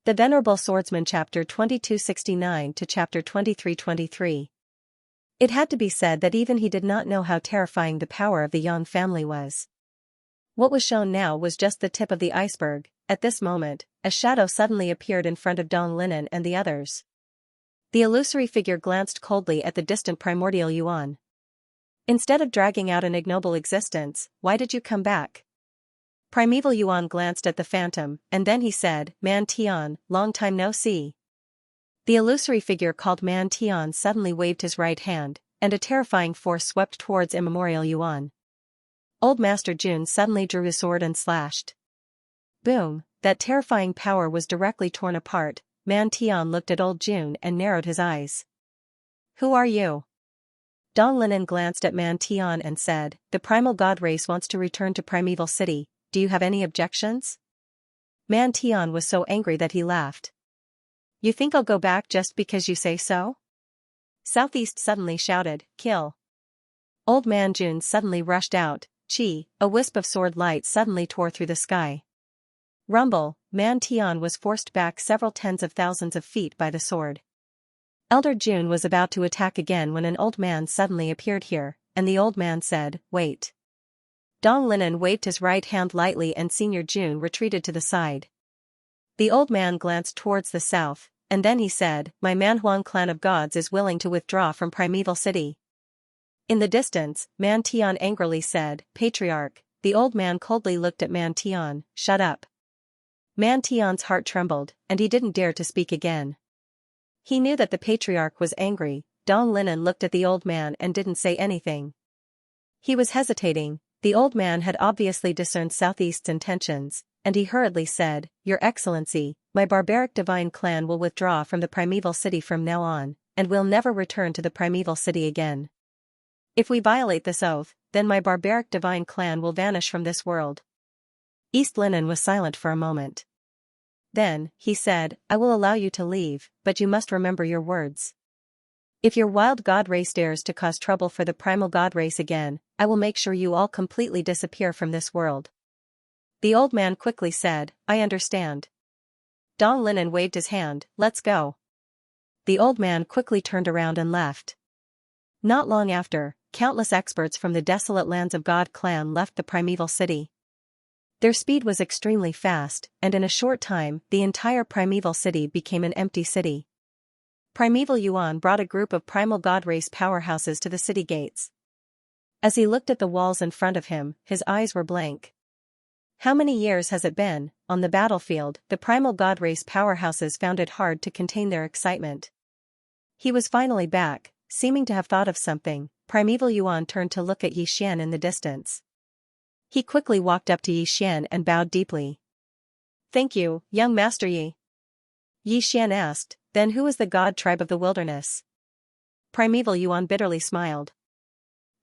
The Venerable Swordsman chapter 2269 to chapter 2323. It had to be said that even he did not know how terrifying the power of the Yan family was. What was shown now was just the tip of the iceberg. At this moment, a shadow suddenly appeared in front of Dong Linen and the others. The illusory figure glanced coldly at the distant primordial Yuan. Instead of dragging out an ignoble existence, why did you come back? Primeval Yuan glanced at the phantom, and then he said, Man Tian, long time no see. The illusory figure called Man Tian suddenly waved his right hand, and a terrifying force swept towards immemorial Yuan. Old Master Jun suddenly drew his sword and slashed. Boom, that terrifying power was directly torn apart. Man Tian looked at old Jun and narrowed his eyes. Who are you? Dong Linen glanced at Man Tian and said, The primal god race wants to return to Primeval City. Do you have any objections? Man Tian was so angry that he laughed. You think I'll go back just because you say so? Southeast suddenly shouted, Kill. Old Man Jun suddenly rushed out. Chi, a wisp of sword light suddenly tore through the sky. Rumble, Man Tian was forced back several tens of thousands of feet by the sword. Elder Jun was about to attack again when an old man suddenly appeared here, and the old man said, Wait. Dong Linen waved his right hand lightly and Senior Jun retreated to the side. The old man glanced towards the south, and then he said, My Manhuang clan of gods is willing to withdraw from Primeval City. In the distance, Man Tian angrily said, Patriarch. The old man coldly looked at Man Tian, Shut up. Man Tian's heart trembled, and he didn't dare to speak again. He knew that the patriarch was angry. Dong Linen looked at the old man and didn't say anything. He was hesitating. The old man had obviously discerned Southeast's intentions, and he hurriedly said, Your Excellency, my barbaric divine clan will withdraw from the Primeval City from now on, and will never return to the Primeval City again. If we violate this oath, then my barbaric divine clan will vanish from this world. East Linen was silent for a moment. Then, he said, I will allow you to leave, but you must remember your words. If your wild god race dares to cause trouble for the primal god race again, I will make sure you all completely disappear from this world. The old man quickly said, I understand. Dong Linen waved his hand, Let's go. The old man quickly turned around and left. Not long after, countless experts from the desolate lands of God clan left the Primeval City. Their speed was extremely fast, and in a short time, the entire Primeval City became an empty city. Primeval Yuan brought a group of primal god race powerhouses to the city gates. As he looked at the walls in front of him, his eyes were blank. How many years has it been? On the battlefield, the primal god race powerhouses found it hard to contain their excitement. He was finally back, seeming to have thought of something. Primeval Yuan turned to look at Yi Xian in the distance. He quickly walked up to Yi Xian and bowed deeply. Thank you, young Master Yi. Yi Xian asked, Then who is the god tribe of the wilderness? Primeval Yuan bitterly smiled.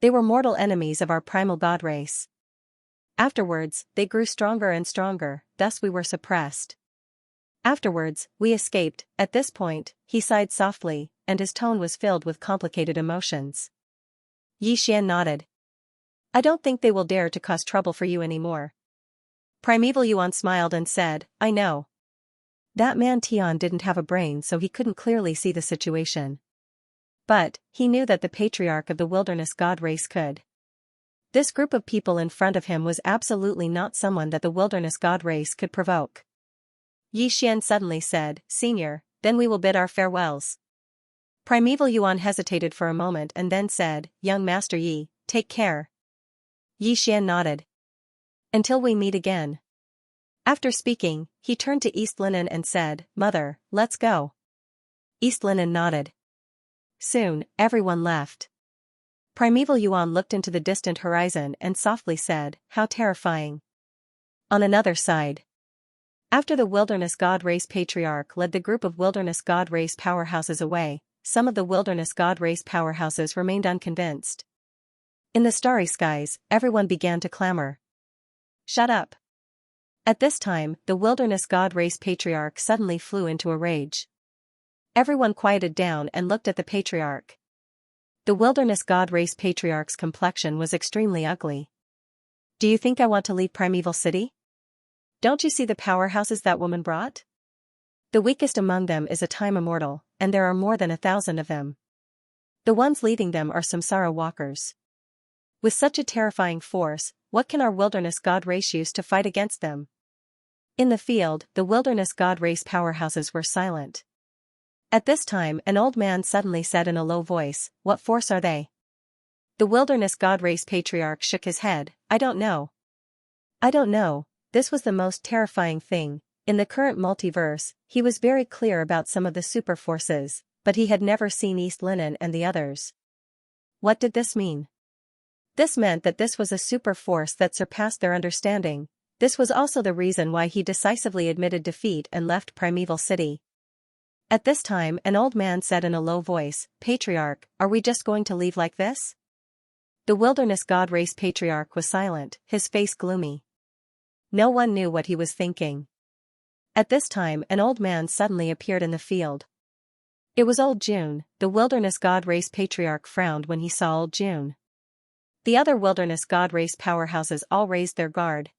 They were mortal enemies of our primal god race. Afterwards, they grew stronger and stronger, thus we were suppressed. Afterwards, we escaped. At this point, he sighed softly, and his tone was filled with complicated emotions. Yi Xian nodded. I don't think they will dare to cause trouble for you anymore. Primeval Yuan smiled and said, I know. That man Tian didn't have a brain, so he couldn't clearly see the situation. But, he knew that the patriarch of the wilderness god race could. This group of people in front of him was absolutely not someone that the wilderness god race could provoke. Yi Xian suddenly said, Senior, then we will bid our farewells. Primeval Yuan hesitated for a moment and then said, Young Master Yi, take care. Yi Xian nodded. Until we meet again. After speaking, he turned to East Linen and said, Mother, let's go. East Linen nodded. Soon, everyone left. Primeval Yuan looked into the distant horizon and softly said, How terrifying. On another side. After the wilderness god race patriarch led the group of wilderness god race powerhouses away, some of the wilderness god race powerhouses remained unconvinced. In the starry skies, everyone began to clamor. Shut up. At this time, the wilderness god race patriarch suddenly flew into a rage. Everyone quieted down and looked at the patriarch. The wilderness god race patriarch's complexion was extremely ugly. Do you think I want to leave Primeval City? Don't you see the powerhouses that woman brought? The weakest among them is a time immortal, and there are more than 1,000 of them. The ones leading them are samsara walkers. With such a terrifying force, what can our wilderness god race use to fight against them? In the field, the wilderness god race powerhouses were silent. At this time, an old man suddenly said in a low voice, "What force are they?" The wilderness god race patriarch shook his head, "I don't know. I don't know." This was the most terrifying thing. In the current multiverse, he was very clear about some of the super forces, but he had never seen East Linen and the others. What did this mean? This meant that this was a super force that surpassed their understanding. This was also the reason why he decisively admitted defeat and left Primeval City. At this time, an old man said in a low voice, "Patriarch, are we just going to leave like this?" The wilderness god race patriarch was silent, his face gloomy. No one knew what he was thinking. At this time, an old man suddenly appeared in the field. It was Old June. The wilderness god race patriarch frowned when he saw Old June. The other wilderness god race powerhouses all raised their guard.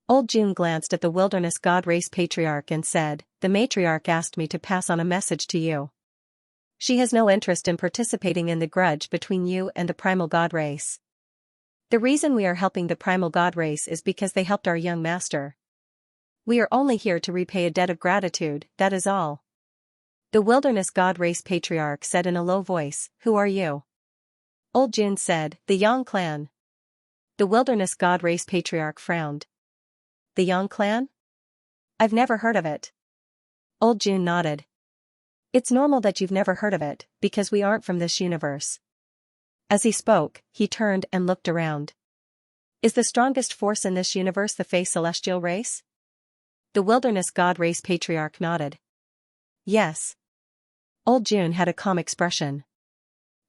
Old June glanced at the wilderness god race patriarch and said, "The matriarch asked me to pass on a message to you. She has no interest in participating in the grudge between you and the primal god race. The reason we are helping the primal god race is because they helped our young master. We are only here to repay a debt of gratitude, that is all." The wilderness god race patriarch said in a low voice, "Who are you?" Old June said, "The Yang clan." The wilderness god race patriarch frowned. "The Yang clan? I've never heard of it." Old June nodded. "It's normal that you've never heard of it, because we aren't from this universe." As he spoke, he turned and looked around. "Is the strongest force in this universe the Fey Celestial race?" The wilderness god race patriarch nodded. "Yes." Old June had a calm expression.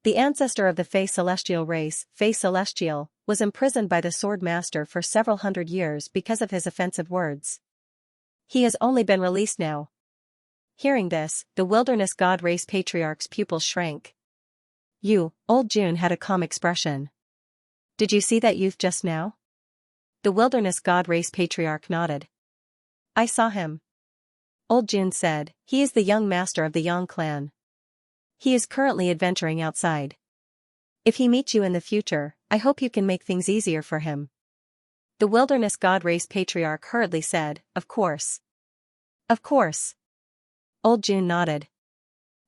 The ancestor of the Fey Celestial race, Fey Celestial, was imprisoned by the Sword Master for several hundred years because of his offensive words. He has only been released now. Hearing this, the wilderness god race patriarch's pupils shrank. "You," Old June had a calm expression. "Did you see that youth just now?" The wilderness god race patriarch nodded. "I saw him." Old June said, "He is the young master of the Yang clan. He is currently adventuring outside. If he meets you in the future, I hope you can make things easier for him." The wilderness god race patriarch hurriedly said, "Of course. Of course." Old June nodded.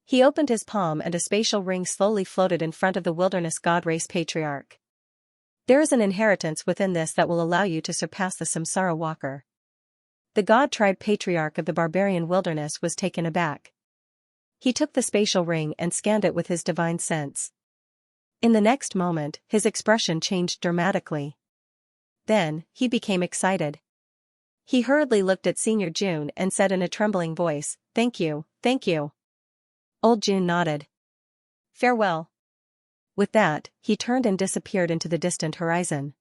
He opened his palm and a spatial ring slowly floated in front of the wilderness god race patriarch. "There is an inheritance within this that will allow you to surpass the samsara walker." The god-tribe patriarch of the barbarian wilderness was taken aback. He took the spatial ring and scanned it with his divine sense. In the next moment, his expression changed dramatically. Then, he became excited. He hurriedly looked at Senior June and said in a trembling voice, "Thank you, thank you." Old June nodded. "Farewell." With that, he turned and disappeared into the distant horizon.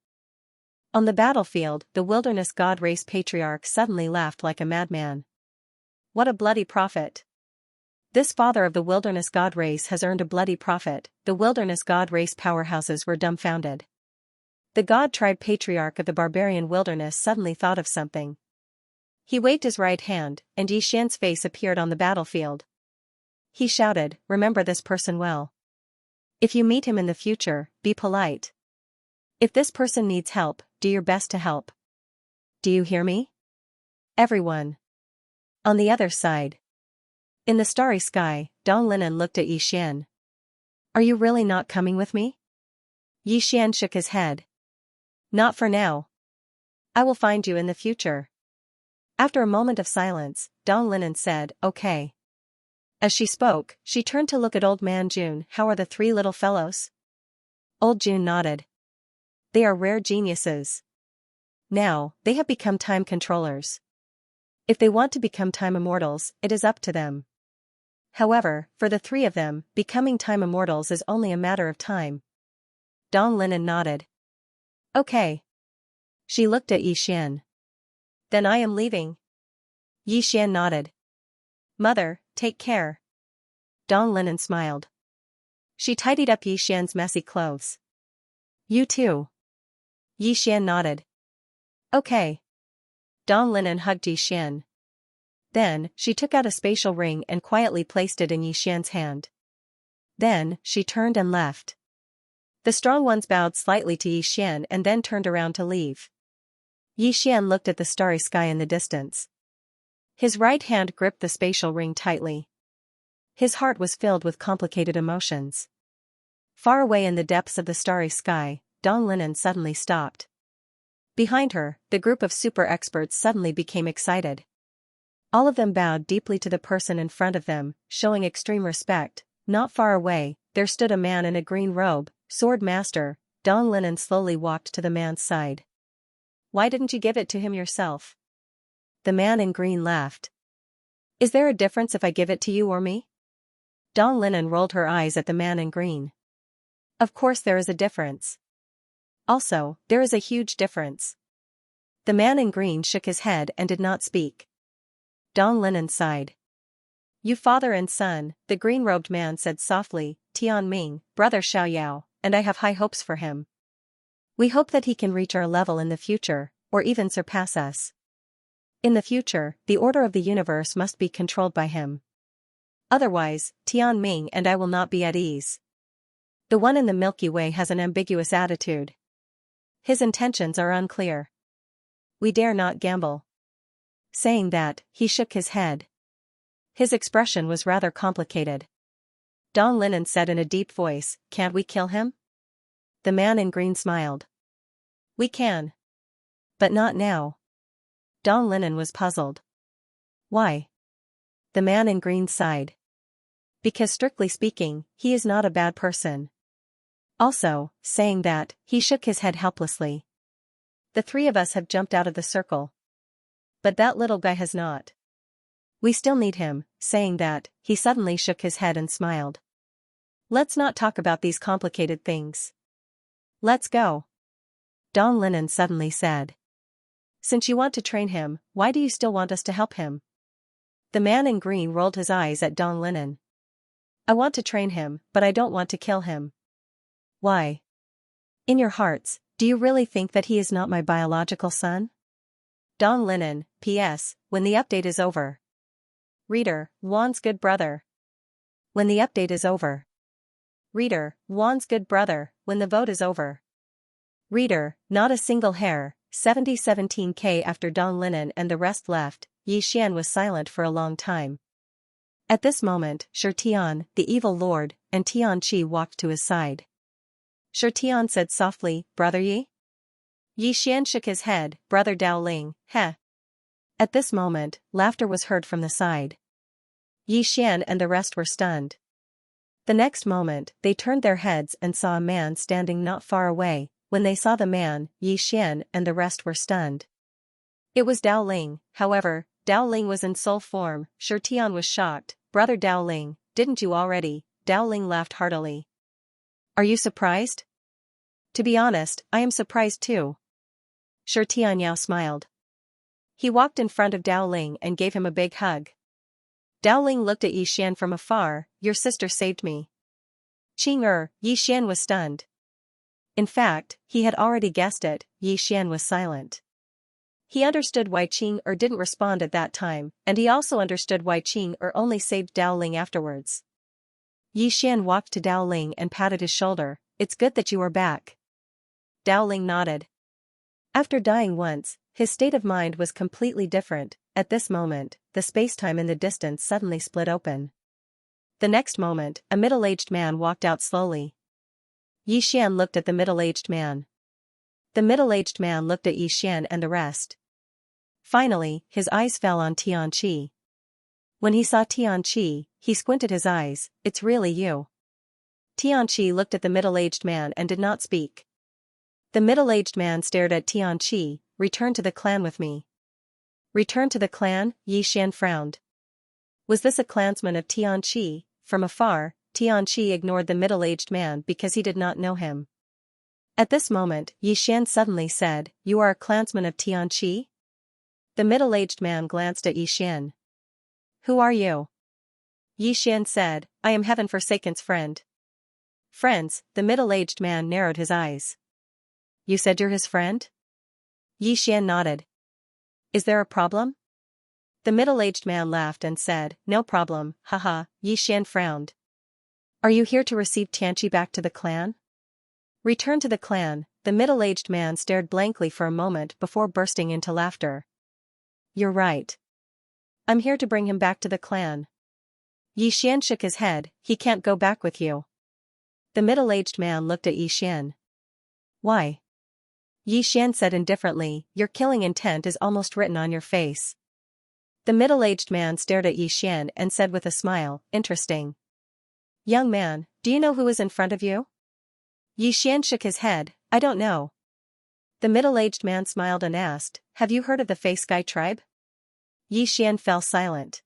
On the battlefield, the wilderness god race patriarch suddenly laughed like a madman. "What a bloody profit! This father of the wilderness god race has earned a bloody profit." The wilderness god race powerhouses were dumbfounded. The god tribe patriarch of the barbarian wilderness suddenly thought of something. He waved his right hand, and Xianxia's face appeared on the battlefield. He shouted, "Remember this person well. If you meet him in the future, be polite. If this person needs help, do your best to help. Do you hear me? Everyone." On the other side. In the starry sky, Dong Linen looked at Yixian. "Are you really not coming with me?" Yixian shook his head. "Not for now. I will find you in the future." After a moment of silence, Dong Linen said, "Okay." As she spoke, she turned to look at Old Man June. "How are the three little fellows?" Old June nodded. "They are rare geniuses. Now, they have become time controllers. If they want to become time immortals, it is up to them. However, for the three of them, becoming time immortals is only a matter of time." Dong Linen nodded. "Okay." She looked at Yixian. "Then I am leaving." Yixian nodded. "Mother, take care." Dong Linen smiled. She tidied up Yixian's messy clothes. "You too." Yixian nodded. "Okay." Dong Linen hugged Yixian. Then, she took out a spatial ring and quietly placed it in Xian's hand. Then, she turned and left. The strong ones bowed slightly to Xian and then turned around to leave. Xian looked at the starry sky in the distance. His right hand gripped the spatial ring tightly. His heart was filled with complicated emotions. Far away in the depths of the starry sky, Dong Linen suddenly stopped. Behind her, the group of super experts suddenly became excited. All of them bowed deeply to the person in front of them, showing extreme respect. Not far away, there stood a man in a green robe, sword master. Dong Linen slowly walked to the man's side. "Why didn't you give it to him yourself?" The man in green laughed. "Is there a difference if I give it to you or me?" Dong Linen rolled her eyes at the man in green. "Of course there is a difference. Also, there is a huge difference." The man in green shook his head and did not speak. Dong Linen sighed. "You father and son," the green-robed man said softly, "Tian Ming, brother Xiaoyao, and I have high hopes for him. We hope that he can reach our level in the future, or even surpass us. In the future, the order of the universe must be controlled by him. Otherwise, Tian Ming and I will not be at ease. The one in the Milky Way has an ambiguous attitude. His intentions are unclear. We dare not gamble." Saying that, he shook his head. His expression was rather complicated. Dong Linen said in a deep voice, "Can't we kill him?" The man in green smiled. "We can. But not now." Dong Linen was puzzled. "Why?" The man in green sighed. "Because strictly speaking, he is not a bad person." Also, saying that, he shook his head helplessly. "The three of us have jumped out of the circle. But that little guy has not. We still need him." Saying that, he suddenly shook his head and smiled. "Let's not talk about these complicated things. Let's go." Dong Linen suddenly said. "Since you want to train him, why do you still want us to help him?" The man in green rolled his eyes at Dong Linen. "I want to train him, but I don't want to kill him." "Why? In your hearts, do you really think that he is not my biological son?" Dong Linen, P.S. When the update is over. Reader, Juan's good brother. When the update is over. Reader, Juan's good brother, when the vote is over. Reader, not a single hair. 7017K. After Dong Linen and the rest left, Xian was silent for a long time. At this moment, Shi Tian, the evil lord, and Tian Qi walked to his side. Shi Tian said softly, "Brother Yi?" Xian shook his head, "Brother Dao Ling, heh." At this moment, laughter was heard from the side. Xian and the rest were stunned. The next moment, they turned their heads and saw a man standing not far away. When they saw the man, Xian and the rest were stunned. It was Dao Ling. However, Dao Ling was in soul form. Shi Tian was shocked. "Brother Dao Ling, didn't you already?" Dao Ling laughed heartily. "Are you surprised?" "To be honest, I am surprised too." Shi Tianyao smiled. He walked in front of Dao Ling and gave him a big hug. Dao Ling looked at Xian from afar. "Your sister saved me." Xian was stunned. In fact, he had already guessed it. Xian was silent. He understood why didn't respond at that time, and he also understood why only saved Dao Ling afterwards. Xian walked to Dao Ling and patted his shoulder. "It's good that you are back." Dao Ling nodded. After dying once, his state of mind was completely different. At this moment, the space-time in the distance suddenly split open. The next moment, a middle-aged man walked out slowly. Xian looked at the middle-aged man. The middle-aged man looked at Xian and the rest. Finally, his eyes fell on Tian Qi. When he saw Tian Qi, he squinted his eyes. "It's really you." Tian Qi looked at the middle-aged man and did not speak. The middle-aged man stared at Tian Qi. "Return to the clan with me." "Return to the clan?" Xian frowned. Was this a clansman of Tian Qi? From afar, Tian Qi ignored the middle-aged man because he did not know him. At this moment, Xian suddenly said, "You are a clansman of Tian Qi?" The middle-aged man glanced at Xian. "Who are you?" Xian said, "I am Heaven Forsaken's friend." "Friends?" The middle-aged man narrowed his eyes. "You said you're his friend?" Xian nodded. "Is there a problem?" The middle-aged man laughed and said, "No problem, haha." Yi Xian frowned. "Are you here to receive Xianxia back to the clan?" "Return to the clan." The middle-aged man stared blankly for a moment before bursting into laughter. "You're right. I'm here to bring him back to the clan." Yi Xian shook his head. "He can't go back with you." The middle-aged man looked at Yi Xian. "Why?" Yi Xian said indifferently, "Your killing intent is almost written on your face." The middle-aged man stared at Yi Xian and said with a smile, "Interesting. Young man, do you know who is in front of you?" Yi Xian shook his head, "I don't know." The middle-aged man smiled and asked, "Have you heard of the Fey Sky tribe?" Yi Xian fell silent.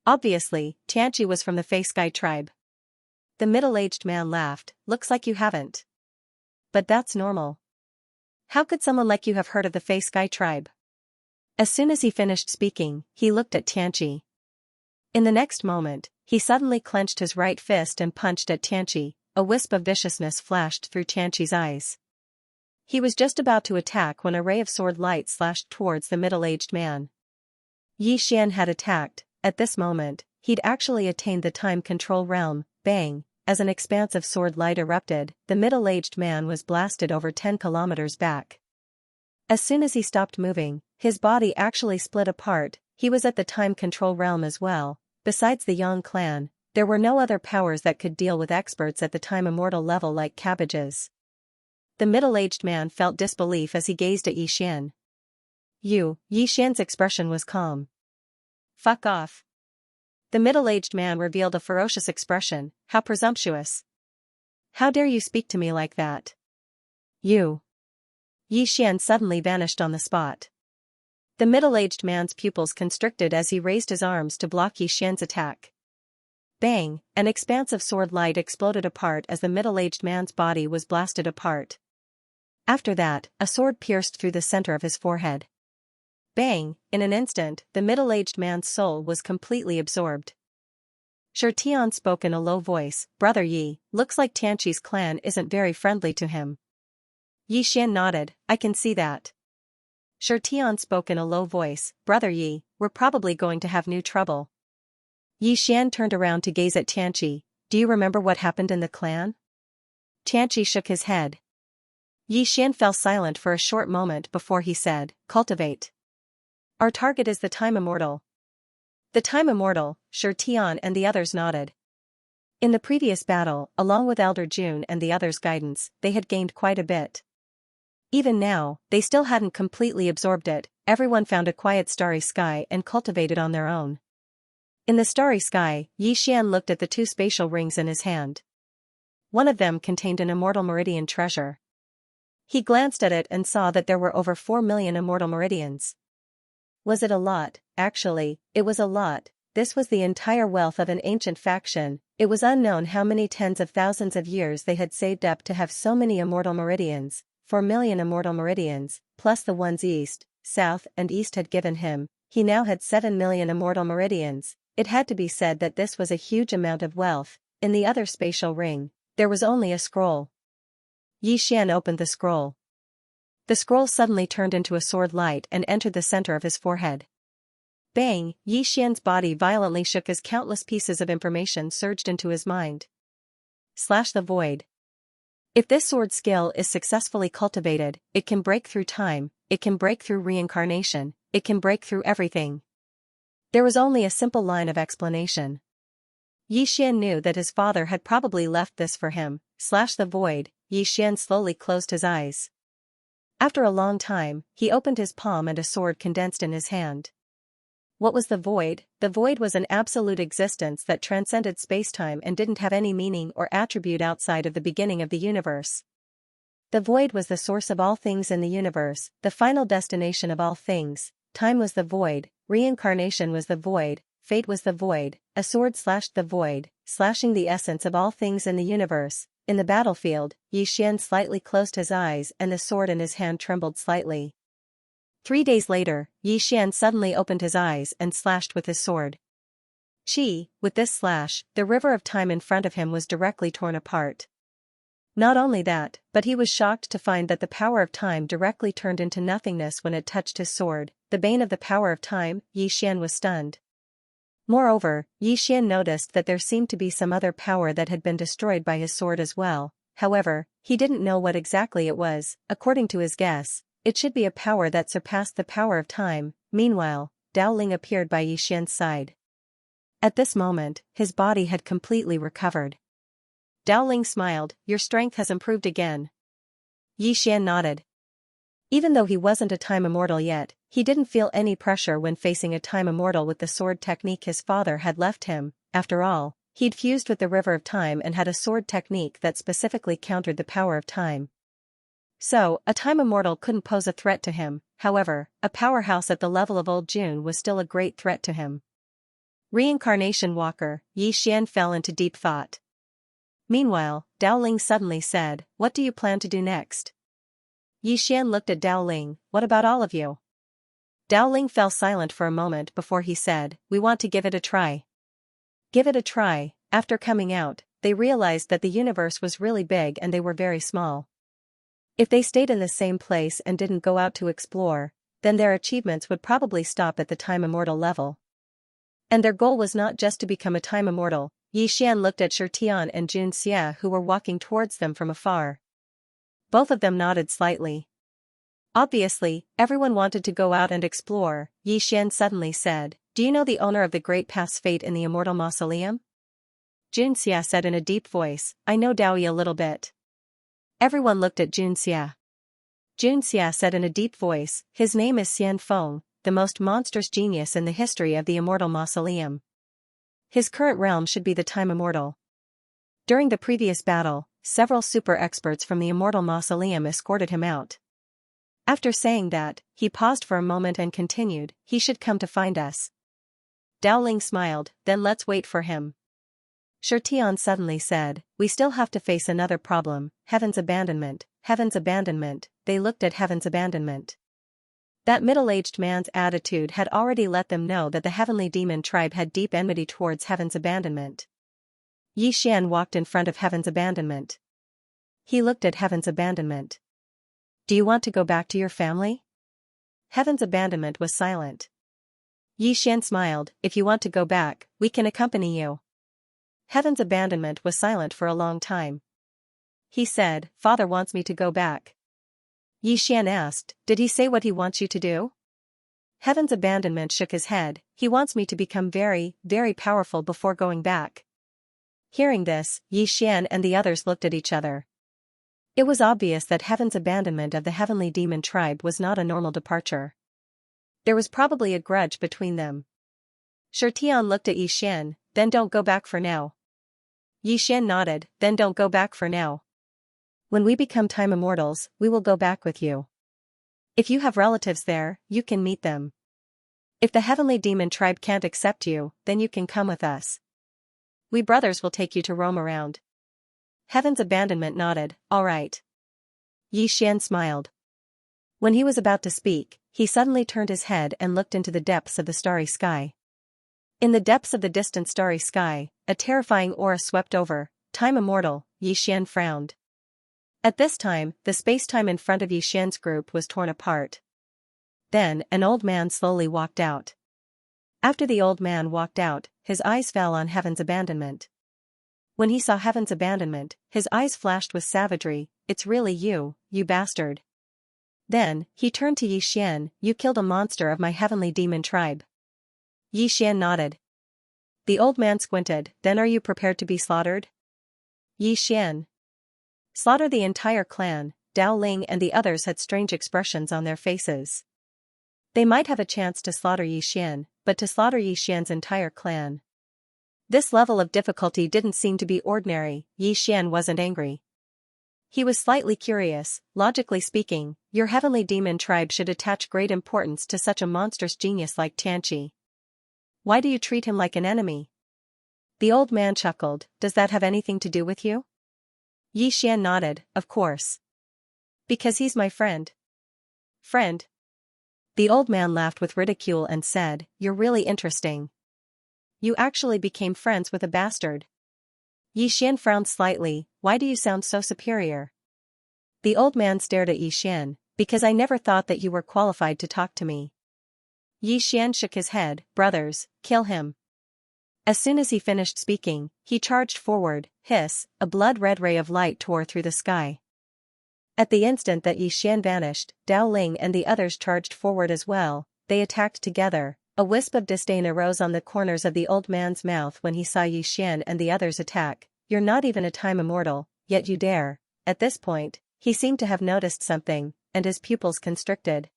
Obviously, Xianxia was from the Fey Sky tribe. The middle-aged man laughed, "Looks like you haven't. But that's normal. How could someone like you have heard of the Fey Sky tribe?" As soon as he finished speaking, he looked at Xianxia. In the next moment, he suddenly clenched his right fist and punched at Xianxia. A wisp of viciousness flashed through Xianxia's eyes. He was just about to attack when a ray of sword light slashed towards the middle-aged man. Yi Xian had attacked. At this moment, he'd actually attained the time control realm. Bang! As an expanse of sword light erupted, the middle-aged man was blasted over 10 kilometers back. As soon as he stopped moving, his body actually split apart. He was at the time control realm as well. Besides the Yang clan, there were no other powers that could deal with experts at the time immortal level like cabbages. The middle-aged man felt disbelief as he gazed at Yi Xian. Yi Xian's expression was calm. "Fuck off." The middle-aged man revealed a ferocious expression. "How presumptuous. How dare you speak to me like that?" "You." Yi Xian suddenly vanished on the spot. The middle-aged man's pupils constricted as he raised his arms to block Yi Xian's attack. Bang! An expanse of sword light exploded apart as the middle-aged man's body was blasted apart. After that, a sword pierced through the center of his forehead. Bang! In an instant, the middle-aged man's soul was completely absorbed. Tian spoke in a low voice, "Brother Yi, looks like Xianxia's clan isn't very friendly to him." Yi Xian nodded, "I can see that." Tian spoke in a low voice, "Brother Yi, we're probably going to have new trouble." Yi Xian turned around to gaze at Xianxia. "Do you remember what happened in the clan?" Xianxia shook his head. Yi Xian fell silent for a short moment before he said, "Cultivate. Our target is the Time Immortal." "The Time Immortal," Tian and the others nodded. In the previous battle, along with Elder June and the others' guidance, they had gained quite a bit. Even now, they still hadn't completely absorbed it. Everyone found a quiet starry sky and cultivated on their own. In the starry sky, Yi Xian looked at the 2 spatial rings in his hand. One of them contained an immortal meridian treasure. He glanced at it and saw that there were over 4 million immortal meridians. Was it a lot? Actually, it was a lot. This was the entire wealth of an ancient faction. It was unknown how many tens of thousands of years they had saved up to have so many immortal meridians. 4 million immortal meridians, plus the ones east, south and east had given him. He now had 7 million immortal meridians. It had to be said that this was a huge amount of wealth. In the other spatial ring, there was only a scroll. Yi Xian opened the scroll. The scroll suddenly turned into a sword light and entered the center of his forehead. Bang! Yi Xian's body violently shook as countless pieces of information surged into his mind. Slash the void. If this sword skill is successfully cultivated, it can break through time, it can break through reincarnation, it can break through everything. There was only a simple line of explanation. Yi Xian knew that his father had probably left this for him. Slash the void. Yi Xian slowly closed his eyes. After a long time, he opened his palm and a sword condensed in his hand. What was the void? The void was an absolute existence that transcended spacetime and didn't have any meaning or attribute outside of the beginning of the universe. The void was the source of all things in the universe, the final destination of all things. Time was the void, reincarnation was the void, fate was the void. A sword slashed the void, slashing the essence of all things in the universe. In the battlefield, Yi Xian slightly closed his eyes and the sword in his hand trembled slightly. 3 days later, Yi Xian suddenly opened his eyes and slashed with his sword. With this slash, the river of time in front of him was directly torn apart. Not only that, but he was shocked to find that the power of time directly turned into nothingness when it touched his sword, the bane of the power of time. Xian was stunned. Moreover, Xian noticed that there seemed to be some other power that had been destroyed by his sword as well. However, he didn't know what exactly it was. According to his guess, it should be a power that surpassed the power of time. Meanwhile, Dao Ling appeared by Xian's side. At this moment, his body had completely recovered. Dao Ling smiled, "Your strength has improved again." Xian nodded. Even though he wasn't a time immortal yet, he didn't feel any pressure when facing a time immortal with the sword technique his father had left him. After all, he'd fused with the river of time and had a sword technique that specifically countered the power of time. So, a time immortal couldn't pose a threat to him. However, a powerhouse at the level of Old June was still a great threat to him. Reincarnation Walker. Xian fell into deep thought. Meanwhile, Dao Ling suddenly said, "What do you plan to do next?" Xian looked at Dao Ling, "What about all of you?" Dao Ling fell silent for a moment before he said, "We want to give it a try." Give it a try. After coming out, they realized that the universe was really big and they were very small. If they stayed in the same place and didn't go out to explore, then their achievements would probably stop at the time immortal level. And their goal was not just to become a time immortal. Xian looked at Xianxia and Xianxia who were walking towards them from afar. Both of them nodded slightly. Obviously, everyone wanted to go out and explore. Xian suddenly said, "Do you know the owner of the Great Path's fate in the Immortal Mausoleum?" Xianxia said in a deep voice, "I know Daoyi a little bit." Everyone looked at Xianxia. Xianxia said in a deep voice, "His name is Xian Feng, the most monstrous genius in the history of the Immortal Mausoleum. His current realm should be the Time Immortal. During the previous battle, several super experts from the Immortal Mausoleum escorted him out." After saying that, he paused for a moment and continued, "He should come to find us." Dao Ling smiled, "Then let's wait for him." Xianxia suddenly said, "We still have to face another problem, Heaven's abandonment." Heaven's abandonment. They looked at Heaven's abandonment. That middle-aged man's attitude had already let them know that the heavenly demon tribe had deep enmity towards Heaven's abandonment. Xian walked in front of Heaven's abandonment. He looked at Heaven's abandonment. "Do you want to go back to your family?" Heaven's abandonment was silent. Xian smiled, "If you want to go back, we can accompany you." Heaven's abandonment was silent for a long time. He said, "Father wants me to go back." Xian asked, "Did he say what he wants you to do?" Heaven's abandonment shook his head, "He wants me to become very, very powerful before going back." Hearing this, Xian and the others looked at each other. It was obvious that Heaven's abandonment of the heavenly demon tribe was not a normal departure. There was probably a grudge between them. Xianxia looked at Xian, "Then don't go back for now." Xian nodded, "Then don't go back for now. When we become time immortals, we will go back with you. If you have relatives there, you can meet them. If the heavenly demon tribe can't accept you, then you can come with us. We brothers will take you to roam around." Heaven's abandonment nodded, "All right." Xian smiled. When he was about to speak, he suddenly turned his head and looked into the depths of the starry sky. In the depths of the distant starry sky, a terrifying aura swept over. "Time immortal." Xian frowned. At this time, the space-time in front of Xian's group was torn apart. Then, an old man slowly walked out. After the old man walked out, his eyes fell on Heaven's abandonment. When he saw Heaven's abandonment, his eyes flashed with savagery. "It's really you, you bastard." Then, he turned to Xian, "You killed a monster of my heavenly demon tribe." Xian nodded. The old man squinted, "Then are you prepared to be slaughtered?" Xian. Slaughter the entire clan. Dao Ling and the others had strange expressions on their faces. They might have a chance to slaughter Xian, but to slaughter Xian's entire clan. This level of difficulty didn't seem to be ordinary. Xian wasn't angry. He was slightly curious. Logically speaking, your heavenly demon tribe should attach great importance to such a monstrous genius like Xianxia. Why do you treat him like an enemy? The old man chuckled, "Does that have anything to do with you?" Xian nodded, "Of course. Because he's my friend." "Friend?" The old man laughed with ridicule and said, "You're really interesting. You actually became friends with a bastard." Xian frowned slightly. why do you sound so superior? The old man stared at Xian, because I never thought that you were qualified to talk to me. Xian shook his head, brothers, kill him. As soon as he finished speaking, he charged forward, hiss, a blood-red ray of light tore through the sky. At the instant that Xian vanished, Dao Ling and the others charged forward as well. They attacked together. A wisp of disdain arose on the corners of the old man's mouth when he saw Xian and the others attack. You're not even a time immortal, yet you dare. At this point, he seemed to have noticed something, and his pupils constricted.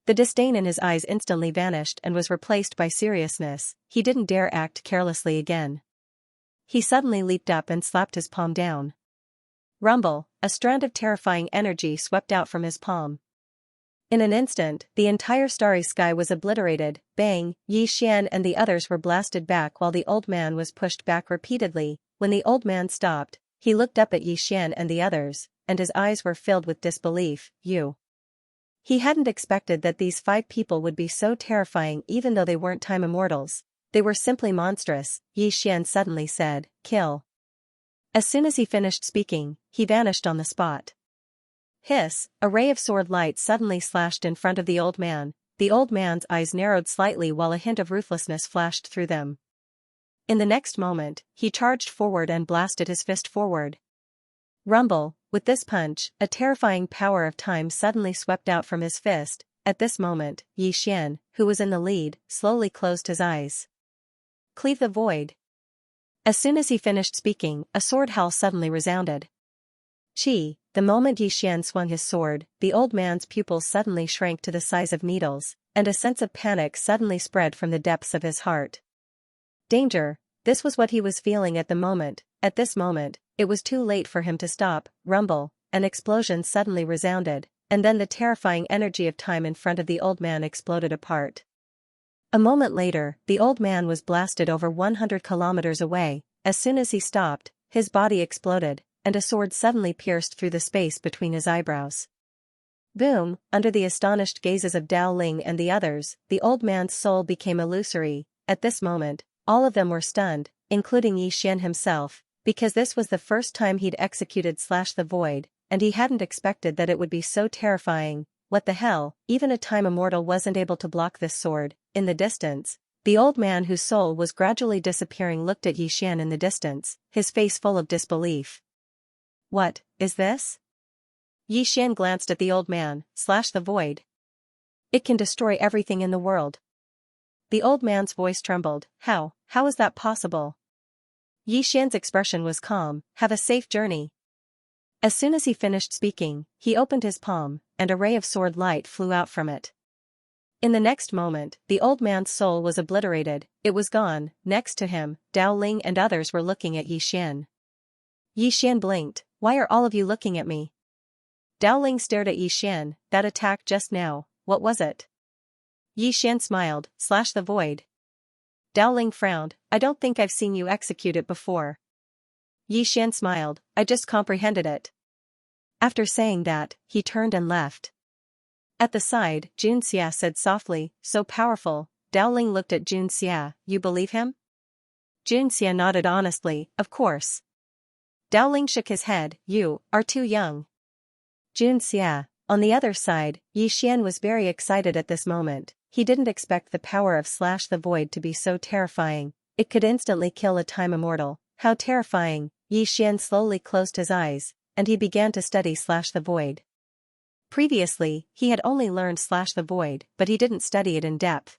The disdain in his eyes instantly vanished and was replaced by seriousness. He didn't dare act carelessly again. He suddenly leaped up and slapped his palm down. Rumble, a strand of terrifying energy swept out from his palm. In an instant, the entire starry sky was obliterated. Bang, Xian and the others were blasted back while the old man was pushed back repeatedly. When the old man stopped, he looked up at Xian and the others, and his eyes were filled with disbelief. You. He hadn't expected that these 5 people would be so terrifying even though they weren't time immortals. They were simply monstrous. Xian suddenly said, kill. As soon as he finished speaking, he vanished on the spot. Hiss, a ray of sword light suddenly slashed in front of the old man. The old man's eyes narrowed slightly while a hint of ruthlessness flashed through them. In the next moment, he charged forward and blasted his fist forward. Rumble, with this punch, a terrifying power of time suddenly swept out from his fist. At this moment, Xian, who was in the lead, slowly closed his eyes. Cleave the void. As soon as he finished speaking, a sword howl suddenly resounded. Chi, the moment Xian swung his sword, the old man's pupils suddenly shrank to the size of needles, and a sense of panic suddenly spread from the depths of his heart. Danger, this was what he was feeling at the moment. At this moment, it was too late for him to stop. Rumble, an explosion suddenly resounded, and then the terrifying energy of time in front of the old man exploded apart. A moment later, the old man was blasted over 100 kilometers away. As soon as he stopped, his body exploded, and a sword suddenly pierced through the space between his eyebrows. Boom, under the astonished gazes of Dao Ling and the others, the old man's soul became illusory. At this moment, all of them were stunned, including Xian himself, because this was the first time he'd executed the void, and he hadn't expected that it would be so terrifying. What the hell, even a time immortal wasn't able to block this sword. In the distance, the old man whose soul was gradually disappearing looked at Xian in the distance, his face full of disbelief. What is this? Xian glanced at the old man. The void. It can destroy everything in the world. The old man's voice trembled. How is that possible? Xian's expression was calm. Have a safe journey. As soon as he finished speaking, he opened his palm, and a ray of sword light flew out from it. In the next moment, the old man's soul was obliterated. It was gone. Next to him, Dao Ling and others were looking at Xian. Xian blinked. Why are all of you looking at me? Dao Ling stared at Xian. That attack just now, what was it? Xian smiled. The void. Dao Ling frowned. I don't think I've seen you execute it before. Xian smiled. I just comprehended it. After saying that, he turned and left. At the side, Xianxia said softly, so powerful. Dao Ling looked at Xianxia. You believe him? Xianxia nodded honestly, of course. Dao Ling shook his head. You are too young. Xianxia. On the other side, Xian was very excited at this moment. He didn't expect the power of the void to be so terrifying. It could instantly kill a time immortal. How terrifying. Xian slowly closed his eyes, and he began to study the void. Previously, he had only learned the void, but he didn't study it in depth.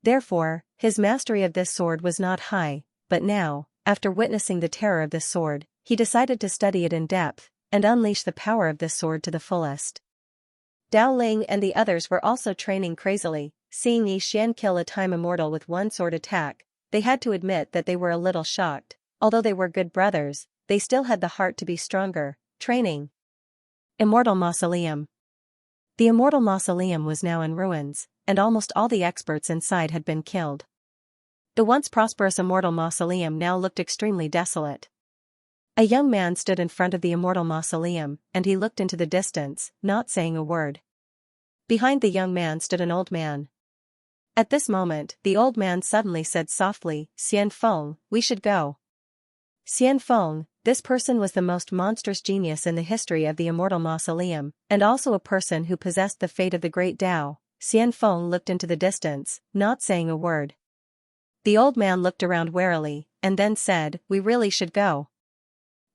Therefore, his mastery of this sword was not high, but now, after witnessing the terror of this sword, he decided to study it in depth, and unleash the power of this sword to the fullest. Dao Ling and the others were also training crazily. Seeing Xian kill a time immortal with one sword attack, they had to admit that they were a little shocked. Although they were good brothers, they still had the heart to be stronger. Training. Immortal Mausoleum. The Immortal Mausoleum was now in ruins, and almost all the experts inside had been killed. The once prosperous Immortal Mausoleum now looked extremely desolate. A young man stood in front of the Immortal Mausoleum, and he looked into the distance, not saying a word. Behind the young man stood an old man. At this moment, the old man suddenly said softly, Xian Feng, we should go. Xian Feng, This person was the most monstrous genius in the history of the Immortal Mausoleum, and also a person who possessed the fate of the Great Tao. Xianfeng looked into the distance, not saying a word. The old man looked around warily, and then said, "We really should go."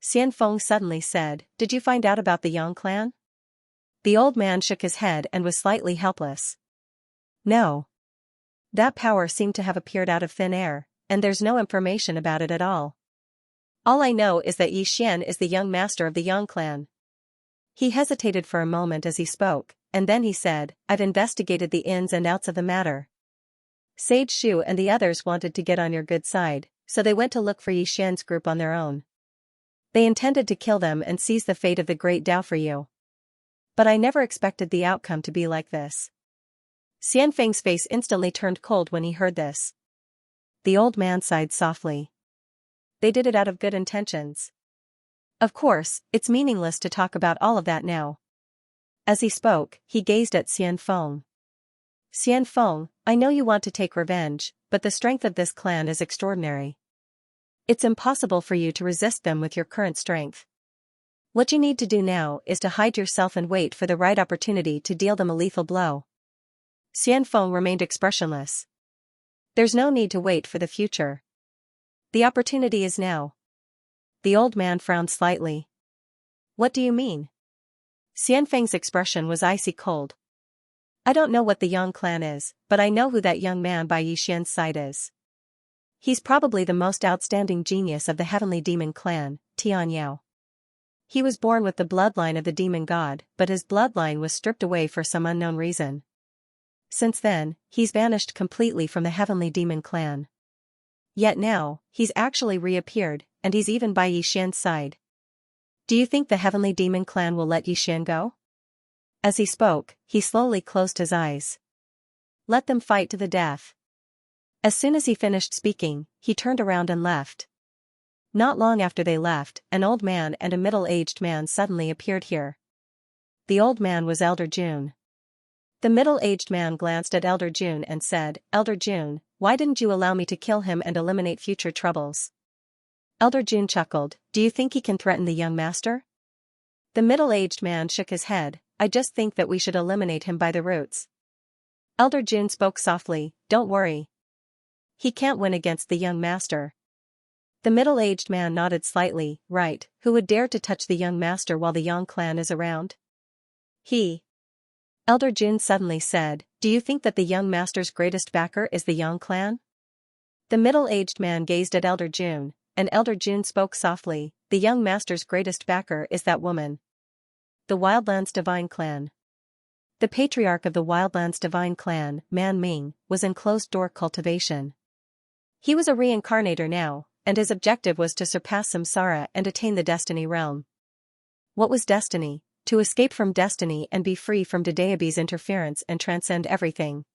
Xianfeng suddenly said, "Did you find out about the Yang clan?" The old man shook his head and was slightly helpless. "No. That power seemed to have appeared out of thin air, and there's no information about it at all. All I know is that Yi Xian is the young master of the Yang clan." He hesitated for a moment as he spoke, and then he said, "I've investigated the ins and outs of the matter. Sage Shu and the others wanted to get on your good side, so they went to look for Yi Xian's group on their own. They intended to kill them and seize the fate of the Great Tao for you. But I never expected the outcome to be like this." Xianfeng's face instantly turned cold when he heard this. The old man sighed softly. "They did it out of good intentions. Of course, it's meaningless to talk about all of that now." As he spoke, he gazed at Xianfeng. "Xianfeng, I know you want to take revenge, but the strength of this clan is extraordinary. It's impossible for you to resist them with your current strength. What you need to do now is to hide yourself and wait for the right opportunity to deal them a lethal blow." Xianfeng remained expressionless. "There's no need to wait for the future. The opportunity is now." The old man frowned slightly. "What do you mean?" Xianfeng's expression was icy cold. "I don't know what the Yang clan is, but I know who that young man by Yi Xian's side is. He's probably the most outstanding genius of the heavenly demon clan, Tianyao. He was born with the bloodline of the demon god, but his bloodline was stripped away for some unknown reason. Since then, he's vanished completely from the heavenly demon clan. Yet now, he's actually reappeared, and he's even by Yi Xian's side. Do you think the heavenly demon clan will let Yi Xian go?" As he spoke, he slowly closed his eyes. "Let them fight to the death." As soon as he finished speaking, he turned around and left. Not long after they left, an old man and a middle-aged man suddenly appeared here. The old man was Elder June. The middle-aged man glanced at Elder June and said, "Elder June, why didn't you allow me to kill him and eliminate future troubles?" Elder June chuckled, "Do you think he can threaten the young master?" The middle-aged man shook his head, "I just think that we should eliminate him by the roots." Elder June spoke softly, "Don't worry. He can't win against the young master." The middle-aged man nodded slightly, "Right, who would dare to touch the young master while the Yang clan is around?" "He." Elder June suddenly said, "Do you think that the young master's greatest backer is the Yang clan?" The middle-aged man gazed at Elder June, and Elder June spoke softly, "The young master's greatest backer is that woman. The Wildlands Divine Clan." The patriarch of the Wildlands Divine Clan, Man Ming, was in closed-door cultivation. He was a reincarnator now, and his objective was to surpass samsara and attain the destiny realm. What was destiny? To escape from destiny and be free from Dedeabi's interference and transcend everything.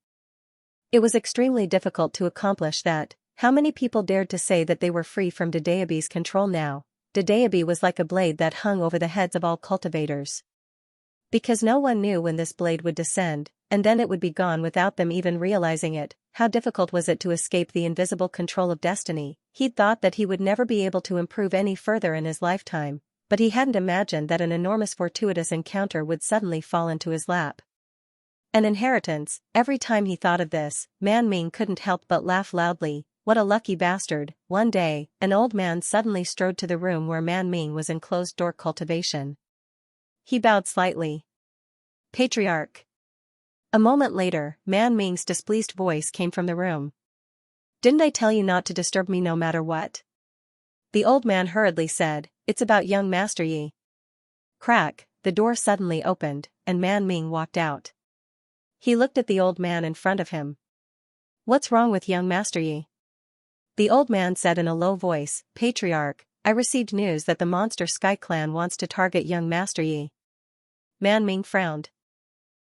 It was extremely difficult to accomplish that. How many people dared to say that they were free from Dedeabi's control now? Dedeabi was like a blade that hung over the heads of all cultivators. Because no one knew when this blade would descend, and then it would be gone without them even realizing it. How difficult was it to escape the invisible control of destiny? He'd thought that he would never be able to improve any further in his lifetime, but he hadn't imagined that an enormous fortuitous encounter would suddenly fall into his lap. An inheritance. Every time he thought of this, Man Ming couldn't help but laugh loudly. What a lucky bastard. One day, an old man suddenly strode to the room where Man Ming was in closed-door cultivation. He bowed slightly. "Patriarch." A moment later, Man Ming's displeased voice came from the room. "Didn't I tell you not to disturb me no matter what?" The old man hurriedly said, "It's about young Master Yi." Crack, the door suddenly opened, and Man Ming walked out. He looked at the old man in front of him. "What's wrong with young Master Yi?" The old man said in a low voice, "Patriarch, I received news that the Monster Sky Clan wants to target young Master Yi." Man Ming frowned.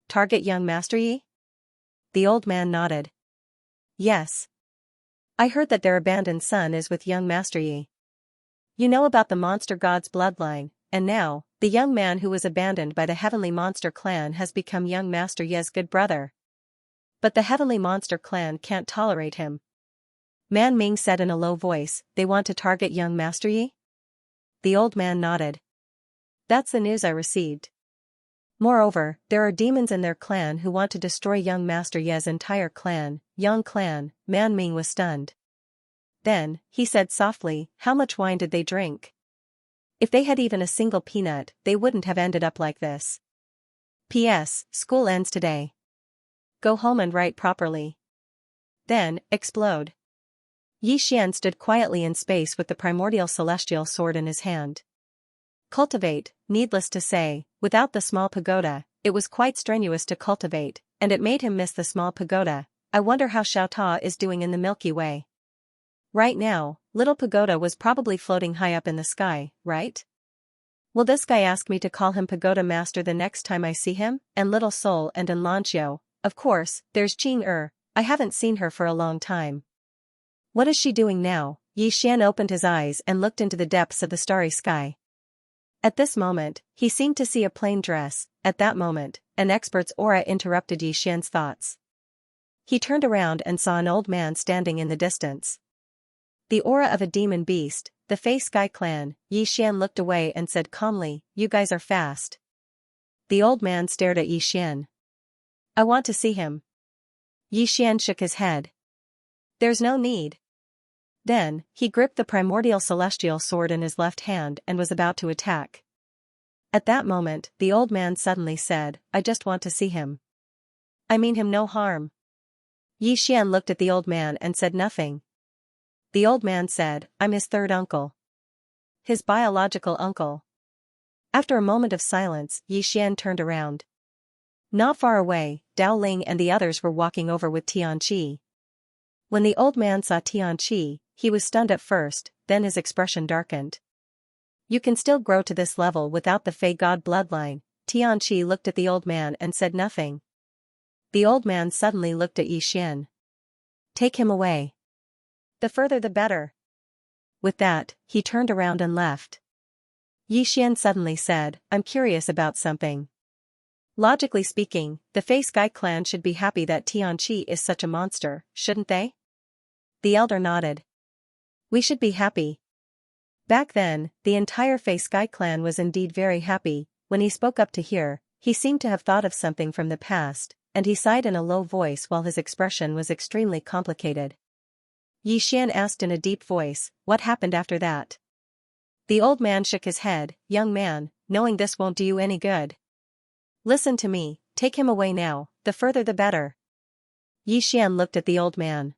"Target young Master Yi?" The old man nodded. "Yes. I heard that their abandoned son is with young Master Yi. You know about the monster god's bloodline, and now, the young man who was abandoned by the Heavenly Monster Clan has become young Master Yi's good brother. But the Heavenly Monster Clan can't tolerate him." Man Ming said in a low voice, "They want to target young Master Yi?" the old man nodded. That's the news I received. Moreover, there are demons in their clan who want to destroy young Master Ye's entire clan, Yang clan. Man Ming was stunned. Then, he said softly, how much wine did they drink? If they had even a single peanut, they wouldn't have ended up like this. P.S. School ends today. Go home and write properly. Then, explode. Yi Xian stood quietly in space with the primordial celestial sword in his hand. Cultivate, needless to say, without the small pagoda, it was quite strenuous to cultivate, and it made him miss the small pagoda. I wonder how Xiao Ta is doing in the Milky Way. Right now, little pagoda was probably floating high up in the sky, right? Will this guy ask me to call him Pagoda Master the next time I see him? And Little Soul and Xianxia. Of course, there's Jing. I haven't seen her for a long time. What is she doing now? Yi Xian opened his eyes and looked into the depths of the starry sky. At this moment, he seemed to see a plain dress. At that moment, an expert's aura interrupted Yi Xian's thoughts. He turned around and saw an old man standing in the distance. The aura of a demon beast, the Fei Sky clan. Yi Xian looked away and said calmly, you guys are fast. The old man stared at Yi Xian. I want to see him. Yi Xian shook his head. There's no need. Then, he gripped the primordial celestial sword in his left hand and was about to attack. At that moment, the old man suddenly said, I just want to see him. I mean him no harm. Yi Xian looked at the old man and said nothing. The old man said, I'm his third uncle. His biological uncle. After a moment of silence, Yi Xian turned around. Not far away, Dao Ling and the others were walking over with Xianxia. When the old man saw Xianxia, he was stunned at first, then his expression darkened. You can still grow to this level without the Fey God bloodline. Xianxia looked at the old man and said nothing. The old man suddenly looked at Yi Xian. Take him away. The further the better. With that, he turned around and left. Yi Xian suddenly said, I'm curious about something. Logically speaking, the Fei Sky clan should be happy that Xianxia is such a monster, shouldn't they? The elder nodded. We should be happy. Back then, the entire Fei Sky clan was indeed very happy. When he spoke up to her, he seemed to have thought of something from the past, and he sighed in a low voice while his expression was extremely complicated. Yi Xian asked in a deep voice, what happened after that? The old man shook his head, young man, knowing this won't do you any good. Listen to me, take him away now, the further the better. Yi Xian looked at the old man.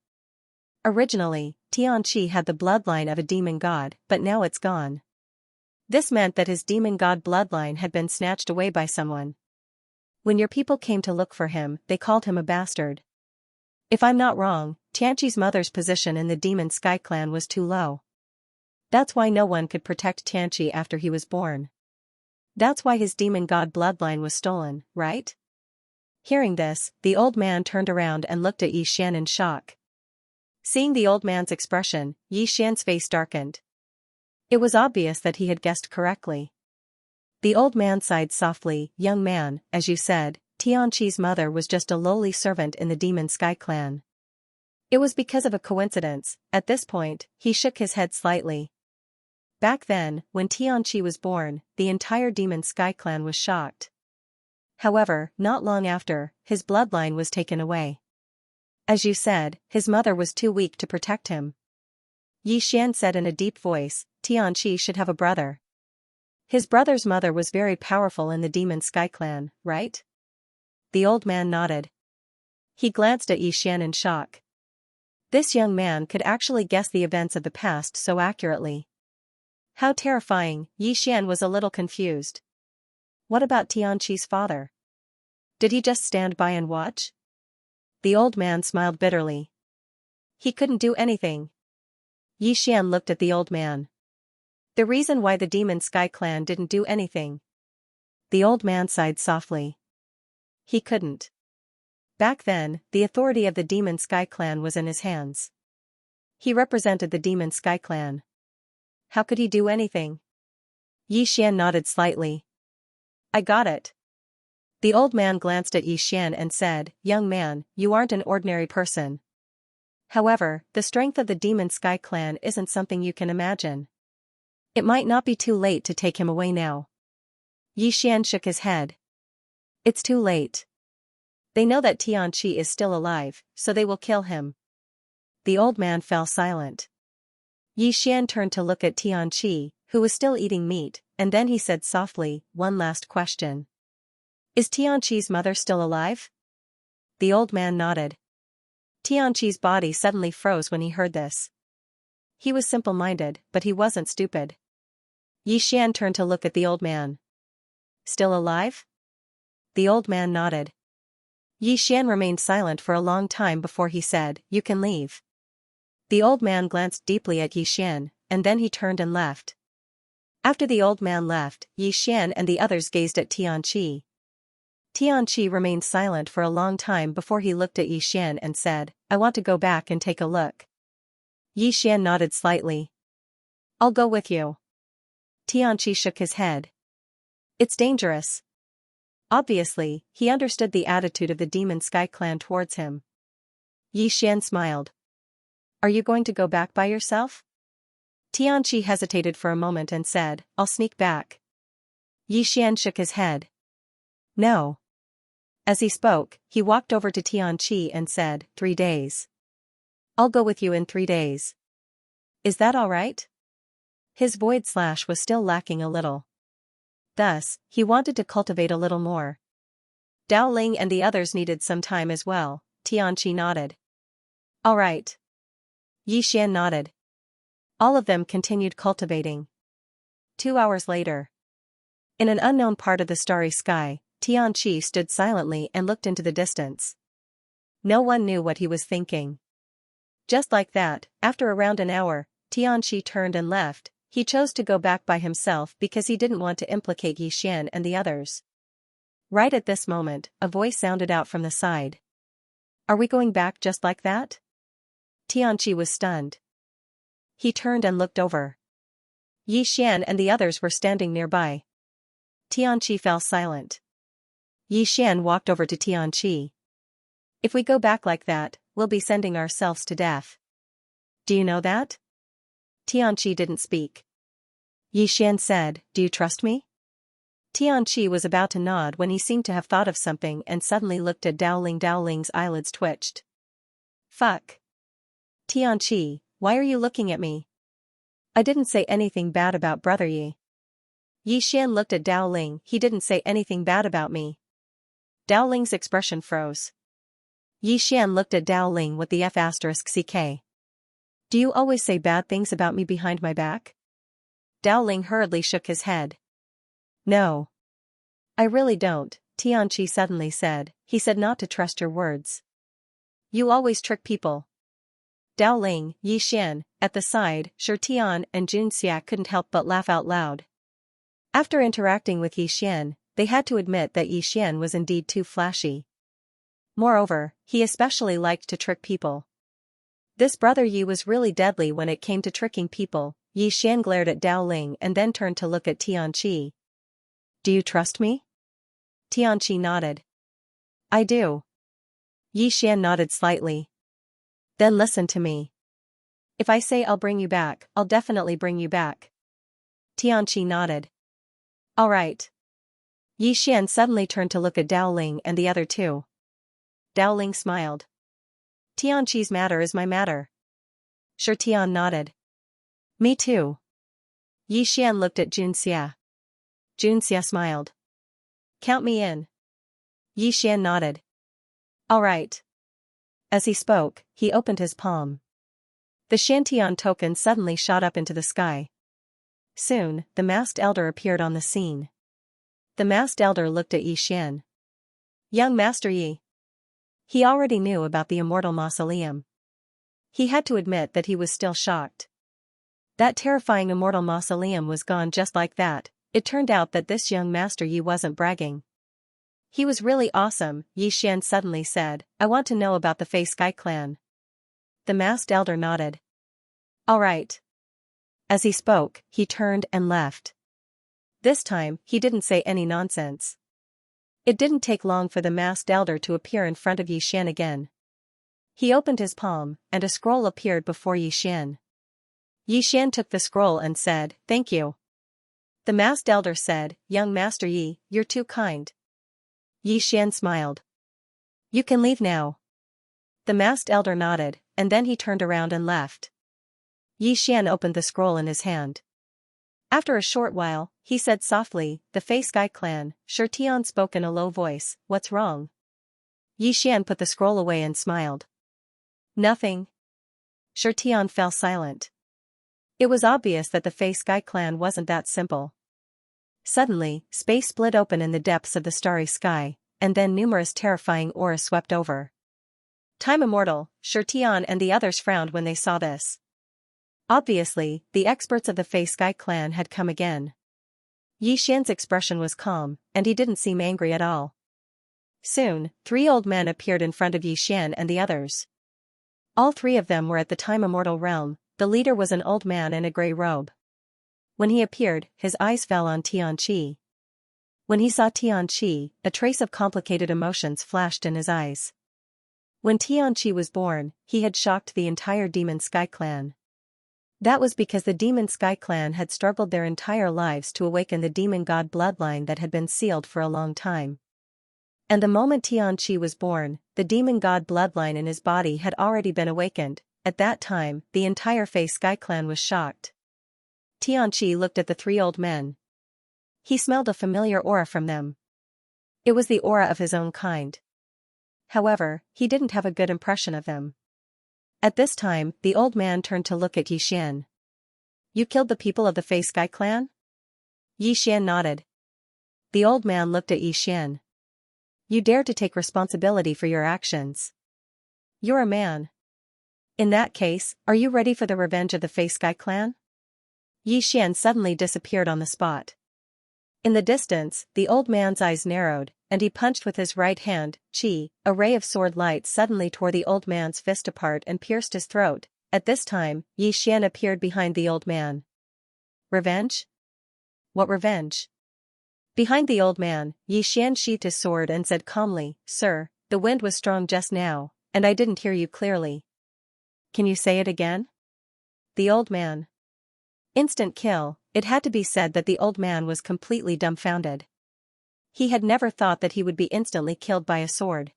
Originally, Xianxia had the bloodline of a demon god, but now it's gone. This meant that his demon god bloodline had been snatched away by someone. When your people came to look for him, they called him a bastard. If I'm not wrong, Xianxia's mother's position in the demon sky clan was too low. That's why no one could protect Xianxia after he was born. That's why his demon god bloodline was stolen, right? Hearing this, the old man turned around and looked at Yi Xian in shock. Seeing the old man's expression, Yi Xian's face darkened. It was obvious that he had guessed correctly. The old man sighed softly, young man, as you said, Xianxia's mother was just a lowly servant in the demon sky clan. It was because of a coincidence. At this point, he shook his head slightly. Back then, when Xianxia was born, the entire demon sky clan was shocked. However, not long after, his bloodline was taken away. As you said, his mother was too weak to protect him. Yi Xian said in a deep voice, Xianxia should have a brother. His brother's mother was very powerful in the demon sky clan, right? The old man nodded. He glanced at Yi Xian in shock. This young man could actually guess the events of the past so accurately. How terrifying. Yi Xian was a little confused. What about Xianxia's father? Did he just stand by and watch? The old man smiled bitterly. He couldn't do anything. Yi Xian looked at the old man. The reason why the demon sky clan didn't do anything. The old man sighed softly. He couldn't. Back then, the authority of the demon sky clan was in his hands. He represented the demon sky clan. How could he do anything? Yi Xian nodded slightly. I got it. The old man glanced at Yi Xian and said, young man, you aren't an ordinary person. However, the strength of the demon sky clan isn't something you can imagine. It might not be too late to take him away now. Xian shook his head. It's too late. They know that Xianxia is still alive, so they will kill him. The old man fell silent. Xian turned to look at Xianxia, who was still eating meat, and then he said softly, one last question. Is Xianxia's mother still alive? The old man nodded. Xianxia's body suddenly froze when he heard this. He was simple-minded, but he wasn't stupid. Xian turned to look at the old man. Still alive? The old man nodded. Xian remained silent for a long time before he said, You can leave. The old man glanced deeply at Xian, and then he turned and left. After the old man left, Xian and the others gazed at Xianxia. Xianxia remained silent for a long time before he looked at Xian and said, I want to go back and take a look. Xian nodded slightly. I'll go with you. Xianxia shook his head. It's dangerous. Obviously, he understood the attitude of the Demon Sky Clan towards him. Xian smiled. Are you going to go back by yourself? Xianxia hesitated for a moment and said, I'll sneak back. Xian shook his head. No. As he spoke, he walked over to Xianxia and said, 3 days. I'll go with you in 3 days. Is that all right? His void slash was still lacking a little. Thus, he wanted to cultivate a little more. Dao Ling and the others needed some time as well. Xianxia nodded. All right. Xian nodded. All of them continued cultivating. 2 hours later. In an unknown part of the starry sky, Xianxia stood silently and looked into the distance. No one knew what he was thinking. Just like that, after around an hour, Xianxia turned and left. He chose to go back by himself because he didn't want to implicate Xian and the others. Right at this moment, a voice sounded out from the side. Are we going back just like that? Xianxia was stunned. He turned and looked over. Xian and the others were standing nearby. Xianxia fell silent. Xian walked over to Xianxia. If we go back like that, we'll be sending ourselves to death. Do you know that? Xianxia didn't speak. Xian said, Do you trust me? Xianxia was about to nod when he seemed to have thought of something and suddenly looked at Dao Ling. Dao Ling's eyelids twitched. Fuck. Xianxia, why are you looking at me? I didn't say anything bad about Brother Yi. Xian looked at Dao Ling. He didn't say anything bad about me. Dao Ling's expression froze. Xian looked at Dao Ling with the F***ck. Do you always say bad things about me behind my back? Dao Ling hurriedly shook his head. No. I really don't, Xianxia suddenly said. He said not to trust your words. You always trick people. Dao Ling, Xian, at the side, Shi Tian and Xianxia couldn't help but laugh out loud. After interacting with Xian, they had to admit that Xian was indeed too flashy. Moreover, he especially liked to trick people. This Brother Yi was really deadly when it came to tricking people. Xian glared at Dao Ling and then turned to look at Xianxia. Do you trust me? Xianxia nodded. I do. Xian nodded slightly. Then listen to me. If I say I'll bring you back, I'll definitely bring you back. Xianxia nodded. All right. Xian suddenly turned to look at Dao Ling and the other two. Dao Ling smiled. Xianxia's matter is my matter. Shi Tian nodded. Me too. Xian looked at Xianxia. Xianxia smiled. Count me in. Xian nodded. All right. As he spoke, he opened his palm. The Shantian token suddenly shot up into the sky. Soon, the masked elder appeared on the scene. The masked elder looked at Xian. Young Master Yi. He already knew about the immortal mausoleum. He had to admit that he was still shocked. That terrifying immortal mausoleum was gone just like that. It turned out that this young Master Yi wasn't bragging. He was really awesome, Xian suddenly said. I want to know about the Fei Sky Clan. The masked elder nodded. All right. As he spoke, he turned and left. This time, he didn't say any nonsense. It didn't take long for the masked elder to appear in front of Xian again. He opened his palm, and a scroll appeared before Xian. Yi Xian took the scroll and said, "Thank you." The masked elder said, "Young Master Yi, you're too kind." Yi Xian smiled. "You can leave now." The masked elder nodded, and then he turned around and left. Yi Xian opened the scroll in his hand. After a short while, he said softly, "The Fei Sky Clan." Shi Tian spoke in a low voice, "What's wrong?" Yi Xian put the scroll away and smiled. "Nothing." Shi Tian fell silent. It was obvious that the Fei Sky Clan wasn't that simple. Suddenly, space split open in the depths of the starry sky, and then numerous terrifying auras swept over. Time Immortal, Shi Tian and the others frowned when they saw this. Obviously, the experts of the Fei Sky Clan had come again. Yi Xian's expression was calm, and he didn't seem angry at all. Soon, 3 old men appeared in front of Yi Xian and the others. All 3 of them were at the Time Immortal realm. The leader was an old man in a grey robe. When he appeared, his eyes fell on Xianxia. When he saw Xianxia, a trace of complicated emotions flashed in his eyes. When Xianxia was born, he had shocked the entire Demon Sky Clan. That was because the Demon Sky Clan had struggled their entire lives to awaken the demon god bloodline that had been sealed for a long time. And the moment Xianxia was born, the demon god bloodline in his body had already been awakened. At that time, the entire Fei Sky Clan was shocked. Xianxia looked at the 3 old men. He smelled a familiar aura from them. It was the aura of his own kind. However, he didn't have a good impression of them. At this time, the old man turned to look at Yi Xian. "You killed the people of the Fei Sky Clan?" Yi Xian nodded. The old man looked at Yi Xian. "You dare to take responsibility for your actions. You're a man. In that case, are you ready for the revenge of the Fei Sky Clan?" Yi Xian suddenly disappeared on the spot. In the distance, the old man's eyes narrowed, and he punched with his right hand. A ray of sword light suddenly tore the old man's fist apart and pierced his throat. At this time, Yi Xian appeared behind the old man. "Revenge? What revenge?" Behind the old man, Yi Xian sheathed his sword and said calmly, "Sir, the wind was strong just now, and I didn't hear you clearly. Can you say it again?" The old man. Instant kill. It had to be said that the old man was completely dumbfounded. He had never thought that he would be instantly killed by a sword.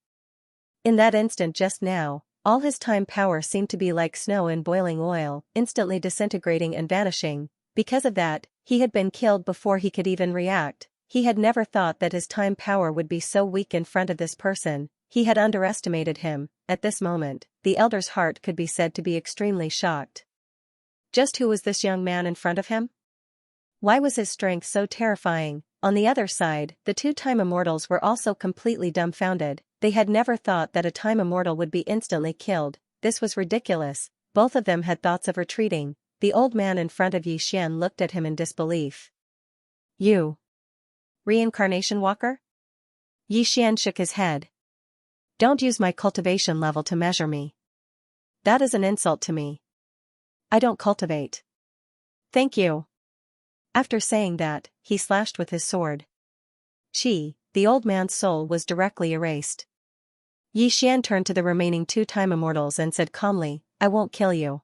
In that instant just now, all his time power seemed to be like snow in boiling oil, instantly disintegrating and vanishing. Because of that, he had been killed before he could even react. He had never thought that his time power would be so weak in front of this person. He had underestimated him. At this moment, the elder's heart could be said to be extremely shocked. Just who was this young man in front of him? Why was his strength so terrifying? On the other side, the 2 Time Immortals were also completely dumbfounded. They had never thought that a Time Immortal would be instantly killed. This was ridiculous. Both of them had thoughts of retreating. The old man in front of Yi Xian looked at him in disbelief. "You? Reincarnation Walker?" Yi Xian shook his head. "Don't use my cultivation level to measure me. That is an insult to me. I don't cultivate." "Thank you." After saying that, he slashed with his sword. The old man's soul was directly erased. Yi Xian turned to the remaining 2 Time Immortals and said calmly, "I won't kill you.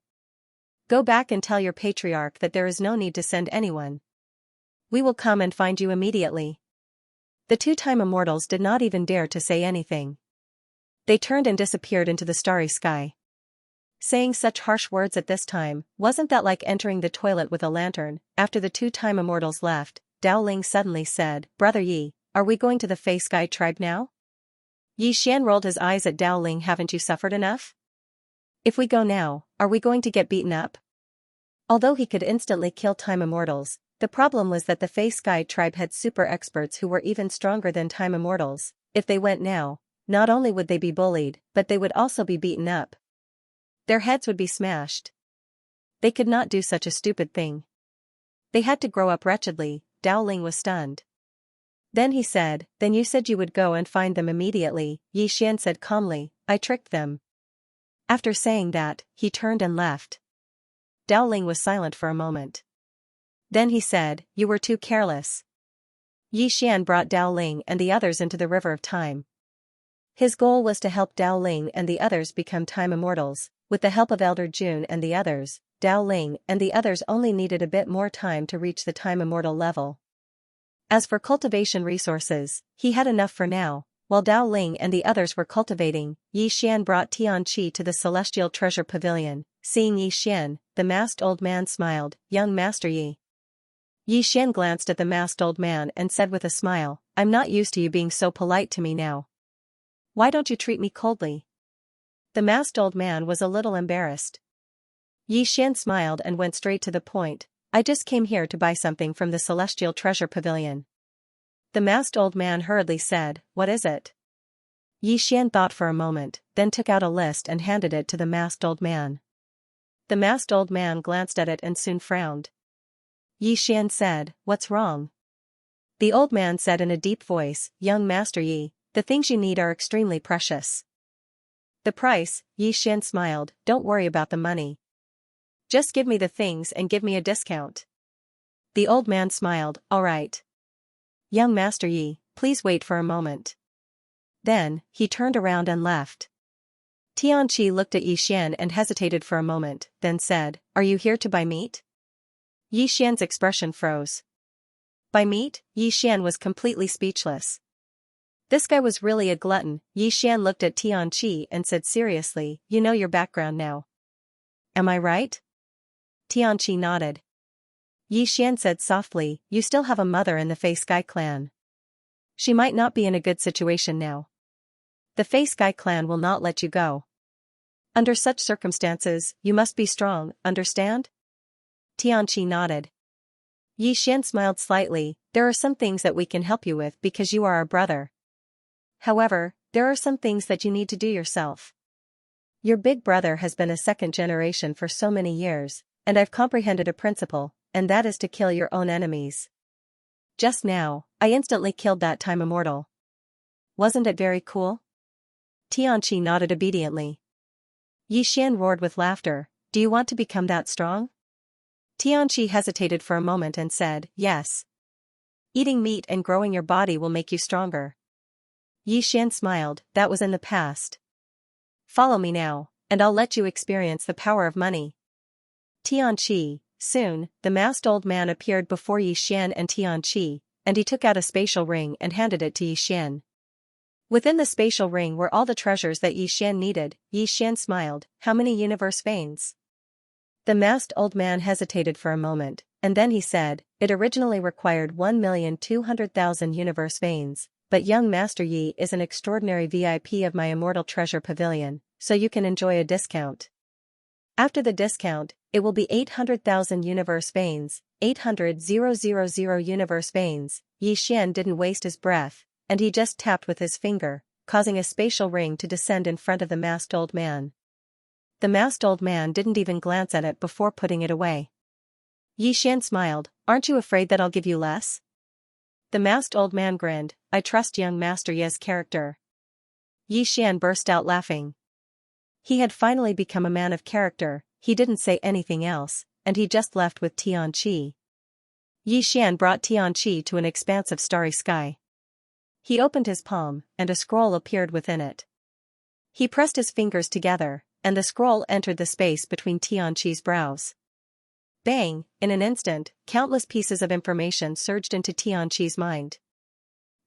Go back and tell your patriarch that there is no need to send anyone. We will come and find you immediately." The 2 Time Immortals did not even dare to say anything. They turned and disappeared into the starry sky. Saying such harsh words at this time, wasn't that like entering the toilet with a lantern? After the 2 Time Immortals left, Dao Ling suddenly said, "Brother Yi, are we going to the Fei Sky tribe now?" Yi Xian rolled his eyes at Dao Ling. "Haven't you suffered enough? If we go now, are we going to get beaten up?" Although he could instantly kill Time Immortals, the problem was that the Fei Sky tribe had super experts who were even stronger than Time Immortals. If they went now, not only would they be bullied, but they would also be beaten up. Their heads would be smashed. They could not do such a stupid thing. They had to grow up wretchedly. Dao Ling was stunned. Then he said, "Then you said you would go and find them immediately." Yi Xian said calmly, "I tricked them." After saying that, he turned and left. Dao Ling was silent for a moment. Then he said, "You were too careless." Yi Xian brought Dao Ling and the others into the River of Time. His goal was to help Dao Ling and the others become Time Immortals. With the help of Elder Jun and the others, Dao Ling and the others only needed a bit more time to reach the time immortal level. As for cultivation resources, he had enough for now. While Dao Ling and the others were cultivating, Yi Xian brought Tianqi to the celestial treasure pavilion. Seeing Yi Xian, the masked old man smiled. "Young Master Yi." Yi Xian glanced at the masked old man and said with a smile, "I'm not used to you being so polite to me now. Why don't you treat me coldly?" The masked old man was a little embarrassed. Yi Xian smiled and went straight to the point. "I just came here to buy something from the celestial treasure pavilion." The masked old man hurriedly said, "What is it?" Yi Xian thought for a moment, then took out a list and handed it to the masked old man. The masked old man glanced at it and soon frowned. Yi Xian said, "What's wrong?" The old man said in a deep voice, "Young Master Yi, the things you need are extremely precious." "The price?" Yi Xian smiled, "Don't worry about the money. Just give me the things and give me a discount." The old man smiled, "All right. Young Master Yi, please wait for a moment." Then, he turned around and left. Tianqi looked at Yi Xian and hesitated for a moment, then said, "Are you here to buy meat?" Yi Xian's expression froze. Buy meat? Yi Xian was completely speechless. This guy was really a glutton. Yi Xian looked at Tianqi and said seriously, "You know your background now. Am I right?" Tianqi nodded. Yi Xian said softly, "You still have a mother in the Fei Sky clan. She might not be in a good situation now. The Fei Sky clan will not let you go. Under such circumstances, you must be strong, understand?" Tianqi nodded. Yi Xian smiled slightly. "There are some things that we can help you with because you are our brother. However, there are some things that you need to do yourself. Your big brother has been a second generation for so many years, and I've comprehended a principle, and that is to kill your own enemies. Just now, I instantly killed that time immortal. Wasn't it very cool?" Tianqi nodded obediently. Yi Xian roared with laughter, "Do you want to become that strong?" Tianqi hesitated for a moment and said, "Yes. Eating meat and growing your body will make you stronger." Yi Xian smiled, "That was in the past. Follow me now, and I'll let you experience the power of money." Tianqi. Soon, the masked old man appeared before Yi Xian and Tianqi, and he took out a spatial ring and handed it to Yi Xian. Within the spatial ring were all the treasures that Yi Xian needed. Yi Xian smiled, "How many universe veins?" The masked old man hesitated for a moment, and then he said, "It originally required 1,200,000 universe veins, but young Master Yi is an extraordinary VIP of my immortal treasure pavilion, so you can enjoy a discount. After the discount, it will be 800,000 universe veins, 800,000 universe veins." Yi Xian didn't waste his breath, and he just tapped with his finger, causing a spatial ring to descend in front of the masked old man. The masked old man didn't even glance at it before putting it away. Yi Xian smiled, "Aren't you afraid that I'll give you less?" The masked old man grinned, "I trust young Master Yi's character." Yi Xian burst out laughing. He had finally become a man of character. He didn't say anything else, and he just left with Tianqi. Yi Xian brought Tianqi to an expanse of starry sky. He opened his palm, and a scroll appeared within it. He pressed his fingers together, and the scroll entered the space between Tianqi's brows. Bang! In an instant, countless pieces of information surged into Tianqi's mind.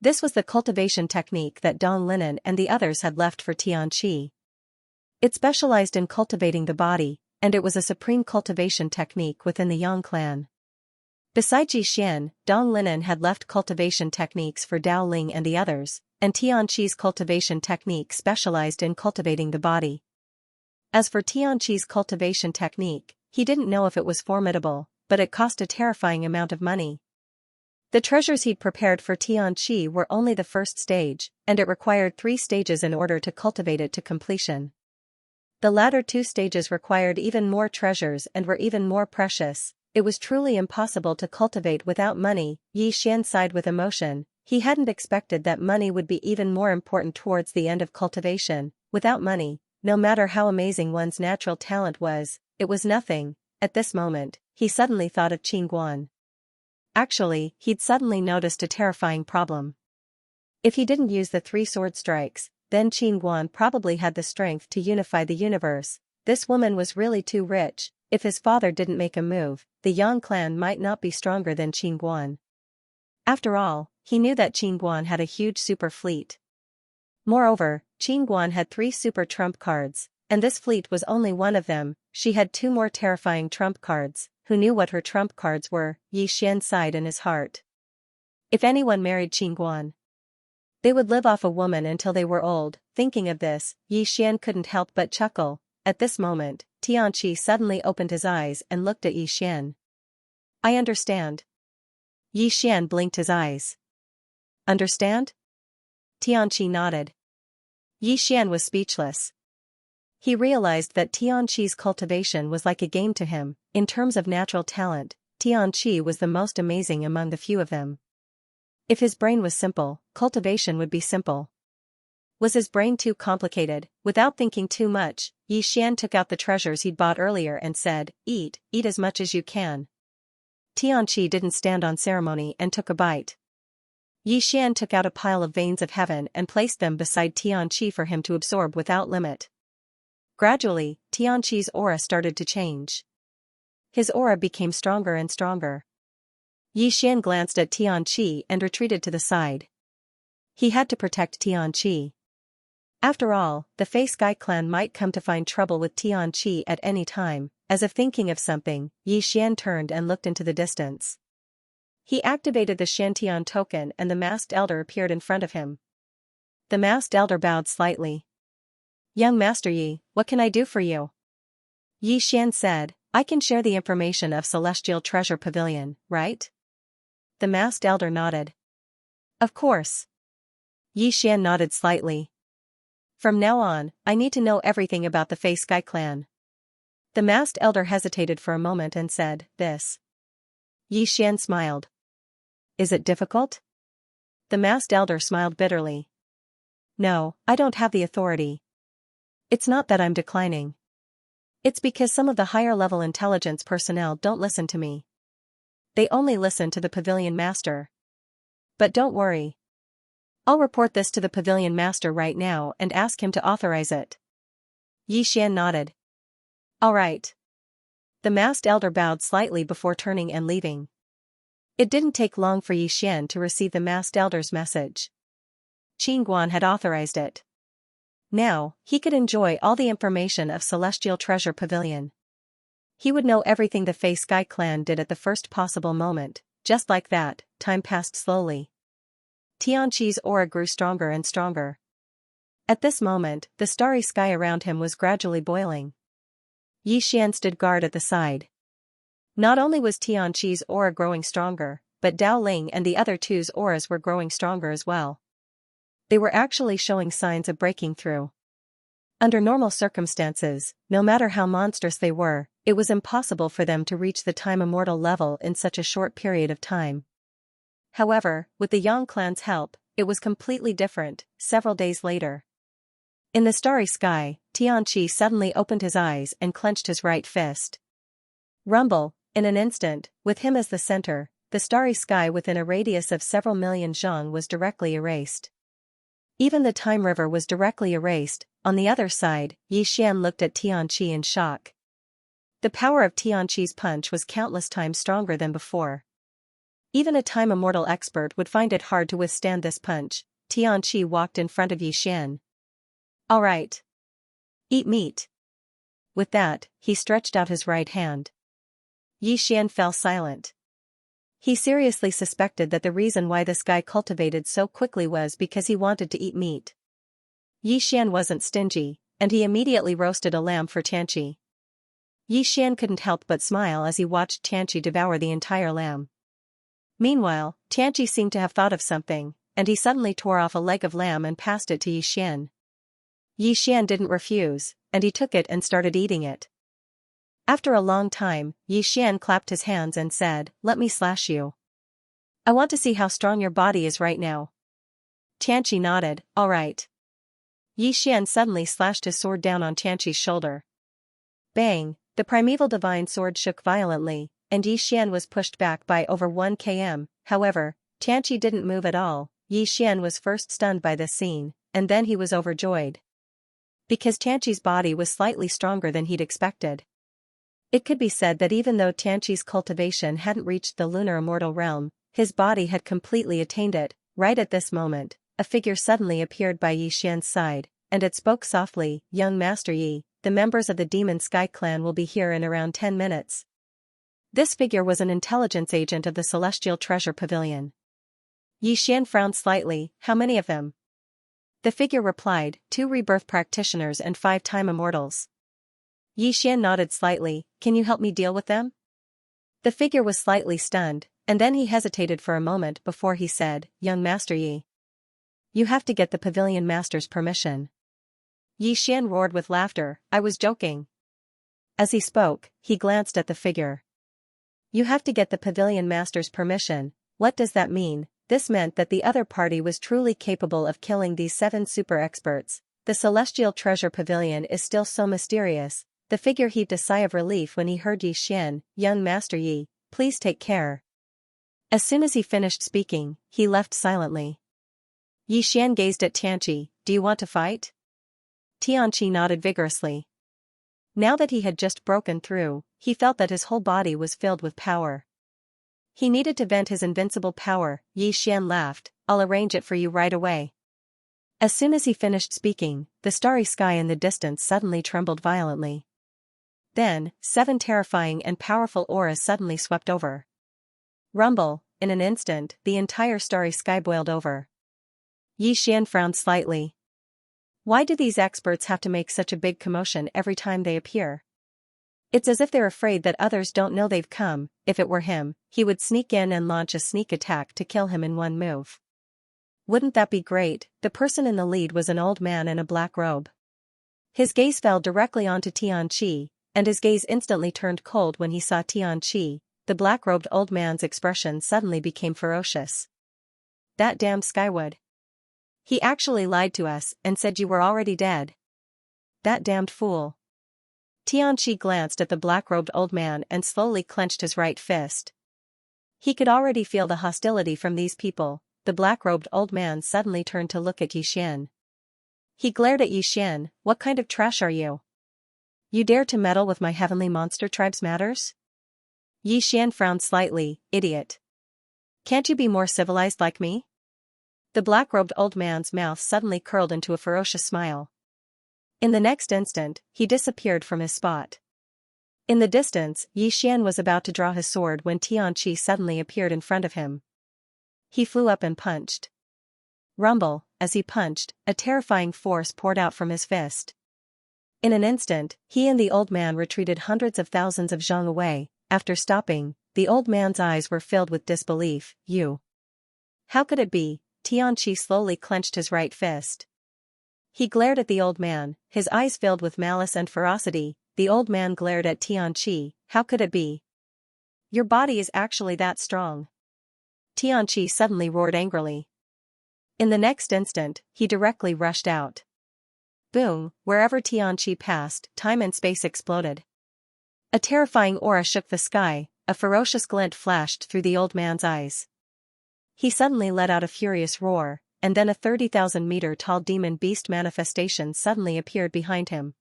This was the cultivation technique that Dong Linen and the others had left for Tianqi. It specialized in cultivating the body, and it was a supreme cultivation technique within the Yang clan. Besides Yi Xian, Dong Linen had left cultivation techniques for Dao Ling and the others, and Tianqi's cultivation technique specialized in cultivating the body. As for Tianqi's cultivation technique, he didn't know if it was formidable, but it cost a terrifying amount of money. The treasures he'd prepared for Tianqi were only the first stage, and it required 3 stages in order to cultivate it to completion. The latter 2 stages required even more treasures and were even more precious. It was truly impossible to cultivate without money. Yi Xian sighed with emotion. He hadn't expected that money would be even more important towards the end of cultivation. Without money, no matter how amazing one's natural talent was, it was nothing. At this moment, he suddenly thought of Qin Guan. Actually, he'd suddenly noticed a terrifying problem. If he didn't use the 3 sword strikes, then Qin Guan probably had the strength to unify the universe. This woman was really too rich. if his father didn't make a move, the Yang clan might not be stronger than Qingguan. After all, he knew that Qingguan had a huge super fleet. Moreover, Qingguan had 3 super trump cards, and this fleet was only one of them. She had 2 more terrifying trump cards. Who knew what her trump cards were? Yi Xian sighed in his heart. If anyone married Qingguan, they would live off a woman until they were old. Thinking of this, Yi Xian couldn't help but chuckle. At this moment, Xianxia suddenly opened his eyes and looked at Yi Xian. I understand. Yi Xian blinked his eyes. Understand? Xianxia nodded. Yi Xian was speechless. He realized that Xianxi's cultivation was like a game to him. In terms of natural talent, Xianxia was the most amazing among the few of them. If his brain was simple, cultivation would be simple. Was his brain too complicated? Without thinking too much, Yi Xian took out the treasures he'd bought earlier and said, eat as much as you can. Xianxia didn't stand on ceremony and took a bite. Yi Xian took out a pile of veins of heaven and placed them beside Xianxia for him to absorb without limit. Gradually, Xianxi's aura started to change. His aura became stronger and stronger. Yi Xian glanced at Xianxia and retreated to the side. He had to protect Xianxia. After all, the Fei Sky clan might come to find trouble with Xianxia at any time. As if thinking of something, Yi Xian turned and looked into the distance. He activated the Shantian token and the masked elder appeared in front of him. The masked elder bowed slightly. Young Master Yi, what can I do for you? Yi Xian said, I can share the information of Celestial Treasure Pavilion, right? The masked elder nodded. Of course. Yi Xian nodded slightly. From now on, I need to know everything about the Fei Sky clan. The masked elder hesitated for a moment and said, this. Yi Xian smiled. Is it difficult? The masked elder smiled bitterly. No, I don't have the authority. It's not that I'm declining. It's because some of the higher-level intelligence personnel don't listen to me. They only listen to the pavilion master. But don't worry. I'll report this to the pavilion master right now and ask him to authorize it. Yi Xian nodded. All right. The masked elder bowed slightly before turning and leaving. It didn't take long for Yi Xian to receive the masked elder's message. Qingguan had authorized it. Now, he could enjoy all the information of Celestial Treasure Pavilion. He would know everything the Fei Sky clan did at the first possible moment. Just like that, time passed slowly. Xianxi's aura grew stronger and stronger. At this moment, the starry sky around him was gradually boiling. Yi Xian stood guard at the side. Not only was Xianxi's aura growing stronger, but Dao Ling and the other two's auras were growing stronger as well. They were actually showing signs of breaking through. Under normal circumstances, no matter how monstrous they were, it was impossible for them to reach the time immortal level in such a short period of time. However, with the Yang clan's help, it was completely different. Several days later, in the starry sky, Xianxia suddenly opened his eyes and clenched his right fist. Rumble, in an instant, with him as the center, the starry sky within a radius of several million zhang was directly erased. Even the time river was directly erased. On the other side, Yi Xian looked at Xianxia in shock. The power of Xianxi's punch was countless times stronger than before. Even a time immortal expert would find it hard to withstand this punch. Xianxia walked in front of Yi Xian. All right. Eat meat. With that, he stretched out his right hand. Yi Xian fell silent. He seriously suspected that the reason why this guy cultivated so quickly was because he wanted to eat meat. Yi Xian wasn't stingy, and he immediately roasted a lamb for Xianxia. Yi Xian couldn't help but smile as he watched Xianxia devour the entire lamb. Meanwhile, Xianxia seemed to have thought of something, and he suddenly tore off a leg of lamb and passed it to Yi Xian. Yi Xian didn't refuse, and he took it and started eating it. After a long time, Yi Xian clapped his hands and said, "Let me slash you. I want to see how strong your body is right now." Xianxia nodded, "All right." Yi Xian suddenly slashed his sword down on Xianxi's shoulder. Bang! The primeval divine sword shook violently, and Yi Xian was pushed back by over 1 km. However, Xianxia didn't move at all. Yi Xian was first stunned by this scene, and then he was overjoyed. Because Xianxi's body was slightly stronger than he'd expected. It could be said that even though Xianxia's cultivation hadn't reached the lunar immortal realm, his body had completely attained it. Right at this moment, a figure suddenly appeared by Yi Xian's side, and it spoke softly, "Young Master Yi, the members of the Demon Sky Clan will be here in around 10 minutes. This figure was an intelligence agent of the Celestial Treasure Pavilion. Yi Xian frowned slightly. "How many of them?" The figure replied, "2 rebirth practitioners and 5 time immortals." Yi Xian nodded slightly. "Can you help me deal with them?" The figure was slightly stunned, and then he hesitated for a moment before he said, "Young Master Yi, you have to get the Pavilion Master's permission." Yi Xian roared with laughter. "I was joking." As he spoke, he glanced at the figure. "You have to get the Pavilion Master's permission. What does that mean?" This meant that the other party was truly capable of killing these 7 super experts. The Celestial Treasure Pavilion is still so mysterious. The figure heaved a sigh of relief when he heard Yi Xian, "Young Master Yi, please take care." As soon as he finished speaking, he left silently. Yi Xian gazed at Xianxia. "Do you want to fight?" Xianxia nodded vigorously. Now that he had just broken through, he felt that his whole body was filled with power. He needed to vent his invincible power. Yi Xian laughed. "I'll arrange it for you right away." As soon as he finished speaking, the starry sky in the distance suddenly trembled violently. Then, 7 terrifying and powerful auras suddenly swept over. Rumble, in an instant, the entire starry sky boiled over. Yi Xian frowned slightly. Why do these experts have to make such a big commotion every time they appear? It's as if they're afraid that others don't know they've come. If it were him, he would sneak in and launch a sneak attack to kill him in one move. Wouldn't that be great? The person in the lead was an old man in a black robe. His gaze fell directly onto Xianxia, and his gaze instantly turned cold when he saw Xianxia. The black-robed old man's expression suddenly became ferocious. "That damned Skywood. He actually lied to us and said you were already dead. That damned fool." Xianxia glanced at the black-robed old man and slowly clenched his right fist. He could already feel the hostility from these people. The black-robed old man suddenly turned to look at Yi Xian. He glared at Yi Xian. "What kind of trash are you? You dare to meddle with my heavenly monster tribe's matters?" Yi Xian frowned slightly. "Idiot. Can't you be more civilized like me?" The black-robed old man's mouth suddenly curled into a ferocious smile. In the next instant, he disappeared from his spot. In the distance, Yi Xian was about to draw his sword when Xianxia suddenly appeared in front of him. He flew up and punched. Rumble, as he punched, a terrifying force poured out from his fist. In an instant, he and the old man retreated hundreds of thousands of zhang away. After stopping, the old man's eyes were filled with disbelief. "You. How could it be?" Xianxia slowly clenched his right fist. He glared at the old man, his eyes filled with malice and ferocity. The old man glared at Xianxia. "How could it be? Your body is actually that strong." Xianxia suddenly roared angrily. In the next instant, he directly rushed out. Boom, wherever Xianxia passed, time and space exploded. A terrifying aura shook the sky, a ferocious glint flashed through the old man's eyes. He suddenly let out a furious roar, and then a 30,000-meter-tall demon beast manifestation suddenly appeared behind him.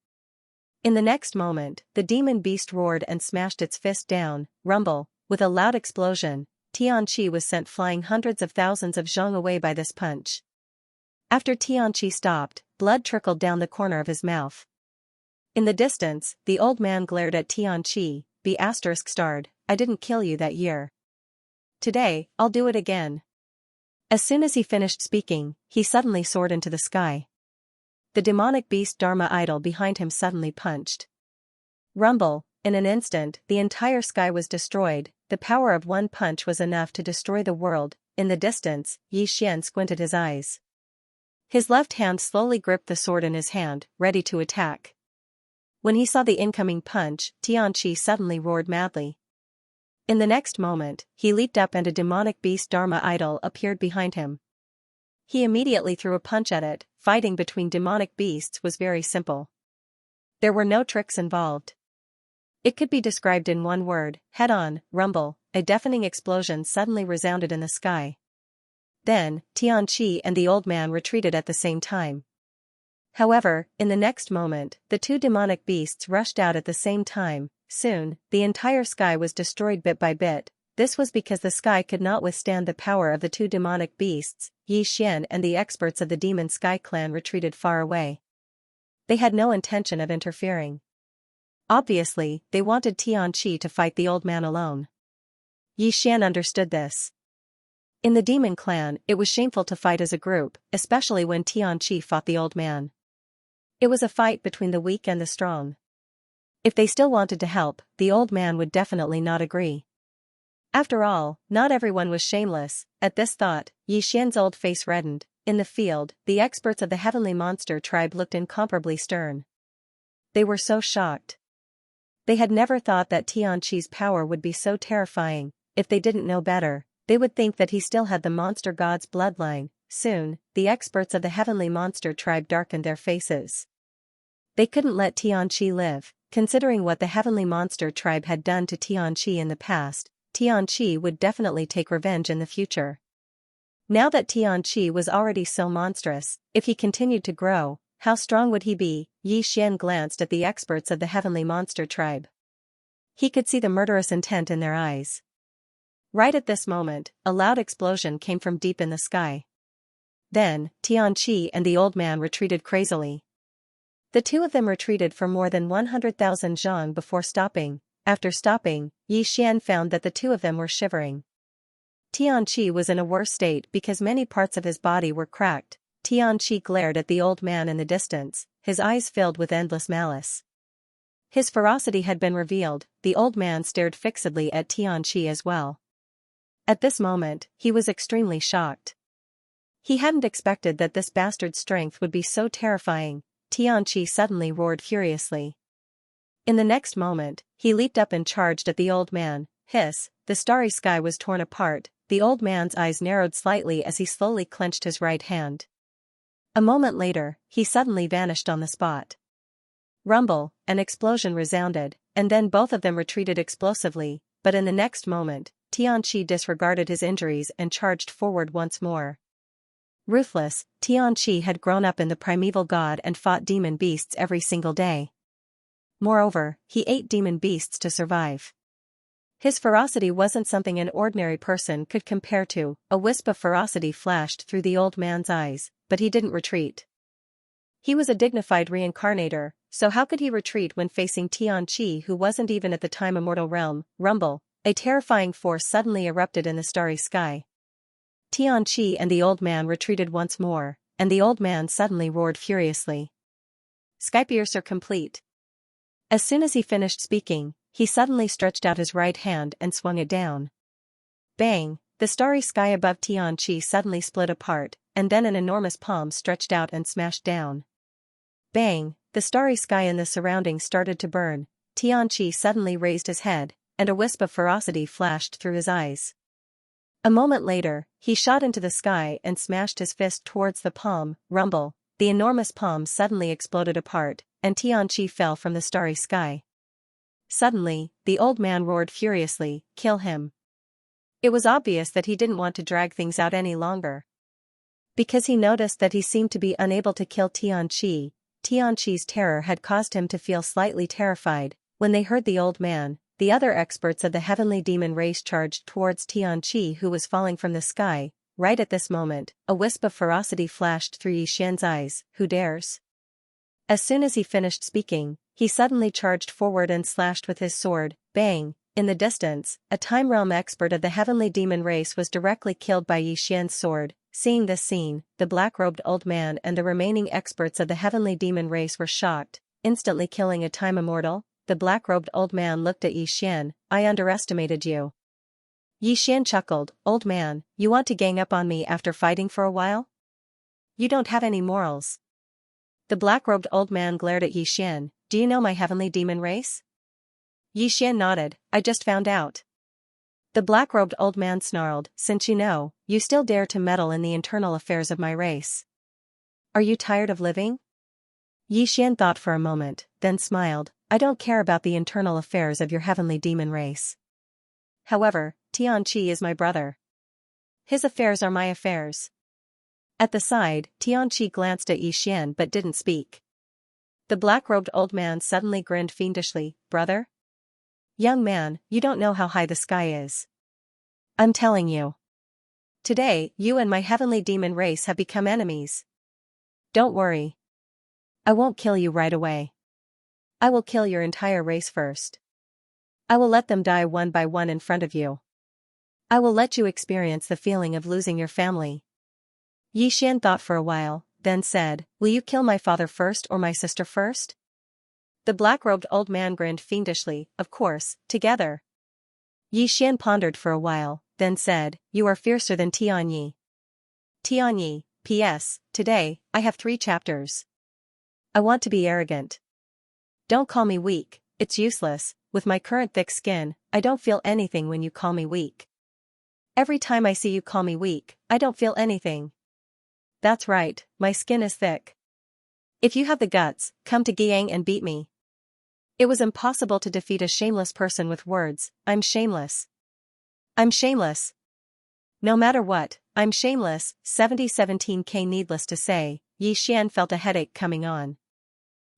In the next moment, the demon beast roared and smashed its fist down. Rumble, with a loud explosion, Xianxia was sent flying hundreds of thousands of zhang away by this punch. After Xianxia stopped, blood trickled down the corner of his mouth. In the distance, the old man glared at Xianxia. "Be ****, I didn't kill you that year. Today, I'll do it again." As soon as he finished speaking, he suddenly soared into the sky. The demonic beast Dharma idol behind him suddenly punched. Rumble, in an instant, the entire sky was destroyed. The power of one punch was enough to destroy the world. In the distance, Yi Xian squinted his eyes. His left hand slowly gripped the sword in his hand, ready to attack. When he saw the incoming punch, Xianxia suddenly roared madly. In the next moment, he leaped up and a demonic beast Dharma idol appeared behind him. He immediately threw a punch at it. Fighting between demonic beasts was very simple. There were no tricks involved. It could be described in one word: head-on. Rumble, a deafening explosion suddenly resounded in the sky. Then, Xianxia and the old man retreated at the same time. However, in the next moment, the 2 demonic beasts rushed out at the same time, Soon, the entire sky was destroyed bit by bit. This was because the sky could not withstand the power of the two demonic beasts. Xian and the experts of the Demon Sky clan retreated far away. They had no intention of interfering. Obviously, they wanted Xianxia to fight the old man alone. Xian understood this. In the Demon Clan, it was shameful to fight as a group, especially when Xianxia fought the old man. It was a fight between the weak and the strong. If they still wanted to help, the old man would definitely not agree. After all, not everyone was shameless. At this thought, Xian's old face reddened. In the field, the experts of the Heavenly Monster tribe looked incomparably stern. They were so shocked. They had never thought that Xianxi's power would be so terrifying. If they didn't know better, they would think that he still had the monster god's bloodline. Soon, the experts of the Heavenly Monster tribe darkened their faces. They couldn't let Xianxia live. Considering what the Heavenly Monster tribe had done to Xianxia in the past, Xianxia would definitely take revenge in the future. Now that Xianxia was already so monstrous, if he continued to grow, how strong would he be? Xian glanced at the experts of the Heavenly Monster tribe. He could see the murderous intent in their eyes. Right at this moment, a loud explosion came from deep in the sky. Then, Xianxia and the old man retreated crazily. The two of them retreated for more than 100,000 zhang before stopping. After stopping, Xian found that the two of them were shivering. Xianxia was in a worse state because many parts of his body were cracked. Xianxia glared at the old man in the distance, his eyes filled with endless malice. His ferocity had been revealed. The old man stared fixedly at Xianxia as well. At this moment, he was extremely shocked. He hadn't expected that this bastard's strength would be so terrifying. Xianxia suddenly roared furiously. In the next moment, he leaped up and charged at the old man. Hiss, the starry sky was torn apart. The old man's eyes narrowed slightly as he slowly clenched his right hand. A moment later, he suddenly vanished on the spot. Rumble, an explosion resounded, and then both of them retreated explosively, but in the next moment, Xianxia disregarded his injuries and charged forward once more. Ruthless, Xianxia had grown up in the primeval god and fought demon beasts every single day. Moreover, he ate demon beasts to survive. His ferocity wasn't something an ordinary person could compare to. A wisp of ferocity flashed through the old man's eyes, but he didn't retreat. He was a dignified reincarnator, so how could he retreat when facing Xianxia, who wasn't even at the time a mortal realm? Rumble, a terrifying force suddenly erupted in the starry sky. Xianxia and the old man retreated once more, and the old man suddenly roared furiously. Skypiercer complete. As soon as he finished speaking, he suddenly stretched out his right hand and swung it down. Bang! The starry sky above Xianxia suddenly split apart, and then an enormous palm stretched out and smashed down. Bang! The starry sky and the surroundings started to burn. Xianxia suddenly raised his head, and a wisp of ferocity flashed through his eyes. A moment later, he shot into the sky and smashed his fist towards the palm. Rumble, the enormous palm suddenly exploded apart, and Xianxia fell from the starry sky. Suddenly, the old man roared furiously, "Kill him." It was obvious that he didn't want to drag things out any longer. Because he noticed that he seemed to be unable to kill Xianxia, Xianxi's terror had caused him to feel slightly terrified. When they heard the old man, the other experts of the heavenly demon race charged towards Xianxia, who was falling from the sky. Right at this moment, a wisp of ferocity flashed through Yixian's eyes. Who dares? As soon as he finished speaking, he suddenly charged forward and slashed with his sword. Bang! In the distance, a time realm expert of the heavenly demon race was directly killed by Yixian's sword. Seeing this scene, the black-robed old man and the remaining experts of the heavenly demon race were shocked. Instantly killing a time immortal? The black-robed old man looked at Yixian. "I underestimated you." Yixian chuckled. "Old man, you want to gang up on me after fighting for a while? You don't have any morals." The black-robed old man glared at Yixian. "Do you know my heavenly demon race?" Yixian nodded. "I just found out." The black-robed old man snarled. "Since you know, you still dare to meddle in the internal affairs of my race. Are you tired of living?" Yixian thought for a moment, then smiled. "I don't care about the internal affairs of your heavenly demon race. However, Xianxia is my brother. His affairs are my affairs." At the side, Xianxia glanced at Yixian but didn't speak. The black-robed old man suddenly grinned fiendishly. "Brother? Young man, you don't know how high the sky is. I'm telling you. Today, you and my heavenly demon race have become enemies. Don't worry. I won't kill you right away. I will kill your entire race first. I will let them die one by one in front of you. I will let you experience the feeling of losing your family. Xian thought for a while, then said, will you kill my father first or my sister first? The black-robed old man grinned fiendishly, of course, together. Xian pondered for a while, then said, you are fiercer than Tianyi. Tianyi, P.S., today, I have 3 chapters. I want to be arrogant. Don't call me weak, it's useless, with my current thick skin, I don't feel anything when you call me weak. Every time I see you call me weak, I don't feel anything. That's right, my skin is thick. If you have the guts, come to Giang and beat me. It was impossible to defeat a shameless person with words, I'm shameless. I'm shameless. No matter what, I'm shameless. 7017K. Needless to say, Xian felt a headache coming on.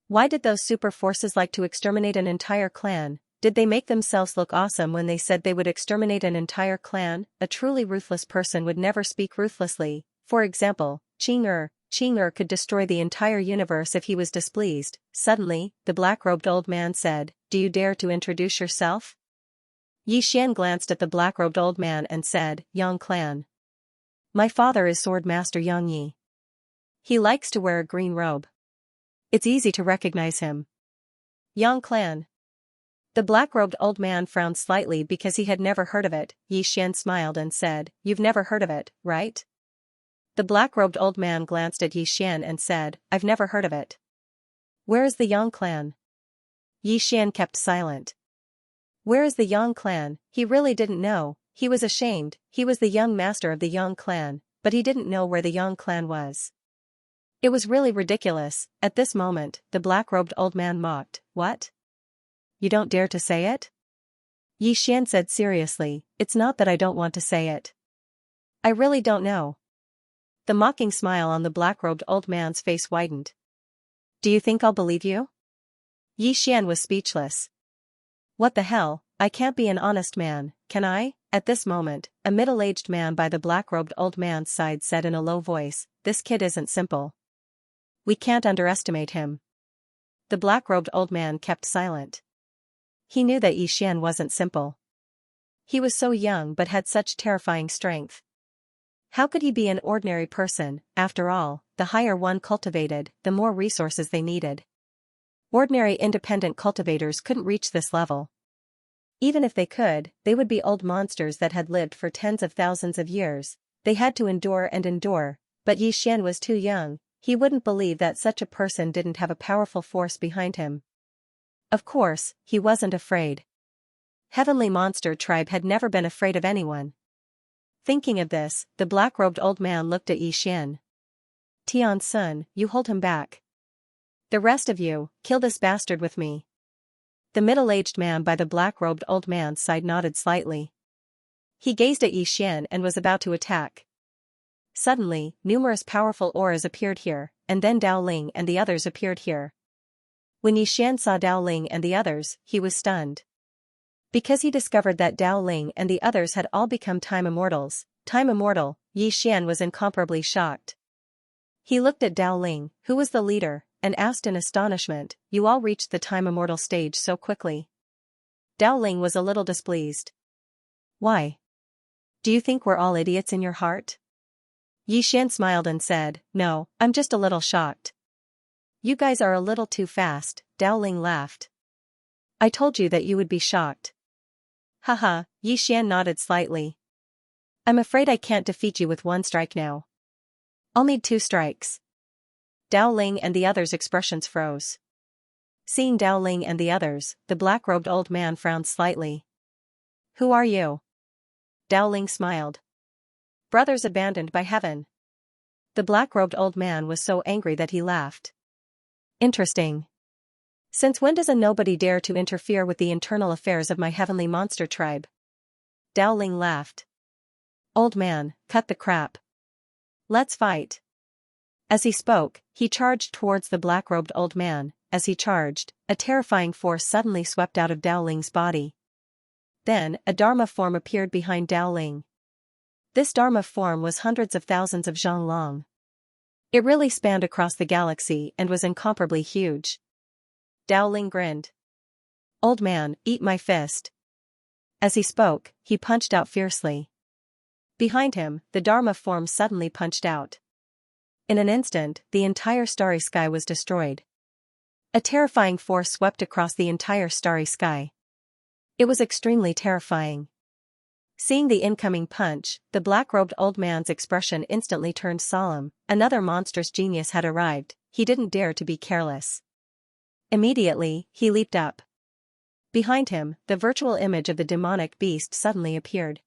Why did those super forces like to exterminate an entire clan? Did they make themselves look awesome when they said they would exterminate an entire clan? A truly ruthless person would never speak ruthlessly. For example, Qing could destroy the entire universe if he was displeased. Suddenly, the black-robed old man said, do you dare to introduce yourself? Xian glanced at the black-robed old man and said, Yang clan. My father is Sword Master Yang Yi. He likes to wear a green robe. It's easy to recognize him. Yang clan. The black-robed old man frowned slightly because he had never heard of it. Xian smiled and said, you've never heard of it, right? The black-robed old man glanced at Xian and said, I've never heard of it. Where is the Yang clan? Xian kept silent. Where is the Yang clan? He really didn't know. He was ashamed. He was the young master of the Yang clan, but he didn't know where the Yang clan was. It was really ridiculous. At this moment, the black-robed old man mocked. What? You don't dare to say it? Xian said seriously, it's not that I don't want to say it. I really don't know. The mocking smile on the black-robed old man's face widened. Do you think I'll believe you? Xian was speechless. What the hell, I can't be an honest man, can I? At this moment, a middle-aged man by the black-robed old man's side said in a low voice, this kid isn't simple. We can't underestimate him. The black-robed old man kept silent. He knew that Xian wasn't simple. He was so young but had such terrifying strength. How could he be an ordinary person? After all, the higher one cultivated, the more resources they needed. Ordinary independent cultivators couldn't reach this level. Even if they could, they would be old monsters that had lived for tens of thousands of years. They had to endure and endure, but Xian was too young. He wouldn't believe that such a person didn't have a powerful force behind him. Of course, he wasn't afraid. Heavenly Monster Tribe had never been afraid of anyone. Thinking of this, the black-robed old man looked at Xian. Tian Sun, you hold him back. The rest of you, kill this bastard with me. The middle-aged man by the black-robed old man's side nodded slightly. He gazed at Xian and was about to attack. Suddenly, numerous powerful auras appeared here, and then Dao Ling and the others appeared here. When Xian saw Dao Ling and the others, he was stunned. Because he discovered that Dao Ling and the others had all become time immortals. Time immortal, Xian was incomparably shocked. He looked at Dao Ling, who was the leader, and asked in astonishment, you all reached the time immortal stage so quickly. Dao Ling was a little displeased. Why? Do you think we're all idiots in your heart? Xian smiled and said, no, I'm just a little shocked. You guys are a little too fast, Dao Ling laughed. I told you that you would be shocked. Haha, Xian nodded slightly. I'm afraid I can't defeat you with 1 strike now. I'll need 2 strikes. Dao Ling and the others' expressions froze. Seeing Dao Ling and the others, the black-robed old man frowned slightly. Who are you? Dao Ling smiled. Brothers abandoned by heaven. The black-robed old man was so angry that he laughed. Interesting. Since when does a nobody dare to interfere with the internal affairs of my heavenly monster tribe? Dao Ling laughed. Old man, cut the crap. Let's fight. As he spoke, he charged towards the black-robed old man. As he charged, a terrifying force suddenly swept out of Dao Ling's body. Then, a Dharma form appeared behind Dao Ling. This Dharma form was hundreds of thousands of zhang long. It really spanned across the galaxy and was incomparably huge. Dao Ling grinned. "Old man, eat my fist." As he spoke, he punched out fiercely. Behind him, the Dharma form suddenly punched out. In an instant, the entire starry sky was destroyed. A terrifying force swept across the entire starry sky. It was extremely terrifying. Seeing the incoming punch, the black-robed old man's expression instantly turned solemn. Another monstrous genius had arrived. He didn't dare to be careless. Immediately, he leaped up. Behind him, the virtual image of the demonic beast suddenly appeared.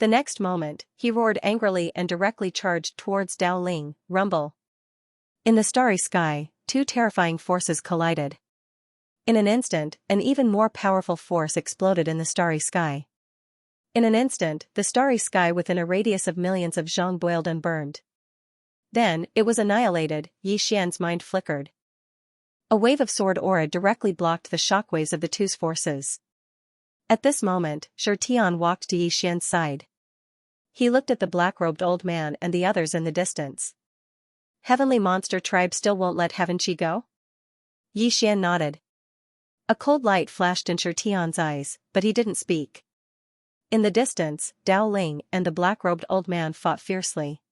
The next moment, he roared angrily and directly charged towards Dao Ling. Rumble. In the starry sky, two terrifying forces collided. In an instant, an even more powerful force exploded in the starry sky. In an instant, the starry sky within a radius of millions of zhang boiled and burned. Then, it was annihilated. Yi Xian's mind flickered. A wave of sword aura directly blocked the shockwaves of the two forces. At this moment, Shi Tian walked to Yi Xian's side. He looked at the black-robed old man and the others in the distance. "Heavenly monster tribe still won't let Xianxia go?" Yi Xian nodded. A cold light flashed in Shi Tian's eyes, but he didn't speak. In the distance, Dao Ling and the black-robed old man fought fiercely.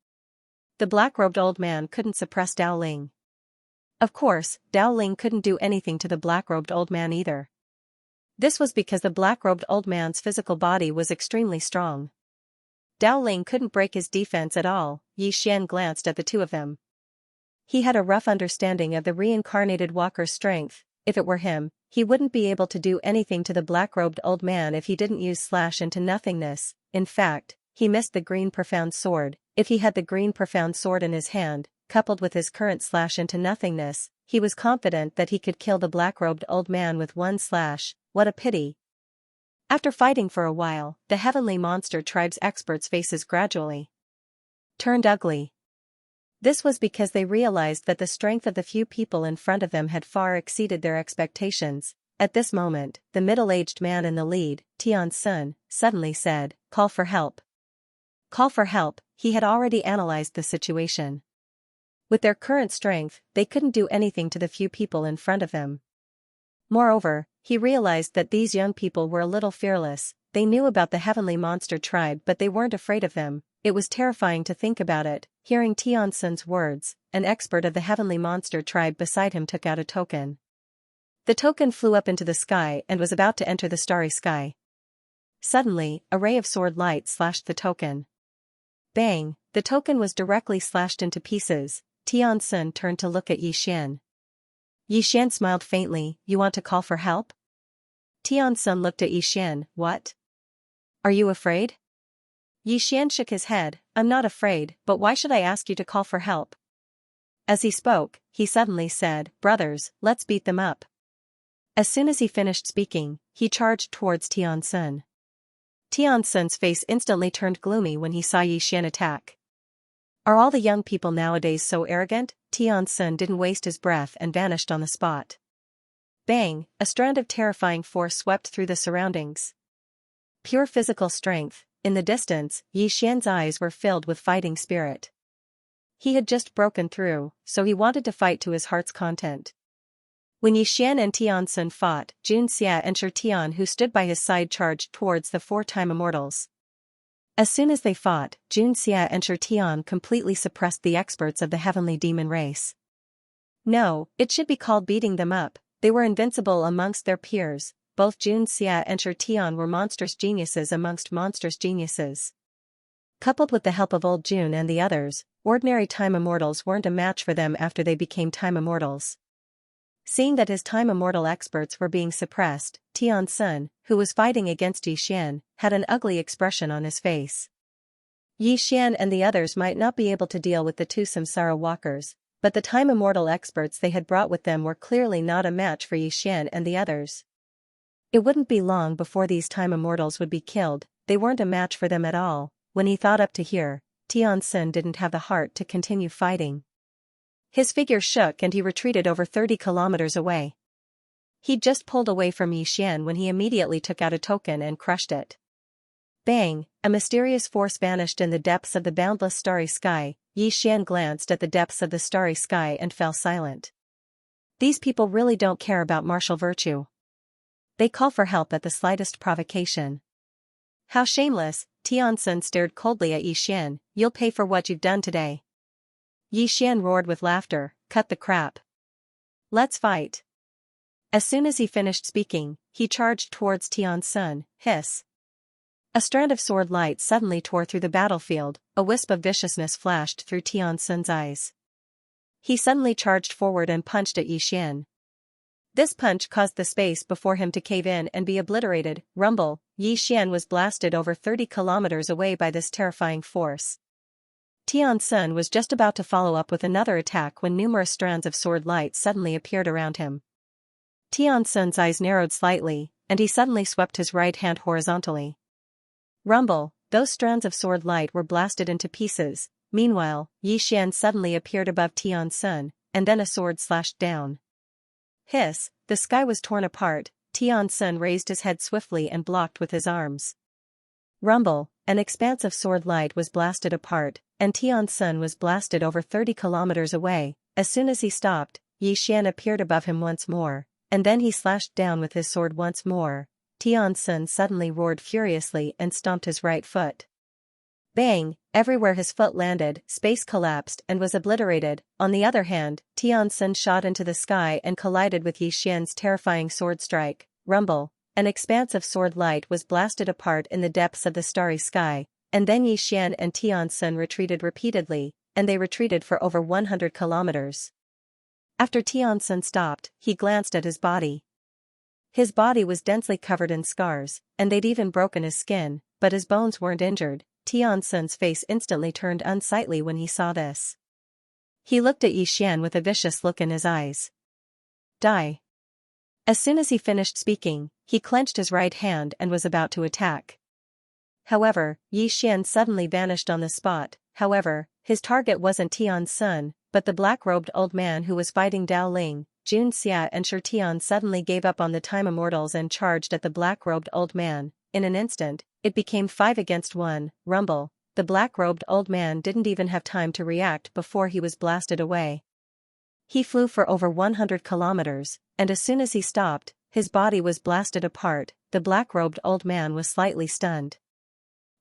The black-robed old man couldn't suppress Dao Ling. Of course, Dao Ling couldn't do anything to the black-robed old man either. This was because the black-robed old man's physical body was extremely strong. Dao Ling couldn't break his defense at all. Yi Xian glanced at the two of them. He had a rough understanding of the reincarnated walker's strength. If it were him, he wouldn't be able to do anything to the black-robed old man if he didn't use slash into nothingness. In fact, he missed the green profound sword. If he had the green profound sword in his hand, coupled with his current slash into nothingness, he was confident that he could kill the black-robed old man with one slash. What a pity. After fighting for a while, the heavenly monster tribe's experts' faces gradually turned ugly. This was because they realized that the strength of the few people in front of them had far exceeded their expectations. At this moment, the middle-aged man in the lead, Tian Sun, suddenly said, "Call for help." Call for help. He had already analyzed the situation. With their current strength, they couldn't do anything to the few people in front of them. Moreover, he realized that these young people were a little fearless. They knew about the heavenly monster tribe but they weren't afraid of them. It was terrifying to think about it. Hearing Tian Sun's words, an expert of the heavenly monster tribe beside him took out a token. The token flew up into the sky and was about to enter the starry sky. Suddenly, a ray of sword light slashed the token. Bang! The token was directly slashed into pieces. Tian Sun turned to look at Yi Xian. Yi Xian smiled faintly. "You want to call for help?" Tian Sun looked at Yi Xian. "What? Are you afraid?" Yi Xian shook his head. "I'm not afraid, but why should I ask you to call for help?" As he spoke, he suddenly said, "Brothers, let's beat them up." As soon as he finished speaking, he charged towards Tian Sun. Tian Sun's face instantly turned gloomy when he saw Yi Xian attack. Are all the young people nowadays so arrogant? Tian Sun didn't waste his breath and vanished on the spot. Bang! A strand of terrifying force swept through the surroundings. Pure physical strength. In the distance, Yi Xian's eyes were filled with fighting spirit. He had just broken through, so he wanted to fight to his heart's content. When Yi Xian and Tian Sun fought, Xianxia and Shi Tian who stood by his side charged towards the four-time immortals. As soon as they fought, Xianxia and Shi Tian completely suppressed the experts of the heavenly demon race. No, it should be called beating them up. They were invincible amongst their peers. Both Xianxia and Shi Tian were monstrous geniuses amongst monstrous geniuses. Coupled with the help of old Jun and the others, ordinary time immortals weren't a match for them after they became time immortals. Seeing that his time immortal experts were being suppressed, Tian Sun, who was fighting against Yi Xian, had an ugly expression on his face. Yi Xian and the others might not be able to deal with the two samsara walkers, but the time immortal experts they had brought with them were clearly not a match for Yi Xian and the others. It wouldn't be long before these time immortals would be killed. They weren't a match for them at all. When he thought up to here, Tian Sun didn't have the heart to continue fighting. His figure shook and he retreated over 30 kilometers away. He'd just pulled away from Xian when he immediately took out a token and crushed it. Bang! A mysterious force vanished in the depths of the boundless starry sky. Xian glanced at the depths of the starry sky and fell silent. These people really don't care about martial virtue. They call for help at the slightest provocation. How shameless! Tianxin stared coldly at Xian. You'll pay for what you've done today. Xian roared with laughter. Cut the crap. Let's fight. As soon as he finished speaking, he charged towards Tianxin. Hiss. A strand of sword light suddenly tore through the battlefield. A wisp of viciousness flashed through Tianxin's eyes. He suddenly charged forward and punched at Xian. This punch caused the space before him to cave in and be obliterated. Rumble! Xian was blasted over 30 kilometers away by this terrifying force. Tianxin was just about to follow up with another attack when numerous strands of sword light suddenly appeared around him. Tianxin's eyes narrowed slightly, and he suddenly swept his right hand horizontally. Rumble! Those strands of sword light were blasted into pieces. Meanwhile, Xian suddenly appeared above Tianxin, and then a sword slashed down. Hiss! The sky was torn apart. Tianxin raised his head swiftly and blocked with his arms. Rumble! An expanse of sword light was blasted apart, and Tianxin was blasted over 30 kilometers away. As soon as he stopped, Xian appeared above him once more, and then he slashed down with his sword once more. Tianxin suddenly roared furiously and stomped his right foot. Bang! Everywhere his foot landed, space collapsed and was obliterated. On the other hand, Tianxin shot into the sky and collided with Xian's terrifying sword strike. Rumble! An expanse of sword light was blasted apart in the depths of the starry sky, and then Xian and Tianxin retreated repeatedly, and they retreated for over 100 kilometers. After Tianxin stopped, he glanced at his body. His body was densely covered in scars, and they'd even broken his skin, but his bones weren't injured. Tianxin's face instantly turned unsightly when he saw this. He looked at Xian with a vicious look in his eyes. Die. As soon as he finished speaking, he clenched his right hand and was about to attack. However, Xian suddenly vanished on the spot. However, his target wasn't Tianxin, but the black-robed old man who was fighting Dao Ling. Xianxia and Tian suddenly gave up on the time immortals and charged at the black-robed old man. In an instant, it became 5 against 1. Rumble! The black-robed old man didn't even have time to react before he was blasted away. He flew for over 100 kilometers, and as soon as he stopped, his body was blasted apart. The black-robed old man was slightly stunned.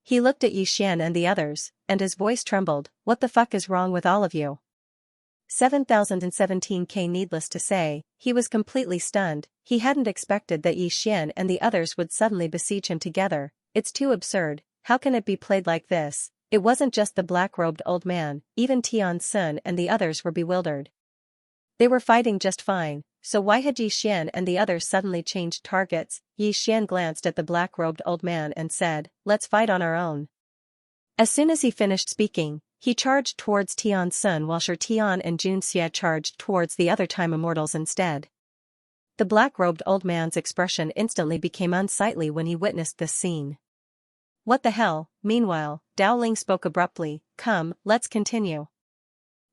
He looked at Xian and the others, and his voice trembled. What the fuck is wrong with all of you? 7017K. Needless to say, he was completely stunned. He hadn't expected that Xian and the others would suddenly besiege him together. It's too absurd. How can it be played like this? It wasn't just the black-robed old man, even Tianxin and the others were bewildered. They were fighting just fine, so why had Xian and the others suddenly changed targets? Xian glanced at the black-robed old man and said, "Let's fight on our own." As soon as he finished speaking, he charged towards Tianxin while Tian and Xianxia charged towards the other time immortals instead. The black-robed old man's expression instantly became unsightly when he witnessed this scene. What the hell? Meanwhile, Dao Ling spoke abruptly. Come, let's continue.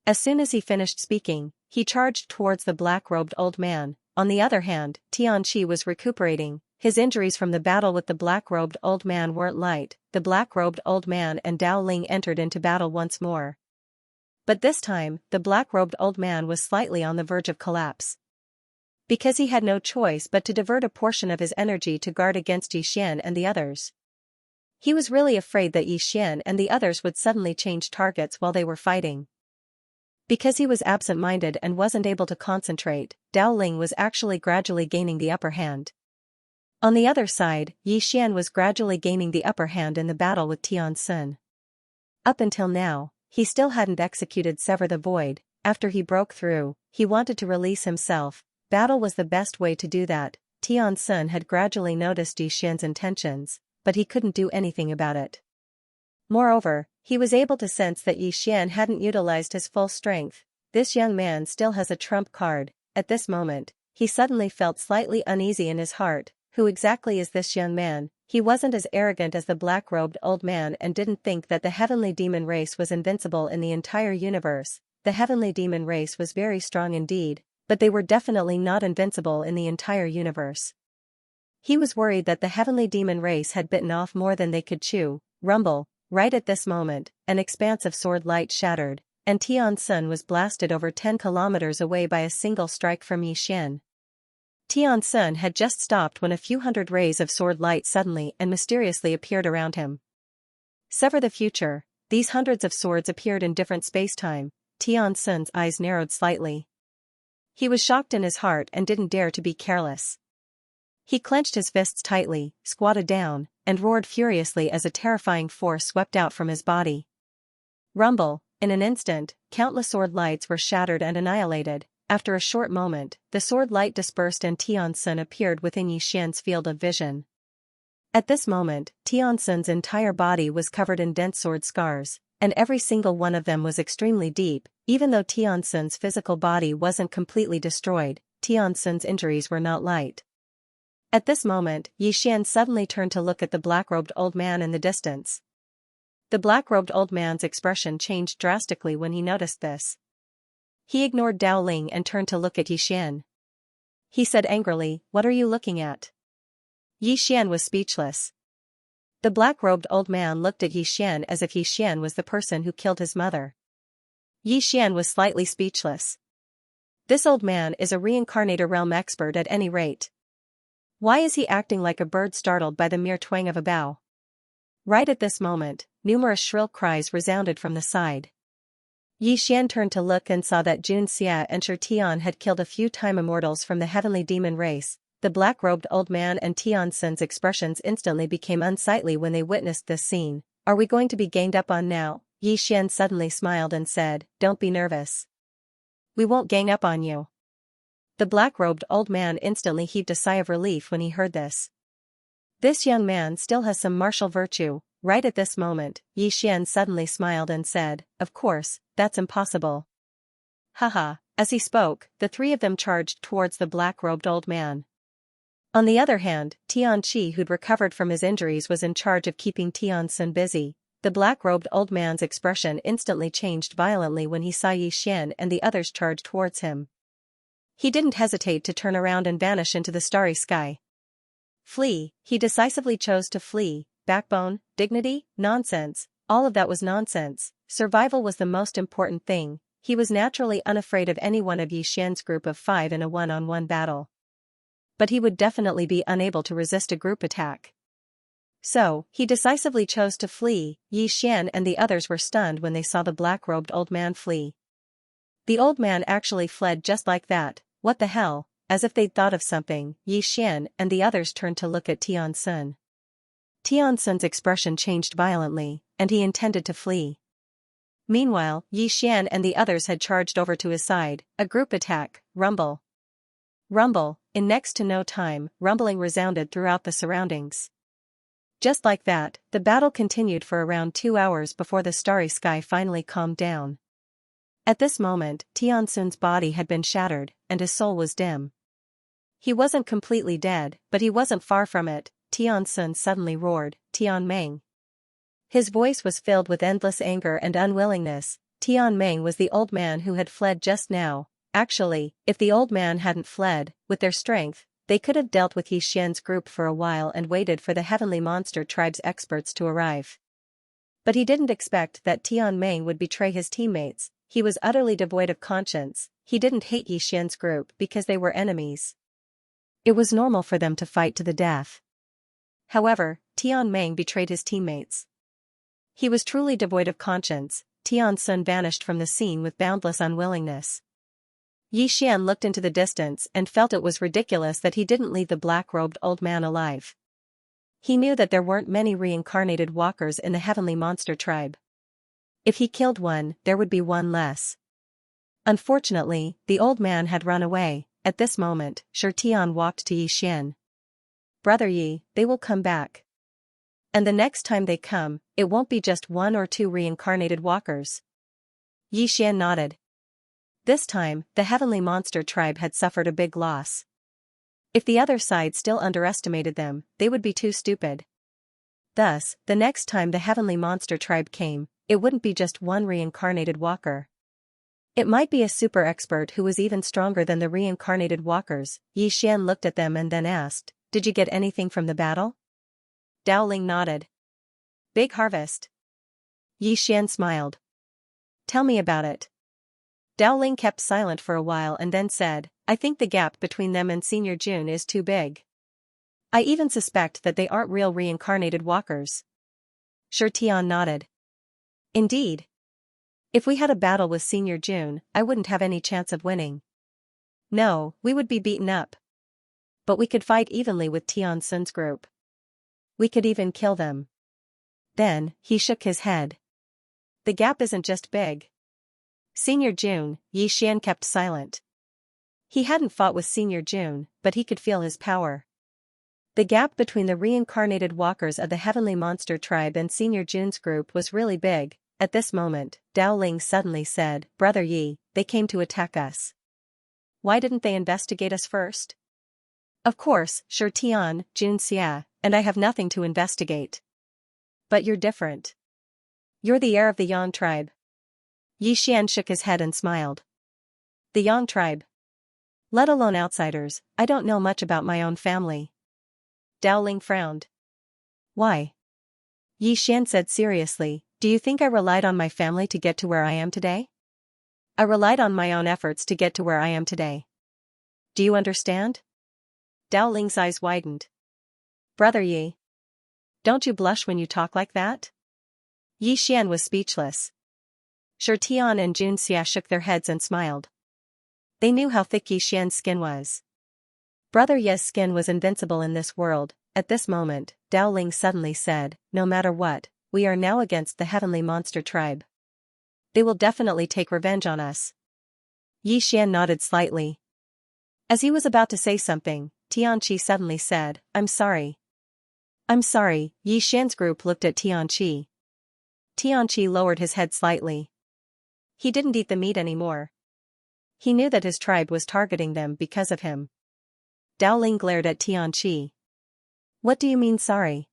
As soon as he finished speaking, he charged towards the black-robed old man. On the other hand, Tianxi was recuperating. His injuries from the battle with the black-robed old man weren't light. The black-robed old man and Dao Ling entered into battle once more. But this time, the black-robed old man was slightly on the verge of collapse. Because he had no choice but to divert a portion of his energy to guard against Xian and the others. He was really afraid that Xian and the others would suddenly change targets while they were fighting. Because he was absent-minded and wasn't able to concentrate, Dao Ling was actually gradually gaining the upper hand. On the other side, Xian was gradually gaining the upper hand in the battle with Tianxin. Up until now, he still hadn't executed Sever the Void. After he broke through, he wanted to release himself. Battle was the best way to do that. Tianxin had gradually noticed Xian's intentions, but he couldn't do anything about it. Moreover, he was able to sense that Xian hadn't utilized his full strength. This young man still has a trump card. At this moment, he suddenly felt slightly uneasy in his heart. Who exactly is this young man? He wasn't as arrogant as the black-robed old man and didn't think that the heavenly demon race was invincible in the entire universe. The heavenly demon race was very strong indeed, but they were definitely not invincible in the entire universe. He was worried that the heavenly demon race had bitten off more than they could chew. Rumble. Right at this moment, an expanse of sword light shattered, and Tian's sun was blasted over 10 kilometers away by a single strike from Yixian. Tian's sun had just stopped when a few hundred rays of sword light suddenly and mysteriously appeared around him. Sever the future. These hundreds of swords appeared in different space-time. Tian's sun's eyes narrowed slightly. He was shocked in his heart and didn't dare to be careless. He clenched his fists tightly, squatted down, and roared furiously as a terrifying force swept out from his body. Rumble. In an instant, countless sword lights were shattered and annihilated. After a short moment, the sword light dispersed and Tian's sun appeared within Yixian's field of vision. At this moment, Tian's sun's entire body was covered in dense sword scars, and every single one of them was extremely deep. Even though Tian's sun's physical body wasn't completely destroyed, Tian's sun's injuries were not light. At this moment, Yixian suddenly turned to look at the black-robed old man in the distance. The black-robed old man's expression changed drastically when he noticed this. He ignored Dao Ling and turned to look at Yixian. He said angrily, "What are you looking at?" Yixian was speechless. The black-robed old man looked at Yixian as if Yixian was the person who killed his mother. Yixian was slightly speechless. This old man is a reincarnator realm expert at any rate. Why is he acting like a bird startled by the mere twang of a bow? Right at this moment, numerous shrill cries resounded from the side. Yixian turned to look and saw that Xianxia and Tian had killed a few time immortals from the heavenly demon race. The black-robed old man and Tian's sun's expressions instantly became unsightly when they witnessed this scene. "Are we going to be ganged up on now?" Yixian suddenly smiled and said, "Don't be nervous. We won't gang up on you." The black-robed old man instantly heaved a sigh of relief when he heard this. This young man still has some martial virtue. Right at this moment, Yixian suddenly smiled and said, "Of course, that's impossible." Haha. As he spoke, the three of them charged towards the black-robed old man. On the other hand, Tianqi, who'd recovered from his injuries, was in charge of keeping Tian's sun busy. The black-robed old man's expression instantly changed violently when he saw Yixian and the others charge towards him. He didn't hesitate to turn around and vanish into the starry sky. Flee. He decisively chose to flee. Backbone, dignity, nonsense. All of that was nonsense. Survival was the most important thing. He was naturally unafraid of any one of Yixian's group of 5 in a one-on-one battle. But he would definitely be unable to resist a group attack. So, he decisively chose to flee. Yixian and the others were stunned when they saw the black-robed old man flee. The old man actually fled just like that. What the hell? As if they'd thought of something, Yixian and the others turned to look at Tian's sun. Tian's sun's expression changed violently, and he intended to flee. Meanwhile, Yixian and the others had charged over to his side. A group attack. Rumble. Rumble. In next to no time, rumbling resounded throughout the surroundings. Just like that, the battle continued for around 2 hours before the starry sky finally calmed down. At this moment, Tian's sun's body had been shattered, and his soul was dim. He wasn't completely dead, but he wasn't far from it. Tian's sun suddenly roared, "Tian Meng." His voice was filled with endless anger and unwillingness. Tian Meng was the old man who had fled just now. Actually, if the old man hadn't fled, with their strength, they could have dealt with Yixian's group for a while and waited for the heavenly monster tribe's experts to arrive. But he didn't expect that Tian Meng would betray his teammates. He was utterly devoid of conscience. He didn't hate Yixian's group because they were enemies. It was normal for them to fight to the death. However, Tian Meng betrayed his teammates. He was truly devoid of conscience. Tian's sun vanished from the scene with boundless unwillingness. Yixian looked into the distance and felt it was ridiculous that he didn't leave the black-robed old man alive. He knew that there weren't many reincarnated walkers in the heavenly monster tribe. If he killed one, there would be one less. Unfortunately, the old man had run away. At this moment, Tian walked to Yixian. "Brother Yi, they will come back. And the next time they come, it won't be just 1 or 2 reincarnated walkers." Yixian nodded. This time, the heavenly monster tribe had suffered a big loss. If the other side still underestimated them, they would be too stupid. Thus, the next time the heavenly monster tribe came, it wouldn't be just 1 reincarnated walker. It might be a super expert who was even stronger than the reincarnated walkers. Yi Xian looked at them and then asked, "Did you get anything from the battle?" Dowling nodded. "Big harvest." Yi Xian smiled. "Tell me about it." Dowling kept silent for a while and then said, "I think the gap between them and Senior June is too big. I even suspect that they aren't real reincarnated walkers." Shi Tian nodded. "Indeed. If we had a battle with Senior June, I wouldn't have any chance of winning. No, we would be beaten up. But we could fight evenly with Tian Sun's group. We could even kill them." Then, he shook his head. "The gap isn't just big." Senior June, Yi Xian kept silent. He hadn't fought with Senior June, but he could feel his power. The gap between the reincarnated walkers of the Heavenly Monster Tribe and Senior June's group was really big. At this moment, Dowling suddenly said, "Brother Yi, they came to attack us. Why didn't they investigate us first?" "Of course, Shi Tian, Xianxia, and I have nothing to investigate. But you're different. You're the heir of the Yang tribe." Yi Xian shook his head and smiled. "The Yang tribe? Let alone outsiders, I don't know much about my own family." Dowling frowned. "Why?" Yi Xian said seriously, "Do you think I relied on my family to get to where I am today? I relied on my own efforts to get to where I am today. Do you understand?" Dowling's eyes widened. "Brother Yi, don't you blush when you talk like that?" Yi Xian was speechless. Shi Tian and Xianxia shook their heads and smiled. They knew how thick Yi Xian's skin was. Brother Yi's skin was invincible in this world. At this moment, Dowling suddenly said, "No matter what, we are now against the Heavenly Monster Tribe. They will definitely take revenge on us." Yi Xian nodded slightly. As he was about to say something, Tianqi suddenly said, "I'm sorry." "I'm sorry." Yi Xian's group looked at Tianqi. Tianqi lowered his head slightly. He didn't eat the meat anymore. He knew that his tribe was targeting them because of him. Dowling glared at Tianqi. "What do you mean sorry?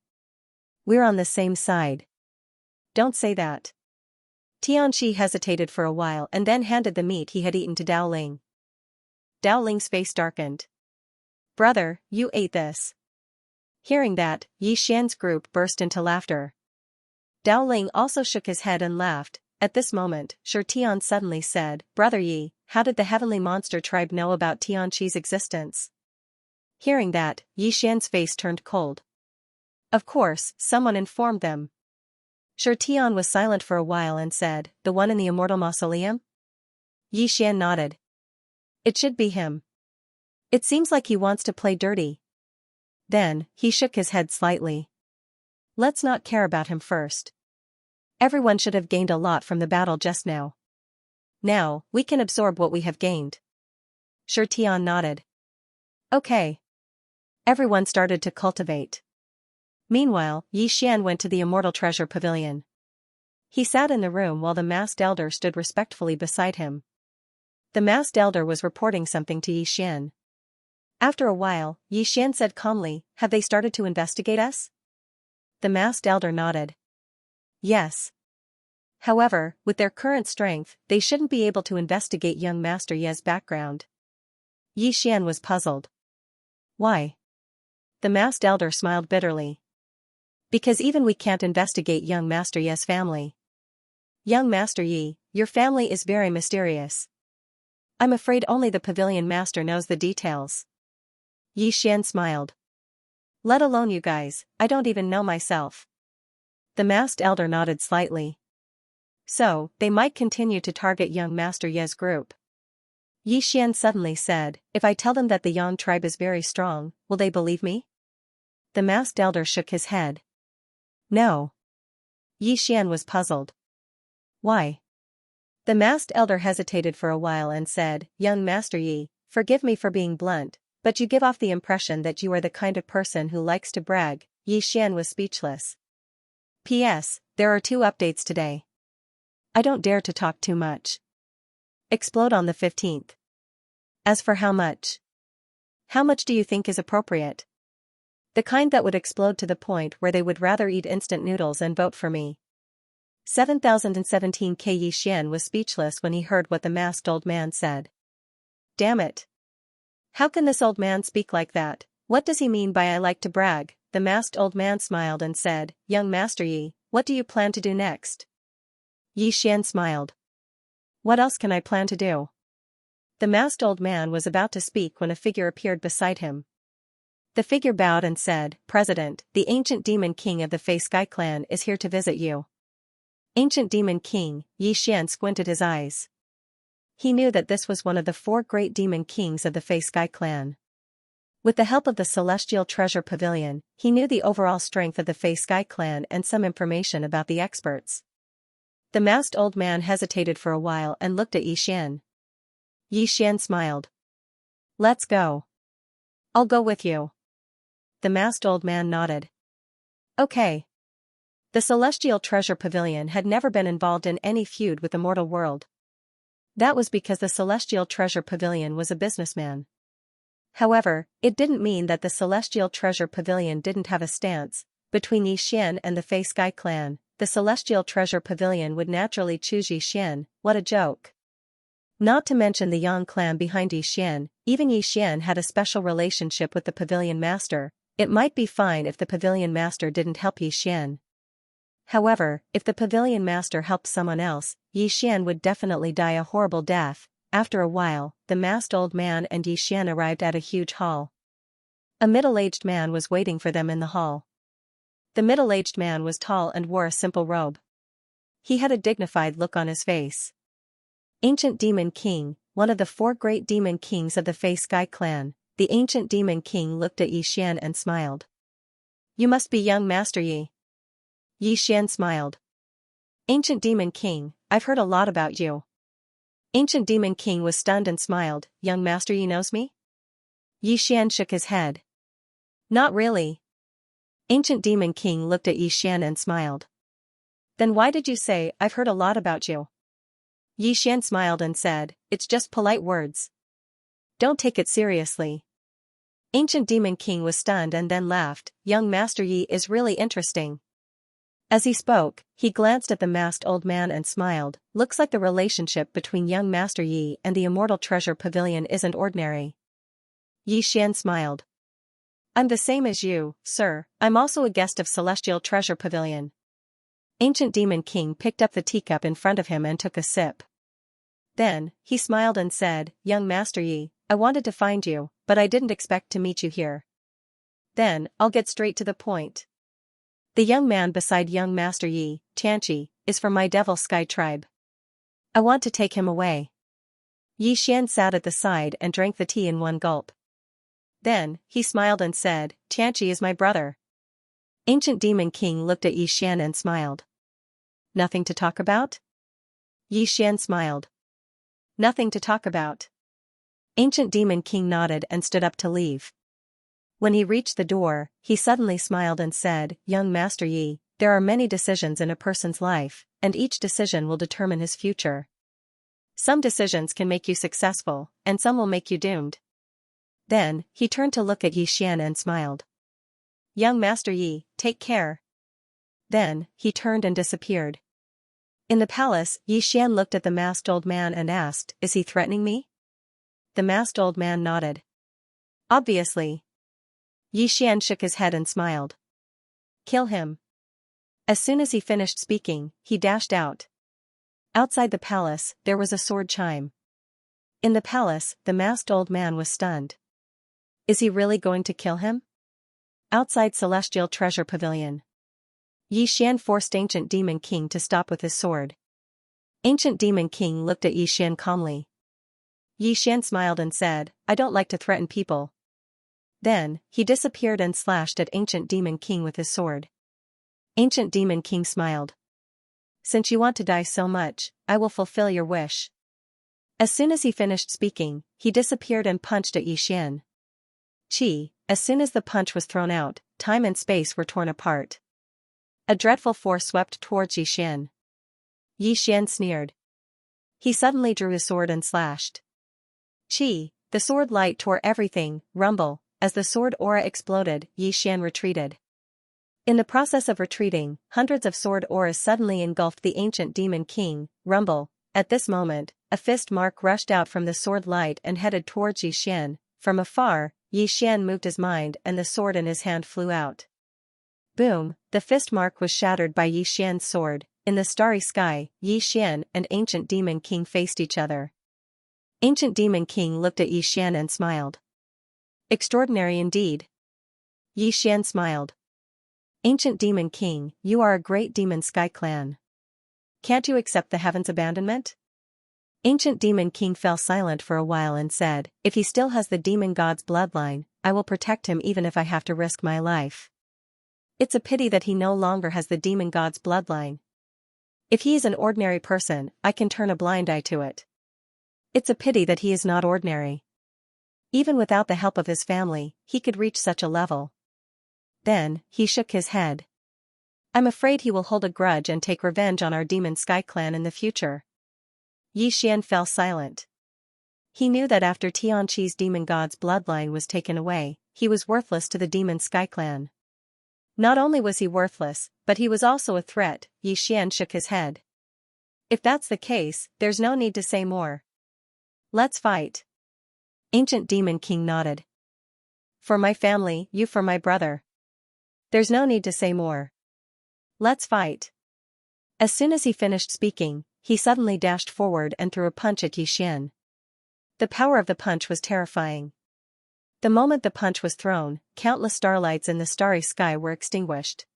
We're on the same side." "Don't say that." Tianqi hesitated for a while and then handed the meat he had eaten to Dowling. Dowling's face darkened. "Brother, you ate this." Hearing that, Yi Xian's group burst into laughter. Dowling also shook his head and laughed. At this moment, Shi Tian suddenly said, "Brother Yi, how did the Heavenly Monster Tribe know about Tianqi's existence?" Hearing that, Yi Xian's face turned cold. "Of course, someone informed them." Shi Tian was silent for a while and said, "The one in the Immortal Mausoleum?" Yi Xian nodded. "It should be him. It seems like he wants to play dirty." Then, he shook his head slightly. "Let's not care about him first. Everyone should have gained a lot from the battle just now. Now, we can absorb what we have gained." Shi Tian nodded. "Okay." Everyone started to cultivate. Meanwhile, Yi Xian went to the Immortal Treasure Pavilion. He sat in the room while the masked elder stood respectfully beside him. The masked elder was reporting something to Yi Xian. After a while, Yi Xian said calmly, "Have they started to investigate us?" The masked elder nodded. "Yes. However, with their current strength, they shouldn't be able to investigate young Master Ye's background." Yi Xian was puzzled. "Why?" The masked elder smiled bitterly. "Because even we can't investigate young Master Ye's family. Young Master Yi, your family is very mysterious. I'm afraid only the pavilion master knows the details." Yi Xian smiled. "Let alone you guys, I don't even know myself." The masked elder nodded slightly. "So, they might continue to target young Master Ye's group." Yi Xian suddenly said, "If I tell them that the Yang tribe is very strong, will they believe me?" The masked elder shook his head. "No." Yi Xian was puzzled. "Why?" The masked elder hesitated for a while and said, "Young Master Yi, forgive me for being blunt, but you give off the impression that you are the kind of person who likes to brag." Yi Xian was speechless. "P.S. There are 2 updates today. I don't dare to talk too much. Explode on the 15th. As for how much? How much do you think is appropriate? The kind that would explode to the point where they would rather eat instant noodles and vote for me." 7017 Yi Xian was speechless when he heard what the masked old man said. Damn it! How can this old man speak like that? What does he mean by I like to brag? The masked old man smiled and said, Young Master Yi, what do you plan to do next? Yi Xian smiled. What else can I plan to do? The masked old man was about to speak when a figure appeared beside him. The figure bowed and said, President, the ancient demon king of the Fei Sky clan is here to visit you. Ancient demon king, Yi Xian squinted his eyes. He knew that this was one of the 4 great demon kings of the Fei Sky clan. With the help of the Celestial Treasure Pavilion, he knew the overall strength of the Fei Sky clan and some information about the experts. The masked old man hesitated for a while and looked at Yi Xian. Yi Xian smiled. Let's go. I'll go with you. The masked old man nodded. Okay. The Celestial Treasure Pavilion had never been involved in any feud with the mortal world. That was because the Celestial Treasure Pavilion was a businessman. However, it didn't mean that the Celestial Treasure Pavilion didn't have a stance. Between Yi Xian and the Fei Sky clan, the Celestial Treasure Pavilion would naturally choose Yi Xian. What a joke. Not to mention the Yang clan behind Yi Xian, even Yi Xian had a special relationship with the Pavilion Master. It might be fine if the Pavilion Master didn't help Yi Xian. However, if the Pavilion Master helped someone else, Yi Xian would definitely die a horrible death. After a while, the masked old man and Yi Xian arrived at a huge hall. A middle-aged man was waiting for them in the hall. The middle-aged man was tall and wore a simple robe. He had a dignified look on his face. Ancient Demon King, one of the 4 great demon kings of the Fei Sky clan, the Ancient Demon King looked at Yi Xian and smiled. You must be young Master Yi. Yi Xian smiled. Ancient Demon King, I've heard a lot about you. Ancient Demon King was stunned and smiled. Young Master Yi knows me? Yi Xian shook his head. Not really. Ancient Demon King looked at Yi Xian and smiled. Then why did you say, I've heard a lot about you? Yi Xian smiled and said, it's just polite words. Don't take it seriously. Ancient Demon King was stunned and then laughed. Young Master Yi is really interesting. As he spoke, he glanced at the masked old man and smiled. Looks like the relationship between young Master Yi and the Immortal Treasure Pavilion isn't ordinary. Yi Xian smiled. I'm the same as you, sir. I'm also a guest of Celestial Treasure Pavilion. Ancient Demon King picked up the teacup in front of him and took a sip. Then, he smiled and said, Young Master Yi, I wanted to find you, but I didn't expect to meet you here. Then, I'll get straight to the point. The young man beside young Master Yi, Xianxia, is from my Devil Sky tribe. I want to take him away. Yi Xian sat at the side and drank the tea in one gulp. Then, he smiled and said, Xianxia is my brother. Ancient Demon King looked at Yi Xian and smiled. Nothing to talk about? Yi Xian smiled. Nothing to talk about. Ancient Demon King nodded and stood up to leave. When he reached the door, he suddenly smiled and said, Young Master Yi, there are many decisions in a person's life, and each decision will determine his future. Some decisions can make you successful, and some will make you doomed. Then, he turned to look at Yi Xian and smiled. Young Master Yi, take care. Then, he turned and disappeared. In the palace, Yi Xian looked at the masked old man and asked, Is he threatening me? The masked old man nodded. Obviously. Yi Xian shook his head and smiled. Kill him. As soon as he finished speaking, he dashed out. Outside the palace, there was a sword chime. In the palace, the masked old man was stunned. Is he really going to kill him? Outside Celestial Treasure Pavilion. Yi Xian forced Ancient Demon King to stop with his sword. Ancient Demon King looked at Yi Xian calmly. Yi Xian smiled and said, I don't like to threaten people. Then, he disappeared and slashed at Ancient Demon King with his sword. Ancient Demon King smiled. Since you want to die so much, I will fulfill your wish. As soon as he finished speaking, he disappeared and punched at Yi Xian. As soon as the punch was thrown out, time and space were torn apart. A dreadful force swept towards Yi Xian. Yi Xian sneered. He suddenly drew his sword and slashed. The sword light tore everything. Rumble. As the sword aura exploded, Yi Xian retreated. In the process of retreating, hundreds of sword auras suddenly engulfed the ancient demon king, Rumble. At this moment, a fist mark rushed out from the sword light and headed towards Xian. From afar, Xian moved his mind and the sword in his hand flew out. Boom, the fist mark was shattered by Xian's sword. In the starry sky, Xian and ancient demon king faced each other. Ancient demon king looked at Xian and smiled. Extraordinary indeed. Xian smiled. Ancient demon king, you are a great demon sky clan. Can't you accept the heaven's abandonment? Ancient demon king fell silent for a while and said, if he still has the demon god's bloodline, I will protect him even if I have to risk my life. It's a pity that he no longer has the demon god's bloodline. If he is an ordinary person, I can turn a blind eye to it. It's a pity that he is not ordinary. Even without the help of his family, he could reach such a level. Then, he shook his head. I'm afraid he will hold a grudge and take revenge on our demon sky clan in the future. Xian fell silent. He knew that after Tianqi's demon god's bloodline was taken away, he was worthless to the demon sky clan. Not only was he worthless, but he was also a threat. Xian shook his head. If that's the case, there's no need to say more. Let's fight. Ancient demon king nodded. For my family, you for my brother. There's no need to say more. Let's fight. As soon as he finished speaking, he suddenly dashed forward and threw a punch at Xian. The power of the punch was terrifying. The moment the punch was thrown, countless starlights in the starry sky were extinguished.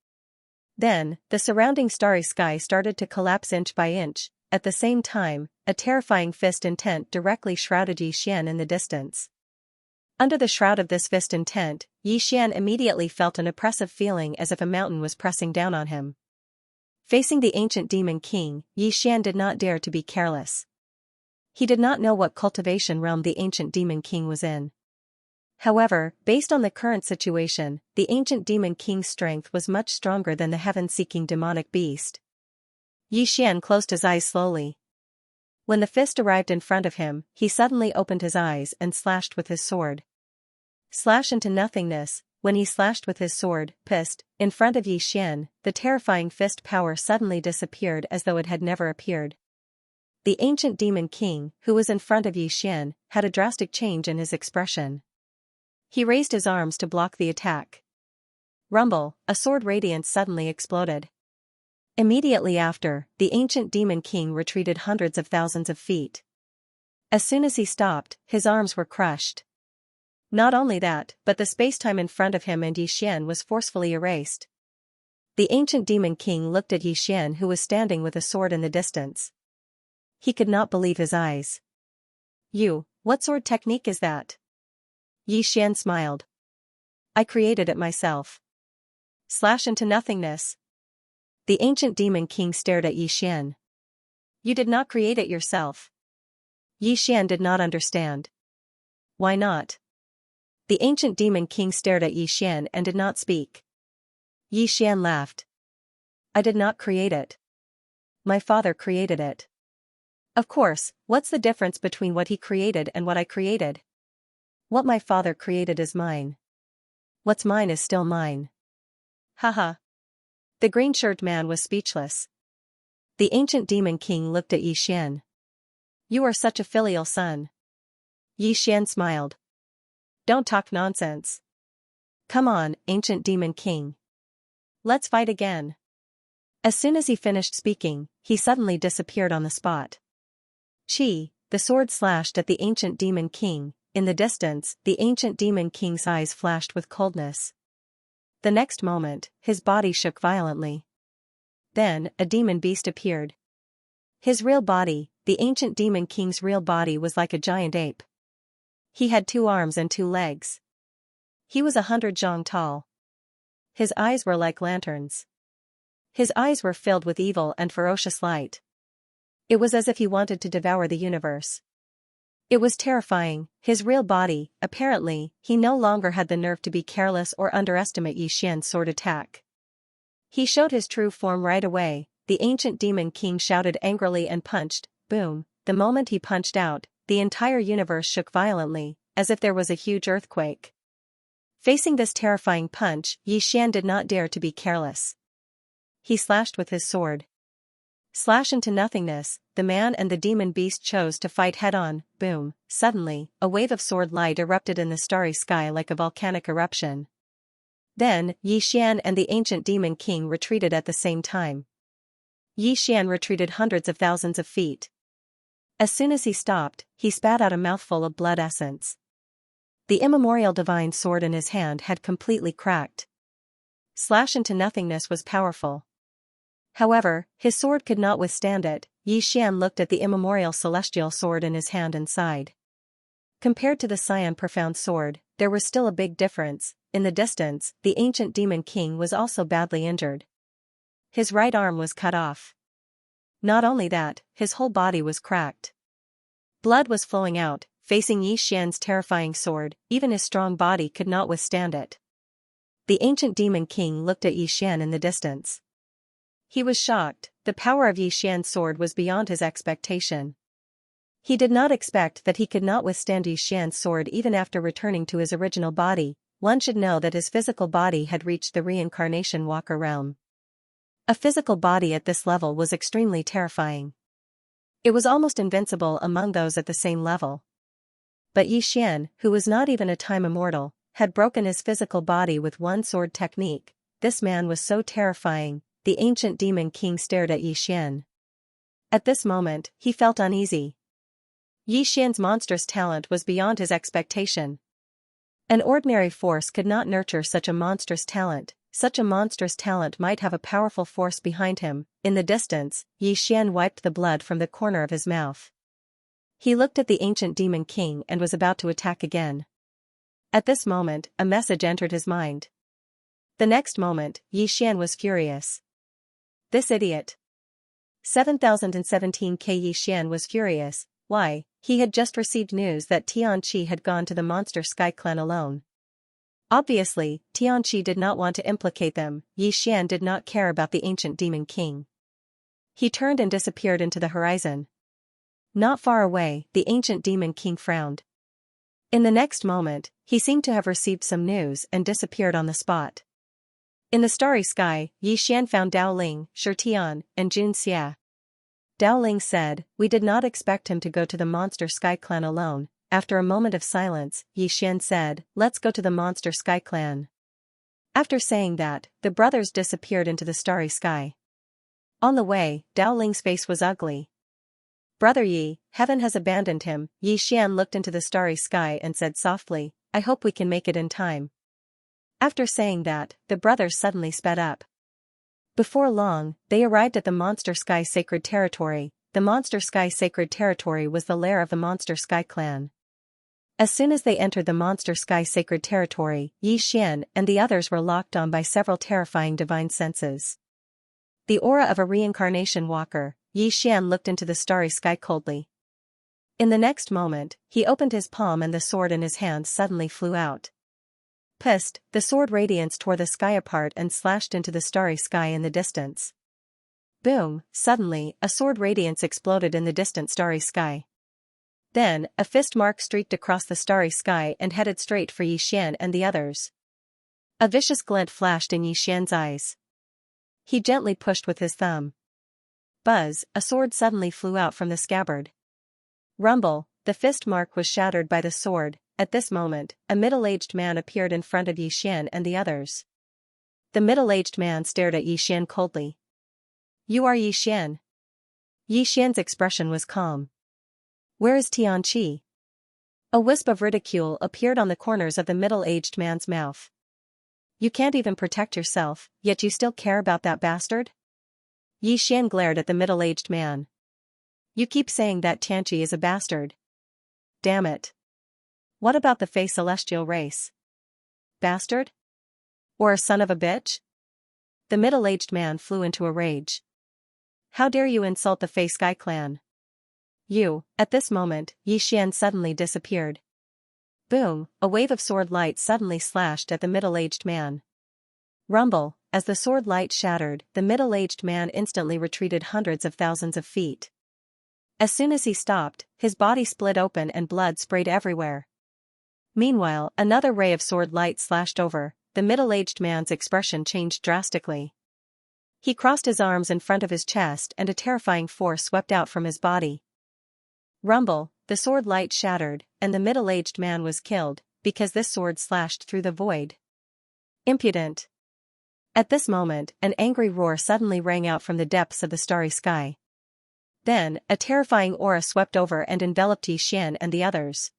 Then, the surrounding starry sky started to collapse inch by inch. At the same time, a terrifying fist intent directly shrouded Xian in the distance. Under the shroud of this fist intent, Xian immediately felt an oppressive feeling as if a mountain was pressing down on him. Facing the ancient demon king, Xian did not dare to be careless. He did not know what cultivation realm the ancient demon king was in. However, based on the current situation, the ancient demon king's strength was much stronger than the heaven-seeking demonic beast. Xian closed his eyes slowly. When the fist arrived in front of him, he suddenly opened his eyes and slashed with his sword. Slash into nothingness. When he slashed with his sword, pissed, in front of Xian, the terrifying fist power suddenly disappeared as though it had never appeared. The ancient demon king, who was in front of Xian, had a drastic change in his expression. He raised his arms to block the attack. Rumble, a sword radiance suddenly exploded. Immediately after, the ancient demon king retreated hundreds of thousands of feet. As soon as he stopped, his arms were crushed. Not only that, but the space-time in front of him and Xian was forcefully erased. The ancient demon king looked at Xian, who was standing with a sword in the distance. He could not believe his eyes. What sword technique is that? Xian smiled. I created it myself. Slash into nothingness. The ancient demon king stared at Xian. You did not create it yourself. Xian did not understand. Why not? The ancient demon king stared at Xian and did not speak. Xian laughed. I did not create it. My father created it. Of course, what's the difference between what he created and what I created? What my father created is mine. What's mine is still mine. Haha. The green-shirted man was speechless. The ancient demon king looked at Xian. You are such a filial son. Xian smiled. Don't talk nonsense. Come on, ancient demon king. Let's fight again. As soon as he finished speaking, he suddenly disappeared on the spot. The sword slashed at the ancient demon king. In the distance, the ancient demon king's eyes flashed with coldness. The next moment, his body shook violently. Then, a demon beast appeared. His real body, the ancient demon king's real body, was like a giant ape. He had 2 arms and 2 legs. He was 100 zhang tall. His eyes were like lanterns. His eyes were filled with evil and ferocious light. It was as if he wanted to devour the universe. It was terrifying. His real body, apparently, he no longer had the nerve to be careless or underestimate Xian's sword attack. He showed his true form right away. The ancient demon king shouted angrily and punched. Boom. The moment he punched out, the entire universe shook violently, as if there was a huge earthquake. Facing this terrifying punch, Xian did not dare to be careless. He slashed with his sword. Slash into nothingness, the man and the demon beast chose to fight head-on. Boom! Suddenly, a wave of sword light erupted in the starry sky like a volcanic eruption. Then, Xian and the ancient demon king retreated at the same time. Xian retreated hundreds of thousands of feet. As soon as he stopped, he spat out a mouthful of blood essence. The immemorial divine sword in his hand had completely cracked. Slash into nothingness was powerful. However, his sword could not withstand it. Xian looked at the immemorial celestial sword in his hand and sighed. Compared to the Xian profound sword, there was still a big difference. In the distance, the ancient demon king was also badly injured. His right arm was cut off. Not only that, his whole body was cracked. Blood was flowing out. Facing Xian's terrifying sword, even his strong body could not withstand it. The ancient demon king looked at Xian in the distance. He was shocked. The power of Xian's sword was beyond his expectation. He did not expect that he could not withstand Xian's sword even after returning to his original body. One should know that his physical body had reached the reincarnation walker realm. A physical body at this level was extremely terrifying. It was almost invincible among those at the same level. But Xian, who was not even a time immortal, had broken his physical body with one sword technique. This man was so terrifying. The ancient demon king stared at Xian. At this moment, he felt uneasy. Xian's monstrous talent was beyond his expectation. An ordinary force could not nurture such a monstrous talent. Such a monstrous talent might have a powerful force behind him. In the distance, Xian wiped the blood from the corner of his mouth. He looked at the ancient demon king and was about to attack again. At this moment, a message entered his mind. The next moment, Xian was furious. This idiot. 7017 Xian was furious. Why? He had just received news that Xianxia had gone to the monster Sky Clan alone. Obviously, Xianxia did not want to implicate them. Xian did not care about the ancient demon king. He turned and disappeared into the horizon. Not far away, the ancient demon king frowned. In the next moment, he seemed to have received some news and disappeared on the spot. In the starry sky, Xian found Dao Ling, Shirtian, and Xianxia. Dao Ling said, "We did not expect him to go to the monster Sky Clan alone." After a moment of silence, Xian said, "Let's go to the monster Sky Clan." After saying that, the brothers disappeared into the starry sky. On the way, Dao Ling's face was ugly. "Brother Yi, heaven has abandoned him." Xian looked into the starry sky and said softly, "I hope we can make it in time." After saying that, the brothers suddenly sped up. Before long, they arrived at the Monster Sky Sacred Territory. The Monster Sky Sacred Territory was the lair of the Monster Sky Clan. As soon as they entered the Monster Sky Sacred Territory, Xian and the others were locked on by several terrifying divine senses. The aura of a reincarnation walker. Xian looked into the starry sky coldly. In the next moment, he opened his palm and the sword in his hand suddenly flew out. Pissed, the sword radiance tore the sky apart and slashed into the starry sky in the distance. Boom! Suddenly, a sword radiance exploded in the distant starry sky. Then, a fist mark streaked across the starry sky and headed straight for Xian and the others. A vicious glint flashed in Xian's eyes. He gently pushed with his thumb. Buzz! A sword suddenly flew out from the scabbard. Rumble! The fist mark was shattered by the sword. At this moment, a middle-aged man appeared in front of Xian and the others. The middle-aged man stared at Xian coldly. "You are Xian?" Xian's expression was calm. "Where is Xianxia?" A wisp of ridicule appeared on the corners of the middle-aged man's mouth. "You can't even protect yourself, yet you still care about that bastard?" Xian glared at the middle-aged man. "You keep saying that Xianxia is a bastard. Damn it. What about the Fey celestial race? Bastard? Or a son of a bitch?" The middle-aged man flew into a rage. "How dare you insult the Fey Sky Clan? You!" At this moment, Xian suddenly disappeared. Boom! A wave of sword light suddenly slashed at the middle-aged man. Rumble! As the sword light shattered, the middle-aged man instantly retreated hundreds of thousands of feet. As soon as he stopped, his body split open and blood sprayed everywhere. Meanwhile, another ray of sword light slashed over. The middle-aged man's expression changed drastically. He crossed his arms in front of his chest and a terrifying force swept out from his body. Rumble, the sword light shattered, and the middle-aged man was killed, because this sword slashed through the void. Impudent! At this moment, an angry roar suddenly rang out from the depths of the starry sky. Then, a terrifying aura swept over and enveloped Yi Xian and the others.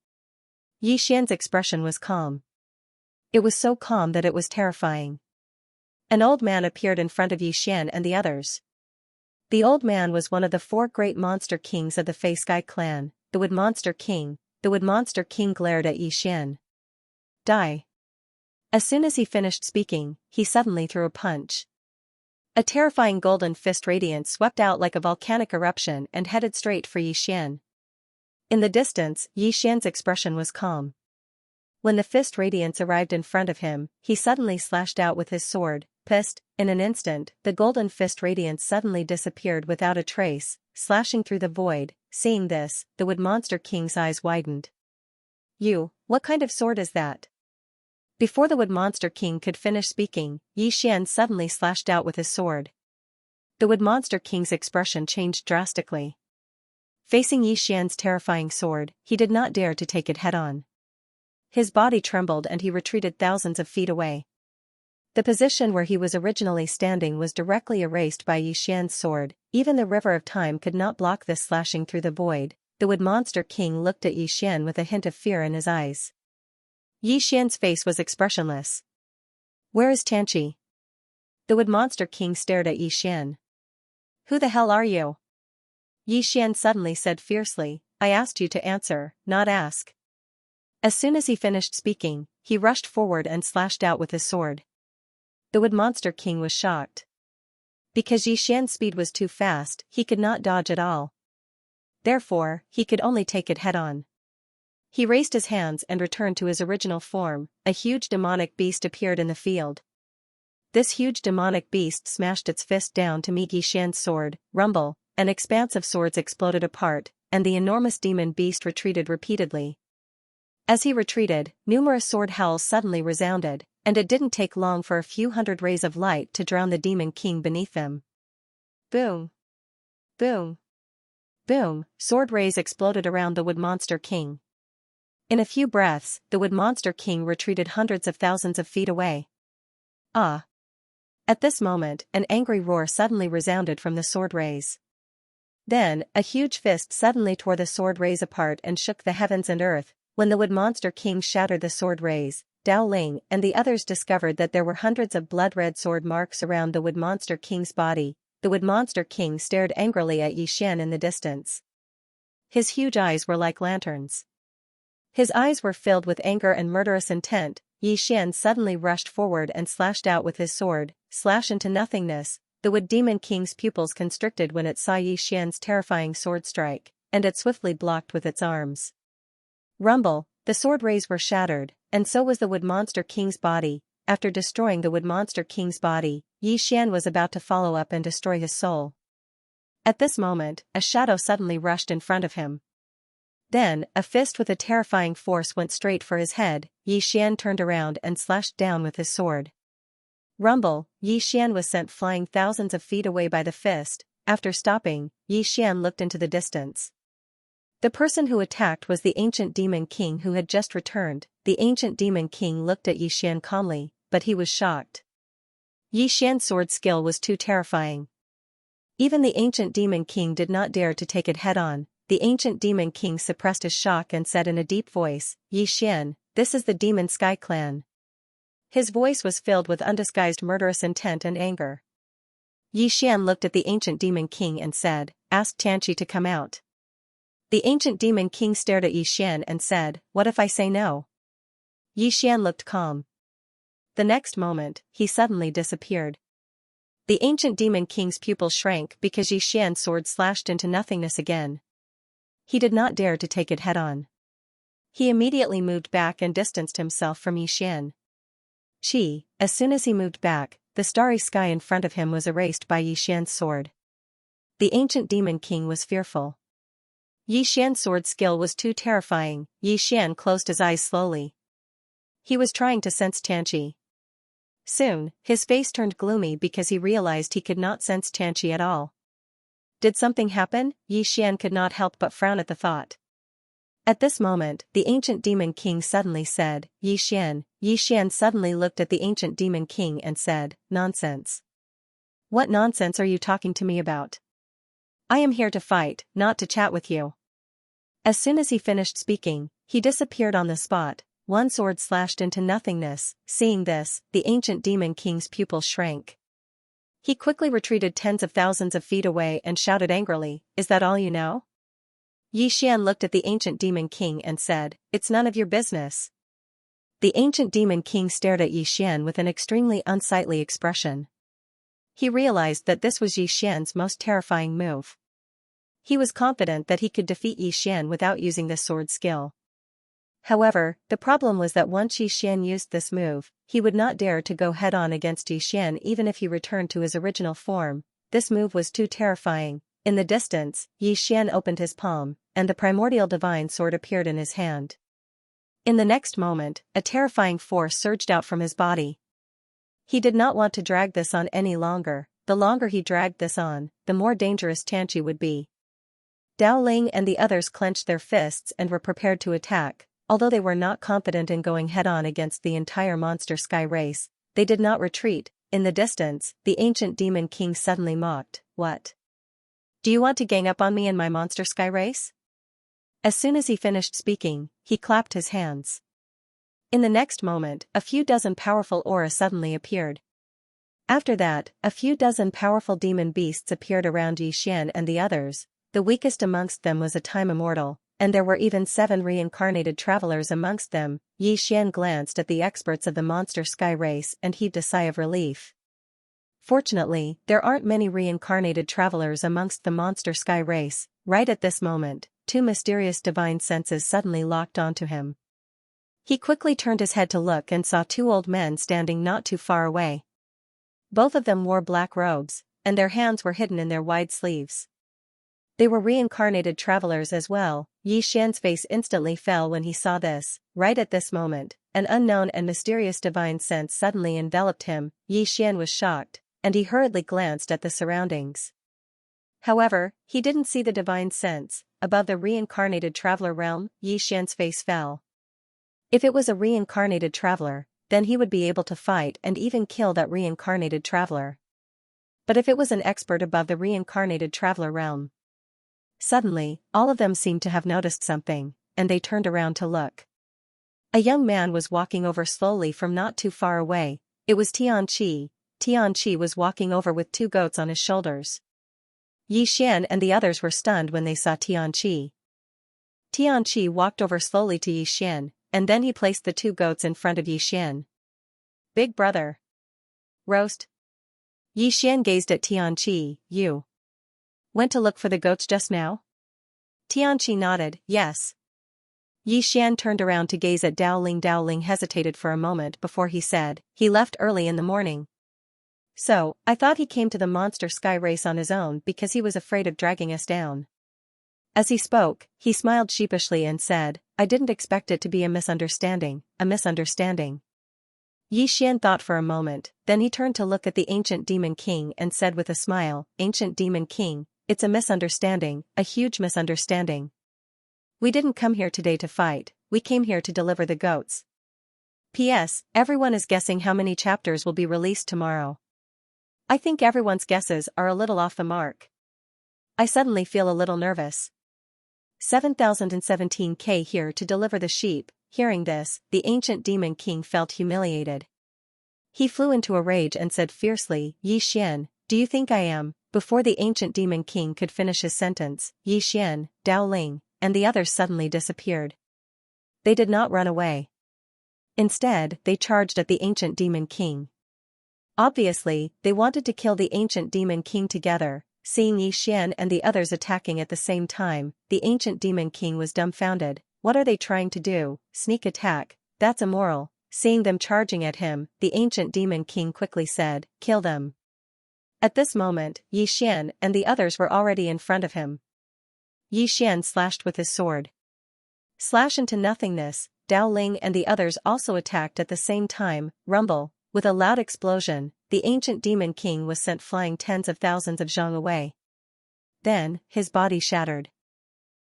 Yi Xian's expression was calm. It was so calm that it was terrifying. An old man appeared in front of Yi Xian and the others. The old man was one of the 4 great monster kings of the Fey Sky clan, the Wood Monster King. The Wood Monster King glared at Yi Xian. Die. As soon as he finished speaking, he suddenly threw a punch. A terrifying golden fist radiance swept out like a volcanic eruption and headed straight for Yi Xian. In the distance, Yi Xian's expression was calm. When the fist radiance arrived in front of him, he suddenly slashed out with his sword. Pissed, in an instant, the golden fist radiance suddenly disappeared without a trace, slashing through the void. Seeing this, the Wood Monster King's eyes widened. What kind of sword is that? Before the Wood Monster King could finish speaking, Yi Xian suddenly slashed out with his sword. The Wood Monster King's expression changed drastically. Facing Yi Xian's terrifying sword, he did not dare to take it head-on. His body trembled and he retreated thousands of feet away. The position where he was originally standing was directly erased by Yi Xian's sword. Even the river of time could not block this slashing through the void. The Wood Monster King looked at Yi Xian with a hint of fear in his eyes. Yi Xian's face was expressionless. Where is Xianxia? The Wood Monster King stared at Yi Xian. Who the hell are you? Yi Xian suddenly said fiercely, I asked you to answer, not ask. As soon as he finished speaking, he rushed forward and slashed out with his sword. The Wood Monster King was shocked. Because Yi Xian's speed was too fast, he could not dodge at all. Therefore, he could only take it head-on. He raised his hands and returned to his original form. A huge demonic beast appeared in the field. This huge demonic beast smashed its fist down to meet Yi Xian's sword. Rumble, an expanse of swords exploded apart, and the enormous demon beast retreated repeatedly. As he retreated, numerous sword howls suddenly resounded, and it didn't take long for a few hundred rays of light to drown the demon king beneath them. Boom! Boom! Boom! Sword rays exploded around the Wood Monster King. In a few breaths, the Wood Monster King retreated hundreds of thousands of feet away. Ah! At this moment, an angry roar suddenly resounded from the sword rays. Then, a huge fist suddenly tore the sword rays apart and shook the heavens and earth. When the Wood Monster King shattered the sword rays, Dao Ling and the others discovered that there were hundreds of blood-red sword marks around the Wood Monster King's body. The Wood Monster King stared angrily at Yi Xian in the distance. His huge eyes were like lanterns. His eyes were filled with anger and murderous intent. Yi Xian suddenly rushed forward and slashed out with his sword. Slash into nothingness. The Wood Demon King's pupils constricted when it saw Yi Xian's terrifying sword strike, and it swiftly blocked with its arms. Rumble, the sword rays were shattered, and so was the Wood Monster King's body. After destroying the Wood Monster King's body, Yi Xian was about to follow up and destroy his soul. At this moment, a shadow suddenly rushed in front of him. Then, a fist with a terrifying force went straight for his head. Yi Xian turned around and slashed down with his sword. Rumble, Yi Xian was sent flying thousands of feet away by the fist. After stopping, Yi Xian looked into the distance. The person who attacked was the ancient demon king who had just returned. The ancient demon king looked at Yi Xian calmly, but he was shocked. Yi Xian's sword skill was too terrifying. Even the ancient demon king did not dare to take it head-on. The ancient demon king suppressed his shock and said in a deep voice, Yi Xian, this is the Demon Sky Clan. His voice was filled with undisguised murderous intent and anger. Yi Xian looked at the ancient demon king and said, ask Xianxia to come out. The ancient demon king stared at Yi Xian and said, what if I say no? Yi Xian looked calm. The next moment, he suddenly disappeared. The ancient demon king's pupils shrank because Yi Xian's sword slashed into nothingness again. He did not dare to take it head-on. He immediately moved back and distanced himself from Yi Xian. As soon as he moved back, the starry sky in front of him was erased by Yi Xian's sword. The ancient demon king was fearful. Yi Xian's sword skill was too terrifying. Yi Xian closed his eyes slowly. He was trying to sense Xianxia. Soon, his face turned gloomy because he realized he could not sense Xianxia at all. Did something happen? Xian could not help but frown at the thought. At this moment, the ancient demon king suddenly said, Xian. Xian suddenly looked at the ancient demon king and said, nonsense. What nonsense are you talking to me about? I am here to fight, not to chat with you. As soon as he finished speaking, he disappeared on the spot. One sword slashed into nothingness. Seeing this, the ancient demon king's pupils shrank. He quickly retreated tens of thousands of feet away and shouted angrily, is that all you know? Xian looked at the ancient demon king and said, it's none of your business. The ancient demon king stared at Xian with an extremely unsightly expression. He realized that this was Xian's most terrifying move. He was confident that he could defeat Xian without using this sword skill. However, the problem was that once Xian used this move, he would not dare to go head-on against Xian even if he returned to his original form. This move was too terrifying. In the distance, Xian opened his palm, and the primordial divine sword appeared in his hand. In the next moment, a terrifying force surged out from his body. He did not want to drag this on any longer. The longer he dragged this on, the more dangerous Xianxia would be. Dao Ling and the others clenched their fists and were prepared to attack. Although they were not confident in going head-on against the entire monster sky race, they did not retreat. In the distance, the ancient demon king suddenly mocked, what? Do you want to gang up on me in my monster sky race? As soon as he finished speaking, he clapped his hands. In the next moment, a few dozen powerful aura suddenly appeared. After that, a few dozen powerful demon beasts appeared around Xian and the others. The weakest amongst them was a time immortal, and there were even 7 reincarnated travelers amongst them. Xian glanced at the experts of the monster sky race and heaved a sigh of relief. Fortunately, there aren't many reincarnated travelers amongst the monster sky race. Right at this moment, 2 mysterious divine senses suddenly locked onto him. He quickly turned his head to look and saw 2 old men standing not too far away. Both of them wore black robes, and their hands were hidden in their wide sleeves. They were reincarnated travelers as well. Xian's face instantly fell when he saw this. Right at this moment, an unknown and mysterious divine sense suddenly enveloped him. Xian was shocked, and he hurriedly glanced at the surroundings. However, he didn't see the divine sense. Above the reincarnated traveler realm, Xian's face fell. If it was a reincarnated traveler, then he would be able to fight and even kill that reincarnated traveler. But if it was an expert above the reincarnated traveler realm, suddenly, all of them seemed to have noticed something, and they turned around to look. A young man was walking over slowly from not too far away. It was Xianxia. Xianxia was walking over with 2 goats on his shoulders. Xian and the others were stunned when they saw Xianxia. Xianxia walked over slowly to Xian, and then he placed the 2 goats in front of Xian. Big brother. Roast. Xian gazed at Xianxia. You went to look for the goats just now? Xianxia nodded, yes. Xian turned around to gaze at Dao Ling. Dao Ling hesitated for a moment before he said, he left early in the morning. So, I thought he came to the monster sky race on his own because he was afraid of dragging us down. As he spoke, he smiled sheepishly and said, I didn't expect it to be a misunderstanding, a misunderstanding. Xian thought for a moment, then he turned to look at the ancient demon king and said with a smile, Ancient demon king, it's a misunderstanding, a huge misunderstanding. We didn't come here today to fight, we came here to deliver the goats. P.S. Everyone is guessing how many chapters will be released tomorrow. I think everyone's guesses are a little off the mark. I suddenly feel a little nervous. 7017K here to deliver the sheep. Hearing this, the ancient demon king felt humiliated. He flew into a rage and said fiercely, Xian, do you think I am? Before the ancient demon king could finish his sentence, Xian, Dao Ling, and the others suddenly disappeared. They did not run away. Instead, they charged at the ancient demon king. Obviously, they wanted to kill the ancient demon king together. Seeing Xian and the others attacking at the same time, the ancient demon king was dumbfounded. What are they trying to do? Sneak attack? That's immoral. Seeing them charging at him, the ancient demon king quickly said, kill them. At this moment, Xian and the others were already in front of him. Xian slashed with his sword. Slash into nothingness. Dao Ling and the others also attacked at the same time. Rumble, with a loud explosion, the ancient demon king was sent flying tens of thousands of zhang away. Then, his body shattered.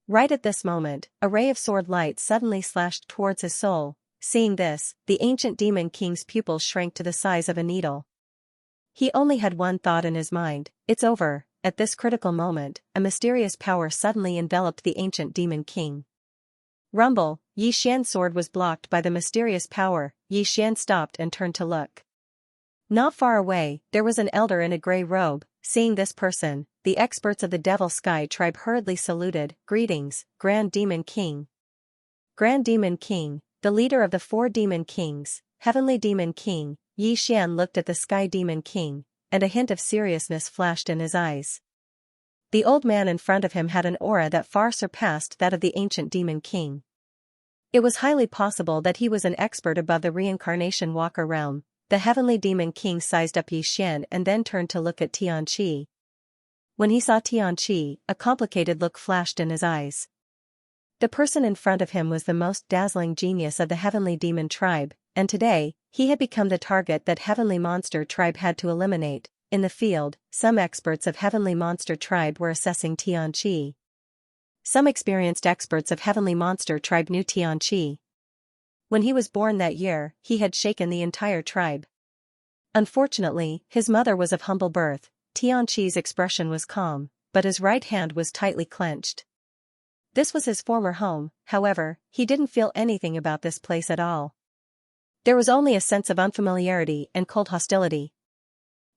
Right at this moment, a ray of sword light suddenly slashed towards his soul. Seeing this, the ancient demon king's pupils shrank to the size of a needle. He only had one thought in his mind: it's over. At this critical moment, a mysterious power suddenly enveloped the ancient demon king. Rumble, Yi Xian's sword was blocked by the mysterious power. Yi Xian stopped and turned to look. Not far away, there was an elder in a grey robe. Seeing this person, the experts of the Devil Sky tribe hurriedly saluted. Greetings, Grand Demon King. Grand Demon King, the leader of the 4 Demon Kings, Heavenly Demon King. Yi Xian looked at the Sky Demon King, and a hint of seriousness flashed in his eyes. The old man in front of him had an aura that far surpassed that of the ancient Demon King. It was highly possible that he was an expert above the reincarnation walker realm. The Heavenly Demon King sized up Yi Xian and then turned to look at Xianxia. When he saw Xianxia, a complicated look flashed in his eyes. The person in front of him was the most dazzling genius of the Heavenly Demon tribe, and today, he had become the target that Heavenly Monster tribe had to eliminate. In the field, some experts of Heavenly Monster tribe were assessing Xianxia. Some experienced experts of Heavenly Monster tribe knew Xianxia. When he was born that year, he had shaken the entire tribe. Unfortunately, his mother was of humble birth. Xianxia's expression was calm, but his right hand was tightly clenched. This was his former home. However, he didn't feel anything about this place at all. There was only a sense of unfamiliarity and cold hostility.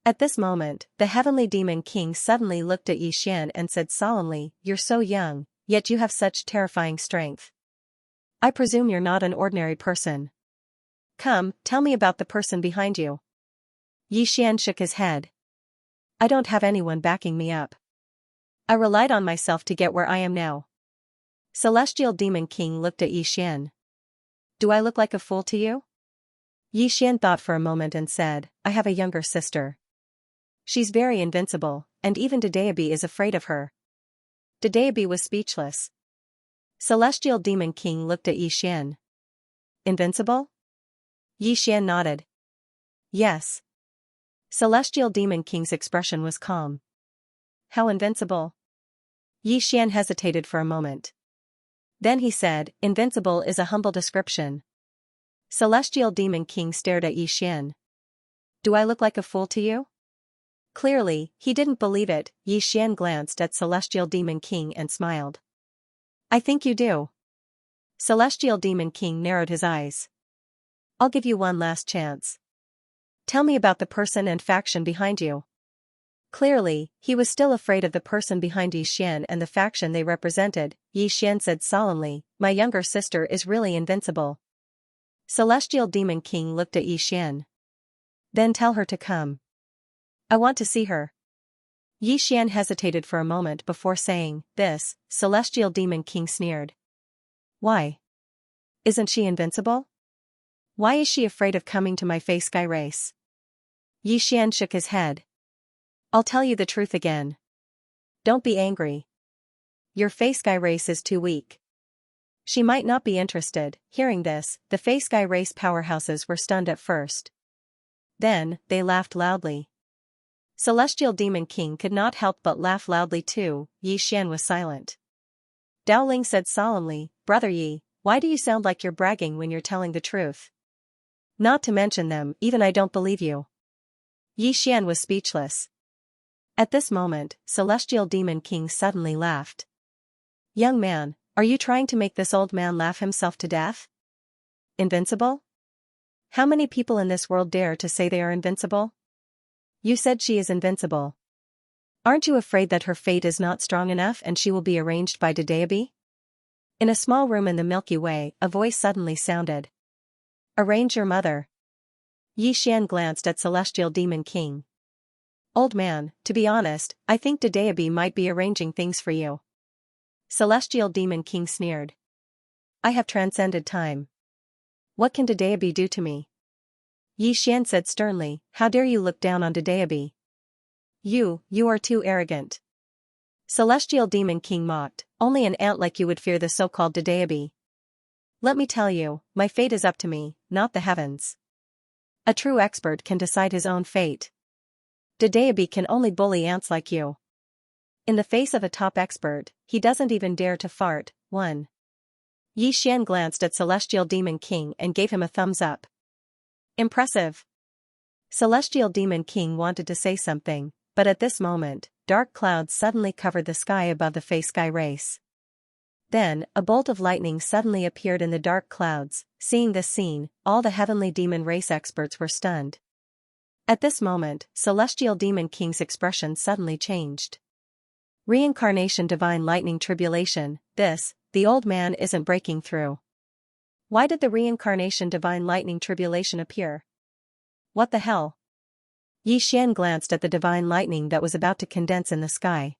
At this moment, the Heavenly Demon King suddenly looked at Yi Xian and said solemnly, "You're so young, yet you have such terrifying strength. I presume you're not an ordinary person. Come, tell me about the person behind you." Yi Xian shook his head. "I don't have anyone backing me up. I relied on myself to get where I am now." Celestial Demon King looked at Yi Xian. "Do I look like a fool to you?" Yi Xian thought for a moment and said, "I have a younger sister. She's very invincible, and even Dedeabi is afraid of her." Dedeabi was speechless. Celestial Demon King looked at Yi Xian. "Invincible?" Yi Xian nodded. "Yes." Celestial Demon King's expression was calm. "How invincible?" Yi Xian hesitated for a moment. Then he said, "Invincible is a humble description." Celestial Demon King stared at Yi Xian. "Do I look like a fool to you?" Clearly, he didn't believe it. Yi Xian glanced at Celestial Demon King and smiled. "I think you do." Celestial Demon King narrowed his eyes. "I'll give you one last chance. Tell me about the person and faction behind you." Clearly, he was still afraid of the person behind Yi Xian and the faction they represented. Yi Xian said solemnly, "My younger sister is really invincible." Celestial Demon King looked at Yi Xian. "Then tell her to come. I want to see her." Yi Xian hesitated for a moment before saying this. Celestial Demon King sneered. "Why? Isn't she invincible? Why is she afraid of coming to my Fey Sky race?" Yi Xian shook his head. "I'll tell you the truth again. Don't be angry. Your Fey Sky race is too weak. She might not be interested." Hearing this, the Fey Sky race powerhouses were stunned at first. Then, they laughed loudly. Celestial Demon King could not help but laugh loudly too. Yi Xian was silent. Dao Ling said solemnly, "Brother Yi, why do you sound like you're bragging when you're telling the truth? Not to mention them, even I don't believe you." Yi Xian was speechless. At this moment, Celestial Demon King suddenly laughed. "Young man, are you trying to make this old man laugh himself to death? Invincible? How many people in this world dare to say they are invincible? You said she is invincible. Aren't you afraid that her fate is not strong enough and she will be arranged by Dedeabi?" In a small room in the Milky Way, a voice suddenly sounded. "Arrange your mother." Yi Xian glanced at Celestial Demon King. "Old man, to be honest, I think Dedeabi might be arranging things for you." Celestial Demon King sneered. "I have transcended time. What can Dedeabi do to me?" Yi Xian said sternly, "How dare you look down on Dedeabi? You are too arrogant." Celestial Demon King mocked, "Only an ant like you would fear the so-called Dedeabi." Let me tell you, my fate is up to me, not the heavens. A true expert can decide his own fate. Dedeabi can only bully ants like you. In the face of a top expert, he doesn't even dare to fart. 1. Yi Xian glanced at Celestial Demon King and gave him a thumbs up. Impressive. Celestial Demon King wanted to say something, but at this moment, dark clouds suddenly covered the sky above the Fey Sky race. Then, a bolt of lightning suddenly appeared in the dark clouds. Seeing this scene, all the heavenly demon race experts were stunned. At this moment, Celestial Demon King's expression suddenly changed. Reincarnation Divine Lightning Tribulation, the old man isn't breaking through. Why did the Reincarnation Divine Lightning Tribulation appear? What the hell? Yi Xian glanced at the divine lightning that was about to condense in the sky.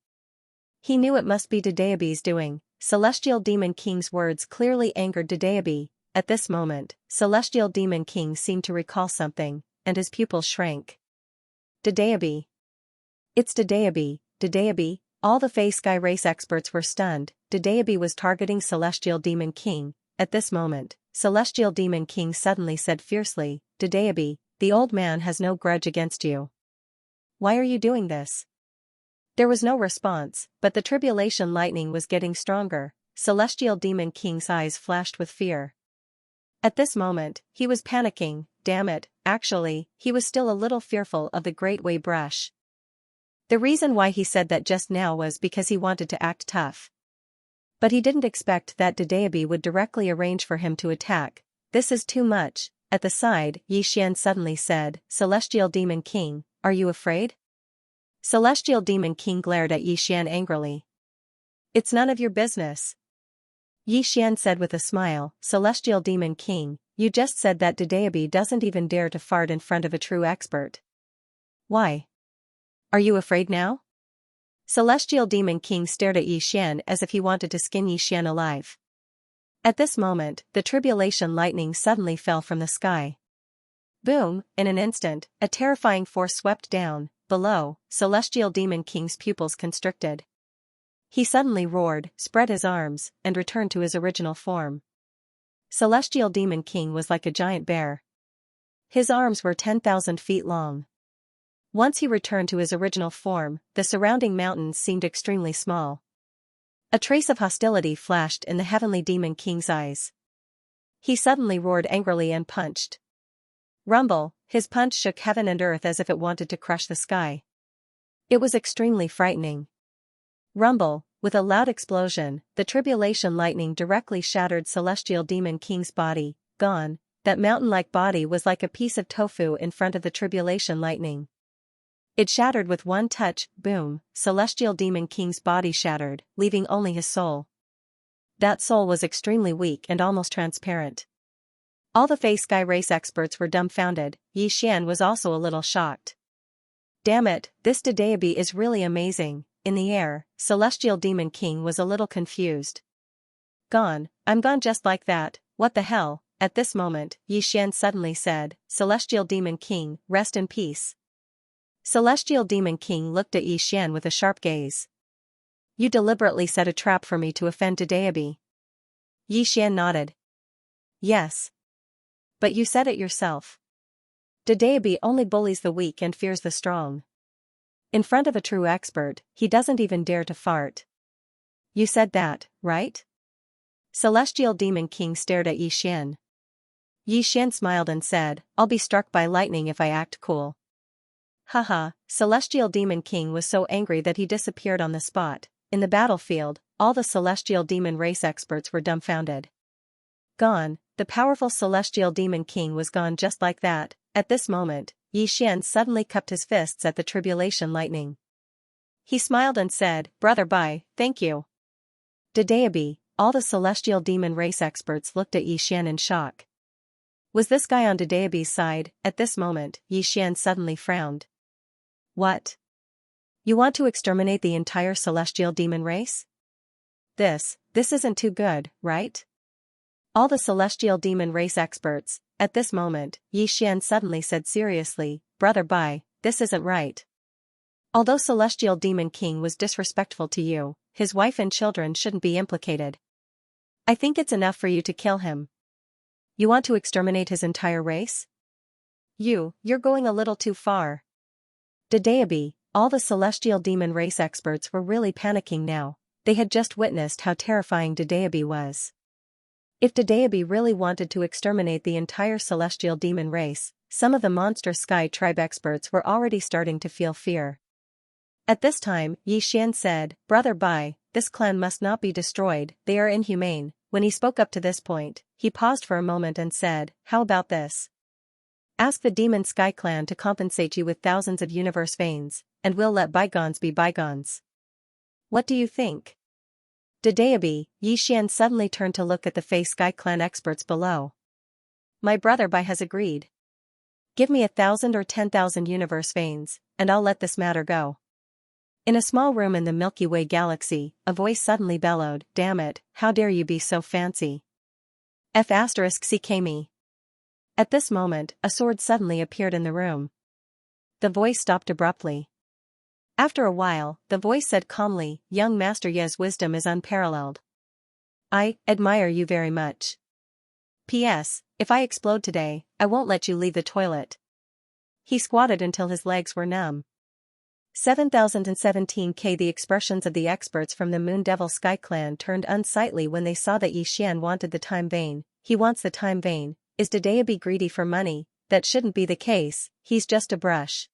He knew it must be Dedeabi's doing. Celestial Demon King's words clearly angered Dedeabi. At this moment, Celestial Demon King seemed to recall something, and his pupils shrank. Dedeabi. It's Dedeabi, Dedeabi. All the Fey Sky race experts were stunned. Dedeabi was targeting Celestial Demon King. At this moment, Celestial Demon King suddenly said fiercely, Dedeabi, the old man has no grudge against you. Why are you doing this? There was no response, but the tribulation lightning was getting stronger. Celestial Demon King's eyes flashed with fear. At this moment, he was panicking. Damn it, actually, he was still a little fearful of the Great Way brush. The reason why he said that just now was because he wanted to act tough. But he didn't expect that Dedeabi would directly arrange for him to attack. This is too much. At the side, Yi Xian suddenly said, Celestial Demon King, are you afraid? Celestial Demon King glared at Yi Xian angrily. It's none of your business. Yi Xian said with a smile, Celestial Demon King, you just said that Dedeabi doesn't even dare to fart in front of a true expert. Why? Are you afraid now? Celestial Demon King stared at Yi Xian as if he wanted to skin Yi Xian alive. At this moment, the tribulation lightning suddenly fell from the sky. Boom, in an instant, a terrifying force swept down. Below, Celestial Demon King's pupils constricted. He suddenly roared, spread his arms, and returned to his original form. Celestial Demon King was like a giant bear. His arms were 10,000 feet long. Once he returned to his original form, the surrounding mountains seemed extremely small. A trace of hostility flashed in the Heavenly Demon King's eyes. He suddenly roared angrily and punched. Rumble, his punch shook heaven and earth as if it wanted to crush the sky. It was extremely frightening. Rumble, with a loud explosion, the tribulation lightning directly shattered Celestial Demon King's body. Gone, that mountain-like body was like a piece of tofu in front of the tribulation lightning. It shattered with one touch. Boom, Celestial Demon King's body shattered, leaving only his soul. That soul was extremely weak and almost transparent. All the Fey Sky race experts were dumbfounded. Yi Xian was also a little shocked. Damn it, this Dedeabi is really amazing. In the air, Celestial Demon King was a little confused. Gone, I'm gone just like that, what the hell? At this moment, Yi Xian suddenly said, Celestial Demon King, rest in peace. Celestial Demon King looked at Yi Xian with a sharp gaze. You deliberately set a trap for me to offend Dedeabi. Yi Xian nodded. Yes. But you said it yourself. Dedeabi only bullies the weak and fears the strong. In front of a true expert, he doesn't even dare to fart. You said that, right? Celestial Demon King stared at Yi Xian. Yi Xian smiled and said, I'll be struck by lightning if I act cool. Haha, Celestial Demon King was so angry that he disappeared on the spot. In the battlefield, all the Celestial Demon race experts were dumbfounded. Gone, the powerful Celestial Demon King was gone just like that. At this moment, Yi Xian suddenly cupped his fists at the tribulation lightning. He smiled and said, Brother bye, thank you. Dedeabi, all the Celestial Demon race experts looked at Yi Xian in shock. Was this guy on Dedeabi's side? At this moment, Yi Xian suddenly frowned. What? You want to exterminate the entire Celestial Demon race? This isn't too good, right? All the Celestial Demon race experts. At this moment, Yi Xian suddenly said seriously, Brother bye, this isn't right. Although Celestial Demon King was disrespectful to you, his wife and children shouldn't be implicated. I think it's enough for you to kill him. You want to exterminate his entire race? You're going a little too far. Dedeabi, all the celestial demon race experts were really panicking now. They had just witnessed how terrifying Dedeabi was. If Dedeabi really wanted to exterminate the entire celestial demon race, some of the monster sky tribe experts were already starting to feel fear. At this time, Xian said, "Brother Bai, this clan must not be destroyed, they are inhumane." When he spoke up to this point, he paused for a moment and said, "How about this? Ask the Demon Sky Clan to compensate you with thousands of universe veins, and we'll let bygones be bygones. What do you think?" Dedeabi, Xian suddenly turned to look at the Fey Sky Clan experts below. "My brother Bai has agreed. Give me 1,000 or 10,000 universe veins, and I'll let this matter go." In a small room in the Milky Way galaxy, a voice suddenly bellowed, "Damn it, how dare you be so fancy? F***ck me." At this moment, a sword suddenly appeared in the room. The voice stopped abruptly. After a while, the voice said calmly, "Young Master Ye's wisdom is unparalleled. I admire you very much. P.S. If I explode today, I won't let you leave the toilet." He squatted until his legs were numb. 7017K. The expressions of the experts from the Moon Devil Sky Clan turned unsightly when they saw that Xian wanted the time vein. He wants the time vein. Is Dedeabi greedy for money? That shouldn't be the case, he's just a brush.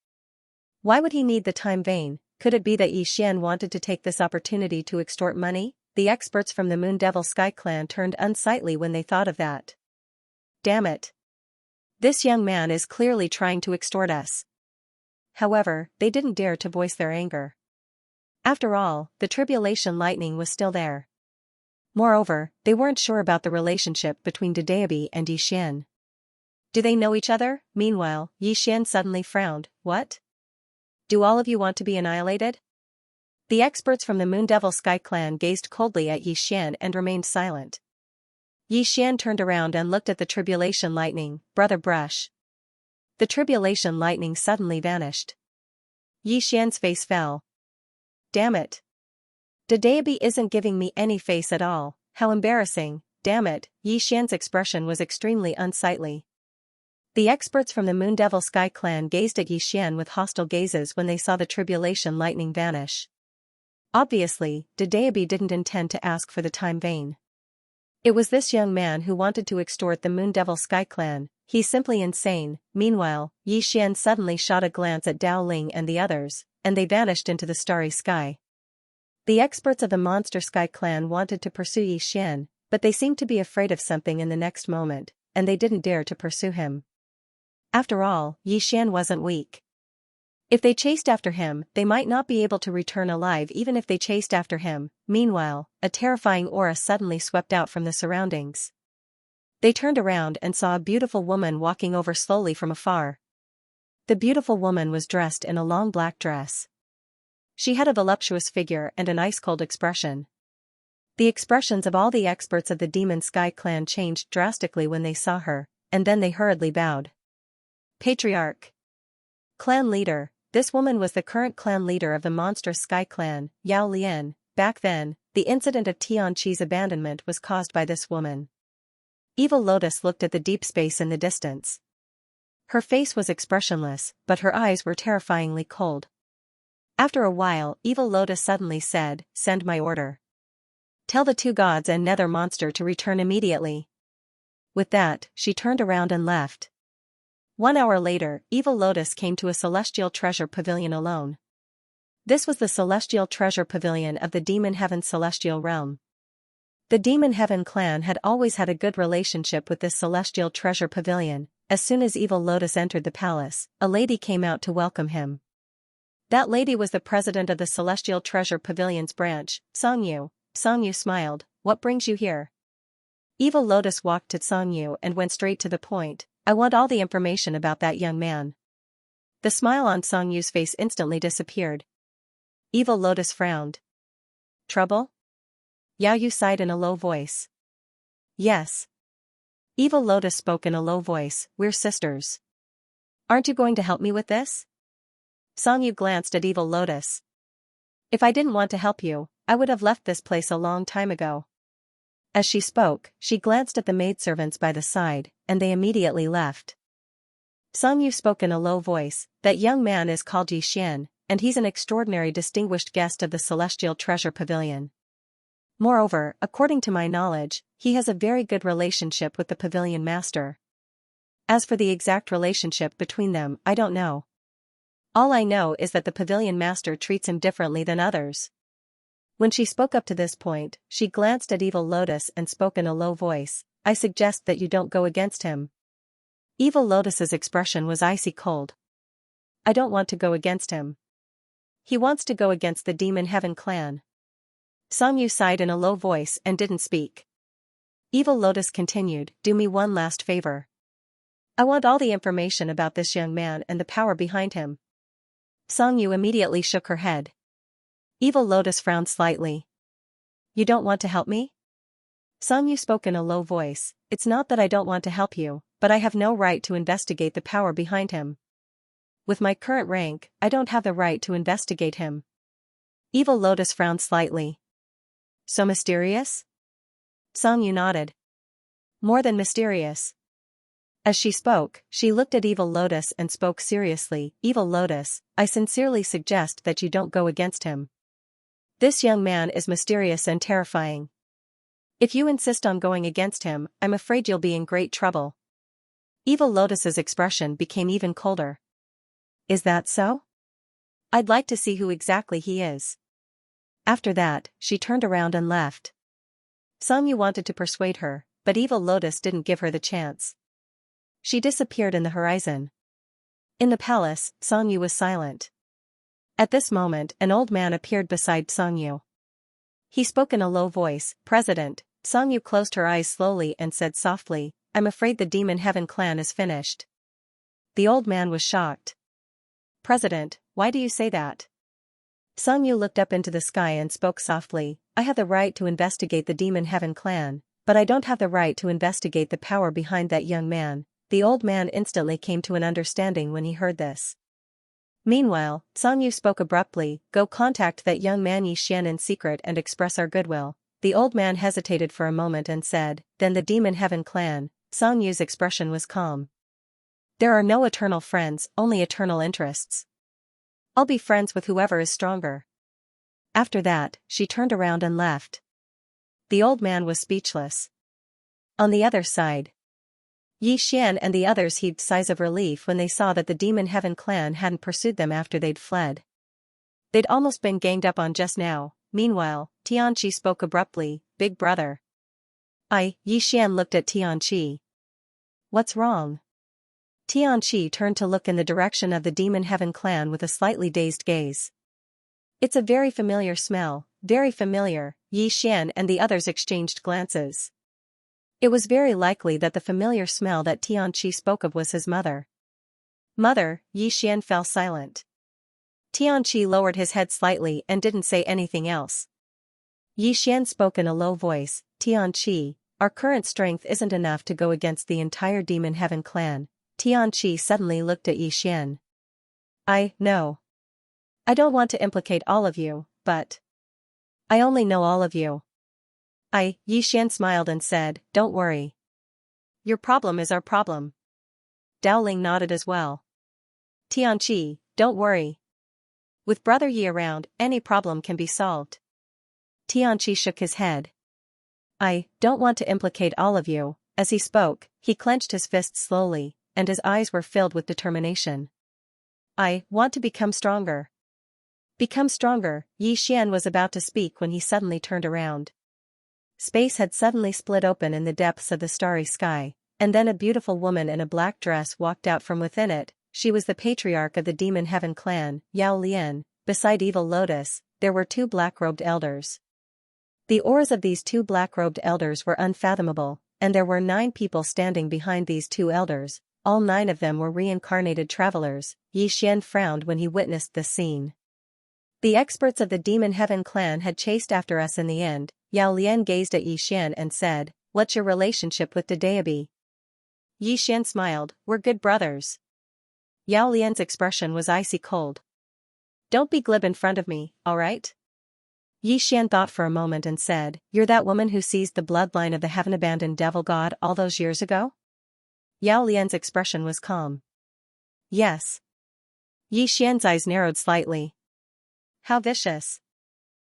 Why would he need the time vein? Could it be that Xian wanted to take this opportunity to extort money? The experts from the Moon Devil Sky Clan turned unsightly when they thought of that. Damn it. This young man is clearly trying to extort us. However, they didn't dare to voice their anger. After all, the tribulation lightning was still there. Moreover, they weren't sure about the relationship between Dedeabi and Xian. Do they know each other? Meanwhile, Xian suddenly frowned. What? Do all of you want to be annihilated? The experts from the Moon Devil Sky Clan gazed coldly at Xian and remained silent. Xian turned around and looked at the tribulation lightning. "Brother Brush." The tribulation lightning suddenly vanished. Xian's face fell. Damn it. Dedeabi isn't giving me any face at all, how embarrassing, damn it. Xian's expression was extremely unsightly. The experts from the Moon Devil Sky Clan gazed at Xian with hostile gazes when they saw the tribulation lightning vanish. Obviously, Dedeabi didn't intend to ask for the time vein. It was this young man who wanted to extort the Moon Devil Sky Clan. He's simply insane. Meanwhile, Xian suddenly shot a glance at Dao Ling and the others, and they vanished into the starry sky. The experts of the Monster Sky Clan wanted to pursue Xian, but they seemed to be afraid of something in the next moment, and they didn't dare to pursue him. After all, Xian wasn't weak. If they chased after him, they might not be able to return alive even if they chased after him. Meanwhile, a terrifying aura suddenly swept out from the surroundings. They turned around and saw a beautiful woman walking over slowly from afar. The beautiful woman was dressed in a long black dress. She had a voluptuous figure and an ice-cold expression. The expressions of all the experts of the Demon Sky Clan changed drastically when they saw her, and then they hurriedly bowed. Patriarch. Clan leader. This woman was the current clan leader of the Monstrous Sky Clan, Yao Lian. Back then, the incident of Tianqi's abandonment was caused by this woman. Evil Lotus looked at the deep space in the distance. Her face was expressionless, but her eyes were terrifyingly cold. After a while, Evil Lotus suddenly said, "Send my order. Tell the two gods and nether monster to return immediately." With that, she turned around and left. 1 hour later, Evil Lotus came to a celestial treasure pavilion alone. This was the celestial treasure pavilion of the Demon Heaven celestial realm. The Demon Heaven clan had always had a good relationship with this celestial treasure pavilion. As soon as Evil Lotus entered the palace, a lady came out to welcome him. That lady was the president of the Celestial Treasure Pavilion's branch, Songyu. Songyu smiled. "What brings you here?" Evil Lotus walked to Songyu and went straight to the point. "I want all the information about that young man." The smile on Songyu's face instantly disappeared. Evil Lotus frowned. "Trouble?" Yao Yu sighed in a low voice. "Yes." Evil Lotus spoke in a low voice. "We're sisters. Aren't you going to help me with this?" Songyu glanced at Evil Lotus. "If I didn't want to help you, I would have left this place a long time ago." As she spoke, she glanced at the maidservants by the side, and they immediately left. Song spoke in a low voice, "That young man is called Xian, and he's an extraordinary distinguished guest of the Celestial Treasure Pavilion. Moreover, according to my knowledge, he has a very good relationship with the pavilion master. As for the exact relationship between them, I don't know. All I know is that the pavilion master treats him differently than others." When she spoke up to this point, she glanced at Evil Lotus and spoke in a low voice, "I suggest that you don't go against him." Evil Lotus's expression was icy cold. "I don't want to go against him. He wants to go against the Demon Heaven clan." Song sighed in a low voice and didn't speak. Evil Lotus continued, "Do me one last favor. I want all the information about this young man and the power behind him." Song immediately shook her head. Evil Lotus frowned slightly. "You don't want to help me?" Song spoke in a low voice, "It's not that I don't want to help you, but I have no right to investigate the power behind him. With my current rank, I don't have the right to investigate him." Evil Lotus frowned slightly. "So mysterious?" Song nodded. "More than mysterious." As she spoke, she looked at Evil Lotus and spoke seriously, "Evil Lotus, I sincerely suggest that you don't go against him. This young man is mysterious and terrifying. If you insist on going against him, I'm afraid you'll be in great trouble." Evil Lotus's expression became even colder. "Is that so? I'd like to see who exactly he is." After that, she turned around and left. Song wanted to persuade her, but Evil Lotus didn't give her the chance. She disappeared in the horizon. In the palace, Song was silent. At this moment, an old man appeared beside Song. He spoke in a low voice, "President." Song closed her eyes slowly and said softly, "I'm afraid the Demon Heaven clan is finished." The old man was shocked. "President, why do you say that?" Song looked up into the sky and spoke softly, "I have the right to investigate the Demon Heaven clan, but I don't have the right to investigate the power behind that young man." The old man instantly came to an understanding when he heard this. Meanwhile, Song spoke abruptly, "Go contact that young man Xian in secret and express our goodwill." The old man hesitated for a moment and said, "Then the Demon Heaven clan." Song expression was calm. "There are no eternal friends, only eternal interests. I'll be friends with whoever is stronger." After that, she turned around and left. The old man was speechless. On the other side, Xian and the others heaved sighs of relief when they saw that the Demon Heaven clan hadn't pursued them after they'd fled. They'd almost been ganged up on just now. Meanwhile, Xianxia spoke abruptly, "Big brother." Xian looked at Xianxia. "What's wrong?" Xianxia turned to look in the direction of the Demon Heaven clan with a slightly dazed gaze. "It's a very familiar smell, very familiar." Xian and the others exchanged glances. It was very likely that the familiar smell that Xianxia spoke of was his mother. "Mother." Xian fell silent. Xianxia lowered his head slightly and didn't say anything else. Xian spoke in a low voice, "Xianxia, our current strength isn't enough to go against the entire Demon Heaven clan." Xianxia suddenly looked at Xian. No. I don't want to implicate all of you, but I only know all of you." Xian smiled and said, "Don't worry. Your problem is our problem." Dowling nodded as well. "Xianxia, don't worry. With Brother Yi around, any problem can be solved." Xianxia shook his head. "I don't want to implicate all of you." As he spoke, he clenched his fists slowly, and his eyes were filled with determination. "I want to become stronger." "Become stronger." Xian was about to speak when he suddenly turned around. Space had suddenly split open in the depths of the starry sky, and then a beautiful woman in a black dress walked out from within it. She was the patriarch of the Demon Heaven clan, Yao Lian. Beside Evil Lotus, there were two black-robed elders. The auras of these two black-robed elders were unfathomable, and there were 9 people standing behind these two elders. All 9 of them were reincarnated travelers. Xian frowned when he witnessed this scene. "The experts of the Demon Heaven clan had chased after us in the end." Yao Lian gazed at Xian and said, "What's your relationship with the deity?" Xian smiled, "We're good brothers." Yao Lian's expression was icy cold. "Don't be glib in front of me, alright?" Yi Xian thought for a moment and said, "You're that woman who seized the bloodline of the heaven-abandoned devil god all those years ago?" Yao Lian's expression was calm. "Yes." Yi Xian's eyes narrowed slightly. "How vicious."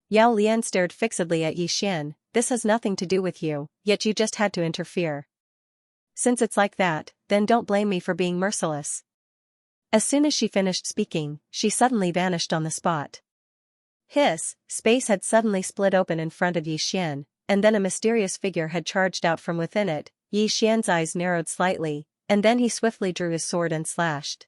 Yao Lian stared fixedly at Yi Xian. "This has nothing to do with you, yet you just had to interfere. Since it's like that, then don't blame me for being merciless." As soon as she finished speaking, she suddenly vanished on the spot. Space had suddenly split open in front of Yi Xian, and then a mysterious figure had charged out from within it. Yi Xian's eyes narrowed slightly, and then he swiftly drew his sword and slashed.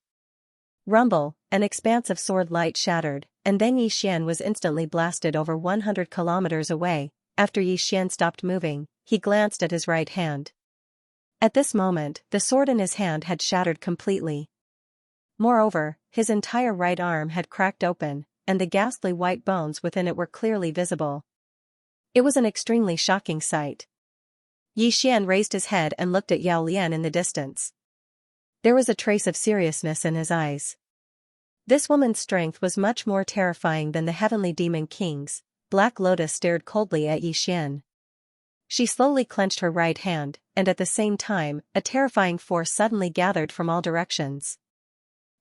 Rumble, an expanse of sword light shattered, and then Yi Xian was instantly blasted over 100 kilometers away. After Yi Xian stopped moving, he glanced at his right hand. At this moment, the sword in his hand had shattered completely. Moreover, his entire right arm had cracked open, and the ghastly white bones within it were clearly visible. It was an extremely shocking sight. Yi Xian raised his head and looked at Yao Lian in the distance. There was a trace of seriousness in his eyes. This woman's strength was much more terrifying than the heavenly demon king's. Black Lotus stared coldly at Yi Xian. She slowly clenched her right hand, and at the same time, a terrifying force suddenly gathered from all directions.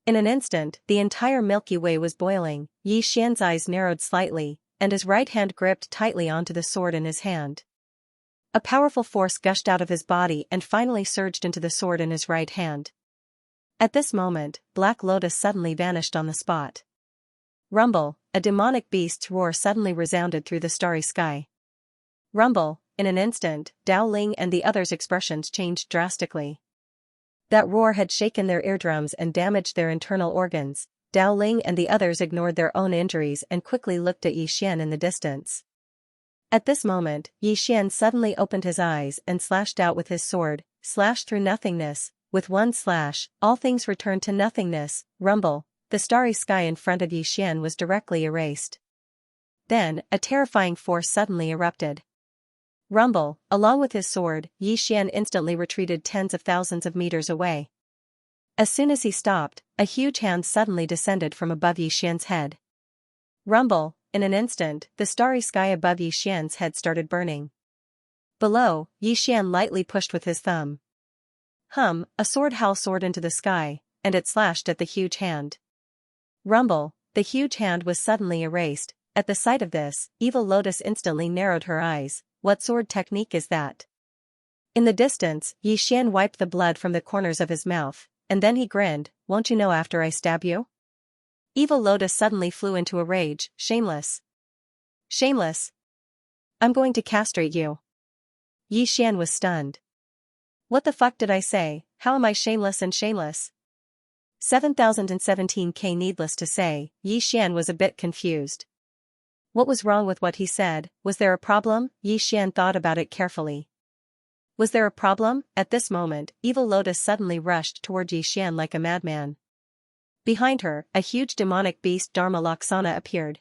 In an instant, the entire Milky Way was boiling. Yi Xian's eyes narrowed slightly, and his right hand gripped tightly onto the sword in his hand. A powerful force gushed out of his body and finally surged into the sword in his right hand. At this moment, Black Lotus suddenly vanished on the spot. Rumble, a demonic beast's roar suddenly resounded through the starry sky. Rumble, in an instant, Dao Ling and the others' expressions changed drastically. That roar had shaken their eardrums and damaged their internal organs. Dao Ling and the others ignored their own injuries and quickly looked at Yi Xian in the distance. At this moment, Yi Xian suddenly opened his eyes and slashed out with his sword, slashed through nothingness. With one slash, all things returned to nothingness. Rumble, the starry sky in front of Yi Xian was directly erased. Then, a terrifying force suddenly erupted. Rumble, along with his sword, Yi Xian instantly retreated tens of thousands of meters away. As soon as he stopped, a huge hand suddenly descended from above Yi Xian's head. Rumble, in an instant, the starry sky above Yi Xian's head started burning. Below, Yi Xian lightly pushed with his thumb. A sword howl soared into the sky, and it slashed at the huge hand. Rumble, the huge hand was suddenly erased. At the sight of this, Evil Lotus instantly narrowed her eyes. What sword technique is that? In the distance, Yi Xian wiped the blood from the corners of his mouth, and then he grinned, "Won't you know after I stab you?" Evil Lotus suddenly flew into a rage. Shameless! Shameless! I'm going to castrate you." Yi Xian was stunned. "What the fuck did I say? How am I shameless and shameless?" 7017K. Needless to say, Yi Xian was a bit confused. What was wrong with what he said? Was there a problem? Yi Xian thought about it carefully. Was there a problem? At this moment, Evil Lotus suddenly rushed toward Yi Xian like a madman. Behind her, a huge demonic beast Dharma Laksana appeared.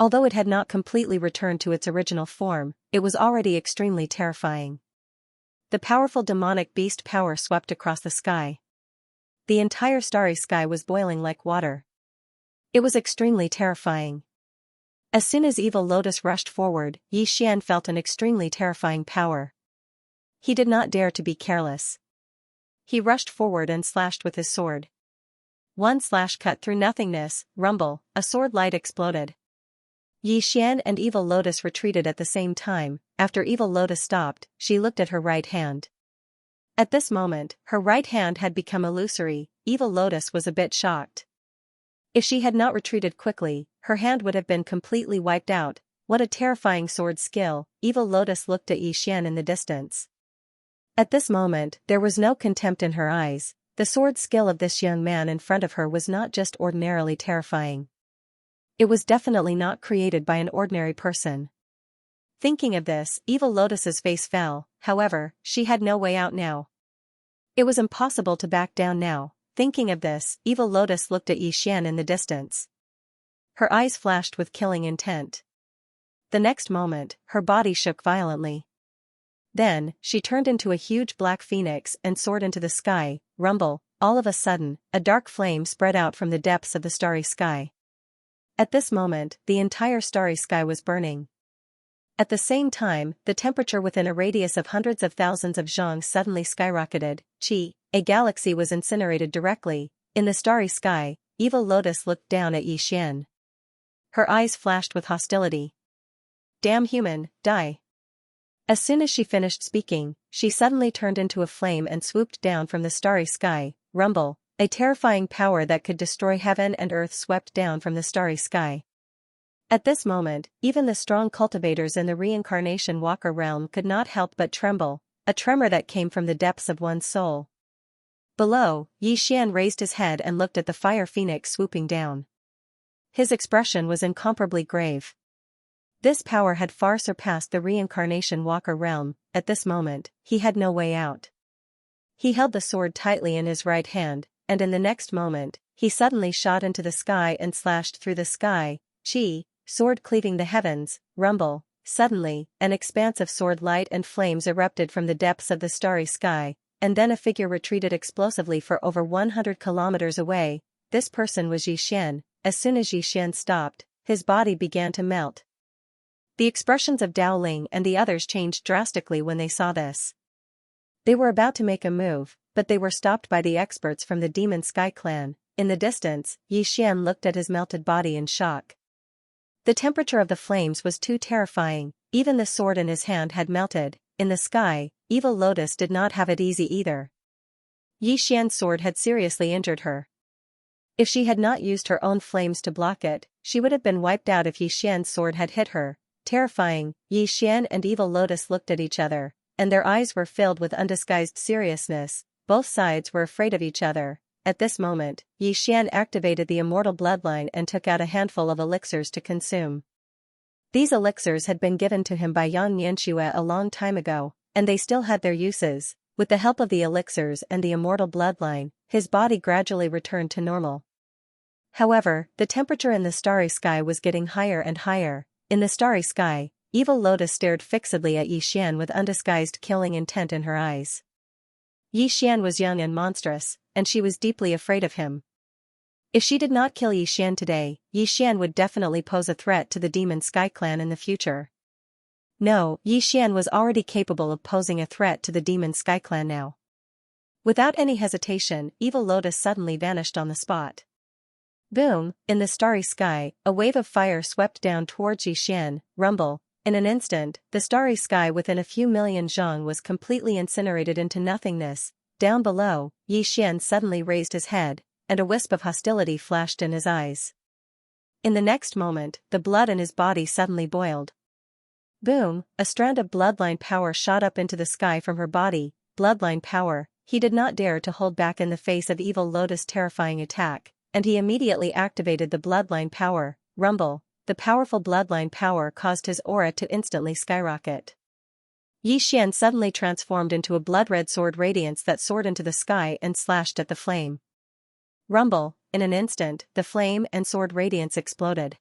Although it had not completely returned to its original form, it was already extremely terrifying. The powerful demonic beast power swept across the sky. The entire starry sky was boiling like water. It was extremely terrifying. As soon as Evil Lotus rushed forward, Yi Xian felt an extremely terrifying power. He did not dare to be careless. He rushed forward and slashed with his sword. One slash cut through nothingness. Rumble, a sword light exploded. Yi Xian and Evil Lotus retreated at the same time. After Evil Lotus stopped, she looked at her right hand. At this moment, her right hand had become illusory. Evil Lotus was a bit shocked. If she had not retreated quickly, her hand would have been completely wiped out. What a terrifying sword skill! Evil Lotus looked at Yi Xian in the distance. At this moment, there was no contempt in her eyes. The sword skill of this young man in front of her was not just ordinarily terrifying. It was definitely not created by an ordinary person. Thinking of this, Evil Lotus's face fell. However, she had no way out now. It was impossible to back down now. Thinking of this, Evil Lotus looked at Yi Xian in the distance. Her eyes flashed with killing intent. The next moment, her body shook violently. Then, she turned into a huge black phoenix and soared into the sky. Rumble, all of a sudden, a dark flame spread out from the depths of the starry sky. At this moment, the entire starry sky was burning. At the same time, the temperature within a radius of hundreds of thousands of zhang suddenly skyrocketed. A galaxy was incinerated directly. In the starry sky, Evil Lotus looked down at Xian. Her eyes flashed with hostility. Damn human, die. As soon as she finished speaking, she suddenly turned into a flame and swooped down from the starry sky. Rumble, a terrifying power that could destroy heaven and earth swept down from the starry sky. At this moment, even the strong cultivators in the reincarnation walker realm could not help but tremble, a tremor that came from the depths of one's soul. Below, Xian raised his head and looked at the fire phoenix swooping down. His expression was incomparably grave. This power had far surpassed the reincarnation walker realm. At this moment, he had no way out. He held the sword tightly in his right hand, and in the next moment, he suddenly shot into the sky and slashed through the sky. Sword cleaving the heavens. Rumble. Suddenly, an expanse of sword light and flames erupted from the depths of the starry sky, and then a figure retreated explosively for over 100 kilometers away. This person was Xian. As soon as Xian stopped, his body began to melt. The expressions of Dao Ling and the others changed drastically when they saw this. They were about to make a move, but they were stopped by the experts from the Demon Sky Clan. In the distance, Xian looked at his melted body in shock. The temperature of the flames was too terrifying, even the sword in his hand had melted. In the sky, Evil Lotus did not have it easy either. Xian's sword had seriously injured her. If she had not used her own flames to block it, she would have been wiped out if Xian's sword had hit her. Terrifying, Xian and Evil Lotus looked at each other, and their eyes were filled with undisguised seriousness. Both sides were afraid of each other. At this moment, Xian activated the immortal bloodline and took out a handful of elixirs to consume. These elixirs had been given to him by Xianxia a long time ago, and they still had their uses. With the help of the elixirs and the immortal bloodline, his body gradually returned to normal. However, the temperature in the starry sky was getting higher and higher. In the starry sky, Evil Lotus stared fixedly at Xian with undisguised killing intent in her eyes. Xian was young and monstrous, and she was deeply afraid of him. If she did not kill Xian today, Xian would definitely pose a threat to the Demon Sky Clan in the future. No, Xian was already capable of posing a threat to the Demon Sky Clan now. Without any hesitation, Evil Lotus suddenly vanished on the spot. Boom! In the starry sky, a wave of fire swept down towards Xian. Rumble. In an instant, the starry sky within a few million zhang was completely incinerated into nothingness. Down below, Xian suddenly raised his head, and a wisp of hostility flashed in his eyes. In the next moment, the blood in his body suddenly boiled. Boom! A strand of bloodline power shot up into the sky from her body. Bloodline power. He did not dare to hold back in the face of Evil Lotus' terrifying attack, and he immediately activated the bloodline power. Rumble. The powerful bloodline power caused his aura to instantly skyrocket. Xian suddenly transformed into a blood-red sword radiance that soared into the sky and slashed at the flame. Rumble. In an instant, the flame and sword radiance exploded.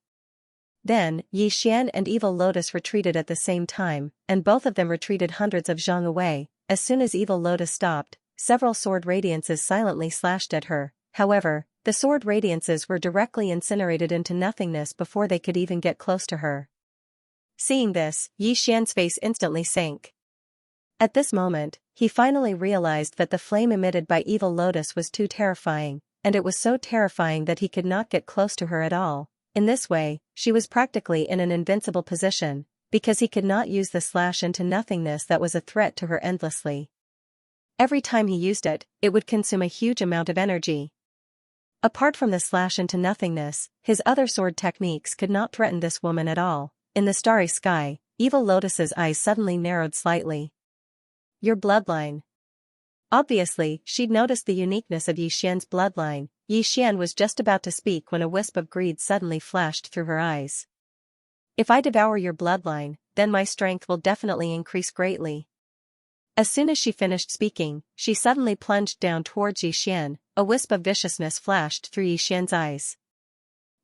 Then, Xian and Evil Lotus retreated at the same time, and both of them retreated hundreds of zhang away. As soon as Evil Lotus stopped, several sword radiances silently slashed at her. However, the sword radiances were directly incinerated into nothingness before they could even get close to her. Seeing this, Xian's face instantly sank. At this moment, he finally realized that the flame emitted by Evil Lotus was too terrifying, and it was so terrifying that he could not get close to her at all. In this way, she was practically in an invincible position, because he could not use the slash into nothingness that was a threat to her endlessly. Every time he used it, it would consume a huge amount of energy. Apart from the slash into nothingness, his other sword techniques could not threaten this woman at all. In the starry sky, Evil Lotus's eyes suddenly narrowed slightly. Your bloodline. Obviously, she'd noticed the uniqueness of Xian's bloodline. Xian was just about to speak when a wisp of greed suddenly flashed through her eyes. If I devour your bloodline, then my strength will definitely increase greatly. As soon as she finished speaking, she suddenly plunged down towards Xian. A wisp of viciousness flashed through Xian's eyes.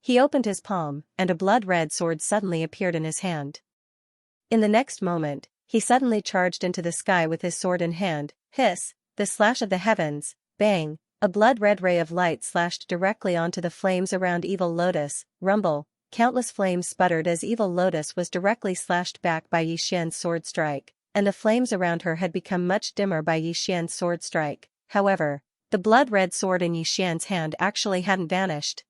He opened his palm, and a blood-red sword suddenly appeared in his hand. In the next moment, he suddenly charged into the sky with his sword in hand. Hiss! The slash of the heavens. Bang! A blood-red ray of light slashed directly onto the flames around Evil Lotus. Rumble! countless flames sputtered as Evil Lotus was directly slashed back by Xian's sword strike, and the flames around her had become much dimmer by Xian's sword strike. However, the blood-red sword in Xian's hand actually hadn't vanished.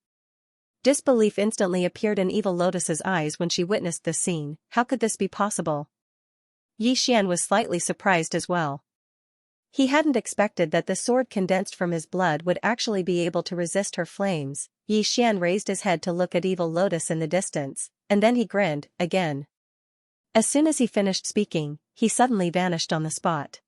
Disbelief instantly appeared in Evil Lotus's eyes when she witnessed this scene. How could this be possible? Xian was slightly surprised as well. He hadn't expected that the sword condensed from his blood would actually be able to resist her flames. Xian raised his head to look at Evil Lotus in the distance, and then he grinned, again. As soon as he finished speaking, he suddenly vanished on the spot.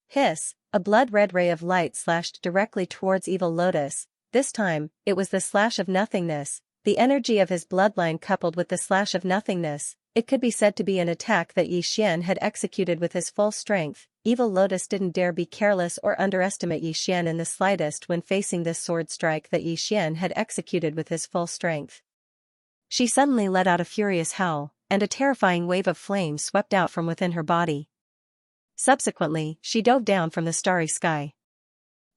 Hiss! A blood-red ray of light slashed directly towards Evil Lotus. This time, it was the slash of nothingness, the energy of his bloodline coupled with the slash of nothingness. It could be said to be an attack that Xian had executed with his full strength. Evil Lotus didn't dare be careless or underestimate Xian in the slightest when facing this sword strike that Xian had executed with his full strength. She suddenly let out a furious howl, and a terrifying wave of flame swept out from within her body. Subsequently, she dove down from the starry sky.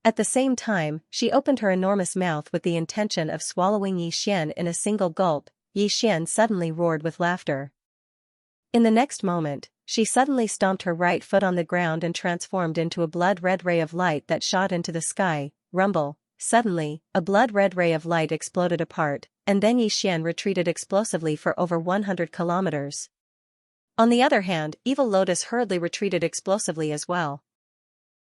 At the same time, she opened her enormous mouth with the intention of swallowing Xian in a single gulp. Xian suddenly roared with laughter. In the next moment, she suddenly stomped her right foot on the ground and transformed into a blood-red ray of light that shot into the sky. Rumble. Suddenly, a blood-red ray of light exploded apart, and then Xian retreated explosively for over 100 kilometers. On the other hand, Evil Lotus hurriedly retreated explosively as well.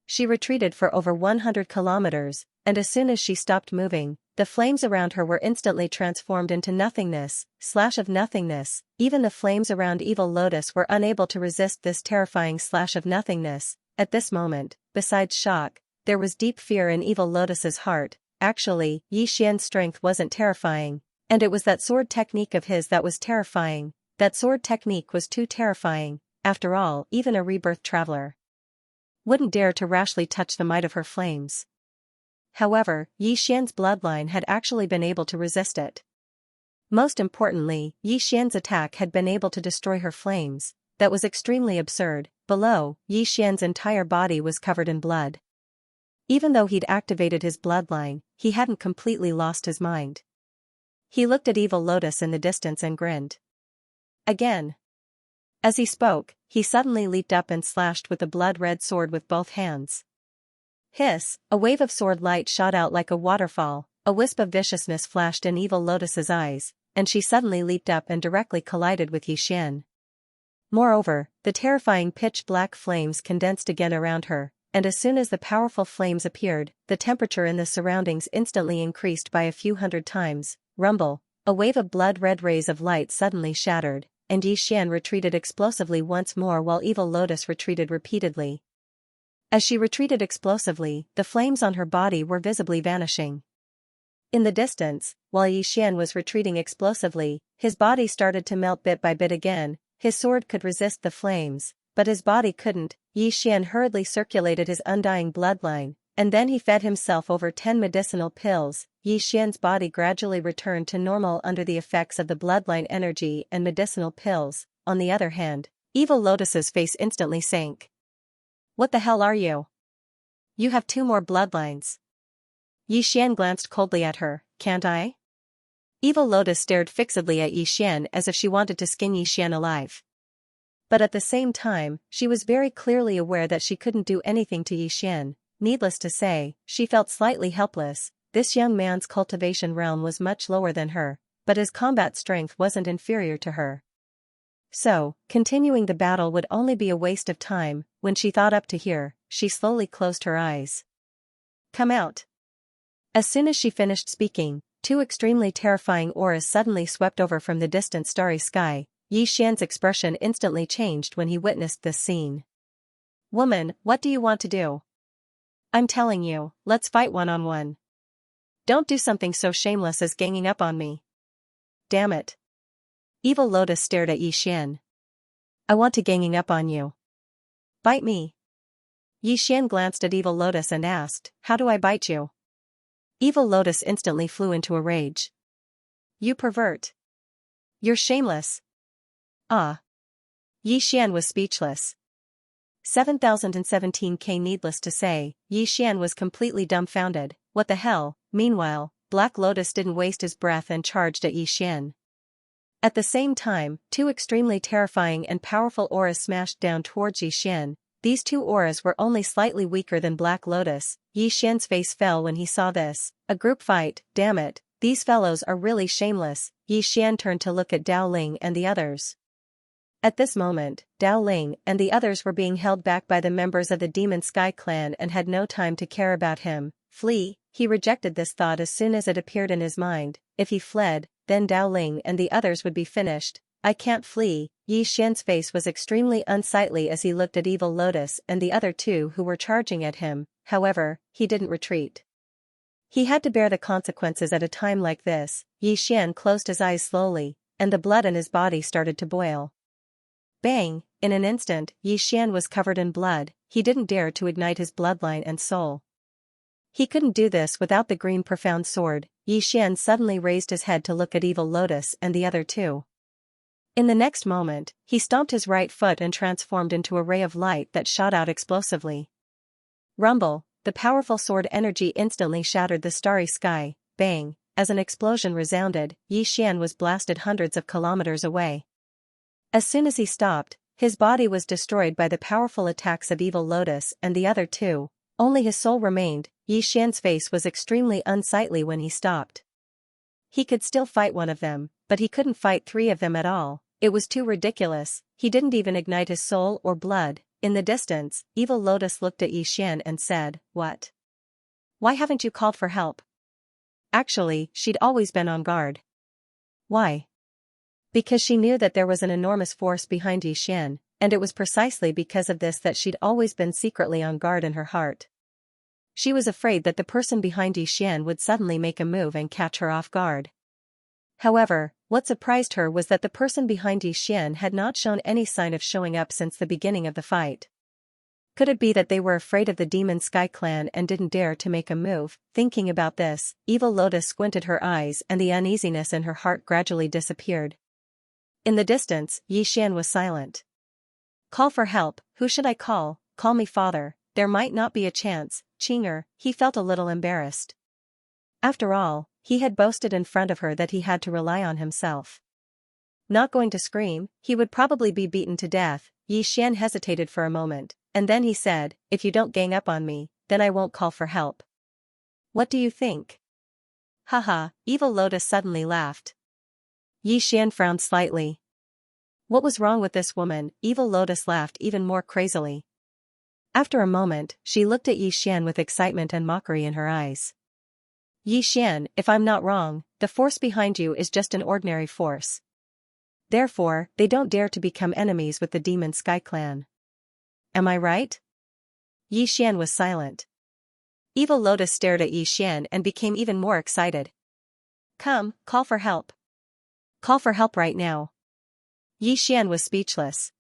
She retreated for over 100 kilometers, and as soon as she stopped moving, the flames around her were instantly transformed into nothingness, slash of nothingness. Even the flames around Evil Lotus were unable to resist this terrifying slash of nothingness. At this moment, besides shock, there was deep fear in Evil Lotus's heart. Actually, Xian's strength wasn't terrifying, and it was that sword technique of his that was terrifying. That sword technique was too terrifying. After all, even a rebirth traveler wouldn't dare to rashly touch the might of her flames. However, Xian's bloodline had actually been able to resist it. Most importantly, Xian's attack had been able to destroy her flames. That was extremely absurd. Below, Xian's entire body was covered in blood. Even though he'd activated his bloodline, he hadn't completely lost his mind. He looked at Evil Lotus in the distance and grinned. Again. As he spoke, he suddenly leaped up and slashed with the blood-red sword with both hands. Hiss! A wave of sword light shot out like a waterfall. A wisp of viciousness flashed in Evil Lotus's eyes, and she suddenly leaped up and directly collided with Xian. Moreover, the terrifying pitch-black flames condensed again around her, and as soon as the powerful flames appeared, the temperature in the surroundings instantly increased by a few hundred times. Rumble! A wave of blood-red rays of light suddenly shattered, and Xian retreated explosively once more while Evil Lotus retreated repeatedly. As she retreated explosively, the flames on her body were visibly vanishing. In the distance, while Xian was retreating explosively, his body started to melt bit by bit again. His sword could resist the flames, but his body couldn't. Xian hurriedly circulated his undying bloodline, and then he fed himself over 10 medicinal pills. Xian's body gradually returned to normal under the effects of the bloodline energy and medicinal pills. On the other hand, Evil Lotus's face instantly sank. What the hell are you? You have 2 more bloodlines. Xian glanced coldly at her. Can't I? Evil Lotus stared fixedly at Xian as if she wanted to skin Xian alive. But at the same time, she was very clearly aware that she couldn't do anything to Xian. Needless to say, she felt slightly helpless. This young man's cultivation realm was much lower than her, but his combat strength wasn't inferior to her. So, continuing the battle would only be a waste of time. When she thought up to here, she slowly closed her eyes. Come out. As soon as she finished speaking, 2 extremely terrifying auras suddenly swept over from the distant starry sky. Xian's expression instantly changed when he witnessed this scene. Woman, what do you want to do? I'm telling you, let's fight one-on-one. Don't do something so shameless as ganging up on me. Damn it. Evil Lotus stared at Xian. I want to ganging up on you. Bite me. Xian glanced at Evil Lotus and asked, how do I bite you? Evil Lotus instantly flew into a rage. You pervert. You're shameless. Ah. Xian was speechless. 7017K. Needless to say, Xian was completely dumbfounded. What the hell? Meanwhile, Black Lotus didn't waste his breath and charged at Xian. At the same time, two extremely terrifying and powerful auras smashed down towards Yi Xian. These two auras were only slightly weaker than Black Lotus. Yi Xian's face fell when he saw this. A group fight, damn it, these fellows are really shameless. Yi Xian turned to look at Dao Ling and the others. At this moment, Dao Ling and the others were being held back by the members of the Demon Sky clan and had no time to care about him. Flee, he rejected this thought as soon as it appeared in his mind. If he fled, then Dao Ling and the others would be finished. I can't flee. Yi Xian's face was extremely unsightly as he looked at Evil Lotus and the other two who were charging at him. However, he didn't retreat. He had to bear the consequences at a time like this. Yi Xian closed his eyes slowly, and the blood in his body started to boil. Bang! In an instant, Yi Xian was covered in blood. He didn't dare to ignite his bloodline and soul. He couldn't do this without the green profound sword. Yi Xian suddenly raised his head to look at Evil Lotus and the other two. In the next moment, he stomped his right foot and transformed into a ray of light that shot out explosively. Rumble! The powerful sword energy instantly shattered the starry sky. Bang! As an explosion resounded, Yi Xian was blasted hundreds of kilometers away. As soon as he stopped, his body was destroyed by the powerful attacks of Evil Lotus and the other two. Only his soul remained. Yi Xian's face was extremely unsightly when he stopped. He could still fight one of them, but he couldn't fight three of them at all. It was too ridiculous. He didn't even ignite his soul or blood. In the distance, Evil Lotus looked at Yi Xian and said, "What? Why haven't you called for help?" Actually, she'd always been on guard. Why? Because she knew that there was an enormous force behind Yi Xian, and it was precisely because of this that she'd always been secretly on guard in her heart. She was afraid that the person behind Yi Xian would suddenly make a move and catch her off guard. However, what surprised her was that the person behind Yi Xian had not shown any sign of showing up since the beginning of the fight. Could it be that they were afraid of the Demon Sky clan and didn't dare to make a move? Thinking about this, Evil Lotus squinted her eyes and the uneasiness in her heart gradually disappeared. In the distance, Yi Xian was silent. Call for help. Who should I call? Call me father. There might not be a chance. Chinger, he felt a little embarrassed. After all, he had boasted in front of her that he had to rely on himself. Not going to scream, he would probably be beaten to death. Yi Xian hesitated for a moment, and then he said, "If you don't gang up on me, then I won't call for help. What do you think?" Haha, Evil Lotus suddenly laughed. Yi Xian frowned slightly. What was wrong with this woman? Evil Lotus laughed even more crazily. After a moment, she looked at Yi Xian with excitement and mockery in her eyes. Yi Xian, if I'm not wrong, the force behind you is just an ordinary force. Therefore, they don't dare to become enemies with the Demon Sky clan. Am I right? Yi Xian was silent. Evil Lotus stared at Yi Xian and became even more excited. Come, call for help. Call for help right now. Yi Xian was speechless.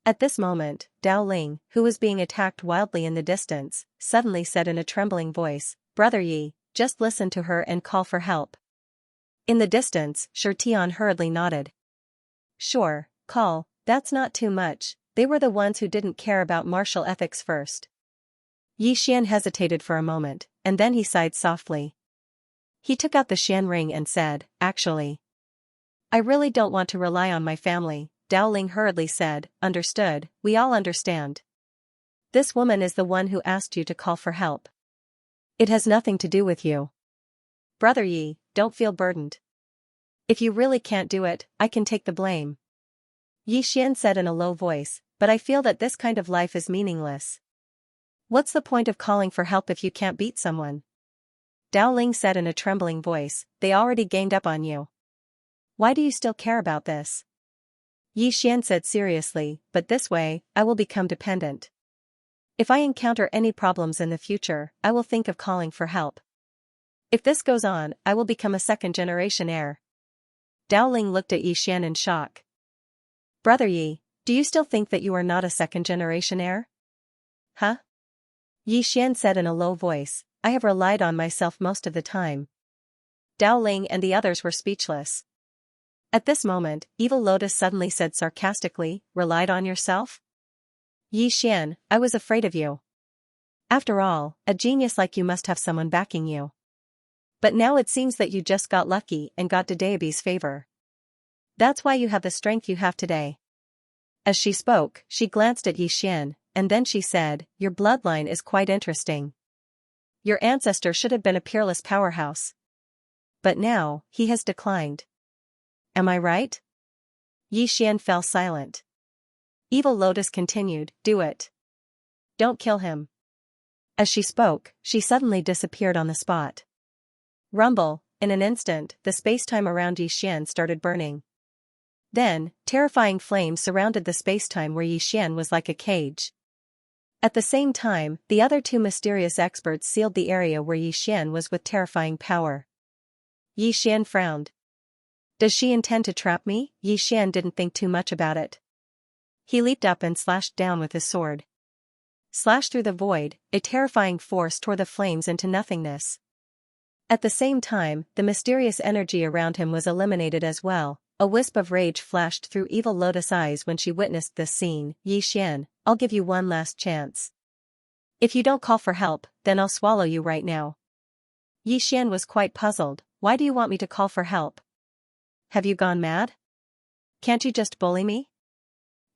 At this moment, Dao Ling, who was being attacked wildly in the distance, suddenly said in a trembling voice, "Brother Yi, just listen to her and call for help." In the distance, Shi Tian hurriedly nodded. Sure, call, that's not too much. They were the ones who didn't care about martial ethics first. Yi Xian hesitated for a moment, and then he sighed softly. He took out the Xian ring and said, "Actually, I really don't want to rely on my family." Dao Ling hurriedly said, "Understood, we all understand. This woman is the one who asked you to call for help. It has nothing to do with you. Brother Yi, don't feel burdened. If you really can't do it, I can take the blame." Yi Xian said in a low voice, "But I feel that this kind of life is meaningless. What's the point of calling for help if you can't beat someone?" Dao Ling said in a trembling voice, "They already ganged up on you. Why do you still care about this?" Yi Xian said seriously, "But this way, I will become dependent. If I encounter any problems in the future, I will think of calling for help. If this goes on, I will become a second-generation heir." Dao Ling looked at Yi Xian in shock. "Brother Yi, do you still think that you are not a second-generation heir?" Huh? Yi Xian said in a low voice, "I have relied on myself most of the time." Dao Ling and the others were speechless. At this moment, Evil Lotus suddenly said sarcastically, "Relied on yourself? Yi Xian, I was afraid of you. After all, a genius like you must have someone backing you. But now it seems that you just got lucky and got Daebi's favor." That's why you have the strength you have today. As she spoke, she glanced at Xian, and then she said, your bloodline is quite interesting. Your ancestor should have been a peerless powerhouse. But now, he has declined. Am I right? Xian fell silent. Evil Lotus continued, do it. Don't kill him. As she spoke, she suddenly disappeared on the spot. Rumble, in an instant, the spacetime around Xian started burning. Then, terrifying flames surrounded the spacetime where Xian was like a cage. At the same time, the other two mysterious experts sealed the area where Xian was with terrifying power. Xian frowned. Does she intend to trap me? Xian didn't think too much about it. He leaped up and slashed down with his sword. Slash through the void, a terrifying force tore the flames into nothingness. At the same time, the mysterious energy around him was eliminated as well. A wisp of rage flashed through Evil Lotus' eyes when she witnessed this scene. Xian, I'll give you one last chance. If you don't call for help, then I'll swallow you right now. Xian was quite puzzled. Why do you want me to call for help? Have you gone mad? Can't you just bully me?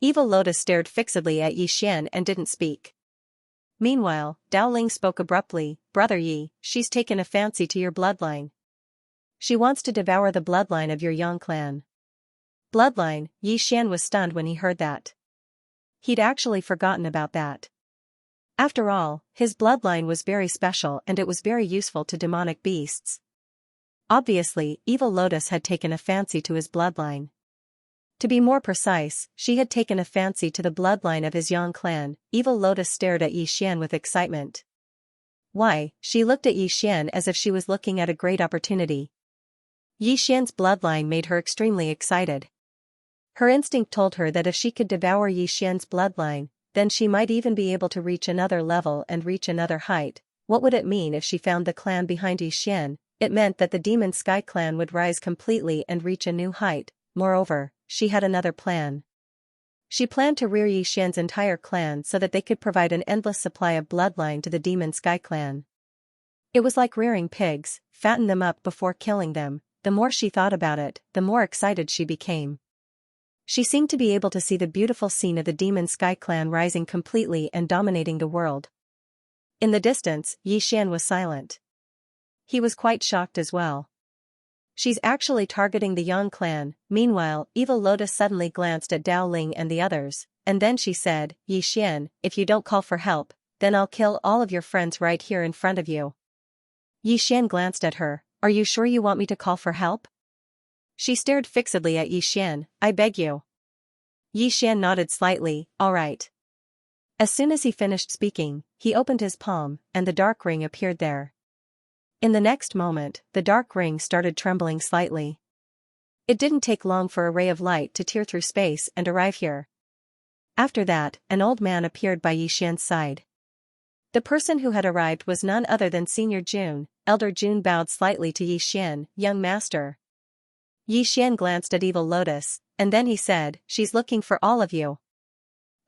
Evil Lotus stared fixedly at Xian and didn't speak. Meanwhile, Dao Ling spoke abruptly, Brother Yi, she's taken a fancy to your bloodline. She wants to devour the bloodline of your Yang clan. Bloodline? Xian was stunned when he heard that. He'd actually forgotten about that. After all, his bloodline was very special and it was very useful to demonic beasts. Obviously, Evil Lotus had taken a fancy to his bloodline. To be more precise, she had taken a fancy to the bloodline of his Yang clan. Evil Lotus stared at Xian with excitement. Why, she looked at Xian as if she was looking at a great opportunity. Xian's bloodline made her extremely excited. Her instinct told her that if she could devour Xian's bloodline, then she might even be able to reach another level and reach another height. What would it mean if she found the clan behind Xian? It meant that the Demon Sky clan would rise completely and reach a new height. Moreover, she had another plan. She planned to rear Xian's entire clan so that they could provide an endless supply of bloodline to the Demon Sky clan. It was like rearing pigs, fatten them up before killing them. The more she thought about it, the more excited she became. She seemed to be able to see the beautiful scene of the Demon Sky clan rising completely and dominating the world. In the distance, Xian was silent. He was quite shocked as well. She's actually targeting the Yang clan. Meanwhile, Evil Lotus suddenly glanced at Dao Ling and the others, and then she said, Xian, if you don't call for help, then I'll kill all of your friends right here in front of you. Xian glanced at her. Are you sure you want me to call for help? She stared fixedly at Xian. I beg you. Xian nodded slightly, all right. As soon as he finished speaking, he opened his palm, and the dark ring appeared there. In the next moment, the dark ring started trembling slightly. It didn't take long for a ray of light to tear through space and arrive here. After that, an old man appeared by Xian's side. The person who had arrived was none other than Senior Jun. Elder Jun bowed slightly to Xian, young master. Xian glanced at Evil Lotus, and then he said, she's looking for all of you.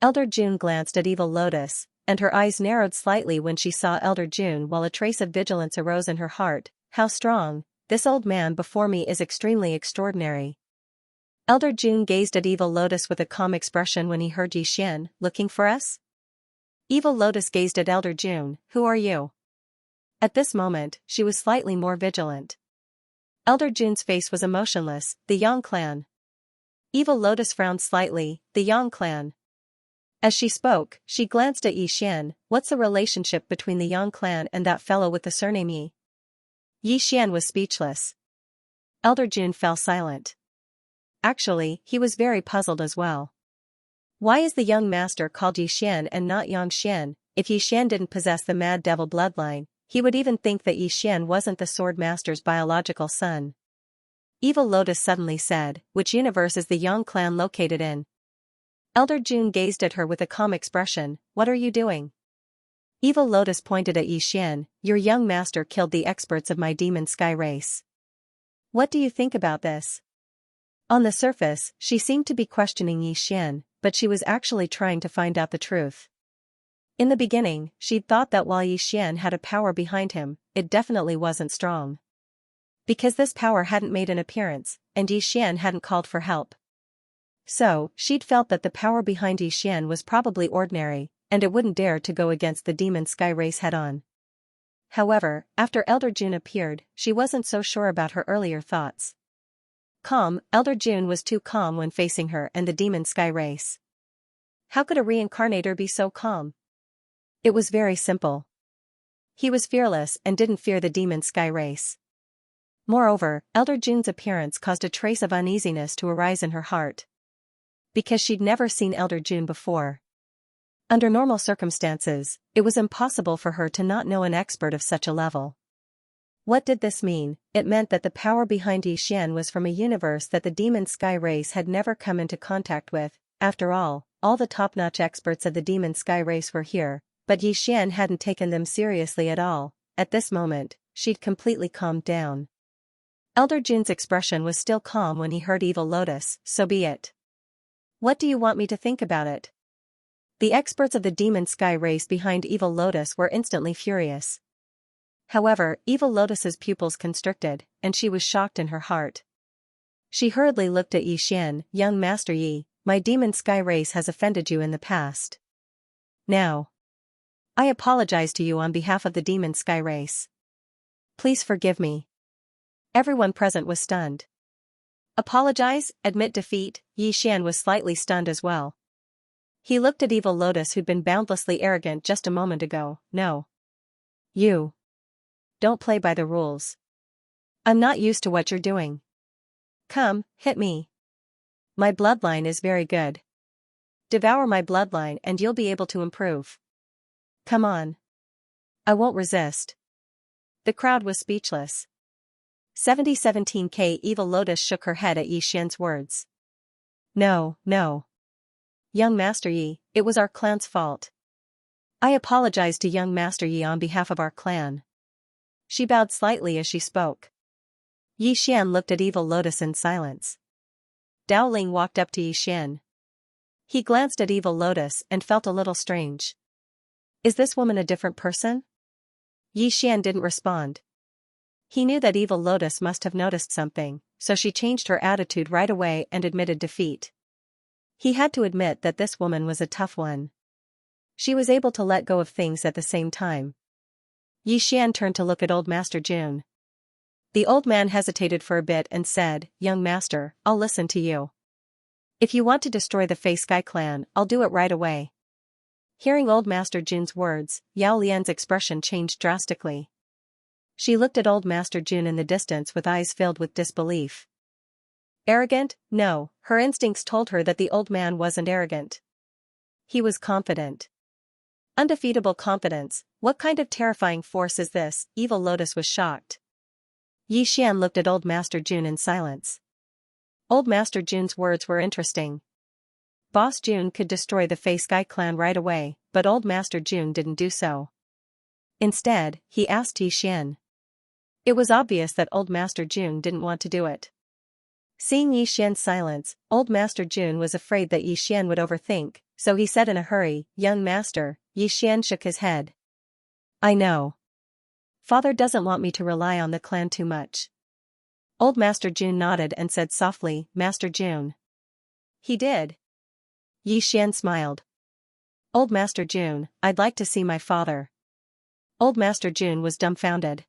Elder Jun glanced at Evil Lotus, and her eyes narrowed slightly when she saw Elder Jun while a trace of vigilance arose in her heart. How strong, this old man before me is extremely extraordinary. Elder Jun gazed at Evil Lotus with a calm expression when he heard Xian, looking for us? Evil Lotus gazed at Elder Jun, who are you? At this moment, she was slightly more vigilant. Elder Jun's face was emotionless, the Yang clan. Evil Lotus frowned slightly, the Yang clan. As she spoke, she glanced at Xian. What's the relationship between the Yang clan and that fellow with the surname Yi? Xian was speechless. Elder Jun fell silent. Actually, he was very puzzled as well. Why is the young master called Xian and not Xian? If Xian didn't possess the Mad Devil bloodline, he would even think that Xian wasn't the Sword Master's biological son. Evil Lotus suddenly said, which universe is the Yang clan located in? Elder Jun gazed at her with a calm expression. What are you doing? Evil Lotus pointed at Xian. Your young master killed the experts of my Demon Sky race. What do you think about this? On the surface, she seemed to be questioning Xian, but she was actually trying to find out the truth. In the beginning, she'd thought that while Xian had a power behind him, it definitely wasn't strong. Because this power hadn't made an appearance, and Xian hadn't called for help. So, she'd felt that the power behind Xian was probably ordinary, and it wouldn't dare to go against the demon sky race head-on. However, after Elder June appeared, she wasn't so sure about her earlier thoughts. Calm, Elder June was too calm when facing her and the demon sky race. How could a reincarnator be so calm? It was very simple. He was fearless and didn't fear the demon sky race. Moreover, Elder June's appearance caused a trace of uneasiness to arise in her heart. Because she'd never seen Elder June before. Under normal circumstances, it was impossible for her to not know an expert of such a level. What did this mean? It meant that the power behind Xian was from a universe that the demon sky race had never come into contact with. After all the top-notch experts of the demon sky race were here, but Xian hadn't taken them seriously at all. At this moment, she'd completely calmed down. Elder June's expression was still calm when he heard Evil Lotus. So be it. What do you want me to think about it? The experts of the demon sky race behind Evil Lotus were instantly furious. However, Evil Lotus's pupils constricted, and she was shocked in her heart. She hurriedly looked at Xian. Young Master Yi, my demon sky race has offended you in the past. Now, I apologize to you on behalf of the demon sky race. Please forgive me. Everyone present was stunned. Apologize, admit defeat. Xian was slightly stunned as well. He looked at Evil Lotus, who'd been boundlessly arrogant just a moment ago. No. You don't play by the rules. I'm not used to what you're doing. Come, hit me. My bloodline is very good. Devour my bloodline and you'll be able to improve. Come on. I won't resist. The crowd was speechless. 7017K. Evil Lotus shook her head at Xian's words. No. Young Master Yi, it was our clan's fault. I apologize to Young Master Yi on behalf of our clan. She bowed slightly as she spoke. Xian looked at Evil Lotus in silence. Dao Ling walked up to Xian. He glanced at Evil Lotus and felt a little strange. Is this woman a different person? Xian didn't respond. He knew that Evil Lotus must have noticed something, so she changed her attitude right away and admitted defeat. He had to admit that this woman was a tough one. She was able to let go of things at the same time. Xian turned to look at Old Master June. The old man hesitated for a bit and said, Young Master, I'll listen to you. If you want to destroy the Fei Sky clan, I'll do it right away. Hearing Old Master June's words, Yao Lian's expression changed drastically. She looked at Old Master June in the distance with eyes filled with disbelief. Arrogant? No, her instincts told her that the old man wasn't arrogant. He was confident. Undefeatable confidence. What kind of terrifying force is this? Evil Lotus was shocked. Xian looked at Old Master June in silence. Old Master June's words were interesting. Boss June could destroy the Fei Sky clan right away, but Old Master June didn't do so. Instead, he asked Xian. It was obvious that Old Master June didn't want to do it. Seeing Xian's silence, Old Master June was afraid that Xian would overthink, so he said in a hurry, Young Master. Xian shook his head. I know. Father doesn't want me to rely on the clan too much. Old Master June nodded and said softly, Master June. He did. Xian smiled. Old Master June, I'd like to see my father. Old Master June was dumbfounded.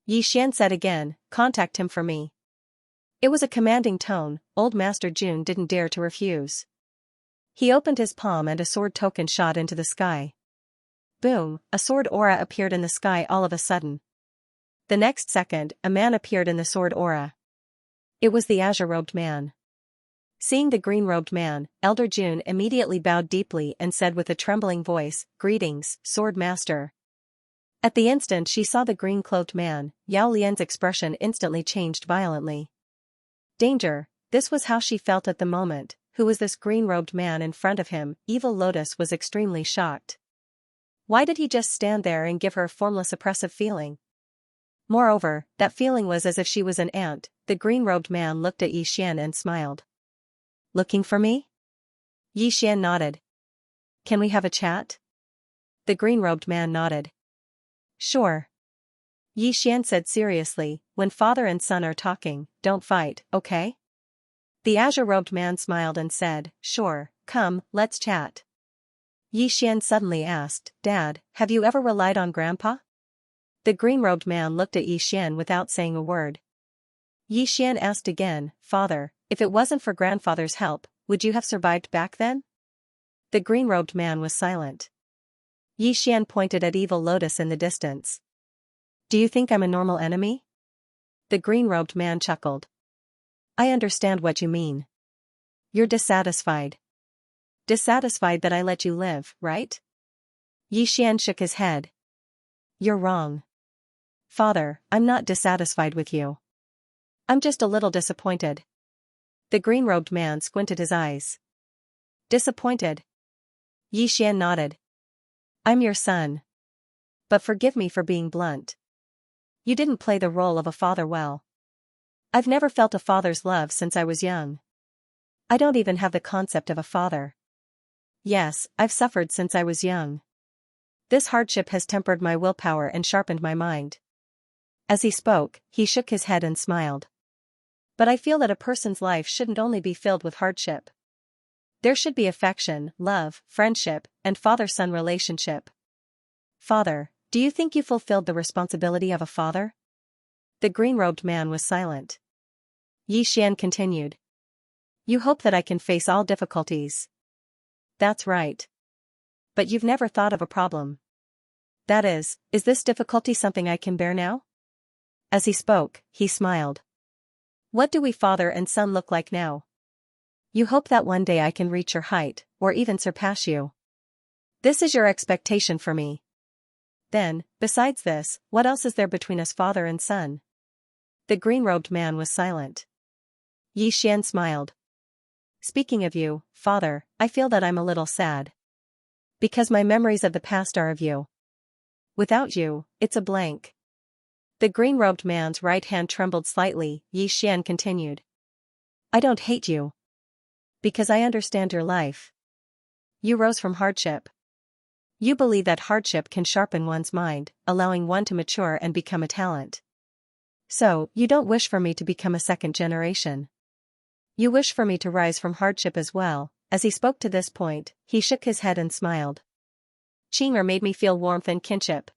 Xian said again, contact him for me. It was a commanding tone. Old Master June didn't dare to refuse. He opened his palm and a sword token shot into the sky. Boom, a sword aura appeared in the sky all of a sudden. The next second, a man appeared in the sword aura. It was the azure-robed man. Seeing the green-robed man, Elder June immediately bowed deeply and said with a trembling voice, Greetings, Sword Master. At the instant she saw the green-cloaked man, Yao Lian's expression instantly changed violently. Danger, this was how she felt at the moment. Who was this green-robed man in front of him? Evil Lotus was extremely shocked. Why did he just stand there and give her a formless oppressive feeling? Moreover, that feeling was as if she was an ant. The green-robed man looked at Xian and smiled. Looking for me? Xian nodded. Can we have a chat? The green-robed man nodded. Sure. Yi Xian said seriously, when father and son are talking, don't fight, okay? The azure-robed man smiled and said, sure, come, let's chat. Yi Xian suddenly asked, Dad, have you ever relied on Grandpa? The green-robed man looked at Yi Xian without saying a word. Yi Xian asked again, Father, if it wasn't for grandfather's help, would you have survived back then? The green-robed man was silent. Yi Xian pointed at Evil Lotus in the distance. Do you think I'm a normal enemy? The green-robed man chuckled. I understand what you mean. You're dissatisfied. Dissatisfied that I let you live, right? Yi Xian shook his head. You're wrong. Father, I'm not dissatisfied with you. I'm just a little disappointed. The green-robed man squinted his eyes. Disappointed? Yi Xian nodded. I'm your son. But forgive me for being blunt. You didn't play the role of a father well. I've never felt a father's love since I was young. I don't even have the concept of a father. Yes, I've suffered since I was young. This hardship has tempered my willpower and sharpened my mind. As he spoke, he shook his head and smiled. But I feel that a person's life shouldn't only be filled with hardship. There should be affection, love, friendship, and father-son relationship. Father, do you think you fulfilled the responsibility of a father? The green-robed man was silent. Yi Xian continued. You hope that I can face all difficulties. That's right. But you've never thought of a problem. That is this difficulty something I can bear now? As he spoke, he smiled. What do we father and son look like now? You hope that one day I can reach your height, or even surpass you. This is your expectation for me. Then, besides this, what else is there between us father and son? The green-robed man was silent. Yi Xian smiled. Speaking of you, father, I feel that I'm a little sad. Because my memories of the past are of you. Without you, it's a blank. The green-robed man's right hand trembled slightly. Yi Xian continued. I don't hate you. Because I understand your life. You rose from hardship. You believe that hardship can sharpen one's mind, allowing one to mature and become a talent. So, you don't wish for me to become a second generation. You wish for me to rise from hardship as well. As he spoke to this point, he shook his head and smiled. Qing'er made me feel warmth and kinship.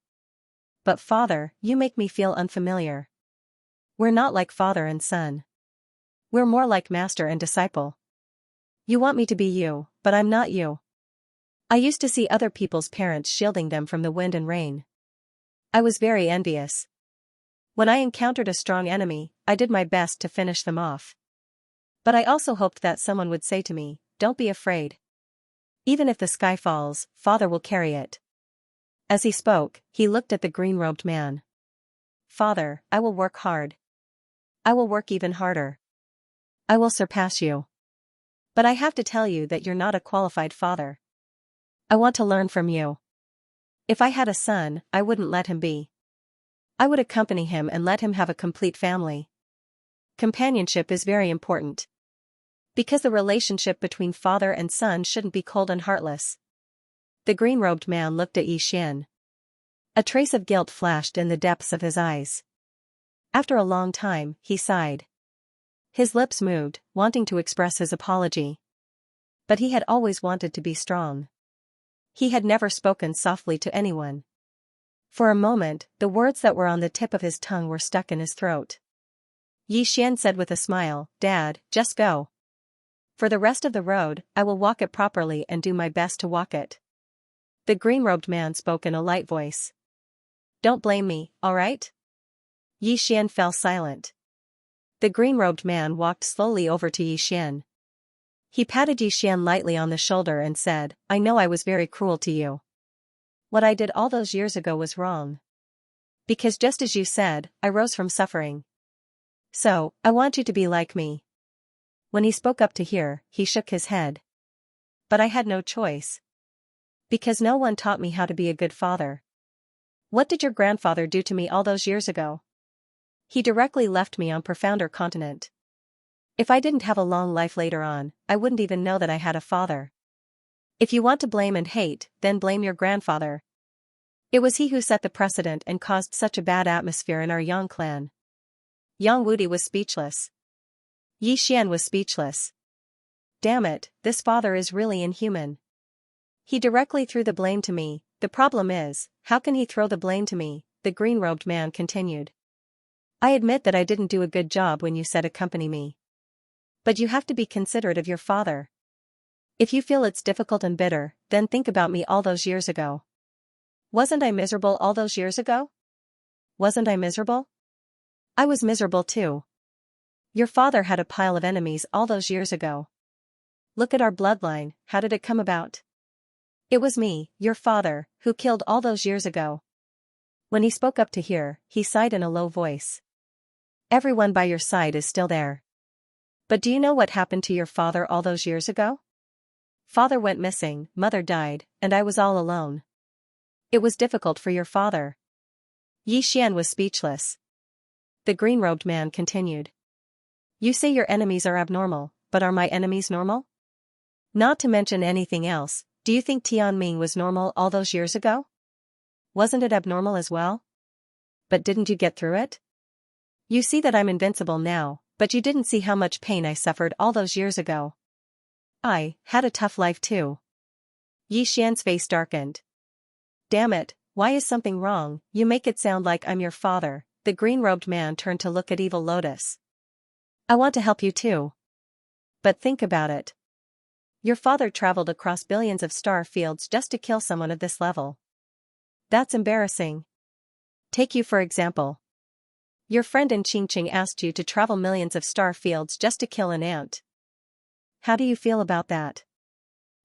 But father, you make me feel unfamiliar. We're not like father and son. We're more like master and disciple. You want me to be you, but I'm not you. I used to see other people's parents shielding them from the wind and rain. I was very envious. When I encountered a strong enemy, I did my best to finish them off. But I also hoped that someone would say to me, don't be afraid. Even if the sky falls, father will carry it. As he spoke, he looked at the green-robed man. Father, I will work hard. I will work even harder. I will surpass you. But I have to tell you that you're not a qualified father. I want to learn from you. If I had a son, I wouldn't let him be. I would accompany him and let him have a complete family. Companionship is very important. Because the relationship between father and son shouldn't be cold and heartless. The green-robed man looked at Yi Xian. A trace of guilt flashed in the depths of his eyes. After a long time, he sighed. His lips moved, wanting to express his apology. But he had always wanted to be strong. He had never spoken softly to anyone. For a moment, the words that were on the tip of his tongue were stuck in his throat. Yi Xian said with a smile, Dad, just go. For the rest of the road, I will walk it properly and do my best to walk it. The green-robed man spoke in a light voice. Don't blame me, all right? Yi Xian fell silent. The green-robed man walked slowly over to Yi Xian. He patted Yi Xian lightly on the shoulder and said, I know I was very cruel to you. What I did all those years ago was wrong. Because just as you said, I rose from suffering. So, I want you to be like me. When he spoke up to here, he shook his head. But I had no choice. Because no one taught me how to be a good father. What did your grandfather do to me all those years ago? He directly left me on profounder continent. If I didn't have a long life later on, I wouldn't even know that I had a father. If you want to blame and hate, then blame your grandfather. It was he who set the precedent and caused such a bad atmosphere in our Yang clan. Yang Wudi was speechless. Yi Xian was speechless. Damn it, this father is really inhuman. He directly threw the blame to me. The problem is, how can he throw the blame to me? The green-robed man continued. I admit that I didn't do a good job when you said accompany me. But you have to be considerate of your father. If you feel it's difficult and bitter, then think about me all those years ago. Wasn't I miserable all those years ago? Wasn't I miserable? I was miserable too. Your father had a pile of enemies all those years ago. Look at our bloodline, how did it come about? It was me, your father, who killed all those years ago. When he spoke up to hear, he sighed in a low voice. Everyone by your side is still there. But do you know what happened to your father all those years ago? Father went missing, mother died, and I was all alone. It was difficult for your father. Yi Xian was speechless. The green-robed man continued. You say your enemies are abnormal, but are my enemies normal? Not to mention anything else, do you think Tianming was normal all those years ago? Wasn't it abnormal as well? But didn't you get through it? You see that I'm invincible now, but you didn't see how much pain I suffered all those years ago. I had a tough life too. Yi Xian's face darkened. Damn it, why is something wrong? You make it sound like I'm your father. The green-robed man turned to look at Evil Lotus. I want to help you too. But think about it. Your father traveled across billions of star fields just to kill someone of this level. That's embarrassing. Take you for example. Your friend in Qingqing asked you to travel millions of star fields just to kill an ant. How do you feel about that?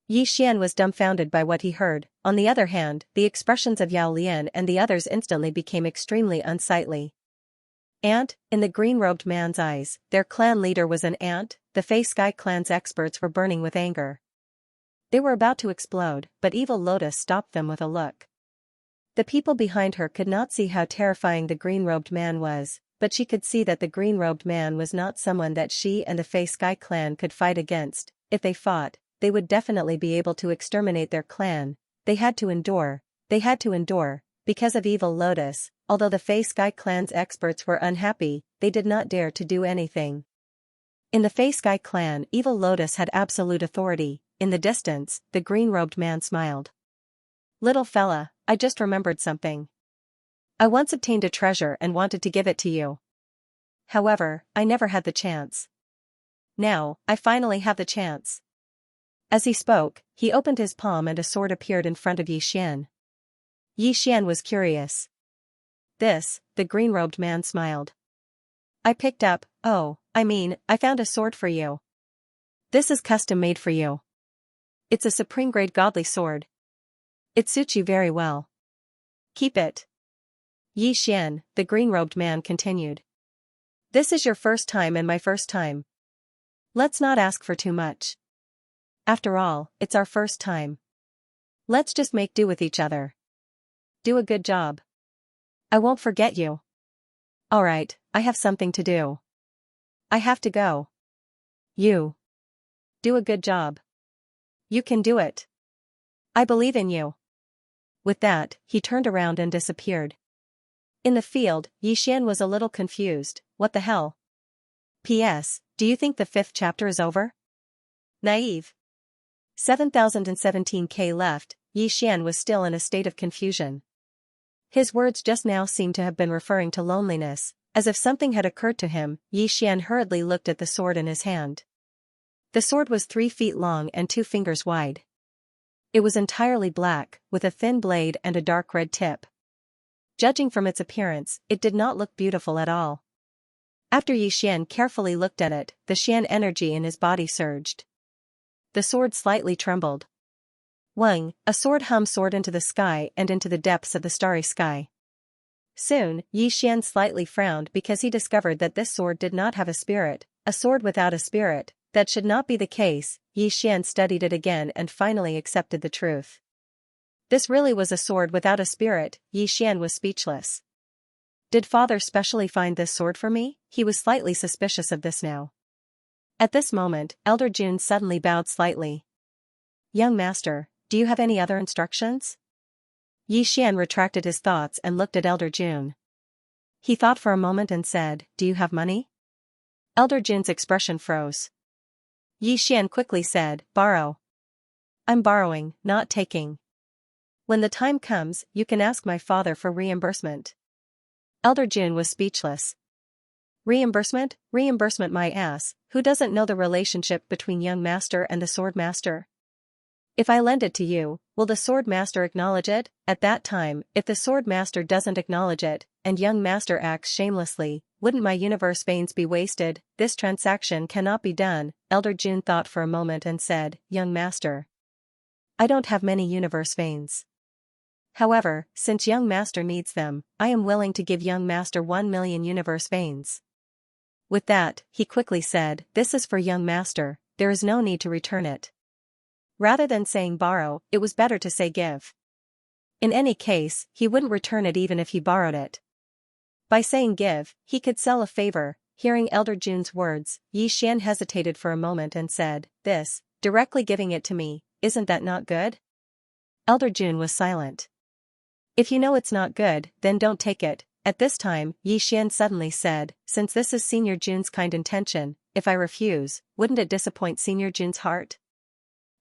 Yi Xian was dumbfounded by what he heard. On the other hand, the expressions of Yao Lian and the others instantly became extremely unsightly. Ant? In the green-robed man's eyes, their clan leader was an ant. The Fei Sky clan's experts were burning with anger. They were about to explode, but Evil Lotus stopped them with a look. The people behind her could not see how terrifying the green-robed man was, but she could see that the green-robed man was not someone that she and the Fei Sky clan could fight against. If they fought, they would definitely be able to exterminate their clan. They had to endure, because of Evil Lotus. Although the Fei Sky clan's experts were unhappy, they did not dare to do anything. In the Fei Sky clan, Evil Lotus had absolute authority. In the distance, the green-robed man smiled. Little fella, I just remembered something. I once obtained a treasure and wanted to give it to you. However, I never had the chance. Now, I finally have the chance. As he spoke, he opened his palm and a sword appeared in front of Yi Xian. Yi Xian was curious. This, the green-robed man smiled. I picked up, I found a sword for you. This is custom-made for you. It's a supreme-grade godly sword. It suits you very well. Keep it. Yi Xian, the green-robed man continued. This is your first time and my first time. Let's not ask for too much. After all, it's our first time. Let's just make do with each other. Do a good job. I won't forget you. Alright, I have something to do. I have to go. You. Do a good job. You can do it. I believe in you. With that, he turned around and disappeared. In the field, Yi Xian was a little confused. What the hell? P.S. Do you think the 5th chapter is over? Naive. 7017K left. Yi Xian was still in a state of confusion. His words just now seemed to have been referring to loneliness. As if something had occurred to him, Yi Xian hurriedly looked at the sword in his hand. The sword was 3 feet long and 2 fingers wide. It was entirely black, with a thin blade and a dark red tip. Judging from its appearance, it did not look beautiful at all. After Yi Xian carefully looked at it, the Xian energy in his body surged. The sword slightly trembled. Wang, a sword soared into the sky and into the depths of the starry sky. Soon, Yi Xian slightly frowned because he discovered that this sword did not have a spirit. A sword without a spirit, that should not be the case. Yi Xian studied it again and finally accepted the truth. This really was a sword without a spirit. Yi Xian was speechless. Did father specially find this sword for me? He was slightly suspicious of this now. At this moment, Elder Jun suddenly bowed slightly. Young master, do you have any other instructions? Yi Xian retracted his thoughts and looked at Elder June. He thought for a moment and said, "Do you have money?" Elder June's expression froze. Yi Xian quickly said, "Borrow." "I'm borrowing, not taking. When the time comes, you can ask my father for reimbursement." Elder June was speechless. "Reimbursement? Reimbursement my ass, who doesn't know the relationship between young master and the sword master? If I lend it to you, will the sword master acknowledge it? At that time, if the sword master doesn't acknowledge it, and young master acts shamelessly, wouldn't my universe veins be wasted? This transaction cannot be done." Elder June thought for a moment and said, "Young master, I don't have many universe veins. However, since young master needs them, I am willing to give young master 1,000,000 universe veins." With that, he quickly said, "This is for young master, there is no need to return it." Rather than saying borrow, it was better to say give. In any case, he wouldn't return it even if he borrowed it. By saying give, he could sell a favor. Hearing Elder June's words, Yi Xian hesitated for a moment and said, "This, directly giving it to me, isn't that not good?" Elder June was silent. "If you know it's not good, then don't take it." At this time, Yi Xian suddenly said, "Since this is Senior June's kind intention, if I refuse, wouldn't it disappoint Senior June's heart?"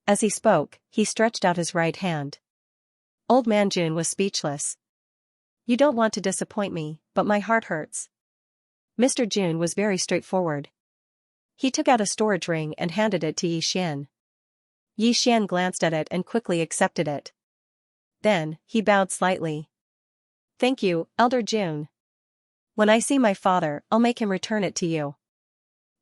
As he spoke, he stretched out his right hand. Old Man June was speechless. "You don't want to disappoint me, but my heart hurts." Mr. June was very straightforward. He took out a storage ring and handed it to Yi Xian. Yi Xian glanced at it and quickly accepted it. Then, he bowed slightly. "Thank you, Elder June. When I see my father, I'll make him return it to you."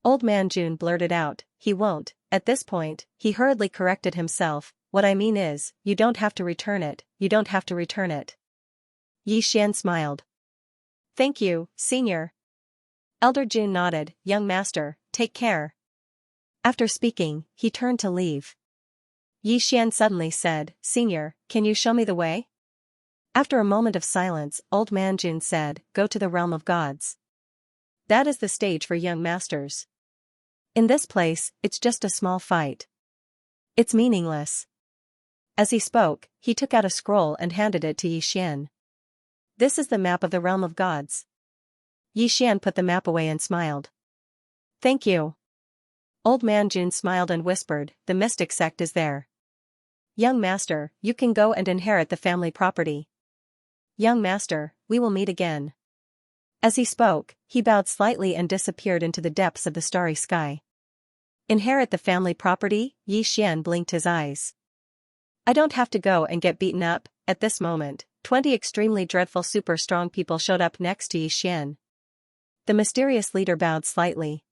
Old Man June blurted out, "He won't." At this point, he hurriedly corrected himself, "What I mean is, you don't have to return it, you don't have to return it." Yi Xian smiled. "Thank you, Senior." Elder June nodded, "Young master, take care." After speaking, he turned to leave. Yi Xian suddenly said, "Senior, can you show me the way?" After a moment of silence, Old Man June said, "Go to the realm of gods. That is the stage for young masters. In this place, it's just a small fight. It's meaningless." As he spoke, he took out a scroll and handed it to Yi Xian. "This is the map of the realm of gods." Yi Xian put the map away and smiled. "Thank you." Old Man June smiled and whispered, "The mystic sect is there. Young master, you can go and inherit the family property. Young master, we will meet again." As he spoke, he bowed slightly and disappeared into the depths of the starry sky. Inherit the family property? Yi Xian blinked his eyes. "I don't have to go and get beaten up." At this moment, 20 extremely dreadful super strong people showed up next to Yi Xian. The mysterious leader bowed slightly.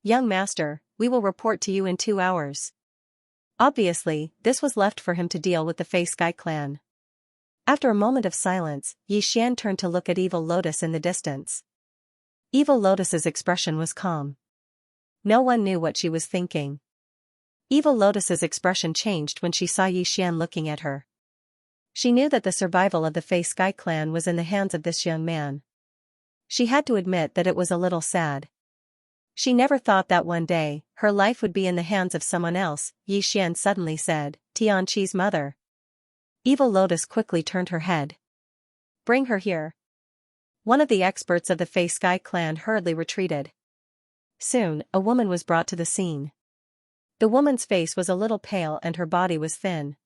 "Young master, we will report to you in 2 hours." Obviously, this was left for him to deal with the Fey Sky clan. After a moment of silence, Yi Xian turned to look at Evil Lotus in the distance. Evil Lotus's expression was calm. No one knew what she was thinking. Evil Lotus's expression changed when she saw Yi Xian looking at her. She knew that the survival of the Fey Sky clan was in the hands of this young man. She had to admit that it was a little sad. She never thought that one day, her life would be in the hands of someone else. Yi Xian suddenly said, "Xianxi's mother." Evil Lotus quickly turned her head. "Bring her here." One of the experts of the Fey Sky clan hurriedly retreated. Soon, a woman was brought to the scene. The woman's face was a little pale and her body was thin.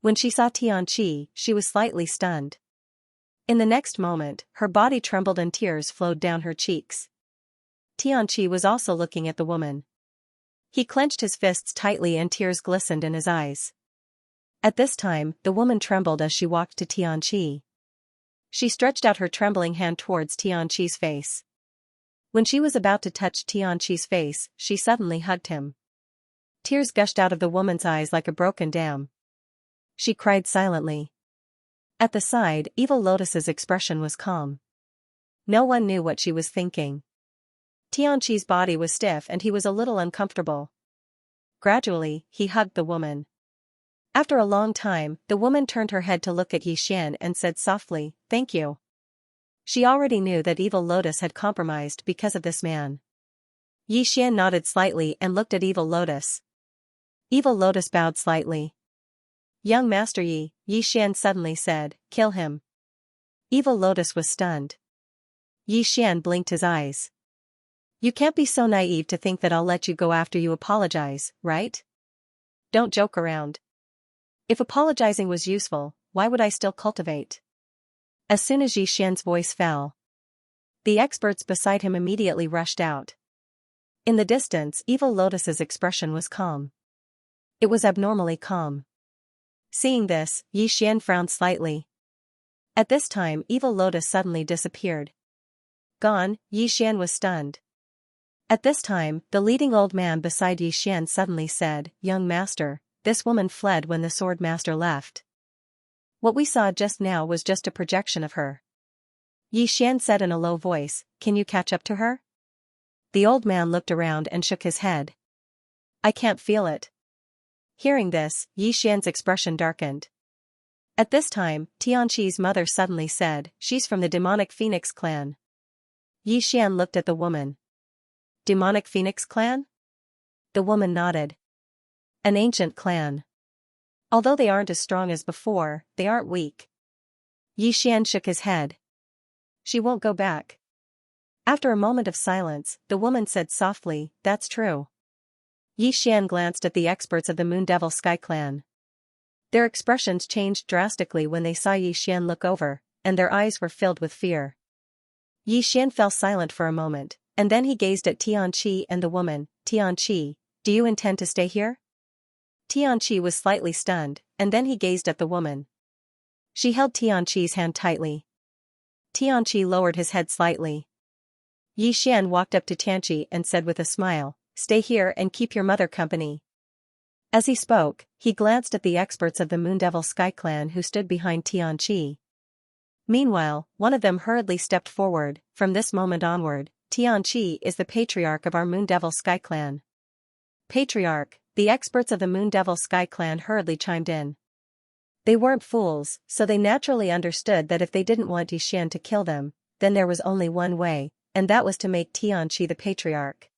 When she saw Xianxia, she was slightly stunned. In the next moment, her body trembled and tears flowed down her cheeks. Xianxia was also looking at the woman. He clenched his fists tightly and tears glistened in his eyes. At this time, the woman trembled as she walked to Xianxia. She stretched out her trembling hand towards Xianxi's face. When she was about to touch Xianxi's face, she suddenly hugged him. Tears gushed out of the woman's eyes like a broken dam. She cried silently. At the side, Evil Lotus's expression was calm. No one knew what she was thinking. Xianxi's body was stiff and he was a little uncomfortable. Gradually, he hugged the woman. After a long time, the woman turned her head to look at Yi Xian and said softly, "Thank you." She already knew that Evil Lotus had compromised because of this man. Yi Xian nodded slightly and looked at Evil Lotus. Evil Lotus bowed slightly. Young Master Yi Xian suddenly said, kill him. Evil Lotus was stunned. Yi Xian blinked his eyes. You can't be so naive to think that I'll let you go after you apologize, right? Don't joke around. If apologizing was useful, why would I still cultivate? As soon as Yi Xian's voice fell, the experts beside him immediately rushed out. In the distance, Evil Lotus's expression was calm. It was abnormally calm. Seeing this, Yi Xian frowned slightly. At this time, Evil Lotus suddenly disappeared. Gone, Yi Xian was stunned. At this time, the leading old man beside Yi Xian suddenly said, Young Master, this woman fled when the Sword Master left. What we saw just now was just a projection of her. Yi Xian said in a low voice, Can you catch up to her? The old man looked around and shook his head. I can't feel it. Hearing this, Yi Xian's expression darkened. At this time, Xianxi's mother suddenly said, She's from the demonic Phoenix clan. Yi Xian looked at the woman. Demonic Phoenix clan? The woman nodded. An ancient clan. Although they aren't as strong as before, they aren't weak. Yi Xian shook his head. She won't go back. After a moment of silence, the woman said softly, That's true. Yi Xian glanced at the experts of the Moon Devil Sky Clan. Their expressions changed drastically when they saw Yi Xian look over, and their eyes were filled with fear. Yi Xian fell silent for a moment, and then he gazed at Xianxia and the woman. Xianxia, do you intend to stay here? Xianxia was slightly stunned, and then he gazed at the woman. She held Xianxi's hand tightly. Xianxia lowered his head slightly. Yi Xian walked up to Xianxia and said with a smile, Stay here and keep your mother company. As he spoke, he glanced at the experts of the Moon Devil Sky Clan who stood behind Xianxia. Meanwhile, one of them hurriedly stepped forward. From this moment onward, Xianxia is the patriarch of our Moon Devil Sky Clan. Patriarch, the experts of the Moon Devil Sky Clan hurriedly chimed in. They weren't fools, so they naturally understood that if they didn't want Yi Xian to kill them, then there was only one way, and that was to make Xianxia the patriarch.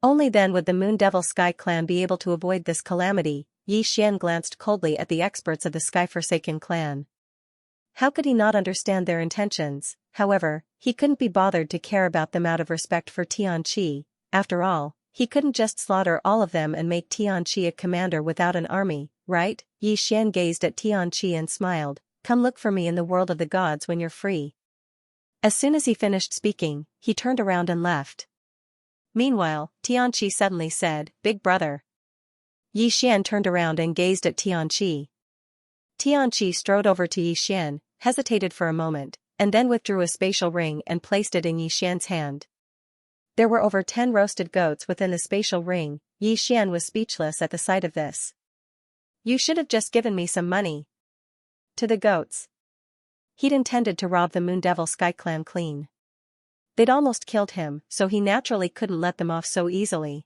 Only then would the Moon Devil Sky Clan be able to avoid this calamity. Yi Xian glanced coldly at the experts of the Sky Forsaken clan. How could he not understand their intentions? However, he couldn't be bothered to care about them out of respect for Xianxia. After all, he couldn't just slaughter all of them and make Xianxia a commander without an army, right? Yi Xian gazed at Xianxia and smiled, Come look for me in the world of the gods when you're free. As soon as he finished speaking, he turned around and left. Meanwhile, Xianxia suddenly said, Big brother. Yi Xian turned around and gazed at Xianxia. Xianxia strode over to Yi Xian, hesitated for a moment, and then withdrew a spatial ring and placed it in Yi Xian's hand. There were over 10 roasted goats within the spatial ring. Yi Xian was speechless at the sight of this. You should have just given me some money. To the goats. He'd intended to rob the Moon Devil Sky Clan clean. They'd almost killed him, so he naturally couldn't let them off so easily.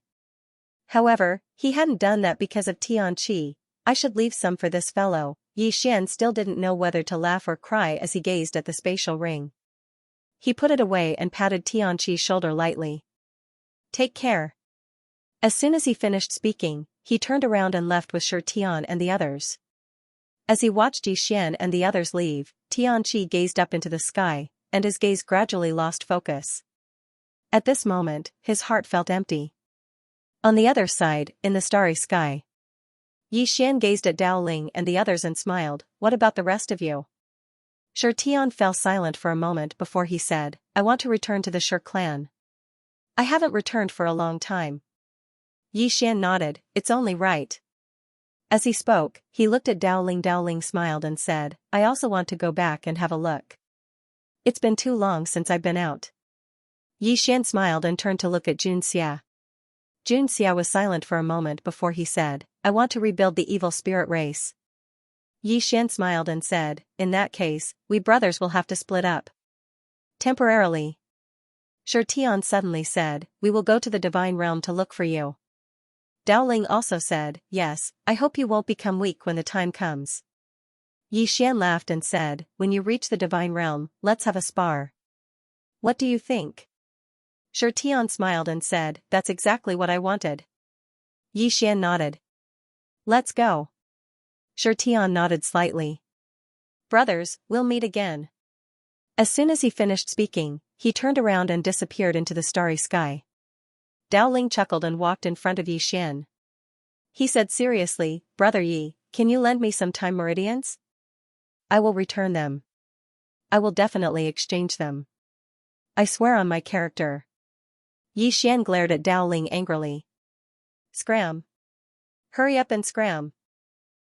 However, he hadn't done that because of Xianxia. I should leave some for this fellow. Yi Xian still didn't know whether to laugh or cry as he gazed at the spatial ring. He put it away and patted Xianxi's shoulder lightly. Take care. As soon as he finished speaking, he turned around and left with Shi Tian and the others. As he watched Yi Xian and the others leave, Xianxia gazed up into the sky, and his gaze gradually lost focus. At this moment, his heart felt empty. On the other side, in the starry sky, Yi Xian gazed at Dao Ling and the others and smiled, What about the rest of you? Shi Tian fell silent for a moment before he said, I want to return to the Shi clan. I haven't returned for a long time. Yi Xian nodded, It's only right. As he spoke, he looked at Dao Ling. Dao Ling smiled and said, I also want to go back and have a look. It's been too long since I've been out. Yi Xian smiled and turned to look at Xianxia. Xianxia was silent for a moment before he said, I want to rebuild the evil spirit race. Yi Xian smiled and said, In that case, we brothers will have to split up. Temporarily. Shi Tian suddenly said, We will go to the divine realm to look for you. Dao Ling also said, Yes, I hope you won't become weak when the time comes. Yi Xian laughed and said, When you reach the divine realm, let's have a spar. What do you think? Shi Tian smiled and said, That's exactly what I wanted. Yi Xian nodded. Let's go. Sure. Tian nodded slightly. Brothers, we'll meet again. As soon as he finished speaking, he turned around and disappeared into the starry sky. Dao Ling chuckled and walked in front of Yi Xian. He said seriously, Brother Yi, can you lend me some time meridians? I will return them. I will definitely exchange them. I swear on my character. Yi Xian glared at Dao Ling angrily. Scram. Hurry up and scram.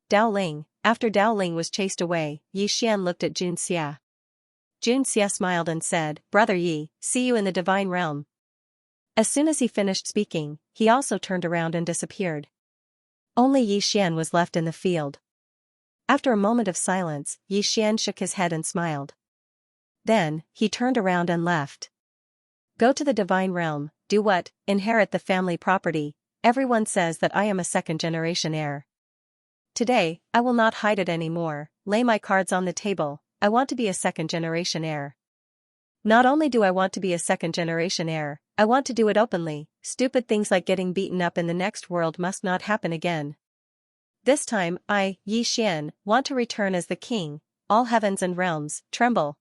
Dao Ling. After Dao Ling was chased away, Yi Xian looked at Xianxia. Xianxia smiled and said, Brother Yi, see you in the divine realm. As soon as he finished speaking, he also turned around and disappeared. Only Yi Xian was left in the field. After a moment of silence, Yi Xian shook his head and smiled. Then, he turned around and left. Go to the divine realm, do what? Inherit the family property. Everyone says that I am a second-generation heir. Today, I will not hide it anymore, lay my cards on the table, I want to be a second-generation heir. Not only do I want to be a second-generation heir, I want to do it openly. Stupid things like getting beaten up in the next world must not happen again. This time, I, Yi Xian, want to return as the king. All heavens and realms, tremble.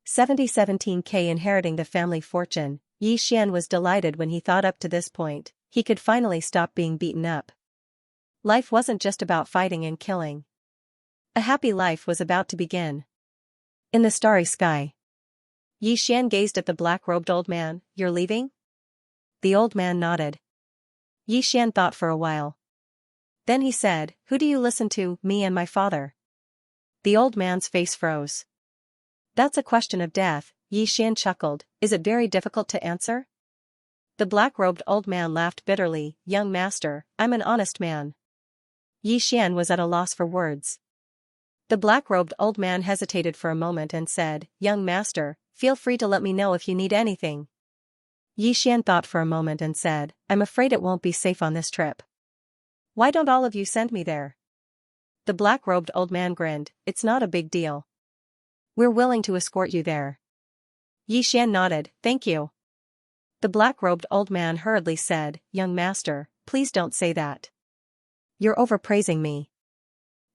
17K inheriting the family fortune. Yi Xian was delighted when he thought up to this point, he could finally stop being beaten up. Life wasn't just about fighting and killing. A happy life was about to begin. In the starry sky. Yi Xian gazed at the black-robed old man. You're leaving? The old man nodded. Yi Xian thought for a while. Then he said, Who do you listen to? Me and my father. The old man's face froze. That's a question of death, Yi Xian chuckled. Is it very difficult to answer? The black-robed old man laughed bitterly. Young master, I'm an honest man. Yi Xian was at a loss for words. The black-robed old man hesitated for a moment and said, Young master, feel free to let me know if you need anything. Yi Xian thought for a moment and said, I'm afraid it won't be safe on this trip. Why don't all of you send me there? The black-robed old man grinned. It's not a big deal. We're willing to escort you there. Yi Xian nodded, thank you. The black-robed old man hurriedly said, Young master, please don't say that. You're overpraising me.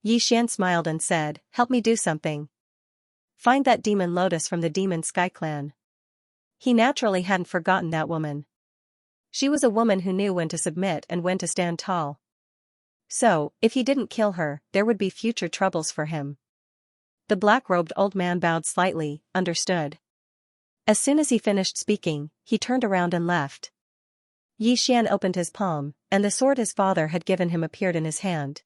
Yi Xian smiled and said, Help me do something. Find that demon Lotus from the demon Sky Clan. He naturally hadn't forgotten that woman. She was a woman who knew when to submit and when to stand tall. So, if he didn't kill her, there would be future troubles for him. The black-robed old man bowed slightly, understood. As soon as he finished speaking, he turned around and left. Yi Xian opened his palm, and the sword his father had given him appeared in his hand.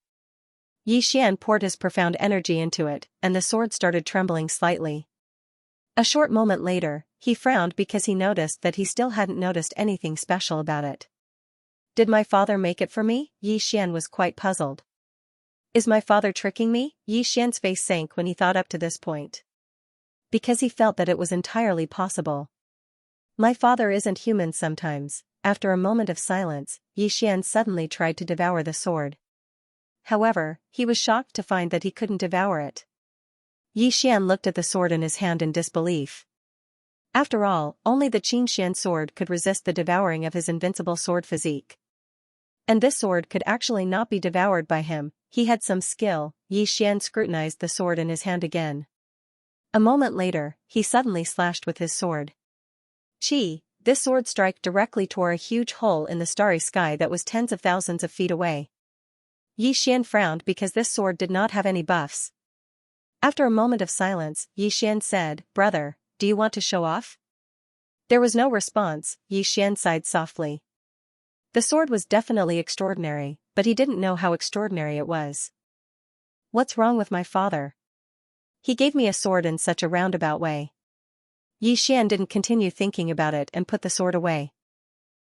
Yi Xian poured his profound energy into it, and the sword started trembling slightly. A short moment later, he frowned because he noticed that he still hadn't noticed anything special about it. Did my father make it for me? Yi Xian was quite puzzled. Is my father tricking me? Yi Xian's face sank when he thought up to this point. Because he felt that it was entirely possible. My father isn't human sometimes. After a moment of silence, Yi Xian suddenly tried to devour the sword. However, he was shocked to find that he couldn't devour it. Yi Xian looked at the sword in his hand in disbelief. After all, only the Xianxian sword could resist the devouring of his invincible sword physique. And this sword could actually not be devoured by him. He had some skill. Yi Xian scrutinized the sword in his hand again. A moment later, he suddenly slashed with his sword. Chi! This sword strike directly tore a huge hole in the starry sky that was tens of thousands of feet away. Yi Xian frowned because this sword did not have any buffs. After a moment of silence, Yi Xian said, Brother, do you want to show off? There was no response. Yi Xian sighed softly. The sword was definitely extraordinary, but he didn't know how extraordinary it was. What's wrong with my father? He gave me a sword in such a roundabout way. Yi Xian didn't continue thinking about it and put the sword away.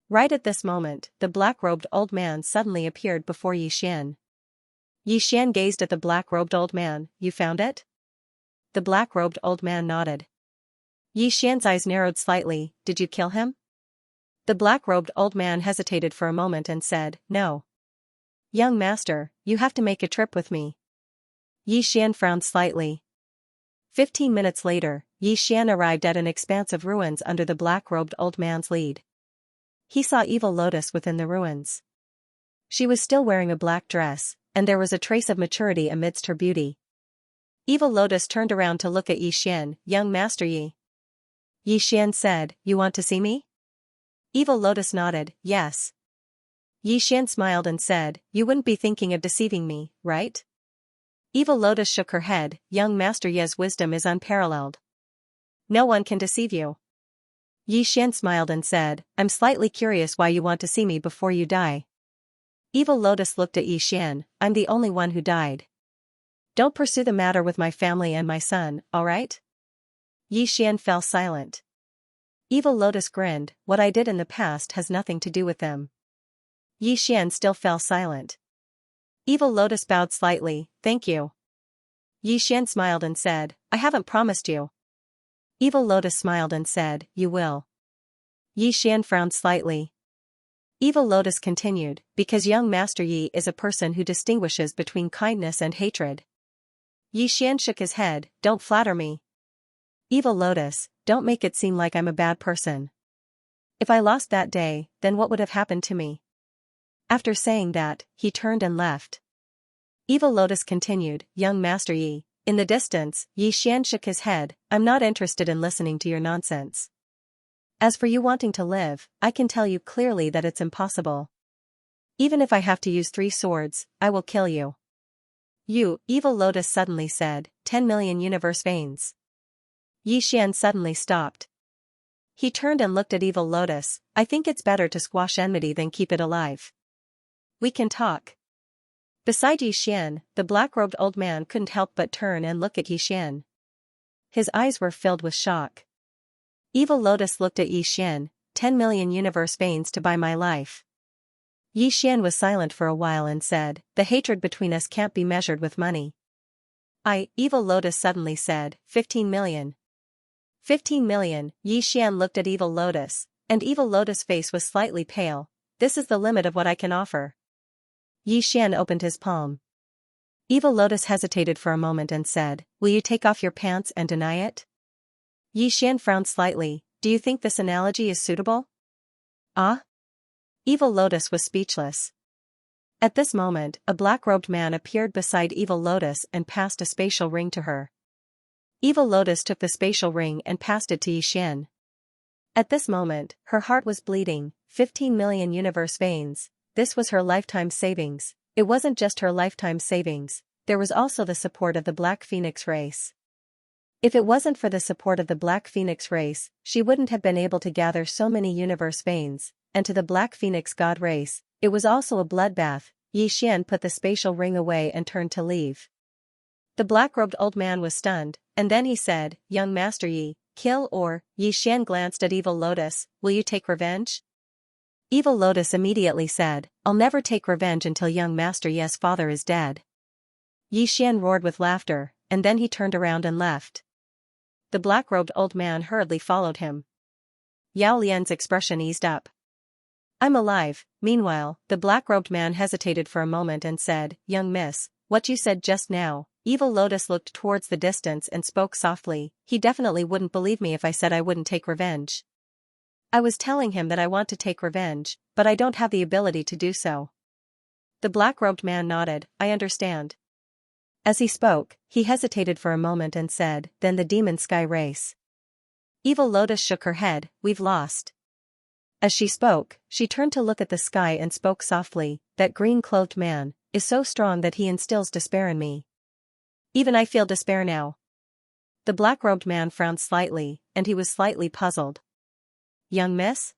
Right at this moment, the black-robed old man suddenly appeared before Yi Xian. Yi Xian gazed at the black-robed old man. You found it? The black-robed old man nodded. Yi Xian's eyes narrowed slightly. Did you kill him? The black-robed old man hesitated for a moment and said, No. Young master, you have to make a trip with me. Yi Xian frowned slightly. 15 minutes later, Yi Xian arrived at an expanse of ruins under the black-robed old man's lead. He saw Evil Lotus within the ruins. She was still wearing a black dress, and there was a trace of maturity amidst her beauty. Evil Lotus turned around to look at Xian, young Master Yi. Xian said, "You want to see me?" Evil Lotus nodded, "Yes." Xian smiled and said, "You wouldn't be thinking of deceiving me, right?" Evil Lotus shook her head, "Young Master Yi's wisdom is unparalleled. No one can deceive you." Xian smiled and said, "I'm slightly curious why you want to see me before you die." Evil Lotus looked at Xian, "I'm the only one who died. Don't pursue the matter with my family and my son, alright?" Xian fell silent. Evil Lotus grinned, "What I did in the past has nothing to do with them." Xian still fell silent. Evil Lotus bowed slightly, "Thank you." Xian smiled and said, "I haven't promised you." Evil Lotus smiled and said, "You will." Xian frowned slightly. Evil Lotus continued, "Because young Master Yi is a person who distinguishes between kindness and hatred." Xian shook his head, "Don't flatter me. Evil Lotus, don't make it seem like I'm a bad person. If I lost that day, then what would have happened to me?" After saying that, he turned and left. Evil Lotus continued, "Young Master Yi." In the distance, Xian shook his head, "I'm not interested in listening to your nonsense. As for you wanting to live, I can tell you clearly that it's impossible. Even if I have to use 3 swords, I will kill you." "You," Evil Lotus suddenly said, 10 million universe veins." Xian suddenly stopped. He turned and looked at Evil Lotus, "I think it's better to squash enmity than keep it alive. We can talk." Beside Xian, the black-robed old man couldn't help but turn and look at Xian. His eyes were filled with shock. Evil Lotus looked at Xian, 10 million universe veins to buy my life. Xian was silent for a while and said, "The hatred between us can't be measured with money." Evil Lotus suddenly said, 15 million. 15 million, Xian looked at Evil Lotus, and Evil Lotus' face was slightly pale. "This is the limit of what I can offer." Xian opened his palm. Evil Lotus hesitated for a moment and said, "Will you take off your pants and deny it?" Xian frowned slightly, "Do you think this analogy is suitable?" "Ah?" Evil Lotus was speechless. At this moment, a black-robed man appeared beside Evil Lotus and passed a spatial ring to her. Evil Lotus took the spatial ring and passed it to Xian. At this moment, her heart was bleeding, 15 million universe veins. This was her lifetime savings. It wasn't just her lifetime savings, there was also the support of the Black Phoenix race. If it wasn't for the support of the Black Phoenix race, she wouldn't have been able to gather so many universe veins, and to the Black Phoenix god race, it was also a bloodbath. Xian put the spatial ring away and turned to leave. The black-robed old man was stunned, and then he said, "Young Master Yi, kill or..." Xian glanced at Evil Lotus, "Will you take revenge?" Evil Lotus immediately said, "I'll never take revenge until young Master Yi's father is dead." Xian roared with laughter, and then he turned around and left. The black-robed old man hurriedly followed him. Yao Lian's expression eased up. "I'm alive." Meanwhile, the black-robed man hesitated for a moment and said, "Young miss, what you said just now..." Evil Lotus looked towards the distance and spoke softly, "He definitely wouldn't believe me if I said I wouldn't take revenge. I was telling him that I want to take revenge, but I don't have the ability to do so." The black-robed man nodded, "I understand." As he spoke, he hesitated for a moment and said, "Then the Demon Sky race." Evil Lotus shook her head, "We've lost." As she spoke, she turned to look at the sky and spoke softly, "That green-clothed man is so strong that he instills despair in me. Even I feel despair now." The black-robed man frowned slightly, and he was slightly puzzled. "Young miss?"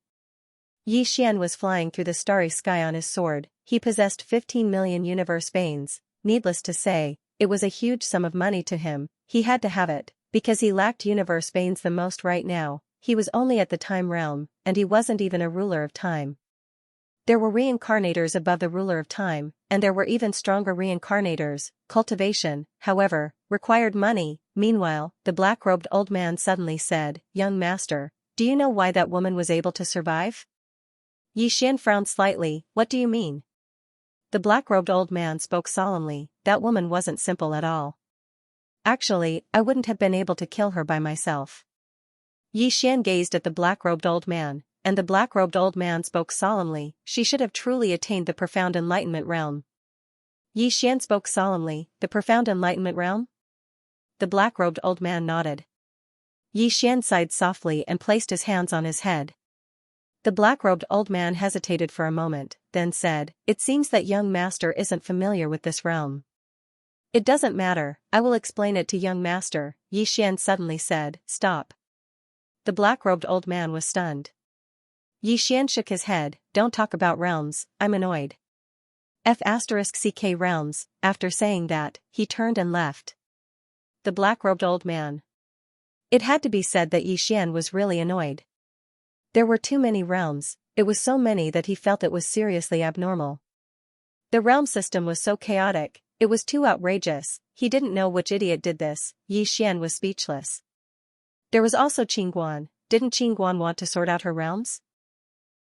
Xian was flying through the starry sky on his sword. He possessed 15 million universe veins. Needless to say, it was a huge sum of money to him. He had to have it, because he lacked universe veins the most right now. He was only at the time realm, and he wasn't even a ruler of time. There were reincarnators above the ruler of time, and there were even stronger reincarnators. Cultivation, however, required money. Meanwhile, the black-robed old man suddenly said, "Young master, do you know why that woman was able to survive?" Xian frowned slightly, "What do you mean?" The black-robed old man spoke solemnly, "That woman wasn't simple at all. Actually, I wouldn't have been able to kill her by myself." Xian gazed at the black-robed old man, and the black-robed old man spoke solemnly, "She should have truly attained the profound enlightenment realm." Yi Xian spoke solemnly, the profound enlightenment realm? The black-robed old man nodded. Yi Xian sighed softly and placed his hands on his head. The black-robed old man hesitated for a moment, then said, "It seems that young master isn't familiar with this realm." "It doesn't matter, I will explain it to young master," Yi Xian suddenly said. "Stop." The black-robed old man was stunned. Yi Xian shook his head, "Don't talk about realms, I'm annoyed." F***ck realms, after saying that, he turned and left. The black-robed old man. It had to be said that Yi Xian was really annoyed. There were too many realms, it was so many that he felt it was seriously abnormal. The realm system was so chaotic, it was too outrageous, he didn't know which idiot did this. Yi Xian was speechless. There was also Qingguan. Didn't Qingguan want to sort out her realms?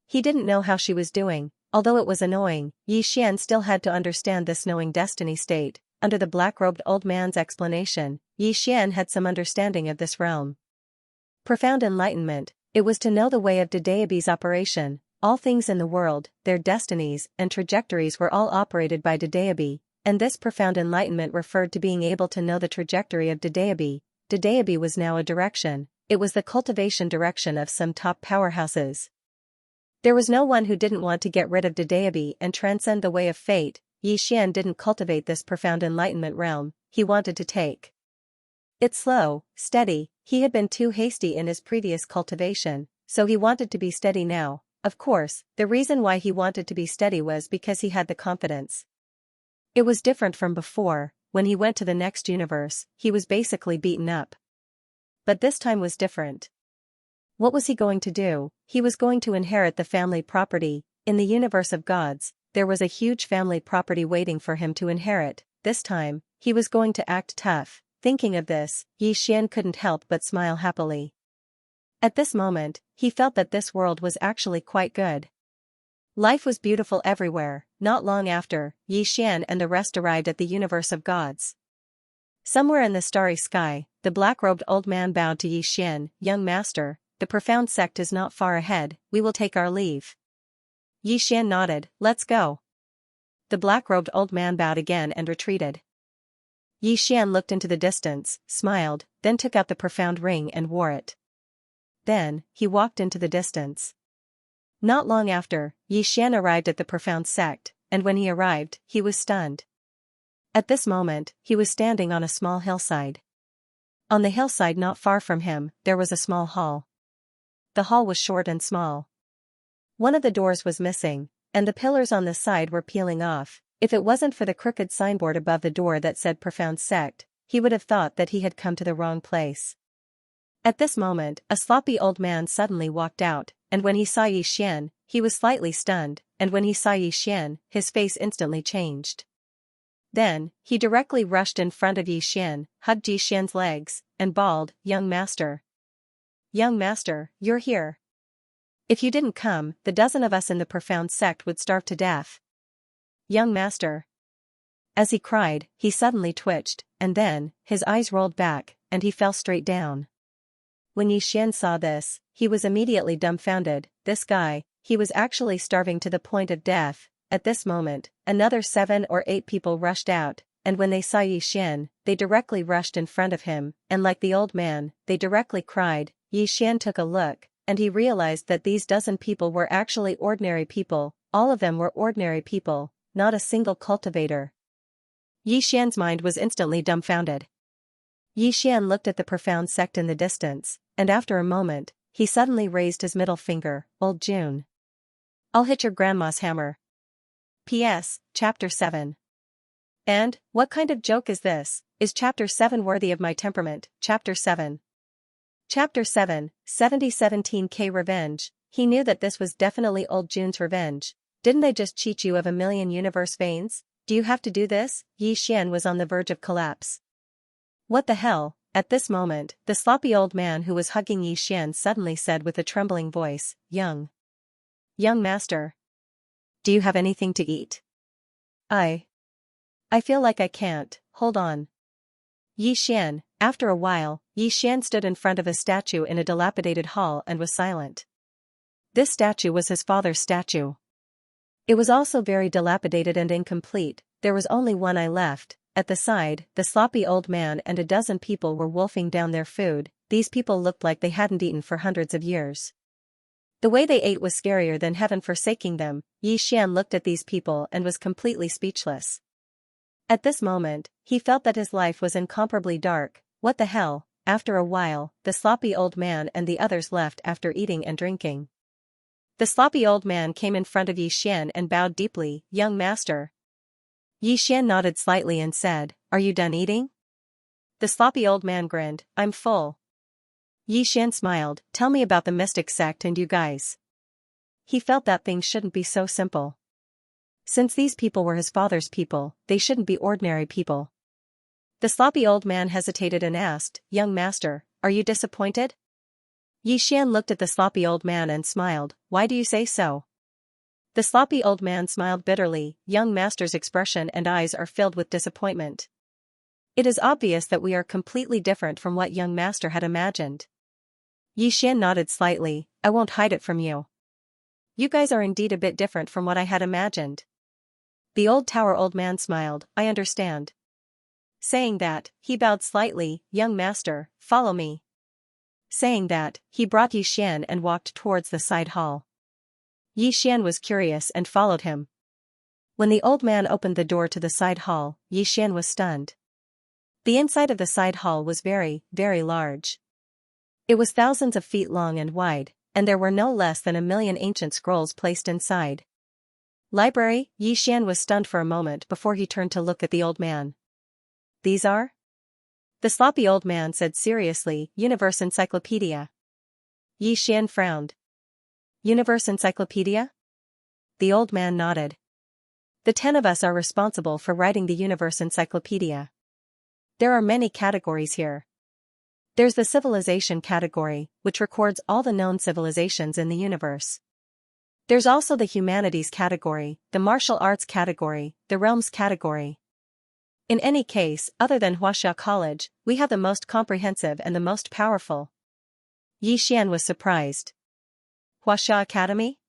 He didn't know how she was doing, although it was annoying, Yi Xian still had to understand this knowing destiny state. Under the black-robed old man's explanation, Yi Xian had some understanding of this realm. Profound enlightenment, it was to know the way of Dedeabi's operation. All things in the world, their destinies and trajectories were all operated by Dedeabi, and this profound enlightenment referred to being able to know the trajectory of Dedeabi. Dedeabi was now a direction, it was the cultivation direction of some top powerhouses. There was no one who didn't want to get rid of Dedeabi and transcend the way of fate. Yi Xian didn't cultivate this profound enlightenment realm, he wanted to take it slow, steady. He had been too hasty in his previous cultivation, so he wanted to be steady now. Of course, the reason why he wanted to be steady was because he had the confidence. It was different from before. When he went to the next universe, he was basically beaten up. But this time was different. What was he going to do? He was going to inherit the family property. In the universe of gods, there was a huge family property waiting for him to inherit. This time, he was going to act tough. Thinking of this, Yi Xian couldn't help but smile happily. At this moment, he felt that this world was actually quite good. Life was beautiful everywhere. Not long after, Yi Xian and the rest arrived at the universe of gods. Somewhere in the starry sky, the black-robed old man bowed to Yi Xian. "Young master, the profound sect is not far ahead, we will take our leave." Yi Xian nodded, "Let's go." The black-robed old man bowed again and retreated. Yi Xian looked into the distance, smiled, then took out the profound ring and wore it. Then, he walked into the distance. Not long after, Yi Xian arrived at the profound sect, and when he arrived, he was stunned. At this moment, he was standing on a small hillside. On the hillside not far from him, there was a small hall. The hall was short and small. One of the doors was missing, and the pillars on the side were peeling off. If it wasn't for the crooked signboard above the door that said Profound Sect, he would have thought that he had come to the wrong place. At this moment, a sloppy old man suddenly walked out, and when he saw Yi Xian, he was slightly stunned, and when he saw Yi Xian, his face instantly changed. Then, he directly rushed in front of Yi Xian, hugged Yi Xian's legs, and bawled, "Young master! Young master, you're here! If you didn't come, the dozen of us in the Profound Sect would starve to death. Young master!" As he cried, he suddenly twitched, and then, his eyes rolled back, and he fell straight down. When Yi Xian saw this, he was immediately dumbfounded. This guy, he was actually starving to the point of death. At this moment, another 7 or 8 people rushed out, and when they saw Yi Xian, they directly rushed in front of him, and like the old man, they directly cried. Yi Xian took a look, and he realized that these dozen people were actually ordinary people. All of them were ordinary people, not a single cultivator. Yi Xian's mind was instantly dumbfounded. Yi Xian looked at the Profound Sect in the distance, and after a moment, he suddenly raised his middle finger. "Old June. I'll hit your grandma's hammer." P.S. Chapter 7. And, what kind of joke is this? Is Chapter 7 worthy of my temperament? Chapter 7. Chapter 7, 7017K Revenge. He knew that this was definitely Old June's revenge. Didn't they just cheat you of 1,000,000 universe veins? Do you have to do this? Yi Xian was on the verge of collapse. What the hell? At this moment, the sloppy old man who was hugging Yi Xian suddenly said with a trembling voice, Young master. Do you have anything to eat? I feel like I can't, hold on. Yi Xian. After a while, Yi Xian stood in front of a statue in a dilapidated hall and was silent. This statue was his father's statue. It was also very dilapidated and incomplete. there was only one eye left. At the side, the sloppy old man and a dozen people were wolfing down their food. These people looked like they hadn't eaten for hundreds of years. The way they ate was scarier than heaven forsaking them. Xian looked at these people and was completely speechless. At this moment, he felt that his life was incomparably dark. What the hell? After a while, the sloppy old man and the others left after eating and drinking. The sloppy old man came in front of Xian and bowed deeply. "Young master." Xian nodded slightly and said, "Are you done eating?" The sloppy old man grinned, "I'm full." Xian smiled, "Tell me about the mystic sect and you guys." He felt that things shouldn't be so simple. Since these people were his father's people, they shouldn't be ordinary people. The sloppy old man hesitated and asked, "Young master, are you disappointed?" Xian looked at the sloppy old man and smiled, "Why do you say so?" The sloppy old man smiled bitterly. Young master's expression and eyes are filled with disappointment. It is obvious that we are completely different from what young master had imagined. Xian nodded slightly, "I won't hide it from you. You guys are indeed a bit different from what I had imagined." The old tower old man smiled, "I understand." Saying that, he bowed slightly, "Young master, follow me." Saying that, he brought Xian and walked towards the side hall. Xian was curious and followed him. When the old man opened the door to the side hall, Xian was stunned. The inside of the side hall was very, very large. It was thousands of feet long and wide, and there were no less than 1,000,000 ancient scrolls placed inside. Library? Xian was stunned for a moment before he turned to look at the old man. "These are?" The sloppy old man said seriously, "Universe Encyclopedia." Xian frowned. "Universe Encyclopedia?" The old man nodded. "The 10 of us are responsible for writing the Universe Encyclopedia. There are many categories here. There's the civilization category, which records all the known civilizations in the universe. There's also the humanities category, the martial arts category, the realms category. In any case, other than Huaxia College, we have the most comprehensive and the most powerful." Xian was surprised. "Huaxia Academy?"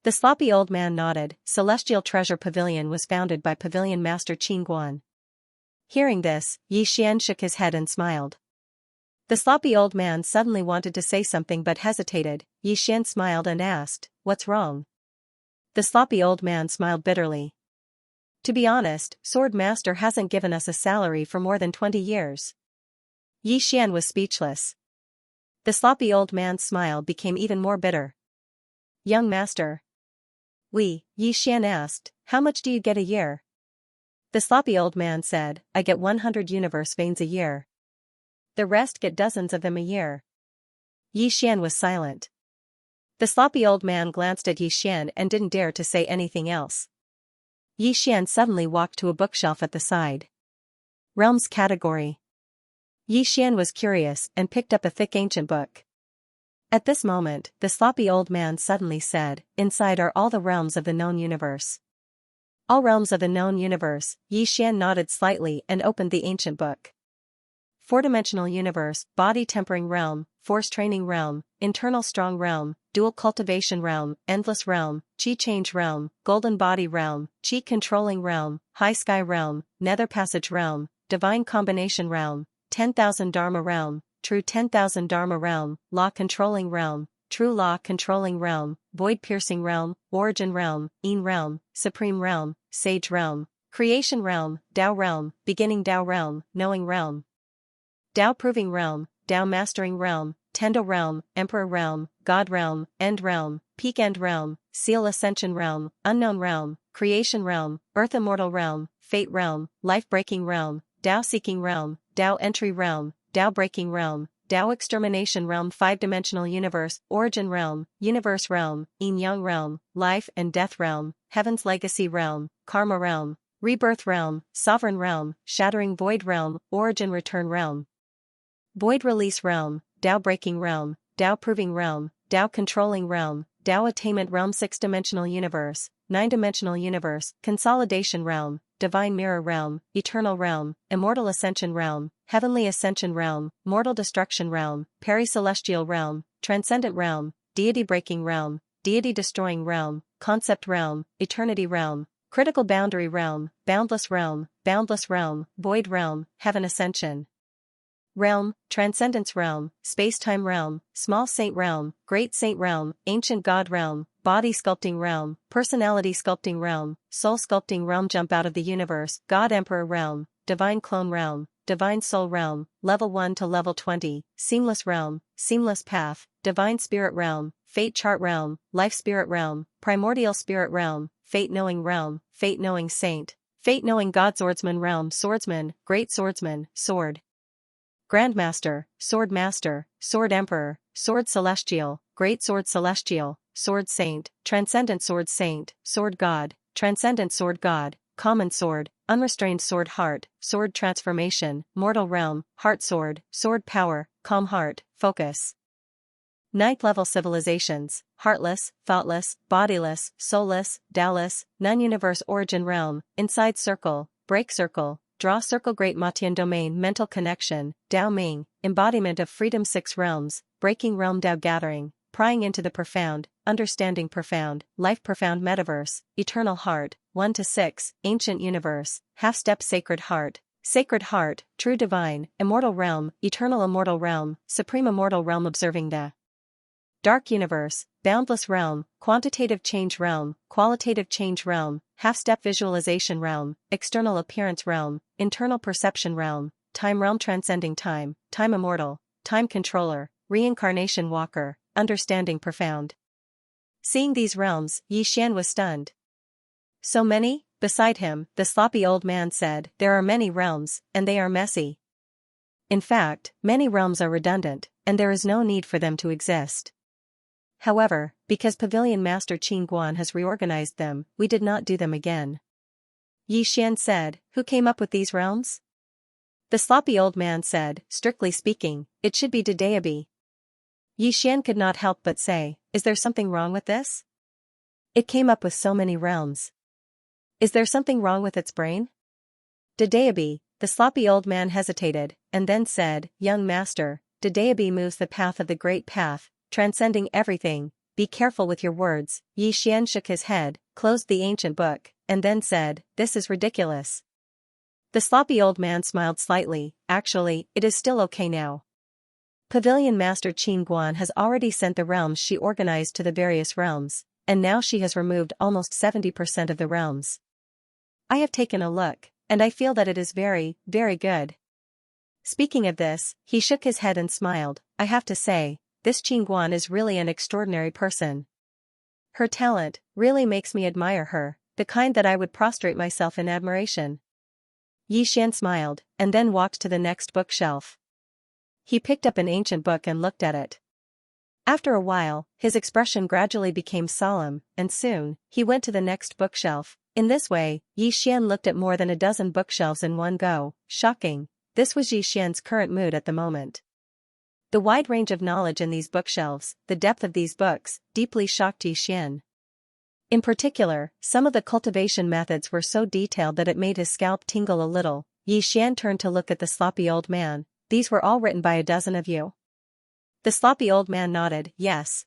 The sloppy old man nodded. "Celestial Treasure Pavilion was founded by Pavilion Master Qingguan." Hearing this, Xian shook his head and smiled. The sloppy old man suddenly wanted to say something but hesitated. Xian smiled and asked, "What's wrong?" The sloppy old man smiled bitterly. "To be honest, Sword Master hasn't given us a salary for more than 20 years. Xian was speechless. The sloppy old man's smile became even more bitter. "Young master." Xian asked, "How much do you get a year?" The sloppy old man said, "I get 100 universe veins a year. The rest get dozens of them a year." Xian was silent. The sloppy old man glanced at Xian and didn't dare to say anything else. Xian suddenly walked to a bookshelf at the side. Realms category. Xian was curious and picked up a thick ancient book. At this moment, the sloppy old man suddenly said, "Inside are all the realms of the known universe." "All realms of the known universe." Xian nodded slightly and opened the ancient book. Four-dimensional universe, body tempering realm, force training realm, internal strong realm, dual cultivation realm, endless realm, chi change realm, golden body realm, chi controlling realm, high sky realm, nether passage realm, divine combination realm, 10,000 dharma realm, true 10,000 dharma realm, law controlling realm, true law controlling realm, void piercing realm, origin realm, Een realm, supreme realm, sage realm, creation realm, Tao realm, beginning Tao realm, knowing realm, Tao proving realm, Tao mastering realm, Tendo realm, emperor realm, god realm, end realm, peak end realm, seal ascension realm, unknown realm, creation realm, earth immortal realm, fate realm, life breaking realm, Tao seeking realm, Tao entry realm, Tao breaking realm, Tao extermination realm, 5-dimensional universe, origin realm, universe realm, Yin Yang realm, life and death realm, heaven's legacy realm, karma realm, rebirth realm, sovereign realm, shattering void realm, origin return realm, void release realm, Tao breaking realm, Tao proving realm, Tao controlling realm, Tao attainment realm, 6-dimensional universe, 9-dimensional universe, consolidation realm, divine mirror realm, eternal realm, immortal ascension realm, heavenly ascension realm, mortal destruction realm, peri-celestial realm, transcendent realm, deity breaking realm, deity destroying realm, concept realm, eternity realm, Critical boundary realm, boundless realm, void realm, heaven ascension. Realm, transcendence realm, space-time realm, small saint realm, great saint realm, ancient god realm, body sculpting realm, personality sculpting realm, soul sculpting realm, jump out of the universe, god emperor realm, divine clone realm, divine soul realm, level 1 to level 20, seamless realm, seamless path, divine spirit realm, fate chart realm, life spirit realm, primordial spirit realm, fate knowing saint, fate knowing god, swordsman realm, swordsman, great swordsman, sword Grandmaster, Sword Master, Sword Emperor, Sword Celestial, Great Sword Celestial, Sword Saint, Transcendent Sword Saint, Sword God, Transcendent Sword God, Common Sword, Unrestrained Sword Heart, Sword Transformation, Mortal Realm, Heart Sword, Sword Power, Calm Heart, Focus. Ninth level civilizations, heartless, thoughtless, bodiless, soulless, Taoist, non-universe origin realm, inside circle, break circle, draw circle, great Matian domain, mental connection, Dao Ming, embodiment of freedom, 6 realms, breaking realm, Dao gathering, prying into the profound, understanding profound, life profound, metaverse, eternal heart, 1 to 6, ancient universe, half-step, sacred heart, true divine, immortal realm, eternal immortal realm, supreme immortal realm, observing the dark universe, boundless realm, quantitative change realm, qualitative change realm, half-step visualization realm, external appearance realm, internal perception realm, time realm, transcending time, time immortal, time controller, reincarnation walker, understanding profound. Seeing these realms, Xian was stunned. So many? Beside him, the sloppy old man said, there are many realms, and they are messy. In fact, many realms are redundant, and there is no need for them to exist. However, because Pavilion Master Qin Guan has reorganized them, we did not do them again. Xian said, who came up with these realms? The sloppy old man said, strictly speaking, it should be Dedeabi. Xian could not help but say, is there something wrong with this? It came up with so many realms. Is there something wrong with its brain? Dedeabi, the sloppy old man hesitated, and then said, young master, Dedeabi moves the path of the great path, transcending everything, be careful with your words. Xian shook his head, closed the ancient book, and then said, this is ridiculous. The sloppy old man smiled slightly, actually, it is still okay now. Pavilion Master Qin Guan has already sent the realms she organized to the various realms, and now she has removed almost 70% of the realms. I have taken a look, and I feel that it is very, very good. Speaking of this, he shook his head and smiled, I have to say, this Qin Guan is really an extraordinary person. Her talent really makes me admire her, the kind that I would prostrate myself in admiration. Xian smiled, and then walked to the next bookshelf. He picked up an ancient book and looked at it. After a while, his expression gradually became solemn, and soon, he went to the next bookshelf. In this way, Xian looked at more than a dozen bookshelves in one go. Shocking. This was Xian's current mood at the moment. The wide range of knowledge in these bookshelves, the depth of these books, deeply shocked Xian. In particular, some of the cultivation methods were so detailed that it made his scalp tingle a little. Xian turned to look at the sloppy old man. These were all written by a dozen of you? The sloppy old man nodded, yes.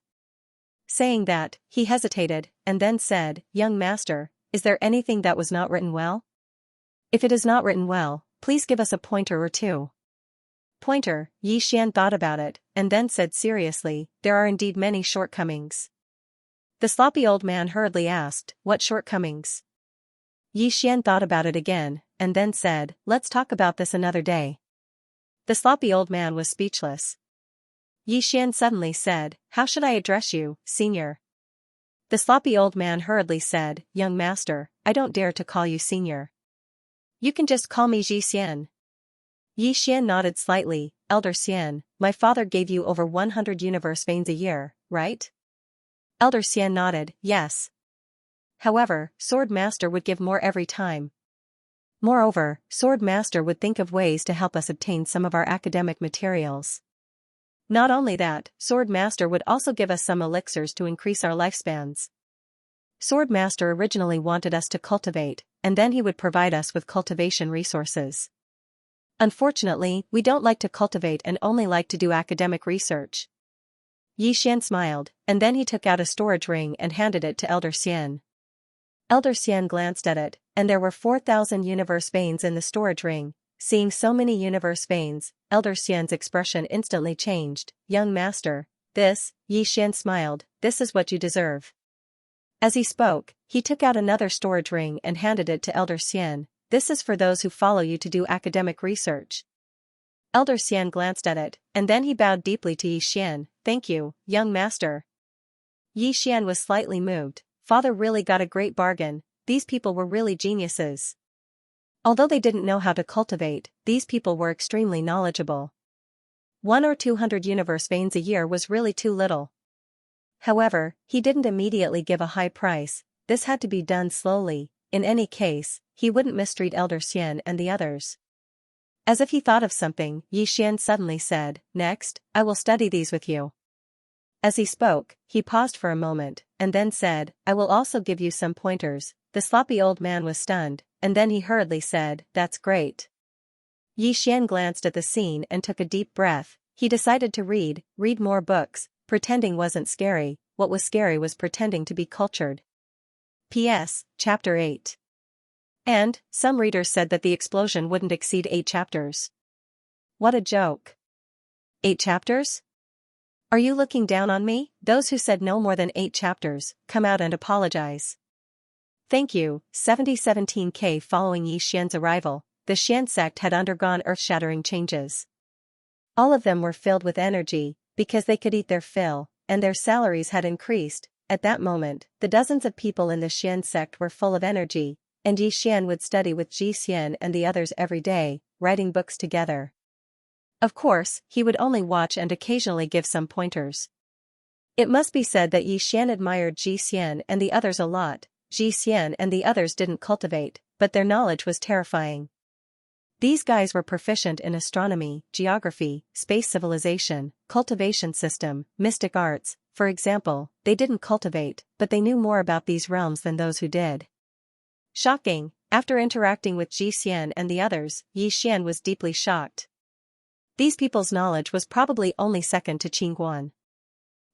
Saying that, he hesitated, and then said, young master, is there anything that was not written well? If it is not written well, please give us a pointer or two. Pointer, Xian thought about it, and then said seriously, there are indeed many shortcomings. The sloppy old man hurriedly asked, what shortcomings? Xian thought about it again, and then said, let's talk about this another day. The sloppy old man was speechless. Xian suddenly said, how should I address you, senior? The sloppy old man hurriedly said, young master, I don't dare to call you senior. You can just call me Xian. Xian nodded slightly, Elder Xian, my father gave you over 100 universe veins a year, right? Elder Xian nodded, yes. However, Sword Master would give more every time. Moreover, Sword Master would think of ways to help us obtain some of our academic materials. Not only that, Sword Master would also give us some elixirs to increase our lifespans. Sword Master originally wanted us to cultivate, and then he would provide us with cultivation resources. Unfortunately, we don't like to cultivate and only like to do academic research. Xian smiled, and then he took out a storage ring and handed it to Elder Xian. Elder Xian glanced at it, and there were 4,000 universe veins in the storage ring. Seeing so many universe veins, Elder Xian's expression instantly changed. Young master, Yi Xian smiled, this is what you deserve. As he spoke, he took out another storage ring and handed it to Elder Xian. This is for those who follow you to do academic research. Elder Xian glanced at it, and then he bowed deeply to Yi Xian. Thank you, young master. Yi Xian was slightly moved. Father really got a great bargain, these people were really geniuses. Although they didn't know how to cultivate, these people were extremely knowledgeable. 1 or 200 universe veins a year was really too little. However, he didn't immediately give a high price, this had to be done slowly. In any case, he wouldn't mistreat Elder Xian and the others. As if he thought of something, Yi Xian suddenly said, next, I will study these with you. As he spoke, he paused for a moment, and then said, I will also give you some pointers. The sloppy old man was stunned, and then he hurriedly said, that's great. Yi Xian glanced at the scene and took a deep breath. He decided to read more books. Pretending wasn't scary, what was scary was pretending to be cultured. P.S. Chapter 8. And, some readers said that the explosion wouldn't exceed 8 chapters. What a joke. 8 chapters? Are you looking down on me? Those who said no more than 8 chapters, come out and apologize. Thank you. 7017K. Following Yi Xian's arrival, the Xian sect had undergone earth-shattering changes. All of them were filled with energy, because they could eat their fill, and their salaries had increased. At that moment, the dozens of people in the Xian sect were full of energy, and Yi Xian would study with Ji Xian and the others every day, writing books together. Of course, he would only watch and occasionally give some pointers. It must be said that Yi Xian admired Ji Xian and the others a lot. Ji Xian and the others didn't cultivate, but their knowledge was terrifying. These guys were proficient in astronomy, geography, space civilization, cultivation system, mystic arts. For example, they didn't cultivate, but they knew more about these realms than those who did. Shocking. After interacting with Ji Xian and the others, Yi Xian was deeply shocked. These people's knowledge was probably only second to Qingguan.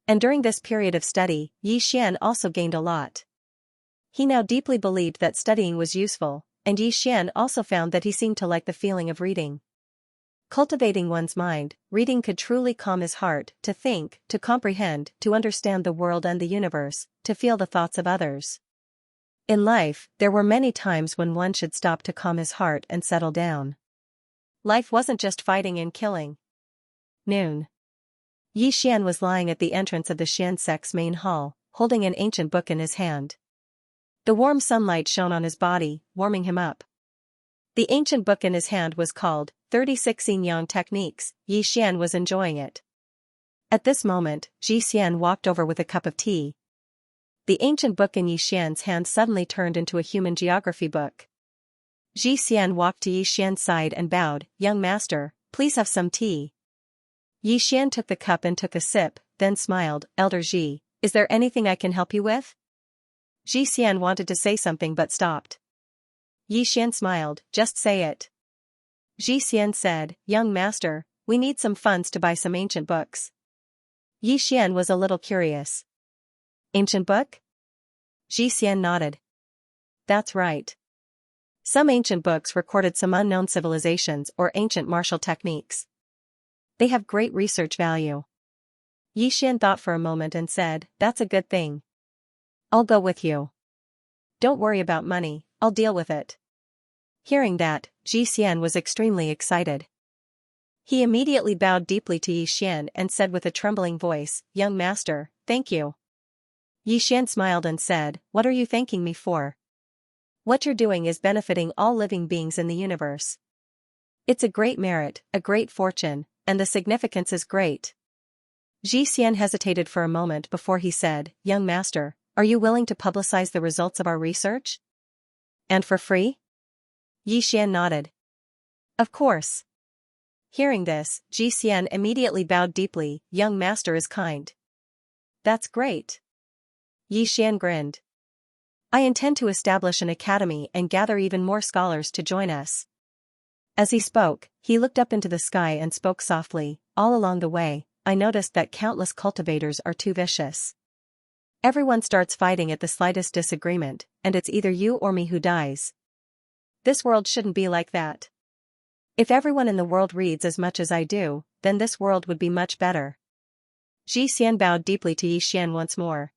And during this period of study, Yi Xian also gained a lot. He now deeply believed that studying was useful, and Yi Xian also found that he seemed to like the feeling of reading. Cultivating one's mind, reading could truly calm his heart, to think, to comprehend, to understand the world and the universe, to feel the thoughts of others. In life, there were many times when one should stop to calm his heart and settle down. Life wasn't just fighting and killing. Noon. Yi Xian was lying at the entrance of the Xian sect's main hall, holding an ancient book in his hand. The warm sunlight shone on his body, warming him up. The ancient book in his hand was called 36 Yin-Yang Techniques. Yi Xian was enjoying it. At this moment, Ji Xian walked over with a cup of tea. The ancient book in Yi Xian's hand suddenly turned into a human geography book. Ji Xian walked to Yi Xian's side and bowed, young master, please have some tea. Yi Xian took the cup and took a sip, then smiled, Elder Ji, is there anything I can help you with? Ji Xian wanted to say something but stopped. Yi Xian smiled, just say it. Ji Xian said, young master, we need some funds to buy some ancient books. Yi Xian was a little curious. Ancient book? Ji Xian nodded. That's right. Some ancient books recorded some unknown civilizations or ancient martial techniques. They have great research value. Yi Xian thought for a moment and said, that's a good thing. I'll go with you. Don't worry about money, I'll deal with it. Hearing that, Ji Xian was extremely excited. He immediately bowed deeply to Yi Xian and said with a trembling voice, young master, thank you. Yi Xian smiled and said, what are you thanking me for? What you're doing is benefiting all living beings in the universe. It's a great merit, a great fortune, and the significance is great. Ji Xian hesitated for a moment before he said, young master, are you willing to publicize the results of our research? And for free? Yi Xian nodded. Of course. Hearing this, Ji Xian immediately bowed deeply, young master is kind. That's great. Yi Xian grinned. I intend to establish an academy and gather even more scholars to join us. As he spoke, he looked up into the sky and spoke softly, all along the way, I noticed that countless cultivators are too vicious. Everyone starts fighting at the slightest disagreement, and it's either you or me who dies. This world shouldn't be like that. If everyone in the world reads as much as I do, then this world would be much better. Xian bowed deeply to Xian once more.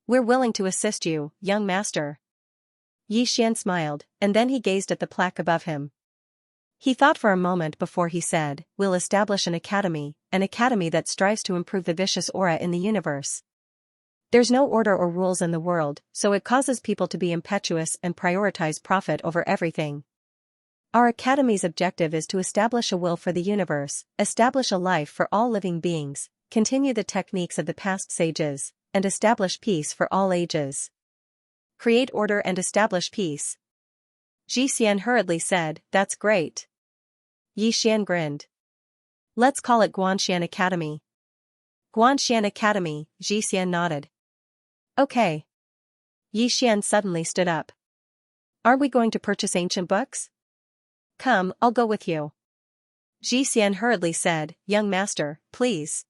We're willing to assist you, young master. Xian smiled, and then he gazed at the plaque above him. He thought for a moment before he said, we'll establish an academy that strives to improve the vicious aura in the universe. There's no order or rules in the world, so it causes people to be impetuous and prioritize profit over everything. Our academy's objective is to establish a will for the universe, establish a life for all living beings, continue the techniques of the past sages, and establish peace for all ages. Create order and establish peace. Xian hurriedly said, that's great. Xian grinned. Let's call it Guanxian Academy. Guanxian Academy, Xian nodded. Okay. Xian suddenly stood up. Are we going to purchase ancient books? Come, I'll go with you. Xian hurriedly said, young master, please.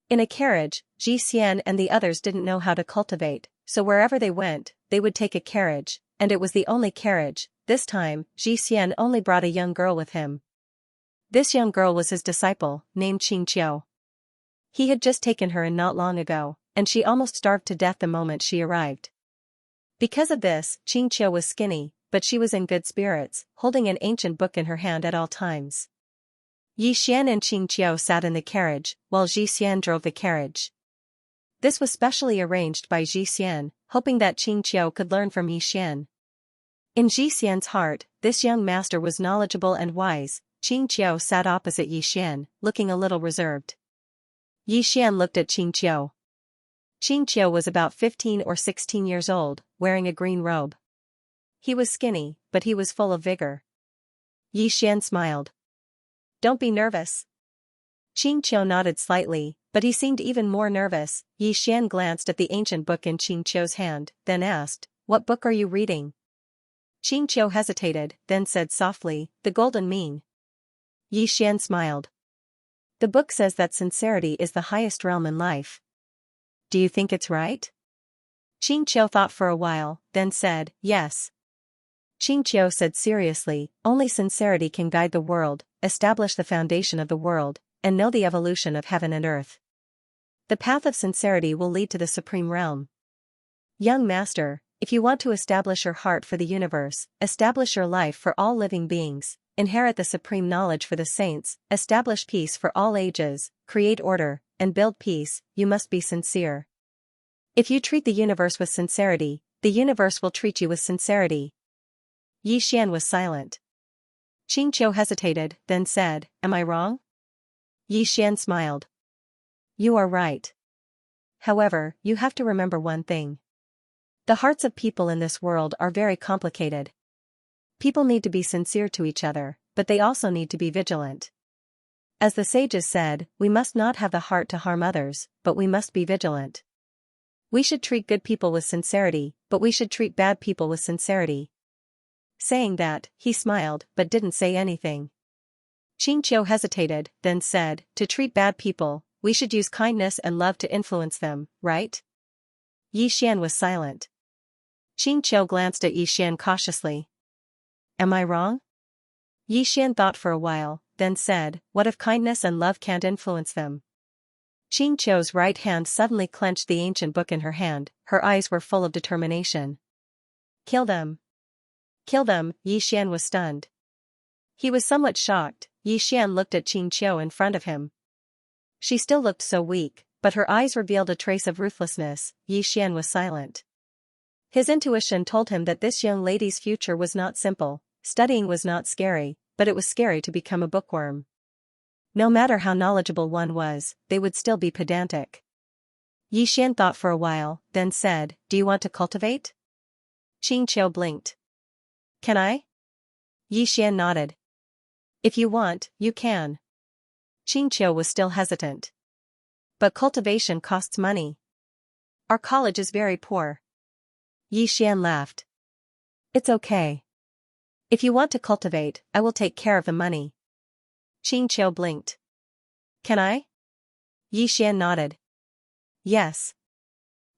In a carriage, Xian and the others didn't know how to cultivate, so wherever they went, they would take a carriage, and it was the only carriage. This time, Xian only brought a young girl with him. This young girl was his disciple, named Xianxia. He had just taken her in not long ago, and she almost starved to death the moment she arrived. Because of this, Xianxia was skinny, but she was in good spirits, holding an ancient book in her hand at all times. Xian and Xianxia sat in the carriage, while Xian drove the carriage. This was specially arranged by Xian, hoping that Xianxia could learn from Xian. In Xian's heart, this young master was knowledgeable and wise. Xianxia sat opposite Xian, looking a little reserved. Xian looked at Xianxia. Xianxia was about 15 or 16 years old, wearing a green robe. He was skinny, but he was full of vigor. Xian smiled. Don't be nervous. Xianxia nodded slightly, but he seemed even more nervous. Xian glanced at the ancient book in Xianxia's hand, then asked, what book are you reading? Xianxia hesitated, then said softly, The Golden Mean. Xian smiled. The book says that sincerity is the highest realm in life. Do you think it's right? Xianxia thought for a while, then said, yes. Xianxia said seriously, only sincerity can guide the world, establish the foundation of the world, and know the evolution of heaven and earth. The path of sincerity will lead to the supreme realm. Young master, if you want to establish your heart for the universe, establish your life for all living beings, inherit the supreme knowledge for the saints, establish peace for all ages, create order, and build peace, you must be sincere. If you treat the universe with sincerity, the universe will treat you with sincerity. Xian was silent. Xianxia hesitated, then said, am I wrong? Xian smiled. You are right. However, you have to remember one thing. The hearts of people in this world are very complicated. People need to be sincere to each other, but they also need to be vigilant. As the sages said, we must not have the heart to harm others, but we must be vigilant. We should treat good people with sincerity, but we should treat bad people with sincerity. Saying that, he smiled, but didn't say anything. Xianxia hesitated, then said, to treat bad people, we should use kindness and love to influence them, right? Xian was silent. Xianxia glanced at Xian cautiously. Am I wrong? Xian thought for a while, then said, what if kindness and love can't influence them? Xianxia's right hand suddenly clenched the ancient book in her hand, her eyes were full of determination. Kill them. Kill them, Xian was stunned. He was somewhat shocked. Xian looked at Xianxia in front of him. She still looked so weak, but her eyes revealed a trace of ruthlessness. Xian was silent. His intuition told him that this young lady's future was not simple. Studying was not scary, but it was scary to become a bookworm. No matter how knowledgeable one was, they would still be pedantic. Xian thought for a while, then said, do you want to cultivate? Xianxia blinked. Can I? Xian nodded. If you want, you can. Xianxia was still hesitant. But cultivation costs money. Our college is very poor. Xian laughed. It's okay. If you want to cultivate, I will take care of the money. Xianxia blinked. Can I? Xian nodded. Yes.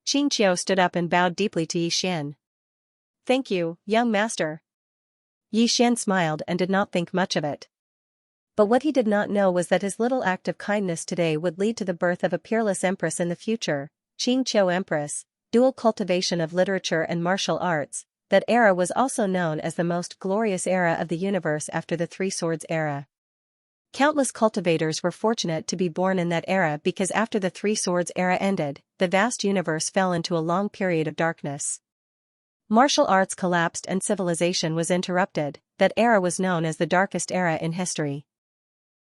Xianxia stood up and bowed deeply to Yixian. "Thank you, young master." Yixian smiled and did not think much of it. But what he did not know was that his little act of kindness today would lead to the birth of a peerless empress in the future, Xianxia Empress, dual cultivation of literature and martial arts. That era was also known as the most glorious era of the universe after the Three Swords era. Countless cultivators were fortunate to be born in that era because after the Three Swords era ended, the vast universe fell into a long period of darkness. Martial arts collapsed and civilization was interrupted. That era was known as the darkest era in history.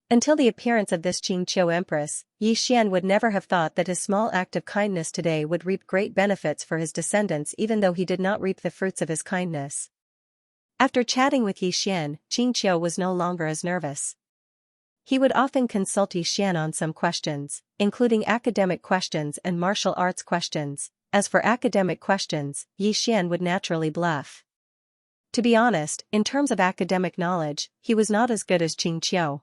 Until the appearance of this Xianxia Empress, Yixian would never have thought that his small act of kindness today would reap great benefits for his descendants even though he did not reap the fruits of his kindness. After chatting with Yixian, Xianxia was no longer as nervous. He would often consult Yixian on some questions, including academic questions and martial arts questions. As for academic questions, Yixian would naturally bluff. To be honest, in terms of academic knowledge, he was not as good as Xianxia.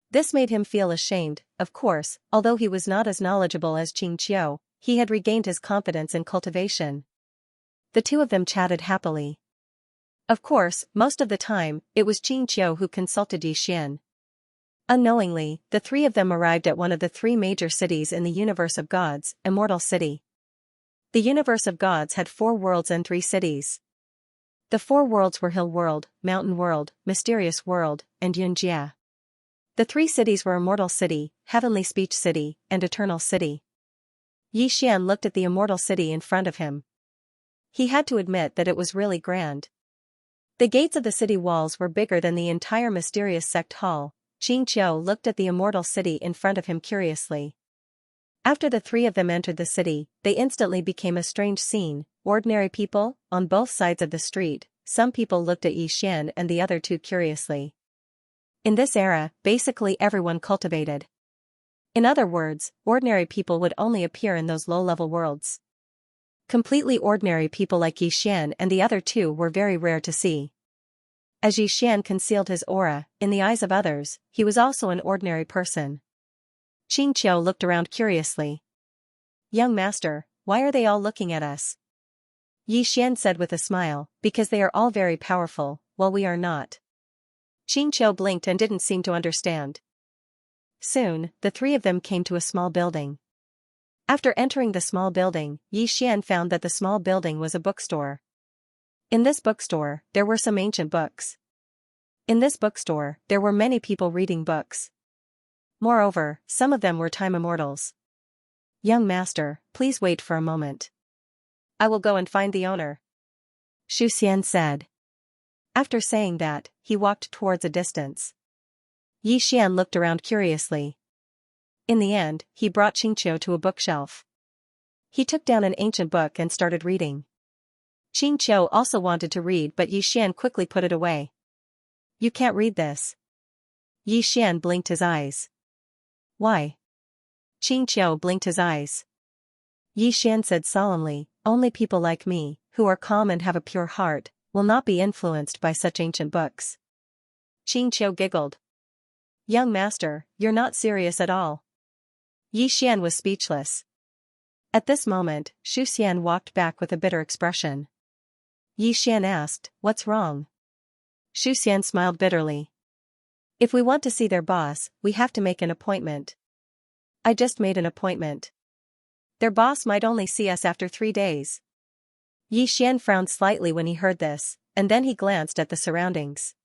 This made him feel ashamed. Of course, although he was not as knowledgeable as Xianxia, he had regained his confidence in cultivation. The two of them chatted happily. Of course, most of the time, it was Xianxia who consulted Yixian. Unknowingly, the three of them arrived at one of the three major cities in the universe of gods, Immortal City. The universe of gods had 4 worlds and 3 cities. The 4 worlds were Hill World, Mountain World, Mysterious World, and Xianxia. The 3 cities were Immortal City, Heavenly Speech City, and Eternal City. Yixian looked at the Immortal City in front of him. He had to admit that it was really grand. The gates of the city walls were bigger than the entire mysterious sect hall. Xianxia looked at the Immortal City in front of him curiously. After the three of them entered the city, they instantly became a strange scene. Ordinary people, on both sides of the street. Some people looked at Yixian and the other two curiously. In this era, basically everyone cultivated. In other words, ordinary people would only appear in those low-level worlds. Completely ordinary people like Yixian and the other two were very rare to see. As Yixian concealed his aura, in the eyes of others, he was also an ordinary person. Xianxia looked around curiously. "Young master, why are they all looking at us?" Yixian said with a smile, "Because they are all very powerful, while we are not." Xianxia blinked and didn't seem to understand. Soon, the three of them came to a small building. After entering the small building, Yixian found that the small building was a bookstore. In this bookstore, there were some ancient books. In this bookstore, there were many people reading books. Moreover, some of them were time immortals. "Young master, please wait for a moment. I will go and find the owner," Xianxia said. After saying that, he walked towards a distance. Yixian looked around curiously. In the end, he brought Xianxia to a bookshelf. He took down an ancient book and started reading. Xianxia also wanted to read but Yixian quickly put it away. "You can't read this." Yixian blinked his eyes. "Why?" Xianxia blinked his eyes. Yixian said solemnly, "Only people like me, who are calm and have a pure heart, will not be influenced by such ancient books." Xianxia giggled. "Young master, you're not serious at all." Yixian was speechless. At this moment, Xianxia walked back with a bitter expression. Yixian asked, "What's wrong?" Xianxia smiled bitterly. "If we want to see their boss, we have to make an appointment." "I just made an appointment. Their boss might only see us after 3 days." Yixian frowned slightly when he heard this, and then he glanced at the surroundings.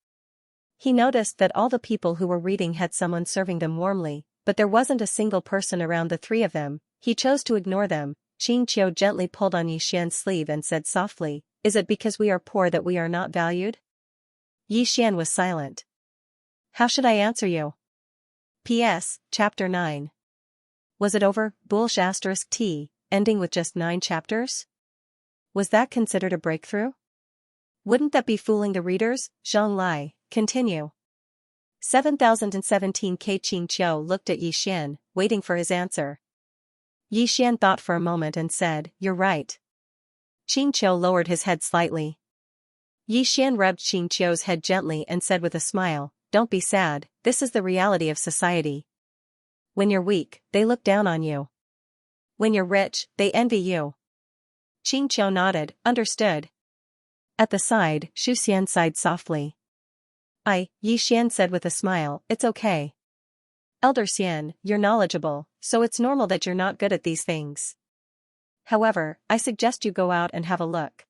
He noticed that all the people who were reading had someone serving them warmly, but there wasn't a single person around the three of them. He chose to ignore them. Xianxia gently pulled on Yixian's sleeve and said softly, "Is it because we are poor that we are not valued?" Yixian was silent. "How should I answer you?" P.S. Chapter 9. Was it over? *T, ending with just 9 chapters? Was that considered a breakthrough? Wouldn't that be fooling the readers? Zhang Lai, continue. 7017 K. Xianxia looked at Yixian, waiting for his answer. Yixian thought for a moment and said, "You're right." Xianxia lowered his head slightly. Yixian rubbed Xianxia's head gently and said with a smile, "Don't be sad, this is the reality of society. When you're weak, they look down on you. When you're rich, they envy you. Xianxia nodded, understood. At the side, Xian sighed softly. Yi Xian said with a smile, it's okay. Elder Xian, you're knowledgeable, so it's normal that you're not good at these things. However, I suggest you go out and have a look.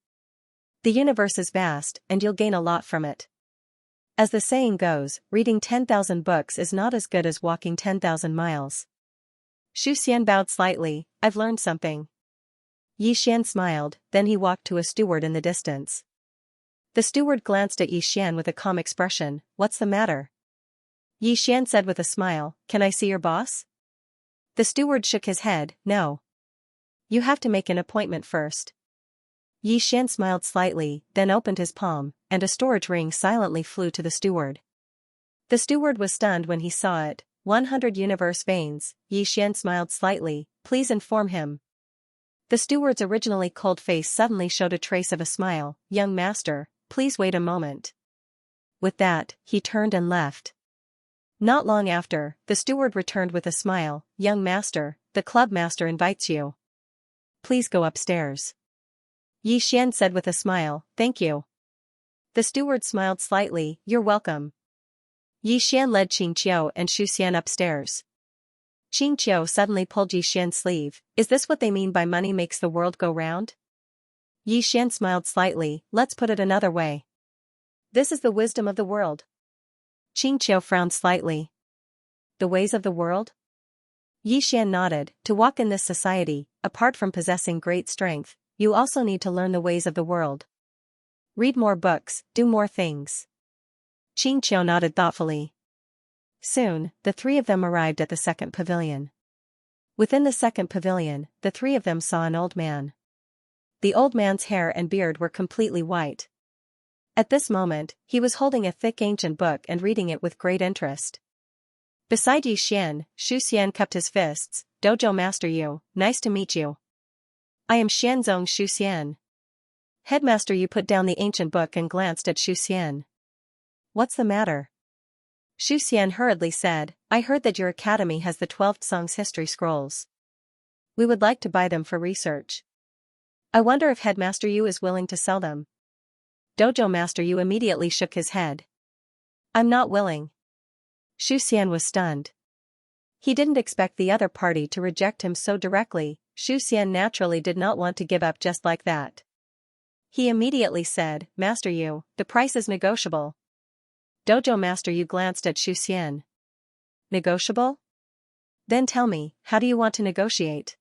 The universe is vast, and you'll gain a lot from it. As the saying goes, reading 10,000 books is not as good as walking 10,000 miles. Xian bowed slightly, I've learned something. Yi Xian smiled, then he walked to a steward in the distance. The steward glanced at Yi Xian with a calm expression, what's the matter? Yi Xian said with a smile, can I see your boss? The steward shook his head, no. You have to make an appointment first. Yi Xian smiled slightly, then opened his palm, and a storage ring silently flew to the steward. The steward was stunned when he saw it, 100 universe veins. Yi Xian smiled slightly, please inform him. The steward's originally cold face suddenly showed a trace of a smile, young master, please wait a moment. With that, he turned and left. Not long after, the steward returned with a smile, young master, the club master invites you. Please go upstairs. Yi Xian said with a smile, thank you. The steward smiled slightly, you're welcome. Yi Xian led Xianxia and Xian upstairs. Xianxia suddenly pulled Yi Xian's sleeve, is this what they mean by money makes the world go round? Yi Xian smiled slightly, let's put it another way. This is the wisdom of the world. Xianxia frowned slightly. The ways of the world? Yi Xian nodded, to walk in this society, apart from possessing great strength, you also need to learn the ways of the world. Read more books, do more things. Xianxia nodded thoughtfully. Soon, the three of them arrived at the second pavilion. Within the second pavilion, the three of them saw an old man. The old man's hair and beard were completely white. At this moment, he was holding a thick ancient book and reading it with great interest. Beside Yi Xian, Xian cupped his fists, Dojo Master Yu, nice to meet you. I am Xianzong Xian. Headmaster Yu put down the ancient book and glanced at Xian. What's the matter? Xian hurriedly said, I heard that your academy has the 12th Song's history scrolls. We would like to buy them for research. I wonder if Headmaster Yu is willing to sell them. Dojo Master Yu immediately shook his head. I'm not willing. Xian was stunned. He didn't expect the other party to reject him so directly. Xian naturally did not want to give up just like that. He immediately said, Master Yu, the price is negotiable. Dojo Master Yu glanced at Xian. Negotiable? Then tell me, how do you want to negotiate?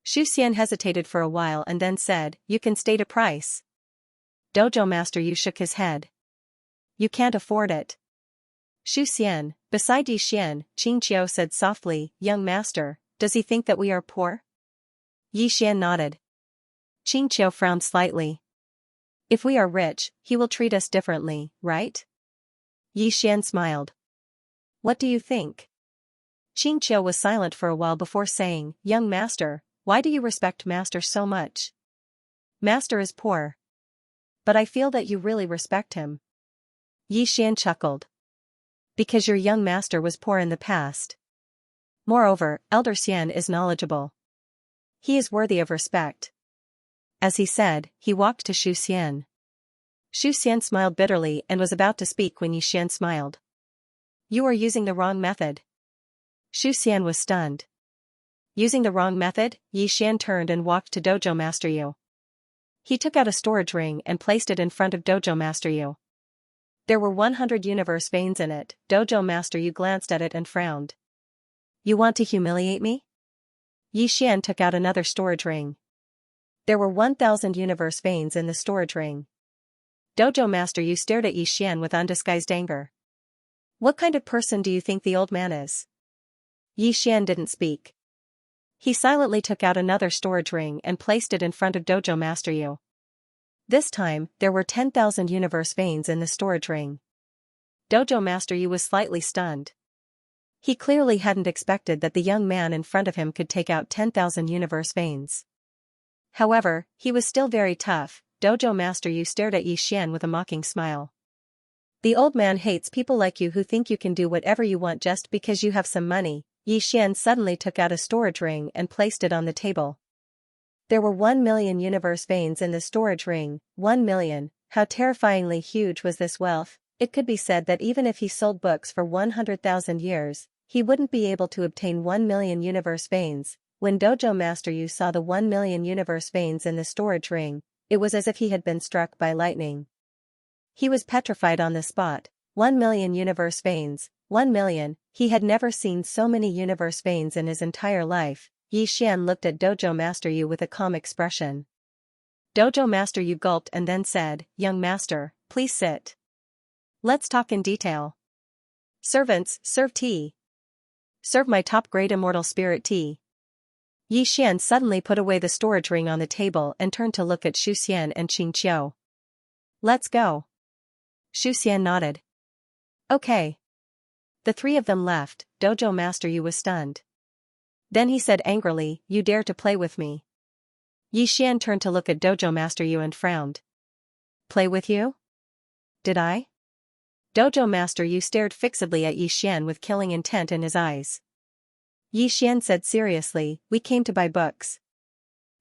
Xian hesitated for a while and then said, you can state a price. Dojo Master Yu shook his head. You can't afford it. Xian, beside Yi Xian, Xianxia said softly, young master, does he think that we are poor? Yi Xian nodded. Xianxia frowned slightly. If we are rich, he will treat us differently, right? Yi Xian smiled. What do you think? Xianxia was silent for a while before saying, young master, why do you respect master so much? Master is poor. But I feel that you really respect him. Yi Xian chuckled. Because your young master was poor in the past. Moreover, Elder Xian is knowledgeable. He is worthy of respect. As he said, he walked to Xian. Xian smiled bitterly and was about to speak when Yi Xian smiled. You are using the wrong method. Xian was stunned. Using the wrong method, Yi Xian turned and walked to Dojo Master Yu. He took out a storage ring and placed it in front of Dojo Master Yu. There were 100 universe veins in it. Dojo Master Yu glanced at it and frowned. You want to humiliate me? Yi Xian took out another storage ring. There were 1,000 universe veins in the storage ring. Dojo Master Yu stared at Yi Xian with undisguised anger. What kind of person do you think the old man is? Yi Xian didn't speak. He silently took out another storage ring and placed it in front of Dojo Master Yu. This time, there were 10,000 universe veins in the storage ring. Dojo Master Yu was slightly stunned. He clearly hadn't expected that the young man in front of him could take out 10,000 universe veins. However, he was still very tough. Dojo Master Yu stared at Yi Xian with a mocking smile. The old man hates people like you who think you can do whatever you want just because you have some money. Yi Xian suddenly took out a storage ring and placed it on the table. There were 1 million universe veins in the storage ring. 1 million. How terrifyingly huge was this wealth? It could be said that even if he sold books for 100,000 years, he wouldn't be able to obtain 1 million universe veins. When Dojo Master Yu saw the 1 million universe veins in the storage ring, it was as if he had been struck by lightning. He was petrified on the spot. 1 million universe veins. 1 million. He had never seen so many universe veins in his entire life. Yi Xian looked at Dojo Master Yu with a calm expression. Dojo Master Yu gulped and then said, "Young master, please sit. Let's talk in detail. Servants, serve tea. Serve my top-grade immortal spirit tea." Yi Xian suddenly put away the storage ring on the table and turned to look at Xu Xian and Xianxia. "Let's go." Xu Xian nodded. "Okay." The three of them left. Dojo Master Yu was stunned. Then he said angrily, "You dare to play with me?" Yi Xian turned to look at Dojo Master Yu and frowned. "Play with you? Did I?" Dojo Master Yu stared fixedly at Yi Xian with killing intent in his eyes. Yi Xian said seriously, "We came to buy books.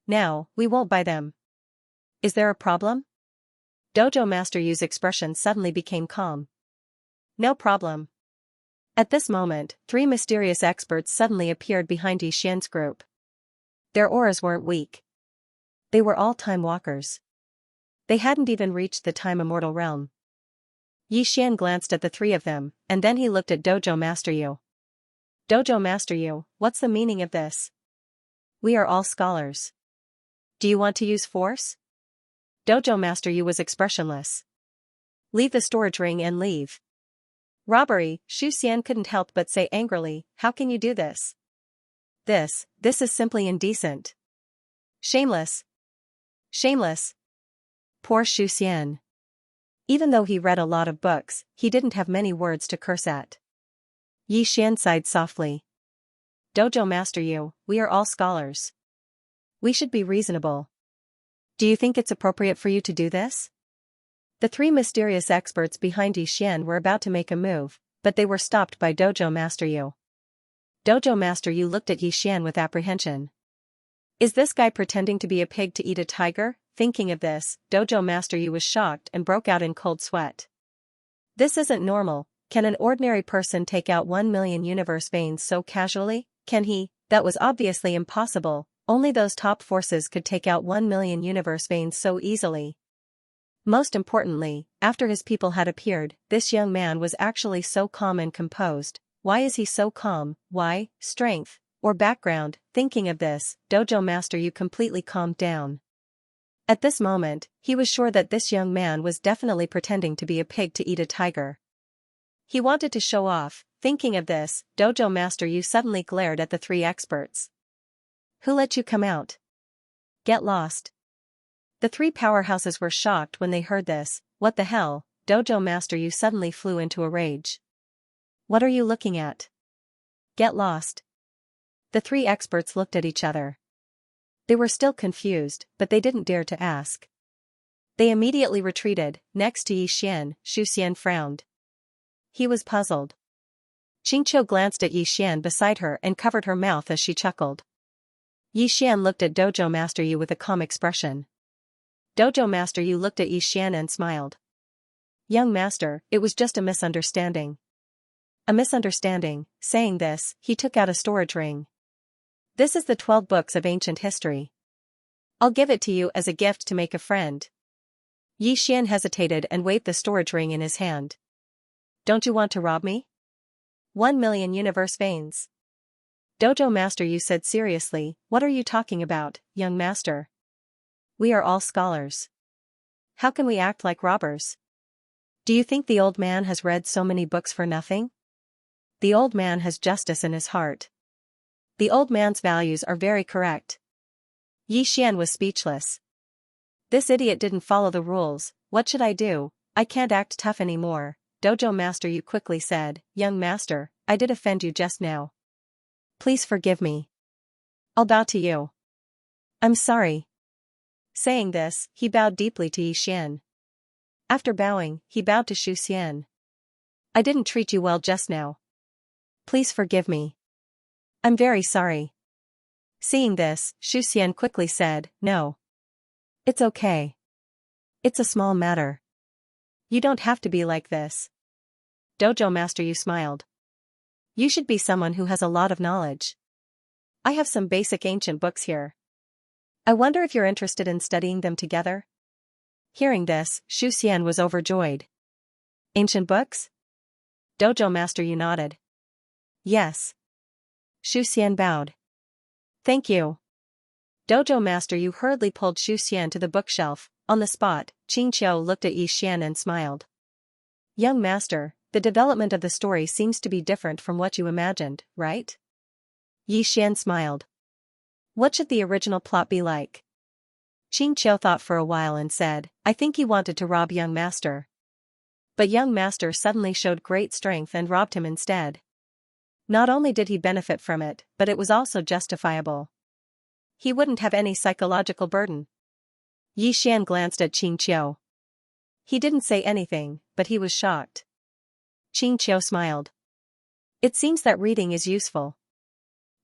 Now, we won't buy them. Is there a problem?" Dojo Master Yu's expression suddenly became calm. "No problem." At this moment, three mysterious experts suddenly appeared behind Yi Xian's group. Their auras weren't weak. They were all time walkers. They hadn't even reached the time immortal realm. Yi Xian glanced at the three of them, and then he looked at Dojo Master Yu. "Dojo Master Yu, what's the meaning of this? We are all scholars. Do you want to use force?" Dojo Master Yu was expressionless. "Leave the storage ring and leave." "Robbery," Xu Xian couldn't help but say angrily, "How can you do this? This is simply indecent. Shameless. Shameless." Poor Xu Xian. Even though he read a lot of books, he didn't have many words to curse at. Yi Xian sighed softly. "Dojo Master Yu, we are all scholars. We should be reasonable. Do you think it's appropriate for you to do this?" The three mysterious experts behind Yi Xian were about to make a move, but they were stopped by Dojo Master Yu. Dojo Master Yu looked at Yi Xian with apprehension. Is this guy pretending to be a pig to eat a tiger? Thinking of this, Dojo Master Yu was shocked and broke out in cold sweat. This isn't normal. Can an ordinary person take out 1 million universe veins so casually? Can he? That was obviously impossible. Only those top forces could take out 1 million universe veins so easily. Most importantly, after his people had appeared, this young man was actually so calm and composed. Why is he so calm? Why? Strength, or background? Thinking of this, Dojo Master Yu completely calmed down. At this moment, he was sure that this young man was definitely pretending to be a pig to eat a tiger. He wanted to show off. Thinking of this, Dojo Master Yu suddenly glared at the three experts. "Who let you come out? Get lost." The three powerhouses were shocked when they heard this. What the hell? Dojo Master Yu suddenly flew into a rage. "What are you looking at? Get lost." The three experts looked at each other. They were still confused, but they didn't dare to ask. They immediately retreated. Next to Yi Xian, Xu Xian frowned. He was puzzled. Xianxia glanced at Yi Xian beside her and covered her mouth as she chuckled. Yi Xian looked at Dojo Master Yu with a calm expression. Dojo Master Yu looked at Yi Xian and smiled. "Young master, it was just a misunderstanding." A misunderstanding. Saying this, he took out a storage ring. "This is the 12 books of ancient history. I'll give it to you as a gift to make a friend." Yi Xian hesitated and waved the storage ring in his hand. "Don't you want to rob me? 1 million universe veins." Dojo Master Yu said seriously, "What are you talking about, young master? We are all scholars. How can we act like robbers? Do you think the old man has read so many books for nothing? The old man has justice in his heart. The old man's values are very correct." Yi Xian was speechless. This idiot didn't follow the rules. What should I do? I can't act tough anymore. Dojo Master Yu quickly said, "Young master, I did offend you just now. Please forgive me. I'll bow to you." "I'm sorry." Saying this, he bowed deeply to Yi Xian. After bowing, he bowed to Xu Xian. "I didn't treat you well just now. Please forgive me. I'm very sorry." Seeing this, Xian quickly said, no. It's okay. It's a small matter. You don't have to be like this. Dojo Master Yu smiled. You should be someone who has a lot of knowledge. I have some basic ancient books here. I wonder if you're interested in studying them together? Hearing this, Xian was overjoyed. Ancient books? Dojo Master Yu nodded. Yes. Xian bowed. Thank you. Dojo Master Yu hurriedly pulled Xian to the bookshelf. On the spot, Xiao looked at Xian and smiled. Young master, the development of the story seems to be different from what you imagined, right? Xian smiled. What should the original plot be like? Xiao thought for a while and said, I think he wanted to rob young master. But young master suddenly showed great strength and robbed him instead. Not only did he benefit from it, but it was also justifiable. He wouldn't have any psychological burden. Xian glanced at Xiao. He didn't say anything, but he was shocked. Xiao smiled. It seems that reading is useful.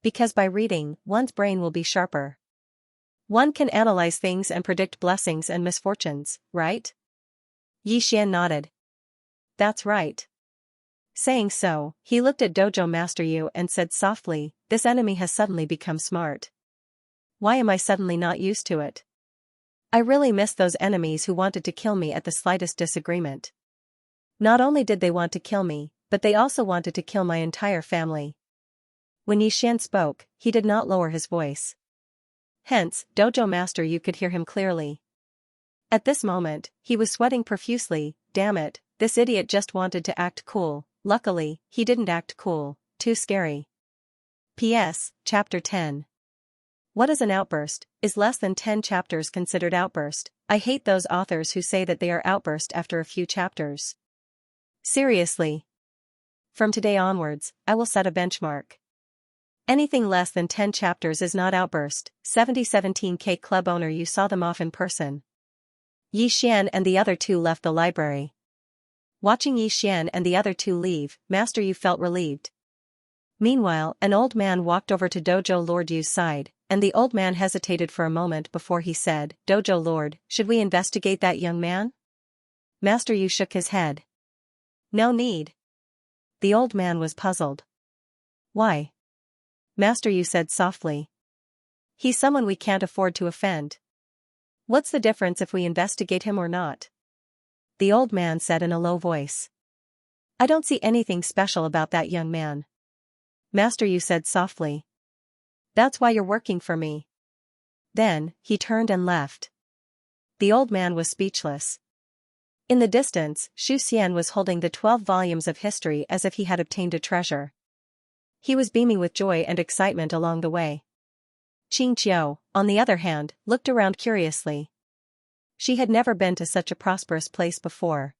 Because by reading, one's brain will be sharper. One can analyze things and predict blessings and misfortunes, right? Xian nodded. That's right. Saying so, he looked at Dojo Master Yu and said softly, this enemy has suddenly become smart. Why am I suddenly not used to it? I really miss those enemies who wanted to kill me at the slightest disagreement. Not only did they want to kill me, but they also wanted to kill my entire family. When Xian spoke, he did not lower his voice. Hence, Dojo Master Yu could hear him clearly. At this moment, he was sweating profusely. Damn it, this idiot just wanted to act cool. Luckily, he didn't act cool. Too scary. P.S. Chapter 10. What is an outburst? Is less than 10 chapters considered outburst? I hate those authors who say that they are outburst after a few chapters. Seriously. From today onwards, I will set a benchmark. Anything less than 10 chapters is not outburst. 7017K club owner. You saw them off in person. Xian and the other two left the library. Watching Xian and the other two leave, Master Yu felt relieved. Meanwhile, an old man walked over to Dojo Lord Yu's side, and the old man hesitated for a moment before he said, Dojo Lord, should we investigate that young man? Master Yu shook his head. No need. The old man was puzzled. Why? Master Yu said softly. He's someone we can't afford to offend. What's the difference if we investigate him or not? The old man said in a low voice. I don't see anything special about that young man. Master Yu said softly. That's why you're working for me. Then, he turned and left. The old man was speechless. In the distance, Xian was holding the 12 volumes of history as if he had obtained a treasure. He was beaming with joy and excitement along the way. Xiao, on the other hand, looked around curiously. She had never been to such a prosperous place before.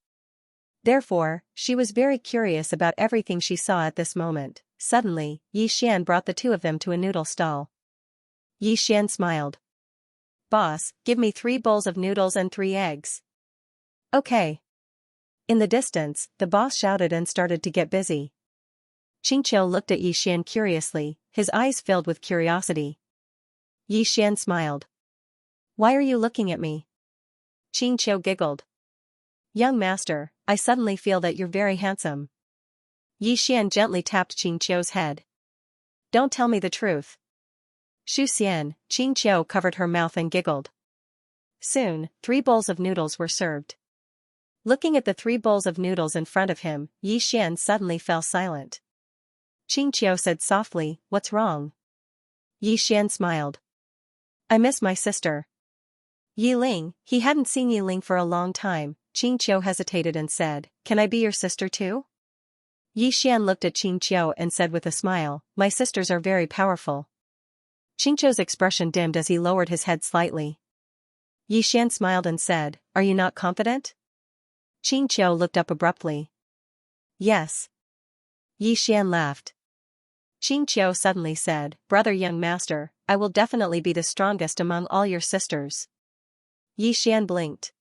Therefore, she was very curious about everything she saw at this moment. Suddenly, Xian brought the two of them to a noodle stall. Xian smiled. Boss, give me 3 bowls of noodles and 3 eggs. Okay. In the distance, the boss shouted and started to get busy. Xiao looked at Xian curiously, his eyes filled with curiosity. Xian smiled. Why are you looking at me? Xiao giggled. Young master, I suddenly feel that you're very handsome. Xian gently tapped Xiao's head. Don't tell me the truth. Xiao covered her mouth and giggled. Soon, 3 bowls of noodles were served. Looking at the 3 bowls of noodles in front of him, Xian suddenly fell silent. Xiao said softly, what's wrong? Xian smiled. I miss my sister. Yiling, he hadn't seen Yiling for a long time. Xiao hesitated and said, can I be your sister too? Xian looked at Xiao and said with a smile, my sisters are very powerful. Xiao's expression dimmed as he lowered his head slightly. Xian smiled and said, are you not confident? Xiao looked up abruptly. Yes. Xian laughed. Xiao suddenly said, brother young master, I will definitely be the strongest among all your sisters. Xian blinked.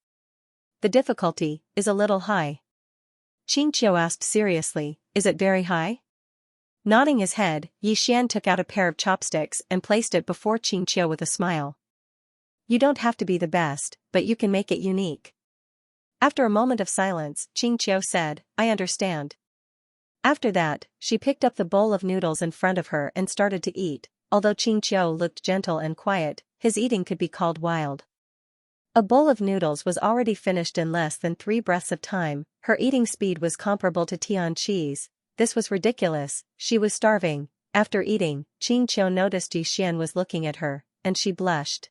The difficulty is a little high. Xiao asked seriously, is it very high? Nodding his head, Xian took out a pair of chopsticks and placed it before Xianxia with a smile. You don't have to be the best, but you can make it unique. After a moment of silence, Xianxia said, I understand. After that, she picked up the bowl of noodles in front of her and started to eat. Although Xianxia looked gentle and quiet, his eating could be called wild. A bowl of noodles was already finished in less than 3 breaths of time. Her eating speed was comparable to Tianqi's. This was ridiculous, she was starving. After eating, Xianxia noticed Xian was looking at her, and she blushed.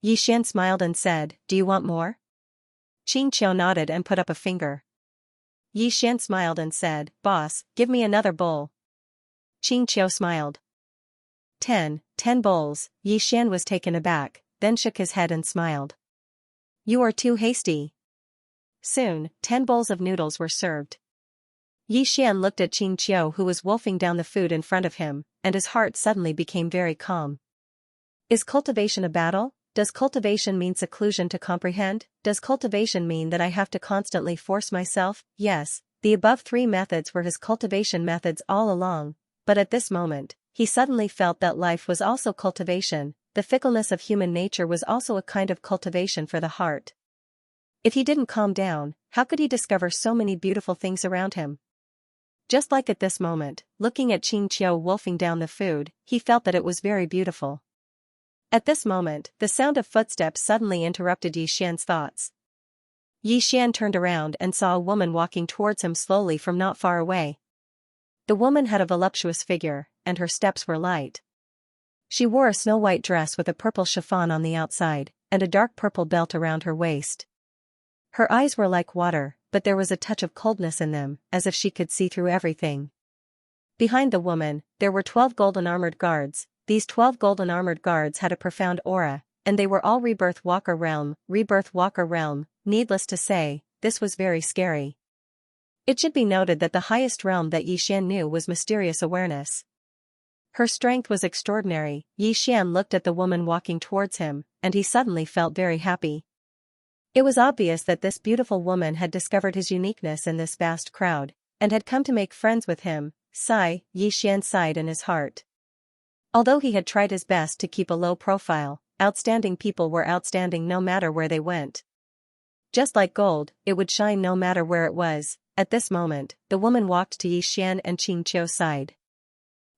Xian smiled and said, Do you want more? Xianxia nodded and put up a finger. Xian smiled and said, Boss, give me another bowl. Xianxia smiled. 10 bowls. Xian was taken aback, then shook his head and smiled. You are too hasty. Soon, 10 bowls of noodles were served. Xian looked at Xianxia who was wolfing down the food in front of him, and his heart suddenly became very calm. Is cultivation a battle? Does cultivation mean seclusion to comprehend? Does cultivation mean that I have to constantly force myself? Yes, the above 3 methods were his cultivation methods all along, but at this moment, he suddenly felt that life was also cultivation. The fickleness of human nature was also a kind of cultivation for the heart. If he didn't calm down, how could he discover so many beautiful things around him? Just like at this moment, looking at Xianxia wolfing down the food, he felt that it was very beautiful. At this moment, the sound of footsteps suddenly interrupted Xian's thoughts. Xian turned around and saw a woman walking towards him slowly from not far away. The woman had a voluptuous figure, and her steps were light. She wore a snow-white dress with a purple chiffon on the outside, and a dark purple belt around her waist. Her eyes were like water, but there was a touch of coldness in them, as if she could see through everything. Behind the woman, there were 12 golden armored guards. These 12 golden armored guards had a profound aura, and they were all Rebirth Walker realm. Needless to say, this was very scary. It should be noted that the highest realm that Xian knew was mysterious awareness. Her strength was extraordinary. Xian looked at the woman walking towards him, and he suddenly felt very happy. It was obvious that this beautiful woman had discovered his uniqueness in this vast crowd, and had come to make friends with him. Xian sighed in his heart. Although he had tried his best to keep a low profile, outstanding people were outstanding no matter where they went. Just like gold, it would shine no matter where it was. At this moment, the woman walked to Xian and Xianxia's side.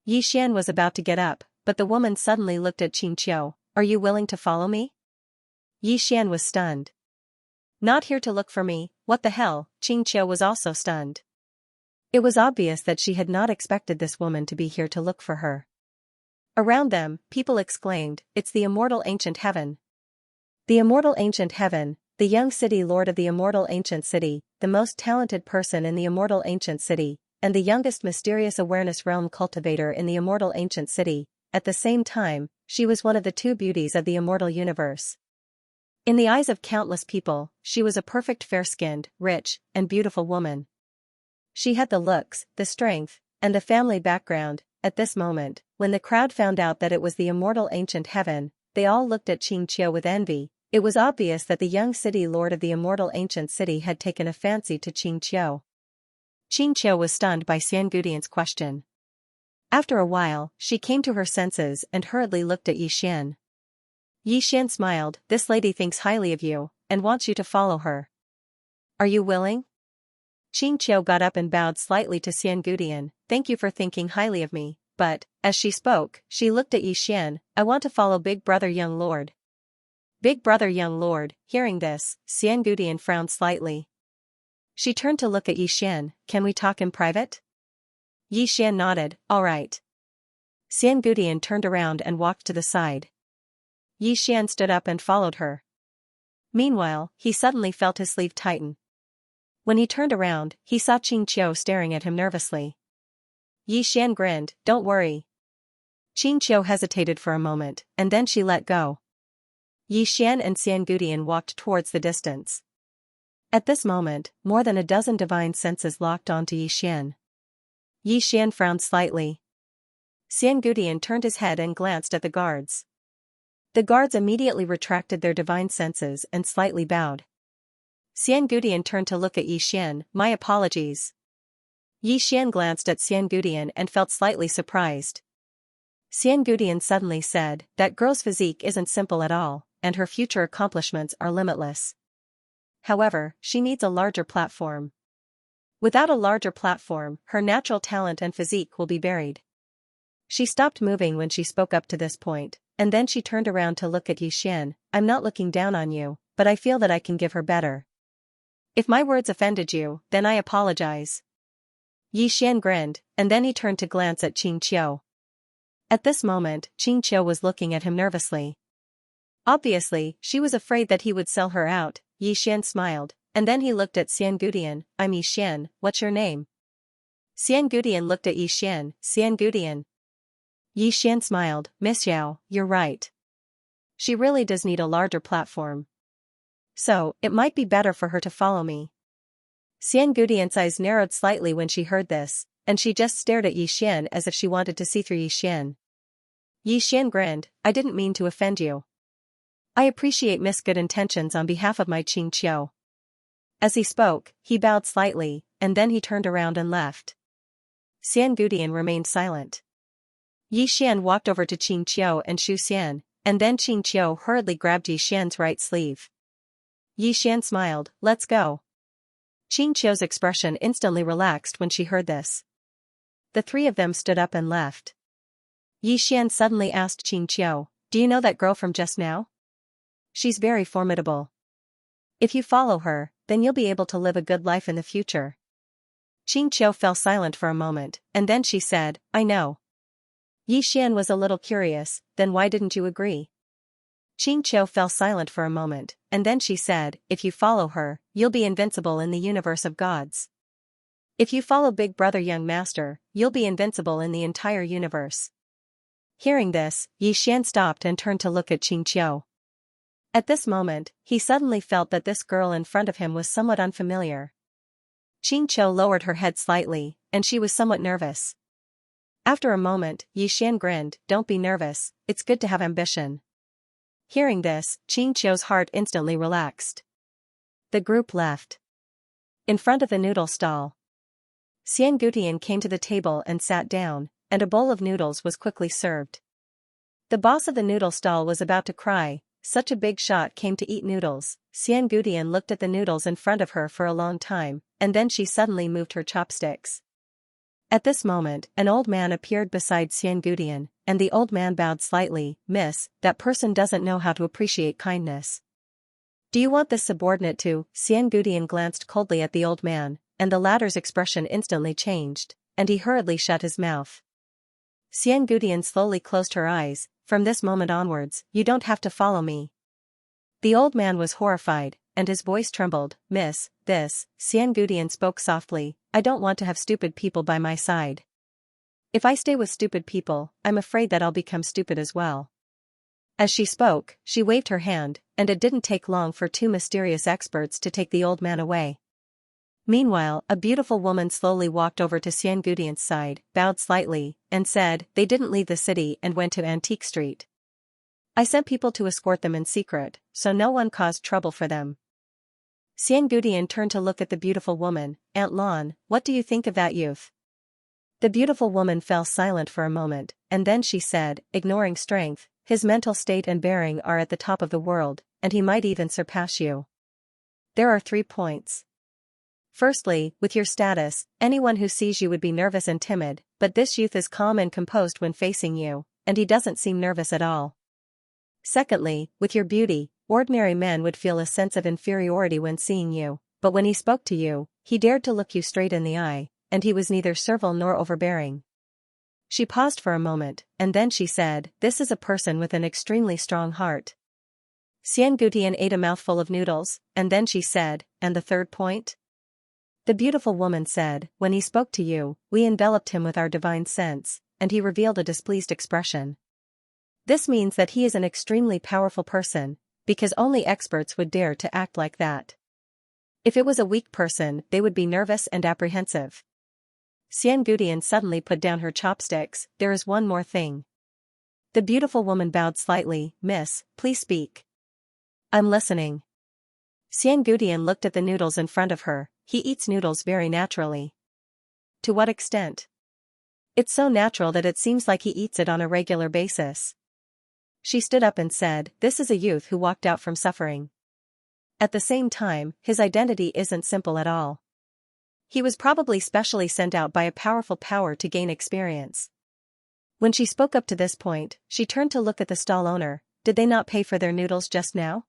Xian was about to get up, but the woman suddenly looked at Xianxia. Are you willing to follow me? Xian was stunned. Not here to look for me, what the hell? Xianxia was also stunned. It was obvious that she had not expected this woman to be here to look for her. Around them, people exclaimed, It's the immortal ancient heaven. The immortal ancient heaven, the young city lord of the immortal ancient city, the most talented person in the immortal ancient city, and the youngest mysterious awareness realm cultivator in the immortal ancient city. At the same time, she was one of the 2 beauties of the immortal universe. In the eyes of countless people, she was a perfect fair-skinned, rich, and beautiful woman. She had the looks, the strength, and the family background. At this moment, when the crowd found out that it was the immortal ancient heaven, they all looked at Xianxia with envy. It was obvious that the young city lord of the immortal ancient city had taken a fancy to Xianxia. Xianxia was stunned by Xiangudian's question. After a while, she came to her senses and hurriedly looked at Xian. Xian smiled, This lady thinks highly of you, and wants you to follow her. Are you willing? Xianxia got up and bowed slightly to Xiangudian, Thank you for thinking highly of me, but, as she spoke, she looked at Xian, I want to follow Big Brother Young Lord. Big Brother Young Lord. Hearing this, Xiangudian frowned slightly. She turned to look at Xian, Can we talk in private? Xian nodded, All right. Xiangudian turned around and walked to the side. Xian stood up and followed her. Meanwhile, he suddenly felt his sleeve tighten. When he turned around, he saw Xianxia staring at him nervously. Xian grinned, Don't worry. Xianxia hesitated for a moment, and then she let go. Xian and Xiangudian walked towards the distance. At this moment, more than a dozen divine senses locked onto Xian. Xian frowned slightly. Xiangudian turned his head and glanced at the guards. The guards immediately retracted their divine senses and slightly bowed. Xiangudian turned to look at Xian, My apologies. Yi Xian glanced at Xian and felt slightly surprised. Xian suddenly said, that girl's physique isn't simple at all, and her future accomplishments are limitless. However, she needs a larger platform. Without a larger platform, her natural talent and physique will be buried. She stopped moving when she spoke up to this point, and then she turned around to look at Yi Xian. I'm not looking down on you, but I feel that I can give her better. If my words offended you, then I apologize. Yi Xian grinned, and then he turned to glance at Xianxia. At this moment, Xianxia was looking at him nervously. Obviously, she was afraid that he would sell her out. Yi Xian smiled, and then he looked at Xian. I'm Yi Xian, what's your name? Xian looked at Yi Xian. Xian. Yi Xian smiled, Miss Yao, you're right. She really does need a larger platform. So, it might be better for her to follow me. Xian's eyes narrowed slightly when she heard this, and she just stared at Yi Xian as if she wanted to see through Yi Xian. Yi Xian grinned, I didn't mean to offend you. I appreciate Miss' good intentions on behalf of my Xianxia. As he spoke, he bowed slightly, and then he turned around and left. Xian remained silent. Yi Xian walked over to Xianxia and Xu Xian, and then Xianxia hurriedly grabbed Yi Xian's right sleeve. Yi Xian smiled, let's go. Xianxia's expression instantly relaxed when she heard this. The three of them stood up and left. Yi Xian suddenly asked Xianxia, do you know that girl from just now? She's very formidable. If you follow her, then you'll be able to live a good life in the future. Xianxia fell silent for a moment, and then she said, I know. Yi Xian was a little curious, then why didn't you agree? Xianxia fell silent for a moment, and then she said, if you follow her, you'll be invincible in the universe of gods. If you follow Big Brother Young Master, you'll be invincible in the entire universe. Hearing this, Yi Xian stopped and turned to look at Xianxia. At this moment, he suddenly felt that this girl in front of him was somewhat unfamiliar. Xianxia lowered her head slightly, and she was somewhat nervous. After a moment, Yi Xian grinned, don't be nervous, it's good to have ambition. Hearing this, Xianxia's heart instantly relaxed. The group left. In front of the noodle stall, Xian came to the table and sat down, and a bowl of noodles was quickly served. The boss of the noodle stall was about to cry, such a big shot came to eat noodles. Xian looked at the noodles in front of her for a long time, and then she suddenly moved her chopsticks. At this moment, an old man appeared beside Xian, and the old man bowed slightly, Miss, that person doesn't know how to appreciate kindness. Do you want this subordinate to? Xian glanced coldly at the old man, and the latter's expression instantly changed, and he hurriedly shut his mouth. Xian slowly closed her eyes, from this moment onwards, you don't have to follow me. The old man was horrified, and his voice trembled, Miss, this, Xian spoke softly, I don't want to have stupid people by my side. If I stay with stupid people, I'm afraid that I'll become stupid as well. As she spoke, she waved her hand, and it didn't take long for two mysterious experts to take the old man away. Meanwhile, a beautiful woman slowly walked over to Xian side, bowed slightly, and said, they didn't leave the city and went to Antique Street. I sent people to escort them in secret, so no one caused trouble for them. Xian turned to look at the beautiful woman, Aunt Lan, what do you think of that youth? The beautiful woman fell silent for a moment, and then she said, ignoring strength, his mental state and bearing are at the top of the world, and he might even surpass you. There are 3 points. Firstly, with your status, anyone who sees you would be nervous and timid, but this youth is calm and composed when facing you, and he doesn't seem nervous at all. Secondly, with your beauty, ordinary men would feel a sense of inferiority when seeing you, but when he spoke to you, he dared to look you straight in the eye, and he was neither servile nor overbearing. She paused for a moment, and then she said, this is a person with an extremely strong heart. Xian ate a mouthful of noodles, and then she said, and the 3rd point? The beautiful woman said, when he spoke to you, we enveloped him with our divine sense, and he revealed a displeased expression. This means that he is an extremely powerful person, because only experts would dare to act like that. If it was a weak person, they would be nervous and apprehensive. Xian suddenly put down her chopsticks, there is one more thing. The beautiful woman bowed slightly, Miss, please speak. I'm listening. Xian looked at the noodles in front of her, he eats noodles very naturally. To what extent? It's so natural that it seems like he eats it on a regular basis. She stood up and said, this is a youth who walked out from suffering. At the same time, his identity isn't simple at all. He was probably specially sent out by a powerful power to gain experience. When she spoke up to this point, she turned to look at the stall owner. Did they not pay for their noodles just now?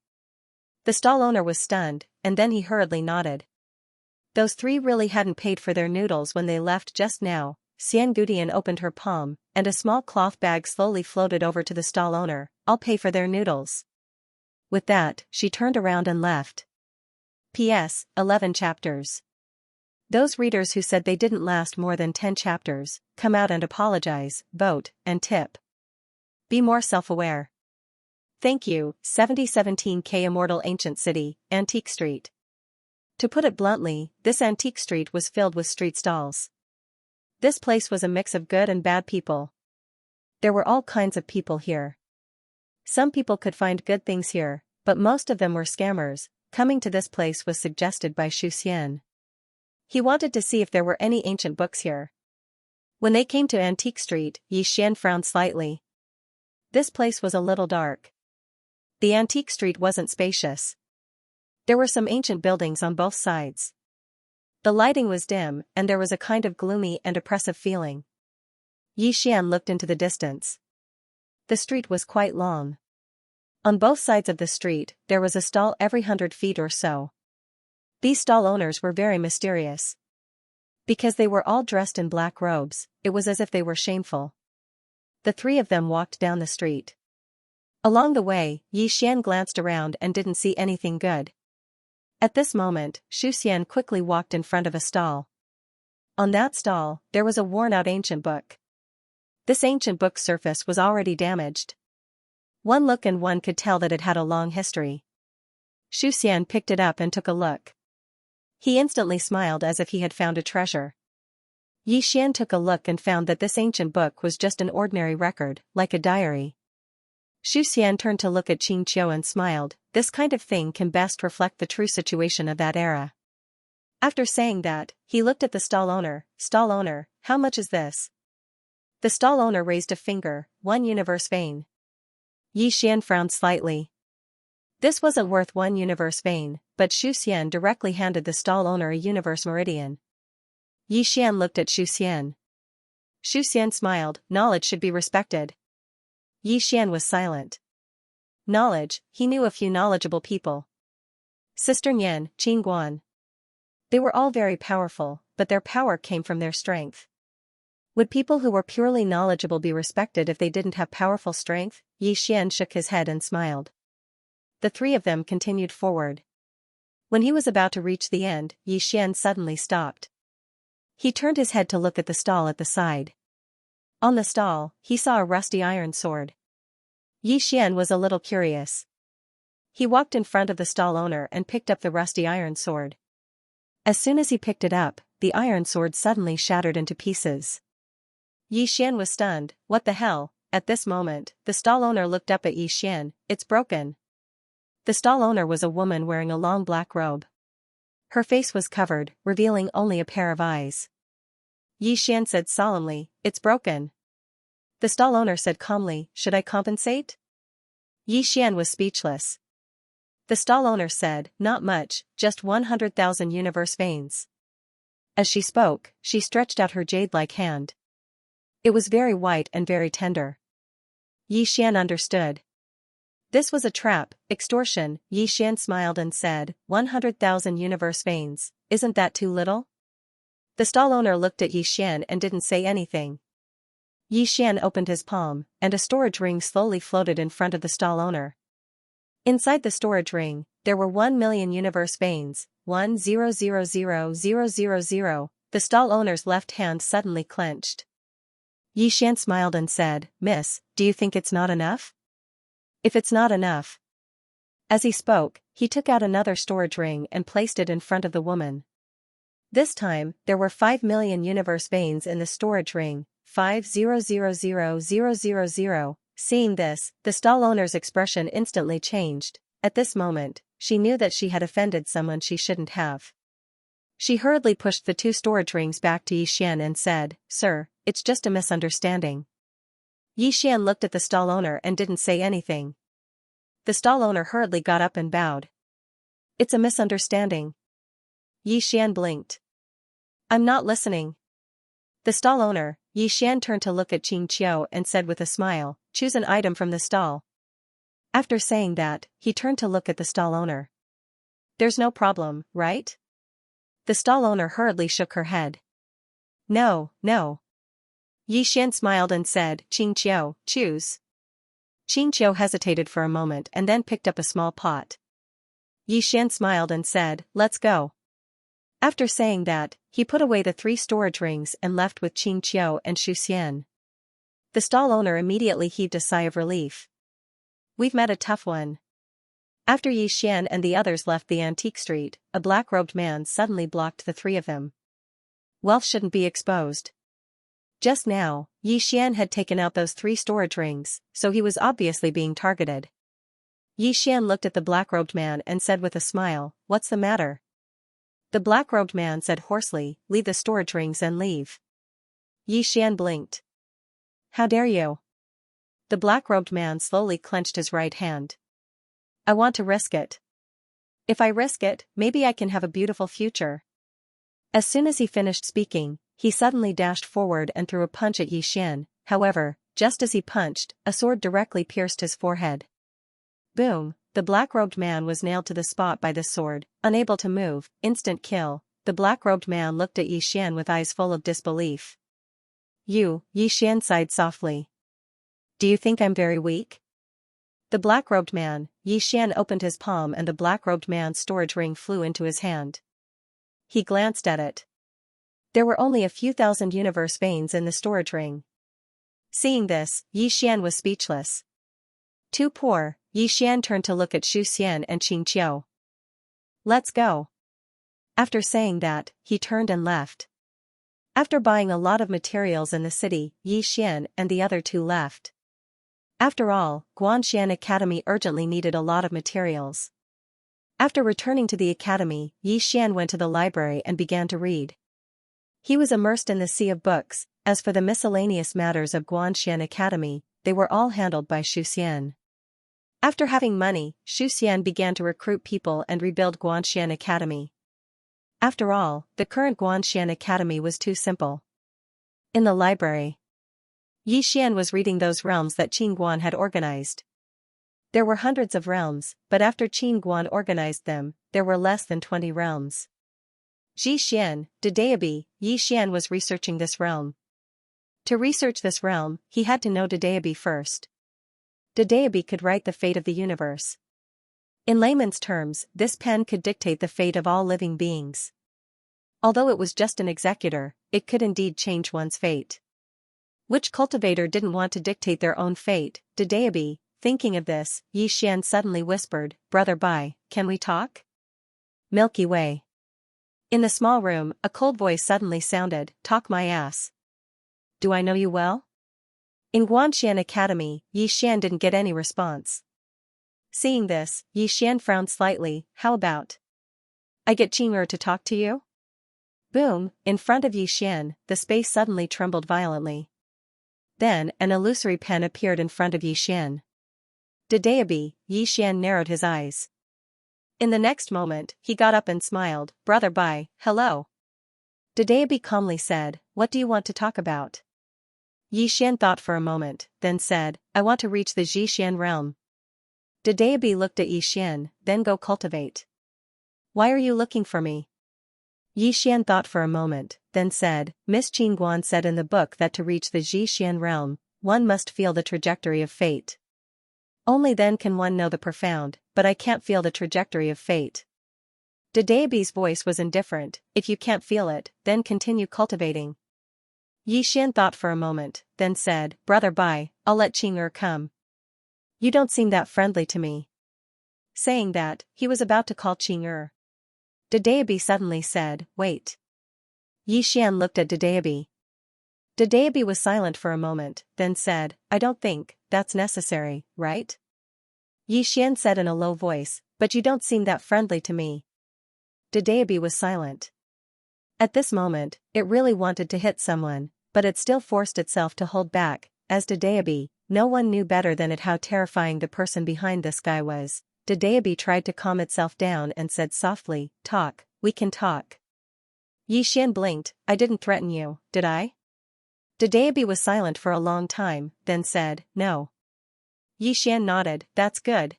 The stall owner was stunned, and then he hurriedly nodded. Those three really hadn't paid for their noodles when they left just now. Xianxia opened her palm, and a small cloth bag slowly floated over to the stall owner. I'll pay for their noodles. With that, she turned around and left. P.S. 11 chapters. Those readers who said they didn't last more than 10 chapters, come out and apologize, vote, and tip. Be more self-aware. Thank you. 7017K Immortal Ancient City, Antique Street. To put it bluntly, this antique street was filled with street stalls. This place was a mix of good and bad people. There were all kinds of people here. Some people could find good things here, but most of them were scammers. Coming to this place was suggested by Xianxia. He wanted to see if there were any ancient books here. When they came to Antique Street, Xianxia frowned slightly. This place was a little dark. The antique street wasn't spacious. There were some ancient buildings on both sides. The lighting was dim, and there was a kind of gloomy and oppressive feeling. Xianxia looked into the distance. The street was quite long. On both sides of the street, there was a stall every 100 feet or so. These stall owners were very mysterious. Because they were all dressed in black robes, it was as if they were shameful. The three of them walked down the street. Along the way, Xianxia glanced around and didn't see anything good. At this moment, Xianxia quickly walked in front of a stall. On that stall, there was a worn-out ancient book. This ancient book's surface was already damaged. One look and one could tell that it had a long history. Xianxia picked it up and took a look. He instantly smiled as if he had found a treasure. Xianxia took a look and found that this ancient book was just an ordinary record, like a diary. Xianxia turned to look at Xianxia and smiled. This kind of thing can best reflect the true situation of that era. After saying that, he looked at the stall owner. Stall owner, how much is this? The stall owner raised a finger. 1 universe vein. Xianxia frowned slightly. This wasn't worth 1 universe vein, but Xianxia directly handed the stall owner a universe meridian. Xianxia looked at Xianxia. Xianxia smiled. Knowledge should be respected. Xianxia was silent. Knowledge, he knew a few knowledgeable people. Sister Nian, Qingguan. They were all very powerful, but their power came from their strength. Would people who were purely knowledgeable be respected if they didn't have powerful strength? Xianxia shook his head and smiled. The three of them continued forward. When he was about to reach the end, Xianxia suddenly stopped. He turned his head to look at the stall at the side. On the stall, he saw a rusty iron sword. Xianxia was a little curious. He walked in front of the stall owner and picked up the rusty iron sword. As soon as he picked it up, the iron sword suddenly shattered into pieces. Xianxia was stunned. What the hell? At this moment, the stall owner looked up at Xianxia. It's broken. The stall owner was a woman wearing a long black robe. Her face was covered, revealing only a pair of eyes. Xianxia said solemnly, it's broken. The stall owner said calmly, should I compensate? Xianxia was speechless. The stall owner said, not much, just 100,000 universe veins. As she spoke, she stretched out her jade-like hand. It was very white and very tender. Xianxia understood. This was a trap, extortion. Xianxia smiled and said, 100,000 universe veins, isn't that too little? The stall owner looked at Xianxia and didn't say anything. Xianxia opened his palm, and a storage ring slowly floated in front of the stall owner. Inside the storage ring, there were 1 million universe veins, 1,000,000. The stall owner's left hand suddenly clenched. Xianxia smiled and said, Miss, do you think it's not enough? If it's not enough. As he spoke, he took out another storage ring and placed it in front of the woman. This time, there were 5 million universe veins in the storage ring, 5,000,000. Seeing this, the stall owner's expression instantly changed. At this moment, she knew that she had offended someone she shouldn't have. She hurriedly pushed the 2 storage rings back to Yi Xian and said, "Sir, it's just a misunderstanding." Yi Xian looked at the stall owner and didn't say anything. The stall owner hurriedly got up and bowed. "It's a misunderstanding." Yi Xian blinked. "I'm not listening." The stall owner, Yi Xian, turned to look at Xianxia and said with a smile, "Choose an item from the stall." After saying that, he turned to look at the stall owner. "There's no problem, right?" The stall owner hurriedly shook her head. "No, no." Yi Xian smiled and said, "Xianxia, choose." Xianxia hesitated for a moment and then picked up a small pot. Yi Xian smiled and said, "Let's go." After saying that, he put away the 3 storage rings and left with Xianxia and Xu Xian. The stall owner immediately heaved a sigh of relief. "We've met a tough one." After Yi Xian and the others left the antique street, a black-robed man suddenly blocked the 3 of them. Wealth shouldn't be exposed. Just now, Yi Xian had taken out those 3 storage rings, so he was obviously being targeted. Yi Xian looked at the black-robed man and said with a smile, "What's the matter?" The black-robed man said hoarsely, "Leave the storage rings and leave." Yi Xian blinked. "How dare you?" The black-robed man slowly clenched his right hand. "I want to risk it. If I risk it, maybe I can have a beautiful future." As soon as he finished speaking, he suddenly dashed forward and threw a punch at Yi Xian. However, just as he punched, a sword directly pierced his forehead. Boom! The black-robed man was nailed to the spot by the sword, unable to move. Instant kill. The black-robed man looked at Yi Xian with eyes full of disbelief. Yi Xian sighed softly. "Do you think I'm very weak?" The black-robed man, Yi Xian, opened his palm and the black-robed man's storage ring flew into his hand. He glanced at it. There were only a few thousand universe veins in the storage ring. Seeing this, Yi Xian was speechless. Too poor, Yi Xian turned to look at Xu Xian and Xianxia. "Let's go." After saying that, he turned and left. After buying a lot of materials in the city, Yi Xian and the other 2 left. After all, Guanxian Academy urgently needed a lot of materials. After returning to the academy, Yi Xian went to the library and began to read. He was immersed in the sea of books. As for the miscellaneous matters of Guanxian Academy, they were all handled by Xu Xian. After having money, Xu Xian began to recruit people and rebuild Guanxian Academy. After all, the current Guanxian Academy was too simple. In the library, Yi Xian was reading those realms that Qin Guan had organized. There were hundreds of realms, but after Qin Guan organized them, there were less than 20 realms. Ji Xian, Dedeabi, Yi Xian was researching this realm. To research this realm, he had to know Dedeabi first. Dedeabi could write the fate of the universe. In layman's terms, this pen could dictate the fate of all living beings. Although it was just an executor, it could indeed change one's fate. Which cultivator didn't want to dictate their own fate? Dedeabi, thinking of this, Yi Xian suddenly whispered, "Brother Bai, can we talk?" Milky Way. In the small room, a cold voice suddenly sounded, "Talk my ass. Do I know you well?" In Guanxian Academy, Yi Xian didn't get any response. Seeing this, Yi Xian frowned slightly. "How about I get Qing'er to talk to you?" Boom! In front of Yi Xian, the space suddenly trembled violently. Then, an illusory pen appeared in front of Yi Xian. Dedeabi, Yi Xian narrowed his eyes. In the next moment, he got up and smiled. "Brother Bai, hello." Dedeabi calmly said, "What do you want to talk about?" Yi Xian thought for a moment, then said, "I want to reach the Xixian realm." Dedeabi looked at Yi Xian, "Then go cultivate." "Why are you looking for me?" Yi Xian thought for a moment, then said, "Miss Qin Guan said in the book that to reach the Xixian realm, one must feel the trajectory of fate. Only then can one know the profound, but I can't feel the trajectory of fate." Dedeabi's voice was indifferent. "If you can't feel it, then continue cultivating." Yi Xian thought for a moment, then said, "Brother Bai, I'll let Qing'er come. You don't seem that friendly to me." Saying that, he was about to call Qing'er. Dedeabi suddenly said, "Wait." Yi Xian looked at Dedeabi. Dedeabi was silent for a moment, then said, "I don't think that's necessary, right?" Yi Xian said in a low voice, "But you don't seem that friendly to me." Dedeabi was silent. At this moment, it really wanted to hit someone, but it still forced itself to hold back, as did Dayabi. No one knew better than it how terrifying the person behind this guy was. Dayabi tried to calm itself down and said softly, "Talk, we can talk." Yi Xian blinked. "I didn't threaten you, did I?" Dayabi was silent for a long time, then said, "No." Yi Xian nodded. "That's good.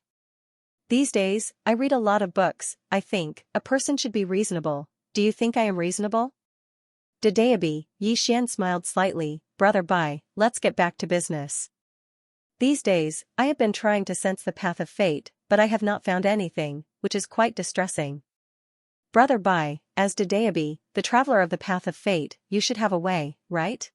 These days, I read a lot of books. I think a person should be reasonable. Do you think I am reasonable?" Dayabi, Yi Xian smiled slightly. "Brother Bai, let's get back to business. These days, I have been trying to sense the path of fate, but I have not found anything, which is quite distressing." "Brother Bai, as Dayabi, the traveler of the path of fate, you should have a way, right?"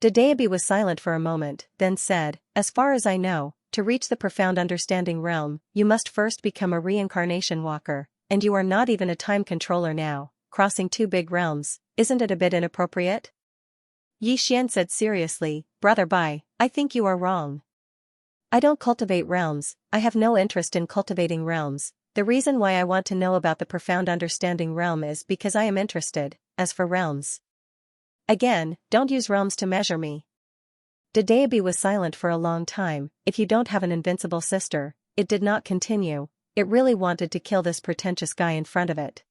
Dayabi was silent for a moment, then said, "As far as I know, to reach the profound understanding realm, you must first become a reincarnation walker, and you are not even a time controller now, crossing two big realms. Isn't it a bit inappropriate?" Yi Xian said seriously, "Brother Bai, I think you are wrong. I don't cultivate realms, I have no interest in cultivating realms. The reason why I want to know about the profound understanding realm is because I am interested. As for realms, again, don't use realms to measure me." Dayabi was silent for a long time. If you don't have an invincible sister, it did not continue. It really wanted to kill this pretentious guy in front of it.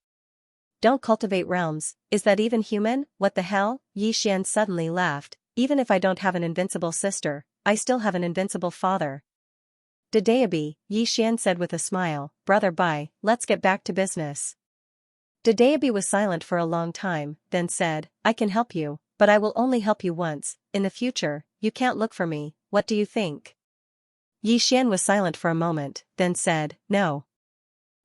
"Don't cultivate realms, is that even human? What the hell?" Yi Xian suddenly laughed. "Even if I don't have an invincible sister, I still have an invincible father." Dayabi, Yi Xian said with a smile, "Brother Bai, let's get back to business." Dayabi was silent for a long time, then said, "I can help you, but I will only help you once. In the future, you can't look for me. What do you think?" Yi Xian was silent for a moment, then said, "No."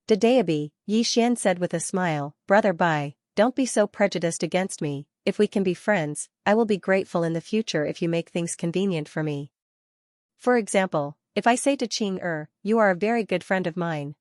Dayabi, Yi Xian said with a smile, "Brother Bai, don't be so prejudiced against me. If we can be friends, I will be grateful in the future if you make things convenient for me. For example, if I say to Qing you are a very good friend of mine."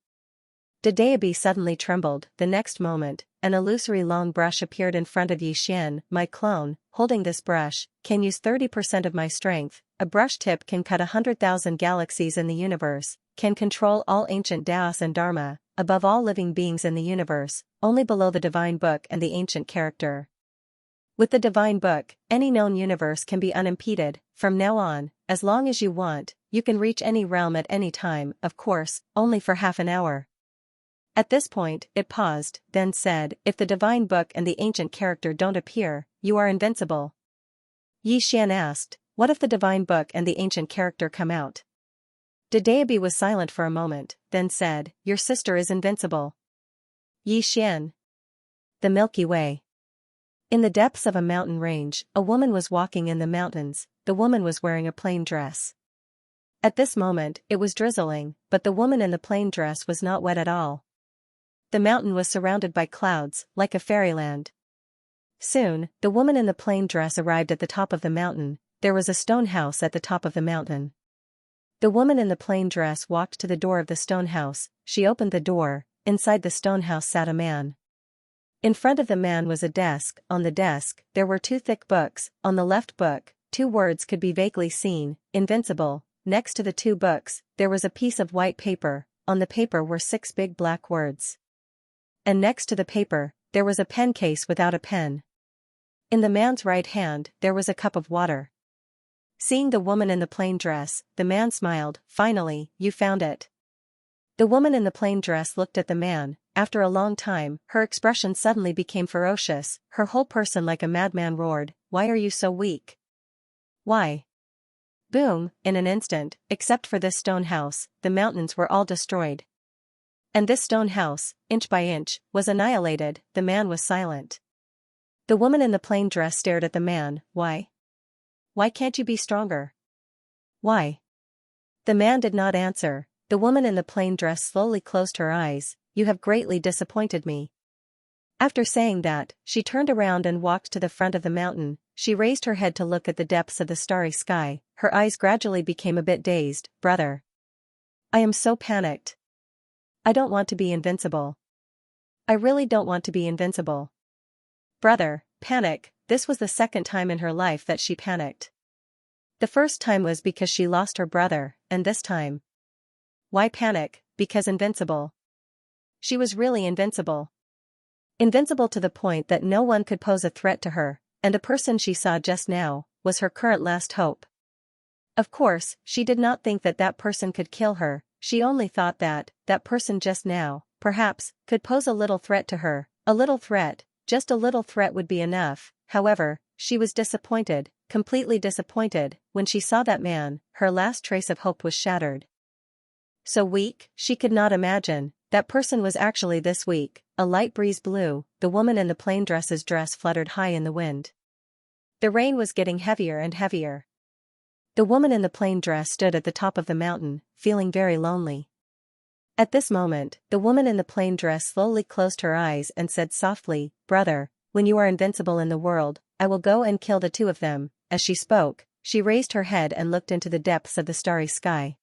Dayabi suddenly trembled. The next moment, an illusory long brush appeared in front of Yi Xian. "My clone, holding this brush, can use 30% of my strength. A brush tip can cut 100,000 galaxies in the universe, can control all ancient Daos and Dharma, above all living beings in the universe, only below the divine book and the ancient character. With the divine book, any known universe can be unimpeded. From now on, as long as you want, you can reach any realm at any time, of course, only for half an hour." At this point, it paused, then said, "If the divine book and the ancient character don't appear, you are invincible." Yi Xian asked, "What if the divine book and the ancient character come out?" Dayabi was silent for a moment, then said, "Your sister is invincible." Yi Xian. The Milky Way. In the depths of a mountain range, a woman was walking in the mountains. The woman was wearing a plain dress. At this moment, it was drizzling, but the woman in the plain dress was not wet at all. The mountain was surrounded by clouds, like a fairyland. Soon, the woman in the plain dress arrived at the top of the mountain. There was a stone house at the top of the mountain. The woman in the plain dress walked to the door of the stone house. She opened the door. Inside the stone house sat a man. In front of the man was a desk. On the desk, there were two thick books. On the left book, two words could be vaguely seen, "Invincible." Next to the two books, there was a piece of white paper. On the paper were 6 big black words. And next to the paper, there was a pen case without a pen. In the man's right hand, there was a cup of water. Seeing the woman in the plain dress, the man smiled. "Finally, you found it." The woman in the plain dress looked at the man. After a long time, her expression suddenly became ferocious. Her whole person like a madman roared, "Why are you so weak? Why?" Boom, in an instant, except for this stone house, the mountains were all destroyed. And this stone house, inch by inch, was annihilated. The man was silent. The woman in the plain dress stared at the man. "Why? Why can't you be stronger? Why?" The man did not answer. The woman in the plain dress slowly closed her eyes. "You have greatly disappointed me." After saying that, she turned around and walked to the front of the mountain. She raised her head to look at the depths of the starry sky. Her eyes gradually became a bit dazed. "Brother, I am so panicked. I don't want to be invincible. I really don't want to be invincible." Brother, panic. This was the second time in her life that she panicked. The first time was because she lost her brother, and this time. Why panic? Because invincible. She was really invincible. Invincible to the point that no one could pose a threat to her, and a person she saw just now was her current last hope. Of course, she did not think that that person could kill her, she only thought that that person just now, perhaps, could pose a little threat to her, a little threat, just a little threat would be enough. However, she was disappointed, completely disappointed, when she saw that man. Her last trace of hope was shattered. So weak, she could not imagine, that person was actually this weak. A light breeze blew, the woman in the plain dress's dress fluttered high in the wind. The rain was getting heavier and heavier. The woman in the plain dress stood at the top of the mountain, feeling very lonely. At this moment, the woman in the plain dress slowly closed her eyes and said softly, "Brother, when you are invincible in the world, I will go and kill the two of them." As she spoke, she raised her head and looked into the depths of the starry sky.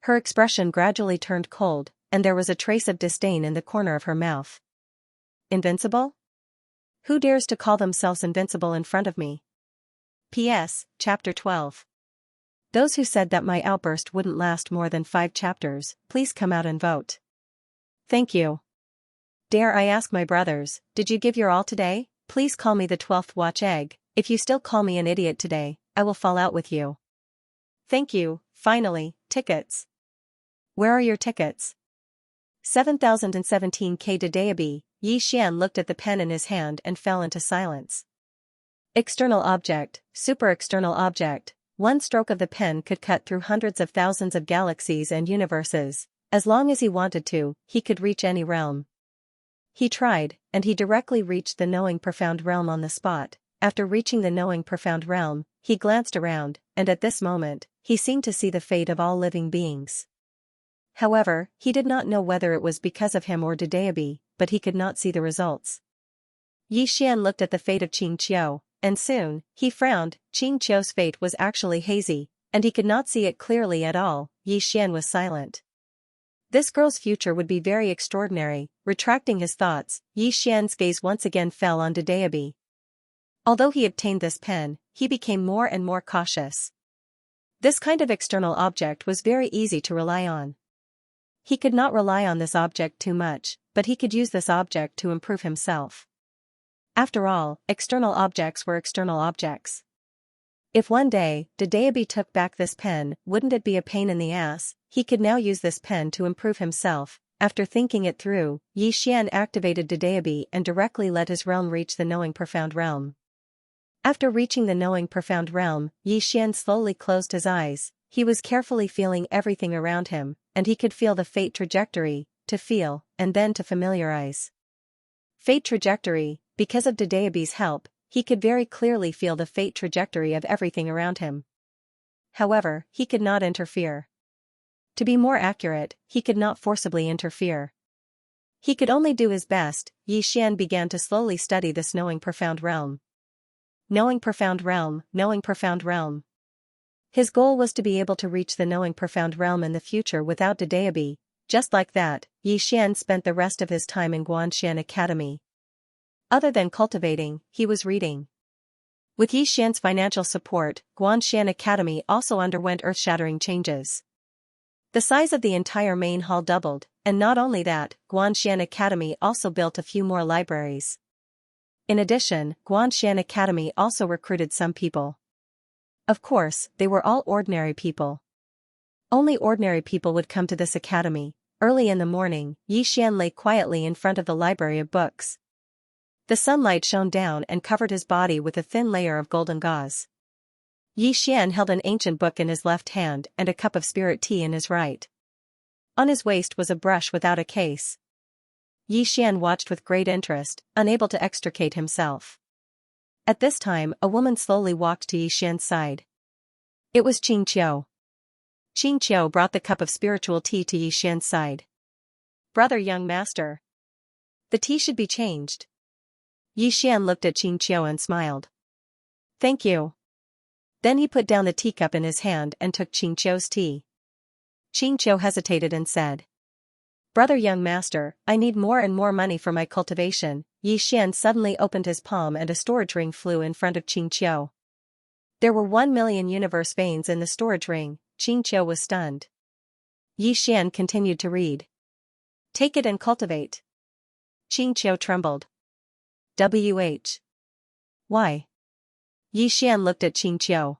Her expression gradually turned cold, and there was a trace of disdain in the corner of her mouth. Invincible? Who dares to call themselves invincible in front of me? P.S. Chapter 12. Those who said that my outburst wouldn't last more than 5 chapters, please come out and vote. Thank you. Dare I ask my brothers, did you give your all today? Please call me the 12th watch egg. If you still call me an idiot today, I will fall out with you. Thank you. Finally, tickets. Where are your tickets? 7017K Dedeabi. Yi Xian looked at the pen in his hand and fell into silence. External object, super external object. One stroke of the pen could cut through hundreds of thousands of galaxies and universes. As long as he wanted to, he could reach any realm. He tried, and he directly reached the knowing profound realm on the spot. After reaching the knowing profound realm, he glanced around, and at this moment, he seemed to see the fate of all living beings. However, he did not know whether it was because of him or Dedeabi, but he could not see the results. Yi Xian looked at the fate of Xianxia, and soon, he frowned. Xianxia's fate was actually hazy, and he could not see it clearly at all. Yi Xian was silent. This girl's future would be very extraordinary. Retracting his thoughts, Yi Xian's gaze once again fell on Dedeabi. Although he obtained this pen, he became more and more cautious. This kind of external object was very easy to rely on. He could not rely on this object too much, but he could use this object to improve himself. After all, external objects were external objects. If one day, Dedeabi took back this pen, wouldn't it be a pain in the ass? He could now use this pen to improve himself. After thinking it through, Yi Xian activated Dedeabi and directly let his realm reach the knowing profound realm. After reaching the knowing profound realm, Yi Xian slowly closed his eyes. He was carefully feeling everything around him, and he could feel the fate trajectory, to feel, and then to familiarize. Fate trajectory. Because of Dedeabi's help, he could very clearly feel the fate trajectory of everything around him. However, he could not interfere. To be more accurate, he could not forcibly interfere. He could only do his best. Yi Xian began to slowly study this knowing profound realm. Knowing profound realm, knowing profound realm. His goal was to be able to reach the knowing profound realm in the future without Dedeabi. Just like that, Yi Xian spent the rest of his time in Guanxian Academy. Other than cultivating, he was reading. With Yi Xian's financial support, Guanxian Academy also underwent earth-shattering changes. The size of the entire main hall doubled, and not only that, Guanxian Academy also built a few more libraries. In addition, Guanxian Academy also recruited some people. Of course, they were all ordinary people. Only ordinary people would come to this academy. Early in the morning, Yi Xian lay quietly in front of the library of books. The sunlight shone down and covered his body with a thin layer of golden gauze. Yi Xian held an ancient book in his left hand and a cup of spirit tea in his right. On his waist was a brush without a case. Yi Xian watched with great interest, unable to extricate himself. At this time, a woman slowly walked to Yi Xian's side. It was Xianxia. Xianxia brought the cup of spiritual tea to Yi Xian's side. "Brother young master. The tea should be changed." Yi Xian looked at Xianxia and smiled. "Thank you." Then he put down the teacup in his hand and took Xianxia's tea. Xianxia hesitated and said, "Brother young master, I need more and more money for my cultivation." Yi Xian suddenly opened his palm and a storage ring flew in front of Xianxia. There were 1,000,000 universe veins in the storage ring. Xianxia was stunned. Yi Xian continued to read. "Take it and cultivate." Xianxia trembled. Why? Yi Xian looked at Qiao.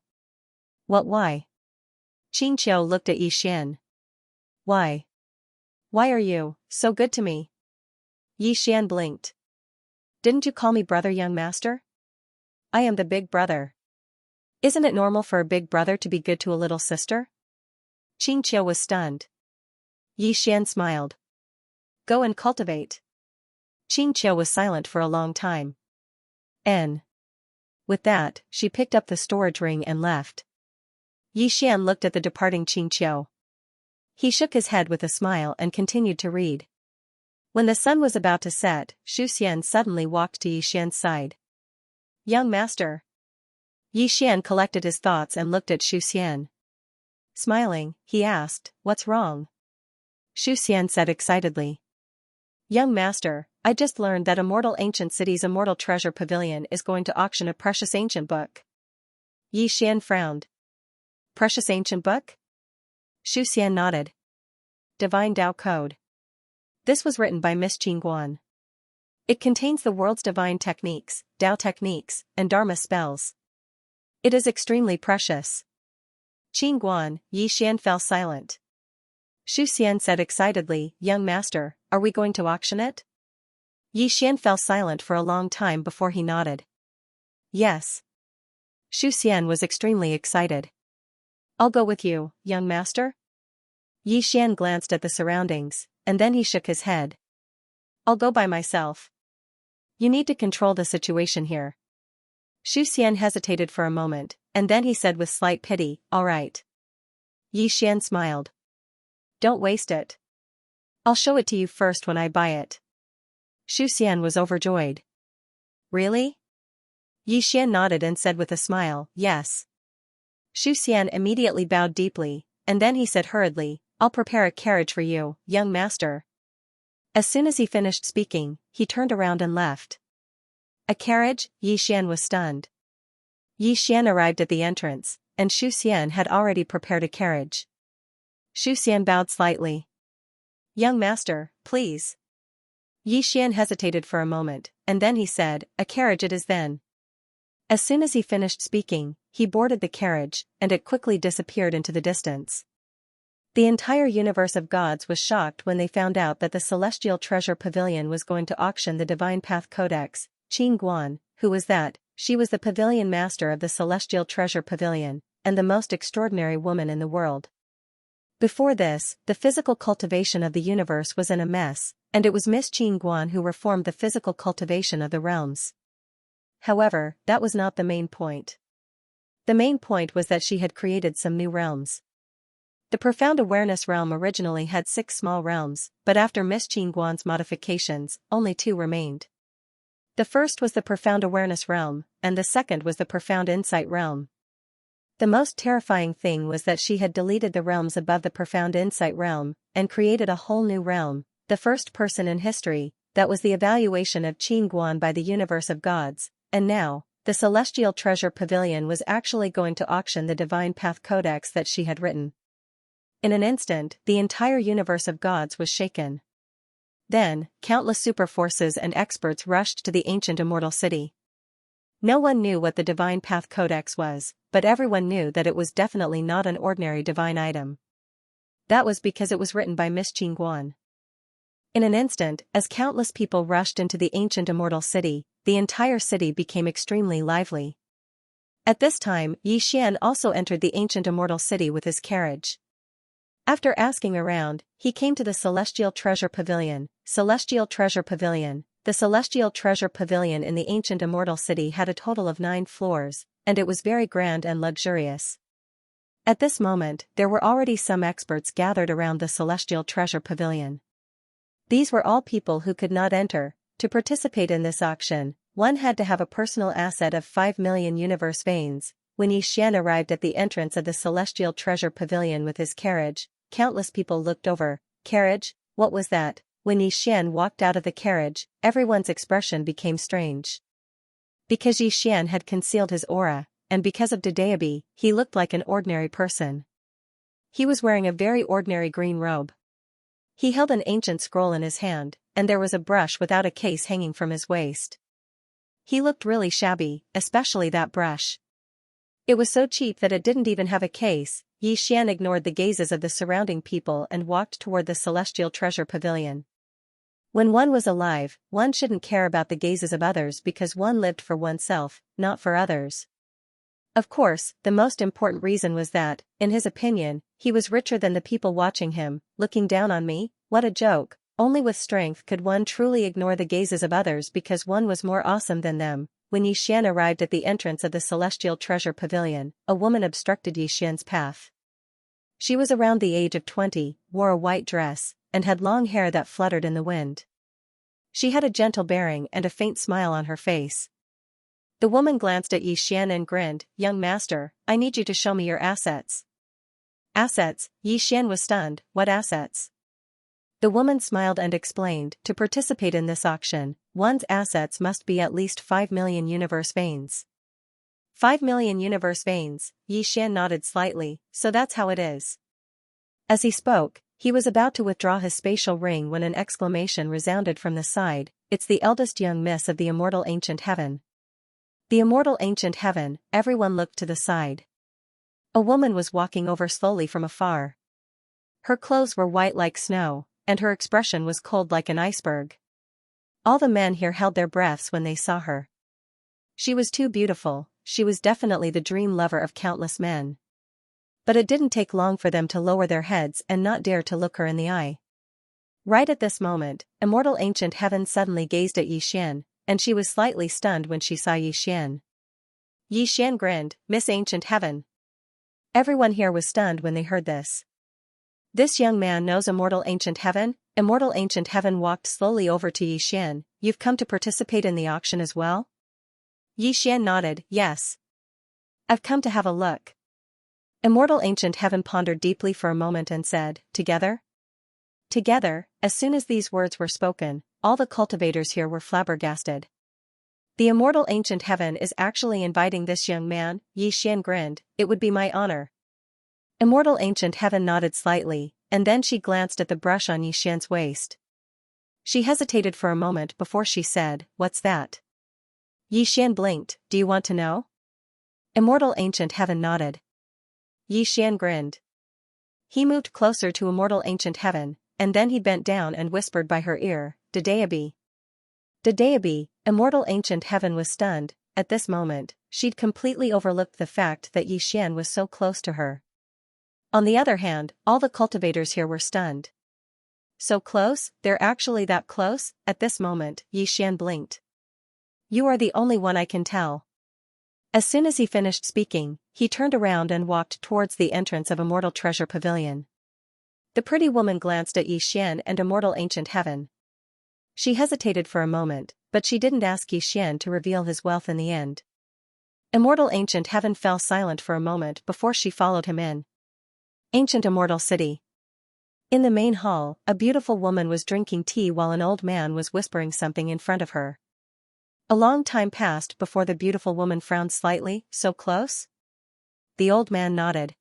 What why? Qiao looked at Yi Xian. Why? Why are you so good to me? Yi Xian blinked. Didn't you call me brother, young master? I am the big brother. Isn't it normal for a big brother to be good to a little sister? Qiao was stunned. Yi Xian smiled. Go and cultivate. Qiao was silent for a long time. With that, she picked up the storage ring and left. Yi Xian looked at the departing Qiao. He shook his head with a smile and continued to read. When the sun was about to set, Shu Xian suddenly walked to Yi Xian's side. Young master. Yi Xian collected his thoughts and looked at Shu Xian. Smiling, he asked, what's wrong? Shu Xian said excitedly. Young master, I just learned that Immortal Ancient City's Immortal Treasure Pavilion is going to auction a precious ancient book. Yi Xian frowned. Precious ancient book? Shu Xian nodded. Divine Tao Code. This was written by Miss Qingguan. It contains the world's divine techniques, Tao techniques, and Dharma spells. It is extremely precious. Qingguan, Yi Xian fell silent. Shu Xian said excitedly, young master, are we going to auction it? Yi Xian fell silent for a long time before he nodded. Yes. Shu Xian was extremely excited. I'll go with you, young master. Yi Xian glanced at the surroundings, and then he shook his head. I'll go by myself. You need to control the situation here. Shu Xian hesitated for a moment, and then he said with slight pity, all right. Yi Xian smiled. Don't waste it. I'll show it to you first when I buy it. Shu Xian was overjoyed. Really? Yi Xian nodded and said with a smile, yes. Shu Xian immediately bowed deeply, and then he said hurriedly, I'll prepare a carriage for you, young master. As soon as he finished speaking, he turned around and left. A carriage? Yi Xian was stunned. Yi Xian arrived at the entrance, and Shu Xian had already prepared a carriage. Shu Xian bowed slightly. Young master, please. Yi Xian hesitated for a moment, and then he said, a carriage it is then. As soon as he finished speaking, he boarded the carriage, and it quickly disappeared into the distance. The entire universe of gods was shocked when they found out that the Celestial Treasure Pavilion was going to auction the Divine Path Codex. Qingguan, who was that? She was the pavilion master of the Celestial Treasure Pavilion, and the most extraordinary woman in the world. Before this, the physical cultivation of the universe was in a mess, and it was Miss Qingguan who reformed the physical cultivation of the realms. However, that was not the main point. The main point was that she had created some new realms. The Profound Awareness realm originally had 6 small realms, but after Miss Qingguan's modifications, only 2 remained. The first was the Profound Awareness realm, and the second was the Profound Insight realm. The most terrifying thing was that she had deleted the realms above the Profound Insight realm, and created a whole new realm, the first person in history, that was the evaluation of Qingguan by the universe of gods, and now, the Celestial Treasure Pavilion was actually going to auction the Divine Path Codex that she had written. In an instant, the entire universe of gods was shaken. Then, countless superforces and experts rushed to the ancient immortal city. No one knew what the Divine Path Codex was, but everyone knew that it was definitely not an ordinary divine item. That was because it was written by Miss Qingguan. In an instant, as countless people rushed into the ancient immortal city, the entire city became extremely lively. At this time, Yi Xian also entered the ancient immortal city with his carriage. After asking around, he came to the Celestial Treasure Pavilion. Celestial Treasure Pavilion. The Celestial Treasure Pavilion in the ancient immortal city had a total of 9 floors, and it was very grand and luxurious. At this moment, there were already some experts gathered around the Celestial Treasure Pavilion. These were all people who could not enter. To participate in this auction, one had to have a personal asset of 5 million universe veins. When Yi Xian arrived at the entrance of the Celestial Treasure Pavilion with his carriage, countless people looked over. Carriage? What was that? When Yi Xian walked out of the carriage, everyone's expression became strange. Because Yi Xian had concealed his aura, and because of Dedeabi, he looked like an ordinary person. He was wearing a very ordinary green robe. He held an ancient scroll in his hand, and there was a brush without a case hanging from his waist. He looked really shabby, especially that brush. It was so cheap that it didn't even have a case. Xian ignored the gazes of the surrounding people and walked toward the celestial treasure pavilion. When one was alive, one shouldn't care about the gazes of others because one lived for oneself, not for others. Of course, the most important reason was that, in his opinion, he was richer than the people watching him. Looking down on me? What a joke. Only with strength could one truly ignore the gazes of others because one was more awesome than them. When Xian arrived at the entrance of the celestial treasure pavilion, a woman obstructed Xian's path. She was around the age of 20, wore a white dress, and had long hair that fluttered in the wind. She had a gentle bearing and a faint smile on her face. The woman glanced at Xian and grinned. "Young master, I need you to show me your assets." "Assets?" Xian was stunned. "What assets?" The woman smiled and explained, "To participate in this auction, one's assets must be at least 5 million universe veins." 5 million universe veins, Xian nodded slightly, "So that's how it is." As he spoke, he was about to withdraw his spatial ring when an exclamation resounded from the side. "It's the eldest young miss of the immortal ancient heaven." The immortal ancient heaven. Everyone looked to the side. A woman was walking over slowly from afar. Her clothes were white like snow, and her expression was cold like an iceberg. All the men here held their breaths when they saw her. She was too beautiful. She was definitely the dream lover of countless men. But it didn't take long for them to lower their heads and not dare to look her in the eye. Right at this moment, immortal ancient heaven suddenly gazed at Xian, and she was slightly stunned when she saw Xian. Xian grinned. "Miss Ancient Heaven." Everyone here was stunned when they heard this. This young man knows immortal ancient heaven? Immortal ancient heaven walked slowly over to Xian. "You've come to participate in the auction as well?" Xian nodded. "Yes. I've come to have a look." Immortal ancient heaven pondered deeply for a moment and said, "Together?" Together. As soon as these words were spoken, all the cultivators here were flabbergasted. The immortal ancient heaven is actually inviting this young man? Xian grinned. "It would be my honor." Immortal ancient heaven nodded slightly, and then she glanced at the brush on Xian's waist. She hesitated for a moment before she said, "What's that?" Xian blinked. "Do you want to know?" Immortal ancient heaven nodded. Xian grinned. He moved closer to immortal ancient heaven, and then he bent down and whispered by her ear, "Dadaebi." Dadaebi. Immortal ancient heaven was stunned. At this moment, she'd completely overlooked the fact that Xian was so close to her. On the other hand, all the cultivators here were stunned. So close? They're actually that close? At this moment, Xian blinked. "You are the only one I can tell." As soon as he finished speaking, he turned around and walked towards the entrance of Immortal Treasure Pavilion. The pretty woman glanced at Xian and Immortal Ancient Heaven. She hesitated for a moment, but she didn't ask Xian to reveal his wealth in the end. Immortal Ancient Heaven fell silent for a moment before she followed him in. Ancient Immortal City. In the main hall, a beautiful woman was drinking tea while an old man was whispering something in front of her. A long time passed before the beautiful woman frowned slightly. "So close?" The old man nodded.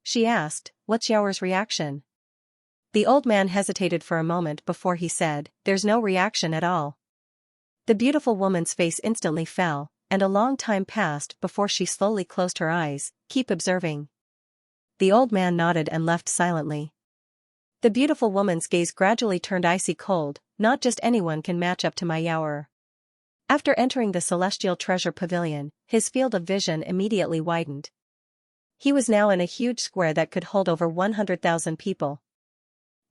She asked, "What's Yaoer's reaction?" The old man hesitated for a moment before he said, "There's no reaction at all." The beautiful woman's face instantly fell, and a long time passed before she slowly closed her eyes. "Keep observing." The old man nodded and left silently. The beautiful woman's gaze gradually turned icy cold. "Not just anyone can match up to my Yaoer." After entering the celestial treasure pavilion, his field of vision immediately widened. He was now in a huge square that could hold over 100,000 people.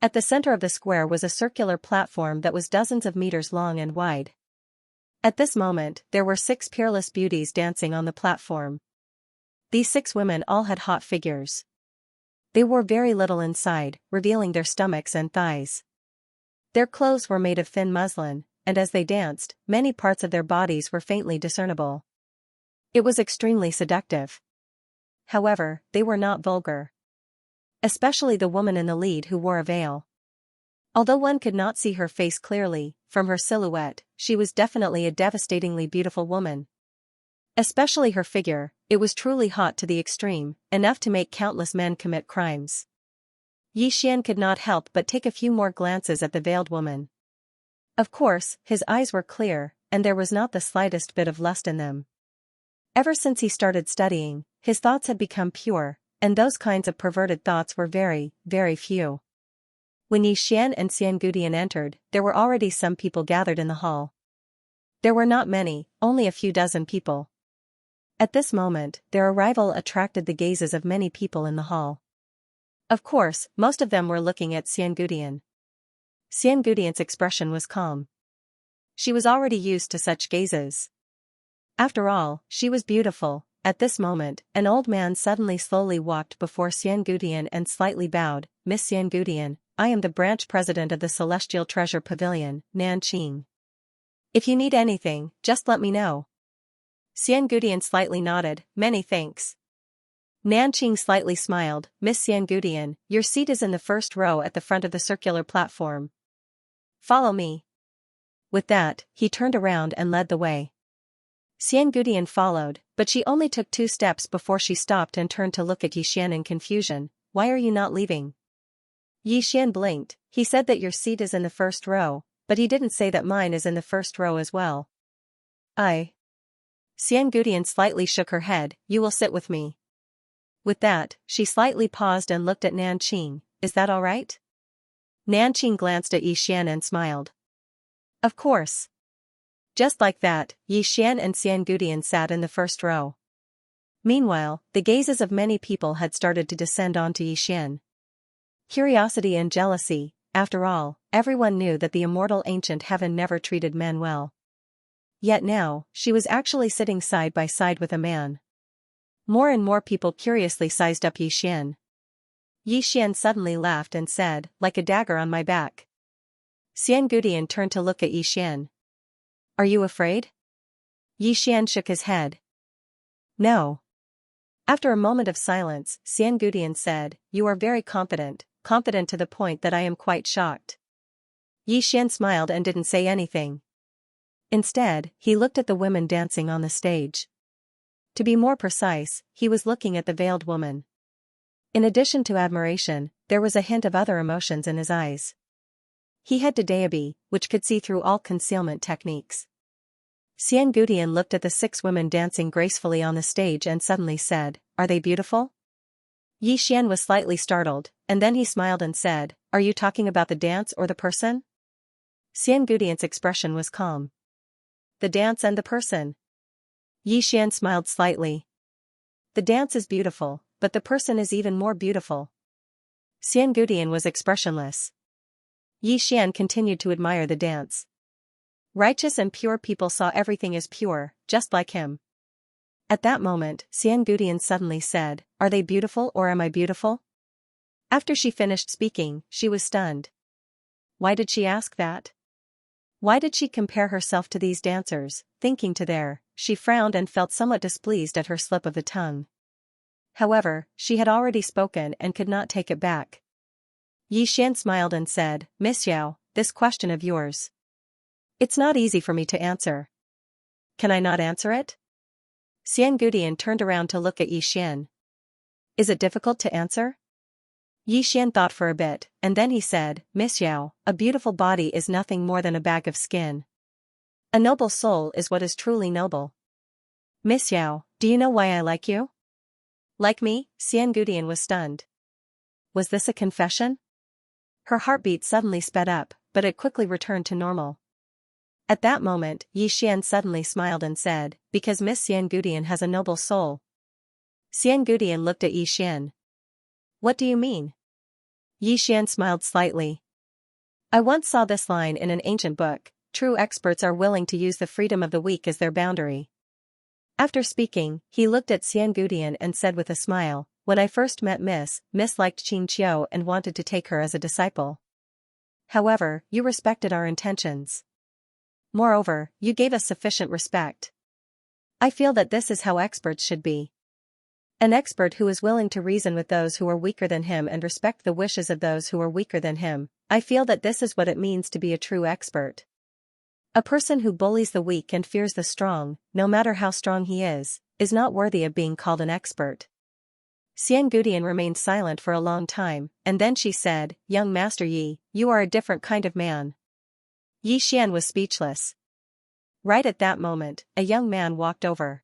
At the center of the square was a circular platform that was dozens of meters long and wide. At this moment, there were 6 peerless beauties dancing on the platform. These 6 women all had hot figures. They wore very little inside, revealing their stomachs and thighs. Their clothes were made of thin muslin, and as they danced, many parts of their bodies were faintly discernible. It was extremely seductive. However, they were not vulgar. Especially the woman in the lead who wore a veil. Although one could not see her face clearly, from her silhouette, she was definitely a devastatingly beautiful woman. Especially her figure, it was truly hot to the extreme, enough to make countless men commit crimes. Xian could not help but take a few more glances at the veiled woman. Of course, his eyes were clear, and there was not the slightest bit of lust in them. Ever since he started studying, his thoughts had become pure, and those kinds of perverted thoughts were very, very few. When Xian and Xiangudian entered, there were already some people gathered in the hall. There were not many, only a few dozen people. At this moment, their arrival attracted the gazes of many people in the hall. Of course, most of them were looking at Xiangudian. Xiangudian's expression was calm. She was already used to such gazes. After all, she was beautiful. At this moment, an old man suddenly slowly walked before Xiangudian and slightly bowed. "Miss Xiangudian, I am the branch president of the Celestial Treasure Pavilion, Nanqing. If you need anything, just let me know." Xiangudian slightly nodded, "Many thanks." Nanqing slightly smiled, "Miss Xiangudian, your seat is in the first row at the front of the circular platform. Follow me." With that, he turned around and led the way. Xiangudian followed, but she only took 2 steps before she stopped and turned to look at Yixian in confusion. "Why are you not leaving?" Yixian blinked. "He said that your seat is in the first row, but he didn't say that mine is in the first row as well." Xiangudian slightly shook her head, "You will sit with me." With that, she slightly paused and looked at Nanqing. "Is that all right?" Nanqing glanced at Yixian and smiled. "Of course." Just like that, Yixian and Xiangudian sat in the first row. Meanwhile, the gazes of many people had started to descend onto Yixian. Curiosity and jealousy, after all, everyone knew that the immortal ancient heaven never treated men well. Yet now, she was actually sitting side by side with a man. More and more people curiously sized up Yixian. Yixian suddenly laughed and said, "Like a dagger on my back." Xiangudian turned to look at Yixian. "Are you afraid?" Yixian shook his head. "No." After a moment of silence, Xiangudian said, "You are very confident to the point that I am quite shocked." Yixian smiled and didn't say anything. Instead, he looked at the women dancing on the stage. To be more precise, he was looking at the veiled woman. In addition to admiration, there was a hint of other emotions in his eyes. He had Daebi, which could see through all concealment techniques. Xiangudian looked at the 6 women dancing gracefully on the stage and suddenly said, "Are they beautiful?" Yixian was slightly startled, and then he smiled and said, "Are you talking about the dance or the person?" Xiangudian's expression was calm. "The dance and the person." Yixian smiled slightly. "The dance is beautiful, but the person is even more beautiful." Xiangudian was expressionless. Yixian continued to admire the dance. Righteous and pure people saw everything as pure, just like him. At that moment, Xiangudian suddenly said, "Are they beautiful or am I beautiful?" After she finished speaking, she was stunned. Why did she ask that? Why did she compare herself to these dancers, thinking to there? She frowned and felt somewhat displeased at her slip of the tongue. However, she had already spoken and could not take it back. Yixian smiled and said, "Miss Yao, this question of yours. It's not easy for me to answer." "Can I not answer it?" Xiangudian turned around to look at Yixian. "Is it difficult to answer?" Yixian thought for a bit, and then he said, "Miss Yao, a beautiful body is nothing more than a bag of skin. A noble soul is what is truly noble. Miss Yao, do you know why I like you?" "Like me?" Xiangudian was stunned. Was this a confession? Her heartbeat suddenly sped up, but it quickly returned to normal. At that moment, Yixian suddenly smiled and said, "Because Miss Xiangudian has a noble soul." Xiangudian looked at Yixian. "What do you mean?" Yixian smiled slightly. "I once saw this line in an ancient book, true experts are willing to use the freedom of the weak as their boundary." After speaking, he looked at Xiangudian and said with a smile, "When I first met Miss liked Xianxia and wanted to take her as a disciple. However, you respected our intentions. Moreover, you gave us sufficient respect. I feel that this is how experts should be. An expert who is willing to reason with those who are weaker than him and respect the wishes of those who are weaker than him. I feel that this is what it means to be a true expert. A person who bullies the weak and fears the strong, no matter how strong he is not worthy of being called an expert." Xiangudian remained silent for a long time, and then she said, "Young Master Yi, you are a different kind of man." Yixian was speechless. Right at that moment, a young man walked over.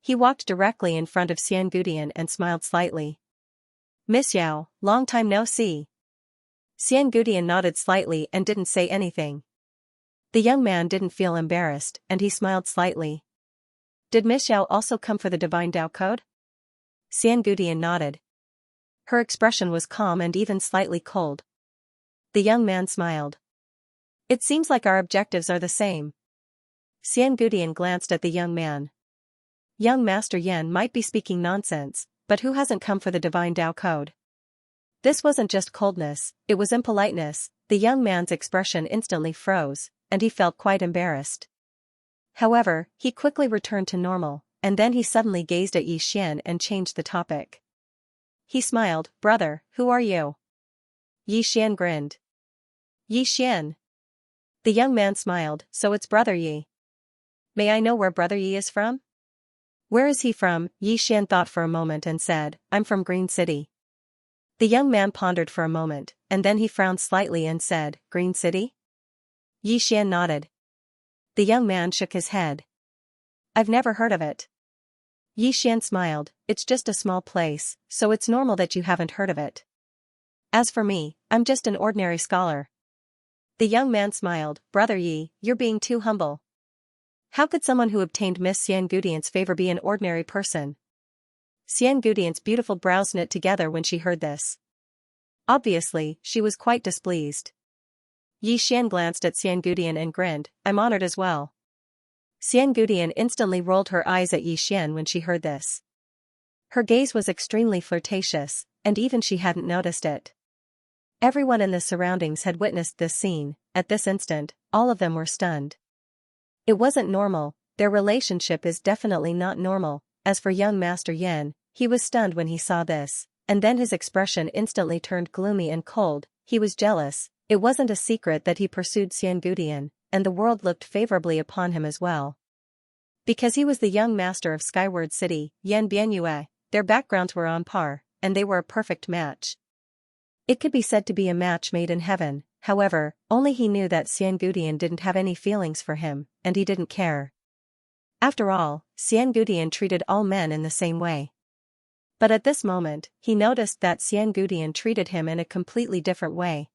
He walked directly in front of Xiangudian and smiled slightly. "Miss Yao, long time no see." Xiangudian nodded slightly and didn't say anything. The young man didn't feel embarrassed, and he smiled slightly. "Did Miss Yao also come for the Divine Tao Code?" Xiangudian nodded. Her expression was calm and even slightly cold. The young man smiled. "It seems like our objectives are the same." Xiangudian glanced at the young man. Young Master Yan might be speaking nonsense, but who hasn't come for the Divine Tao Code? This wasn't just coldness, it was impoliteness. The young man's expression instantly froze, and he felt quite embarrassed. However, he quickly returned to normal, and then he suddenly gazed at Yi Xian and changed the topic. He smiled. "Brother, who are you?" Yi Xian grinned. "Yi Xian." The young man smiled. "So it's Brother Yi. May I know where Brother Yi is from?" "Where is he from?" Yi Xian thought for a moment and said, "I'm from Green City." The young man pondered for a moment, and then he frowned slightly and said, "Green City?" Yi Xian nodded. The young man shook his head. "I've never heard of it." Yi Xian smiled. "It's just a small place, so it's normal that you haven't heard of it. As for me, I'm just an ordinary scholar." The young man smiled. "Brother Yi, you're being too humble. How could someone who obtained Miss Xiangudian's favor be an ordinary person?" Xiangudian's beautiful brows knit together when she heard this. Obviously, she was quite displeased. Yi Xian glanced at Xiangudian and grinned. "I'm honored as well." Xiangudian instantly rolled her eyes at Yi Xian when she heard this. Her gaze was extremely flirtatious, and even she hadn't noticed it. Everyone in the surroundings had witnessed this scene. At this instant, all of them were stunned. It wasn't normal. Their relationship is definitely not normal. As for young Master Yan, he was stunned when he saw this, and then his expression instantly turned gloomy and cold. He was jealous. It wasn't a secret that he pursued Xiangudian, and the world looked favorably upon him as well. Because he was the young master of Skyward City, Yan Bianyue, their backgrounds were on par, and they were a perfect match. It could be said to be a match made in heaven. However, only he knew that Xiangudian didn't have any feelings for him, and he didn't care. After all, Xiangudian treated all men in the same way. But at this moment, he noticed that Xiangudian treated him in a completely different way.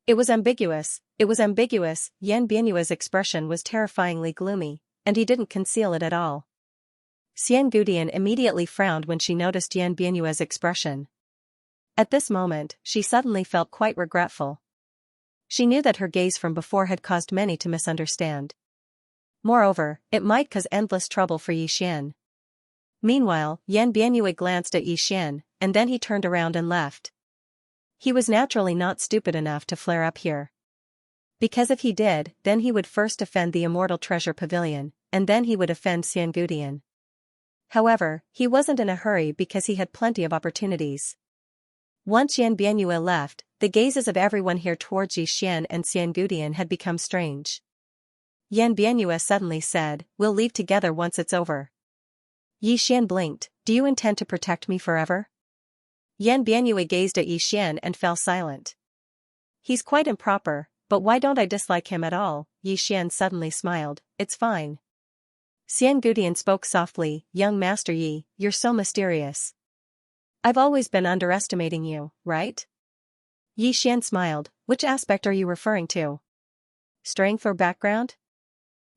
It was ambiguous. Yan Bianyue's expression was terrifyingly gloomy, and he didn't conceal it at all. Xiangudian immediately frowned when she noticed Yan Bianyue's expression. At this moment, she suddenly felt quite regretful. She knew that her gaze from before had caused many to misunderstand. Moreover, it might cause endless trouble for Yi Xian. Meanwhile, Yan Bianyue glanced at Yi Xian, and then he turned around and left. He was naturally not stupid enough to flare up here. Because if he did, then he would first offend the Immortal Treasure Pavilion, and then he would offend Xiangudian. However, he wasn't in a hurry because he had plenty of opportunities. Once Yan Bianyue left, the gazes of everyone here towards Yi Xian and Xiangudian had become strange. Yan Bianyue suddenly said, "We'll leave together once it's over." Yi Xian blinked. "Do you intend to protect me forever?" Yan Bianyue gazed at Yi Xian and fell silent. "He's quite improper, but why don't I dislike him at all?" Yi Xian suddenly smiled. "It's fine." Xiangudian spoke softly. "Young Master Yi, you're so mysterious. I've always been underestimating you, right?" Yi Xian smiled. "Which aspect are you referring to? Strength or background?"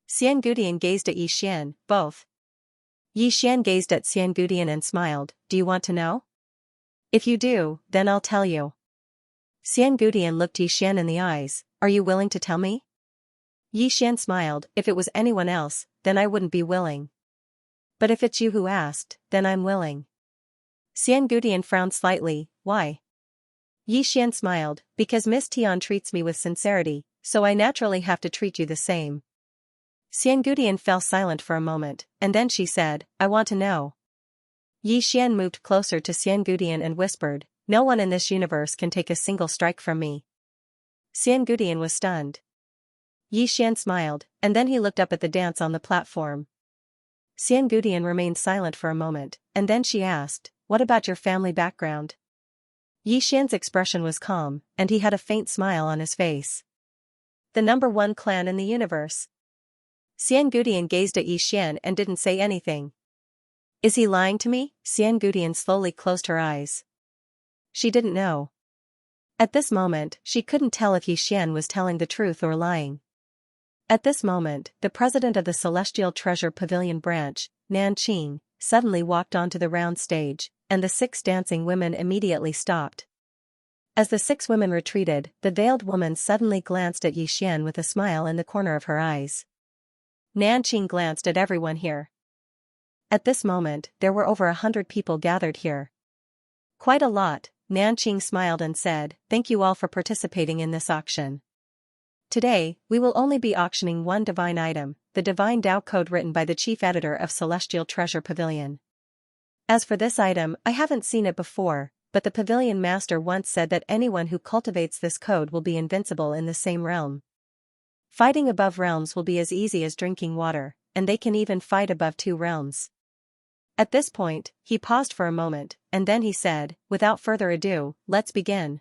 Xiangudian gazed at Yi Xian. "Both." Yi Xian gazed at Xiangudian and smiled. "Do you want to know?" "If you do, then I'll tell you." Xiangudian looked Yi Xian in the eyes. "Are you willing to tell me?" Yi Xian smiled. "If it was anyone else, then I wouldn't be willing. But if it's you who asked, then I'm willing." Xiangudian frowned slightly. "Why?" Yi Xian smiled. "Because Miss Tian treats me with sincerity, so I naturally have to treat you the same." Xiangudian fell silent for a moment, and then she said, "I want to know." Yi Xian moved closer to Xiangudian and whispered, "No one in this universe can take a single strike from me." Xiangudian was stunned. Yi Xian smiled, and then he looked up at the dance on the platform. Xiangudian remained silent for a moment, and then she asked, "What about your family background?" Yi Xian's expression was calm, and he had a faint smile on his face. "The #1 clan in the universe. Xiangudian gazed at Yixian and didn't say anything. Is he lying to me? Xiangudian slowly closed her eyes. She didn't know. At this moment, she couldn't tell if Yixian was telling the truth or lying. At this moment, the president of the Celestial Treasure Pavilion branch, Nanqing, suddenly walked onto the round stage, and the 6 dancing women immediately stopped. As the 6 women retreated, the veiled woman suddenly glanced at Yixian with a smile in the corner of her eyes. Nanqing glanced at everyone here. At this moment, there were over 100 people gathered here. Quite a lot. Nanqing smiled and said, "Thank you all for participating in this auction. Today, we will only be auctioning one divine item, the Divine Tao Code written by the chief editor of Celestial Treasure Pavilion. As for this item, I haven't seen it before, but the pavilion master once said that anyone who cultivates this code will be invincible in the same realm. Fighting above realms will be as easy as drinking water, and they can even fight above 2 realms." At this point, he paused for a moment, and then he said, "Without further ado, let's begin.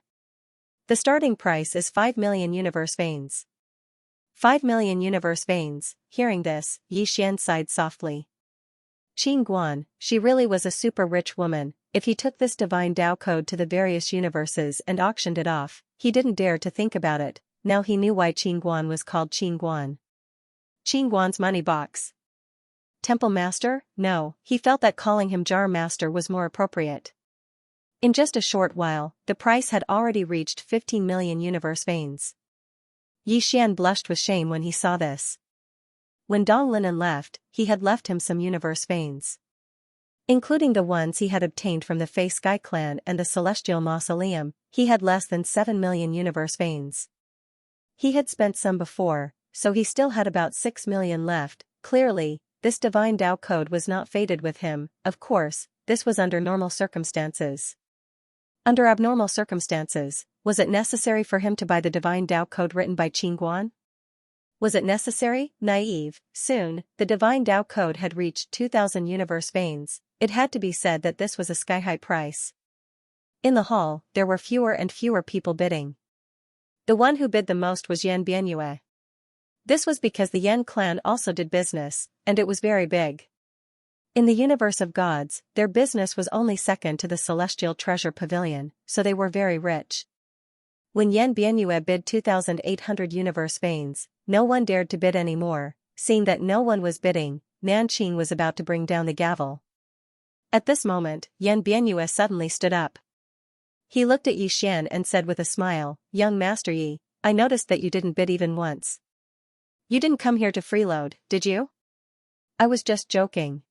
The starting price is 5 million universe veins." 5 million universe veins. Hearing this, Yixian sighed softly. Qing Guan, she really was a super rich woman. If he took this divine Tao code to the various universes and auctioned it off, he didn't dare to think about it. Now he knew why Qing Guan was called Qing Guan. Qing Guan's money box. Temple Master? No, he felt that calling him Jar Master was more appropriate. In just a short while, the price had already reached 15 million universe veins. Yixian blushed with shame when he saw this. When Dong Linan left, he had left him some universe veins, including the ones he had obtained from the Fei Sky clan and the Celestial Mausoleum. He had less than 7 million universe veins. He had spent some before, so he still had about 6 million left. Clearly, this divine Tao code was not fated with him. Of course, this was under normal circumstances. Under abnormal circumstances, was it necessary for him to buy the divine Tao code written by Qing Guan? Was it necessary? Naive. Soon, the divine Tao code had reached 2,000 universe veins. It had to be said that this was a sky-high price. In the hall, there were fewer and fewer people bidding. The one who bid the most was Yan Bianyue. This was because the Yan clan also did business, and it was very big. In the universe of gods, their business was only second to the Celestial Treasure Pavilion, so they were very rich. When Yan Bianyue bid 2,800 universe veins, no one dared to bid any more. Seeing that no one was bidding, Nanqing was about to bring down the gavel. At this moment, Yan Bianyue suddenly stood up. He looked at Yixian and said with a smile, "Young Master Yi, I noticed that you didn't bid even once. You didn't come here to freeload, did you?" "I was just joking.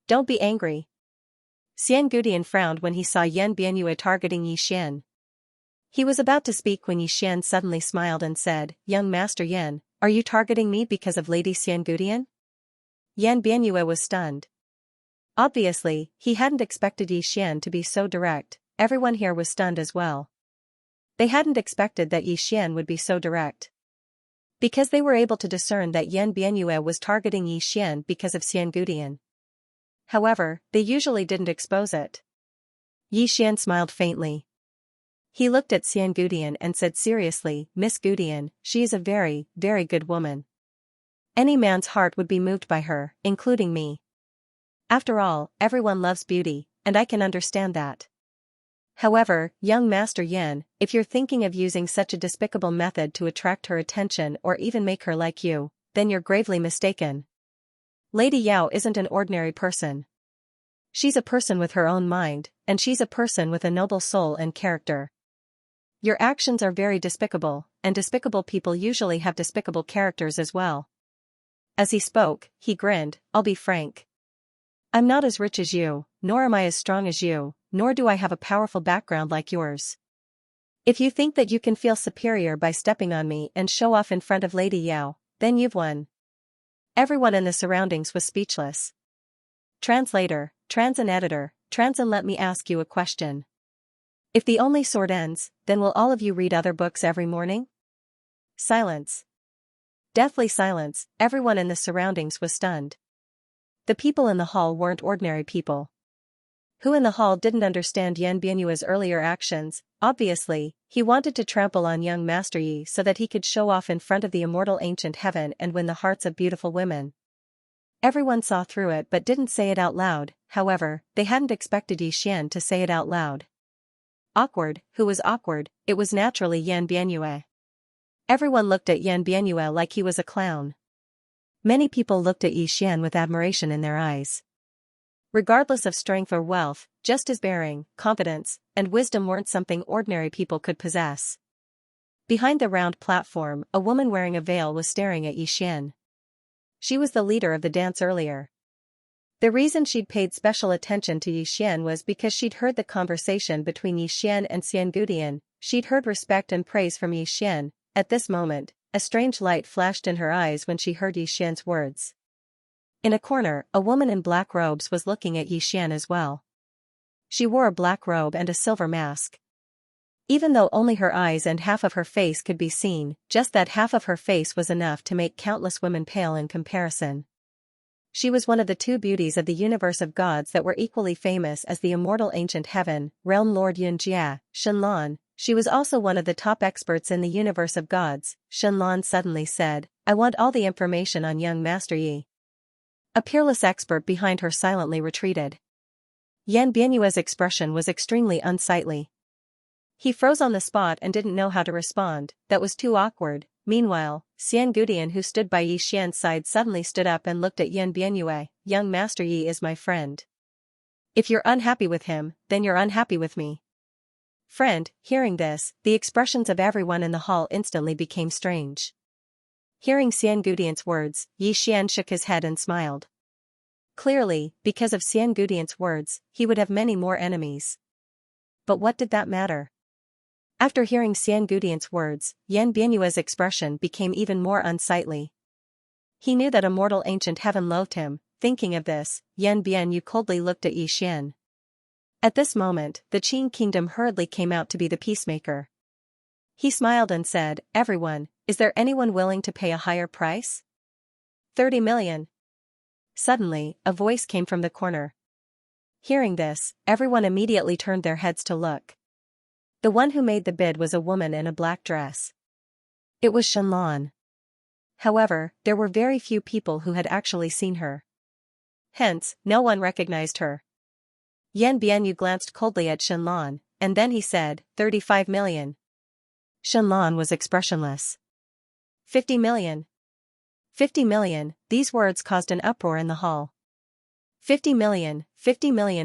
Don't be angry." Xiangudian frowned when he saw Yan Bianyue targeting Yixian. He was about to speak when Yixian suddenly smiled and said, "Young Master Yan, are you targeting me because of Lady Xiangudian?" Yan Bianyue was stunned. Obviously, he hadn't expected Yixian to be so direct. Everyone here was stunned as well. They hadn't expected that Yixian would be so direct. Because they were able to discern that Yan Bianyue was targeting Yixian because of Xiangudian. However, they usually didn't expose it. Yixian smiled faintly. He looked at Xiangudian and said seriously, "Miss Gudian, she is a very, very good woman. Any man's heart would be moved by her, including me. After all, everyone loves beauty, and I can understand that. However, young Master Yan, if you're thinking of using such a despicable method to attract her attention or even make her like you, then you're gravely mistaken. Lady Yao isn't an ordinary person. She's a person with her own mind, and she's a person with a noble soul and character. Your actions are very despicable, and despicable people usually have despicable characters as well." As he spoke, he grinned, "I'll be frank. I'm not as rich as you, nor am I as strong as you, nor do I have a powerful background like yours. If you think that you can feel superior by stepping on me and show off in front of Lady Yao, then you've won." Everyone in the surroundings was speechless. Translator, Transan editor, Transan, let me ask you a question. If the only sword ends, then will all of you read other books every morning? Silence. Deathly silence. Everyone in the surroundings was stunned. The people in the hall weren't ordinary people. Who in the hall didn't understand Yan Bianyue's earlier actions? Obviously, he wanted to trample on young Master Yi so that he could show off in front of the immortal ancient heaven and win the hearts of beautiful women. Everyone saw through it but didn't say it out loud. However, they hadn't expected Xian to say it out loud. Awkward, who was awkward? It was naturally Yan Bianyue. Everyone looked at Yan Bianyue like he was a clown. Many people looked at Xian with admiration in their eyes. Regardless of strength or wealth, just his bearing, confidence, and wisdom weren't something ordinary people could possess. Behind the round platform, a woman wearing a veil was staring at Xian. She was the leader of the dance earlier. The reason she'd paid special attention to Xian was because she'd heard the conversation between Xian and Xiangudian. She'd heard respect and praise from Xian. At this moment, a strange light flashed in her eyes when she heard Xian's words. In a corner, a woman in black robes was looking at Xian as well. She wore a black robe and a silver mask. Even though only her eyes and half of her face could be seen, just that half of her face was enough to make countless women pale in comparison. She was one of the two beauties of the universe of gods that were equally famous as the immortal ancient heaven, realm lord Yunjia, Shenlan. She was also one of the top experts in the universe of gods. Shenlan suddenly said, "I want all the information on young Master Yi." A peerless expert behind her silently retreated. Yan Bianyue's expression was extremely unsightly. He froze on the spot and didn't know how to respond. That was too awkward. Meanwhile, Xiangudian, who stood by Xian's side, suddenly stood up and looked at Yan Bianyue. "Young Master Yi is my friend. If you're unhappy with him, then you're unhappy with me." Friend, hearing this, the expressions of everyone in the hall instantly became strange. Hearing Xiangudian's words, Xian shook his head and smiled. Clearly, because of Xiangudian's words, he would have many more enemies. But what did that matter? After hearing Xiangudian's words, Yan Bianyue's expression became even more unsightly. He knew that immortal ancient heaven loathed him. Thinking of this, Yan Bianyu coldly looked at Xian. At this moment, the Qin kingdom hurriedly came out to be the peacemaker. He smiled and said, "Everyone, is there anyone willing to pay a higher price? 30 million. Suddenly, a voice came from the corner. Hearing this, everyone immediately turned their heads to look. The one who made the bid was a woman in a black dress. It was Shenlan. However, there were very few people who had actually seen her. Hence, no one recognized her. Yan Bianyu glanced coldly at Shenlan, and then he said, 35 million. Shenlan was expressionless. 50 million. 50 million, these words caused an uproar in the hall. 50 million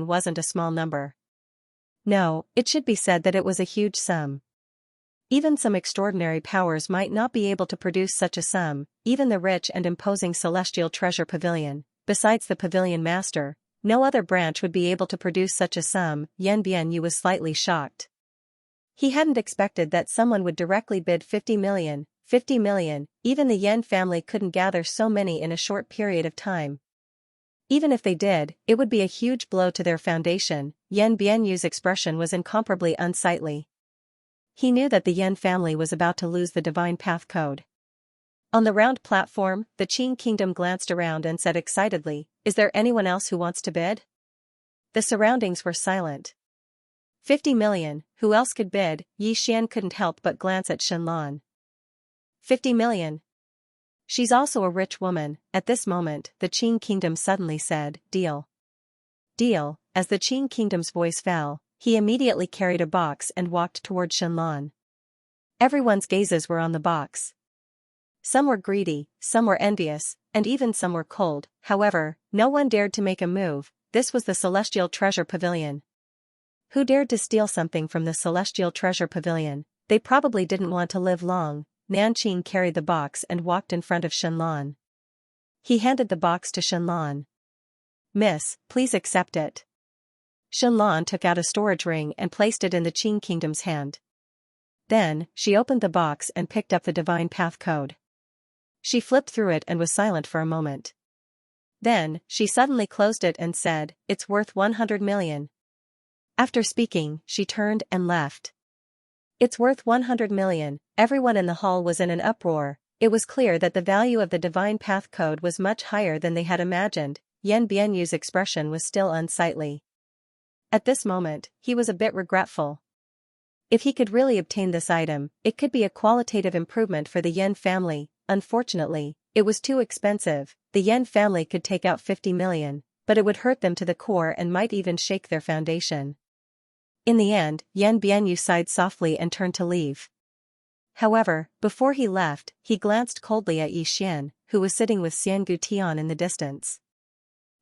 wasn't a small number. No, it should be said that it was a huge sum. Even some extraordinary powers might not be able to produce such a sum, even the rich and imposing celestial treasure pavilion. Besides the pavilion master, no other branch would be able to produce such a sum. Yan Bianyu was slightly shocked. He hadn't expected that someone would directly bid 50 million, even the Yan family couldn't gather so many in a short period of time. Even if they did, it would be a huge blow to their foundation. Yan Bianyu's expression was incomparably unsightly. He knew that the Yan family was about to lose the divine path code. On the round platform, the Qin kingdom glanced around and said excitedly, "Is there anyone else who wants to bid?" The surroundings were silent. 50 million, who else could bid? Xian couldn't help but glance at Shenlan. 50 million. She's also a rich woman. At this moment, the Qin kingdom suddenly said, "Deal." Deal. As the Qin kingdom's voice fell, he immediately carried a box and walked toward Shenlan. Everyone's gazes were on the box. Some were greedy, some were envious, and even some were cold. However, no one dared to make a move. This was the Celestial Treasure Pavilion. Who dared to steal something from the Celestial Treasure Pavilion? They probably didn't want to live long. Nanqing carried the box and walked in front of Shenlan. He handed the box to Shenlan. "Miss, please accept it." Shenlan took out a storage ring and placed it in the Qin kingdom's hand. Then, she opened the box and picked up the divine path code. She flipped through it and was silent for a moment. Then, she suddenly closed it and said, "It's worth 100 million. After speaking, she turned and left. "It's worth 100 million. Everyone in the hall was in an uproar. It was clear that the value of the divine path code was much higher than they had imagined. Yan Bianyu's expression was still unsightly. At this moment, he was a bit regretful. If he could really obtain this item, it could be a qualitative improvement for the Yen family. Unfortunately, it was too expensive. The Yen family could take out 50 million, but it would hurt them to the core and might even shake their foundation. In the end, Yan Bianyu sighed softly and turned to leave. However, before he left, he glanced coldly at Yi Xian, who was sitting with Xiangu Tian in the distance.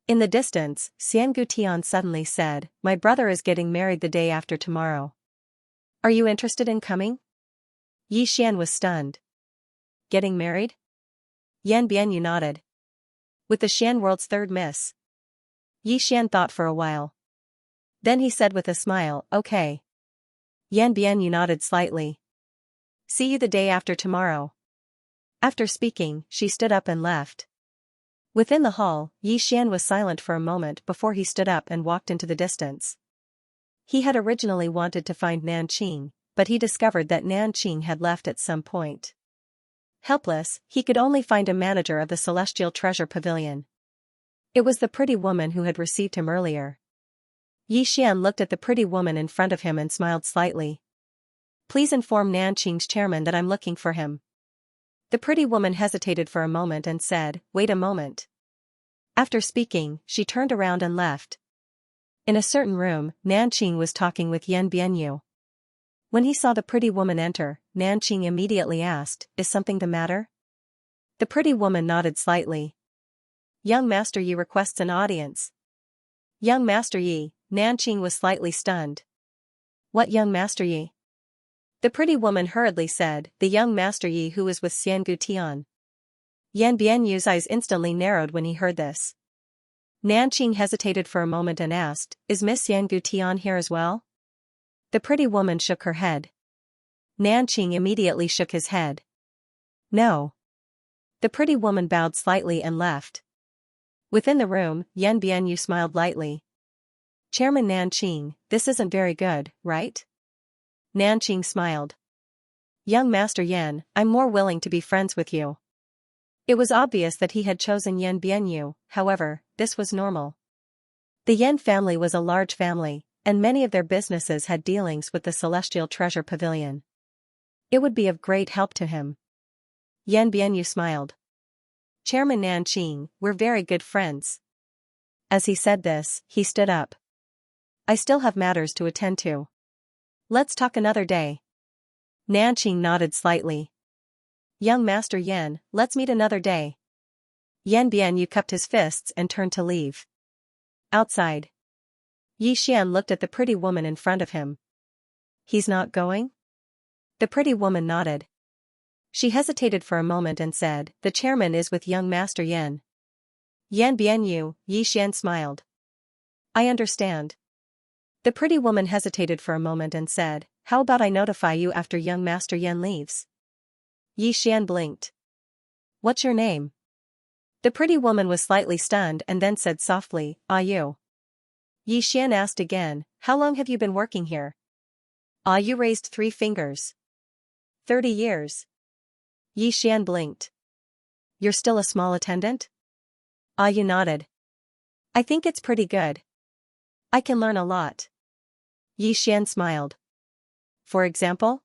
In the distance, Xiangu Tian suddenly said, "My brother is getting married the day after tomorrow. Are you interested in coming?" Yi Xian was stunned. Getting married? Yan Bianyu nodded. With the Xian world's third miss. Yi Xian thought for a while. Then he said with a smile, "Okay." Yan Bianyu nodded slightly. "See you the day after tomorrow." After speaking, she stood up and left. Within the hall, Yi Xian was silent for a moment before he stood up and walked into the distance. He had originally wanted to find Nanqing, but he discovered that Nanqing had left at some point. Helpless, he could only find a manager of the Celestial Treasure Pavilion. It was the pretty woman who had received him earlier. Yi Xian looked at the pretty woman in front of him and smiled slightly. "Please inform Nanqing's chairman that I'm looking for him." The pretty woman hesitated for a moment and said, "Wait a moment." After speaking, she turned around and left. In a certain room, Nanqing was talking with Yan Bianyu. When he saw the pretty woman enter, Nanqing immediately asked, "Is something the matter?" The pretty woman nodded slightly. "Young Master Yi requests an audience." "Young Master Yi," Nanqing was slightly stunned. "What young Master Yi?" The pretty woman hurriedly said, "The young Master Yi who is with Xiangu Tian." Yan Bianyu's eyes instantly narrowed when he heard this. Nanqing hesitated for a moment and asked, "Is Miss Xiangu Tian here as well?" The pretty woman shook her head. Nanqing immediately shook his head. "No." The pretty woman bowed slightly and left. Within the room, Yan Bianyu smiled lightly. "Chairman Nanqing, this isn't very good, right?" Nanqing smiled. "Young Master Yan, I'm more willing to be friends with you." It was obvious that he had chosen Yan Bianyu, however, this was normal. The Yan family was a large family, and many of their businesses had dealings with the Celestial Treasure Pavilion. It would be of great help to him. Yan Bianyu smiled. "Chairman Nanqing, we're very good friends." As he said this, he stood up. "I still have matters to attend to. Let's talk another day." Nanqing nodded slightly. "Young Master Yan, let's meet another day." Yan Bianyu cupped his fists and turned to leave. Outside, Yi Xian looked at the pretty woman in front of him. "He's not going?" The pretty woman nodded. She hesitated for a moment and said, "The chairman is with young Master Yan." Yan Bianyu, Yi Xian smiled. "I understand." The pretty woman hesitated for a moment and said, "How about I notify you after young Master Yan leaves?" Yi Xian blinked. "What's your name?" The pretty woman was slightly stunned and then said softly, "Ah you." Yi Xian asked again, "How long have you been working here?" Ah you raised 3 fingers. 30 years. Yi Xian blinked. "You're still a small attendant?" Ah you nodded. "I think it's pretty good. I can learn a lot." Yi Xian smiled. "For example?"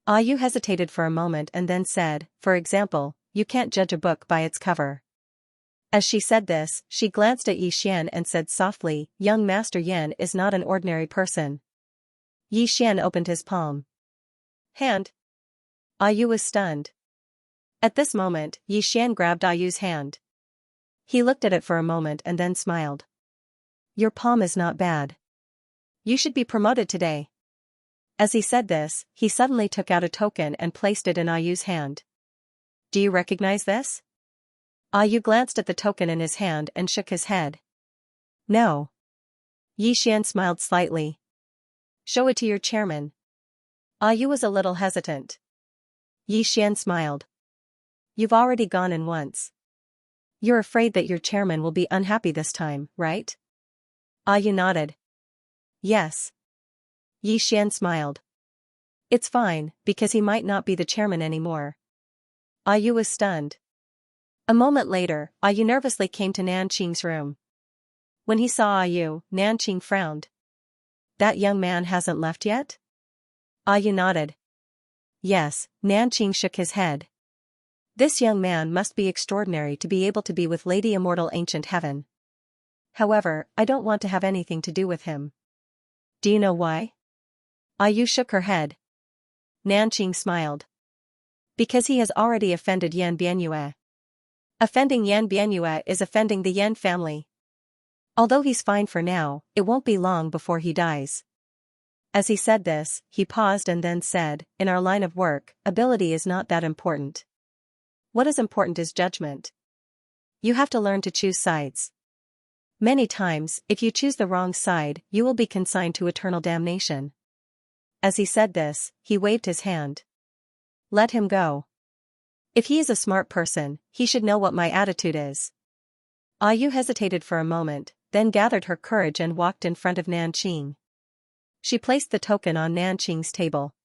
Ah Yu hesitated for a moment and then said, "For example, you can't judge a book by its cover." As she said this, she glanced at Yi Xian and said softly, "Young Master Yan is not an ordinary person." Yi Xian opened his palm. "Hand." Ah Yu was stunned. At this moment, Yi Xian grabbed Ah Yu's hand. He looked at it for a moment and then smiled. "Your palm is not bad. You should be promoted today." As he said this, he suddenly took out a token and placed it in Ah Yu's hand. "Do you recognize this?" Ah Yu glanced at the token in his hand and shook his head. "No." Yi Xian smiled slightly. "Show it to your chairman." Ah Yu was a little hesitant. Yi Xian smiled. "You've already gone in once. You're afraid that your chairman will be unhappy this time, right?" Ah Yu nodded. "Yes." Yi Xian smiled. "It's fine, because he might not be the chairman anymore." Ah Yu was stunned. A moment later, Ah Yu nervously came to Nanqing's room. When he saw Ah Yu, Nanqing frowned. "That young man hasn't left yet?" You nodded. Yes, Nanqing shook his head. This young man must be extraordinary to be able to be with Lady Immortal Ancient Heaven. However, I don't want to have anything to do with him. Do you know why? Yu shook her head. Nanqing smiled. Because he has already offended Yan Bianyue. Offending Yan Bianyue is offending the Yan family. Although he's fine for now, it won't be long before he dies. As he said this, he paused and then said, in our line of work, ability is not that important. What is important is judgment. You have to learn to choose sides. Many times, if you choose the wrong side, you will be consigned to eternal damnation. As he said this, he waved his hand. Let him go. If he is a smart person, he should know what my attitude is. Yu hesitated for a moment, then gathered her courage and walked in front of Nanqing. She placed the token on Nanqing's table.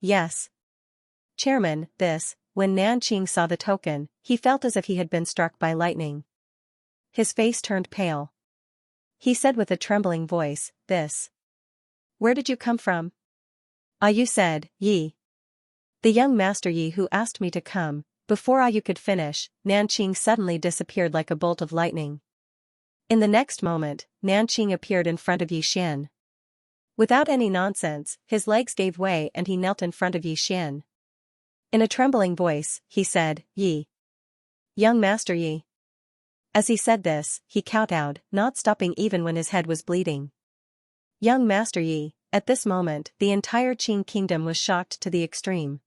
Yes. Chairman, this, when Nanqing saw the token, he felt as if he had been struck by lightning. His face turned pale. He said with a trembling voice, this. Where did you come from? Yu said, Yi. The young Master Yi who asked me to come. Before Yu could finish, Nanqing suddenly disappeared like a bolt of lightning. In the next moment, Nanqing appeared in front of Yi Xian. Without any nonsense, his legs gave way and he knelt in front of Yi Xian. In a trembling voice, he said, Yi. Young Master Yi. As he said this, he kowtowed, not stopping even when his head was bleeding. Young Master Yi. At this moment, the entire Qing kingdom was shocked to the extreme.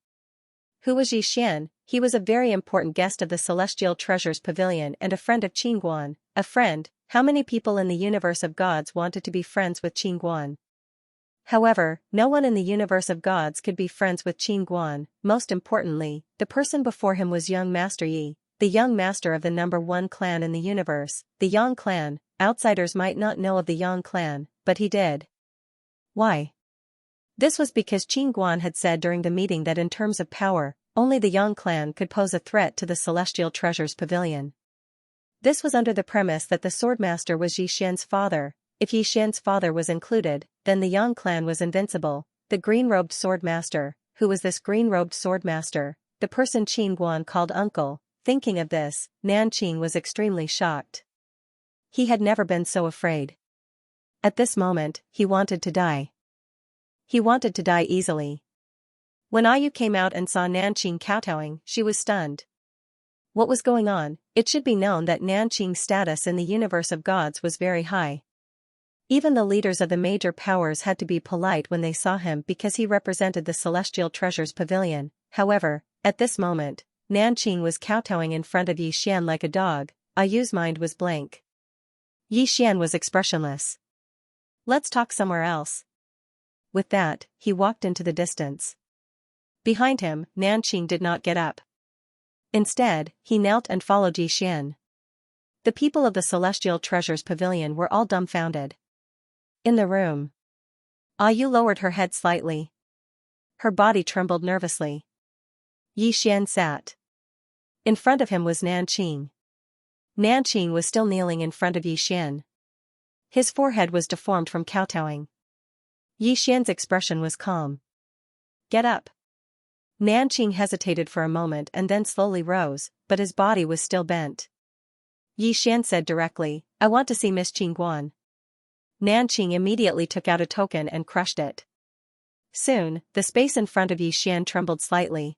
Who was Yi Xian? He was a very important guest of the Celestial Treasures Pavilion and a friend of Qingguan. A friend? How many people in the universe of gods wanted to be friends with Qingguan? However, no one in the universe of gods could be friends with Qingguan. Most importantly, the person before him was young Master Yi, the young master of the #1 clan in the universe, the Yang clan. Outsiders might not know of the Yang clan, but he did. Why? This was because Qingguan had said during the meeting that in terms of power, only the Yang clan could pose a threat to the Celestial Treasures Pavilion. This was under the premise that the Swordmaster was Yi Xian's father. If Yi Xian's father was included, then the Yang clan was invincible. The green-robed Swordmaster. Who was this green-robed Swordmaster? The person Qingguan called uncle. Thinking of this, Nanqing was extremely shocked. He had never been so afraid. At this moment, he wanted to die. He wanted to die easily. When Yu came out and saw Nanqing kowtowing, she was stunned. What was going on? It should be known that Nanqing's status in the universe of gods was very high. Even the leaders of the major powers had to be polite when they saw him because he represented the Celestial Treasures Pavilion. However, at this moment, Nanqing was kowtowing in front of Yi Xian like a dog. Yu's mind was blank. Yi Xian was expressionless. Let's talk somewhere else. With that, he walked into the distance. Behind him, Nanqing did not get up. Instead, he knelt and followed Yi Xian. The people of the Celestial Treasures Pavilion were all dumbfounded. In the room, Yu lowered her head slightly. Her body trembled nervously. Yi Xian sat. In front of him was Nanqing. Nanqing was still kneeling in front of Yi Xian. His forehead was deformed from kowtowing. Yi Xian's expression was calm. Get up. Nanqing hesitated for a moment and then slowly rose, but his body was still bent. Yi Xian said directly, I want to see Miss Qingguan. Nanqing immediately took out a token and crushed it. Soon, the space in front of Yi Xian trembled slightly.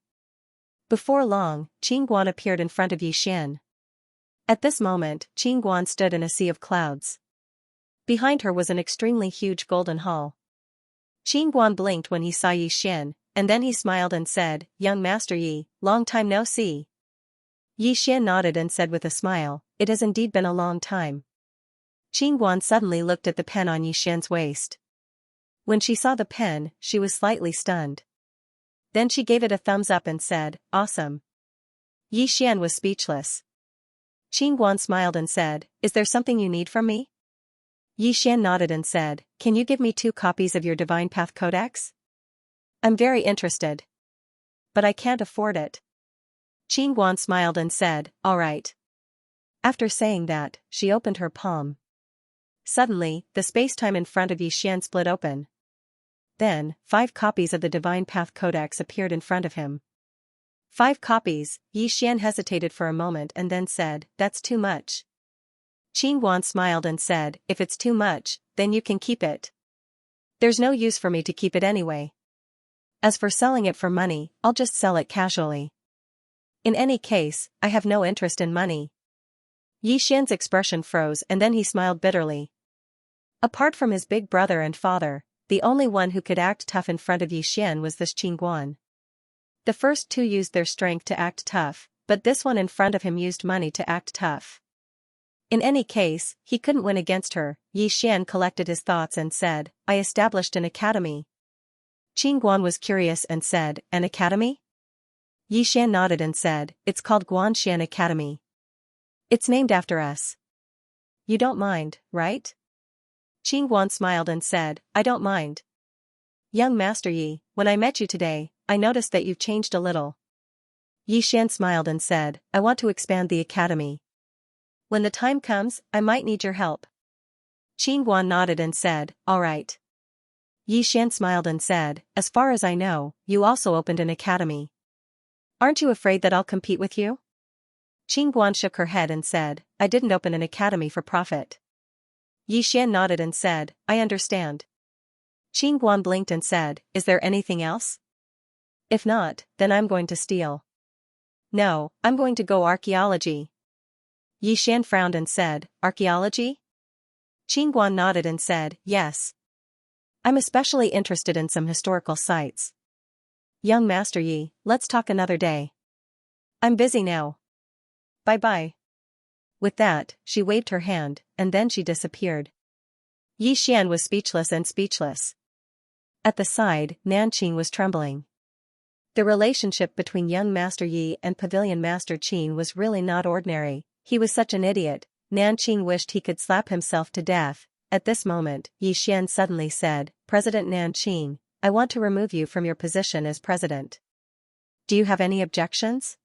Before long, Qingguan appeared in front of Yi Xian. At this moment, Qingguan stood in a sea of clouds. Behind her was an extremely huge golden hall. Qingguan blinked when he saw Yi Xian, and then he smiled and said, Young Master Yi, long time no see. Yi Xian nodded and said with a smile, It has indeed been a long time. Qingguan suddenly looked at the pen on Yi Xian's waist. When she saw the pen, she was slightly stunned. Then she gave it a thumbs up and said, Awesome. Yi Xian was speechless. Qingguan smiled and said, Is there something you need from me? Yi Xian nodded and said, Can you give me 2 copies of your Divine Path Codex? I'm very interested. But I can't afford it. Qingguan smiled and said, All right. After saying that, she opened her palm. Suddenly, the space-time in front of Yi Xian split open. Then, 5 copies of the Divine Path Codex appeared in front of him. 5 copies. Yi Xian hesitated for a moment and then said, "That's too much." Qin Guan smiled and said, "If it's too much, then you can keep it. There's no use for me to keep it anyway. As for selling it for money, I'll just sell it casually. In any case, I have no interest in money." Yi Xian's expression froze and then he smiled bitterly. Apart from his big brother and father, the only one who could act tough in front of Yi Xian was this Qin Guan. The first 2 used their strength to act tough, but this one in front of him used money to act tough. In any case, he couldn't win against her. Yi Xian collected his thoughts and said, "I established an academy." Qin Guan was curious and said, "An academy?" Yi Xian nodded and said, "It's called Guanxian Academy. It's named after us. You don't mind, right?" Qin Guan smiled and said, "I don't mind. Young Master Yi, when I met you today, I noticed that you've changed a little." Yi Xian smiled and said, "I want to expand the academy. When the time comes, I might need your help." Qin Guan nodded and said, "All right." Yi Xian smiled and said, "As far as I know, you also opened an academy. Aren't you afraid that I'll compete with you?" Qin Guan shook her head and said, "I didn't open an academy for profit." Yi Xian nodded and said, "I understand." Qin Guan blinked and said, "Is there anything else? If not, then I'm going to steal." "No, I'm going to go archaeology." Yi Xian frowned and said, "Archaeology?" Qin Guan nodded and said, "Yes. I'm especially interested in some historical sites. Young Master Yi, let's talk another day. I'm busy now. Bye-bye." With that, she waved her hand, and then she disappeared. Yi Xian was speechless and speechless. At the side, Nanqing was trembling. The relationship between young Master Yi and Pavilion Master Qin was really not ordinary. He was such an idiot. Nanqing wished he could slap himself to death. At this moment, Yi Xian suddenly said, "President Nanqing, I want to remove you from your position as president. Do you have any objections?"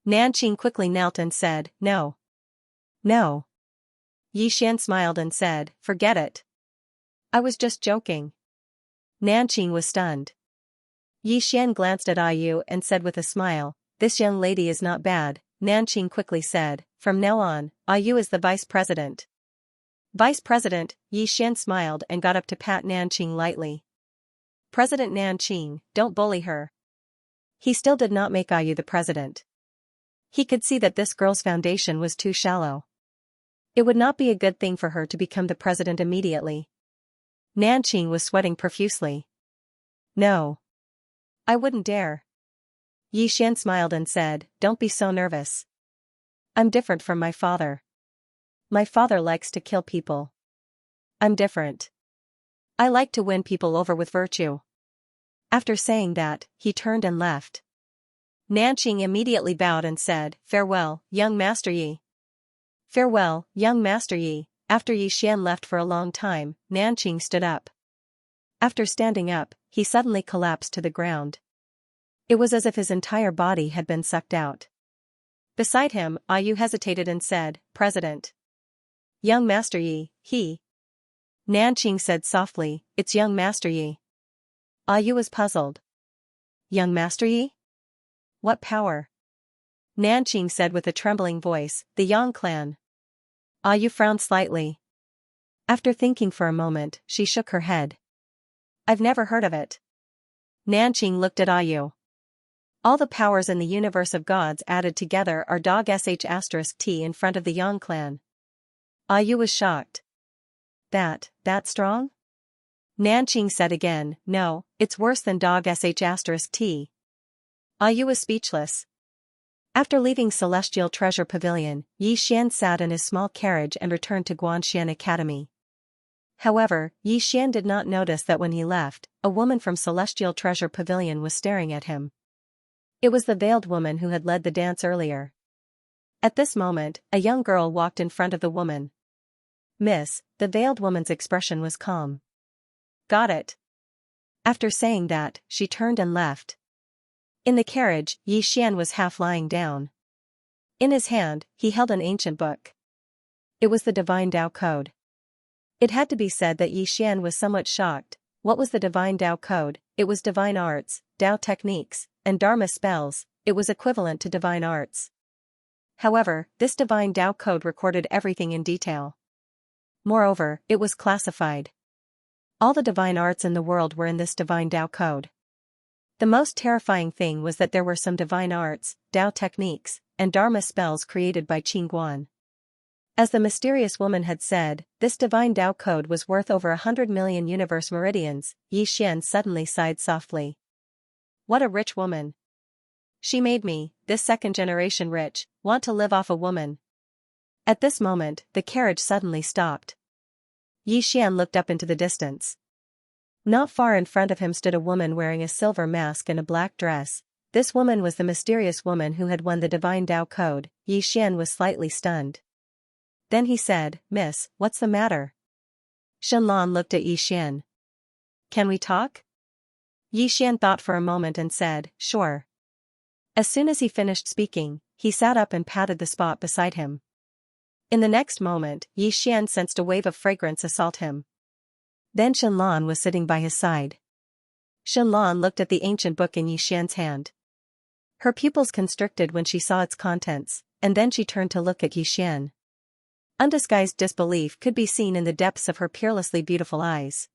Nanqing quickly knelt and said, "No. No." Yi Xian smiled and said, "Forget it. I was just joking." Nanqing was stunned. Yi Xian glanced at Yu and said with a smile, "This young lady is not bad." Nanqing quickly said, "From now on, Yu is the vice president." "Vice president?" Yi Xian smiled and got up to pat Nanqing lightly. "President Nanqing, don't bully her." He still did not make Yu the president. He could see that this girl's foundation was too shallow. It would not be a good thing for her to become the president immediately. Nanqing was sweating profusely. "No. I wouldn't dare." Yi Xian smiled and said, "Don't be so nervous. I'm different from my father. My father likes to kill people. I'm different. I like to win people over with virtue." After saying that, he turned and left. Nanqing immediately bowed and said, "Farewell, young Master Yi." "Farewell, young Master Yi." After Yi Xian left for a long time, Nanqing stood up. After standing up, he suddenly collapsed to the ground. It was as if his entire body had been sucked out. Beside him, Yu hesitated and said, "President." "Young Master Yi, he." Nanqing said softly, "It's young Master Yi." Yu was puzzled. "Young Master Yi? What power?" Nanqing said with a trembling voice, "The Yang clan." Yu frowned slightly. After thinking for a moment, she shook her head. "I've never heard of it." Nanqing looked at Yu. "All the powers in the universe of gods added together are dog sh*t in front of the Yang clan." Yu was shocked. That strong?" Nanqing said again, "No, it's worse than dog sh*t. Yu was speechless. After leaving Celestial Treasure Pavilion, Yi Xian sat in his small carriage and returned to Guanxian Academy. However, Yi Xian did not notice that when he left, a woman from Celestial Treasure Pavilion was staring at him. It was the veiled woman who had led the dance earlier. At this moment, a young girl walked in front of the woman. "Miss," the veiled woman's expression was calm. "Got it." After saying that, she turned and left. In the carriage, Yi Xian was half lying down. In his hand, he held an ancient book. It was the Divine Tao Code. It had to be said that Yi Xian was somewhat shocked. What was the divine Tao code? It was divine arts, Tao techniques, and Dharma spells. It was equivalent to divine arts. However, this divine Tao code recorded everything in detail. Moreover, it was classified. All the divine arts in the world were in this divine Tao code. The most terrifying thing was that there were some divine arts, Tao techniques, and Dharma spells created by Qing Guan. As the mysterious woman had said, this divine Tao code was worth over 100 million universe meridians. Yi Xian suddenly sighed softly. What a rich woman. She made me, this second generation rich, want to live off a woman. At this moment, the carriage suddenly stopped. Yi Xian looked up into the distance. Not far in front of him stood a woman wearing a silver mask and a black dress. This woman was the mysterious woman who had won the divine Tao code. Yi Xian was slightly stunned. Then he said, "Miss, what's the matter?" Shenlong looked at Yi Xian. "Can we talk?" Yi Xian thought for a moment and said, "Sure." As soon as he finished speaking, he sat up and patted the spot beside him. In the next moment, Yi Xian sensed a wave of fragrance assault him. Then Shenlong was sitting by his side. Shenlong looked at the ancient book in Yi Xian's hand. Her pupils constricted when she saw its contents, and then she turned to look at Yi Xian. Undisguised disbelief could be seen in the depths of her peerlessly beautiful eyes.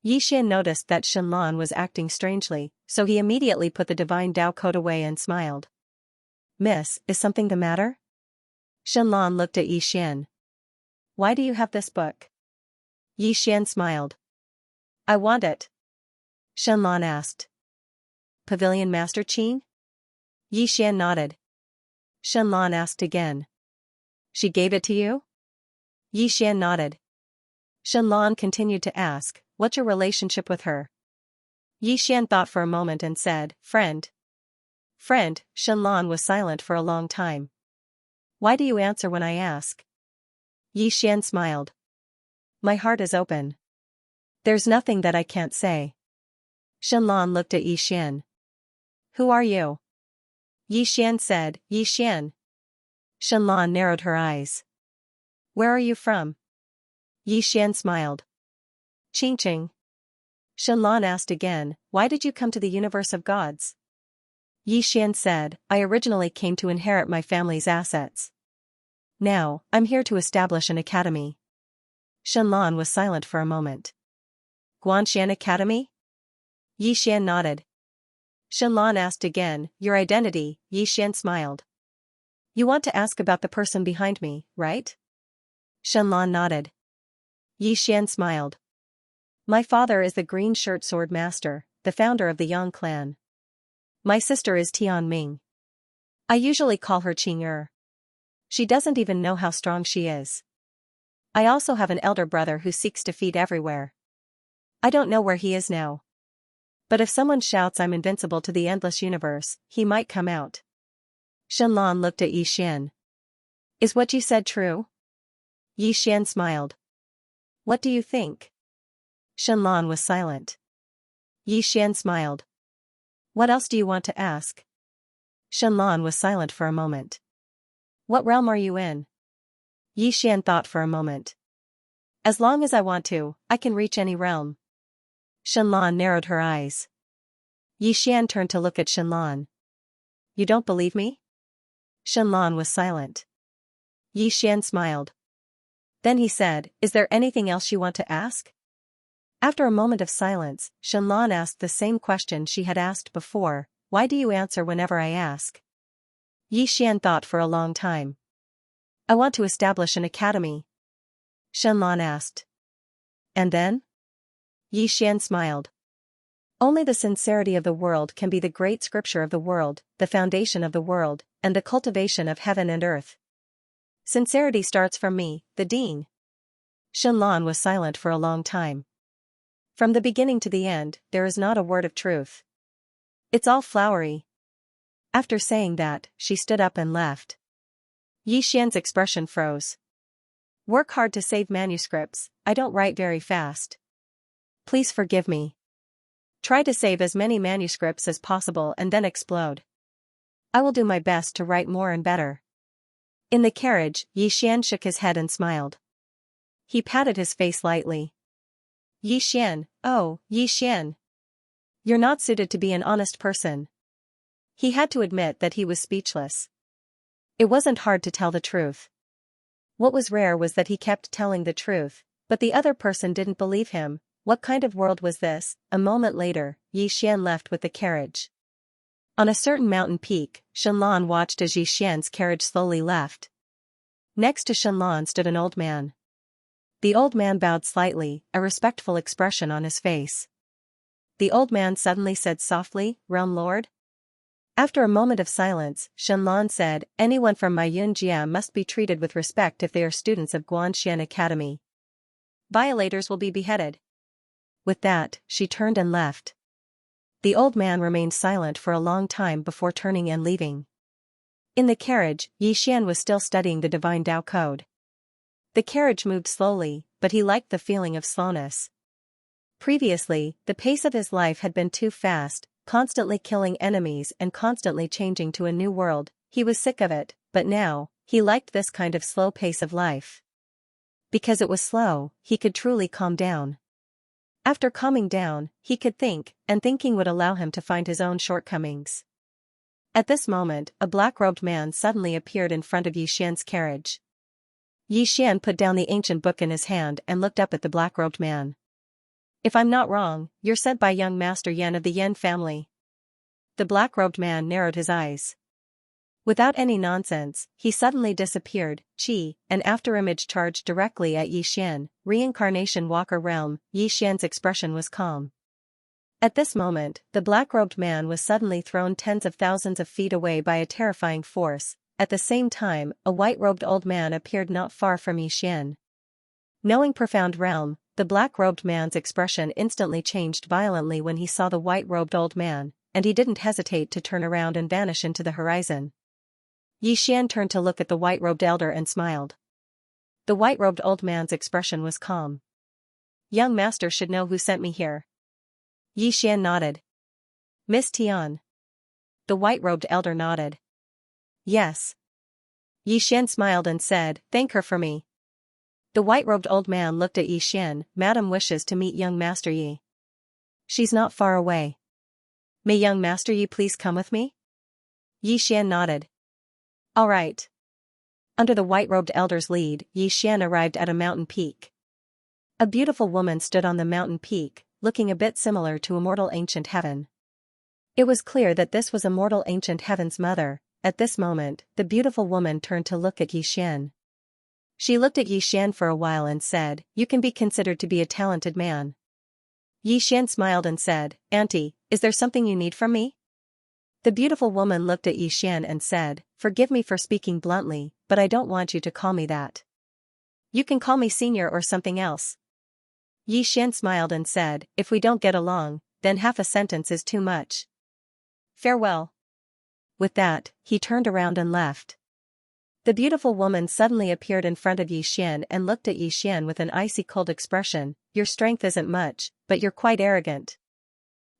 Yi Xian noticed that Shenlong was acting strangely, so he immediately put the divine Tao code away and smiled. "Miss, is something the matter?" Shenlong looked at Yi Xian. "Why do you have this book?" Yi Xian smiled. "I want it." Shenlong asked. "Pavilion Master Qing?" Yi Xian nodded. Shenlong asked again. "She gave it to you?" Yi Xian nodded. Shenlong continued to ask, "What's your relationship with her?" Yi Xian thought for a moment and said, "Friend." "Friend." Shenlong was silent for a long time. "Why do you answer when I ask?" Yi Xian smiled. "My heart is open. There's nothing that I can't say." Shenlong looked at Yi Xian. "Who are you?" Yi Xian said, "Yi Xian." Shenlong narrowed her eyes. "Where are you from?" Yi Xian smiled. "Qingqing." Shenlong asked again, "Why did you come to the universe of gods?" Yi Xian said, "I originally came to inherit my family's assets. Now, I'm here to establish an academy." Shenlong was silent for a moment. "Guanxian Academy?" Yi Xian nodded. Shenlong asked again, "Your identity?" Yi Xian smiled. "You want to ask about the person behind me, right?" Shenlong nodded. Yi Xian smiled. "My father is the green shirt sword master, the founder of the Yang clan. My sister is Tian Ming. I usually call her Qing. She doesn't even know how strong she is. I also have an elder brother who seeks defeat everywhere. I don't know where he is now. But if someone shouts I'm invincible to the endless universe, he might come out." Shenlong looked at Yi Xian. "Is what you said true?" Yi Xian smiled. "What do you think?" Shenlong was silent. Yi Xian smiled. "What else do you want to ask?" Shenlong was silent for a moment. "What realm are you in?" Yi Xian thought for a moment. "As long as I want to, I can reach any realm." Shenlong narrowed her eyes. Yi Xian turned to look at Shenlong. "You don't believe me?" Shenlong was silent. Yi Xian smiled. Then he said, "Is there anything else you want to ask?" After a moment of silence, Shenlong asked the same question she had asked before, "Why do you answer whenever I ask?" Yi Xian thought for a long time. "I want to establish an academy." Shenlong asked. "And then?" Yi Xian smiled. "Only the sincerity of the world can be the great scripture of the world, the foundation of the world, and the cultivation of heaven and earth. Sincerity starts from me, the Dean." Shenlong was silent for a long time. "From the beginning to the end, there is not a word of truth. It's all flowery." After saying that, she stood up and left. Yi Xian's expression froze. "Work hard to save manuscripts. I don't write very fast. Please forgive me. Try to save as many manuscripts as possible and then explode. I will do my best to write more and better." In the carriage, Yi Xian shook his head and smiled. He patted his face lightly. Yi Xian, oh, Yi Xian. You're not suited to be an honest person. He had to admit that he was speechless. It wasn't hard to tell the truth. What was rare was that he kept telling the truth, but the other person didn't believe him. What kind of world was this? A moment later, Yi Xian left with the carriage. On a certain mountain peak, Shenlan watched as Yi Xian's carriage slowly left. Next to Shenlan stood an old man. The old man bowed slightly, a respectful expression on his face. The old man suddenly said softly, "Realm Lord?" After a moment of silence, Shenlan said, "Anyone from my Yunjia must be treated with respect if they are students of Guanxian Academy. Violators will be beheaded." With that, she turned and left. The old man remained silent for a long time before turning and leaving. In the carriage, Yi Xian was still studying the Divine Tao Code. The carriage moved slowly, but he liked the feeling of slowness. Previously, the pace of his life had been too fast, constantly killing enemies and constantly changing to a new world. He was sick of it, but now, he liked this kind of slow pace of life. Because it was slow, he could truly calm down. After calming down, he could think, and thinking would allow him to find his own shortcomings. At this moment, a black-robed man suddenly appeared in front of Yi Xian's carriage. Yi Xian put down the ancient book in his hand and looked up at the black-robed man. "If I'm not wrong, you're sent by young Master Yan of the Yan family." The black-robed man narrowed his eyes. Without any nonsense, he suddenly disappeared. An after-image charged directly at Yi Xian. Reincarnation Walker Realm. Yi Xian's expression was calm. At this moment, the black-robed man was suddenly thrown tens of thousands of feet away by a terrifying force. At the same time, a white-robed old man appeared not far from Yi Xian. Knowing Profound Realm, the black-robed man's expression instantly changed violently when he saw the white-robed old man, and he didn't hesitate to turn around and vanish into the horizon. Yi Xian turned to look at the white-robed elder and smiled. The white-robed old man's expression was calm. "Young master should know who sent me here." Yi Xian nodded. "Miss Tian." The white-robed elder nodded. "Yes." Yi Xian smiled and said, "Thank her for me." The white-robed old man looked at Yi Xian. "Madam wishes to meet young Master Yi. She's not far away. May young Master Yi please come with me?" Yi Xian nodded. "All right." Under the white-robed elder's lead, Yi Xian arrived at a mountain peak. A beautiful woman stood on the mountain peak, looking a bit similar to Immortal Ancient Heaven. It was clear that this was Immortal Ancient Heaven's mother. At this moment, the beautiful woman turned to look at Yi Xian. She looked at Yi Xian for a while and said, "You can be considered to be a talented man." Yi Xian smiled and said, "Auntie, is there something you need from me?" The beautiful woman looked at Yi Xian and said, "Forgive me for speaking bluntly, but I don't want you to call me that. You can call me senior or something else." Yi Xian smiled and said, "If we don't get along, then half a sentence is too much. Farewell." With that, he turned around and left. The beautiful woman suddenly appeared in front of Yi Xian and looked at Yi Xian with an icy cold expression. "Your strength isn't much, but you're quite arrogant."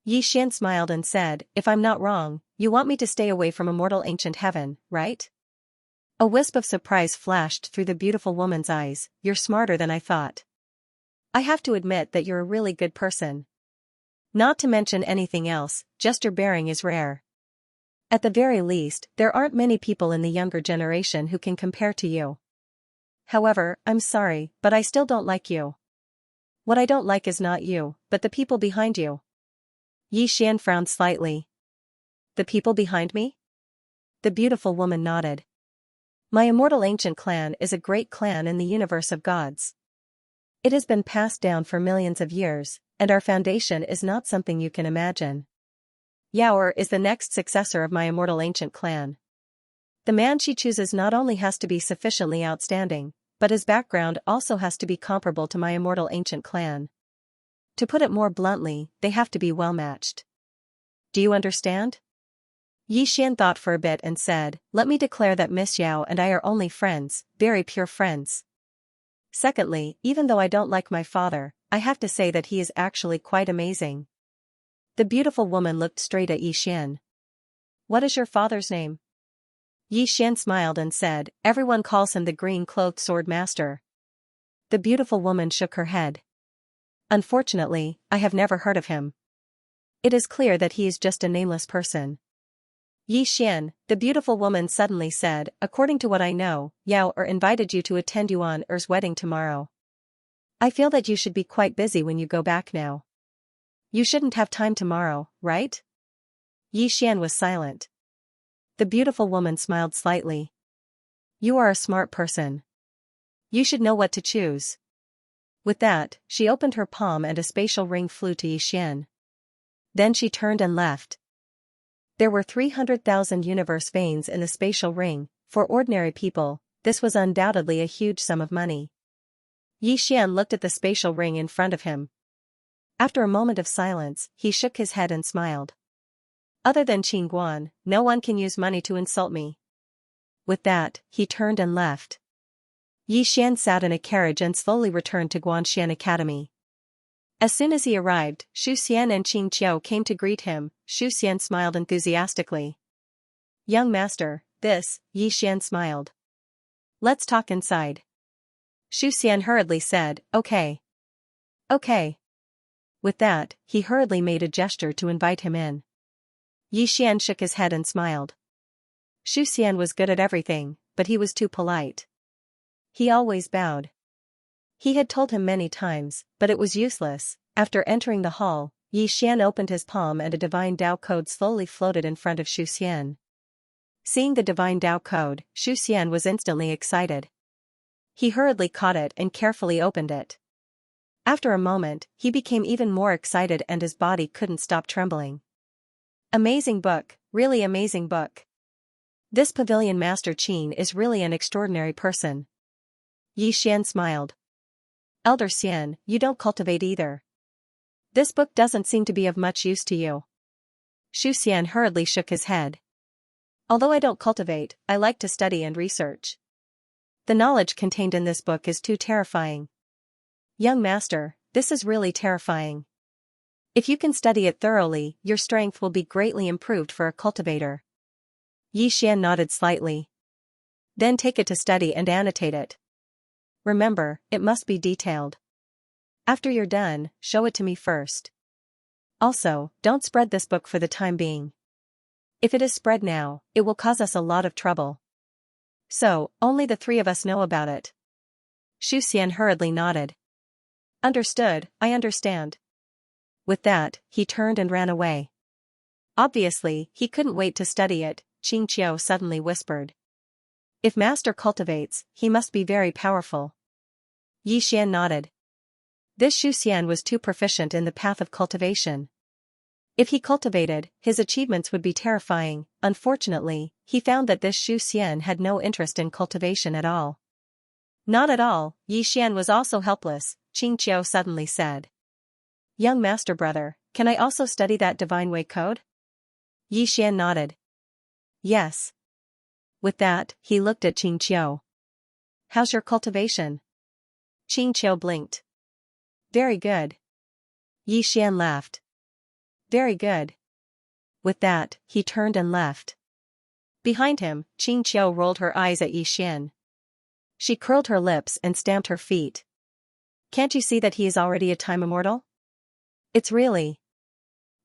Yi Xian smiled and said, "If I'm not wrong, you want me to stay away from Immortal Ancient Heaven, right?" A wisp of surprise flashed through the beautiful woman's eyes. "You're smarter than I thought. I have to admit that you're a really good person. Not to mention anything else, just your bearing is rare. At the very least, there aren't many people in the younger generation who can compare to you. However, I'm sorry, but I still don't like you. What I don't like is not you, but the people behind you." Yi Xian frowned slightly. "The people behind me?" The beautiful woman nodded. "My Immortal Ancient Clan is a great clan in the universe of gods. It has been passed down for millions of years, and our foundation is not something you can imagine. Yaoer is the next successor of my Immortal Ancient Clan. The man she chooses not only has to be sufficiently outstanding, but his background also has to be comparable to my Immortal Ancient Clan. To put it more bluntly, they have to be well matched. Do you understand?" Yi Xian thought for a bit and said, "Let me declare that Miss Yao and I are only friends, very pure friends. Secondly, even though I don't like my father, I have to say that he is actually quite amazing." The beautiful woman looked straight at Yi Xian. "What is your father's name?" Yi Xian smiled and said, "Everyone calls him the green-cloaked sword master." The beautiful woman shook her head. Unfortunately, I have never heard of him. It is clear that he is just a nameless person. Yi Xian, the beautiful woman suddenly said, according to what I know, Yao invited you to attend Yuan Er's wedding tomorrow. I feel that you should be quite busy when you go back now. You shouldn't have time tomorrow, right? Yi Xian was silent. The beautiful woman smiled slightly. You are a smart person. You should know what to choose. With that, she opened her palm and a spatial ring flew to Yi Xian. Then she turned and left. There were 300,000 universe veins in the spatial ring. For ordinary people, this was undoubtedly a huge sum of money. Yi Xian looked at the spatial ring in front of him. After a moment of silence, he shook his head and smiled. Other than Qin Guan, no one can use money to insult me. With that, he turned and left. Yi Xian sat in a carriage and slowly returned to Guanxian Academy. As soon as he arrived, Xu Xian and Qing Qiu came to greet him. Xu Xian smiled enthusiastically. Young master, Yi Xian smiled. Let's talk inside. Xu Xian hurriedly said, okay. Okay. With that, he hurriedly made a gesture to invite him in. Yi Xian shook his head and smiled. Xu Xian was good at everything, but he was too polite. He always bowed. He had told him many times, but it was useless. After entering the hall, Yi Xian opened his palm and a divine Tao code slowly floated in front of Xu Xian. Seeing the divine Tao code, Xu Xian was instantly excited. He hurriedly caught it and carefully opened it. After a moment, he became even more excited and his body couldn't stop trembling. Amazing book, really amazing book. This pavilion master Qin is really an extraordinary person. Yi Xian smiled. Elder Xian, you don't cultivate either. This book doesn't seem to be of much use to you. Xu Xian hurriedly shook his head. Although I don't cultivate, I like to study and research. The knowledge contained in this book is too terrifying. Young master, this is really terrifying. If you can study it thoroughly, your strength will be greatly improved for a cultivator. Yi Xian nodded slightly. Then take it to study and annotate it. Remember, it must be detailed. After you're done, show it to me first. Also, don't spread this book for the time being. If it is spread now, it will cause us a lot of trouble. So, only the three of us know about it. Xu Xian hurriedly nodded. Understood, I understand. With that, he turned and ran away. Obviously, he couldn't wait to study it, Qing Qiu suddenly whispered. If master cultivates, he must be very powerful. Yi Xian nodded. This Xu Xian was too proficient in the path of cultivation. If he cultivated, his achievements would be terrifying. Unfortunately, he found that this Xu Xian had no interest in cultivation at all. Not at all, Yi Xian was also helpless, Qing Qiu suddenly said. Young master brother, can I also study that divine way code? Yi Xian nodded. Yes. With that, he looked at Qing Qiu. How's your cultivation? Qing Qiu blinked. Very good. Yi Xian laughed. Very good. With that, he turned and left. Behind him, Qing Qiu rolled her eyes at Yi Xian. She curled her lips and stamped her feet. Can't you see that he is already a time immortal? It's really.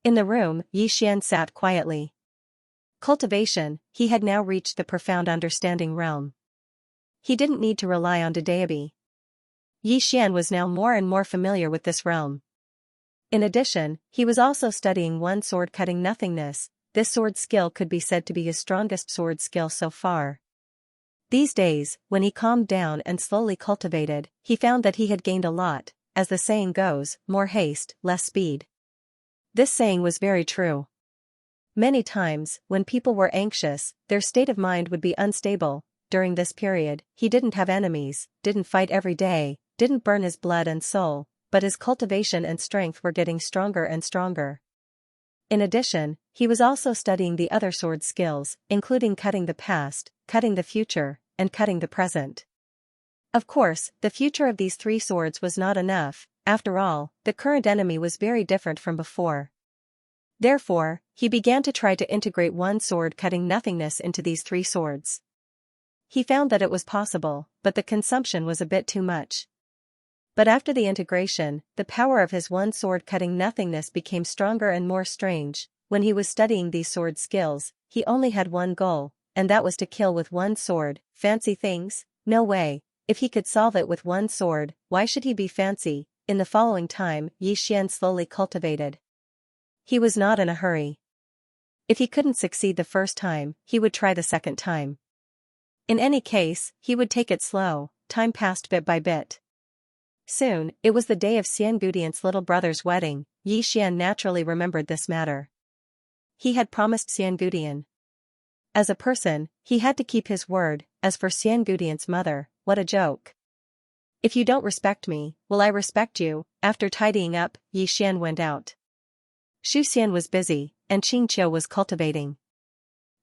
In the room, Yi Xian sat quietly. Cultivation, he had now reached the profound understanding realm. He didn't need to rely on Dadaebi. Yi Xian was now more and more familiar with this realm. In addition, he was also studying one sword cutting nothingness. This sword skill could be said to be his strongest sword skill so far. These days, when he calmed down and slowly cultivated, he found that he had gained a lot. As the saying goes, more haste, less speed. This saying was very true. Many times, when people were anxious, their state of mind would be unstable. During this period, he didn't have enemies, didn't fight every day, didn't burn his blood and soul, but his cultivation and strength were getting stronger and stronger. In addition, he was also studying the other sword skills, including cutting the past, cutting the future, and cutting the present. Of course, the future of these three swords was not enough. After all, the current enemy was very different from before. Therefore, he began to try to integrate one sword cutting nothingness into these three swords. He found that it was possible, but the consumption was a bit too much. But after the integration, the power of his one sword-cutting nothingness became stronger and more strange. When he was studying these sword skills, he only had one goal, and that was to kill with one sword. Fancy things? No way. If he could solve it with one sword, why should he be fancy? In the following time, Xian slowly cultivated. He was not in a hurry. If he couldn't succeed the first time, he would try the second time. In any case, he would take it slow. Time passed bit by bit. Soon, it was the day of Xiangudian's little brother's wedding. Xian naturally remembered this matter. He had promised Xiangudian. As a person, he had to keep his word. As for Xiangudian's mother, what a joke. If you don't respect me, will I respect you? After tidying up, Xian went out. Xu Xian was busy, and Xianxia was cultivating.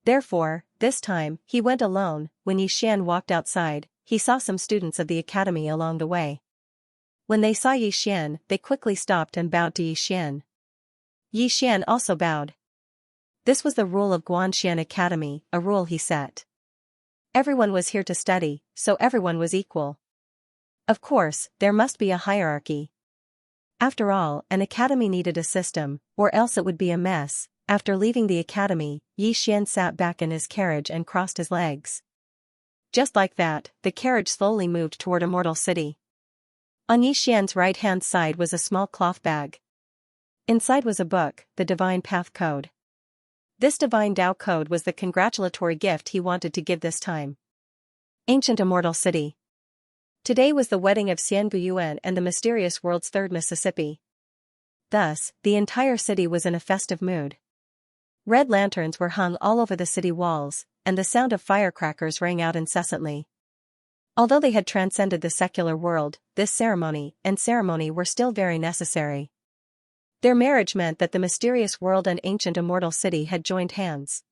Therefore, this time, he went alone. When Xian walked outside, he saw some students of the academy along the way. When they saw Xian, they quickly stopped and bowed to Xian. Xian also bowed. This was the rule of Guanxian Academy, a rule he set. Everyone was here to study, so everyone was equal. Of course, there must be a hierarchy. After all, an academy needed a system, or else it would be a mess. After leaving the academy, Xian sat back in his carriage and crossed his legs. Just like that, the carriage slowly moved toward Immortal City. On Xian's right-hand side was a small cloth bag. Inside was a book, the Divine Path Code. This Divine Tao Code was the congratulatory gift he wanted to give this time. Ancient Immortal City. Today was the wedding of Xianguoyuan and the mysterious world's third Mississippi. Thus, the entire city was in a festive mood. Red lanterns were hung all over the city walls, and the sound of firecrackers rang out incessantly. Although they had transcended the secular world, this ceremony were still very necessary. Their marriage meant that the mysterious world and ancient immortal city had joined hands.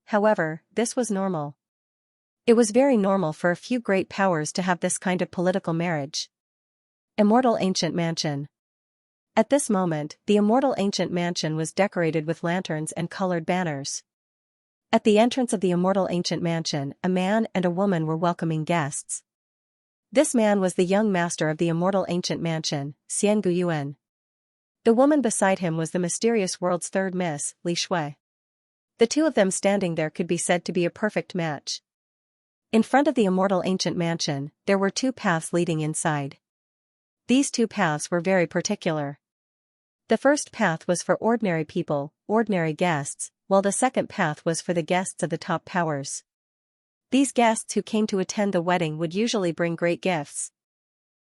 However, this was normal. It was very normal for a few great powers to have this kind of political marriage. Immortal Ancient Mansion. At this moment, the immortal ancient mansion was decorated with lanterns and colored banners. At the entrance of the immortal ancient mansion, a man and a woman were welcoming guests. This man was the young master of the immortal ancient mansion, Xianguoyuan. The woman beside him was the mysterious world's third miss, Li Shui. The two of them standing there could be said to be a perfect match. In front of the immortal ancient mansion, there were two paths leading inside. These two paths were very particular. The first path was for ordinary people, ordinary guests, while the second path was for the guests of the top powers. These guests who came to attend the wedding would usually bring great gifts.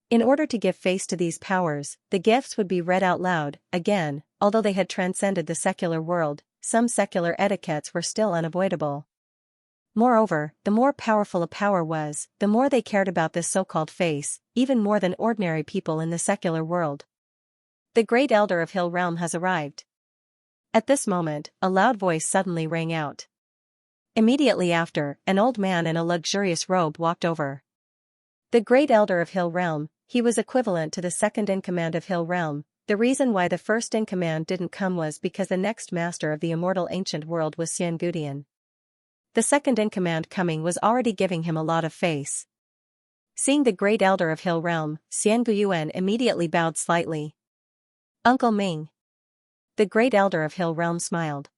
In order to give face to these powers, the gifts would be read out loud. Again, although they had transcended the secular world, some secular etiquettes were still unavoidable. Moreover, the more powerful a power was, the more they cared about this so-called face, even more than ordinary people in the secular world. The great elder of Hill Realm has arrived. At this moment, a loud voice suddenly rang out. Immediately after, an old man in a luxurious robe walked over. The great elder of Hill Realm, he was equivalent to the second-in-command of Hill Realm. The reason why the first-in-command didn't come was because the next master of the immortal ancient world was Xiangudian. The second-in-command coming was already giving him a lot of face. Seeing the great elder of Hill Realm, Xianguoyuan immediately bowed slightly. Uncle Ming. The great elder of Hill Realm smiled.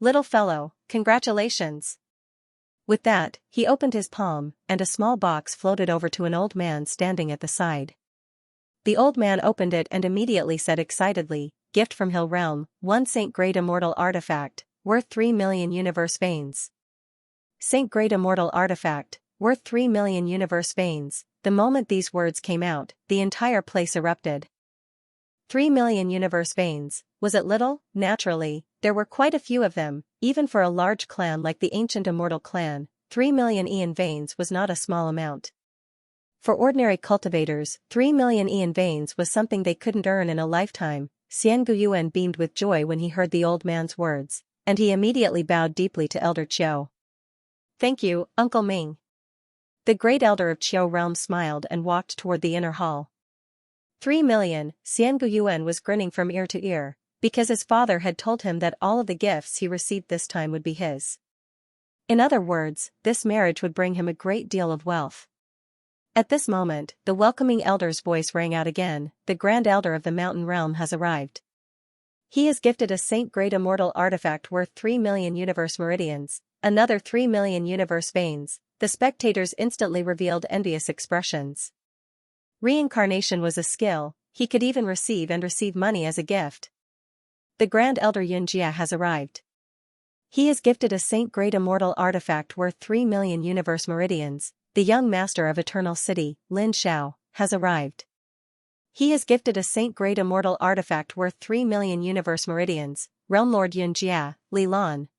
Little fellow, congratulations. With that, he opened his palm, and a small box floated over to an old man standing at the side. The old man opened it and immediately said excitedly, "Gift from Hill Realm, one Saint Great Immortal Artifact, worth 3 million universe veins." Saint Great Immortal Artifact, worth 3 million universe veins. The moment these words came out, the entire place erupted. 3 million universe veins, was it little? Naturally, there were quite a few of them, even for a large clan like the ancient immortal clan. 3 million Aeon veins was not a small amount. For ordinary cultivators, 3 million Aeon veins was something they couldn't earn in a lifetime. Xianguoyuan beamed with joy when he heard the old man's words, and he immediately bowed deeply to Elder Qiu. "Thank you, Uncle Ming." The great elder of Qiu Realm smiled and walked toward the inner hall. 3 million, Xianguoyuan was grinning from ear to ear, because his father had told him that all of the gifts he received this time would be his. In other words, this marriage would bring him a great deal of wealth. At this moment, the welcoming elder's voice rang out again, "The Grand Elder of the Mountain Realm has arrived. He is gifted a saint-grade immortal artifact worth 3 million universe meridians, another 3 million universe veins." The spectators instantly revealed envious expressions. Reincarnation was a skill, he could even receive money as a gift. The Grand Elder Xianxia has arrived. He is gifted a saint-grade immortal artifact worth 3 million universe meridians. The young master of Eternal City, Lin Shao, has arrived. He is gifted a saint-grade immortal artifact worth 3 million universe meridians. Realm Lord Xianxia, Li Lan.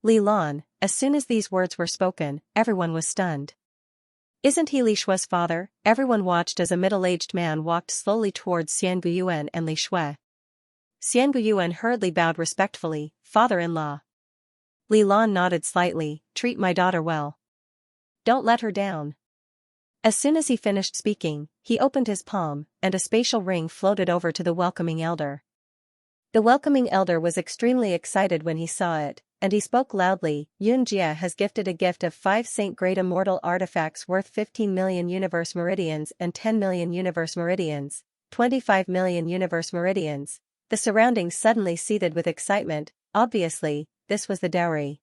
Li Lan. As soon as these words were spoken, everyone was stunned. Isn't he Li Shue's father? Everyone watched as a middle-aged man walked slowly towards Xian Guyuan and Li Shue. Xian Guyuan hurriedly bowed respectfully, "Father-in-law." Li Lan nodded slightly, "Treat my daughter well. Don't let her down." As soon as he finished speaking, he opened his palm, and a spatial ring floated over to the welcoming elder. The welcoming elder was extremely excited when he saw it, and he spoke loudly. "Yunjia has gifted a gift of 5 saint-grade immortal artifacts worth 15 million universe meridians and 10 million universe meridians, 25 million universe meridians." The surroundings suddenly seethed with excitement. Obviously, this was the dowry.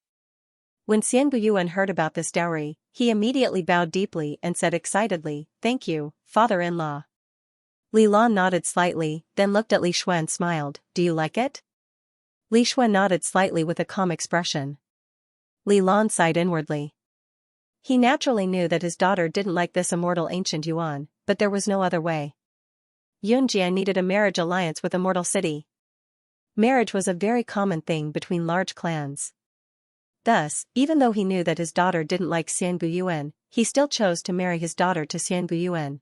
When Xian Guyuan heard about this dowry, he immediately bowed deeply and said excitedly, "Thank you, father-in-law." Li Lan nodded slightly, then looked at Li Shue and smiled, "Do you like it?" Li Shue nodded slightly with a calm expression. Li Lan sighed inwardly. He naturally knew that his daughter didn't like this immortal ancient Yuan, but there was no other way. Yunjia needed a marriage alliance with Immortal City. Marriage was a very common thing between large clans. Thus, even though he knew that his daughter didn't like Xian Guyuan, he still chose to marry his daughter to Xian Guyuan.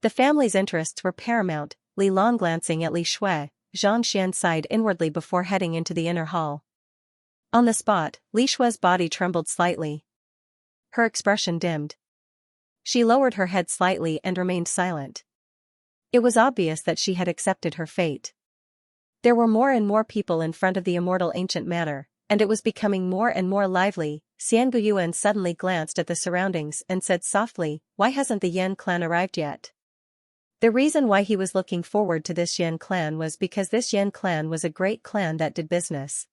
The family's interests were paramount. Li Lan glancing at Li Shue, Zhang Xian sighed inwardly before heading into the inner hall. On the spot, Li Shue's body trembled slightly. Her expression dimmed. She lowered her head slightly and remained silent. It was obvious that she had accepted her fate. There were more and more people in front of the immortal ancient matter, and it was becoming more and more lively. Xian Guyuan suddenly glanced at the surroundings and said softly, "Why hasn't the Yan clan arrived yet?" The reason why he was looking forward to this Yan clan was because this Yan clan was a great clan that did business.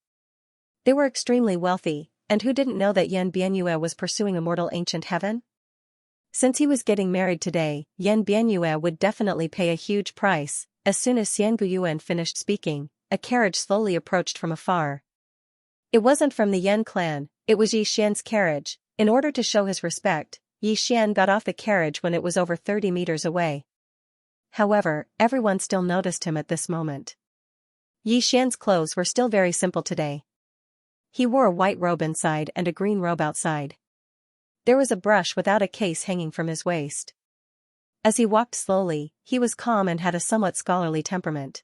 They were extremely wealthy, and who didn't know that Yan Bianyue was pursuing immortal ancient heaven? Since he was getting married today, Yan Bianyue would definitely pay a huge price. As soon as Xian Guyuan finished speaking, a carriage slowly approached from afar. It wasn't from the Yan clan, it was Yi Xian's carriage. In order to show his respect, Yi Xian got off the carriage when it was over 30 meters away. However, everyone still noticed him at this moment. Yi Xian's clothes were still very simple today. He wore a white robe inside and a green robe outside. There was a brush without a case hanging from his waist. As he walked slowly, he was calm and had a somewhat scholarly temperament.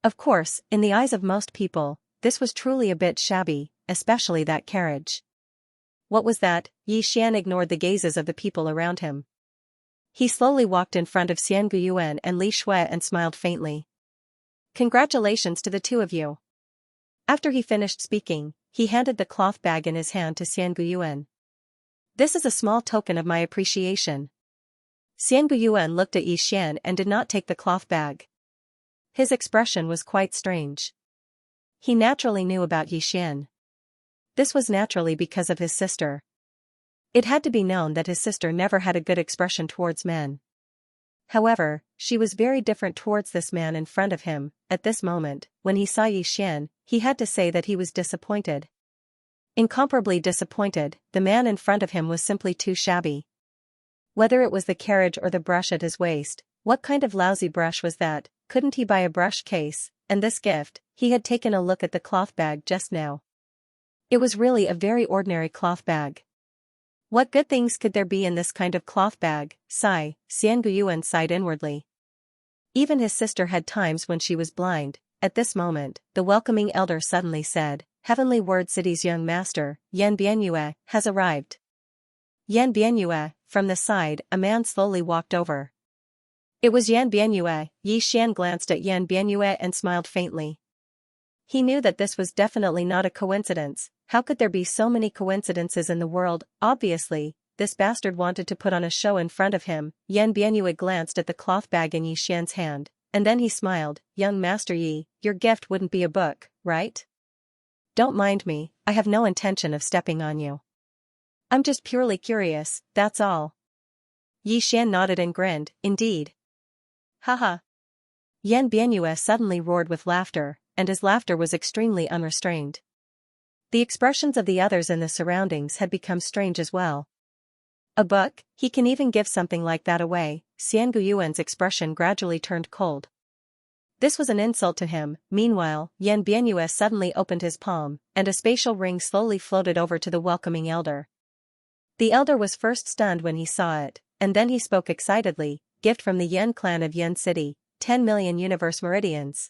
Of course, in the eyes of most people, this was truly a bit shabby, especially that carriage. What was that? Yi Xian ignored the gazes of the people around him. He slowly walked in front of Xian Guyuan and Li Shue and smiled faintly. "Congratulations to the two of you." After he finished speaking, he handed the cloth bag in his hand to Xian Guyuan. "This is a small token of my appreciation." Xian Guyuan looked at Yi Xian and did not take the cloth bag. His expression was quite strange. He naturally knew about Yi Xian. This was naturally because of his sister. It had to be known that his sister never had a good expression towards men. However, she was very different towards this man in front of him. At this moment, when he saw Yi Xian, he had to say that he was disappointed. Incomparably disappointed. The man in front of him was simply too shabby. Whether it was the carriage or the brush at his waist, what kind of lousy brush was that? Couldn't he buy a brush case? And this gift, he had taken a look at the cloth bag just now. It was really a very ordinary cloth bag. What good things could there be in this kind of cloth bag? Sigh, Xian Guyuan sighed inwardly. Even his sister had times when she was blind. At this moment, the welcoming elder suddenly said, "Heavenly Word City's young master, Yan Bianyue, has arrived." Yan Bianyue. From the side, a man slowly walked over. It was Yan Bianyue. Yi Xian glanced at Yan Bianyue and smiled faintly. He knew that this was definitely not a coincidence. How could there be so many coincidences in the world? Obviously, this bastard wanted to put on a show in front of him. Yan Bianyue glanced at the cloth bag in Yi Xian's hand, and then he smiled. Young Master Yi, your gift wouldn't be a book, right? Don't mind me, I have no intention of stepping on you. I'm just purely curious, that's all. Yi Xian nodded and grinned, indeed. Haha. Yan Bianyue suddenly roared with laughter, and his laughter was extremely unrestrained. The expressions of the others in the surroundings had become strange as well. A book? He can even give something like that away. Xiangu Yuan's expression gradually turned cold. This was an insult to him. Meanwhile, Yan Bianyue suddenly opened his palm, and a spatial ring slowly floated over to the welcoming elder. The elder was first stunned when he saw it, and then he spoke excitedly. Gift from the Yan clan of Yan City, 10 million universe meridians.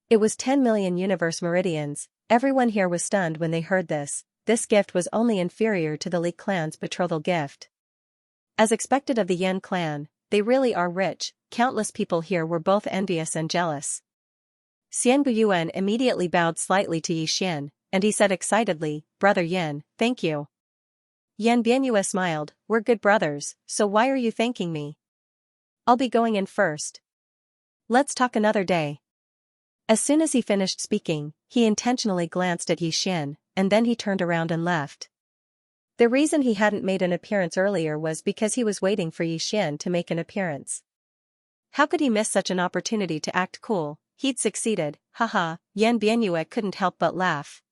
It was 10 million universe meridians. Everyone here was stunned when they heard this. This gift was only inferior to the Li clan's betrothal gift. As expected of the Yan clan, they really are rich. Countless people here were both envious and jealous. Xiangu Yuan immediately bowed slightly to Yi Xian, and he said excitedly, Brother Yan, thank you. Yan Bianyue smiled, we're good brothers, so why are you thanking me? I'll be going in first. Let's talk another day. As soon as he finished speaking, he intentionally glanced at Yi Xian, and then he turned around and left. The reason he hadn't made an appearance earlier was because he was waiting for Yi Xian to make an appearance. How could he miss such an opportunity to act cool? He'd succeeded, haha. Yan Bianyue couldn't help but laugh.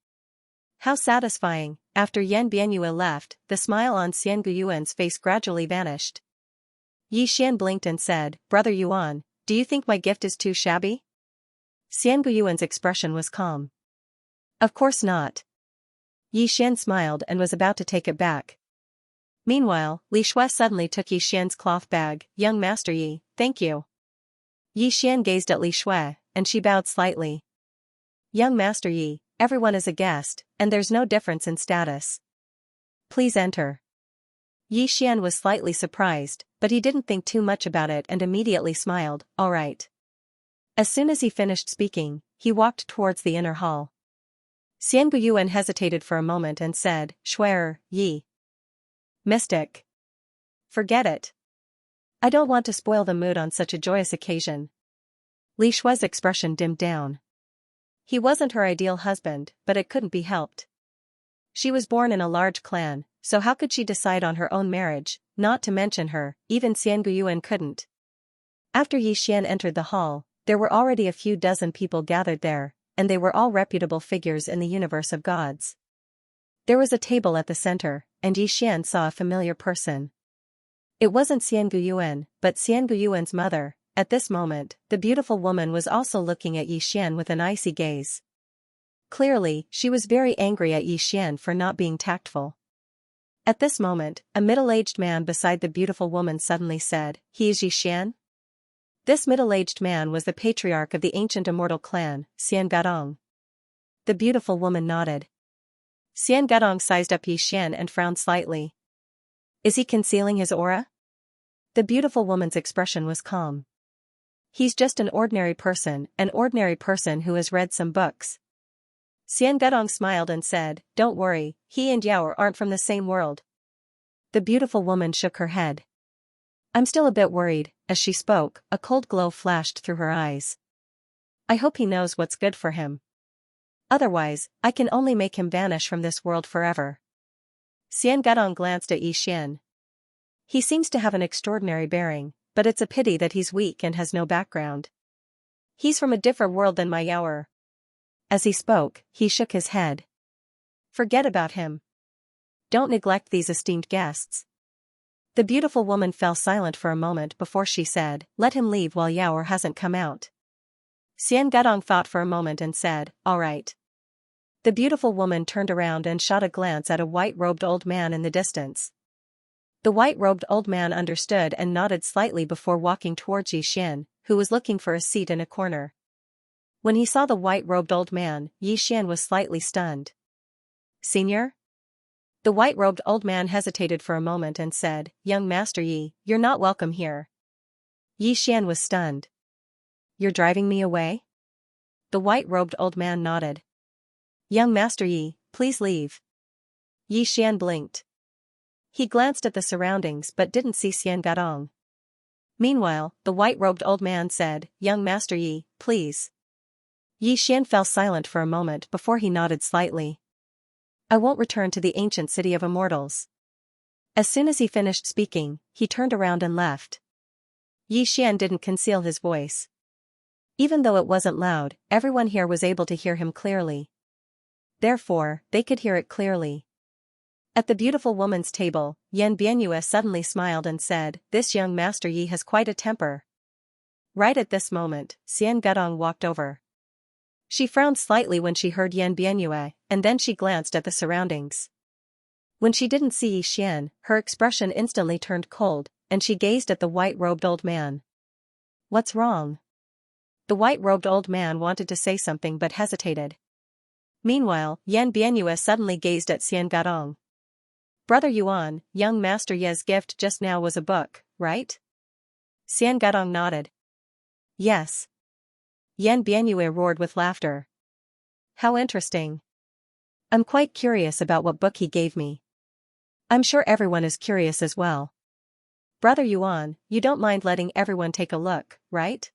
How satisfying. After Yan Bianyue left, the smile on Xiangu Yuan's face gradually vanished. Yi Xian blinked and said, Brother Yuan, do you think my gift is too shabby? Xiangu Yuan's expression was calm. Of course not. Yi Xian smiled and was about to take it back. Meanwhile, Li Shui suddenly took Yi Xian's cloth bag. Young Master Yi, thank you. Yi Xian gazed at Li Shui, and she bowed slightly. Young Master Yi, everyone is a guest, and there's no difference in status. Please enter. Yi Xian was slightly surprised, but he didn't think too much about it and immediately smiled, all right. As soon as he finished speaking, he walked towards the inner hall. Xiangu Yuan hesitated for a moment and said, Shui'er, Yi. Mystic. Forget it. I don't want to spoil the mood on such a joyous occasion. Li Shui's expression dimmed down. He wasn't her ideal husband, but it couldn't be helped. She was born in a large clan, so how could she decide on her own marriage? Not to mention her, even Xiangu Yuan couldn't. After Yi Xian entered the hall, there were already a few dozen people gathered there, and they were all reputable figures in the universe of gods. There was a table at the center, and Yi Xian saw a familiar person. It wasn't Xiangu Yuan, but Xiangu Yuan's mother. At this moment, the beautiful woman was also looking at Yi Xian with an icy gaze. Clearly, she was very angry at Yi Xian for not being tactful. At this moment, a middle-aged man beside the beautiful woman suddenly said, He is Yi Xian? This middle-aged man was the patriarch of the ancient immortal clan, Xian Gadong. The beautiful woman nodded. Xian Gadong sized up Yi Xian and frowned slightly. Is he concealing his aura? The beautiful woman's expression was calm. He's just an ordinary person who has read some books. Xian Gadong smiled and said, Don't worry, he and Yao aren't from the same world. The beautiful woman shook her head. I'm still a bit worried. As she spoke, a cold glow flashed through her eyes. I hope he knows what's good for him. Otherwise, I can only make him vanish from this world forever. Xian Gadong glanced at Yi Xian. He seems to have an extraordinary bearing, but it's a pity that he's weak and has no background. He's from a different world than my Yaoer. As he spoke, he shook his head. Forget about him. Don't neglect these esteemed guests. The beautiful woman fell silent for a moment before she said, Let him leave while Yaoer hasn't come out. Xian Gadong thought for a moment and said, All right. The beautiful woman turned around and shot a glance at a white-robed old man in the distance. The white-robed old man understood and nodded slightly before walking towards Yi Xian, who was looking for a seat in a corner. When he saw the white-robed old man, Yi Xian was slightly stunned. Senior? The white-robed old man hesitated for a moment and said, Young Master Yi, you're not welcome here. Yi Xian was stunned. You're driving me away? The white-robed old man nodded. Young Master Yi, please leave. Yi Xian blinked. He glanced at the surroundings but didn't see Xiangadong. Meanwhile, the white-robed old man said, "Young Master Yi, please." Yi Xian fell silent for a moment before he nodded slightly. "I won't return to the ancient city of immortals." As soon as he finished speaking, he turned around and left. Yi Xian didn't conceal his voice. Even though it wasn't loud, everyone here was able to hear him clearly. Therefore, they could hear it clearly. At the beautiful woman's table, Yan Bianyue suddenly smiled and said, "This young Master Yi has quite a temper." Right at this moment, Xiangadong walked over. She frowned slightly when she heard Yan Bianyue, and then she glanced at the surroundings. When she didn't see Yi Xian, her expression instantly turned cold, and she gazed at the white-robed old man. "What's wrong?" The white-robed old man wanted to say something but hesitated. Meanwhile, Yan Bianyue suddenly gazed at Xiangadong. "Brother Yuan, young Master Ye's gift just now was a book, right?" Xiangadong nodded. "Yes." Yan Bianyue roared with laughter. "How interesting. I'm quite curious about what book he gave me. I'm sure everyone is curious as well. Brother Yuan, you don't mind letting everyone take a look, right?"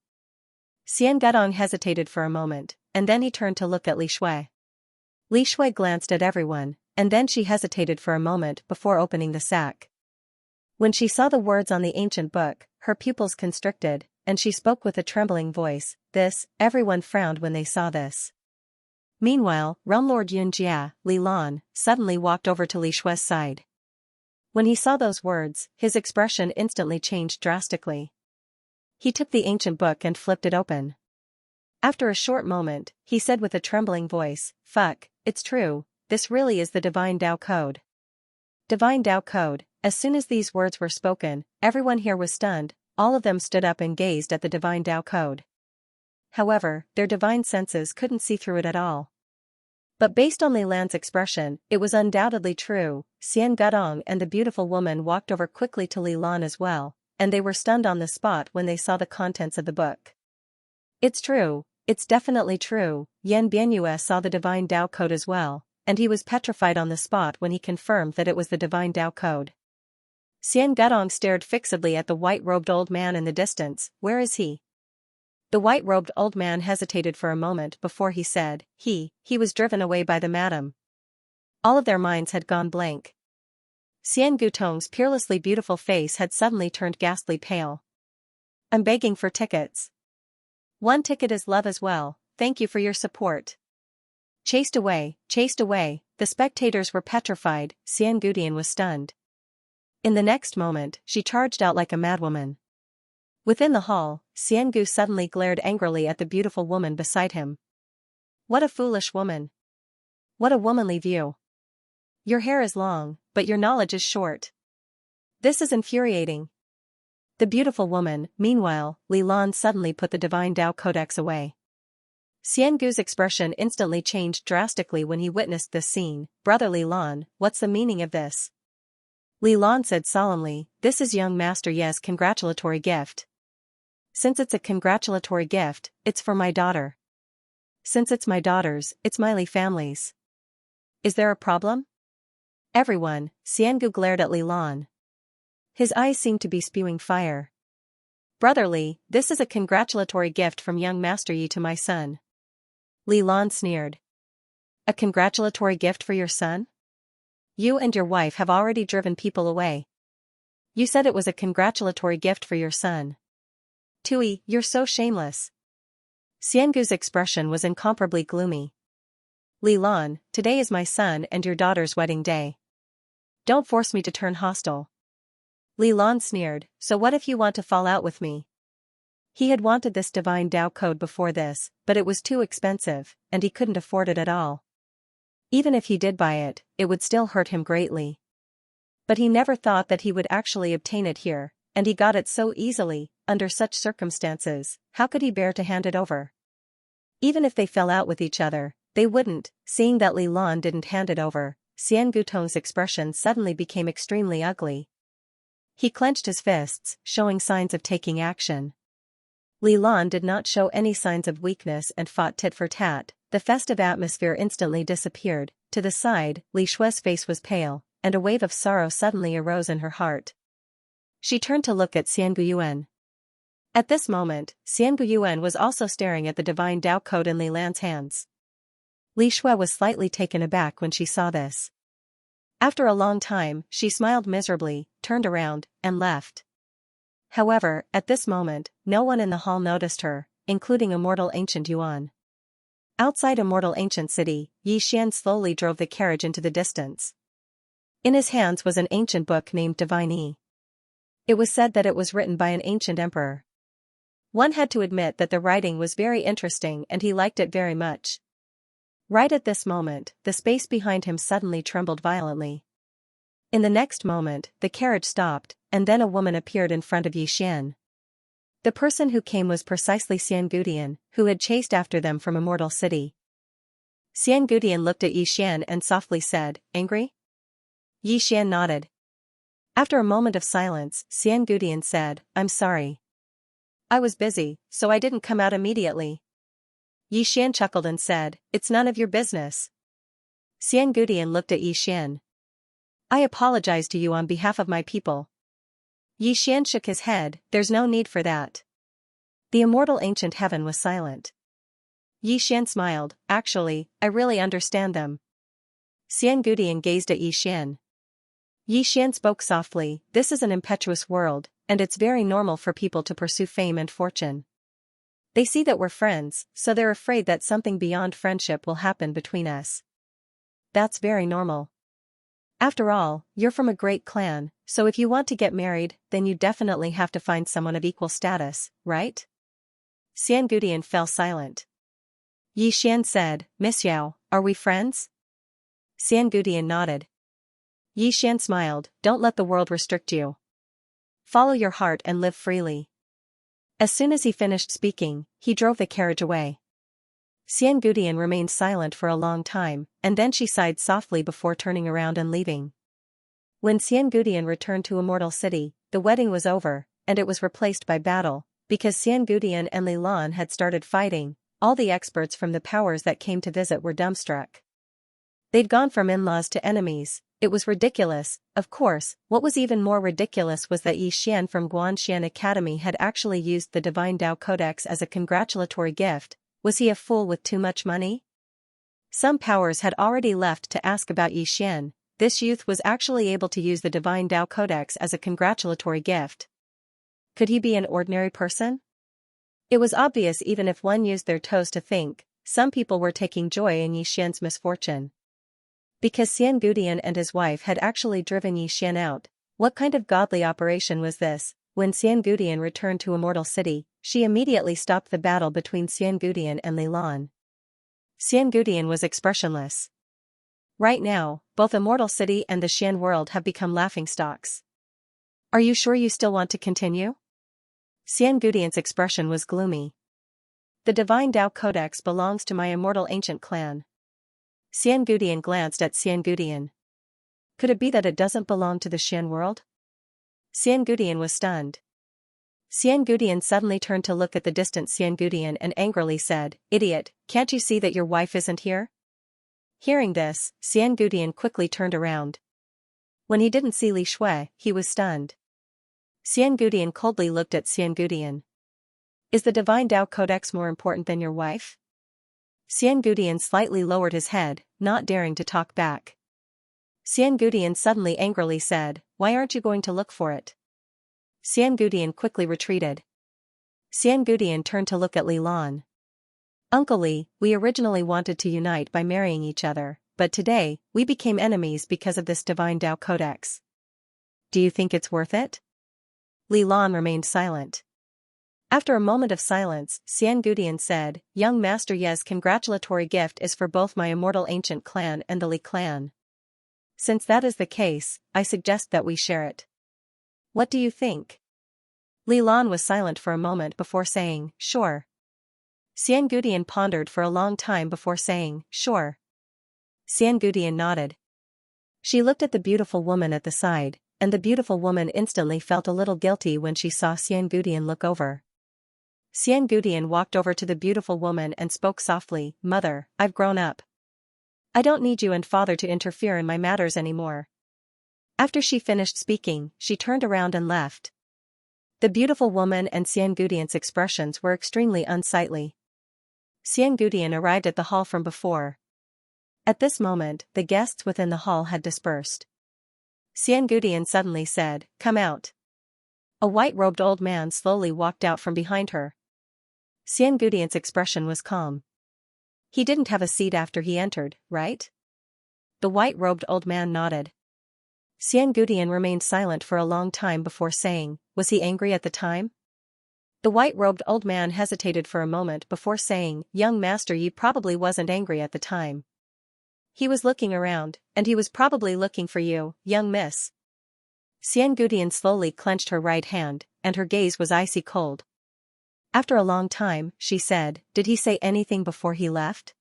Xiangadong hesitated for a moment, and then he turned to look at Li Shui. Li Shui glanced at everyone, and then she hesitated for a moment before opening the sack. When she saw the words on the ancient book, her pupils constricted, and she spoke with a trembling voice, everyone frowned when they saw this. Meanwhile, Realm Lord Yunjia, Li Lan, suddenly walked over to Li Shui's side. When he saw those words, his expression instantly changed drastically. He took the ancient book and flipped it open. After a short moment, he said with a trembling voice, "Fuck, it's true, this really is the Divine Tao Code." Divine Tao Code. As soon as these words were spoken, everyone here was stunned, all of them stood up and gazed at the Divine Tao Code. However, their divine senses couldn't see through it at all. But based on Li Lan's expression, it was undoubtedly true. Xiangadong and the beautiful woman walked over quickly to Li Lan as well, and they were stunned on the spot when they saw the contents of the book. "It's true, it's definitely true." Yan Bianyue saw the Divine Tao Code as well, and he was petrified on the spot when he confirmed that it was the Divine Tao Code. Xiangadong stared fixedly at the white-robed old man in the distance. "Where is he?" The white-robed old man hesitated for a moment before he said, He was driven away by the madam." All of their minds had gone blank. Xian Gutong's peerlessly beautiful face had suddenly turned ghastly pale. "I'm begging for tickets. One ticket is love as well, thank you for your support." Chased away, the spectators were petrified, Xian Gutian was stunned. In the next moment, she charged out like a madwoman. Within the hall, Xiangu suddenly glared angrily at the beautiful woman beside him. "What a foolish woman. What a womanly view. Your hair is long, but your knowledge is short. This is infuriating." The beautiful woman, meanwhile, Li Lan suddenly put the Divine Tao Codex away. Xiangu's expression instantly changed drastically when he witnessed this scene. "Brother Li Lan, what's the meaning of this?" Li Lan said solemnly, "This is young Master Ye's congratulatory gift. Since it's a congratulatory gift, it's for my daughter. Since it's my daughter's, it's my Li family's. Is there a problem?" Everyone, Xiangu glared at Li Lan. His eyes seemed to be spewing fire. "Brother Li, this is a congratulatory gift from young Master Yi to my son." Li Lan sneered. "A congratulatory gift for your son? You and your wife have already driven people away. You said it was a congratulatory gift for your son. Tui, you're so shameless." Xiangu's expression was incomparably gloomy. "Li Lan, today is my son and your daughter's wedding day. Don't force me to turn hostile." Li Lan sneered, "So what if you want to fall out with me?" He had wanted this Divine Tao Code before this, but it was too expensive, and he couldn't afford it at all. Even if he did buy it, it would still hurt him greatly. But he never thought that he would actually obtain it here, and he got it so easily. Under such circumstances, how could he bear to hand it over? Even if they fell out with each other, they wouldn't. Seeing that Li Lan didn't hand it over, Xian Gutong's expression suddenly became extremely ugly. He clenched his fists, showing signs of taking action. Li Lan did not show any signs of weakness and fought tit for tat. The festive atmosphere instantly disappeared. To the side, Li Shui's face was pale, and a wave of sorrow suddenly arose in her heart. She turned to look at Xianguiyuan. At this moment, Xianguiyuan was also staring at the divine Tao code in Li Lan's hands. Li Shui was slightly taken aback when she saw this. After a long time, she smiled miserably, turned around, and left. However, at this moment, no one in the hall noticed her, including Immortal Ancient Yuan. Outside Immortal Ancient City, Yi Xian slowly drove the carriage into the distance. In his hands was an ancient book named Divine Yi. It was said that it was written by an ancient emperor. One had to admit that the writing was very interesting and he liked it very much. Right at this moment, the space behind him suddenly trembled violently. In the next moment, the carriage stopped, and then a woman appeared in front of Yi Xian. The person who came was precisely Xiangudian, who had chased after them from Immortal City. Xiangudian looked at Yi Xian and softly said, "Angry?" Yi Xian nodded. After a moment of silence, Xiangudian said, "I'm sorry. I was busy, so I didn't come out immediately." Yi Xian chuckled and said, "It's none of your business." Xiangudian looked at Yi Xian. "I apologize to you on behalf of my people." Yi Xian shook his head, "There's no need for that." The immortal ancient heaven was silent. Yi Xian smiled, "Actually, I really understand them." Xiangudian gazed at Yi Xian. Yi Xian spoke softly, "This is an impetuous world, and it's very normal for people to pursue fame and fortune. They see that we're friends, so they're afraid that something beyond friendship will happen between us. That's very normal. After all, you're from a great clan, so if you want to get married, then you definitely have to find someone of equal status, right?" Xiangudian fell silent. Yi Xian said, "Miss Yao, are we friends?" Xiangudian nodded. Yi Xian smiled, "Don't let the world restrict you. Follow your heart and live freely." As soon as he finished speaking, he drove the carriage away. Xiangudian remained silent for a long time, and then she sighed softly before turning around and leaving. When Xiangudian returned to Immortal City, the wedding was over, and it was replaced by battle, because Xiangudian and Li Lan had started fighting. All the experts from the powers that came to visit were dumbstruck. They'd gone from in-laws to enemies. It was ridiculous. Of course, what was even more ridiculous was that Yi Xian from Guanxian Academy had actually used the Divine Tao Codex as a congratulatory gift. Was he a fool with too much money? Some powers had already left to ask about Yi Xian. This youth was actually able to use the Divine Tao Codex as a congratulatory gift. Could he be an ordinary person? It was obvious even if one used their toes to think. Some people were taking joy in Yi Xian's misfortune. Because Xiangudian and his wife had actually driven Yi Xian out. What kind of godly operation was this? When Xiangudian returned to Immortal City, she immediately stopped the battle between Xiangudian and Li Lan. Xiangudian was expressionless. Right now, both Immortal City and the Xian world have become laughingstocks. "Are you sure you still want to continue?" Xiangudian's expression was gloomy. "The Divine Tao Codex belongs to my immortal ancient clan." Xiangudian glanced at Xiangudian. Could it be that it doesn't belong to the Xian world? Xiangudian was stunned. Xiangudian suddenly turned to look at the distant Xiangudian and angrily said, "Idiot, can't you see that your wife isn't here?" Hearing this, Xiangudian quickly turned around. When he didn't see Li Shui, he was stunned. Xiangudian coldly looked at Xiangudian. "Is the Divine Tao Codex more important than your wife?" Xiangudian slightly lowered his head, not daring to talk back. Xiangudian suddenly angrily said, "Why aren't you going to look for it?" Xiangudian quickly retreated. Xiangudian turned to look at Li Lan. "Uncle Li, we originally wanted to unite by marrying each other, but today, we became enemies because of this Divine Tao Codex. Do you think it's worth it?" Li Lan remained silent. After a moment of silence, Xiangudian said, "Young Master Ye's congratulatory gift is for both my immortal ancient clan and the Li clan. Since that is the case, I suggest that we share it. What do you think?" Li Lan was silent for a moment before saying, "Sure." Xiangudian pondered for a long time before saying, "Sure." Xiangudian nodded. She looked at the beautiful woman at the side, and the beautiful woman instantly felt a little guilty when she saw Xiangudian look over. Xiangudian walked over to the beautiful woman and spoke softly, "Mother, I've grown up. I don't need you and father to interfere in my matters anymore. After she finished speaking, she turned around and left. The beautiful woman and Xiangudian's expressions were extremely unsightly. Xiangudian arrived at the hall from before. At this moment, the guests within the hall had dispersed. Xiangudian suddenly said, "Come out." A white-robed old man slowly walked out from behind her. Xiangudian's expression was calm. He didn't have a seat after he entered, right? The white-robed old man nodded. Xiangudian remained silent for a long time before saying, "Was he angry at the time?" The white-robed old man hesitated for a moment before saying, "Young master, he probably wasn't angry at the time. He was looking around, and he was probably looking for you, young miss." Xiangudian slowly clenched her right hand, and her gaze was icy cold. After a long time, she said, "Did he say anything before he left?"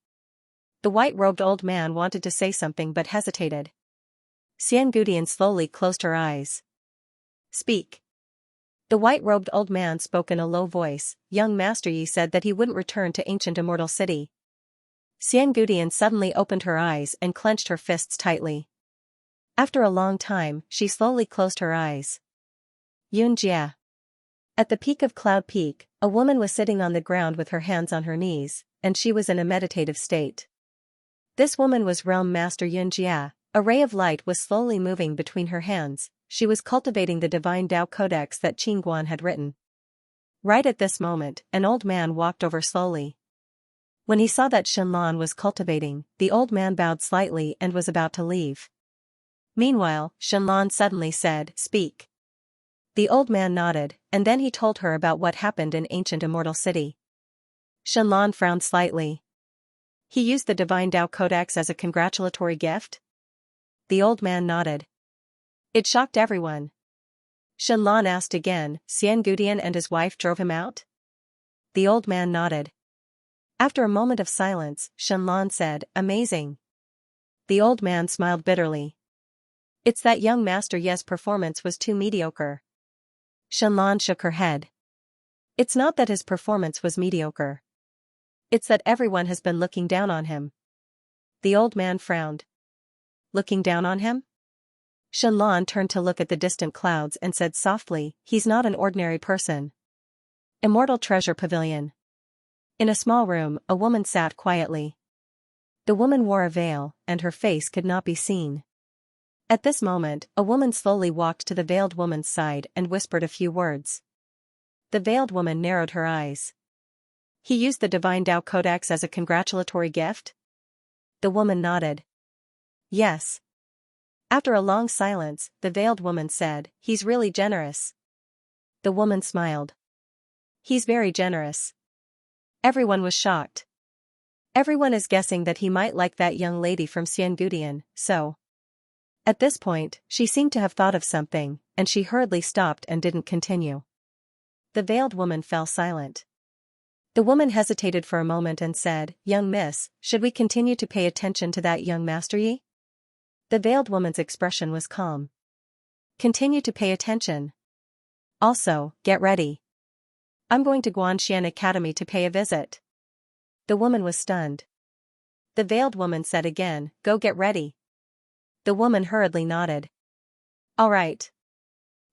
The white-robed old man wanted to say something but hesitated. Xiangudian slowly closed her eyes. "Speak." The white-robed old man spoke in a low voice, "Young master, he said that he wouldn't return to ancient immortal city." Xiangudian suddenly opened her eyes and clenched her fists tightly. After a long time, she slowly closed her eyes. Xianxia. At the peak of Cloud Peak, a woman was sitting on the ground with her hands on her knees, and she was in a meditative state. This woman was Realm Master Xianxia. A ray of light was slowly moving between her hands. She was cultivating the divine Tao Codex that Qingguan had written. Right at this moment, an old man walked over slowly. When he saw that Shenlan was cultivating, the old man bowed slightly and was about to leave. Meanwhile, Shenlan suddenly said, "Speak." The old man nodded, and then he told her about what happened in ancient immortal city. Shenlan frowned slightly. He used the divine Tao Codex as a congratulatory gift? The old man nodded. It shocked everyone. Shenlan asked again, "Xiangudian and his wife drove him out?" The old man nodded. After a moment of silence, Shenlan said, "Amazing." The old man smiled bitterly. "It's that young master Ye's performance was too mediocre." Shenlan shook her head. "It's not that his performance was mediocre. It's that everyone has been looking down on him." The old man frowned. "Looking down on him?" Shenlan turned to look at the distant clouds and said softly, "He's not an ordinary person." Immortal Treasure Pavilion. In a small room, a woman sat quietly. The woman wore a veil, and her face could not be seen. At this moment, a woman slowly walked to the veiled woman's side and whispered a few words. The veiled woman narrowed her eyes. "He used the divine Tao Codex as a congratulatory gift?" The woman nodded. "Yes." After a long silence, the veiled woman said, "He's really generous." The woman smiled. "He's very generous." Everyone was shocked. Everyone is guessing that he might like that young lady from Xiangudian, so. At this point, she seemed to have thought of something, and she hurriedly stopped and didn't continue. The veiled woman fell silent. The woman hesitated for a moment and said, "Young miss, should we continue to pay attention to that young master Yi?" The veiled woman's expression was calm. "Continue to pay attention. Also, get ready. I'm going to Guanxian Academy to pay a visit." The woman was stunned. The veiled woman said again, "Go get ready." The woman hurriedly nodded. "All right."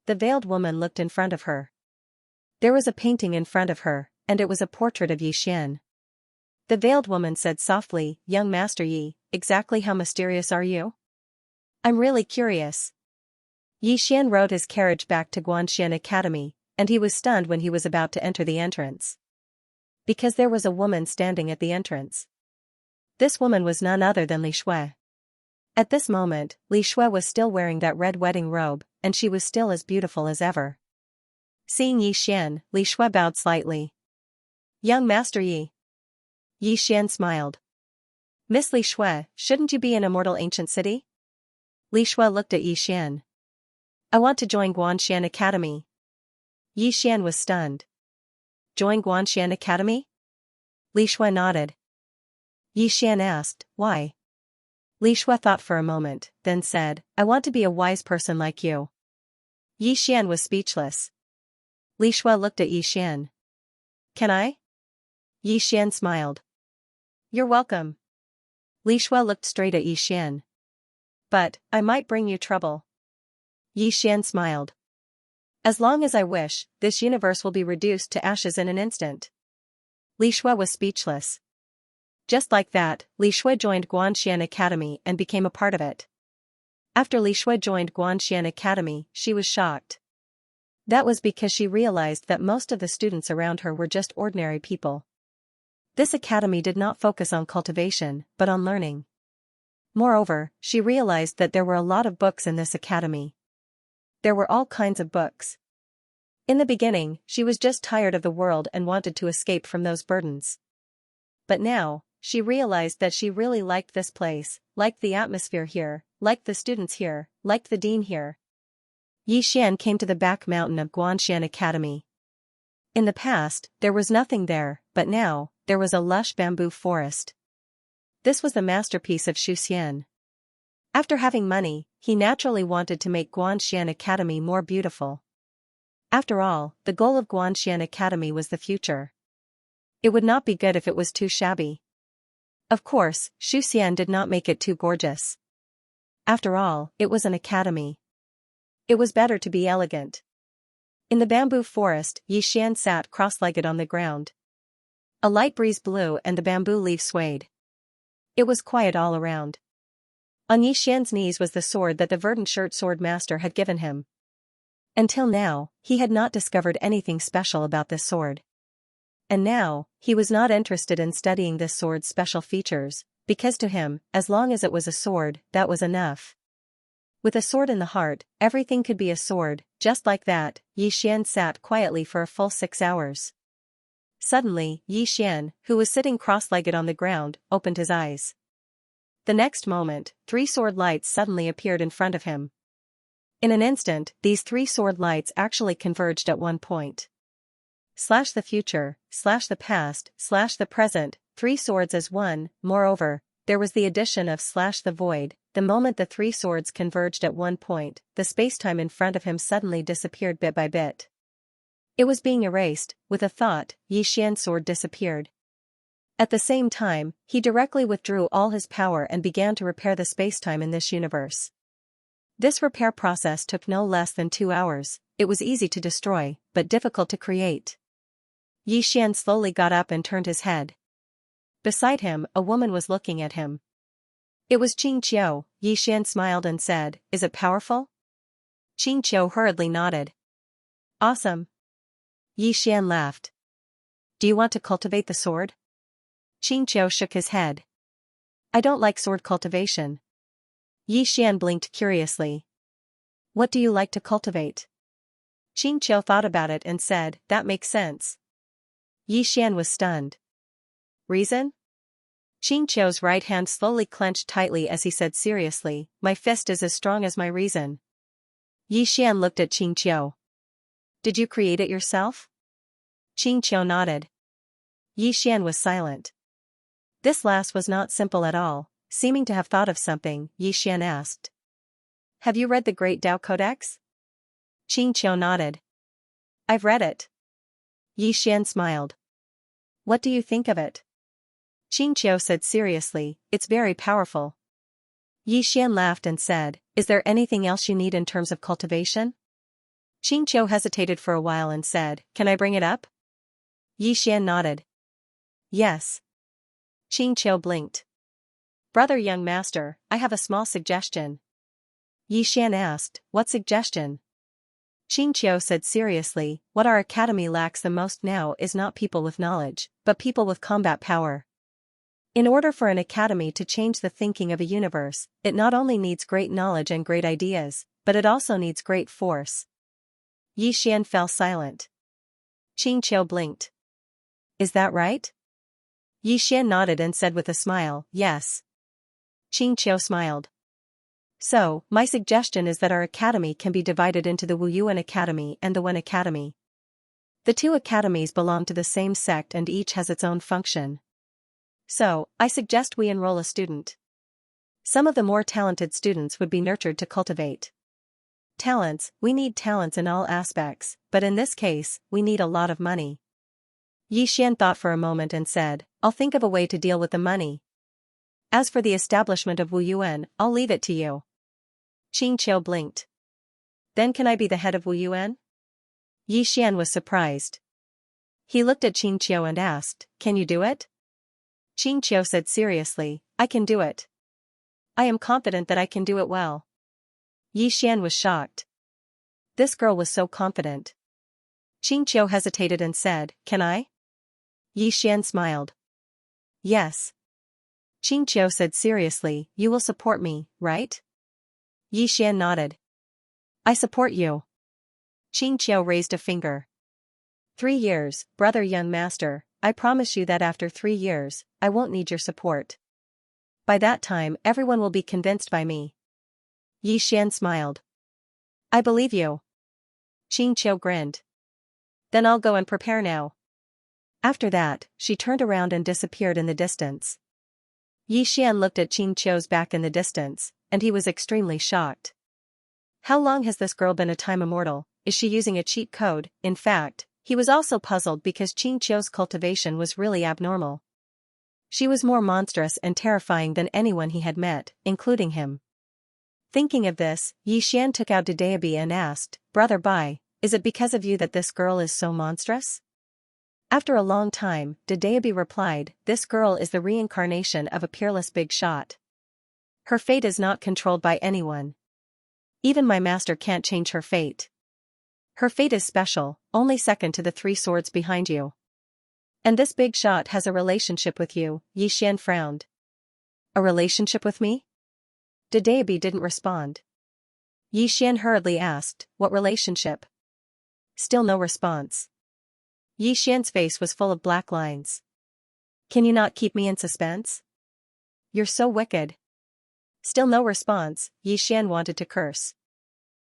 The veiled woman looked in front of her. There was a painting in front of her, and it was a portrait of Yi Xian. The veiled woman said softly, "Young Master Yi, exactly how mysterious are you? I'm really curious." Yi Xian rode his carriage back to Guanxian Academy, and he was stunned when he was about to enter the entrance. Because there was a woman standing at the entrance. This woman was none other than Li Shui. At this moment, Li Shui was still wearing that red wedding robe, and she was still as beautiful as ever. Seeing Yi Xian, Li Shui bowed slightly. "Young Master Yi." Yi Xian smiled. "Miss Li Shui, shouldn't you be in Immortal Ancient City?" Li Shui looked at Yi Xian. "I want to join Guanxian Academy." Yi Xian was stunned. "Join Guanxian Academy?" Li Shui nodded. Yi Xian asked, "Why?" Li Shui thought for a moment, then said, "I want to be a wise person like you." Yi Xian was speechless. Li Shui looked at Yi Xian. "Can I?" Yi Xian smiled. "You're welcome." Li Shui looked straight at Yi Xian. "But, I might bring you trouble." Yi Xian smiled. As long as I wish, this universe will be reduced to ashes in an instant. Li Shui was speechless. Just like that, Li Shui joined Guanxian Academy and became a part of it. After Li Shui joined Guanxian Academy, she was shocked. That was because she realized that most of the students around her were just ordinary people. This academy did not focus on cultivation, but on learning. Moreover, she realized that there were a lot of books in this academy. There were all kinds of books. In the beginning, she was just tired of the world and wanted to escape from those burdens. But now, she realized that she really liked this place, liked the atmosphere here, liked the students here, liked the dean here. Yi Xian came to the back mountain of Guanxian Academy. In the past, there was nothing there, but now, there was a lush bamboo forest. This was the masterpiece of Xu Xian. After having money, he naturally wanted to make Guanxian Academy more beautiful. After all, the goal of Guanxian Academy was the future. It would not be good if it was too shabby. Of course, Xu Xian did not make it too gorgeous. After all, it was an academy. It was better to be elegant. In the bamboo forest, Yi Xian sat cross-legged on the ground. A light breeze blew and the bamboo leaves swayed. It was quiet all around. On Yi Xian's knees was the sword that the verdant shirt sword master had given him. Until now, he had not discovered anything special about this sword. And now, he was not interested in studying this sword's special features, because to him, as long as it was a sword, that was enough. With a sword in the heart, everything could be a sword. Just like that, Yi Xian sat quietly for a full 6 hours. Suddenly, Yi Xian, who was sitting cross-legged on the ground, opened his eyes. The next moment, 3 sword lights suddenly appeared in front of him. In an instant, these 3 sword lights actually converged at one point. Slash the future, slash the past, slash the present, 3 swords as one. Moreover, there was the addition of slash the void. The moment the 3 swords converged at one point, the spacetime in front of him suddenly disappeared bit by bit. It was being erased. With a thought, Yi Xian's sword disappeared. At the same time, he directly withdrew all his power and began to repair the spacetime in this universe. This repair process took no less than 2 hours. It was easy to destroy, but difficult to create. Yi Xian slowly got up and turned his head. Beside him, a woman was looking at him. It was Xianxia. Yi Xian smiled and said, "Is it powerful?" Xianxia hurriedly nodded. "Awesome." Yi Xian laughed. "Do you want to cultivate the sword?" Xianxia shook his head. "I don't like sword cultivation." Yi Xian blinked curiously. "What do you like to cultivate?" Xianxia thought about it and said, "That makes sense." Yi Xian was stunned. "Reason?" Xianxia's right hand slowly clenched tightly as he said seriously, "My fist is as strong as my reason." Yi Xian looked at Xianxia. "Did you create it yourself?" Xianxia nodded. Yi Xian was silent. This last was not simple at all. Seeming to have thought of something, Yi Xian asked, "Have you read the Great Tao Codex?" Xianxia nodded. "I've read it." Yi Xian smiled. "What do you think of it?" Xianxia said seriously, "It's very powerful." Yi Xian laughed and said, "Is there anything else you need in terms of cultivation?" Xianxia hesitated for a while and said, "Can I bring it up?" Yi Xian nodded. "Yes." Xianxia blinked. "Brother young master, I have a small suggestion." Yi Xian asked, "What suggestion?" Xianxia said seriously, "What our academy lacks the most now is not people with knowledge, but people with combat power. In order for an academy to change the thinking of a universe, it not only needs great knowledge and great ideas, but it also needs great force." Yi Xian fell silent. Xianxia blinked. "Is that right?" Yi Xian nodded and said with a smile, "Yes." Xianxia smiled. "So, my suggestion is that our academy can be divided into the Wu Yuan Academy and the Wen Academy. The 2 academies belong to the same sect and each has its own function. So, I suggest we enroll a student. Some of the more talented students would be nurtured to cultivate. Talents, we need talents in all aspects, but in this case, we need a lot of money." Yi Xian thought for a moment and said, "I'll think of a way to deal with the money. As for the establishment of Wu Yuan, I'll leave it to you." Xianxia blinked. Then can I be the head of Wu Yuan? Yi Xian was surprised. He looked at Xianxia and asked, can you do it? Xianxia said seriously, I can do it. I am confident that I can do it well. Yi Xian was shocked. This girl was so confident. Xianxia hesitated and said, can I? Yi Xian smiled. Yes. Xianxia said seriously, you will support me, right? Yi Xian nodded. I support you. Xianxia raised a finger. 3 years, brother young master, I promise you that after 3 years, I won't need your support. By that time everyone will be convinced by me. Yi Xian smiled. I believe you. Xianxia grinned. Then I'll go and prepare now. After that, she turned around and disappeared in the distance. Yi Xian looked at Xianxia's back in the distance, and he was extremely shocked. How long has this girl been a time immortal? Is she using a cheat code? In fact, he was also puzzled because Xianxia's cultivation was really abnormal. She was more monstrous and terrifying than anyone he had met, including him. Thinking of this, Yi Xian took out Dedeabi and asked, Brother Bai, is it because of you that this girl is so monstrous? After a long time, Dedeabi replied, this girl is the reincarnation of a peerless big shot. Her fate is not controlled by anyone. Even my master can't change her fate. Her fate is special, only second to the 3 swords behind you. And this big shot has a relationship with you, Yi Xian frowned. A relationship with me? Dedeabi didn't respond. Yi Xian hurriedly asked, what relationship? Still no response. Yi Xian's face was full of black lines. Can you not keep me in suspense? You're so wicked. Still no response, Yi Xian wanted to curse.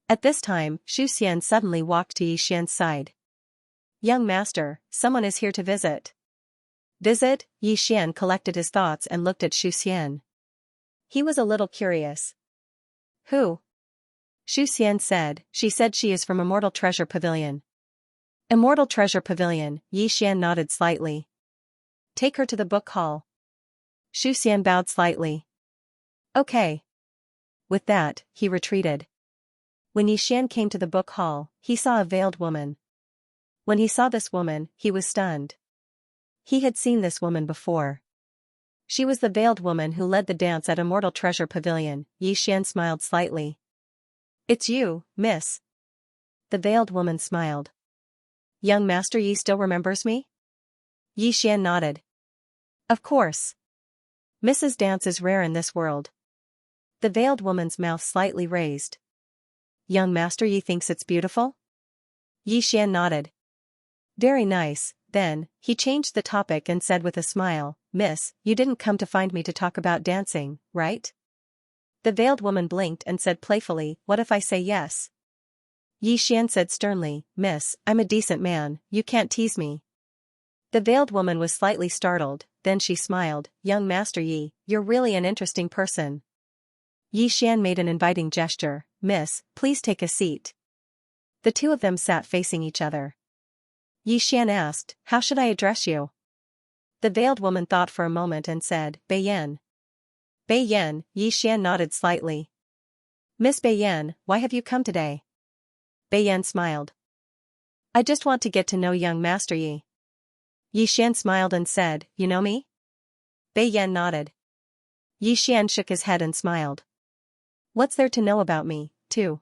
At this time, Xu Xian suddenly walked to Yi Xian's side. Young master, someone is here to visit. Visit? Yi Xian collected his thoughts and looked at Xu Xian. He was a little curious. Who? Xu Xian said, she said she is from Immortal Treasure Pavilion. Immortal Treasure Pavilion, Yi Xian nodded slightly. Take her to the book hall. Xu Xian bowed slightly. Okay. With that, he retreated. When Yi Xian came to the book hall, he saw a veiled woman. When he saw this woman, he was stunned. He had seen this woman before. She was the veiled woman who led the dance at Immortal Treasure Pavilion. Yi Xian smiled slightly. It's you, miss. The veiled woman smiled. Young Master Yi still remembers me? Yi Xian nodded. Of course. Mrs. Dance is rare in this world. The veiled woman's mouth slightly raised. Young Master Yi thinks it's beautiful? Yi Xian nodded. Very nice. Then, he changed the topic and said with a smile, Miss, you didn't come to find me to talk about dancing, right? The veiled woman blinked and said playfully, what if I say yes? Yi Xian said sternly, Miss, I'm a decent man, you can't tease me. The veiled woman was slightly startled, then she smiled, Young Master Yi, you're really an interesting person. Yi Xian made an inviting gesture, Miss, please take a seat. The two of them sat facing each other. Yi Xian asked, how should I address you? The veiled woman thought for a moment and said, Bai Yan. Bai Yan, Yi Xian nodded slightly. Miss Bai Yan, why have you come today? Bai Yan smiled. I just want to get to know young Master Yi. Yi Xian smiled and said, you know me? Bai Yan nodded. Yi Xian shook his head and smiled. What's there to know about me, too?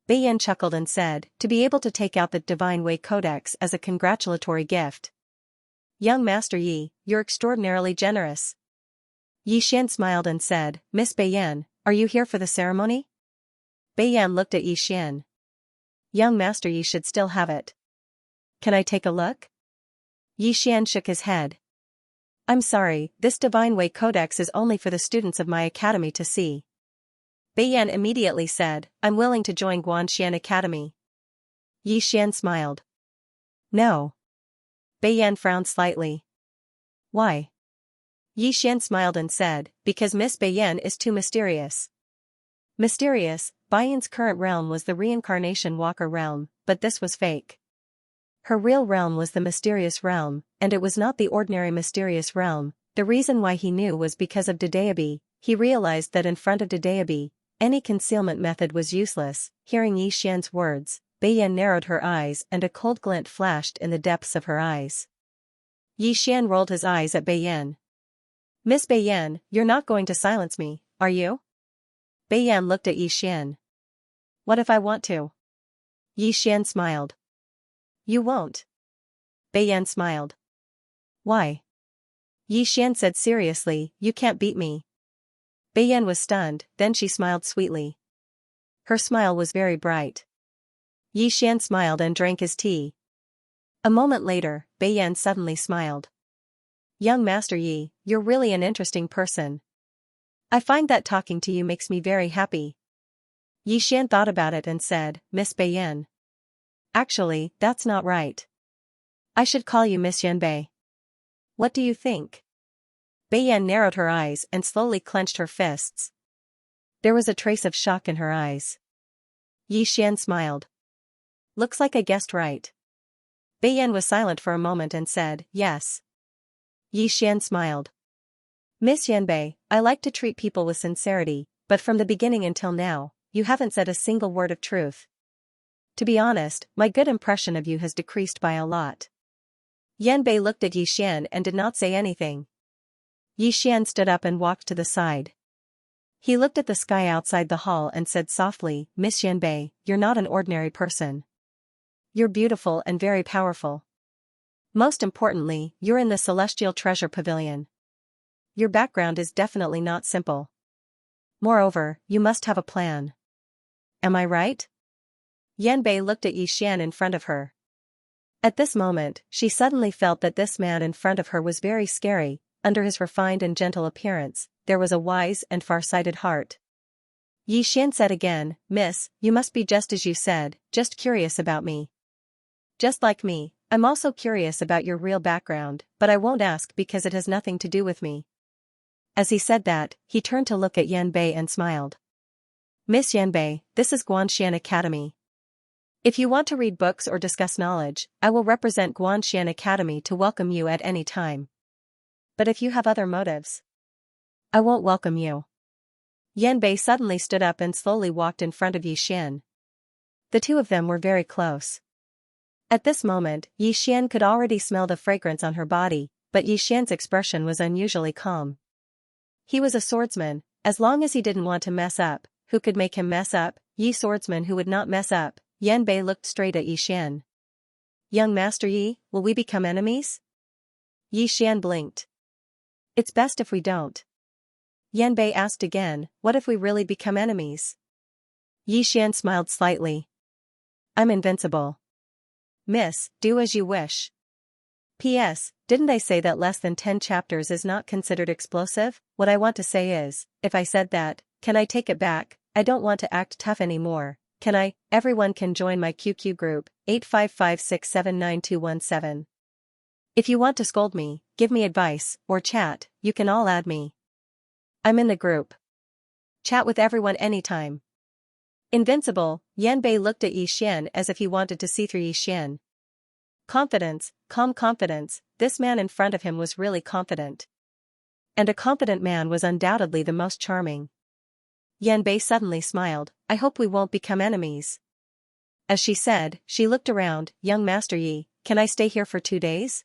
Bai Yan chuckled and said, to be able to take out the Divine Way Codex as a congratulatory gift. Young Master Yi, you're extraordinarily generous. Yi Xian smiled and said, Miss Bai Yan, are you here for the ceremony? Bai Yan looked at Yi Xian. Young Master Yi should still have it. Can I take a look? Yi Xian shook his head. I'm sorry, this Divine Way Codex is only for the students of my academy to see. Bai Yan immediately said, I'm willing to join Guanxian Academy. Yi Xian smiled. No. Bai Yan frowned slightly. Why? Yi Xian smiled and said, because Miss Bai Yan is too mysterious. Mysterious, Bai Yan's current realm was the reincarnation walker realm, but this was fake. Her real realm was the mysterious realm, and it was not the ordinary mysterious realm. The reason why he knew was because of Dedeabi. He realized that in front of Dedeabi, Any concealment method was useless. Hearing Yi Xian's words, Beiyan narrowed her eyes and a cold glint flashed in the depths of her eyes. Yi Xian rolled his eyes at Beiyan. Miss Beiyan, you're not going to silence me, are you? Beiyan looked at Yi Xian. What if I want to? Yi Xian smiled. You won't. Beiyan smiled. Why? Yi Xian said seriously, you can't beat me. Beiyan was stunned, then she smiled sweetly. Her smile was very bright. Yi Xian smiled and drank his tea. A moment later, Beiyan suddenly smiled. Young Master Yi, you're really an interesting person. I find that talking to you makes me very happy. Yi Xian thought about it and said, Miss Beiyan. Actually, that's not right. I should call you Miss Yanbei. What do you think? Beiyan narrowed her eyes and slowly clenched her fists. There was a trace of shock in her eyes. Yi Xian smiled. Looks like I guessed right. Beiyan was silent for a moment and said, yes. Yi Xian smiled. Miss Yanbei, I like to treat people with sincerity, but from the beginning until now, you haven't said a single word of truth. To be honest, my good impression of you has decreased by a lot. Yanbei looked at Yi Xian and did not say anything. Yi Xian stood up and walked to the side. He looked at the sky outside the hall and said softly, Miss Yanbei, you're not an ordinary person. You're beautiful and very powerful. Most importantly, you're in the Celestial Treasure Pavilion. Your background is definitely not simple. Moreover, you must have a plan. Am I right? Yanbei looked at Yi Xian in front of her. At this moment, she suddenly felt that this man in front of her was very scary. Under his refined and gentle appearance, there was a wise and far-sighted heart. Yi Xian said again, Miss, you must be just as you said, just curious about me. Just like me, I'm also curious about your real background, but I won't ask because it has nothing to do with me. As he said that, he turned to look at Yanbei and smiled. Miss Yanbei, this is Guanxian Academy. If you want to read books or discuss knowledge, I will represent Guanxian Academy to welcome you at any time. But if you have other motives, I won't welcome you. Yanbei suddenly stood up and slowly walked in front of Yi Xian. The two of them were very close. At this moment, Yi Xian could already smell the fragrance on her body, but Yi Xian's expression was unusually calm. He was a swordsman, as long as he didn't want to mess up, who could make him mess up? Yi swordsman who would not mess up. Yanbei looked straight at Yi Xian. Young Master Yi, will we become enemies? Yi Xian blinked. It's best if we don't. Yanbei asked again, what if we really become enemies? Yi Xian smiled slightly. I'm invincible. Miss, do as you wish. P.S. Didn't I say that less than 10 chapters is not considered explosive? What I want to say is, if I said that, can I take it back? I don't want to act tough anymore. Can I? Everyone can join my QQ group, 855679217. If you want to scold me, give me advice, or chat, you can all add me. I'm in the group. Chat with everyone anytime. Invincible, Yanbei looked at Yi Xian as if he wanted to see through Yi Xian. Confidence, calm confidence, this man in front of him was really confident. And a confident man was undoubtedly the most charming. Yanbei suddenly smiled, I hope we won't become enemies. As she said, she looked around, Young Master Yi, can I stay here for 2 days?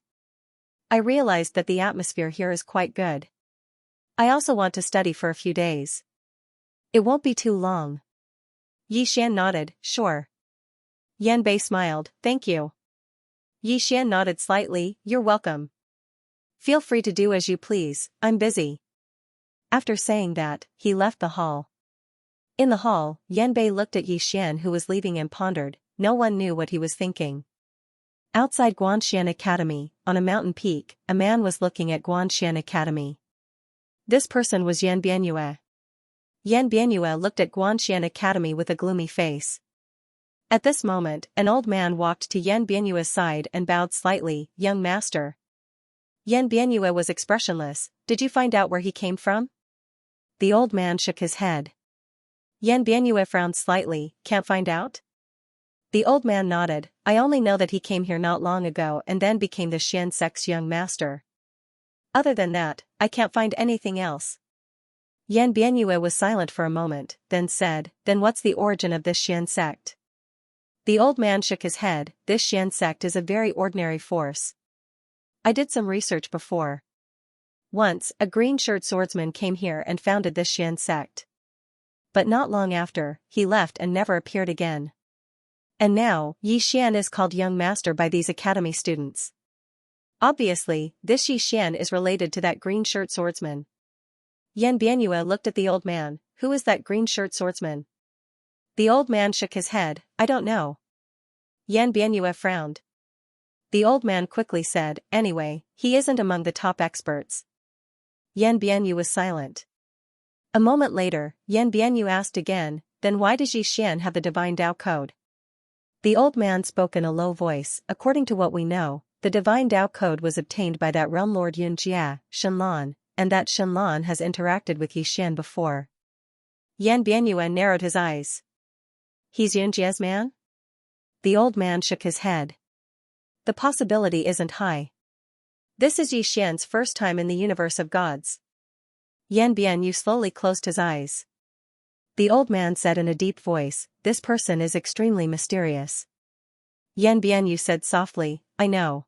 I realized that the atmosphere here is quite good. I also want to study for a few days. It won't be too long. Yi Xian nodded, sure. Yanbei smiled, thank you. Yi Xian nodded slightly, you're welcome. Feel free to do as you please, I'm busy. After saying that, he left the hall. In the hall, Yanbei looked at Yi Xian who was leaving and pondered, no one knew what he was thinking. Outside Guanxian Academy, on a mountain peak, a man was looking at Guanxian Academy. This person was Yan Bianyue. Yan Bianyue looked at Guanxian Academy with a gloomy face. At this moment, an old man walked to Yan Bianyue's side and bowed slightly, Young Master. Yan Bianyue was expressionless, did you find out where he came from? The old man shook his head. Yan Bianyue frowned slightly, can't find out? The old man nodded, I only know that he came here not long ago and then became the Xian sect's young master. Other than that, I can't find anything else. Yan Bianyue was silent for a moment, then said, "Then what's the origin of this Xian sect?" The old man shook his head. "This Xian sect is a very ordinary force. I did some research before. Once, a green-shirt swordsman came here and founded this Xian sect. But not long after, he left and never appeared again. And now, Yi Xian is called young master by these academy students. Obviously, this Yi Xian is related to that green-shirt swordsman." Yan Bianyue looked at the old man. "Who is that green-shirt swordsman?" The old man shook his head. "I don't know." Yan Bianyue frowned. The old man quickly said, "Anyway, he isn't among the top experts." Yan Bianyue was silent. A moment later, Yan Bianyue asked again, "Then why does Yi Xian have the divine Tao code?" The old man spoke in a low voice. "According to what we know, the divine Tao code was obtained by that realm lord Xianxia, Shenlan, and that Shenlan has interacted with Yi Xian before." Yan Bianyue narrowed his eyes. "He's Xianxia's man?" The old man shook his head. "The possibility isn't high. This is Yi Xian's first time in the universe of gods." Yan Bianyue slowly closed his eyes. The old man said in a deep voice, "This person is extremely mysterious." Yan Bianyue said softly, "I know.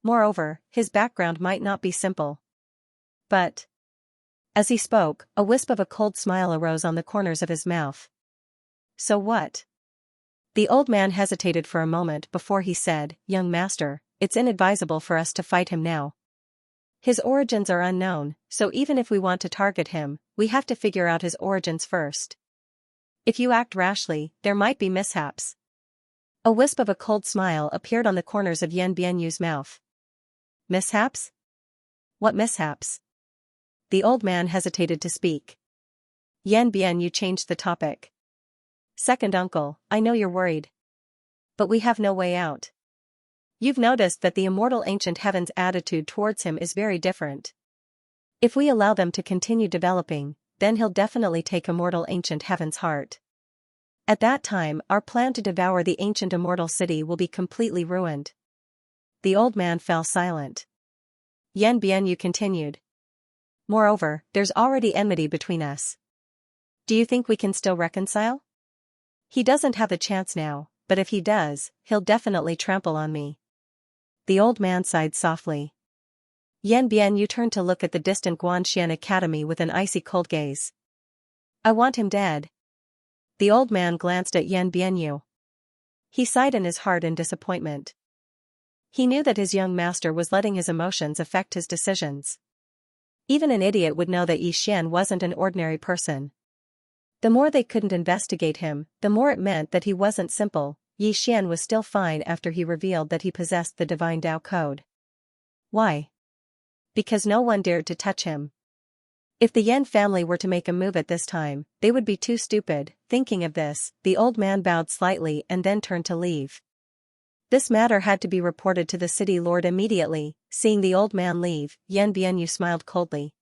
Moreover, his background might not be simple. But..." As he spoke, a wisp of a cold smile arose on the corners of his mouth. "So what?" The old man hesitated for a moment before he said, "Young master, it's inadvisable for us to fight him now. His origins are unknown, so even if we want to target him, we have to figure out his origins first. If you act rashly, there might be mishaps." A wisp of a cold smile appeared on the corners of Yan Bianyue's mouth. "Mishaps? What mishaps?" The old man hesitated to speak. Yan Bianyue changed the topic. "Second uncle, I know you're worried. But we have no way out. You've noticed that the immortal ancient heaven's attitude towards him is very different. If we allow them to continue developing, then he'll definitely take immortal ancient heaven's heart. At that time, our plan to devour the ancient immortal city will be completely ruined." The old man fell silent. Yan Bianyue continued. "Moreover, there's already enmity between us. Do you think we can still reconcile? He doesn't have a chance now, but if he does, he'll definitely trample on me." The old man sighed softly. Yan Bianyue turned to look at the distant Guanxian Academy with an icy cold gaze. "I want him dead." The old man glanced at Yan Bianyue. He sighed in his heart in disappointment. He knew that his young master was letting his emotions affect his decisions. Even an idiot would know that Yi Xian wasn't an ordinary person. The more they couldn't investigate him, the more it meant that he wasn't simple. Yi Xian was still fine after he revealed that he possessed the divine Tao code. Why? Because no one dared to touch him. If the Yan family were to make a move at this time, they would be too stupid. Thinking of this, the old man bowed slightly and then turned to leave. This matter had to be reported to the city lord immediately. Seeing the old man leave, Yan Bianyue smiled coldly.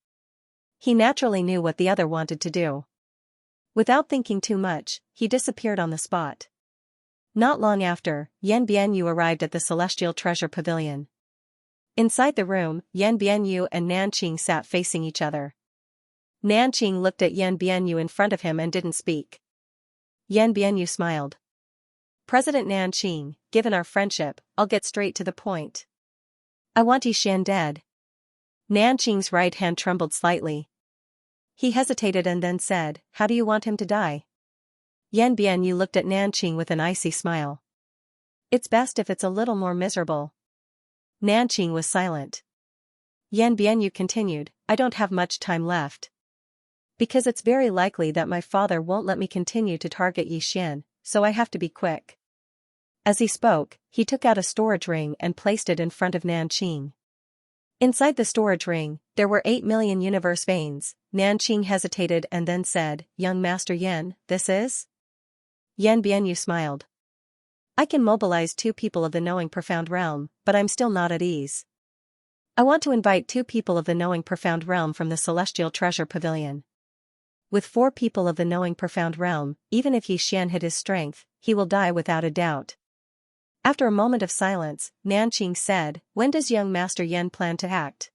He naturally knew what the other wanted to do. Without thinking too much, he disappeared on the spot. Not long after, Yan Bianyue arrived at the Celestial Treasure Pavilion. Inside the room, Yan Bianyue and Nanqing sat facing each other. Nanqing looked at Yan Bianyue in front of him and didn't speak. Yan Bianyue smiled. "President Nanqing, given our friendship, I'll get straight to the point. I want Yi Xian dead." Nanqing's right hand trembled slightly. He hesitated and then said, "How do you want him to die?" Yan Bianyue looked at Nanqing with an icy smile. "It's best if it's a little more miserable." Nanqing was silent. Yan Bianyue continued, "I don't have much time left. Because it's very likely that my father won't let me continue to target Yi Xian, so I have to be quick." As he spoke, he took out a storage ring and placed it in front of Nanqing. Inside the storage ring, there were 8 million universe veins. Nanqing hesitated and then said, "Young Master Yan, this is?" Yan Bianyue smiled. "I can mobilize 2 people of the knowing profound realm, but I'm still not at ease. I want to invite 2 people of the knowing profound realm from the Celestial Treasure Pavilion. With 4 people of the knowing profound realm, even if Yi Xian hid his strength, he will die without a doubt." After a moment of silence, Nanqing said, "When does young Master Yan plan to act?"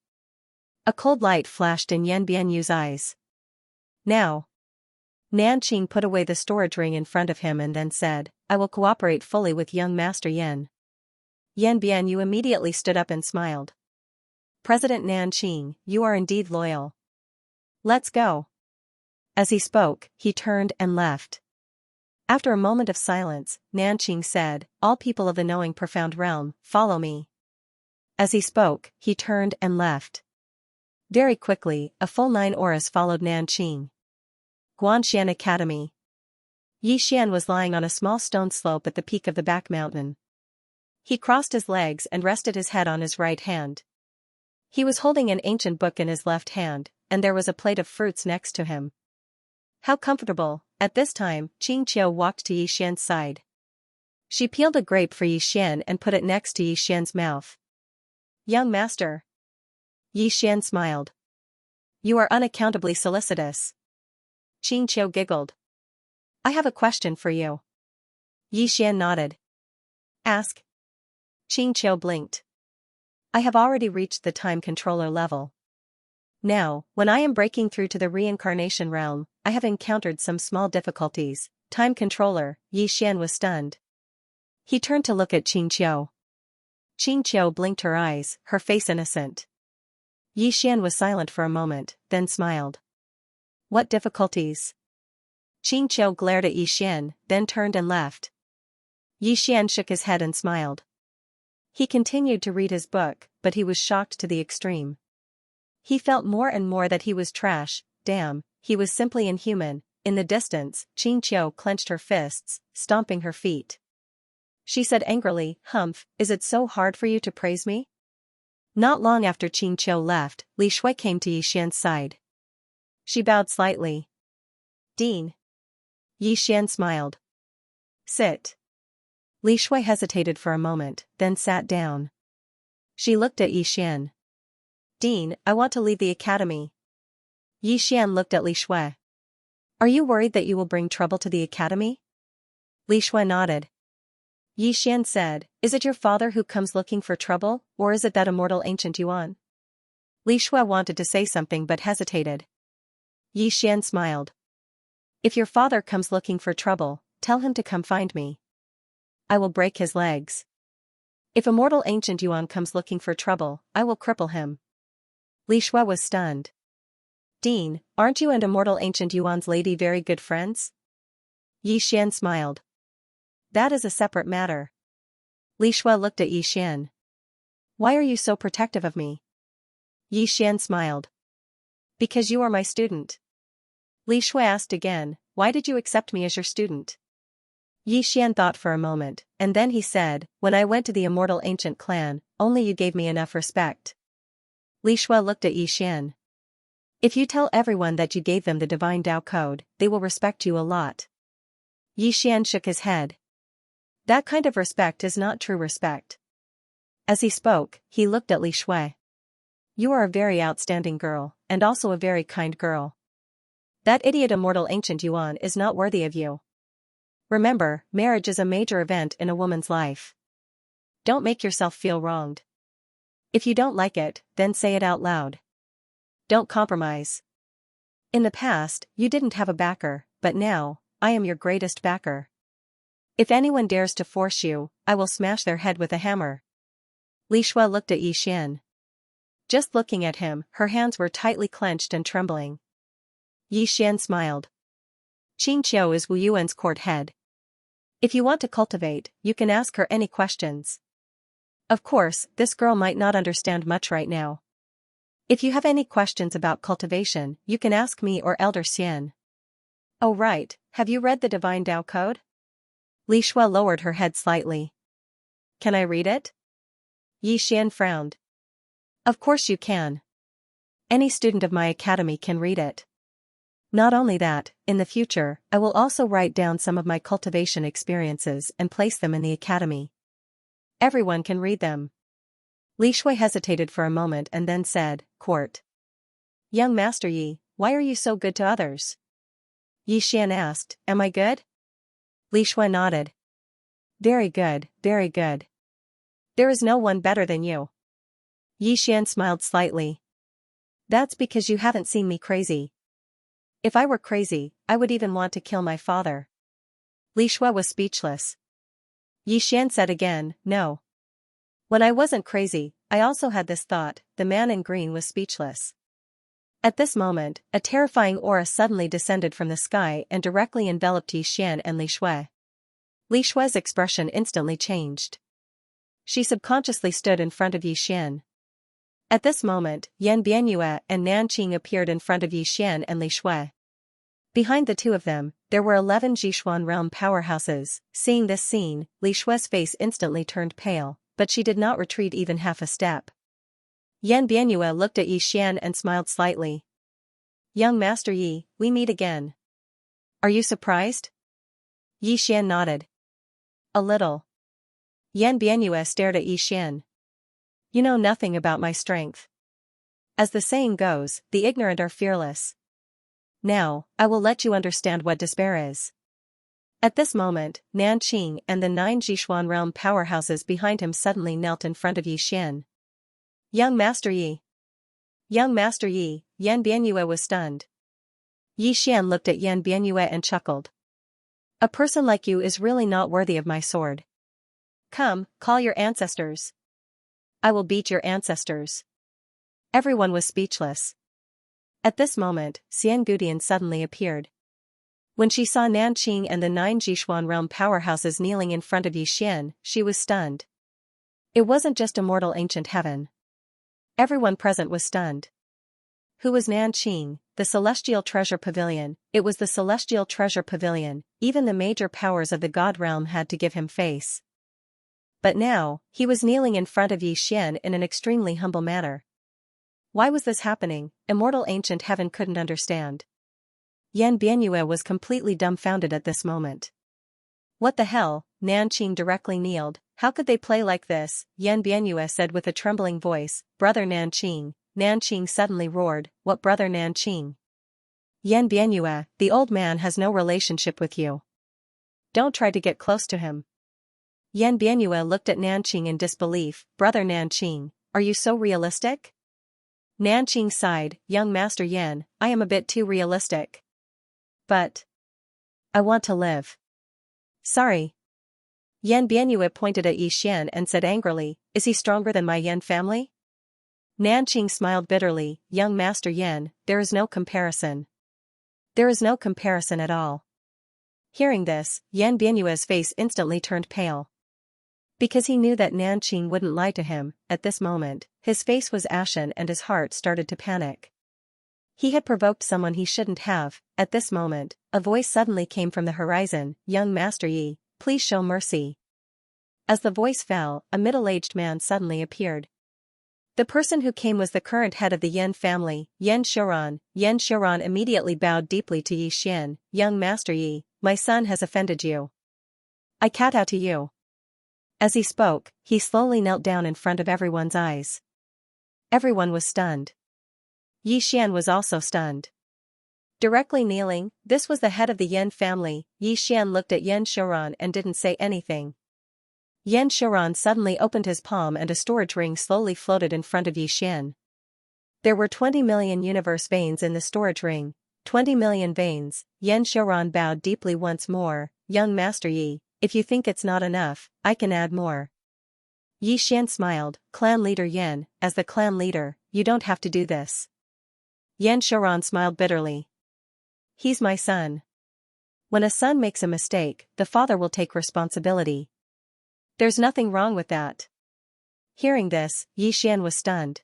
A cold light flashed in Yan Bianyue's eyes. Now. Nanqing put away the storage ring in front of him and then said, I will cooperate fully with young Master Yan. Yan Bian immediately stood up and smiled. President Nanqing, you are indeed loyal. Let's go. As he spoke, he turned and left. After a moment of silence, Nanqing said, all people of the knowing profound realm, follow me. As he spoke, he turned and left. Very quickly, a full 9 auras followed Nanqing. Guanxian Academy. Yi Xian was lying on a small stone slope at the peak of the back mountain. He crossed his legs and rested his head on his right hand. He was holding an ancient book in his left hand, and there was a plate of fruits next to him. How comfortable. At this time, Xianxia walked to Yi Xian's side. She peeled a grape for Yi Xian and put it next to Yi Xian's mouth. Young master. Yi Xian smiled. You are unaccountably solicitous. Xianxia giggled. I have a question for you. Yi Xian nodded. Ask. Xianxia blinked. I have already reached the time controller level. Now, when I am breaking through to the reincarnation realm, I have encountered some small difficulties. Time controller. Yi Xian was stunned. He turned to look at Xianxia. Xianxia blinked her eyes, her face innocent. Yi Xian was silent for a moment, then smiled. What difficulties? Xianxia glared at Yi Xian, then turned and left. Yi Xian shook his head and smiled. He continued to read his book, but he was shocked to the extreme. He felt more and more that he was trash. Damn, he was simply inhuman. In the distance, Xianxia clenched her fists, stomping her feet. She said angrily, Humph, is it so hard for you to praise me? Not long after Xianxia left, Li Shui came to Yi Xian's side. She bowed slightly. Dean. Yi Xian smiled. Sit. Li Shui hesitated for a moment, then sat down. She looked at Yi Xian. Dean, I want to leave the academy. Yi Xian looked at Li Shui. Are you worried that you will bring trouble to the academy? Li Shui nodded. Yi Xian said, is it your father who comes looking for trouble, or is it that immortal ancient Yuan? Li Shui wanted to say something but hesitated. Yi Xian smiled. If your father comes looking for trouble, tell him to come find me. I will break his legs. If immortal ancient Yuan comes looking for trouble, I will cripple him. Li Shui was stunned. Dean, aren't you and immortal ancient Yuan's lady very good friends? Yi Xian smiled. That is a separate matter. Li Shui looked at Yi Xian. Why are you so protective of me? Yi Xian smiled. Because you are my student. Li Shui asked again, why did you accept me as your student? Yi Xian thought for a moment, and then he said, when I went to the immortal ancient clan, only you gave me enough respect. Li Shui looked at Yi Xian. If you tell everyone that you gave them the divine Tao code, they will respect you a lot. Yi Xian shook his head. That kind of respect is not true respect. As he spoke, he looked at Li Shui. You are a very outstanding girl, and also a very kind girl. That idiot immortal ancient Yuan is not worthy of you. Remember, marriage is a major event in a woman's life. Don't make yourself feel wronged. If you don't like it, then say it out loud. Don't compromise. In the past, you didn't have a backer, but now, I am your greatest backer. If anyone dares to force you, I will smash their head with a hammer. Li Shui looked at Yi Xian. Just looking at him, her hands were tightly clenched and trembling. Yi Xian smiled. Xianxia is Wu Yuan's court head. If you want to cultivate, you can ask her any questions. Of course, this girl might not understand much right now. If you have any questions about cultivation, you can ask me or Elder Xian. Oh right, have you read the Divine Tao Code? Li Shui lowered her head slightly. Can I read it? Yi Xian frowned. Of course you can. Any student of my academy can read it. Not only that, in the future, I will also write down some of my cultivation experiences and place them in the academy. Everyone can read them. Li Shui hesitated for a moment and then said, Court. Young Master Yi, why are you so good to others? Yi Xian asked, Am I good? Li Shui nodded. Very good, very good. There is no one better than you. Yi Xian smiled slightly. That's because you haven't seen me crazy. If I were crazy, I would even want to kill my father. Li Shui was speechless. Yi Xian said again, no. When I wasn't crazy, I also had this thought. The man in green was speechless. At this moment, a terrifying aura suddenly descended from the sky and directly enveloped Yi Xian and Li Shui. Li Shui's expression instantly changed. She subconsciously stood in front of Yi Xian. At this moment, Yan Bianyue and Nanqing appeared in front of Yi Xian and Li Shui. Behind the two of them, there were 11 Jixuan realm powerhouses. Seeing this scene, Li Shui's face instantly turned pale, but she did not retreat even half a step. Yan Bianyue looked at Yi Xian and smiled slightly. Young Master Yi, we meet again. Are you surprised? Yi Xian nodded. A little. Yan Bianyue stared at Yi Xian. You know nothing about my strength. As the saying goes, the ignorant are fearless. Now, I will let you understand what despair is. At this moment, Nanqing and the 9 Jixuan realm powerhouses behind him suddenly knelt in front of Yi Xian. Young Master Yi. Young Master Yi, Yan Bianyue was stunned. Yi Xian looked at Yan Bianyue and chuckled. A person like you is really not worthy of my sword. Come, call your ancestors. I will beat your ancestors. Everyone was speechless. At this moment, Xiangudian suddenly appeared. When she saw Nanqing and the 9 Jixuan realm powerhouses kneeling in front of Yi Xian, she was stunned. It wasn't just a mortal ancient heaven. Everyone present was stunned. Who was Nanqing? The Celestial Treasure Pavilion. It was the Celestial Treasure Pavilion. Even the major powers of the God realm had to give him face. But now, he was kneeling in front of Yi Xian in an extremely humble manner. Why was this happening? Immortal ancient heaven couldn't understand. Yan Bianyue was completely dumbfounded at this moment. What the hell? Nanqing directly kneeled. How could they play like this? Yan Bianyue said with a trembling voice. Brother Nanqing. Nanqing suddenly roared. What brother Nanqing? Yan Bianyue, the old man has no relationship with you. Don't try to get close to him. Yan Bianyue looked at Nanqing in disbelief. Brother Nanqing, are you so realistic? Nanqing sighed. Young Master Yan, I am a bit too realistic. But I want to live. Sorry. Yan Bianyue pointed at Yi Xian and said angrily, is he stronger than my Yan family? Nanqing smiled bitterly. Young Master Yan, there is no comparison. There is no comparison at all. Hearing this, Yan Bianyue's face instantly turned pale. Because he knew that Nanqing wouldn't lie to him, at this moment, his face was ashen and his heart started to panic. He had provoked someone he shouldn't have. At this moment, a voice suddenly came from the horizon. Young Master Yi, please show mercy. As the voice fell, a middle-aged man suddenly appeared. The person who came was the current head of the Yan family, Yan Xiaoran. Yan Xiaoran immediately bowed deeply to Yi Xian. Young Master Yi, my son has offended you. I kowtow to you. As he spoke, he slowly knelt down in front of everyone's eyes. Everyone was stunned. Yi Xian was also stunned. Directly kneeling, this was the head of the Yan family. Yi Xian looked at Yan Xiaoran and didn't say anything. Yan Xiaoran suddenly opened his palm and a storage ring slowly floated in front of Yi Xian. There were 20 million universe veins in the storage ring. 20 million veins. Yan Xiaoran bowed deeply once more. Young Master Yi, if you think it's not enough, I can add more. Yi Xian smiled. Clan leader Yan, as the clan leader, you don't have to do this. Yan Xiaoran smiled bitterly. He's my son. When a son makes a mistake, the father will take responsibility. There's nothing wrong with that. Hearing this, Yi Xian was stunned.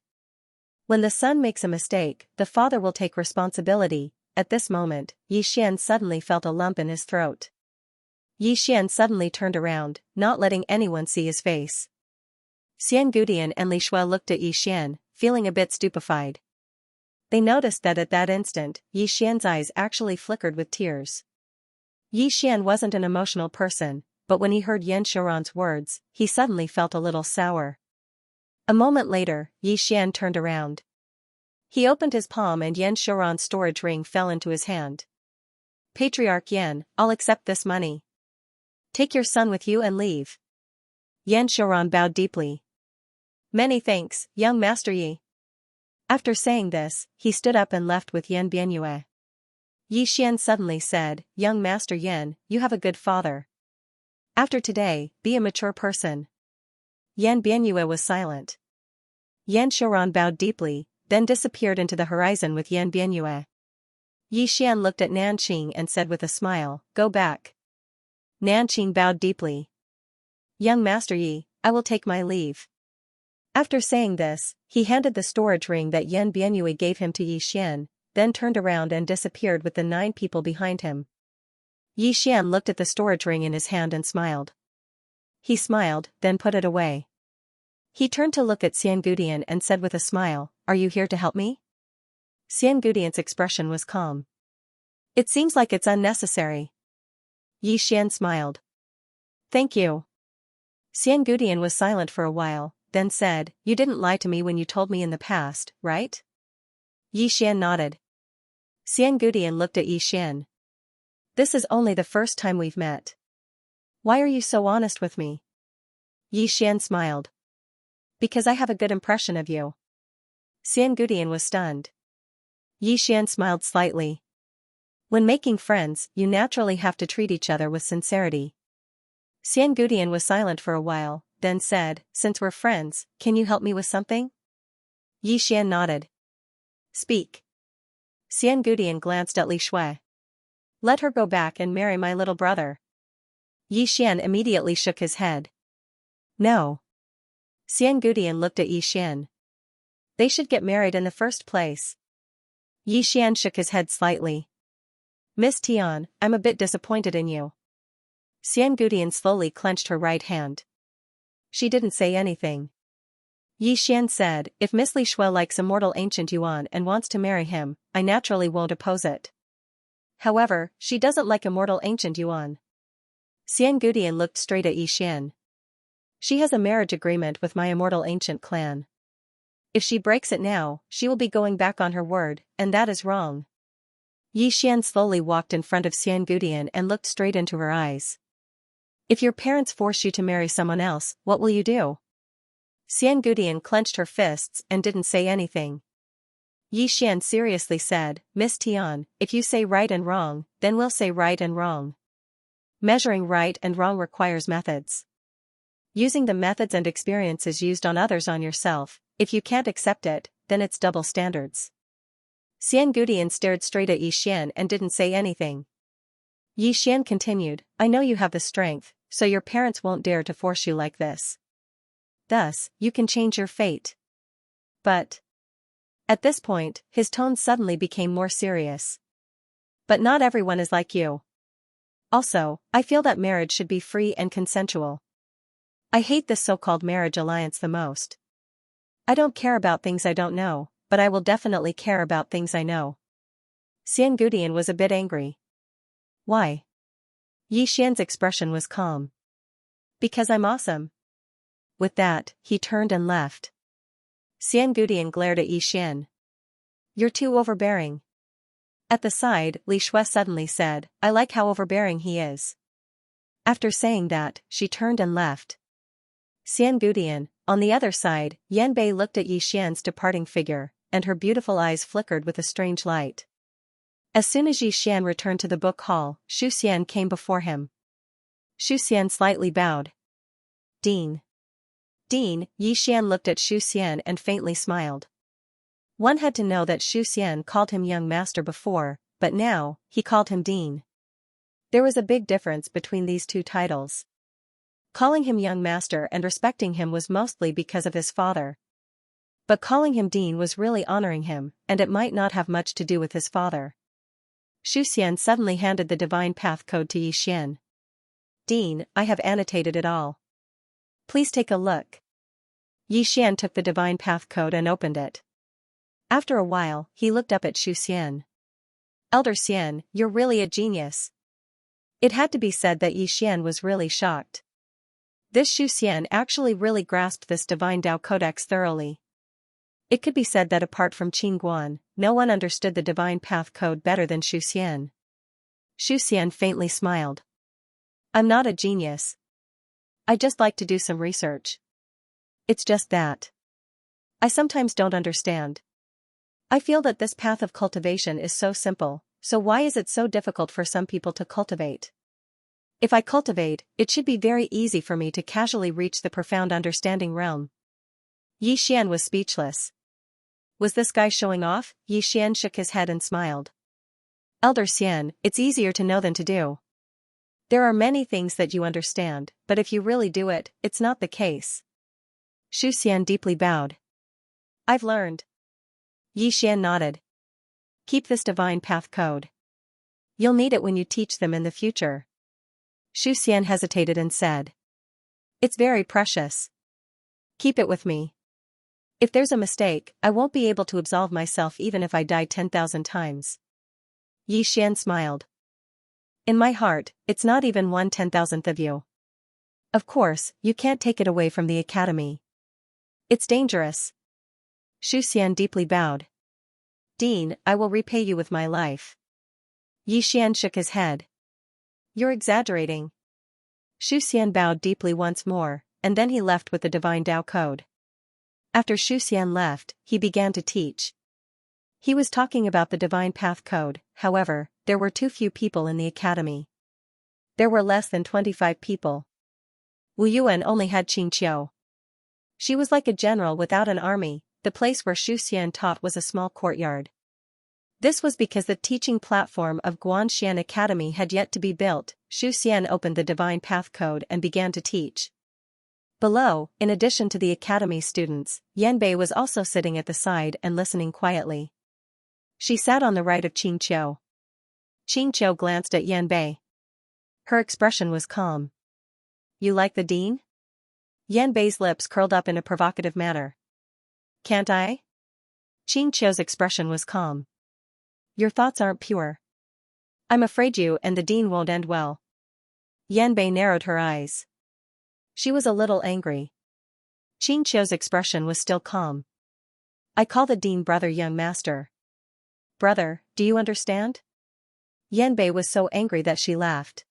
When the son makes a mistake, the father will take responsibility. At this moment, Yi Xian suddenly felt a lump in his throat. Yi Xian suddenly turned around, not letting anyone see his face. Xiangudian and Li Shui looked at Yi Xian, feeling a bit stupefied. They noticed that at that instant, Yi Xian's eyes actually flickered with tears. Yi Xian wasn't an emotional person, but when he heard Yan Xiaoran's words, he suddenly felt a little sour. A moment later, Yi Xian turned around. He opened his palm and Yan Xiaoran's storage ring fell into his hand. Patriarch Yan, I'll accept this money. Take your son with you and leave. Yan Xiaoran bowed deeply. Many thanks, young Master Yi. After saying this, he stood up and left with Yan Bianyue. Yi Xian suddenly said, young Master Yan, you have a good father. After today, be a mature person. Yan Bianyue was silent. Yan Xiaoran bowed deeply, then disappeared into the horizon with Yan Bianyue. Yi Xian looked at Nanqing and said with a smile, go back. Nanqing bowed deeply. Young Master Yi, I will take my leave. After saying this, he handed the storage ring that Yan Bianyue gave him to Yi Xian, then turned around and disappeared with the 9 people behind him. Yi Xian looked at the storage ring in his hand and smiled. He smiled, then put it away. He turned to look at Xian Gudian and said with a smile, are you here to help me? Xian Gudian's expression was calm. It seems like it's unnecessary. Yi Xian smiled. Thank you. Xian Gudian was silent for a while, then said, you didn't lie to me when you told me in the past, right? Yi Xian nodded. Xian Gudian looked at Yi Xian. This is only the first time we've met. Why are you so honest with me? Yi Xian smiled. Because I have a good impression of you. Xian Gudian was stunned. Yi Xian smiled slightly. When making friends, you naturally have to treat each other with sincerity. Xian Gudian was silent for a while, then said, since we're friends, can you help me with something? Yi Xian nodded. Speak. Xian Gudian glanced at Li Shui. Let her go back and marry my little brother. Yi Xian immediately shook his head. No. Xian Gudian looked at Yi Xian. They should get married in the first place. Yi Xian shook his head slightly. Miss Tian, I'm a bit disappointed in you. Xian Gudian slowly clenched her right hand. She didn't say anything. Yi Xian said, if Miss Li Shui likes immortal ancient Yuan and wants to marry him, I naturally won't oppose it. However, she doesn't like immortal ancient Yuan. Xian Gudian looked straight at Yi Xian. She has a marriage agreement with my immortal ancient clan. If she breaks it now, she will be going back on her word, and that is wrong. Yi Xian slowly walked in front of Xian Gudian and looked straight into her eyes. If your parents force you to marry someone else, what will you do? Xian Gudian clenched her fists and didn't say anything. Yi Xian seriously said, Miss Tian, if you say right and wrong, then we'll say right and wrong. Measuring right and wrong requires methods. Using the methods and experiences used on others on yourself, if you can't accept it, then it's double standards. Xian Gudian stared straight at Yi Xian and didn't say anything. Yi Xian continued, I know you have the strength, so your parents won't dare to force you like this. Thus, you can change your fate. But. At this point, his tone suddenly became more serious. But not everyone is like you. Also, I feel that marriage should be free and consensual. I hate this so-called marriage alliance the most. I don't care about things I don't know, but I will definitely care about things I know. Xian Gudian was a bit angry. Why? Yi Xian's expression was calm. Because I'm awesome. With that, he turned and left. Xian Gudian glared at Yi Xian. You're too overbearing. At the side, Li Shui suddenly said, I like how overbearing he is. After saying that, she turned and left. Xian Gudian, on the other side, Yan Bei looked at Yi Xian's departing figure, and her beautiful eyes flickered with a strange light. As soon as Yi Xian returned to the book hall, Shu Xian came before him. Shu Xian slightly bowed. Dean. Dean, Yi Xian looked at Shu Xian and faintly smiled. One had to know that Shu Xian called him young master before, but now, he called him Dean. There was a big difference between these two titles. Calling him young master and respecting him was mostly because of his father. But calling him Dean was really honoring him, and it might not have much to do with his father. Shu Xian suddenly handed the divine path code to Yi Xian. Dean, I have annotated it all. Please take a look. Yi Xian took the divine path code and opened it. After a while, he looked up at Shu Xian. Elder Xian, you're really a genius. It had to be said that Yi Xian was really shocked. This Shu Xian actually really grasped this divine Tao Codex thoroughly. It could be said that apart from Qin Guan, no one understood the divine path code better than Shu Xian. Shu Xian faintly smiled. I'm not a genius. I just like to do some research. It's just that. I sometimes don't understand. I feel that this path of cultivation is so simple, So why is it so difficult for some people to cultivate? If I cultivate, it should be very easy for me to casually reach the profound understanding realm. Yi Xian was speechless. Was this guy showing off? Yi Xian shook his head and smiled. Elder Xian, it's easier to know than to do. There are many things that you understand, but if you really do it, it's not the case. Shu Xian deeply bowed. I've learned. Yi Xian nodded. Keep this divine path code. You'll need it when you teach them in the future. Shu Xian hesitated and said. It's very precious. Keep it with me. If there's a mistake, I won't be able to absolve myself even if I die 10,000 times. Yi Xian smiled. In my heart, it's not even 1/10,000th of you. Of course, you can't take it away from the academy. It's dangerous. Shu Xian deeply bowed. Dean, I will repay you with my life. Yi Xian shook his head. You're exaggerating. Shu Xian bowed deeply once more, and then he left with the divine Tao code. After Shu Xian left, he began to teach. He was talking about the divine path code, however, there were too few people in the academy. There were less than 25 people. Wu Yuan only had Xianxia. She was like a general without an army. The place where Shu Xian taught was a small courtyard. This was because the teaching platform of Guanxian Academy had yet to be built. Shu Xian opened the divine path code and began to teach. Below, in addition to the academy students, Yanbei was also sitting at the side and listening quietly. She sat on the right of Qingqiu. Qingqiu glanced at Yanbei. Her expression was calm. You like the dean? Yanbei's lips curled up in a provocative manner. Can't I? Qingqiu's expression was calm. Your thoughts aren't pure. I'm afraid you and the dean won't end well. Yanbei narrowed her eyes. She was a little angry. Qingqiu's expression was still calm. I call the dean brother, young master. Brother, do you understand? Yanbei was so angry that she laughed.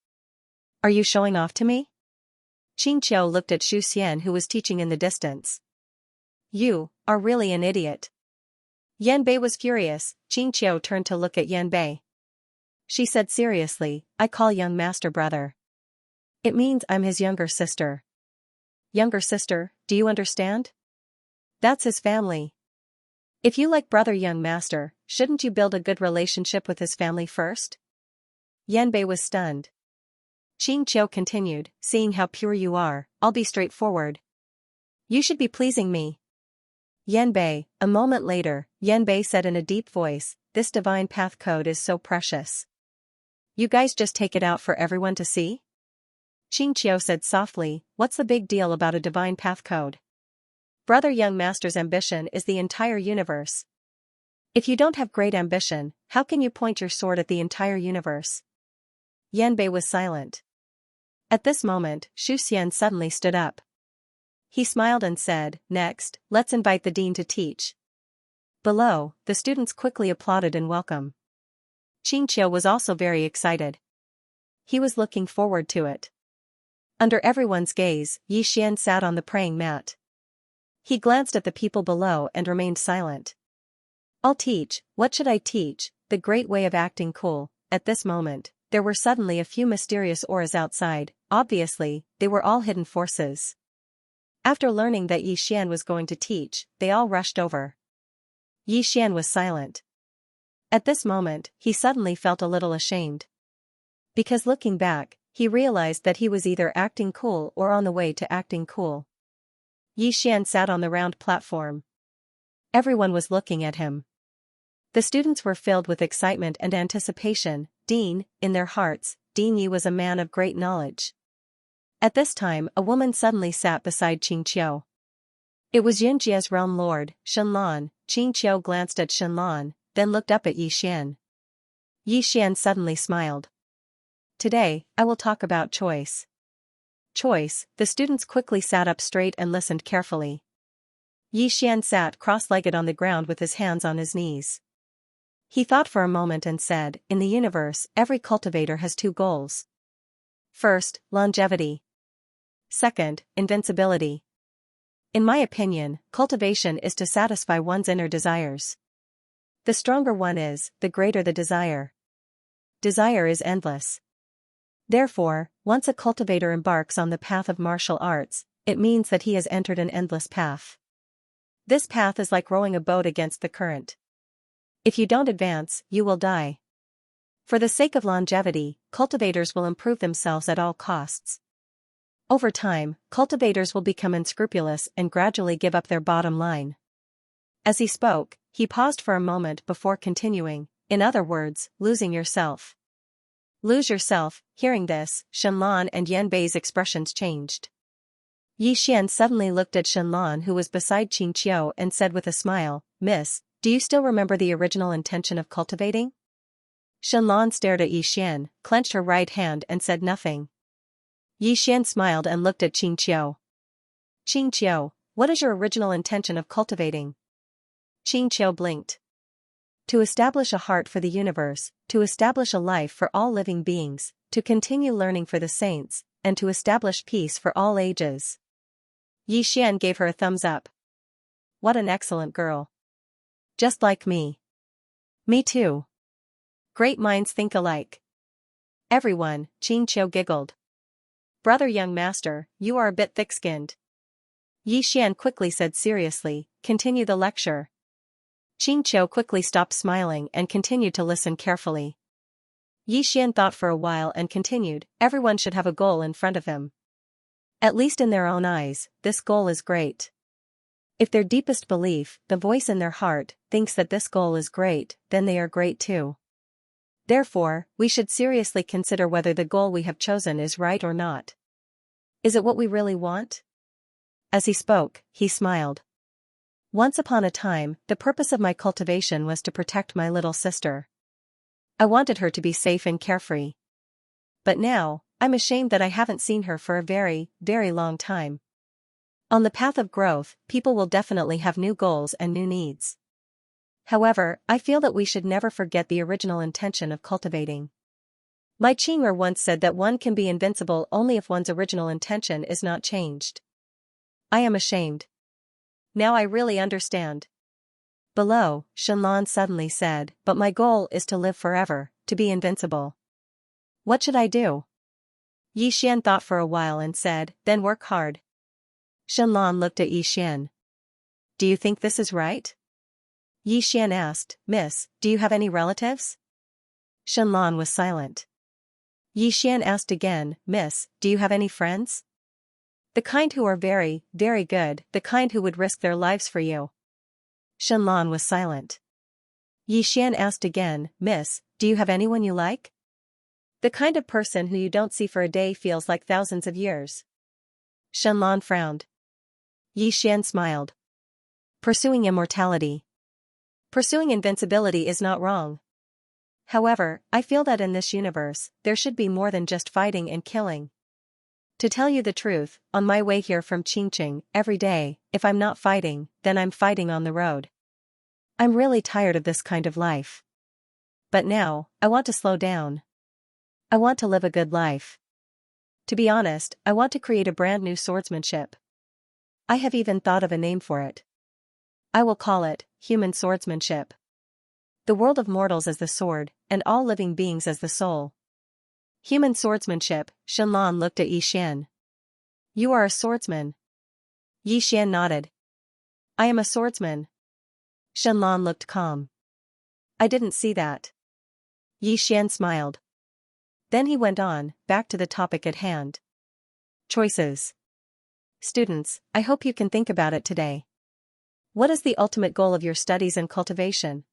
Are you showing off to me? Qingqiu looked at Shu Xian, who was teaching in the distance. You are really an idiot. Yanbei was furious. Qingqiu turned to look at Yanbei. She said seriously, I call young master brother. It means I'm his younger sister. Younger sister, do you understand? That's his family. If you like brother young master, shouldn't you build a good relationship with his family first? Yanbei was stunned. Qingqiu continued, seeing how pure you are, I'll be straightforward. You should be pleasing me. Yanbei, a moment later, Yanbei said in a deep voice, this divine path code is so precious. You guys just take it out for everyone to see? Qingqiu said softly, what's the big deal about a divine path code? Brother young master's ambition is the entire universe. If you don't have great ambition, how can you point your sword at the entire universe? Yanbei was silent. At this moment, Shu Xian suddenly stood up. He smiled and said, next, let's invite the dean to teach. Below, the students quickly applauded in welcome. Qingqiu was also very excited. He was looking forward to it. Under everyone's gaze, Yi Xian sat on the praying mat. He glanced at the people below and remained silent. I'll teach, what should I teach? The great way of acting cool. At this moment, there were suddenly a few mysterious auras outside. Obviously, they were all hidden forces. After learning that Yi Xian was going to teach, they all rushed over. Yi Xian was silent. At this moment, he suddenly felt a little ashamed. Because looking back, he realized that he was either acting cool or on the way to acting cool. Yi Xian sat on the round platform. Everyone was looking at him. The students were filled with excitement and anticipation. Dean, in their hearts, Dean Yi was a man of great knowledge. At this time, a woman suddenly sat beside Qingqiu. It was Xianxia's realm lord, Shenlan. Qingqiu glanced at Shenlan, then looked up at Yi Xian. Yi Xian suddenly smiled. Today, I will talk about choice. Choice. The students quickly sat up straight and listened carefully. Yi Xian sat cross-legged on the ground with his hands on his knees. He thought for a moment and said, in the universe, every cultivator has two goals. First, longevity. Second, invincibility. In my opinion, cultivation is to satisfy one's inner desires. The stronger one is, the greater the desire. desire is endless. Therefore, once a cultivator embarks on the path of martial arts, it means that he has entered an endless path. This path is like rowing a boat against the current. If you don't advance, you will die. For the sake of longevity, cultivators will improve themselves at all costs. Over time, cultivators will become unscrupulous and gradually give up their bottom line. As he spoke, he paused for a moment before continuing, in other words, losing yourself. Lose yourself. Hearing this, Shenlan and Yanbei's expressions changed. Yi Xian suddenly looked at Shenlan, who was beside Xianxia, and said with a smile, "Miss, do you still remember the original intention of cultivating?" Shenlan stared at Yi Xian, clenched her right hand and said nothing. Yi Xian smiled and looked at Xianxia. "Xianxia, what is your original intention of cultivating?" Xianxia blinked. "To establish a heart for the universe, to establish a life for all living beings, to continue learning for the saints, and to establish peace for all ages." Yi Xian gave her a thumbs up. "What an excellent girl. Just like me." "Me too. Great minds think alike." "Everyone," Xianxia giggled. "Brother young master, you are a bit thick-skinned." Yi Xian quickly said seriously, "Continue the lecture." Xianxia quickly stopped smiling and continued to listen carefully. Yi Xian thought for a while and continued, "Everyone should have a goal in front of him. At least in their own eyes, this goal is great. If their deepest belief, the voice in their heart, thinks that this goal is great, then they are great too. Therefore, we should seriously consider whether the goal we have chosen is right or not. Is it what we really want?" As he spoke, he smiled. "Once upon a time, the purpose of my cultivation was to protect my little sister. I wanted her to be safe and carefree. But now, I'm ashamed that I haven't seen her for a very, very long time. On the path of growth, people will definitely have new goals and new needs. However, I feel that we should never forget the original intention of cultivating. My Qing'er once said that one can be invincible only if one's original intention is not changed. I am ashamed. Now I really understand." Below, Shenlan suddenly said, "But my goal is to live forever, to be invincible. What should I do?" Yi Xian thought for a while and said, "Then work hard." Shenlan looked at Yi Xian. "Do you think this is right?" Yi Xian asked, "Miss, do you have any relatives?" Shenlan was silent. Yi Xian asked again, "Miss, do you have any friends? The kind who are very, very good, the kind who would risk their lives for you?" Shenlan was silent. Yi Xian asked again, "Miss, do you have anyone you like? The kind of person who you don't see for a day feels like thousands of years." Shenlan frowned. Yi Xian smiled. "Pursuing immortality. Pursuing invincibility is not wrong. However, I feel that in this universe, there should be more than just fighting and killing. To tell you the truth, on my way here from Qingqing, every day, if I'm not fighting, then I'm fighting on the road. I'm really tired of this kind of life. But now, I want to slow down. I want to live a good life. To be honest, I want to create a brand new swordsmanship. I have even thought of a name for it. I will call it, human swordsmanship. The world of mortals as the sword, and all living beings as the soul. Human swordsmanship." Shenlan looked at Yi Xian. "You are a swordsman?" Yi Xian nodded. "I am a swordsman." Shenlan looked calm. "I didn't see that." Yi Xian smiled. Then he went on, back to the topic at hand. Choices. Students, I hope you can think about it today. What is the ultimate goal of your studies and cultivation?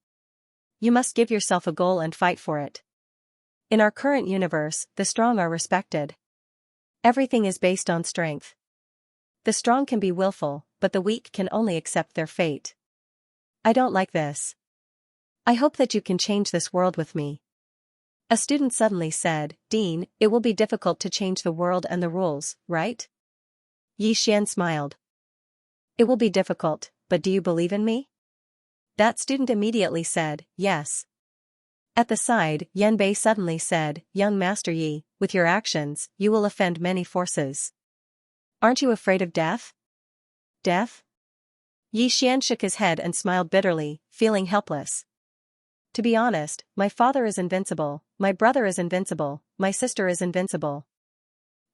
You must give yourself a goal and fight for it. In our current universe, the strong are respected. Everything is based on strength. The strong can be willful, but the weak can only accept their fate. I don't like this. I hope that you can change this world with me." A student suddenly said, "Dean, it will be difficult to change the world and the rules, right?" Yi Xian smiled. "It will be difficult, but do you believe in me?" That student immediately said, "Yes." At the side, Yanbei suddenly said, "Young Master Yi, with your actions, you will offend many forces. Aren't you afraid of death?" "Death?" Yi Xian shook his head and smiled bitterly, feeling helpless. To be honest, my father is invincible, my brother is invincible, my sister is invincible.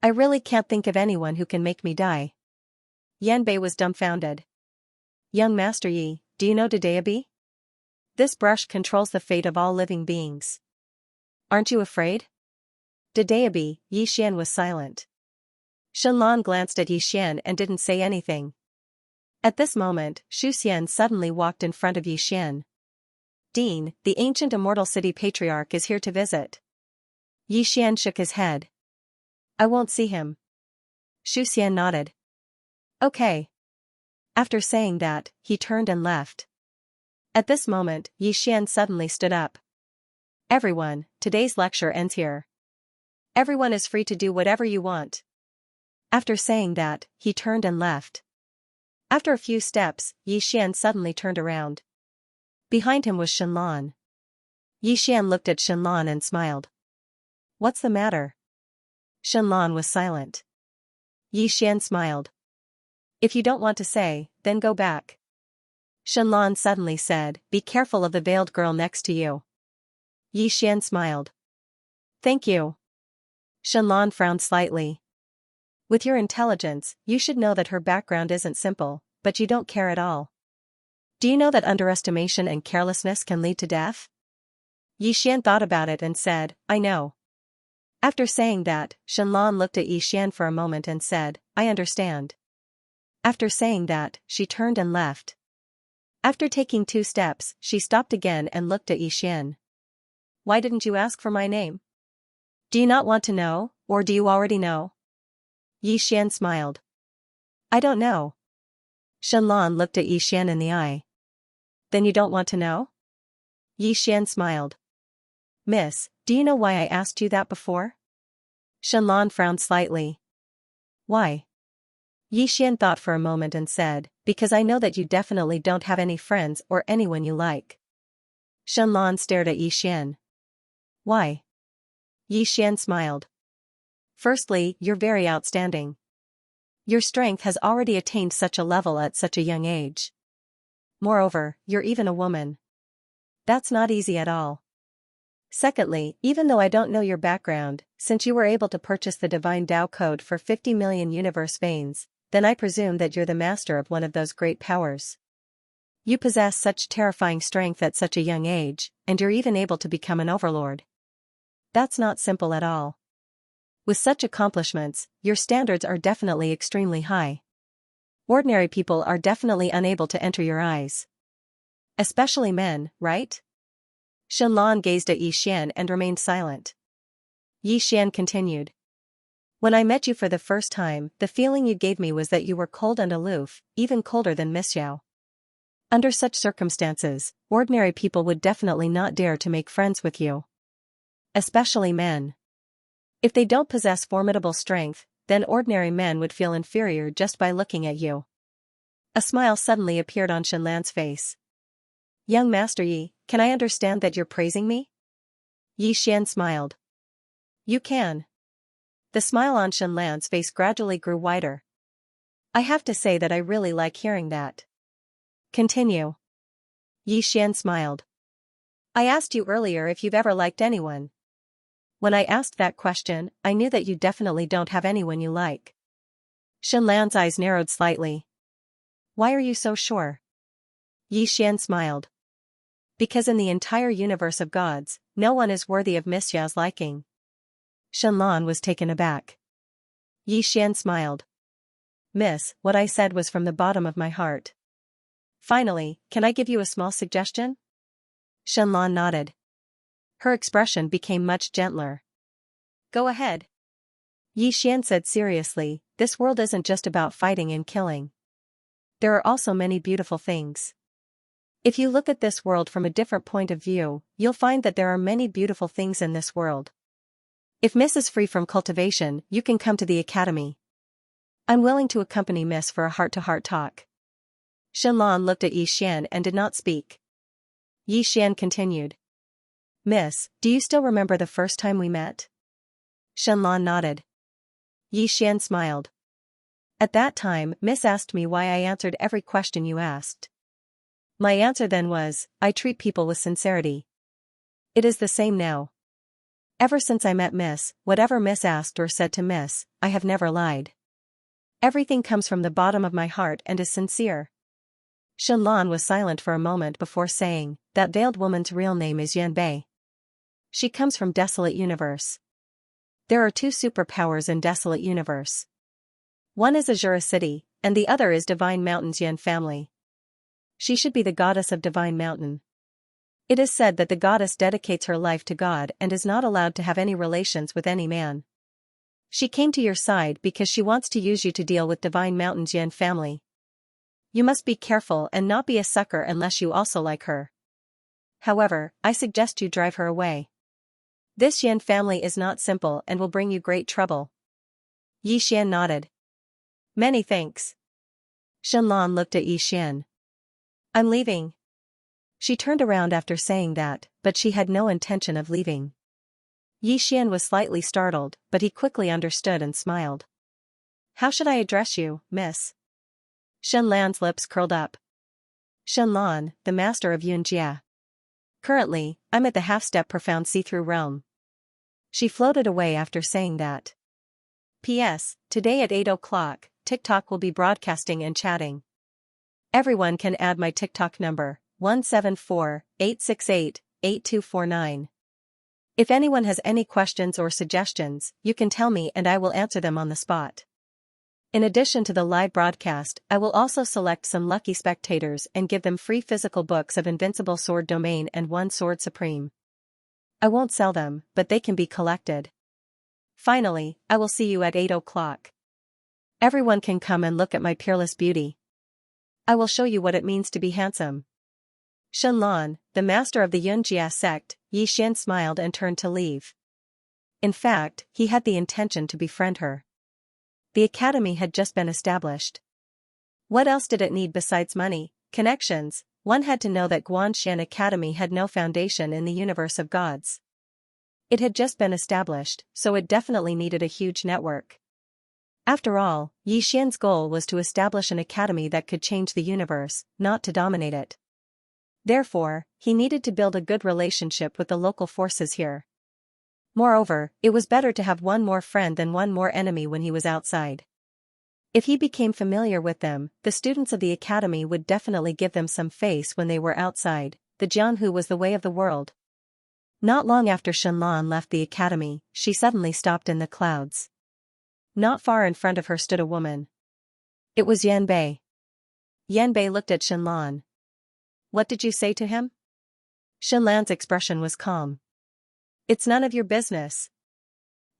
I really can't think of anyone who can make me die. Yanbei was dumbfounded. Young Master Yi, do you know Dedeabi? This brush controls the fate of all living beings. Aren't you afraid? Dedeabi, Yi Xian was silent. Shenlan glanced at Yi Xian and didn't say anything. At this moment, Shu Xian suddenly walked in front of Yi Xian. Dean, the ancient immortal city patriarch is here to visit. Yi Xian shook his head. I won't see him. Shu Xian nodded. Okay. After saying that, he turned and left. At this moment, Yi Xian suddenly stood up. Everyone, today's lecture ends here. Everyone is free to do whatever you want. After saying that, he turned and left. After a few steps, Yi Xian suddenly turned around. Behind him was Shenlan. Yi Xian looked at Shenlan and smiled. What's the matter? Shenlan was silent. Yi Xian smiled. If you don't want to say, then go back. Shenlan suddenly said, be careful of the veiled girl next to you. Yi Xian smiled. Thank you. Shenlan frowned slightly. With your intelligence, you should know that her background isn't simple, but you don't care at all. Do you know that underestimation and carelessness can lead to death? Yi Xian thought about it and said, I know. After saying that, Shenlan looked at Yi Xian for a moment and said, I understand. After saying that, she turned and left. After taking 2 steps, she stopped again and looked at Yi Xian. Why didn't you ask for my name? Do you not want to know, or do you already know? Yi Xian smiled. I don't know. Shenlan looked at Yi Xian in the eye. Then you don't want to know? Yi Xian smiled. Miss, do you know why I asked you that before? Shenlan frowned slightly. Why? Yi Xian thought for a moment and said, because I know that you definitely don't have any friends or anyone you like. Shenlan stared at Yi Xian. Why? Yi Xian smiled. Firstly, you're very outstanding. Your strength has already attained such a level at such a young age. Moreover, you're even a woman. That's not easy at all. Secondly, even though I don't know your background, since you were able to purchase the Divine Tao Code for 50 million universe veins, then I presume that you're the master of one of those great powers. You possess such terrifying strength at such a young age, and you're even able to become an overlord. That's not simple at all. With such accomplishments, your standards are definitely extremely high. Ordinary people are definitely unable to enter your eyes. Especially men, right? Shenlan gazed at Yi Xian and remained silent. Yi Xian continued. When I met you for the first time, the feeling you gave me was that you were cold and aloof, even colder than Miss Xiao. Under such circumstances, ordinary people would definitely not dare to make friends with you. Especially men. If they don't possess formidable strength, then ordinary men would feel inferior just by looking at you. A smile suddenly appeared on Shenlan's face. Young Master Yi, can I understand that you're praising me? Yi Xian smiled. You can. The smile on Shenlan's face gradually grew wider. I have to say that I really like hearing that. Continue. Yi Xian smiled. I asked you earlier if you've ever liked anyone. When I asked that question, I knew that you definitely don't have anyone you like. Shenlan's eyes narrowed slightly. Why are you so sure? Yi Xian smiled. Because in the entire universe of gods, no one is worthy of Miss Xiao's liking. Shenlan was taken aback. Yi Xian smiled. Miss, what I said was from the bottom of my heart. Finally, can I give you a small suggestion? Shenlan nodded. Her expression became much gentler. Go ahead. Yi Xian said seriously, this world isn't just about fighting and killing. There are also many beautiful things. If you look at this world from a different point of view, you'll find that there are many beautiful things in this world. If Miss is free from cultivation, you can come to the academy. I'm willing to accompany Miss for a heart-to-heart talk. Shenlan looked at Yi Xian and did not speak. Yi Xian continued. Miss, do you still remember the first time we met? Shenlan nodded. Yi Xian smiled. At that time, Miss asked me why I answered every question you asked. My answer then was, I treat people with sincerity. It is the same now. Ever since I met Miss, whatever Miss asked or said to Miss, I have never lied. Everything comes from the bottom of my heart and is sincere. Shenlan was silent for a moment before saying, that veiled woman's real name is Yanbei. She comes from Desolate Universe. There are two superpowers in Desolate Universe. One is Azura City, and the other is Divine Mountain's Yan family. She should be the goddess of Divine Mountain. It is said that the goddess dedicates her life to God and is not allowed to have any relations with any man. She came to your side because she wants to use you to deal with Divine Mountain's Yan family. You must be careful and not be a sucker unless you also like her. However, I suggest you drive her away. This Yan family is not simple and will bring you great trouble. Yi Xian nodded. Many thanks. Shenlan looked at Yi Xian. I'm leaving. She turned around after saying that, but she had no intention of leaving. Yi Xian was slightly startled, but he quickly understood and smiled. How should I address you, miss? Shenlan's lips curled up. Shenlan, the master of Xianxia. Currently, I'm at the half-step profound see-through realm. She floated away after saying that. P.S. Today at 8 o'clock, TikTok will be broadcasting and chatting. Everyone can add my TikTok number, 174-868-8249. If anyone has any questions or suggestions, you can tell me and I will answer them on the spot. In addition to the live broadcast, I will also select some lucky spectators and give them free physical books of Invincible Sword Domain and One Sword Supreme. I won't sell them, but they can be collected. Finally, I will see you at 8 o'clock. Everyone can come and look at my peerless beauty. I will show you what it means to be handsome. Shenlan, the master of the Xianxia sect, Yi Xian smiled and turned to leave. In fact, he had the intention to befriend her. The academy had just been established. What else did it need besides money, connections? One had to know that Guanshan Academy had no foundation in the universe of gods. It had just been established, so it definitely needed a huge network. After all, Yi Xian's goal was to establish an academy that could change the universe, not to dominate it. Therefore, he needed to build a good relationship with the local forces here. Moreover, it was better to have one more friend than one more enemy when he was outside. If he became familiar with them, the students of the academy would definitely give them some face when they were outside. The Jianhu was the way of the world. Not long after Shenlan left the academy, she suddenly stopped in the clouds. Not far in front of her stood a woman. It was Yanbei. Yanbei looked at Shenlan. What did you say to him? Shenlan's expression was calm. It's none of your business.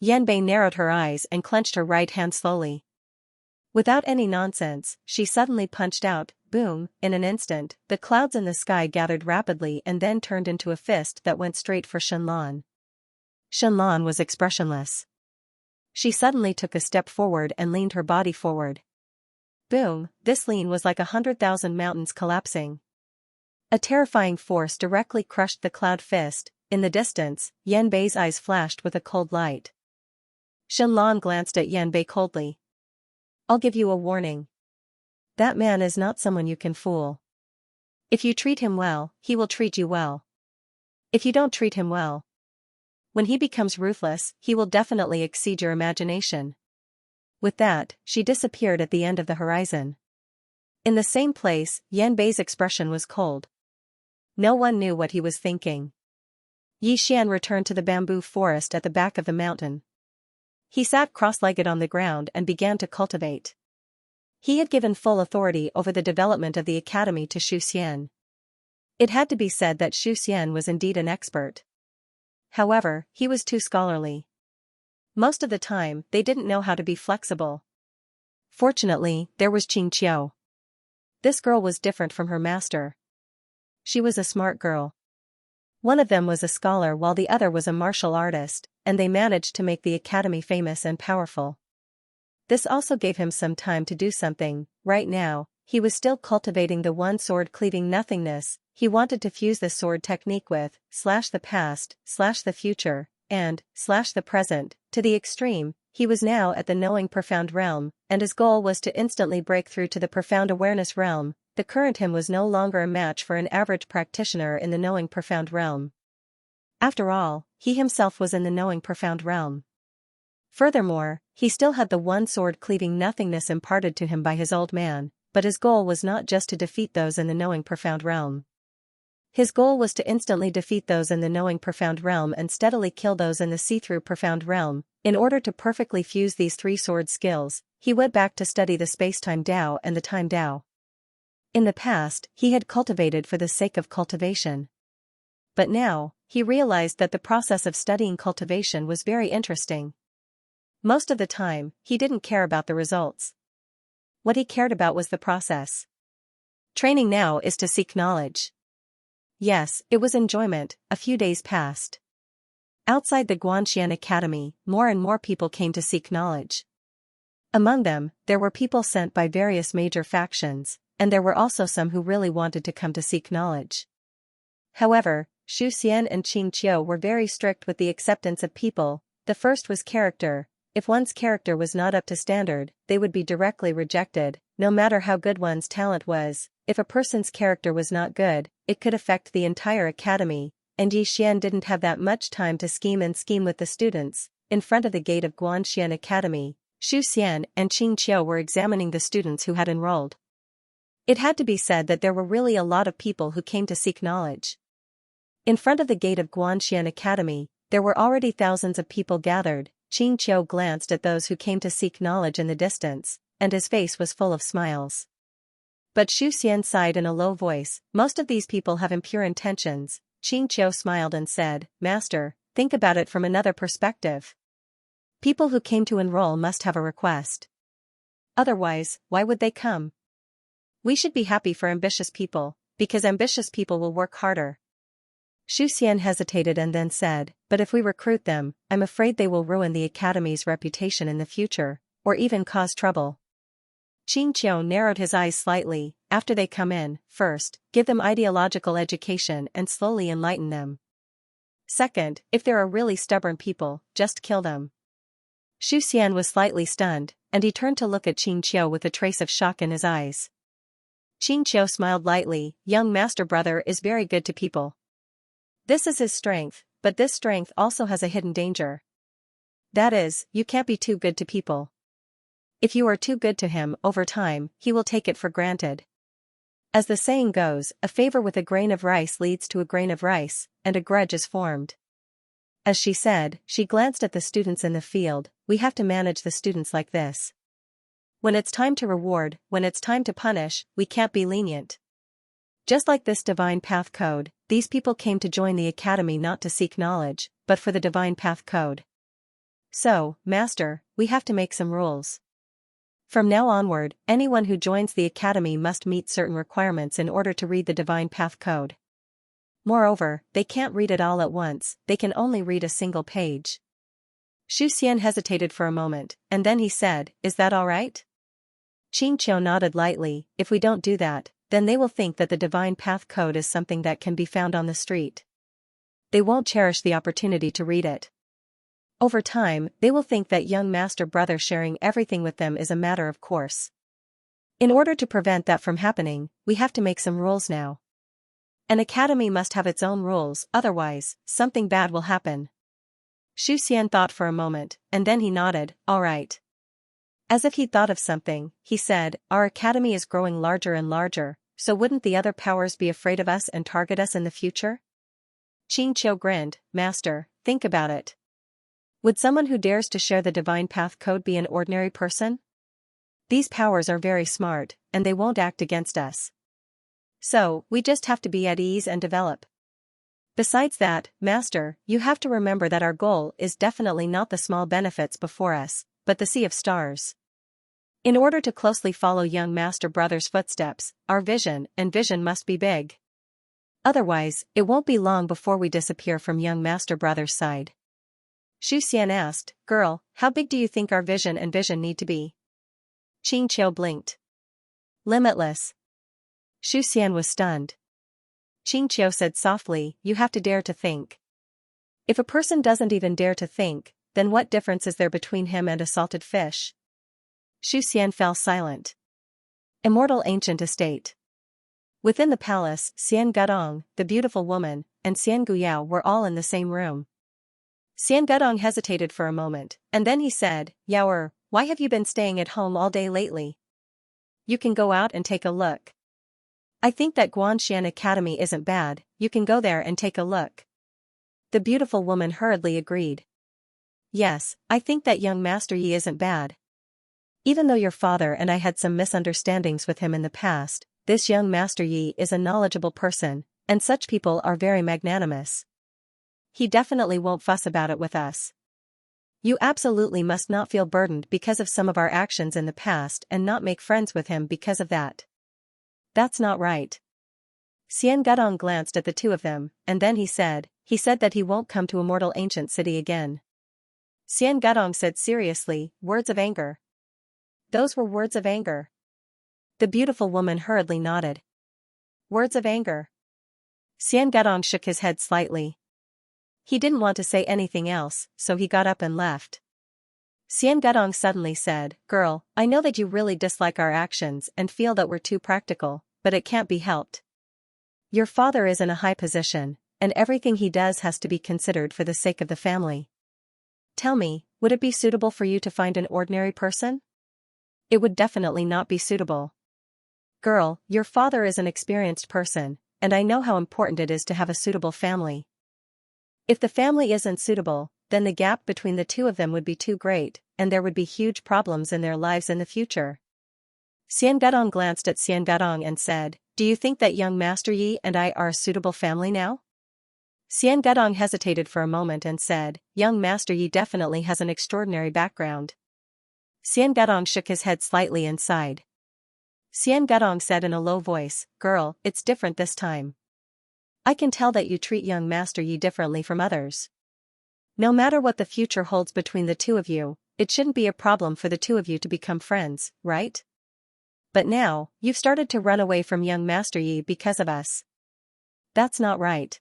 Yanbei narrowed her eyes and clenched her right hand slowly. Without any nonsense, she suddenly punched out, boom, in an instant, the clouds in the sky gathered rapidly and then turned into a fist that went straight for Shenlan. Shenlan was expressionless. She suddenly took a step forward and leaned her body forward. Boom, this lean was like 100,000 mountains collapsing. A terrifying force directly crushed the cloud fist. In the distance, Yanbei's eyes flashed with a cold light. Shenlan glanced at Yanbei coldly. I'll give you a warning. That man is not someone you can fool. If you treat him well, he will treat you well. If you don't treat him well, when he becomes ruthless, he will definitely exceed your imagination. With that, she disappeared at the end of the horizon. In the same place, Yanbei's expression was cold. No one knew what he was thinking. Yi Xian returned to the bamboo forest at the back of the mountain. He sat cross-legged on the ground and began to cultivate. He had given full authority over the development of the academy to Xu Xian. It had to be said that Xu Xian was indeed an expert. However, he was too scholarly. Most of the time, they didn't know how to be flexible. Fortunately, there was Xianxia. This girl was different from her master. She was a smart girl. One of them was a scholar while the other was a martial artist, and they managed to make the academy famous and powerful. This also gave him some time to do something. Right now, he was still cultivating the one sword cleaving nothingness. He wanted to fuse the sword technique with / the past, / the future, and / the present, to the extreme. He was now at the knowing profound realm, and his goal was to instantly break through to the profound awareness realm. The current him was no longer a match for an average practitioner in the knowing profound realm. After all, he himself was in the knowing profound realm. Furthermore, he still had the one sword-cleaving nothingness imparted to him by his old man, but his goal was not just to defeat those in the knowing profound realm. His goal was to instantly defeat those in the knowing profound realm and steadily kill those in the see-through profound realm. In order to perfectly fuse these three sword skills, he went back to study the space-time Tao and the time Tao. In the past, he had cultivated for the sake of cultivation. But now, he realized that the process of studying cultivation was very interesting. Most of the time, he didn't care about the results. What he cared about was the process. Training now is to seek knowledge. Yes, it was enjoyment. A few days passed. Outside the Guanxian Academy, more and more people came to seek knowledge. Among them, there were people sent by various major factions, and there were also some who really wanted to come to seek knowledge. However, Xu Xian and Xianxia were very strict with the acceptance of people. The first was character. If one's character was not up to standard, they would be directly rejected, no matter how good one's talent was. If a person's character was not good, it could affect the entire academy, and Yi Xian didn't have that much time to scheme with the students. In front of the gate of Guanxian Academy, Xu Xian and Xianxia were examining the students who had enrolled. It had to be said that there were really a lot of people who came to seek knowledge. In front of the gate of Guanxian Academy, there were already thousands of people gathered. Xianxia glanced at those who came to seek knowledge in the distance, and his face was full of smiles. But Xu Xian sighed in a low voice. Most of these people have impure intentions. Xianxia smiled and said, Master, think about it from another perspective. People who came to enroll must have a request. Otherwise, why would they come? We should be happy for ambitious people, because ambitious people will work harder. Xu Xian hesitated and then said, but if we recruit them, I'm afraid they will ruin the academy's reputation in the future, or even cause trouble. Xianxia narrowed his eyes slightly. After they come in, first, give them ideological education and slowly enlighten them. Second, if there are really stubborn people, just kill them. Xu Xian was slightly stunned, and he turned to look at Xianxia with a trace of shock in his eyes. Xianxia smiled lightly. Young master brother is very good to people. This is his strength, but this strength also has a hidden danger. That is, you can't be too good to people. If you are too good to him, over time, he will take it for granted. As the saying goes, a favor with a grain of rice leads to a grain of rice, and a grudge is formed. As she said, she glanced at the students in the field. We have to manage the students like this. When it's time to reward, when it's time to punish, we can't be lenient. Just like this divine path code, these people came to join the academy not to seek knowledge, but for the divine path code. So, Master, we have to make some rules. From now onward, anyone who joins the academy must meet certain requirements in order to read the divine path code. Moreover, they can't read it all at once, they can only read a single page. Xu Xian hesitated for a moment, and then he said, is that all right? Xianxia nodded lightly. If we don't do that, then they will think that the divine path code is something that can be found on the street. They won't cherish the opportunity to read it. Over time, they will think that young master brother sharing everything with them is a matter of course. In order to prevent that from happening, we have to make some rules now. An academy must have its own rules, otherwise, something bad will happen. Xu Xian thought for a moment, and then he nodded, all right. As if he'd thought of something, he said, our academy is growing larger and larger, so wouldn't the other powers be afraid of us and target us in the future? Xianxia grinned, Master, think about it. Would someone who dares to share the divine path code be an ordinary person? These powers are very smart, and they won't act against us. So, we just have to be at ease and develop. Besides that, Master, you have to remember that our goal is definitely not the small benefits before us, but the sea of stars. In order to closely follow young master brother's footsteps, our vision must be big. Otherwise, it won't be long before we disappear from young master brother's side. Xu Xian asked, Girl, how big do you think our vision need to be? Xianxia blinked. Limitless. Xu Xian was stunned. Xianxia said softly, you have to dare to think. If a person doesn't even dare to think, then what difference is there between him and a salted fish? Xu Xian fell silent. Immortal ancient estate. Within the palace, Xian Gadong, the beautiful woman, and Xian Guyao were all in the same room. Xian Gudong hesitated for a moment, and then he said, Yao, why have you been staying at home all day lately? You can go out and take a look. I think that Guanshan Academy isn't bad, you can go there and take a look. The beautiful woman hurriedly agreed. Yes, I think that young Master Yi isn't bad. Even though your father and I had some misunderstandings with him in the past, this young Master Yi is a knowledgeable person, and such people are very magnanimous. He definitely won't fuss about it with us. You absolutely must not feel burdened because of some of our actions in the past and not make friends with him because of that. That's not right. Xian Gudong glanced at the two of them, and then he said that he won't come to Immortal Ancient City again. Xian Gudong said seriously, words of anger. Those were words of anger. The beautiful woman hurriedly nodded. Words of anger. Xian Gudong shook his head slightly. He didn't want to say anything else, so he got up and left. Xian Gudong suddenly said, Girl, I know that you really dislike our actions and feel that we're too practical, but it can't be helped. Your father is in a high position, and everything he does has to be considered for the sake of the family. Tell me, would it be suitable for you to find an ordinary person? It would definitely not be suitable. Girl, your father is an experienced person, and I know how important it is to have a suitable family. If the family isn't suitable, then the gap between the two of them would be too great, and there would be huge problems in their lives in the future. Xian Gudong glanced at Xian Gudong and said, Do you think that young Master Yi and I are a suitable family now? Xian Gudong hesitated for a moment and said, Young Master Yi definitely has an extraordinary background. Xian Gudong shook his head slightly and sighed. Xian Gudong said in a low voice, Girl, it's different this time. I can tell that you treat young Master Yi differently from others. No matter what the future holds between the two of you, it shouldn't be a problem for the two of you to become friends, right? But now, you've started to run away from young Master Yi because of us. That's not right.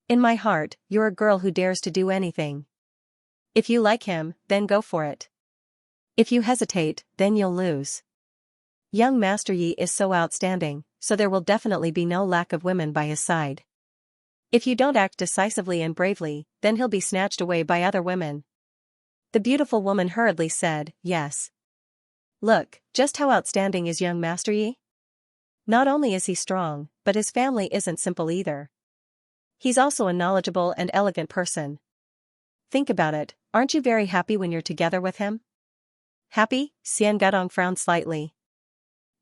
In my heart, you're a girl who dares to do anything. If you like him, then go for it. If you hesitate, then you'll lose. Young Master Yi is so outstanding, so there will definitely be no lack of women by his side. If you don't act decisively and bravely, then he'll be snatched away by other women. The beautiful woman hurriedly said, Yes. Look, just how outstanding is young Master Yi? Not only is he strong, but his family isn't simple either. He's also a knowledgeable and elegant person. Think about it, aren't you very happy when you're together with him? Happy? Xian Gudong frowned slightly.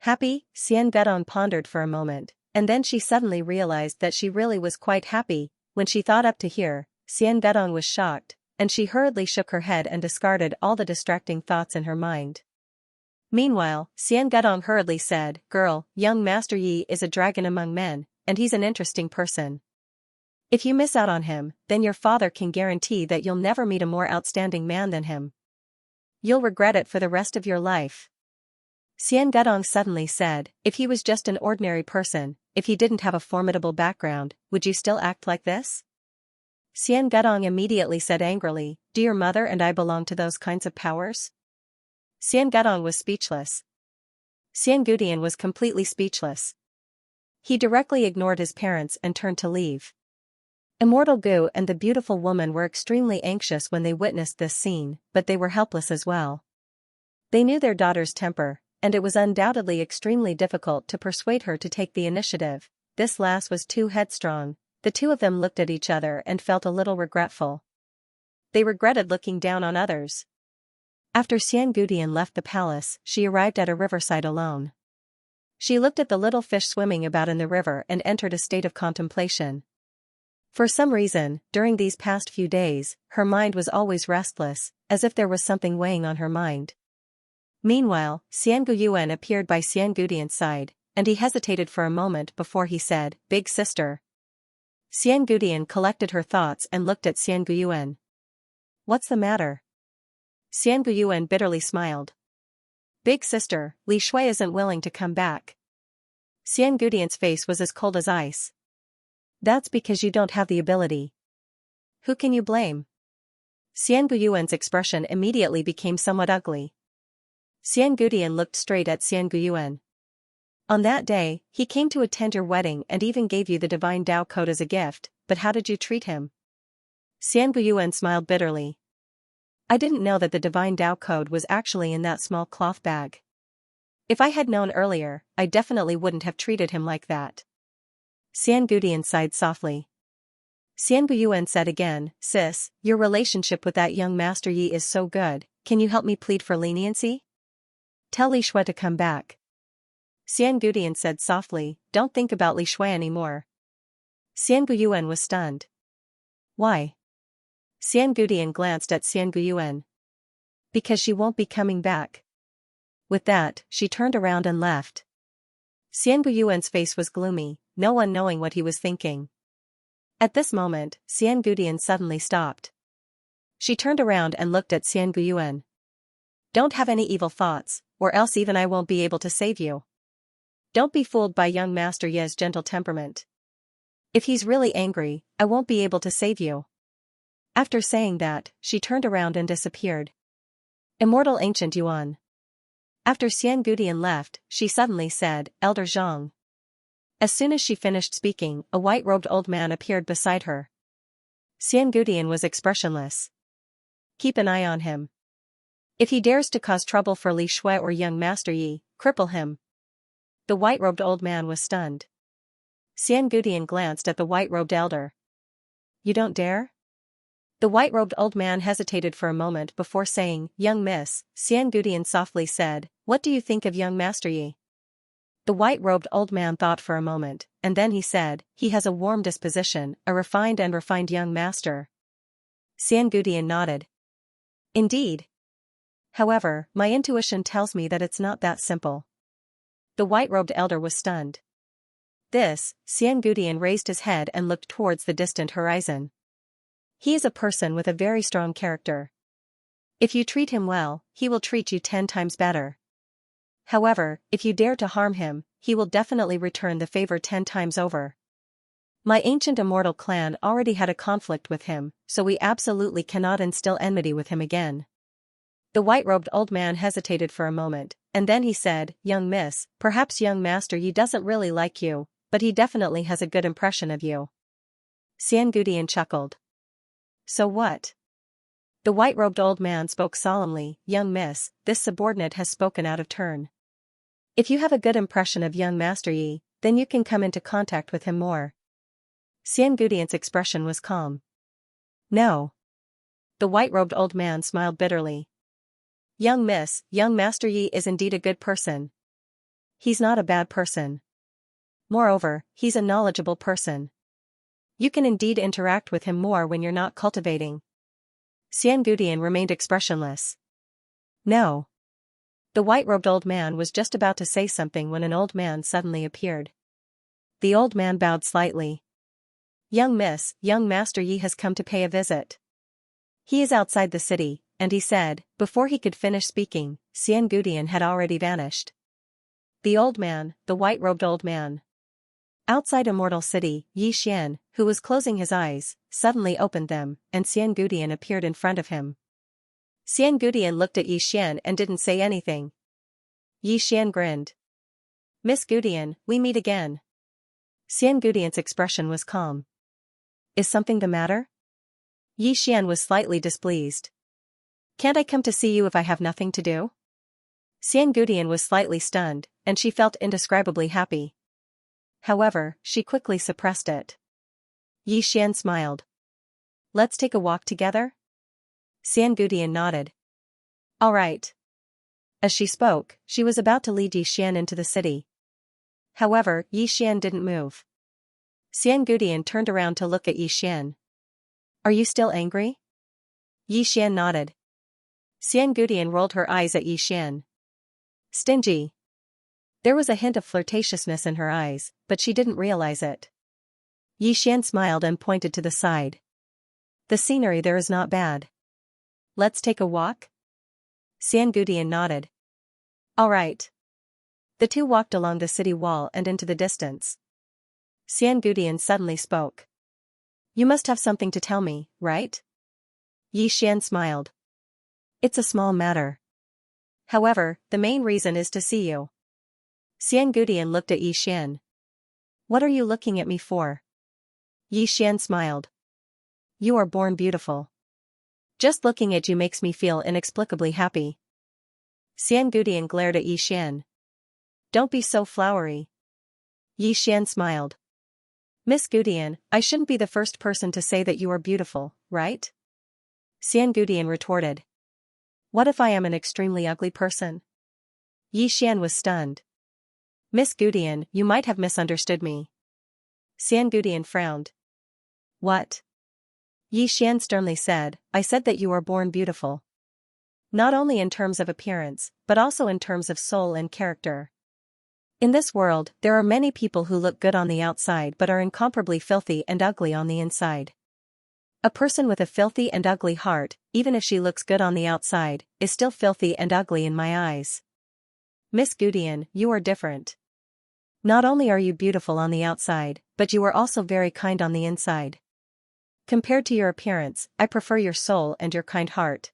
Happy? Xian Gudong pondered for a moment, and then she suddenly realized that she really was quite happy. When she thought up to here, Xian Gudong was shocked, and she hurriedly shook her head and discarded all the distracting thoughts in her mind. Meanwhile, Xian Gudong hurriedly said, Girl, young Master Yi is a dragon among men, and he's an interesting person. If you miss out on him, then your father can guarantee that you'll never meet a more outstanding man than him. You'll regret it for the rest of your life. Xian Gudong suddenly said, If he was just an ordinary person, if he didn't have a formidable background, would you still act like this? Xian Gudong immediately said angrily, Do your mother and I belong to those kinds of powers? Xian Gudong was speechless. Xian Gudian was completely speechless. He directly ignored his parents and turned to leave. Immortal Gu and the beautiful woman were extremely anxious when they witnessed this scene, but they were helpless as well. They knew their daughter's temper, and it was undoubtedly extremely difficult to persuade her to take the initiative. This lass was too headstrong. The two of them looked at each other and felt a little regretful. They regretted looking down on others. After Xian Gudian left the palace, she arrived at a riverside alone. She looked at the little fish swimming about in the river and entered a state of contemplation. For some reason, during these past few days, her mind was always restless, as if there was something weighing on her mind. Meanwhile, Xian Guyuan appeared by Xian Gudian's side, and he hesitated for a moment before he said, Big sister. Xian Gudian collected her thoughts and looked at Xian Guyuan. What's the matter? Xian Guyuan bitterly smiled. Big sister, Li Shui isn't willing to come back. Xian Gudian's face was as cold as ice. That's because you don't have the ability. Who can you blame? Xian Guyuan's expression immediately became somewhat ugly. Xian Gudian looked straight at Xian Guyuan. On that day, he came to attend your wedding and even gave you the divine Tao code as a gift, but how did you treat him? Xian Guiyuan smiled bitterly. I didn't know that the divine Tao code was actually in that small cloth bag. If I had known earlier, I definitely wouldn't have treated him like that. Xian Gudian sighed softly. Xian Guiyuan said again, Sis, your relationship with that young Master Yi is so good, can you help me plead for leniency? Tell Li Shui to come back. Xian Gudian said softly, don't think about Li Shui anymore. Xian Guiyuan was stunned. Why? Xian Gudian glanced at Xian Guiyuan. Because she won't be coming back. With that, she turned around and left. Xian Guiyuan's face was gloomy, no one knowing what he was thinking. At this moment, Xian Gudian suddenly stopped. She turned around and looked at Xian Guiyuan. Don't have any evil thoughts, or else even I won't be able to save you. Don't be fooled by young Master Ye's gentle temperament. If he's really angry, I won't be able to save you. After saying that, she turned around and disappeared. Immortal Ancient Yuan. After Xian Gudian left, she suddenly said, Elder Zhang. As soon as she finished speaking, a white-robed old man appeared beside her. Xian Gudian was expressionless. Keep an eye on him. If he dares to cause trouble for Li Shui or young Master Yi, cripple him. The white-robed old man was stunned. Xian Gudian glanced at the white-robed elder. You don't dare? The white-robed old man hesitated for a moment before saying, Young miss, Xian Gudian softly said, what do you think of young Master Yi? The white-robed old man thought for a moment, and then he said, he has a warm disposition, a refined young master. Xian Gudian nodded. Indeed. However, my intuition tells me that it's not that simple. The white-robed elder was stunned. This, Xian Gudian raised his head and looked towards the distant horizon. He is a person with a very strong character. If you treat him well, he will treat you 10 times better. However, if you dare to harm him, he will definitely return the favor 10 times over. My ancient immortal clan already had a conflict with him, so we absolutely cannot instill enmity with him again. The white-robed old man hesitated for a moment, and then he said, Young miss, perhaps young Master Yi doesn't really like you, but he definitely has a good impression of you. Xian Gudian chuckled. So what? The white-robed old man spoke solemnly, Young miss, this subordinate has spoken out of turn. If you have a good impression of young Master Yi, then you can come into contact with him more. Xian Gudian's expression was calm. No. The white-robed old man smiled bitterly. Young miss, young Master Yi is indeed a good person. He's not a bad person. Moreover, he's a knowledgeable person. You can indeed interact with him more when you're not cultivating. Xian Gudian remained expressionless. No. The white-robed old man was just about to say something when an old man suddenly appeared. The old man bowed slightly. Young miss, young Master Yi has come to pay a visit. He is outside the city, and he said, before he could finish speaking, Xian Gudian had already vanished. The old man, the white-robed old man. Outside Immortal City, Yi Xian, who was closing his eyes, suddenly opened them, and Xian Gudian appeared in front of him. Xian Gudian looked at Yi Xian and didn't say anything. Yi Xian grinned. Miss Gudian, we meet again. Xian Gudian's expression was calm. Is something the matter? Yi Xian was slightly displeased. Can't I come to see you if I have nothing to do? Xian Gudian was slightly stunned, and she felt indescribably happy. However, she quickly suppressed it. Yi Xian smiled. Let's take a walk together? Xian Gudian nodded. All right. As she spoke, she was about to lead Yi Xian into the city. However, Yi Xian didn't move. Xian Gudian turned around to look at Yi Xian. Are you still angry? Yi Xian nodded. Xian Gudian rolled her eyes at Yi Xian. Stingy. There was a hint of flirtatiousness in her eyes, but she didn't realize it. Yi Xian smiled and pointed to the side. The scenery there is not bad. Let's take a walk? Xian Gudian nodded. All right. The two walked along the city wall and into the distance. Xian Gudian suddenly spoke. You must have something to tell me, right? Yi Xian smiled. It's a small matter. However, the main reason is to see you. Xian Gudian looked at Yi Xian. What are you looking at me for? Yi Xian smiled. You are born beautiful. Just looking at you makes me feel inexplicably happy. Xian Gudian glared at Yi Xian. Don't be so flowery. Yi Xian smiled. Miss Gudian, I shouldn't be the first person to say that you are beautiful, right? Xian Gudian retorted. What if I am an extremely ugly person? Yi Xian was stunned. Miss Gudian, you might have misunderstood me. Xian Gudian frowned. What? Yi Xian sternly said, I said that you are born beautiful. Not only in terms of appearance, but also in terms of soul and character. In this world, there are many people who look good on the outside but are incomparably filthy and ugly on the inside. A person with a filthy and ugly heart, even if she looks good on the outside, is still filthy and ugly in my eyes. Miss Gudian, you are different. Not only are you beautiful on the outside, but you are also very kind on the inside. Compared to your appearance, I prefer your soul and your kind heart.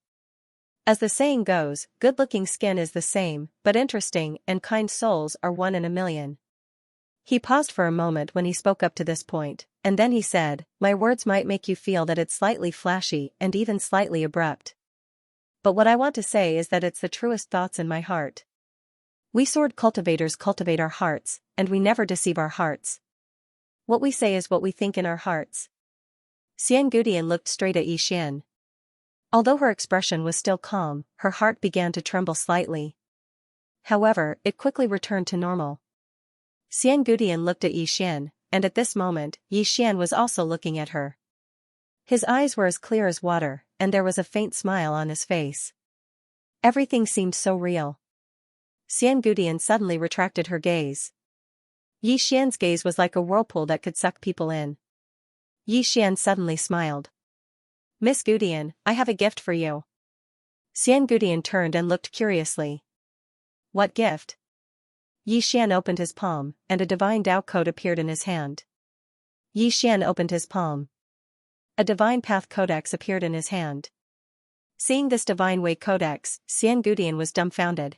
As the saying goes, good-looking skin is the same, but interesting and kind souls are one in a million. He paused for a moment when he spoke up to this point, and then he said, my words might make you feel that it's slightly flashy and even slightly abrupt. But what I want to say is that it's the truest thoughts in my heart. We sword cultivators cultivate our hearts, and we never deceive our hearts. What we say is what we think in our hearts. Xian Gudian looked straight at Yi Xian. Although her expression was still calm, her heart began to tremble slightly. However, it quickly returned to normal. Xian Gudian looked at Yi Xian, and at this moment, Yi Xian was also looking at her. His eyes were as clear as water, and there was a faint smile on his face. Everything seemed so real. Xian Gudian suddenly retracted her gaze. Yi Xian's gaze was like a whirlpool that could suck people in. Yi Xian suddenly smiled. Miss Gudian, I have a gift for you. Xian Gudian turned and looked curiously. What gift? Yi Xian opened his palm, and a divine Tao code appeared in his hand. Yi Xian opened his palm. A divine path codex appeared in his hand. Seeing this divine way codex, Xian Gudian was dumbfounded.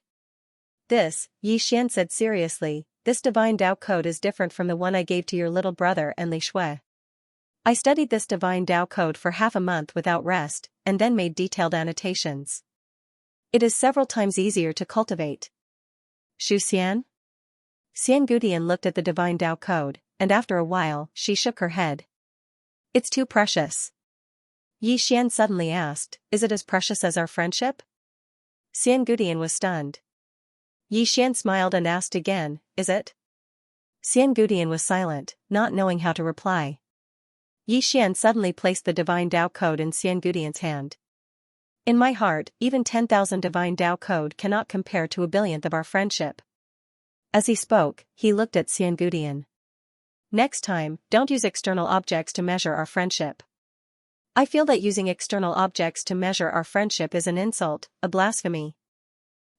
This, Yi Xian said seriously, this divine Tao code is different from the one I gave to your little brother and Li Shui. I studied this divine Tao code for half a month without rest, and then made detailed annotations. It is several times easier to cultivate. Shu Xian? Xian Gudian looked at the divine Tao code, and after a while, she shook her head. It's too precious. Yi Xian suddenly asked, is it as precious as our friendship? Xian Gudian was stunned. Yi Xian smiled and asked again, is it? Xian Gudian was silent, not knowing how to reply. Yi Xian suddenly placed the divine Tao code in Xian Gudian's hand. In my heart, even 10,000 divine Tao code cannot compare to a billionth of our friendship. As he spoke, he looked at Xian Gudian. Next time, don't use external objects to measure our friendship. I feel that using external objects to measure our friendship is an insult, a blasphemy.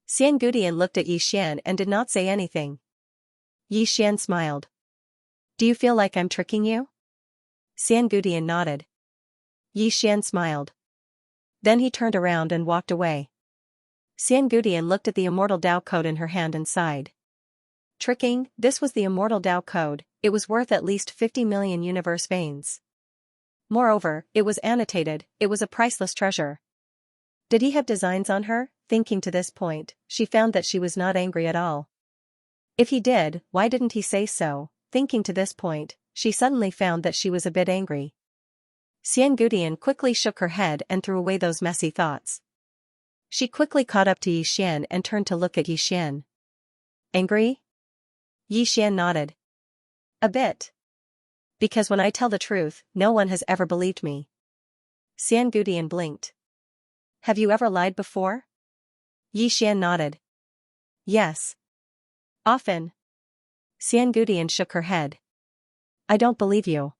Xian Gudian looked at Yi Xian and did not say anything. Yi Xian smiled. Do you feel like I'm tricking you? Xian Gudian nodded. Yi Xian smiled. Then he turned around and walked away. Xian Gudian looked at the immortal Tao code in her hand and sighed. Tricking, this was the immortal Tao code, it was worth at least 50 million universe veins. Moreover, it was annotated, it was a priceless treasure. Did he have designs on her? Thinking to this point, she found that she was not angry at all. If he did, why didn't he say so? Thinking to this point, she suddenly found that she was a bit angry. Xian Gudian quickly shook her head and threw away those messy thoughts. She quickly caught up to Yi Xian and turned to look at Yi Xian. Angry? Yi Xian nodded. A bit. Because when I tell the truth, no one has ever believed me. Xian Gudian blinked. Have you ever lied before? Yi Xian nodded. Yes. Often. Xian Gudian shook her head. I don't believe you.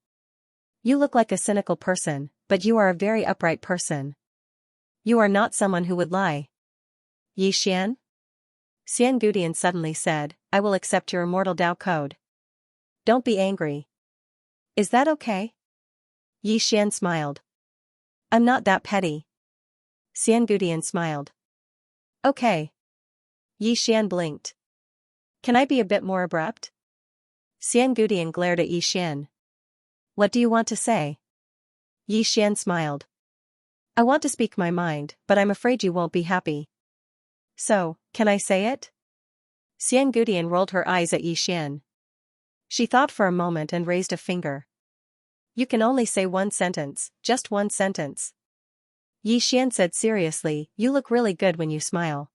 You look like a cynical person, but you are a very upright person. You are not someone who would lie. Yi Xian? Xian Gudian suddenly said, I will accept your immortal Tao code. Don't be angry. Is that okay? Yi Xian smiled. I'm not that petty. Xian Gudian smiled. Okay. Yi Xian blinked. Can I be a bit more abrupt? Xian Gudian glared at Yi Xian. What do you want to say? Xian smiled. I want to speak my mind, but I'm afraid you won't be happy. So, can I say it? Xian rolled her eyes at Xian. She thought for a moment and raised a finger. You can only say one sentence, just one sentence. Xian said seriously, you look really good when you smile.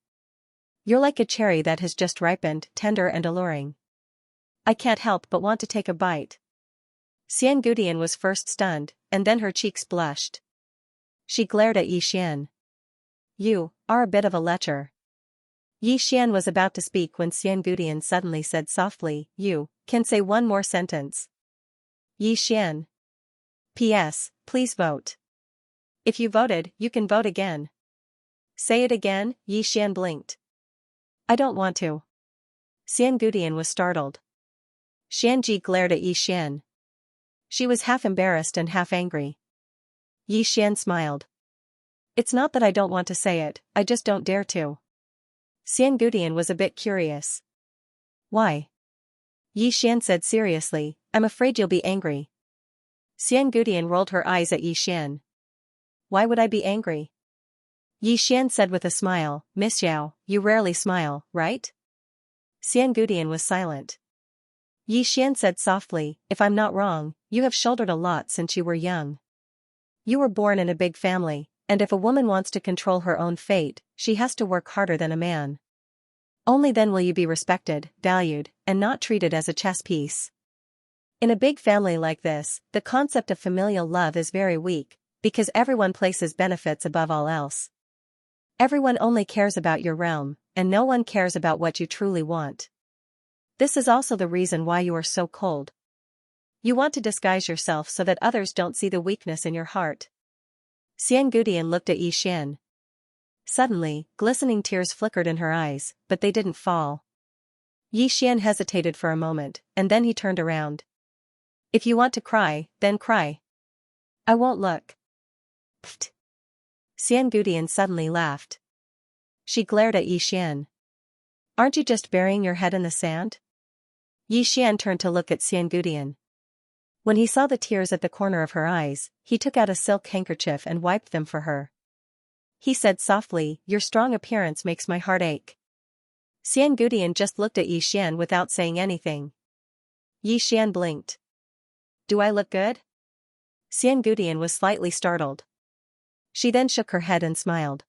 You're like a cherry that has just ripened, tender and alluring. I can't help but want to take a bite. Xian was first stunned, and then her cheeks blushed. She glared at Xian. You are a bit of a lecher. Xian was about to speak when Xian suddenly said softly, you can say one more sentence. Xian. P.S. Please vote. If you voted, you can vote again. Say it again, Xian blinked. I don't want to. Xian was startled. Xianji glared at Xian. She was half embarrassed and half angry. Xian smiled. It's not that I don't want to say it, I just don't dare to. Xian was a bit curious. Why? Xian said seriously, I'm afraid you'll be angry. Xian rolled her eyes at Xian. Why would I be angry? Xian said with a smile, Miss Xiao, you rarely smile, right? Xian was silent. Xian said softly, if I'm not wrong, you have shouldered a lot since you were young. You were born in a big family, and if a woman wants to control her own fate, she has to work harder than a man. Only then will you be respected, valued, and not treated as a chess piece. In a big family like this, the concept of familial love is very weak, because everyone places benefits above all else. Everyone only cares about your realm, and no one cares about what you truly want. This is also the reason why you are so cold. You want to disguise yourself so that others don't see the weakness in your heart. Xian looked at Xian. Suddenly, glistening tears flickered in her eyes, but they didn't fall. Xian hesitated for a moment, and then he turned around. If you want to cry, then cry. I won't look. Pfft. Xian suddenly laughed. She glared at Xian. Aren't you just burying your head in the sand? Xian turned to look at Xian. When he saw the tears at the corner of her eyes, he took out a silk handkerchief and wiped them for her. He said softly, your strong appearance makes my heart ache. Xian just looked at Xian without saying anything. Xian blinked. Do I look good? Xian was slightly startled. She then shook her head and smiled.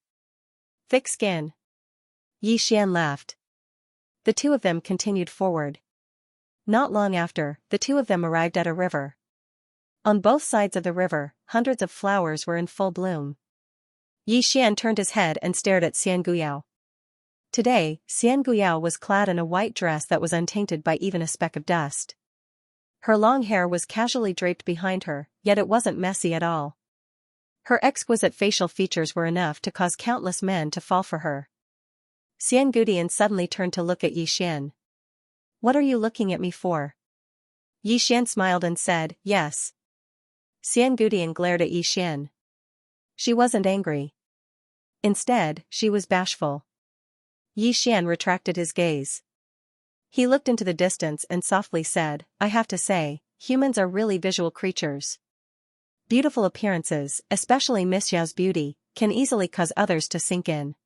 Thick skin. Xian laughed. The two of them continued forward. Not long after, the two of them arrived at a river. On both sides of the river, hundreds of flowers were in full bloom. Xian turned his head and stared at Xian. Today, Xian was clad in a white dress that was untainted by even a speck of dust. Her long hair was casually draped behind her, yet it wasn't messy at all. Her exquisite facial features were enough to cause countless men to fall for her. Xian suddenly turned to look at Xian. What are you looking at me for? Xian smiled and said, yes. Xian glared at Xian. She wasn't angry. Instead, she was bashful. Xian retracted his gaze. He looked into the distance and softly said, I have to say, humans are really visual creatures. Beautiful appearances, especially Miss Xiao's beauty, can easily cause others to sink in.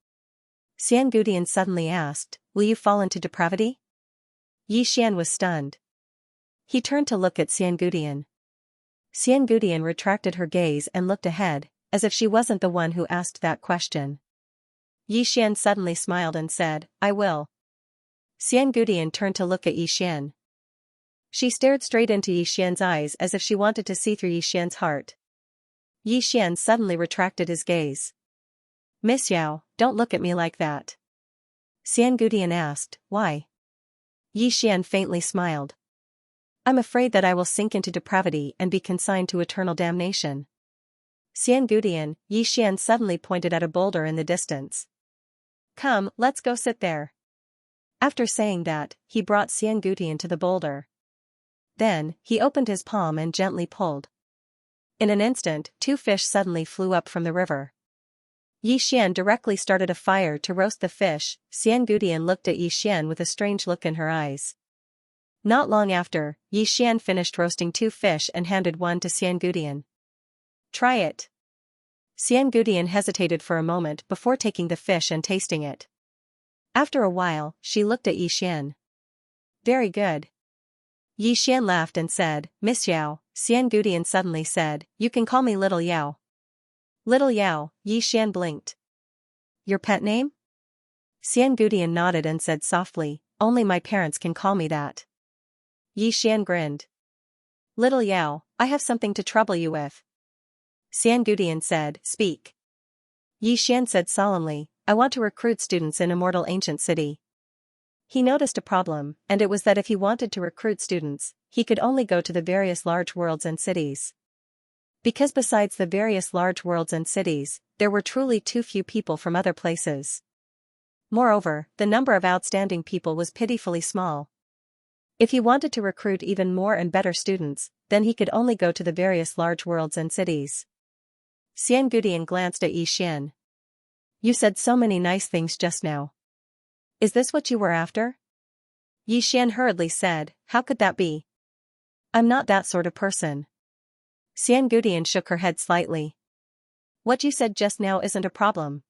Xian suddenly asked, will you fall into depravity? Xian was stunned. He turned to look at Xian. Xian retracted her gaze and looked ahead, as if she wasn't the one who asked that question. Xian suddenly smiled and said, I will. Xian turned to look at Xian. She stared straight into Xian's eyes as if she wanted to see through Xian's heart. Xian suddenly retracted his gaze. Miss Xiao, don't look at me like that. Xian asked, why? Xian faintly smiled. I'm afraid that I will sink into depravity and be consigned to eternal damnation. Xian suddenly pointed at a boulder in the distance. Come, let's go sit there. After saying that, he brought Xian to the boulder. Then, he opened his palm and gently pulled. In an instant, two fish suddenly flew up from the river. Xian directly started a fire to roast the fish. Xian looked at Xian with a strange look in her eyes. Not long after, Xian finished roasting 2 fish and handed one to Xiangudian. Try it. Xiangudian hesitated for a moment before taking the fish and tasting it. After a while, she looked at Xian. Very good. Xian laughed and said, Miss Yao. Xiangudian suddenly said, you can call me Little Yao. Little Yao, Xian blinked. Your pet name? Xiangudian nodded and said softly, only my parents can call me that. Xian grinned. Little Yao, I have something to trouble you with. Xiangudian said, speak. Xian said solemnly, I want to recruit students in Immortal Ancient City. He noticed a problem, and it was that if he wanted to recruit students, he could only go to the various large worlds and cities. Because besides the various large worlds and cities, there were truly too few people from other places. Moreover, the number of outstanding people was pitifully small. If he wanted to recruit even more and better students, then he could only go to the various large worlds and cities. Xiangudian glanced at Xian. You said so many nice things just now. Is this what you were after? Xian hurriedly said, how could that be? I'm not that sort of person. Xiangudian shook her head slightly. What you said just now isn't a problem.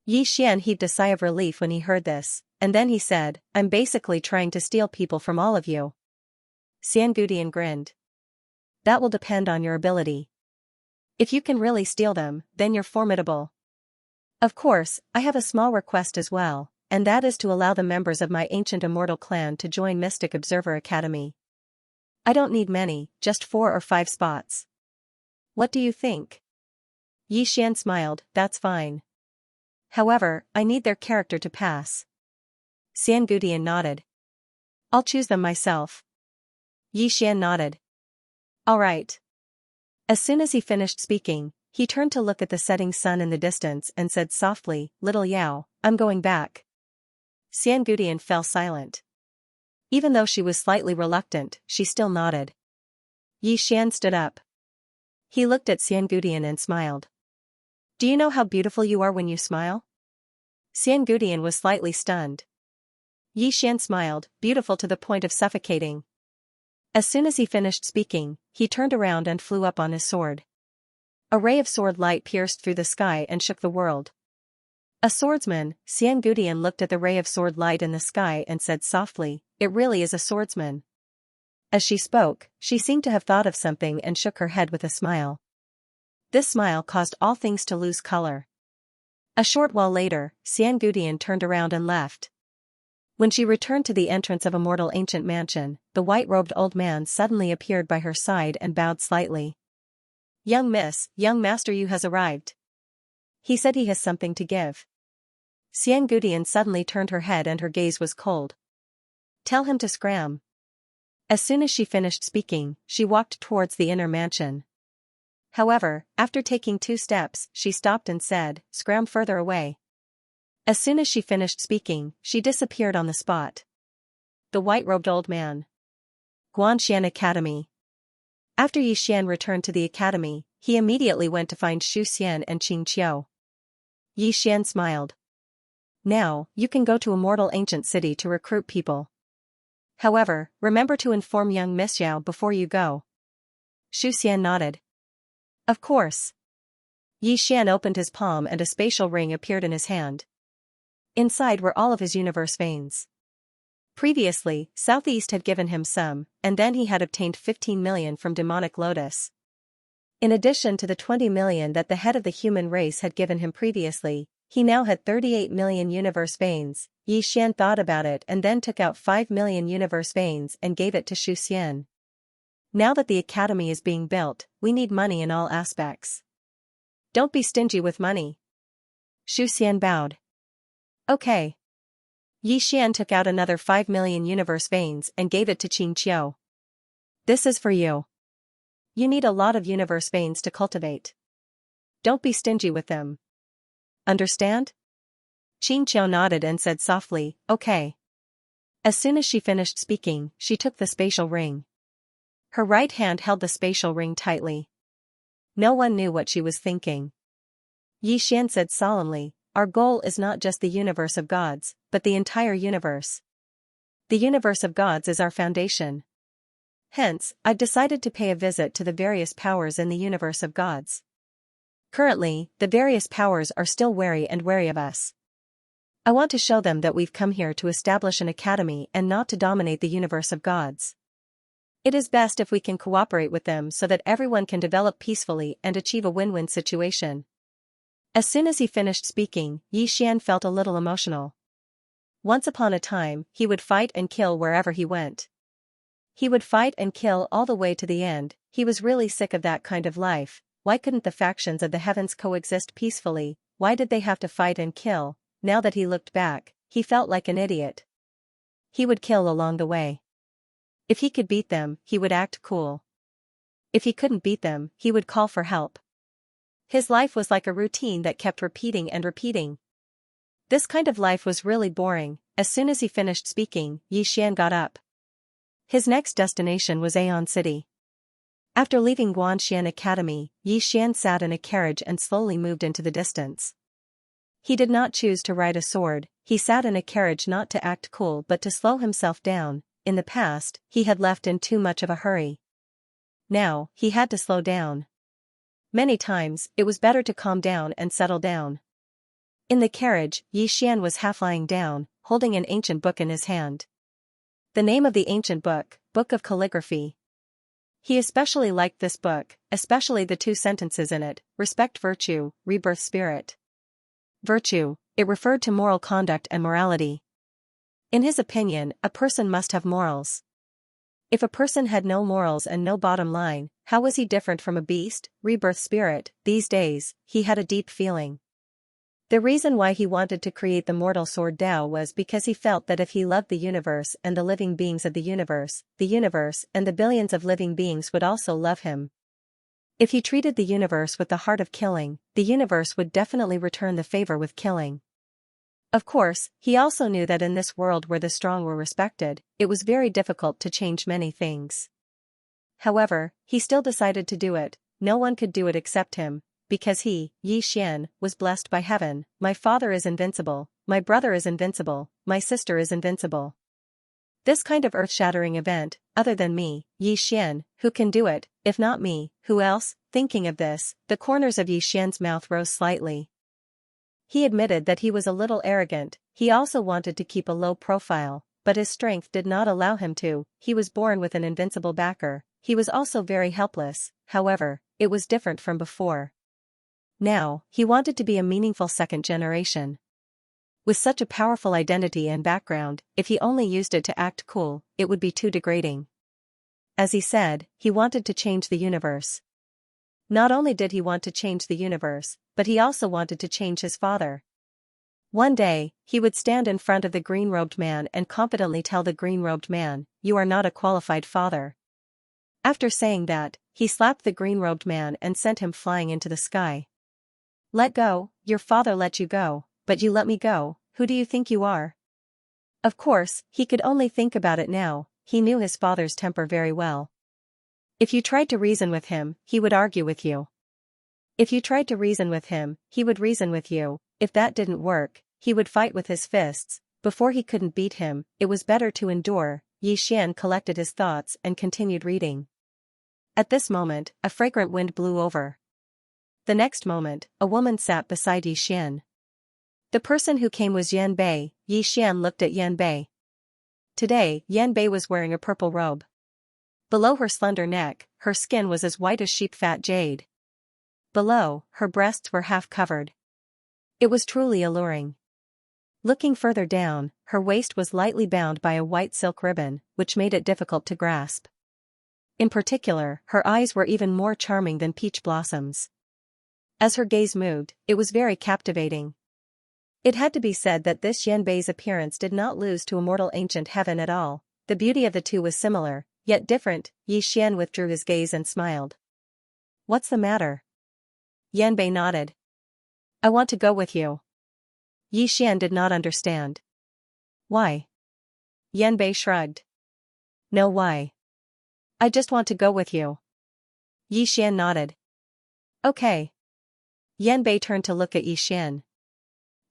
Xian heaved a sigh of relief when he heard this, and then he said, I'm basically trying to steal people from all of you. Xiangudian grinned. That will depend on your ability. If you can really steal them, then you're formidable. Of course, I have a small request as well, and that is to allow the members of my ancient immortal clan to join Mystic Observer Academy. I don't need many, just 4 or 5 spots. What do you think? Xian smiled, that's fine. However, I need their character to pass. Xiangudian nodded. I'll choose them myself. Xian nodded. All right. As soon as he finished speaking, he turned to look at the setting sun in the distance and said softly, Little Yao, I'm going back. Xiangudian fell silent. Even though she was slightly reluctant, she still nodded. Xian stood up. He looked at Xiangudian and smiled. Do you know how beautiful you are when you smile? Xiangudian was slightly stunned. Xian smiled, beautiful to the point of suffocating. As soon as he finished speaking, he turned around and flew up on his sword. A ray of sword light pierced through the sky and shook the world. A swordsman, Xiangudian looked at the ray of sword light in the sky and said softly, it really is a swordsman. As she spoke, she seemed to have thought of something and shook her head with a smile. This smile caused all things to lose color. A short while later, Xiangudian turned around and left. When she returned to the entrance of Immortal Ancient Mansion, the white-robed old man suddenly appeared by her side and bowed slightly. Young miss, young master you has arrived. He said he has something to give. Xiangudian suddenly turned her head and her gaze was cold. Tell him to scram. As soon as she finished speaking, she walked towards the inner mansion. However, after taking 2 steps, she stopped and said, scram further away. As soon as she finished speaking, she disappeared on the spot. The white-robed old man. Guanxian Academy. After Xian returned to the academy, he immediately went to find Xu Xian and Qing Qiu. Xian smiled. Now, you can go to Immortal Ancient City to recruit people. However, remember to inform young Miss Yao before you go. Xu Xian nodded. Of course. Xian opened his palm and a spatial ring appeared in his hand. Inside were all of his universe veins. Previously, Southeast had given him some, and then he had obtained 15 million from Demonic Lotus. In addition to the 20 million that the head of the human race had given him previously, he now had 38 million universe veins. Xian thought about it and then took out 5 million universe veins and gave it to Xu Xian. Now that the academy is being built, we need money in all aspects. Don't be stingy with money. Xu Xian bowed. Okay. Xian took out another 5 million universe veins and gave it to Qing Qiu. This is for you. You need a lot of universe veins to cultivate. Don't be stingy with them. Understand? Qing Qiu nodded and said softly, okay. As soon as she finished speaking, she took the spatial ring. Her right hand held the spatial ring tightly. No one knew what she was thinking. Xian said solemnly, our goal is not just the universe of gods, but the entire universe. The universe of gods is our foundation. Hence, I've decided to pay a visit to the various powers in the universe of gods. Currently, the various powers are still wary of us. I want to show them that we've come here to establish an academy and not to dominate the universe of gods. It is best if we can cooperate with them so that everyone can develop peacefully and achieve a win-win situation. As soon as he finished speaking, Xian felt a little emotional. Once upon a time, he would fight and kill wherever he went. He would fight and kill all the way to the end. He was really sick of that kind of life. Why couldn't the factions of the heavens coexist peacefully? Why did they have to fight and kill? Now that he looked back, he felt like an idiot. He would kill along the way. If he could beat them, he would act cool. If he couldn't beat them, he would call for help. His life was like a routine that kept repeating and repeating. This kind of life was really boring. As soon as he finished speaking, Xian got up. His next destination was Aeon City. After leaving Guanxian Academy, Xian sat in a carriage and slowly moved into the distance. He did not choose to ride a sword, he sat in a carriage not to act cool but to slow himself down. In the past, he had left in too much of a hurry. Now, he had to slow down. Many times, it was better to calm down and settle down. In the carriage, Xian was half lying down, holding an ancient book in his hand. The name of the ancient book, Book of Calligraphy. He especially liked this book, especially the 2 sentences in it: respect virtue, rebirth spirit. Virtue, it referred to moral conduct and morality. In his opinion, a person must have morals. If a person had no morals and no bottom line, how was he different from a beast? Rebirth spirit. These days, he had a deep feeling. The reason why he wanted to create the mortal sword Tao was because he felt that if he loved the universe and the living beings of the universe and the billions of living beings would also love him. If he treated the universe with the heart of killing, the universe would definitely return the favor with killing. Of course, he also knew that in this world where the strong were respected, it was very difficult to change many things. However, he still decided to do it. No one could do it except him. Because he, Xian, was blessed by heaven. My father is invincible, my brother is invincible, my sister is invincible. This kind of earth-shattering event, other than me, Xian, who can do it? If not me, who else? Thinking of this, the corners of Xian's mouth rose slightly. He admitted that he was a little arrogant. He also wanted to keep a low profile, but his strength did not allow him to. He was born with an invincible backer. He was also very helpless. However, it was different from before. Now, he wanted to be a meaningful second generation. With such a powerful identity and background, if he only used it to act cool, it would be too degrading. As he said, he wanted to change the universe. Not only did he want to change the universe, but he also wanted to change his father. One day, he would stand in front of the green-robed man and confidently tell the green-robed man, "You are not a qualified father." After saying that, he slapped the green-robed man and sent him flying into the sky. Let go, your father let you go, but you let me go, who do you think you are? Of course, he could only think about it now. He knew his father's temper very well. If you tried to reason with him, he would argue with you. If you tried to reason with him, he would reason with you. If that didn't work, he would fight with his fists. Before he couldn't beat him, it was better to endure. Xian collected his thoughts and continued reading. At this moment, a fragrant wind blew over. The next moment, a woman sat beside Xian. The person who came was Yan Bei. Xian looked at Yan Bei. Today, Yan Bei was wearing a purple robe. Below her slender neck, her skin was as white as sheep-fat jade. Below, her breasts were half covered. It was truly alluring. Looking further down, her waist was lightly bound by a white silk ribbon, which made it difficult to grasp. In particular, her eyes were even more charming than peach blossoms. As her gaze moved, it was very captivating. It had to be said that this Yan Bei's appearance did not lose to a mortal ancient heaven at all. The beauty of the two was similar, yet different. Xian withdrew his gaze and smiled. What's the matter? Yan Bei nodded. I want to go with you. Xian did not understand. Why? Yan Bei shrugged. No, why? I just want to go with you. Xian nodded. Okay. Yan Bei turned to look at Xian.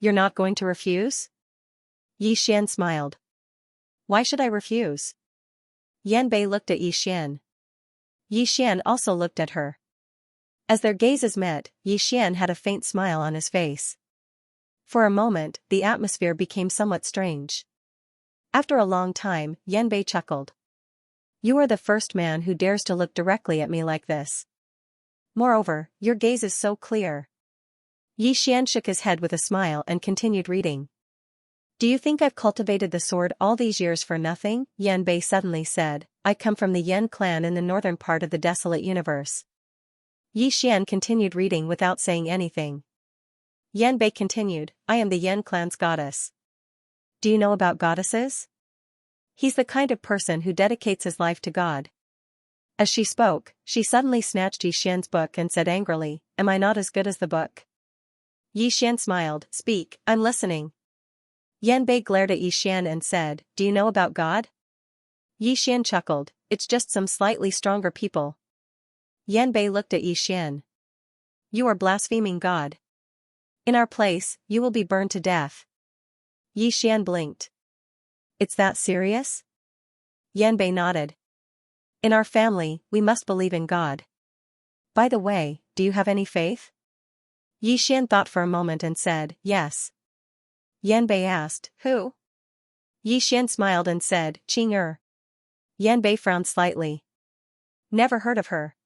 You're not going to refuse? Xian smiled. Why should I refuse? Yanbei looked at Yi Xian. Yi Xian also looked at her. As their gazes met, Yi Xian had a faint smile on his face. For a moment, the atmosphere became somewhat strange. After a long time, Yanbei chuckled. You are the first man who dares to look directly at me like this. Moreover, your gaze is so clear. Yi Xian shook his head with a smile and continued reading. Do you think I've cultivated the sword all these years for nothing? Yanbei suddenly said, I come from the Yan clan in the northern part of the desolate universe. Yi Xian continued reading without saying anything. Yanbei continued, I am the Yan clan's goddess. Do you know about goddesses? He's the kind of person who dedicates his life to God. As she spoke, she suddenly snatched Yi Xian's book and said angrily, Am I not as good as the book? Yi Xian smiled, Speak, I'm listening. Yanbei glared at Yi Xian and said, Do you know about God? Yi Xian chuckled, It's just some slightly stronger people. Yanbei looked at Yi Xian. You are blaspheming God. In our place, you will be burned to death. Yi Xian blinked. It's that serious? Yanbei nodded. In our family, we must believe in God. By the way, do you have any faith? Yi Xian thought for a moment and said, Yes. Yanbei asked, Who? Yi Xian smiled and said, Qing. Yanbei frowned slightly. Never heard of her.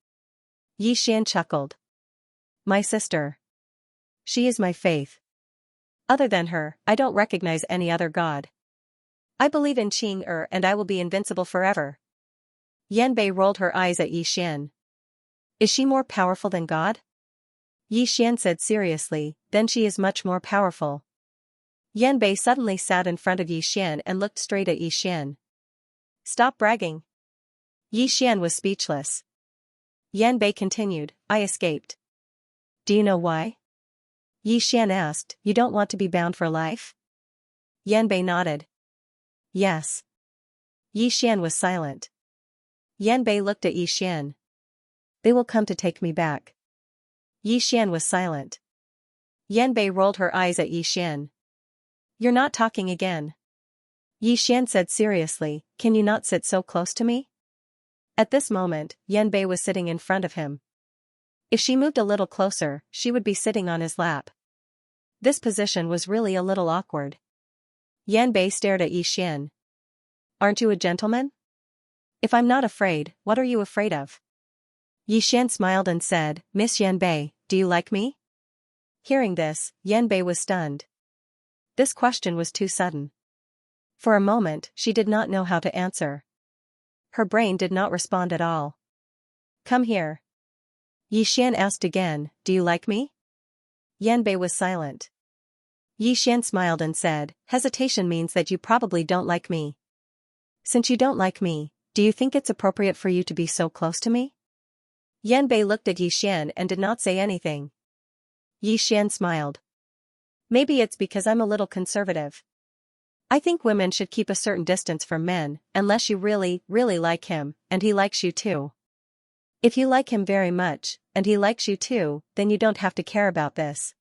Yi Xian chuckled. My sister. She is my faith. Other than her, I don't recognize any other god. I believe in Qing and I will be invincible forever. Yanbei rolled her eyes at Yi Xian. Is she more powerful than God? Yi Xian said seriously, Then she is much more powerful. Yanbei suddenly sat in front of Yi Xian and looked straight at Yi Xian. Stop bragging. Yi Xian was speechless. Yanbei continued, I escaped. Do you know why? Yi Xian asked, You don't want to be bound for life? Yanbei nodded. Yes. Yi Xian was silent. Yanbei looked at Yi Xian. They will come to take me back. Yi Xian was silent. Yanbei rolled her eyes at Yi Xian. You're not talking again. Yi Xian said seriously, Can you not sit so close to me? At this moment, Yanbei was sitting in front of him. If she moved a little closer, she would be sitting on his lap. This position was really a little awkward. Yanbei stared at Yi Xian. Aren't you a gentleman? If I'm not afraid, what are you afraid of? Yi Xian smiled and said, Miss Yanbei, do you like me? Hearing this, Yanbei was stunned. This question was too sudden. For a moment, she did not know how to answer. Her brain did not respond at all. Come here. Yi Xian asked again, Do you like me? Yanbei was silent. Yi Xian smiled and said, Hesitation means that you probably don't like me. Since you don't like me, do you think it's appropriate for you to be so close to me? Yanbei looked at Yi Xian and did not say anything. Yi Xian smiled. Maybe it's because I'm a little conservative. I think women should keep a certain distance from men, unless you really, really like him, and he likes you too. If you like him very much, and he likes you too, then you don't have to care about this.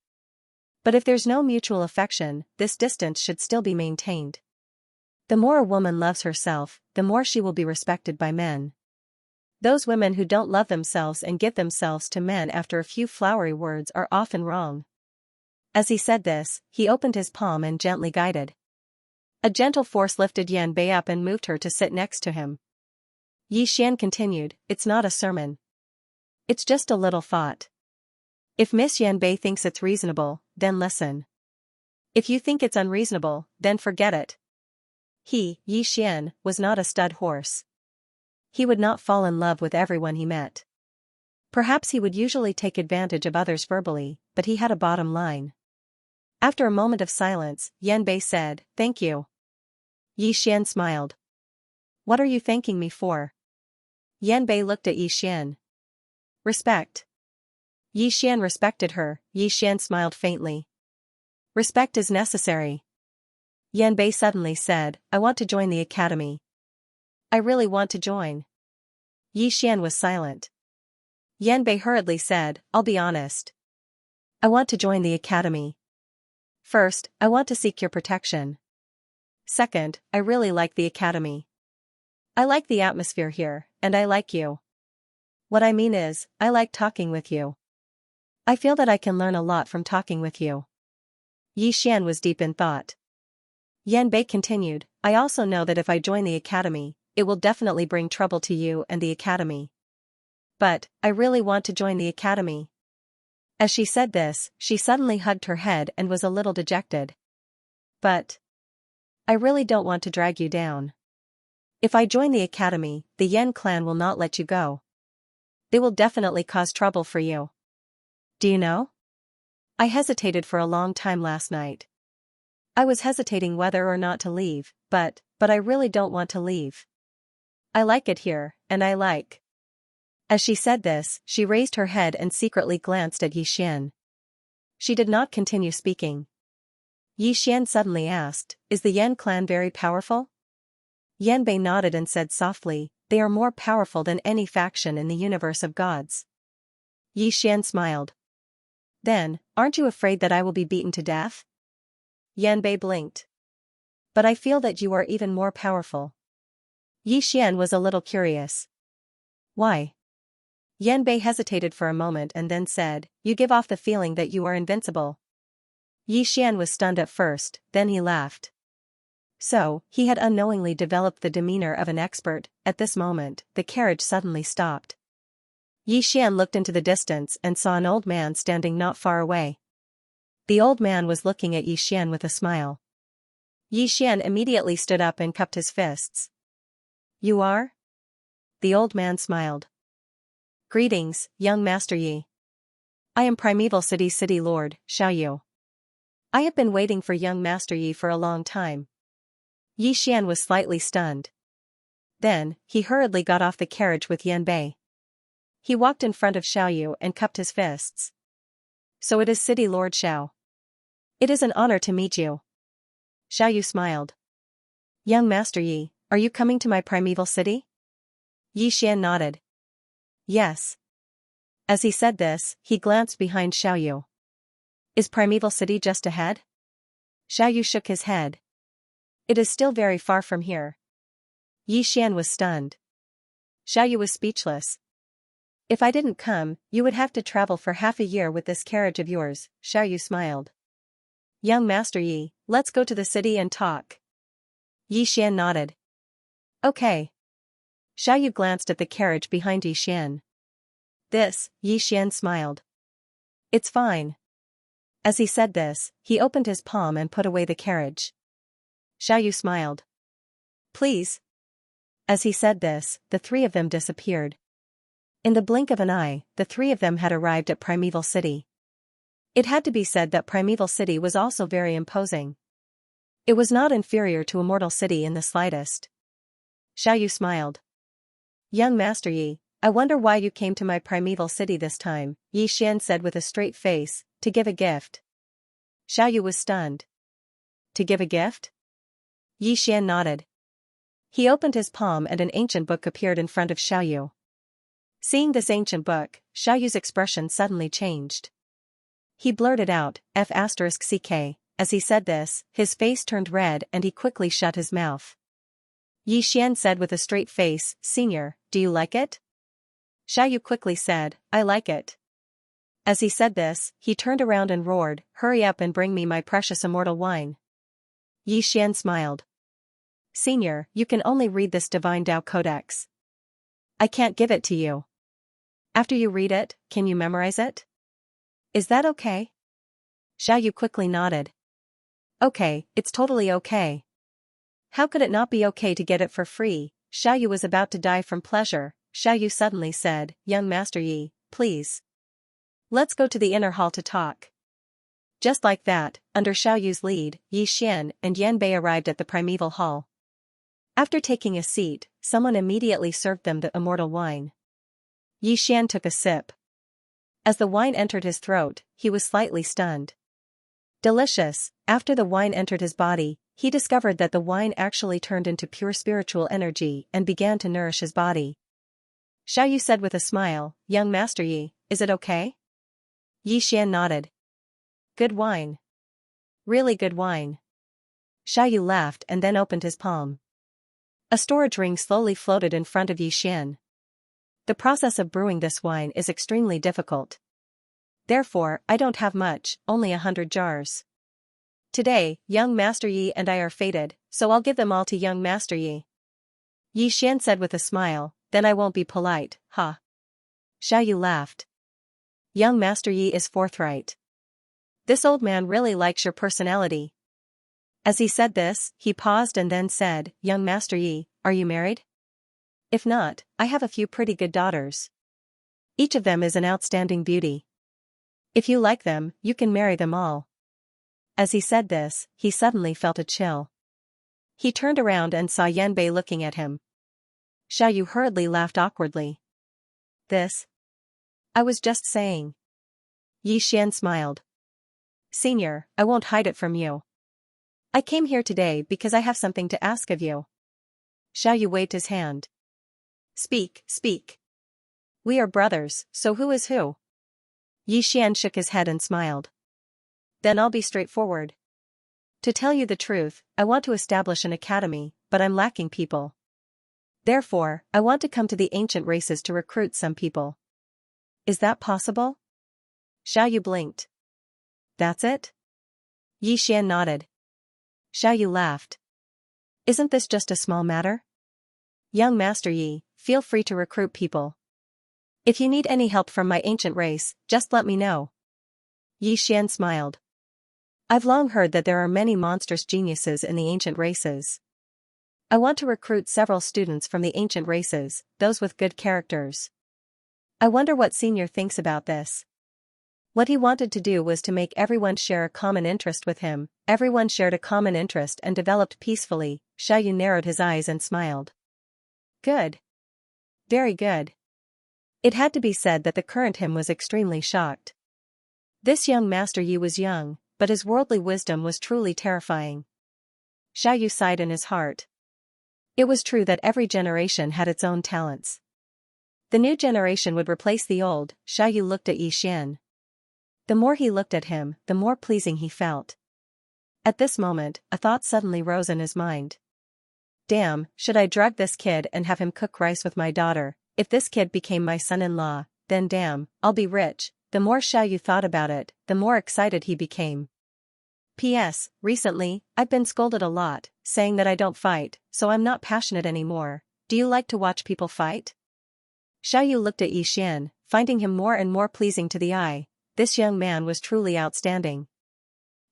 But if there's no mutual affection, this distance should still be maintained. The more a woman loves herself, the more she will be respected by men. Those women who don't love themselves and give themselves to men after a few flowery words are often wrong. As he said this, he opened his palm and gently guided. A gentle force lifted Yanbei up and moved her to sit next to him. Yi Xian continued, It's not a sermon. It's just a little thought. If Miss Yanbei thinks it's reasonable, then listen. If you think it's unreasonable, then forget it. He, Yi Xian, was not a stud horse. He would not fall in love with everyone he met. Perhaps he would usually take advantage of others verbally, but he had a bottom line. After a moment of silence, Yanbei said, Thank you. Yi Xian smiled. What are you thanking me for? Yanbei looked at Yi Xian. Respect. Yi Xian respected her. Yi Xian smiled faintly. Respect is necessary. Yanbei suddenly said, I want to join the academy. I really want to join. Yi Xian was silent. Yanbei hurriedly said, I'll be honest. I want to join the academy. First, I want to seek your protection. Second, I really like the academy. I like the atmosphere here, and I like you. What I mean is, I like talking with you. I feel that I can learn a lot from talking with you. Yi Xian was deep in thought. Yan Bei continued, I also know that if I join the academy, it will definitely bring trouble to you and the academy. But, I really want to join the academy. As she said this, she suddenly hugged her head and was a little dejected. But, I really don't want to drag you down. If I join the academy, the Yan clan will not let you go. They will definitely cause trouble for you. Do you know? I hesitated for a long time last night. I was hesitating whether or not to leave, but I really don't want to leave. I like it here, and I like. As she said this, she raised her head and secretly glanced at Yi Xian. She did not continue speaking. Yi Xian suddenly asked, Is the Yan clan very powerful? Yan Bei nodded and said softly, They are more powerful than any faction in the universe of gods. Yi Xian smiled. Then, aren't you afraid that I will be beaten to death? Yan Bei blinked. But I feel that you are even more powerful. Yi Xian was a little curious. Why? Yan Bei hesitated for a moment and then said, You give off the feeling that you are invincible. Yi Xian was stunned at first, then he laughed. So, he had unknowingly developed the demeanor of an expert. At this moment, the carriage suddenly stopped. Yi Xian looked into the distance and saw an old man standing not far away. The old man was looking at Yi Xian with a smile. Yi Xian immediately stood up and cupped his fists. You are? The old man smiled. Greetings, young Master Yi. I am Primeval City's city lord, Xiaoyu. I have been waiting for young Master Yi for a long time. Yi Xian was slightly stunned. Then, he hurriedly got off the carriage with Yan Bei. He walked in front of Xiaoyu and cupped his fists. So it is City Lord Xiao. It is an honor to meet you. Xiaoyu smiled. Young Master Yi, are you coming to my primeval city? Yi Xian nodded. Yes. As he said this, he glanced behind Xiaoyu. Is Primeval City just ahead? Xiaoyu shook his head. It is still very far from here. Yi Xian was stunned. Xiaoyu was speechless. If I didn't come, you would have to travel for half a year with this carriage of yours, Xiaoyu smiled. Young Master Yi, let's go to the city and talk. Yi Xian nodded. Okay. Xiaoyu glanced at the carriage behind Yi Xian. This, Yi Xian smiled. It's fine. As he said this, he opened his palm and put away the carriage. Xiaoyu smiled. Please. As he said this, the three of them disappeared. In the blink of an eye, the three of them had arrived at Primeval City. It had to be said that Primeval City was also very imposing. It was not inferior to Immortal City in the slightest. Xiaoyu smiled. Young Master Yi, I wonder why you came to my Primeval City this time, Yi Xian said with a straight face, to give a gift. Xiaoyu was stunned. To give a gift? Yi Xian nodded. He opened his palm and an ancient book appeared in front of Xiaoyu. Seeing this ancient book, Xiaoyu's expression suddenly changed. He blurted out, F***ck. As he said this, his face turned red and he quickly shut his mouth. Yi Xian said with a straight face, Senior, do you like it? Xiaoyu quickly said, I like it. As he said this, he turned around and roared, Hurry up and bring me my precious immortal wine. Yi Xian smiled. Senior, you can only read this divine Tao Codex. I can't give it to you. After you read it, can you memorize it? Is that okay? Xiaoyu quickly nodded. Okay, it's totally okay. How could it not be okay to get it for free? Xiaoyu was about to die from pleasure. Xiaoyu suddenly said, Young Master Yi, please. Let's go to the inner hall to talk. Just like that, under Xiaoyu's lead, Yi Xian and Yan Bei arrived at the primeval hall. After taking a seat, someone immediately served them the immortal wine. Yi Xian took a sip. As the wine entered his throat, he was slightly stunned. Delicious. After the wine entered his body, he discovered that the wine actually turned into pure spiritual energy and began to nourish his body. Xiaoyu said with a smile, Young Master Yi, is it okay? Yi Xian nodded. Good wine. Really good wine. Xiaoyu laughed and then opened his palm. A storage ring slowly floated in front of Yixian. The process of brewing this wine is extremely difficult. Therefore, I don't have much, only 100 jars. Today, young Master Yi and I are fated, so I'll give them all to young Master Yi. Yixian said with a smile, then I won't be polite, huh? Xiaoyu laughed. Young Master Yi is forthright. This old man really likes your personality. As he said this, he paused and then said, Young Master Yi, are you married? If not, I have a few pretty good daughters. Each of them is an outstanding beauty. If you like them, you can marry them all. As he said this, he suddenly felt a chill. He turned around and saw Yanbei looking at him. Xiaoyu hurriedly laughed awkwardly. This? I was just saying. Yixian smiled. Senior, I won't hide it from you. I came here today because I have something to ask of you. Xiaoyu waved his hand. Speak, speak. We are brothers, so who is who? Yixian shook his head and smiled. Then I'll be straightforward. To tell you the truth, I want to establish an academy, but I'm lacking people. Therefore, I want to come to the ancient races to recruit some people. Is that possible? Xiaoyu blinked. That's it? Yixian nodded. Xiaoyu laughed. Isn't this just a small matter? Young Master Yi, feel free to recruit people. If you need any help from my ancient race, just let me know. Yixian smiled. I've long heard that there are many monstrous geniuses in the ancient races. I want to recruit several students from the ancient races, those with good characters. I wonder what Senior thinks about this. What he wanted to do was to make everyone share a common interest with him. Everyone shared a common interest and developed peacefully. Xiaoyu narrowed his eyes and smiled. Good. Very good. It had to be said that the current him was extremely shocked. This young Master Yi was young, but his worldly wisdom was truly terrifying. Xiaoyu sighed in his heart. It was true that every generation had its own talents. The new generation would replace the old. Xiaoyu looked at Yixian. The more he looked at him, the more pleasing he felt. At this moment, a thought suddenly rose in his mind. Damn, should I drug this kid and have him cook rice with my daughter? If this kid became my son-in-law, then damn, I'll be rich. The more Xiaoyu thought about it, the more excited he became. P.S. Recently, I've been scolded a lot, saying that I don't fight, so I'm not passionate anymore. Do you like to watch people fight? Xiaoyu looked at Yixian, finding him more and more pleasing to the eye. This young man was truly outstanding.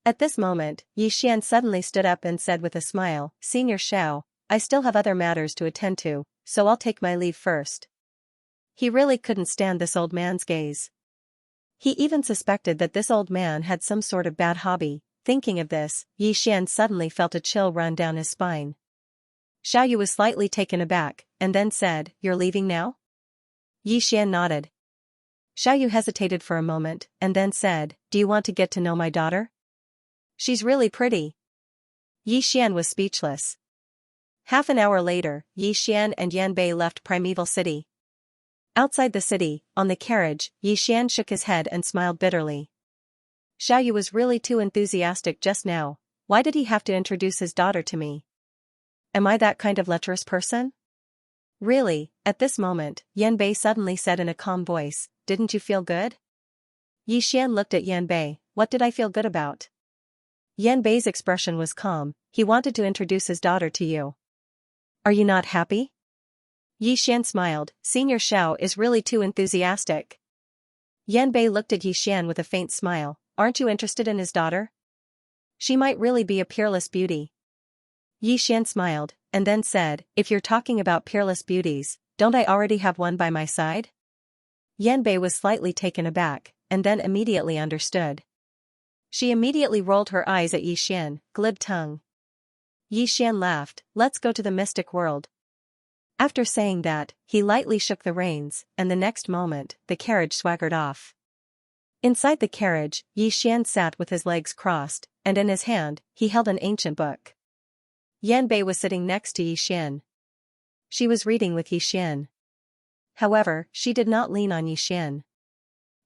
At this moment, Yixian suddenly stood up and said with a smile, Senior Xiao, I still have other matters to attend to, so I'll take my leave first. He really couldn't stand this old man's gaze. He even suspected that this old man had some sort of bad hobby. Thinking of this, Yixian suddenly felt a chill run down his spine. Xiaoyu was slightly taken aback, and then said, You're leaving now? Yixian nodded. Xiaoyu hesitated for a moment, and then said, Do you want to get to know my daughter? She's really pretty. Yixian was speechless. Half an hour later, Yixian and Yanbei left Primeval City. Outside the city, on the carriage, Yixian shook his head and smiled bitterly. Xiaoyu was really too enthusiastic just now. Why did he have to introduce his daughter to me? Am I that kind of lecherous person? Really, at this moment, Yanbei suddenly said in a calm voice, Didn't you feel good? Yixian looked at Yanbei, What did I feel good about? Yanbei's expression was calm. He wanted to introduce his daughter to you. Are you not happy? Yixian smiled, Senior Xiao is really too enthusiastic. Yanbei looked at Yixian with a faint smile, Aren't you interested in his daughter? She might really be a peerless beauty. Yixian smiled, and then said, If you're talking about peerless beauties, don't I already have one by my side? Yanbei was slightly taken aback, and then immediately understood. She immediately rolled her eyes at Yixian, glib tongue. Yixian laughed, Let's go to the mystic world. After saying that, he lightly shook the reins, and the next moment, the carriage swaggered off. Inside the carriage, Yixian sat with his legs crossed, and in his hand, he held an ancient book. Yanbei was sitting next to Yixian. She was reading with Yixian. However, she did not lean on Yixian.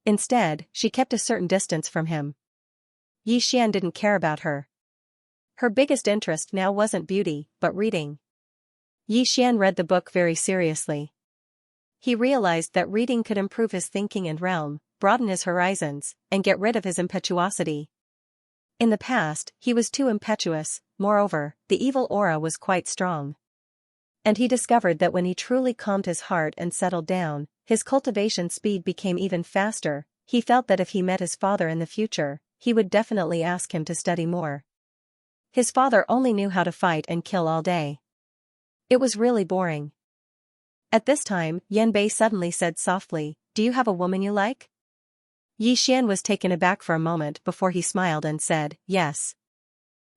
Instead, she kept a certain distance from him. Yixian didn't care about her. Her biggest interest now wasn't beauty, but reading. Yi Xian read the book very seriously. He realized that reading could improve his thinking and realm, broaden his horizons, and get rid of his impetuosity. In the past, he was too impetuous, moreover, the evil aura was quite strong. And he discovered that when he truly calmed his heart and settled down, his cultivation speed became even faster. He felt that if he met his father in the future, he would definitely ask him to study more. His father only knew how to fight and kill all day. It was really boring. At this time, Yanbei suddenly said softly, "Do you have a woman you like?" Yi Xian was taken aback for a moment before he smiled and said, "Yes."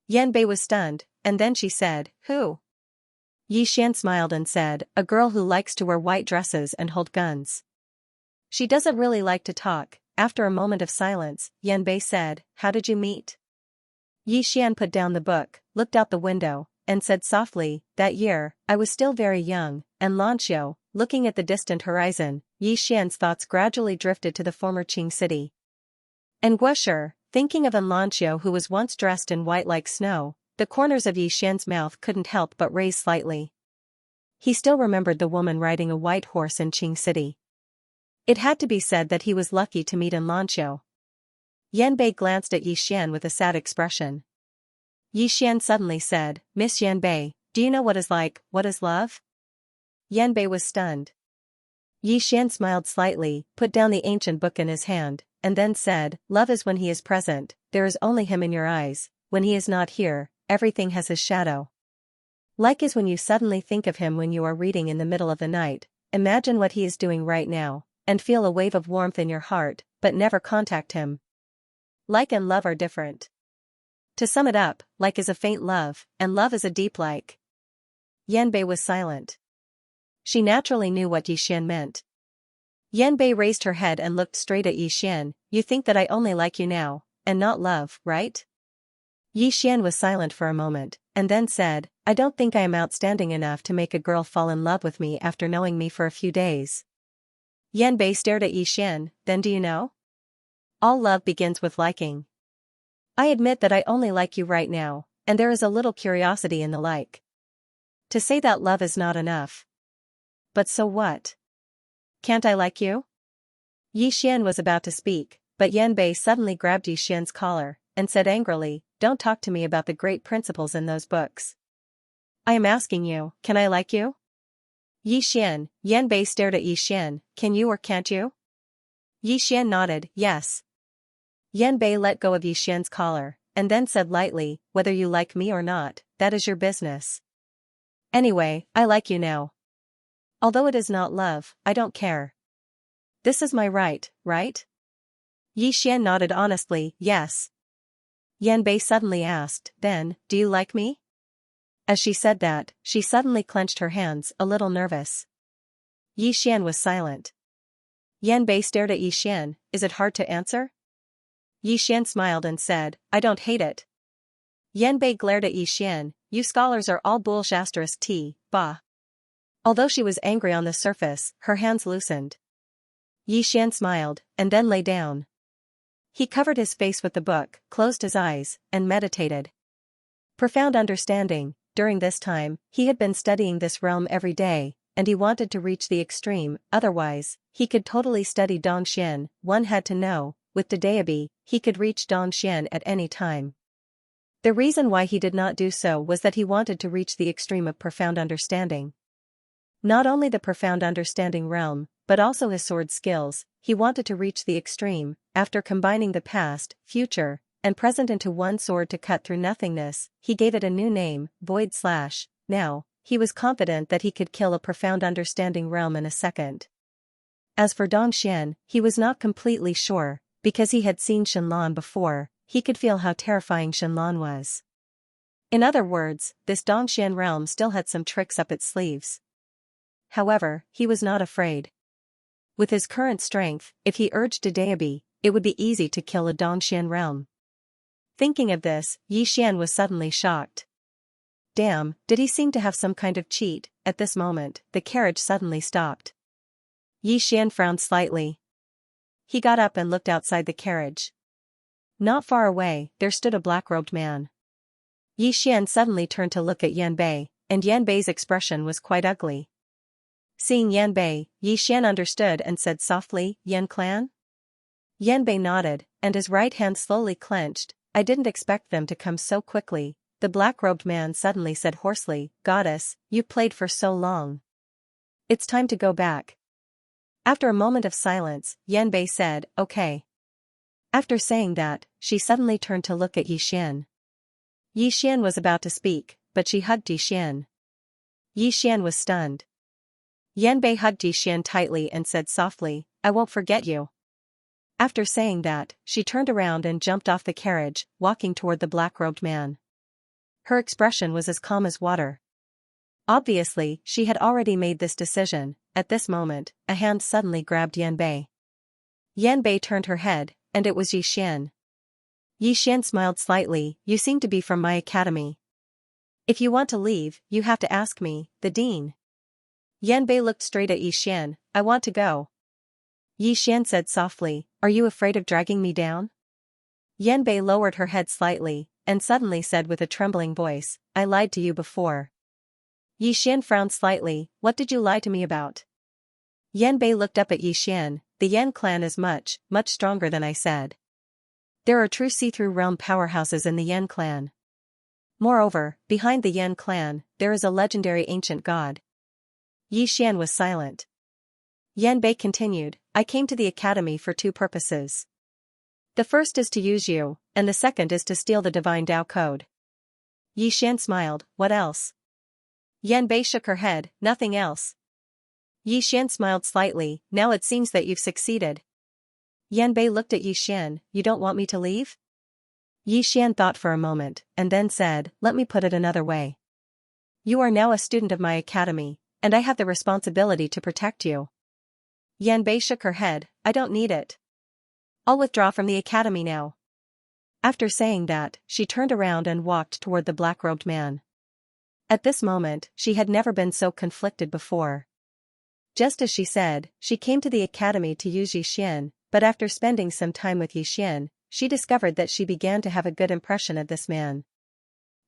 Yanbei was stunned, and then she said, "Who?" Yi Xian smiled and said, "A girl who likes to wear white dresses and hold guns. She doesn't really like to talk." After a moment of silence, Yanbei said, "How did you meet?" Yi Xian put down the book, looked out the window, and said softly, "That year, I was still very young," and Lanxiu, looking at the distant horizon, Yi Xian's thoughts gradually drifted to the former Qing city. And Guosher, thinking of Lanxiu who was once dressed in white like snow, the corners of Yi Xian's mouth couldn't help but raise slightly. He still remembered the woman riding a white horse in Qing city. It had to be said that he was lucky to meet Lanxiu. Yanbei glanced at Yi Xian with a sad expression. Yi Xian suddenly said, "Miss Yanbei, do you know what is love?" Yanbei was stunned. Yi Xian smiled slightly, put down the ancient book in his hand, and then said, "Love is when he is present, there is only him in your eyes, when he is not here, everything has his shadow. Like is when you suddenly think of him when you are reading in the middle of the night, imagine what he is doing right now, and feel a wave of warmth in your heart, but never contact him. Like and love are different. To sum it up, like is a faint love, and love is a deep like." Yanbei was silent. She naturally knew what Yi Xian meant. Yanbei raised her head and looked straight at Yi Xian. "You think that I only like you now, and not love, right?" Yi Xian was silent for a moment, and then said, "I don't think I am outstanding enough to make a girl fall in love with me after knowing me for a few days." Yanbei stared at Yi Xian. "Then do you know? All love begins with liking. I admit that I only like you right now, and there is a little curiosity in the like. To say that love is not enough. But so what? Can't I like you?" Yi Xian was about to speak, but Yanbei suddenly grabbed Yi Xian's collar, and said angrily, "Don't talk to me about the great principles in those books. I am asking you, can I like you?" Yi Xian, Yanbei stared at Yi Xian, "Can you or can't you?" Yi Xian nodded, "Yes." Yanbei let go of Yi Xian's collar, and then said lightly, "Whether you like me or not, that is your business. Anyway, I like you now. Although it is not love, I don't care. This is my right, right?" Yi Xian nodded honestly, "Yes." Yanbei suddenly asked, "Then, do you like me?" As she said that, she suddenly clenched her hands, a little nervous. Yi Xian was silent. Yanbei stared at Yi Xian, "Is it hard to answer?" Yi Xian smiled and said, "I don't hate it." Yanbei glared at Yi Xian, "You scholars are all bullsh***** t, bah." Although she was angry on the surface, her hands loosened. Yi Xian smiled, and then lay down. He covered his face with the book, closed his eyes, and meditated. Profound understanding. During this time, he had been studying this realm every day, and he wanted to reach the extreme. Otherwise, he could totally study Dongxian. One had to know, with Dadebi, he could reach Dongxian at any time. The reason why he did not do so was that he wanted to reach the extreme of profound understanding. Not only the profound understanding realm, but also his sword skills. He wanted to reach the extreme, after combining the past, future, and present into one sword to cut through nothingness. He gave it a new name, Void Slash. Now, he was confident that he could kill a profound understanding realm in a second. As for Dongxian, he was not completely sure, because he had seen Shenlan before. He could feel how terrifying Shenlan was. In other words, this Dongxian realm still had some tricks up its sleeves. However, he was not afraid. With his current strength, if he urged Dadebi, it would be easy to kill a Dongxian realm. Thinking of this, Yi Xian was suddenly shocked. Damn, did he seem to have some kind of cheat? At this moment, the carriage suddenly stopped. Yi Xian frowned slightly. He got up and looked outside the carriage. Not far away, there stood a black-robed man. Yi Xian suddenly turned to look at Yan Bei, and Yan Bei's expression was quite ugly. Seeing Yan Bei, Yi Xian understood and said softly, Yan clan? Yan Bei nodded, and his right hand slowly clenched. I didn't expect them to come so quickly, the black-robed man suddenly said hoarsely, Goddess, you played for so long. It's time to go back. After a moment of silence, Yan Bei said, okay. After saying that, she suddenly turned to look at Yi Xian. Yi Xian was about to speak, but she hugged Yi Xian. Yi Xian was stunned. Yan Bei hugged Yi Xian tightly and said softly, I won't forget you. After saying that, she turned around and jumped off the carriage, walking toward the black-robed man. Her expression was as calm as water. Obviously, she had already made this decision. At this moment, a hand suddenly grabbed Yan Bei. Yan Bei turned her head, and it was Yi Xian. Yi Xian smiled slightly, you seem to be from my academy. If you want to leave, you have to ask me, the dean. Yan Bei looked straight at Yi Xian, I want to go. Yi Xian said softly, are you afraid of dragging me down? Yan Bei lowered her head slightly, and suddenly said with a trembling voice, I lied to you before. Yi Xian frowned slightly, what did you lie to me about? Yan Bei looked up at Yi Xian, the Yan clan is much stronger than I said. There are true see-through realm powerhouses in the Yan clan. Moreover, behind the Yan clan, there is a legendary ancient god. Yi Xian was silent. Yan Bei continued, I came to the academy for two purposes. The first is to use you, and the second is to steal the divine Tao code. Yi Xian smiled, what else? Yan Bei shook her head, nothing else. Yi Xian smiled slightly, now it seems that you've succeeded. Yan Bei looked at Yi Xian, you don't want me to leave? Yi Xian thought for a moment, and then said, let me put it another way. You are now a student of my academy, and I have the responsibility to protect you. Yan Bei shook her head, I don't need it. I'll withdraw from the academy now. After saying that, she turned around and walked toward the black-robed man. At this moment, she had never been so conflicted before. Just as she said, she came to the academy to use Yi Xian, but after spending some time with Yi Xian, she discovered that she began to have a good impression of this man.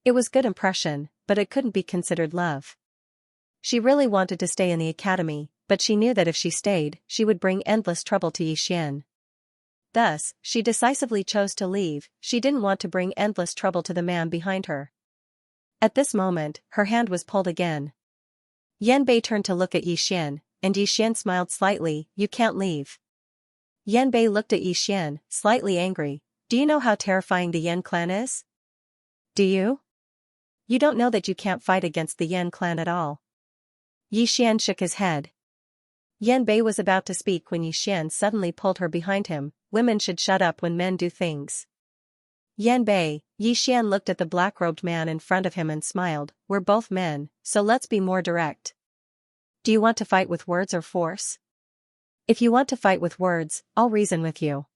It was good impression, but it couldn't be considered love. She really wanted to stay in the academy, but she knew that if she stayed, she would bring endless trouble to Yi Xian. Thus, she decisively chose to leave, she didn't want to bring endless trouble to the man behind her. At this moment, her hand was pulled again. Yan Bei turned to look at Yi Xian, and Yi Xian smiled slightly, you can't leave. Yan Bei looked at Yi Xian, slightly angry, do you know how terrifying the Yan clan is? Do you? You don't know that you can't fight against the Yan clan at all. Yi Xian shook his head. Yan Bei was about to speak when Yi Xian suddenly pulled her behind him, women should shut up when men do things. Yan Bei, Yi Xian looked at the black-robed man in front of him and smiled, we're both men, so let's be more direct. Do you want to fight with words or force? If you want to fight with words, I'll reason with you.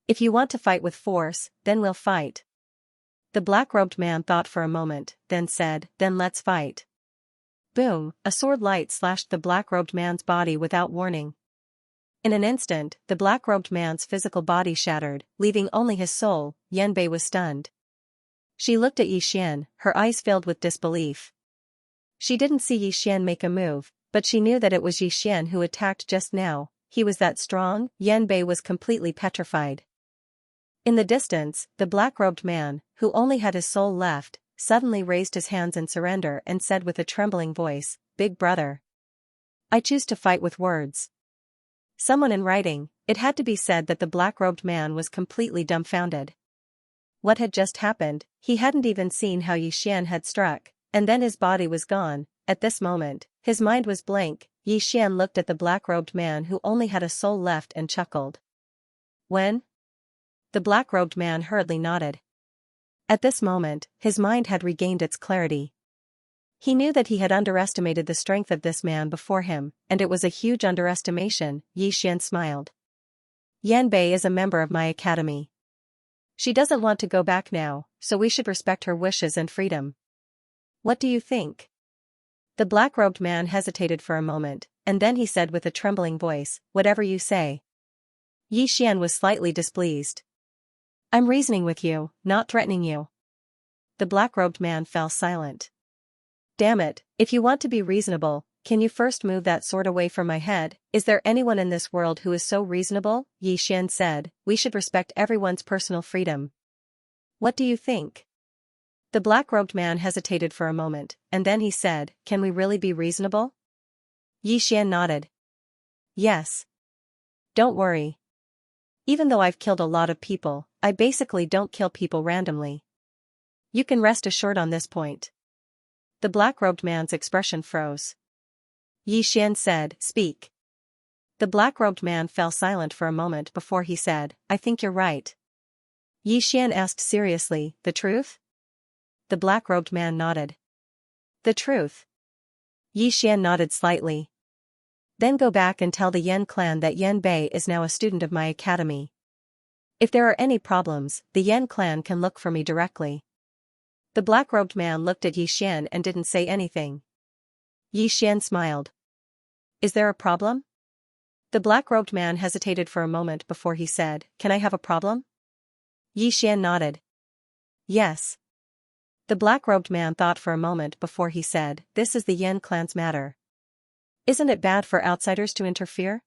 If you want to fight with force, then we'll fight. The black-robed man thought for a moment, then said, then let's fight. Boom, a sword light slashed the black-robed man's body without warning. In an instant, the black-robed man's physical body shattered, leaving only his soul. Yan Bei was stunned. She looked at Yi Xian, her eyes filled with disbelief. She didn't see Yi Xian make a move, but she knew that it was Yi Xian who attacked just now, he was that strong. Yan Bei was completely petrified. In the distance, the black-robed man, who only had his soul left, suddenly raised his hands in surrender and said with a trembling voice, Big brother. I choose to fight with words. Someone in writing, it had to be said that the black-robed man was completely dumbfounded. What had just happened? He hadn't even seen how Yi Xian had struck, and then his body was gone. At this moment, his mind was blank. Yi Xian looked at the black-robed man who only had a soul left and chuckled. When? The black-robed man hurriedly nodded. At this moment, his mind had regained its clarity. He knew that he had underestimated the strength of this man before him, and it was a huge underestimation. Yi Xian smiled. Yan Bei is a member of my academy. She doesn't want to go back now, so we should respect her wishes and freedom. What do you think? The black-robed man hesitated for a moment, and then he said with a trembling voice, whatever you say. Yi Xian was slightly displeased. I'm reasoning with you, not threatening you. the black-robed man fell silent. Damn it, if you want to be reasonable, can you first move that sword away from my head? Is there anyone in this world who is so reasonable? Xian said, we should respect everyone's personal freedom. What do you think? The black-robed man hesitated for a moment, and then he said, can we really be reasonable? Xian nodded. Yes. Don't worry. Even though I've killed a lot of people, I basically don't kill people randomly. You can rest assured on this point. The black-robed man's expression froze. Xian said, speak. The black-robed man fell silent for a moment before he said, I think you're right. Xian asked seriously, the truth? The black-robed man nodded. The truth. Xian nodded slightly. Then go back and tell the Yan clan that Yan Bei is now a student of my academy. If there are any problems, the Yan clan can look for me directly. The black-robed man looked at Xian and didn't say anything. Xian smiled. Is there a problem? The black-robed man hesitated for a moment before he said, can I have a problem? Xian nodded. Yes. The black-robed man thought for a moment before he said, this is the Yan clan's matter. Isn't it bad for outsiders to interfere?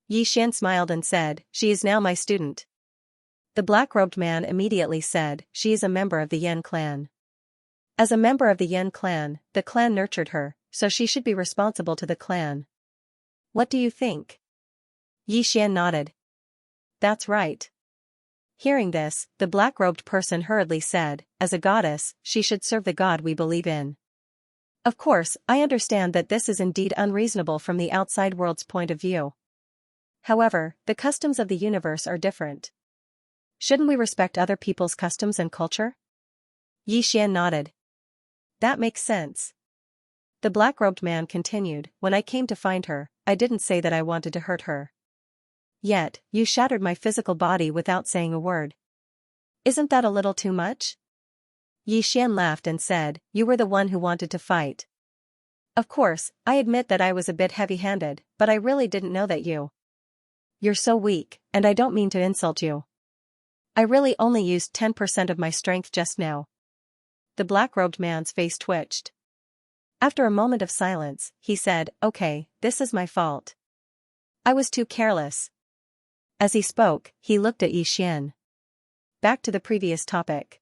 Xian smiled and said, she is now my student. The black-robed man immediately said, she is a member of the Yan clan. As a member of the Yan clan, the clan nurtured her, so she should be responsible to the clan. What do you think? Xian nodded. That's right. Hearing this, the black-robed person hurriedly said, as a goddess, she should serve the god we believe in. Of course, I understand that this is indeed unreasonable from the outside world's point of view. However, the customs of the universe are different. Shouldn't we respect other people's customs and culture? Xian nodded. That makes sense. The black-robed man continued, when I came to find her, I didn't say that I wanted to hurt her. Yet, you shattered my physical body without saying a word. Isn't that a little too much? Xian laughed and said, you were the one who wanted to fight. Of course, I admit that I was a bit heavy-handed, but I really didn't know that you. You're so weak, and I don't mean to insult you. I really only used 10% of my strength just now. The black-robed man's face twitched. After a moment of silence, he said, okay, this is my fault. I was too careless. As he spoke, he looked at Xian. Back to the previous topic.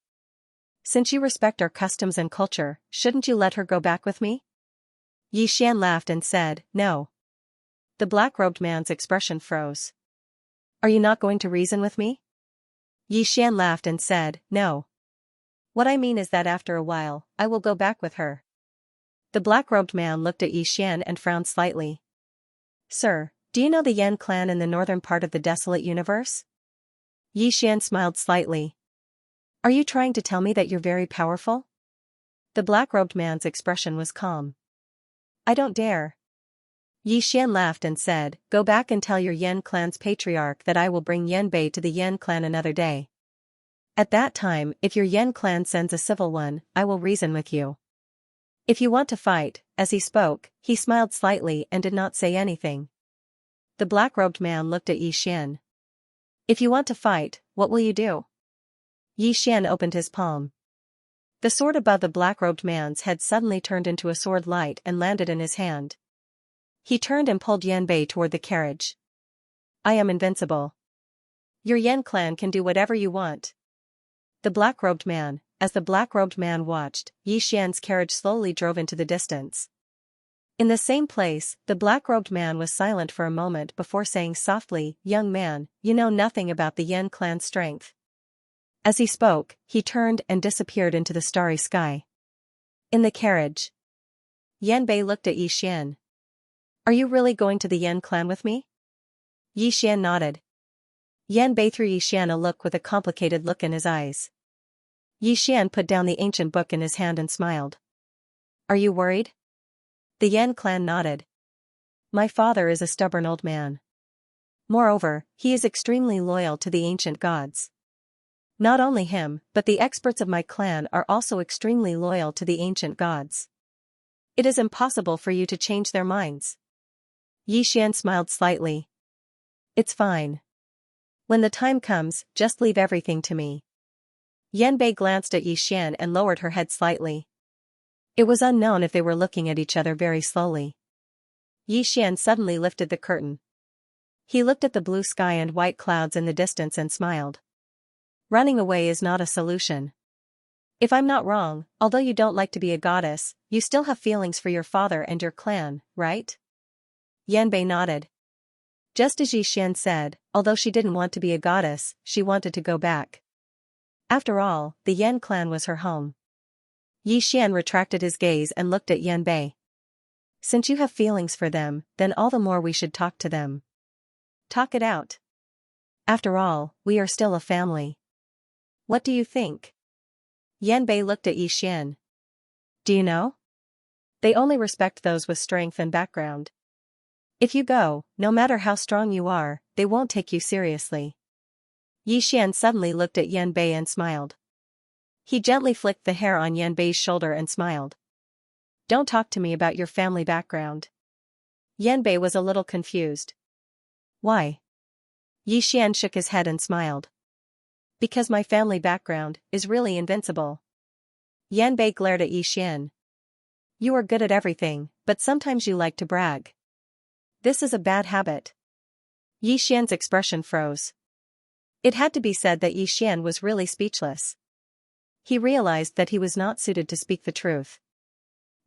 Since you respect our customs and culture, shouldn't you let her go back with me? Xian laughed and said, no. The black-robed man's expression froze. Are you not going to reason with me? Xian laughed and said, no. What I mean is that after a while, I will go back with her. The black-robed man looked at Xian and frowned slightly. Sir, do you know the Yan clan in the northern part of the desolate universe? Xian smiled slightly. Are you trying to tell me that you're very powerful? The black-robed man's expression was calm. I don't dare. Xian laughed and said, go back and tell your Yan clan's patriarch that I will bring Yan Bei to the Yan clan another day. At that time, if your Yan clan sends a civil one, I will reason with you. If you want to fight, as he spoke, he smiled slightly and did not say anything. The black-robed man looked at Xian. If you want to fight, what will you do? Xian opened his palm. The sword above the black-robed man's head suddenly turned into a sword light and landed in his hand. He turned and pulled Yan Bei toward the carriage. I am invincible. Your Yan clan can do whatever you want. The black-robed man, as the black-robed man watched, Xian's carriage slowly drove into the distance. In the same place, the black-robed man was silent for a moment before saying softly, young man, you know nothing about the Yan clan's strength. As he spoke, he turned and disappeared into the starry sky. In the carriage, Yan Bei looked at Xian. Are you really going to the Yan clan with me? Xian nodded. Yan Bei threw Xian a look with a complicated look in his eyes. Xian put down the ancient book in his hand and smiled. Are you worried? The Yan clan nodded. My father is a stubborn old man. Moreover, he is extremely loyal to the ancient gods. Not only him, but the experts of my clan are also extremely loyal to the ancient gods. It is impossible for you to change their minds. Xian smiled slightly. It's fine. When the time comes, just leave everything to me. Yanbei glanced at Yi Xian and lowered her head slightly. It was unknown if they were looking at each other very slowly. Yi Xian suddenly lifted the curtain. He looked at the blue sky and white clouds in the distance and smiled. Running away is not a solution. If I'm not wrong, although you don't like to be a goddess, you still have feelings for your father and your clan, right? Yanbei nodded. Just as Yi Xian said, although she didn't want to be a goddess, she wanted to go back. After all, the Yan clan was her home. Yi Xian retracted his gaze and looked at Yanbei. Since you have feelings for them, then all the more we should talk to them. Talk it out. After all, we are still a family. What do you think? Yanbei looked at Yi Xian. Do you know? They only respect those with strength and background. If you go, no matter how strong you are, they won't take you seriously. Yi Xian suddenly looked at Yanbei and smiled. He gently flicked the hair on Yanbei's shoulder and smiled. Don't talk to me about your family background. Yanbei was a little confused. Why? Yi Xian shook his head and smiled. Because my family background is really invincible. Yanbei glared at Yi Xian. You are good at everything, but sometimes you like to brag. This is a bad habit. Yi Xian's expression froze. It had to be said that Yi Xian was really speechless. He realized that he was not suited to speak the truth.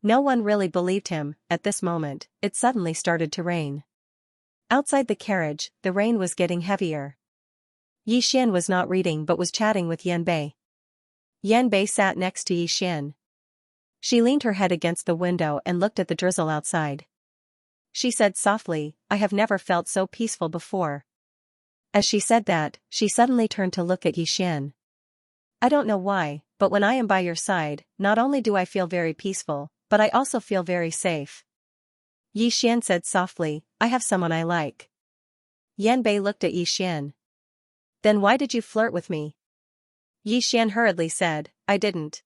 No one really believed him. At this moment, it suddenly started to rain. Outside the carriage, the rain was getting heavier. Yi Xian was not reading but was chatting with Yanbei. Yanbei sat next to Yi Xian. She leaned her head against the window and looked at the drizzle outside. She said softly, I have never felt so peaceful before. As she said that, she suddenly turned to look at Yi Xian. I don't know why, but when I am by your side, not only do I feel very peaceful, but I also feel very safe. Yi Xian said softly, I have someone I like. Yanbei looked at Yi Xian. Then why did you flirt with me? Yi Xian hurriedly said, I didn't.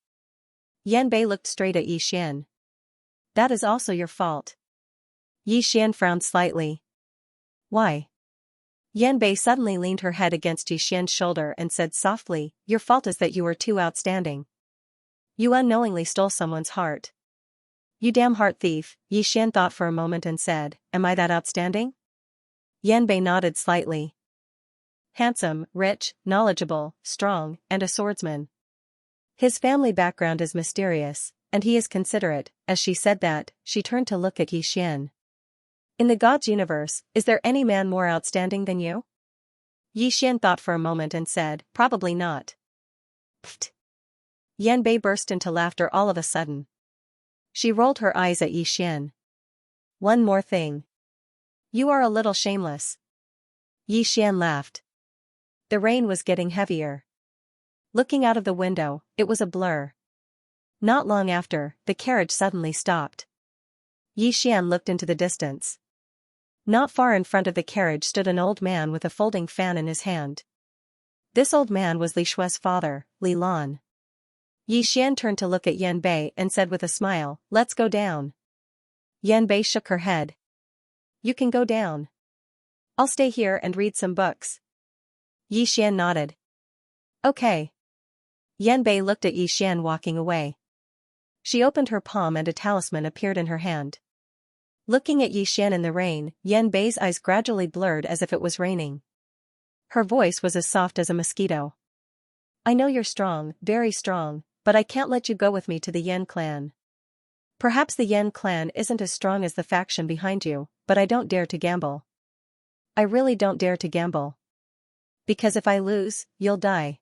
Yanbei looked straight at Yi Xian. That is also your fault. Yi Xian frowned slightly. Why? Yanbei suddenly leaned her head against Yi Xian's shoulder and said softly, your fault is that you were too outstanding. You unknowingly stole someone's heart. You damn heart thief, Yi Xian thought for a moment and said, am I that outstanding? Yanbei nodded slightly. Handsome, rich, knowledgeable, strong, and a swordsman. His family background is mysterious, and he is considerate. As she said that, she turned to look at Yi Xian. In the gods' universe, is there any man more outstanding than you? Yi Xian thought for a moment and said, probably not. Pfft. Yanbei burst into laughter all of a sudden. She rolled her eyes at Yi Xian. One more thing. You are a little shameless. Yi Xian laughed. The rain was getting heavier. Looking out of the window, it was a blur. Not long after, the carriage suddenly stopped. Yi Xian looked into the distance. Not far in front of the carriage stood an old man with a folding fan in his hand. This old man was Li Shue's father, Li Lan. Yi Xian turned to look at Yanbei and said with a smile, let's go down. Yanbei shook her head. You can go down. I'll stay here and read some books. Yi Xian nodded. Okay. Yanbei looked at Yi Xian walking away. She opened her palm and a talisman appeared in her hand. Looking at Yi Xian in the rain, Yanbei's eyes gradually blurred as if it was raining. Her voice was as soft as a mosquito. I know you're strong, very strong, but I can't let you go with me to the Yan clan. Perhaps the Yan clan isn't as strong as the faction behind you, but I don't dare to gamble. I really don't dare to gamble. Because if I lose, you'll die.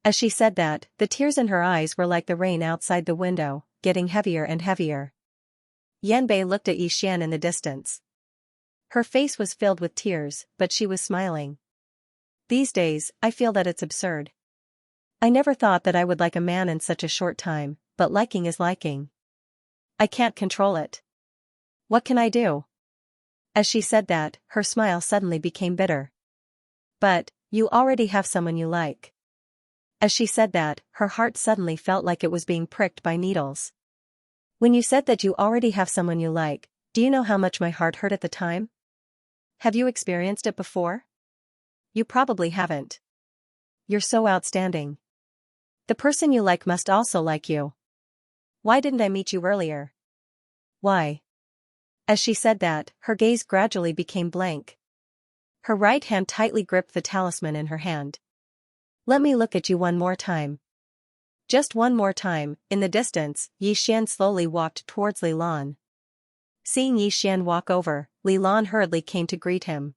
As she said that, the tears in her eyes were like the rain outside the window, getting heavier and heavier. Yanbei looked at Yi Xian in the distance. Her face was filled with tears, but she was smiling. These days, I feel that it's absurd. I never thought that I would like a man in such a short time, but liking is liking. I can't control it. What can I do? As she said that, her smile suddenly became bitter. But, you already have someone you like. As she said that, her heart suddenly felt like it was being pricked by needles. When you said that you already have someone you like, do you know how much my heart hurt at the time? Have you experienced it before? You probably haven't. You're so outstanding. The person you like must also like you. Why didn't I meet you earlier? Why? As she said that, her gaze gradually became blank. Her right hand tightly gripped the talisman in her hand. Let me look at you one more time. Just one more time. In the distance, Xian slowly walked towards Li Lan. Seeing Xian walk over, Li Lan hurriedly came to greet him.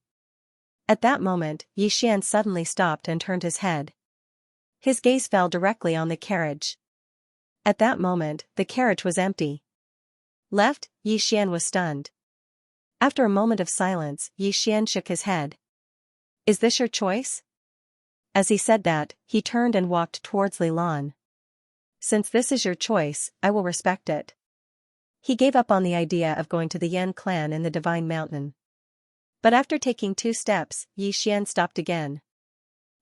At that moment, Xian suddenly stopped and turned his head. His gaze fell directly on the carriage. At that moment, the carriage was empty. Left, Xian was stunned. After a moment of silence, Xian shook his head. Is this your choice? As he said that, he turned and walked towards Li Lan. Since this is your choice, I will respect it. He gave up on the idea of going to the Yan clan in the Divine Mountain. But after taking 2 steps, Xian stopped again.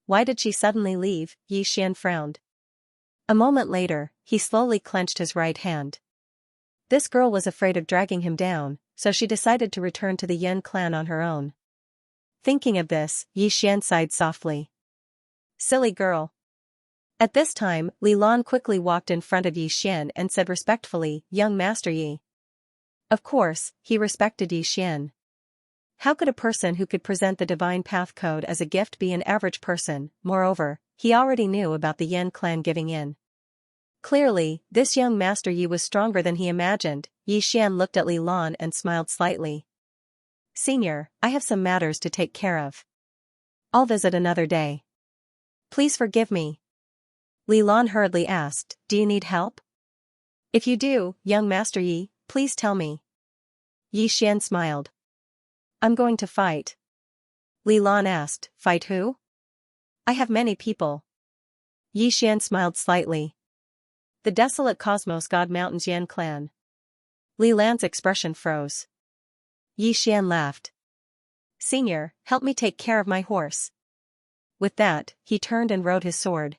Why did she suddenly leave? Xian frowned. A moment later, he slowly clenched his right hand. This girl was afraid of dragging him down, so she decided to return to the Yan clan on her own. Thinking of this, Xian sighed softly. Silly girl. At this time, Li Lan quickly walked in front of Xian and said respectfully, Young Master Yi. Of course, he respected Xian. How could a person who could present the Divine Path Code as a gift be an average person? Moreover, he already knew about the Yan clan giving in. Clearly, this young Master Yi was stronger than he imagined. Xian looked at Li Lan and smiled slightly. Senior, I have some matters to take care of. I'll visit another day. Please forgive me. Li Lan hurriedly asked, do you need help? If you do, young Master Yi, please tell me. Xian smiled. I'm going to fight. Li Lan asked, fight who? I have many people. Xian smiled slightly. The desolate Cosmos God Mountains Yan clan. Li Lan's expression froze. Xian laughed. Senior, help me take care of my horse. With that, he turned and rode his sword.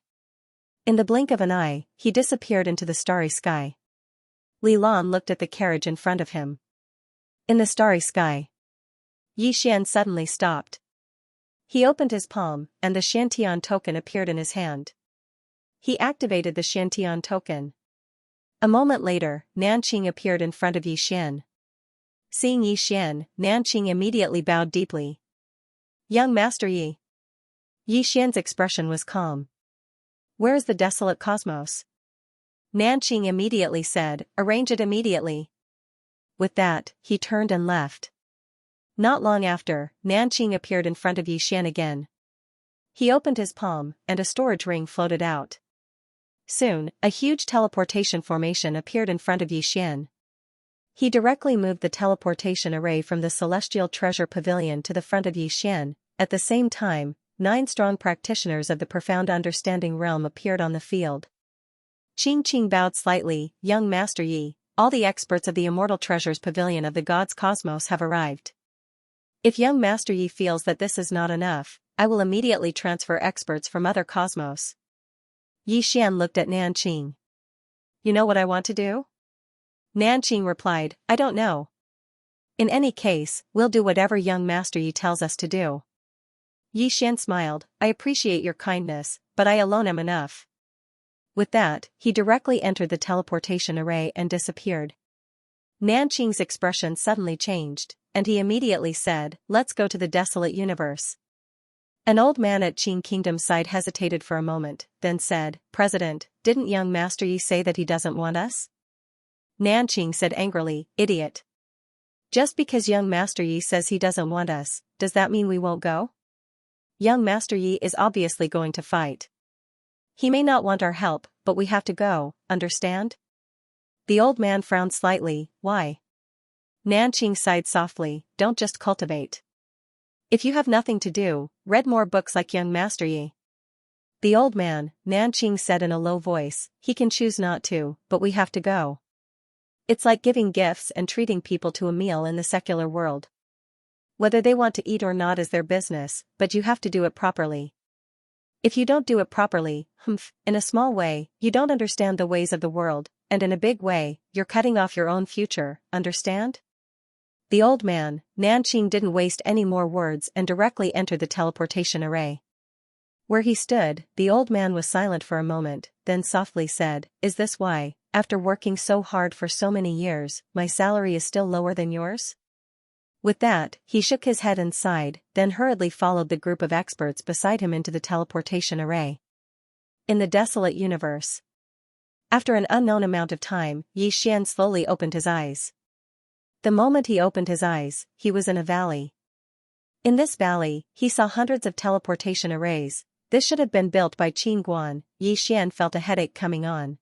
In the blink of an eye, he disappeared into the starry sky. Li Lan looked at the carriage in front of him. In the starry sky. Xian suddenly stopped. He opened his palm, and the Shantian token appeared in his hand. He activated the Shantian token. A moment later, Nanqing appeared in front of Xian. Seeing Xian, Nanqing immediately bowed deeply. Young Master Yi. Xian's expression was calm. Where is the desolate cosmos? Nanqing immediately said, arrange it immediately. With that, he turned and left. Not long after, Nanqing appeared in front of Xian again. He opened his palm, and a storage ring floated out. Soon, a huge teleportation formation appeared in front of Xian. He directly moved the teleportation array from the Celestial Treasure Pavilion to the front of Xian. At the same time, 9 strong practitioners of the Profound Understanding realm appeared on the field. Qing bowed slightly, Young Master Yi, all the experts of the Immortal Treasures Pavilion of the Gods Cosmos have arrived. If Young Master Yi feels that this is not enough, I will immediately transfer experts from other cosmos. Xian looked at Nanqing. You know what I want to do? Nanqing replied, I don't know. In any case, we'll do whatever Young Master Yi tells us to do. Xian smiled, I appreciate your kindness, but I alone am enough. With that, he directly entered the teleportation array and disappeared. Nanqing's expression suddenly changed, and he immediately said, let's go to the desolate universe. An old man at Qing Kingdom's side hesitated for a moment, then said, President, didn't Young Master Yi say that he doesn't want us? Nanqing said angrily, idiot. Just because Young Master Yi says he doesn't want us, does that mean we won't go? Young Master Yi is obviously going to fight. He may not want our help, but we have to go, understand? The old man frowned slightly, why? Nanqing sighed softly, don't just cultivate. If you have nothing to do, read more books like Young Master Yi. The old man, Nanqing said in a low voice, he can choose not to, but we have to go. It's like giving gifts and treating people to a meal in the secular world. Whether they want to eat or not is their business, but you have to do it properly. If you don't do it properly, in a small way, you don't understand the ways of the world, and in a big way, you're cutting off your own future, understand? The old man, Nanqing didn't waste any more words and directly entered the teleportation array. Where he stood, the old man was silent for a moment, then softly said, "Is this why, after working so hard for so many years, my salary is still lower than yours?" With that, he shook his head and sighed, then hurriedly followed the group of experts beside him into the teleportation array. In the desolate universe. After an unknown amount of time, Xian slowly opened his eyes. The moment he opened his eyes, he was in a valley. In this valley, he saw hundreds of teleportation arrays. This should have been built by Qin Guan. Xian felt a headache coming on.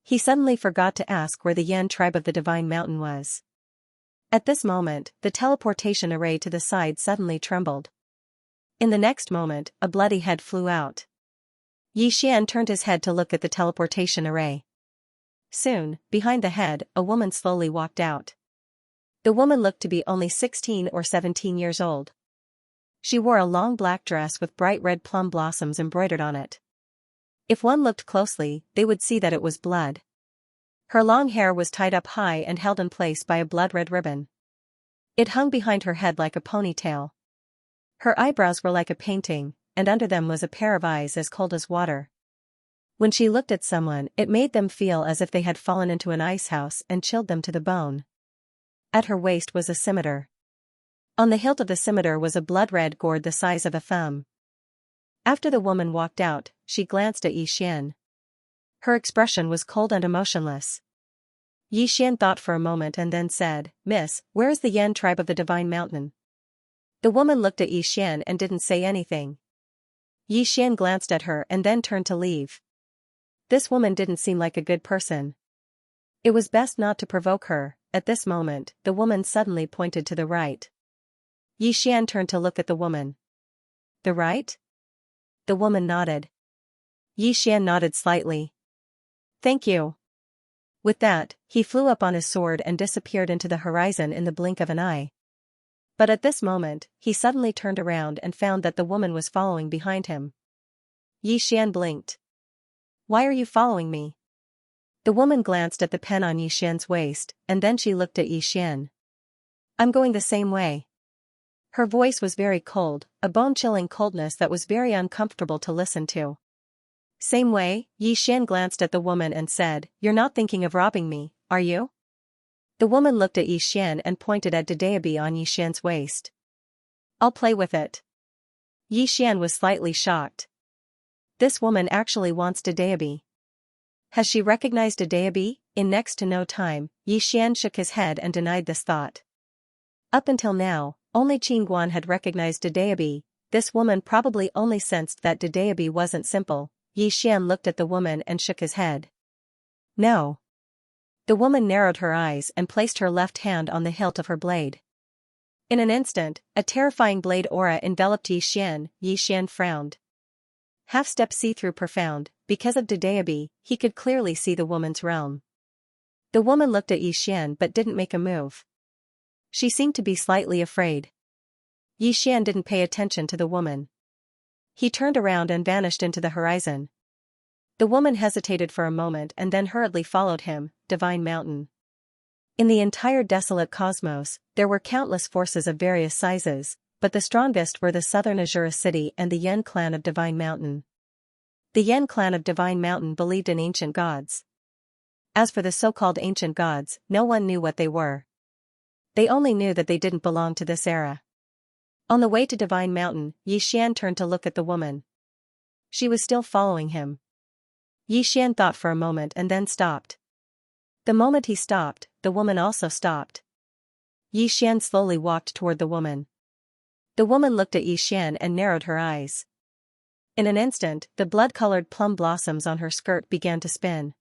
He suddenly forgot to ask where the Yan tribe of the Divine Mountain was. At this moment, the teleportation array to the side suddenly trembled. In the next moment, a bloody head flew out. Xian turned his head to look at the teleportation array. Soon, behind the head, a woman slowly walked out. The woman looked to be only 16 or 17 years old. She wore a long black dress with bright red plum blossoms embroidered on it. If one looked closely, they would see that it was blood. Her long hair was tied up high and held in place by a blood-red ribbon. It hung behind her head like a ponytail. Her eyebrows were like a painting, and under them was a pair of eyes as cold as water. When she looked at someone, it made them feel as if they had fallen into an ice house and chilled them to the bone. At her waist was a scimitar. On the hilt of the scimitar was a blood-red gourd the size of a thumb. After the woman walked out, she glanced at Xian. Her expression was cold and emotionless. Xian thought for a moment and then said, "Miss, where is the Yan tribe of the Divine Mountain?" The woman looked at Xian and didn't say anything. Xian glanced at her and then turned to leave. This woman didn't seem like a good person. It was best not to provoke her. At this moment, the woman suddenly pointed to the right. Xian turned to look at the woman. "The right?" The woman nodded. Xian nodded slightly. "Thank you." With that, he flew up on his sword and disappeared into the horizon in the blink of an eye. But at this moment, he suddenly turned around and found that the woman was following behind him. Xian blinked. "Why are you following me?" The woman glanced at the pen on Xian's waist, and then she looked at Xian. "I'm going the same way." Her voice was very cold, a bone-chilling coldness that was very uncomfortable to listen to. "Same way?" Xian glanced at the woman and said, "You're not thinking of robbing me, are you?" The woman looked at Xian and pointed at Dedeabi on Xian's waist. "I'll play with it." Xian was slightly shocked. This woman actually wants Dedeabi. Has she recognized Dedeabi? In next to no time, Xian shook his head and denied this thought. Up until now, only Qin Guan had recognized Dedeabi. This woman probably only sensed that Dedeabi wasn't simple. Xian looked at the woman and shook his head. "No." The woman narrowed her eyes and placed her left hand on the hilt of her blade. In an instant, a terrifying blade aura enveloped Xian. Xian frowned. Half-step see-through profound. Because of Dedeabi, he could clearly see the woman's realm. The woman looked at Xian but didn't make a move. She seemed to be slightly afraid. Xian didn't pay attention to the woman. He turned around and vanished into the horizon. The woman hesitated for a moment and then hurriedly followed him. Divine Mountain. In the entire desolate cosmos, there were countless forces of various sizes, but the strongest were the southern Azura city and the Yen clan of Divine Mountain. The Yen clan of Divine Mountain believed in ancient gods. As for the so-called ancient gods, no one knew what they were. They only knew that they didn't belong to this era. On the way to Divine Mountain, Xian turned to look at the woman. She was still following him. Xian thought for a moment and then stopped. The moment he stopped, the woman also stopped. Xian slowly walked toward the woman. The woman looked at Xian and narrowed her eyes. In an instant, the blood-colored plum blossoms on her skirt began to spin.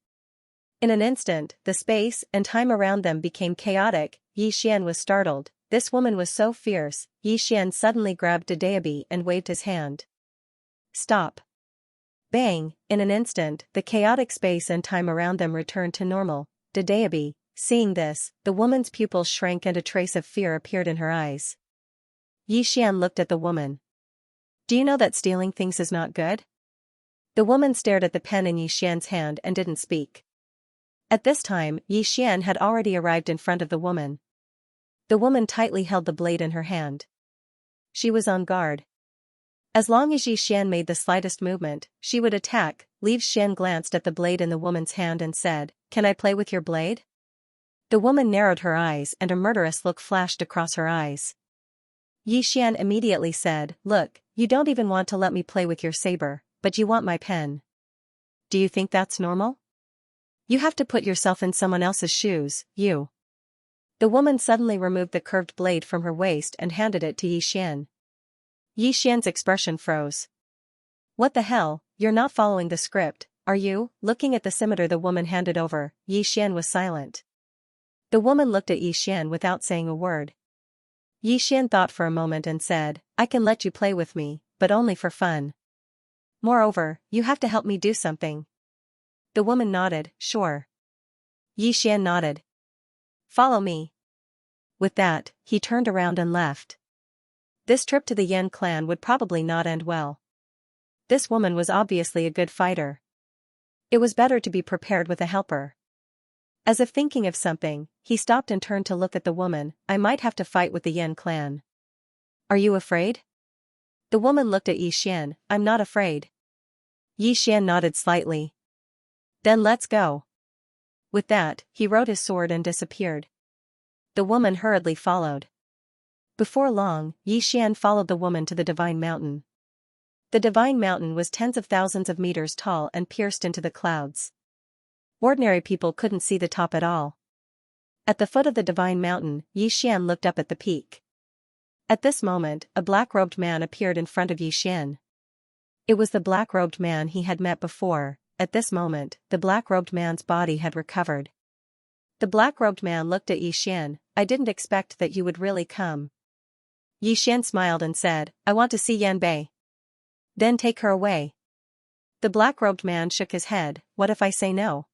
In an instant, the space and time around them became chaotic. Xian was startled. This woman was so fierce. Xian suddenly grabbed Dedeabi and waved his hand. "Stop." Bang! In an instant, the chaotic space and time around them returned to normal. Dedeabi, seeing this, the woman's pupils shrank and a trace of fear appeared in her eyes. Xian looked at the woman. "Do you know that stealing things is not good?" The woman stared at the pen in Xian's hand and didn't speak. At this time, Xian had already arrived in front of the woman. The woman tightly held the blade in her hand. She was on guard. As long as Yi Xian made the slightest movement, she would attack. Li Xian glanced at the blade in the woman's hand and said, "Can I play with your blade?" The woman narrowed her eyes and a murderous look flashed across her eyes. Yi Xian immediately said, "Look, you don't even want to let me play with your saber, but you want my pen. Do you think that's normal? You have to put yourself in someone else's shoes, you." The woman suddenly removed the curved blade from her waist and handed it to Yi Xian. Yi Xian's expression froze. "What the hell, you're not following the script, are you?" Looking at the scimitar the woman handed over, Yi Xian was silent. The woman looked at Yi Xian without saying a word. Yi Xian thought for a moment and said, "I can let you play with me, but only for fun. Moreover, you have to help me do something." The woman nodded, "Sure." Yi Xian nodded. "Follow me." With that, he turned around and left. This trip to the Yan clan would probably not end well. This woman was obviously a good fighter. It was better to be prepared with a helper. As if thinking of something, he stopped and turned to look at the woman. "I might have to fight with the Yan clan. Are you afraid?" The woman looked at Yi Xian. "I'm not afraid." Yi Xian nodded slightly. "Then let's go." With that, he wrote his sword and disappeared. The woman hurriedly followed. Before long, Yi Xian followed the woman to the Divine Mountain. The Divine Mountain was tens of thousands of meters tall and pierced into the clouds. Ordinary people couldn't see the top at all. At the foot of the Divine Mountain, Yi Xian looked up at the peak. At this moment, a black-robed man appeared in front of Yi Xian. It was the black-robed man he had met before. At this moment, the black-robed man's body had recovered. The black-robed man looked at Yi Xian. "I didn't expect that you would really come." Yi Xian smiled and said, "I want to see Yan Bei." "Then take her away." The black-robed man shook his head. "What if I say no?"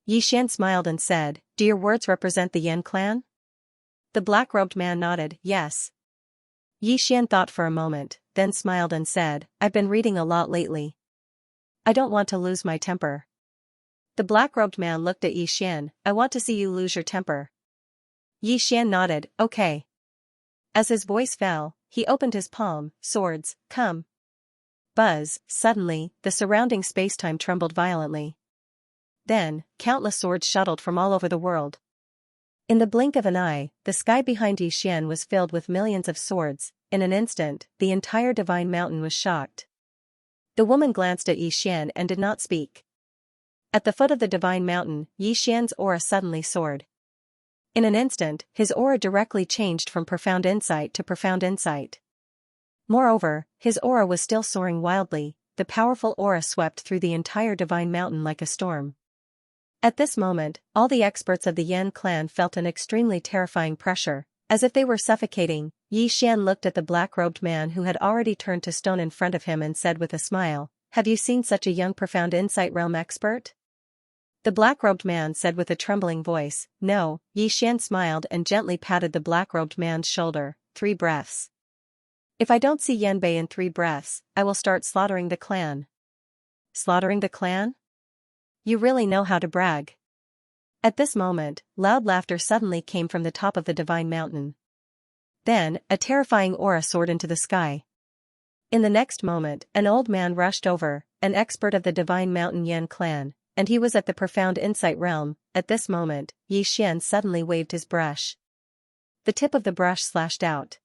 Yi Xian smiled and said, "Do your words represent the Yan clan?" The black-robed man nodded, "Yes." Yi Xian thought for a moment, then smiled and said, "I've been reading a lot lately. I don't want to lose my temper." The black-robed man looked at Yi Xian. "I want to see you lose your temper." Yi Xian nodded, "Okay." As his voice fell, he opened his palm. "Swords, come." Buzz, suddenly, the surrounding spacetime trembled violently. Then, countless swords shuttled from all over the world. In the blink of an eye, the sky behind Yi Xian was filled with millions of swords. In an instant, the entire Divine Mountain was shocked. The woman glanced at Yi Xian and did not speak. At the foot of the Divine Mountain, Yi Xian's aura suddenly soared. In an instant, his aura directly changed from profound insight to profound insight. Moreover, his aura was still soaring wildly. The powerful aura swept through the entire Divine Mountain like a storm. At this moment, all the experts of the Yan clan felt an extremely terrifying pressure, as if they were suffocating. Yi Xian looked at the black-robed man who had already turned to stone in front of him and said with a smile, "Have you seen such a young profound insight realm expert?" The black-robed man said with a trembling voice, "No." Yi Xian smiled and gently patted the black-robed man's shoulder. 3 breaths. "If I don't see Yan Bei in 3 breaths, I will start slaughtering the clan." "Slaughtering the clan? You really know how to brag." At this moment, loud laughter suddenly came from the top of the Divine Mountain. Then, a terrifying aura soared into the sky. In the next moment, an old man rushed over, an expert of the Divine Mountain Yan clan, and he was at the profound insight realm. At this moment, Yi Xian suddenly waved his brush. The tip of the brush slashed out.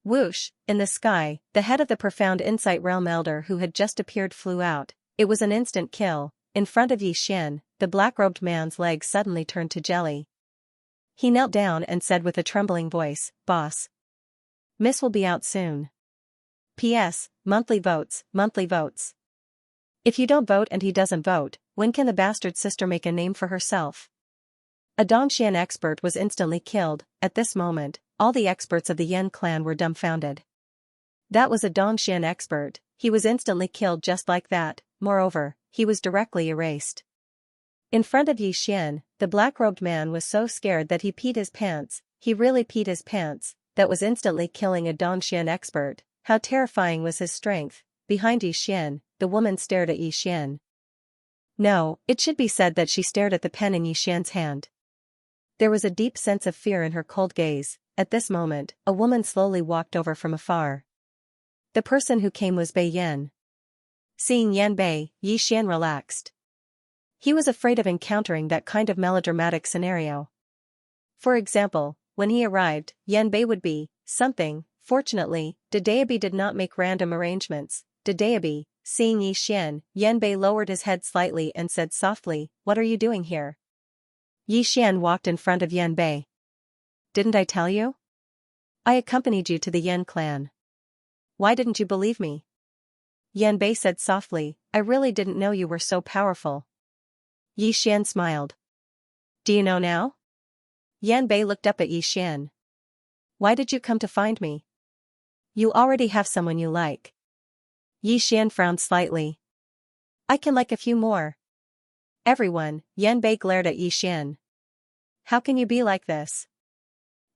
Whoosh! In the sky, the head of the profound insight realm elder who had just appeared flew out. It was an instant kill. In front of Yi Xian, the black-robed man's legs suddenly turned to jelly. He knelt down and said with a trembling voice, "Boss. Miss will be out soon. P.S. Monthly votes, monthly votes. If you don't vote and he doesn't vote, when can the bastard sister make a name for herself?" A Dongxian expert was instantly killed. At this moment, all the experts of the Yan clan were dumbfounded. That was a Dongxian expert. He was instantly killed just like that. Moreover, he was directly erased. In front of Yi Xian, the black-robed man was so scared that he peed his pants. He really peed his pants. That was instantly killing a Dongxian expert. How terrifying was his strength. Behind Yi Xian, the woman stared at Yi Xian. No, it should be said that she stared at the pen in Yi Xian's hand. There was a deep sense of fear in her cold gaze. At this moment, a woman slowly walked over from afar. The person who came was Bei Yan. Seeing Yan Bei, Yi Xian relaxed. He was afraid of encountering that kind of melodramatic scenario. For example, when he arrived, Yan Bei would be something. Fortunately, Dedeabi did not make random arrangements. Dedeabi, seeing Yi Xian, Yan Bei lowered his head slightly and said softly, "What are you doing here?" Yi Xian walked in front of Yan Bei. "Didn't I tell you? I accompanied you to the Yan clan. Why didn't you believe me?" Yan Bei said softly, "I really didn't know you were so powerful." Yi Xian smiled. "Do you know now?" Yan Bei looked up at Yi Xian. "Why did you come to find me?" "You already have someone you like." Yi Xian frowned slightly. "I can like a few more." "Everyone," Yan Bei glared at Yi Xian. "How can you be like this?"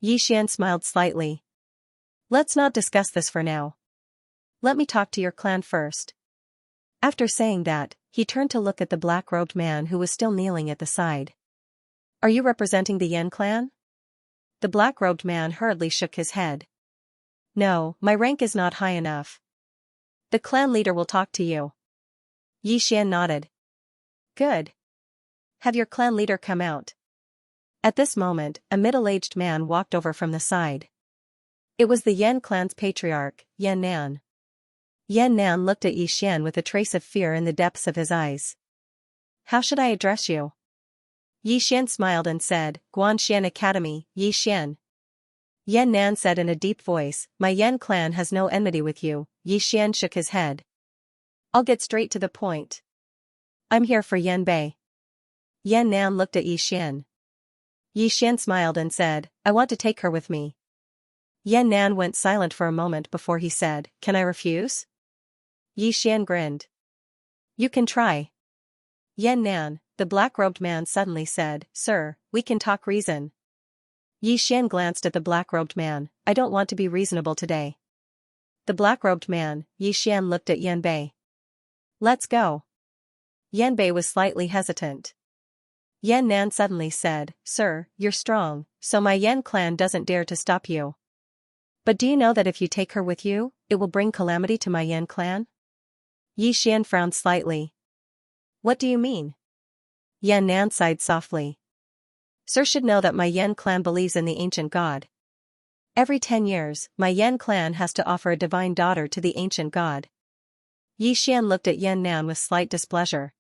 Yi Xian smiled slightly. "Let's not discuss this for now. Let me talk to your clan first." After saying that, he turned to look at the black-robed man who was still kneeling at the side. "Are you representing the Yan clan?" The black-robed man hurriedly shook his head. "No, my rank is not high enough. The clan leader will talk to you." Yi Xian nodded. "Good. Have your clan leader come out." At this moment, a middle-aged man walked over from the side. It was the Yan clan's patriarch, Yan Nan. Yan Nan looked at Yi Xian with a trace of fear in the depths of his eyes. "How should I address you?" Yi Xian smiled and said, "Guanxian Academy, Yi Xian." Yan Nan said in a deep voice, "My Yan clan has no enmity with you." Yi Xian shook his head. "I'll get straight to the point. I'm here for Yan Bei." Yan Nan looked at Yi Xian. Yi Xian smiled and said, "I want to take her with me." Yan Nan went silent for a moment before he said, "Can I refuse?" Yi Xian grinned. "You can try." Yan Nan, the black-robed man suddenly said, "Sir, we can talk reason." Yi Xian glanced at the black-robed man. "I don't want to be reasonable today." The black-robed man, Yi Xian looked at Yan Bei. "Let's go." Yan Bei was slightly hesitant. Yan Nan suddenly said, "Sir, you're strong, so my Yan clan doesn't dare to stop you. But do you know that if you take her with you, it will bring calamity to my Yan clan?" Yi Xian frowned slightly. "What do you mean?" Yan Nan sighed softly. "Sir should know that my Yan clan believes in the ancient god. Every 10 years, my Yan clan has to offer a divine daughter to the ancient god." Yi Xian looked at Yan Nan with slight displeasure.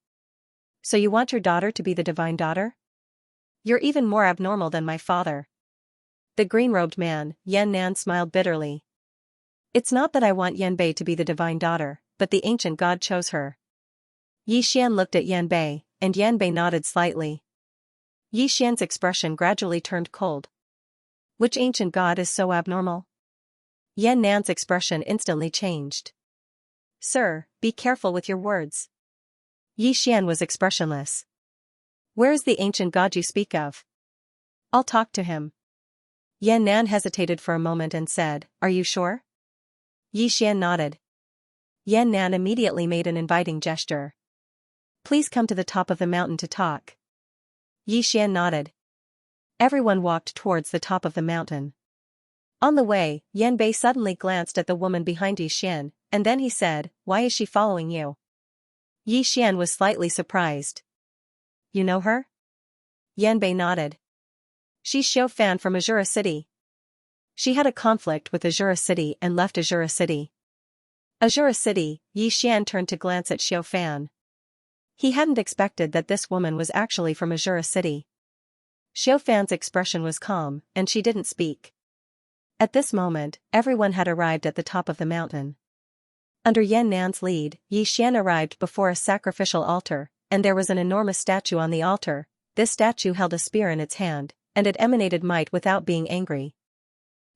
"So you want your daughter to be the divine daughter? You're even more abnormal than my father." The green-robed man, Yan Nan smiled bitterly. "It's not that I want Yan Bei to be the divine daughter, but the ancient god chose her." Yi Xian looked at Yan Bei, and Yan Bei nodded slightly. Yi Xian's expression gradually turned cold. "Which ancient god is so abnormal?" Yan Nan's expression instantly changed. "Sir, be careful with your words." Yi Xian was expressionless. "Where is the ancient god you speak of?" "I'll talk to him." Yan Nan hesitated for a moment and said, "Are you sure?" Yi Xian nodded. Yan Nan immediately made an inviting gesture. "Please come to the top of the mountain to talk." Yi Xian nodded. Everyone walked towards the top of the mountain. On the way, Yan Bei suddenly glanced at the woman behind Yi Xian, and then he said, "Why is she following you?" Yi Xian was slightly surprised. "You know her?" Yan Bei nodded. "She's Xiao Fan from Azura City. She had a conflict with Azura City and left Azura City." Azura City, Yi Xian turned to glance at Xiao Fan. He hadn't expected that this woman was actually from Azura City. Xiao Fan's expression was calm, and she didn't speak. At this moment, everyone had arrived at the top of the mountain. Under Yan Nan's lead, Yi Xian arrived before a sacrificial altar, and there was an enormous statue on the altar. This statue held a spear in its hand, and it emanated might without being angry.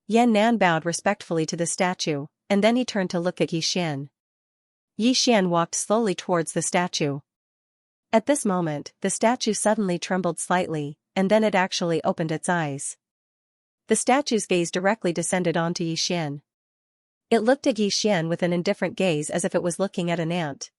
Yan Nan bowed respectfully to the statue, and then he turned to look at Yi Xian. Yi Xian walked slowly towards the statue. At this moment, the statue suddenly trembled slightly, and then it actually opened its eyes. The statue's gaze directly descended onto Yi Xian. It looked at Yi Xian with an indifferent gaze as if it was looking at an ant.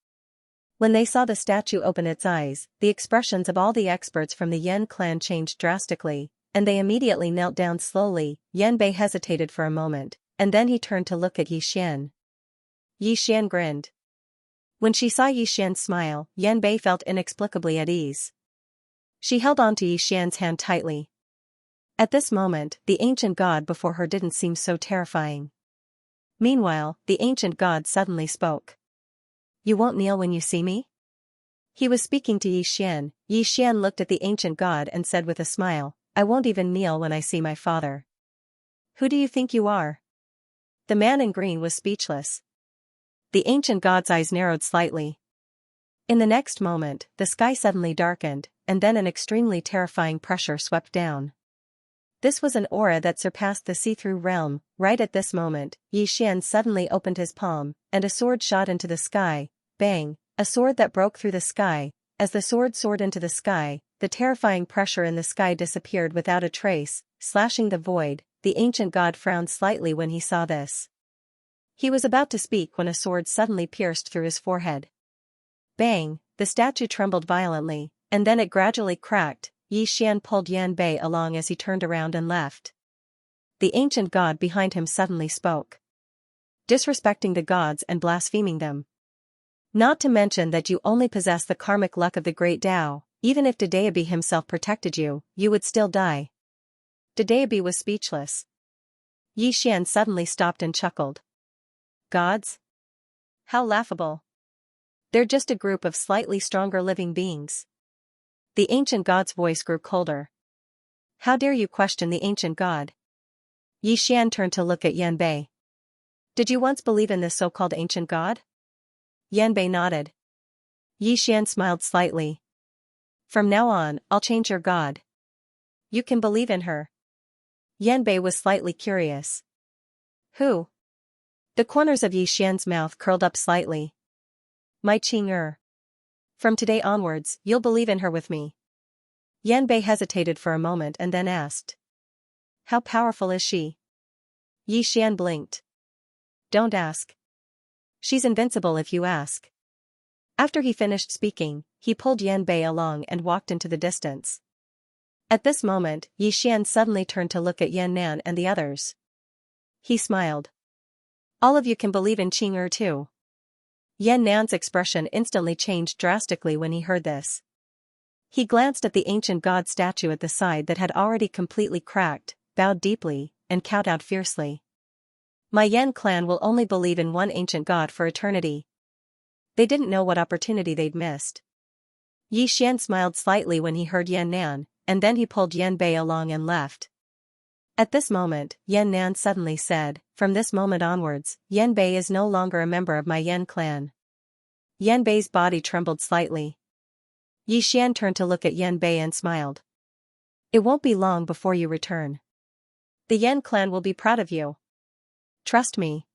When they saw the statue open its eyes, the expressions of all the experts from the Yan clan changed drastically, and they immediately knelt down slowly. Yan Bei hesitated for a moment, and then he turned to look at Yi Xian. Yi Xian grinned. When she saw Yi Xian's smile, Yan Bei felt inexplicably at ease. She held on to Yi Xian's hand tightly. At this moment, the ancient god before her didn't seem so terrifying. Meanwhile, the ancient god suddenly spoke. You won't kneel when you see me? He was speaking to Yi Xian. Yi Xian looked at the ancient god and said with a smile, I won't even kneel when I see my father. Who do you think you are? The man in green was speechless. The ancient god's eyes narrowed slightly. In the next moment, the sky suddenly darkened, and then an extremely terrifying pressure swept down. This was an aura that surpassed the see-through realm. Right at this moment, Yi Xian suddenly opened his palm, and a sword shot into the sky. Bang! A sword that broke through the sky. As the sword soared into the sky, the terrifying pressure in the sky disappeared without a trace, slashing the void. The ancient god frowned slightly when he saw this. He was about to speak when a sword suddenly pierced through his forehead. Bang! The statue trembled violently, and then it gradually cracked. Yi Xian pulled Yan Bei along as he turned around and left. The ancient god behind him suddenly spoke. Disrespecting the gods and blaspheming them. Not to mention that you only possess the karmic luck of the great Tao. Even if Dedeabi himself protected you, you would still die. Dedeabi was speechless. Yi Xian suddenly stopped and chuckled. Gods? How laughable. They're just a group of slightly stronger living beings. The ancient god's voice grew colder. How dare you question the ancient god? Yi Xian turned to look at Yan Bei. Did you once believe in this so-called ancient god? Yan Bei nodded. Yi Xian smiled slightly. From now on, I'll change your god. You can believe in her. Yan Bei was slightly curious. Who? The corners of Yi Xian's mouth curled up slightly. My Qing. From today onwards, you'll believe in her with me. Yan Bei hesitated for a moment and then asked. How powerful is she? Yi Xian blinked. Don't ask. She's invincible if you ask. After he finished speaking, he pulled Yan Bei along and walked into the distance. At this moment, Yi Xian suddenly turned to look at Yan Nan and the others. He smiled. All of you can believe in Qing too. Yan Nan's expression instantly changed drastically when he heard this. He glanced at the ancient god statue at the side that had already completely cracked, bowed deeply, and kowed out fiercely. My Yan clan will only believe in one ancient god for eternity. They didn't know what opportunity they'd missed. Yi Xian smiled slightly when he heard Yan Nan, and then he pulled Yan Bei along and left. At this moment, Yan Nan suddenly said, From this moment onwards, Yan Bei is no longer a member of my Yan clan. Yan Bei's body trembled slightly. Yi Xian turned to look at Yan Bei and smiled. It won't be long before you return. The Yan clan will be proud of you. Trust me.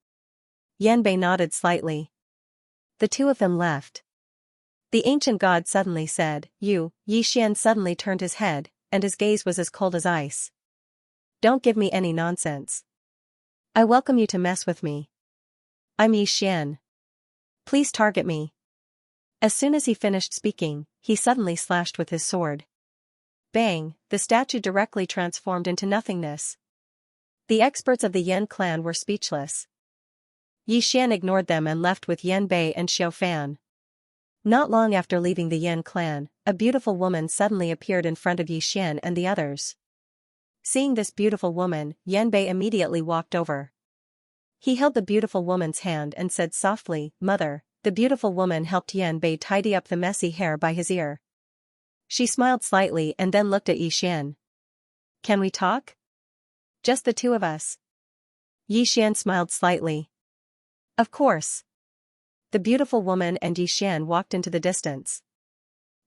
Yan Bei nodded slightly. The two of them left. The ancient god suddenly said, You. Yi Xian suddenly turned his head, and his gaze was as cold as ice. Don't give me any nonsense. I welcome you to mess with me. I'm Yi Xian. Please target me. As soon as he finished speaking, he suddenly slashed with his sword. Bang! The statue directly transformed into nothingness. The experts of the Yan clan were speechless. Yi Xian ignored them and left with Yan Bei and Xiao Fan. Not long after leaving the Yan clan, a beautiful woman suddenly appeared in front of Yi Xian and the others. Seeing this beautiful woman, Yan Bei immediately walked over. He held the beautiful woman's hand and said softly, Mother. The beautiful woman helped Yan Bei tidy up the messy hair by his ear. She smiled slightly and then looked at Yi Xian. Can we talk? Just the two of us. Yi Xian smiled slightly. Of course. The beautiful woman and Yi Xian walked into the distance.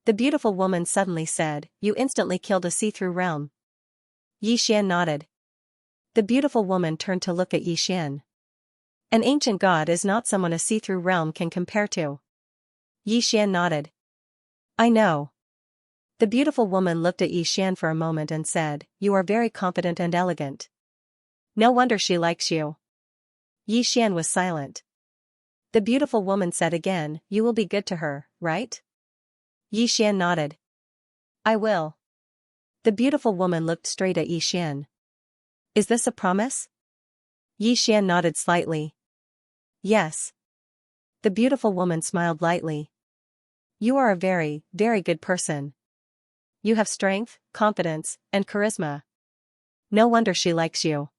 The beautiful woman suddenly said, You instantly killed a see-through realm. Yi Xian nodded. The beautiful woman turned to look at Yi Xian. An ancient god is not someone a see-through realm can compare to. Yi Xian nodded. I know. The beautiful woman looked at Yi Xian for a moment and said, You are very confident and elegant. No wonder she likes you. Yi Xian was silent. The beautiful woman said again, You will be good to her, right? Yi Xian nodded. I will. The beautiful woman looked straight at Yi Xian. Is this a promise? Yi Xian nodded slightly. Yes. The beautiful woman smiled lightly. You are a very, very good person. You have strength, confidence, and charisma. No wonder she likes you.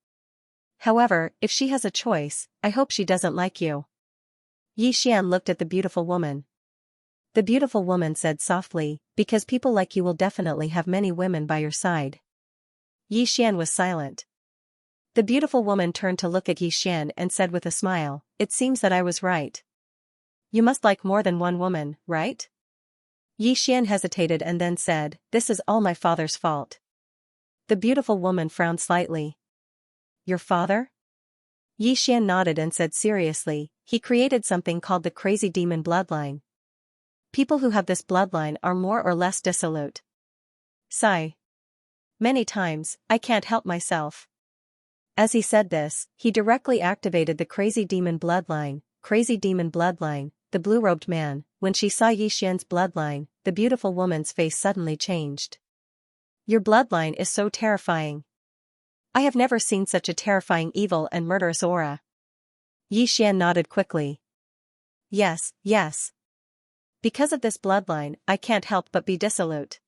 However, if she has a choice, I hope she doesn't like you. Xian looked at the beautiful woman. The beautiful woman said softly, because people like you will definitely have many women by your side. Xian was silent. The beautiful woman turned to look at Xian and said with a smile, it seems that I was right. You must like more than one woman, right? Xian hesitated and then said, this is all my father's fault. The beautiful woman frowned slightly. Your father? Xian nodded and said seriously, he created something called the crazy demon bloodline. People who have this bloodline are more or less dissolute. Sigh. Many times, I can't help myself. As he said this, he directly activated the crazy demon bloodline, the blue-robed man. When she saw Xian's bloodline, the beautiful woman's face suddenly changed. Your bloodline is so terrifying. I have never seen such a terrifying evil and murderous aura. Xian nodded quickly. Yes, yes. Because of this bloodline, I can't help but be dissolute.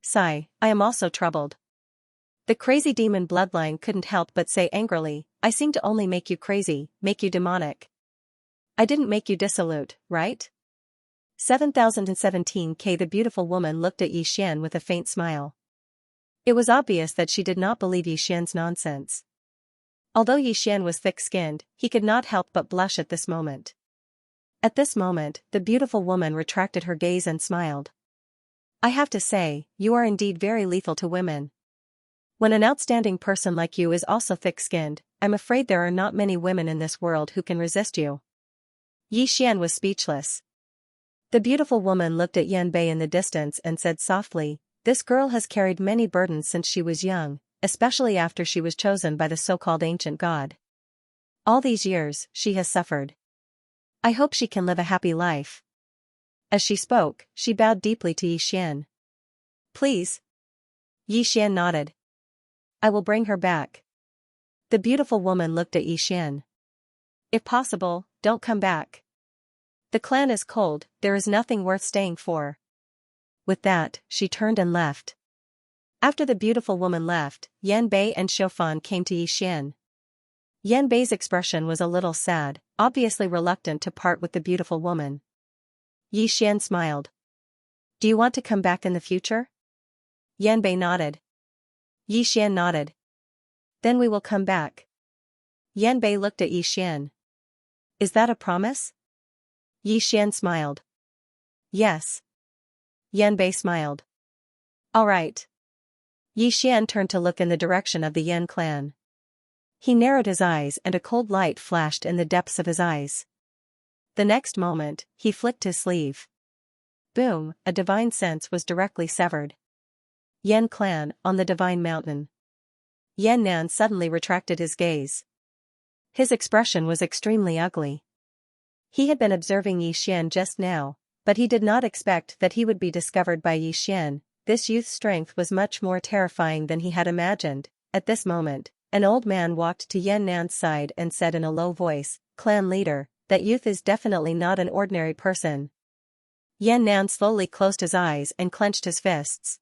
Sigh, I am also troubled. The crazy demon bloodline couldn't help but say angrily, I seem to only make you crazy, make you demonic. I didn't make you dissolute, right? 7017K. The beautiful woman looked at Xian with a faint smile. It was obvious that she did not believe Xian's nonsense. Although Xian was thick-skinned, he could not help but blush at this moment. At this moment, the beautiful woman retracted her gaze and smiled. I have to say, you are indeed very lethal to women. When an outstanding person like you is also thick-skinned, I'm afraid there are not many women in this world who can resist you. Xian was speechless. The beautiful woman looked at Yanbei in the distance and said softly, this girl has carried many burdens since she was young, especially after she was chosen by the so-called ancient god. All these years, she has suffered. I hope she can live a happy life. As she spoke, she bowed deeply to Xian. Please. Xian nodded. I will bring her back. The beautiful woman looked at Xian. If possible, don't come back. The clan is cold, there is nothing worth staying for. With that, she turned and left. After the beautiful woman left, Yanbei and Xiaofan came to Xian. Yanbei's expression was a little sad, obviously reluctant to part with the beautiful woman. Xian smiled. Do you want to come back in the future? Yanbei nodded. Xian nodded. Then we will come back. Yanbei looked at Xian. Is that a promise? Xian smiled. Yes. Yanbei smiled. All right. Xian turned to look in the direction of the Yan clan. He narrowed his eyes and a cold light flashed in the depths of his eyes. The next moment, he flicked his sleeve. Boom, a divine sense was directly severed. Yan clan, on the divine mountain. Yan Nan suddenly retracted his gaze. His expression was extremely ugly. He had been observing Xian just now, but he did not expect that he would be discovered by Xian. This youth's strength was much more terrifying than he had imagined. At this moment, an old man walked to Yan Nan's side and said in a low voice, Clan leader, that youth is definitely not an ordinary person. Yan Nan slowly closed his eyes and clenched his fists.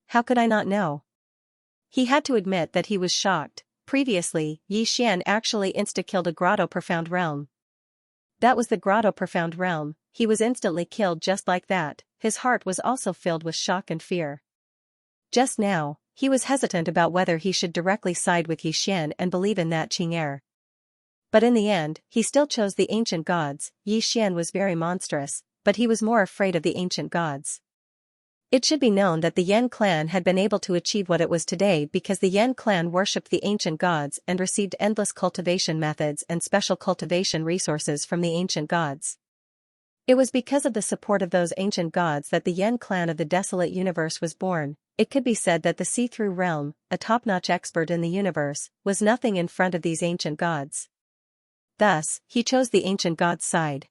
How could I not know? He had to admit that he was shocked. Previously, Xian actually insta-killed a Grotto Profound Realm. That was the Grotto Profound Realm. He was instantly killed just like that. His heart was also filled with shock and fear. Just now, he was hesitant about whether he should directly side with Xian and believe in that Qing'er. But in the end, he still chose the ancient gods. Xian was very monstrous, but he was more afraid of the ancient gods. It should be known that the Yan clan had been able to achieve what it was today because the Yan clan worshipped the ancient gods and received endless cultivation methods and special cultivation resources from the ancient gods. It was because of the support of those ancient gods that the Yan clan of the desolate universe was born. It could be said that the see-through realm, a top-notch expert in the universe, was nothing in front of these ancient gods. Thus, he chose the ancient gods' side.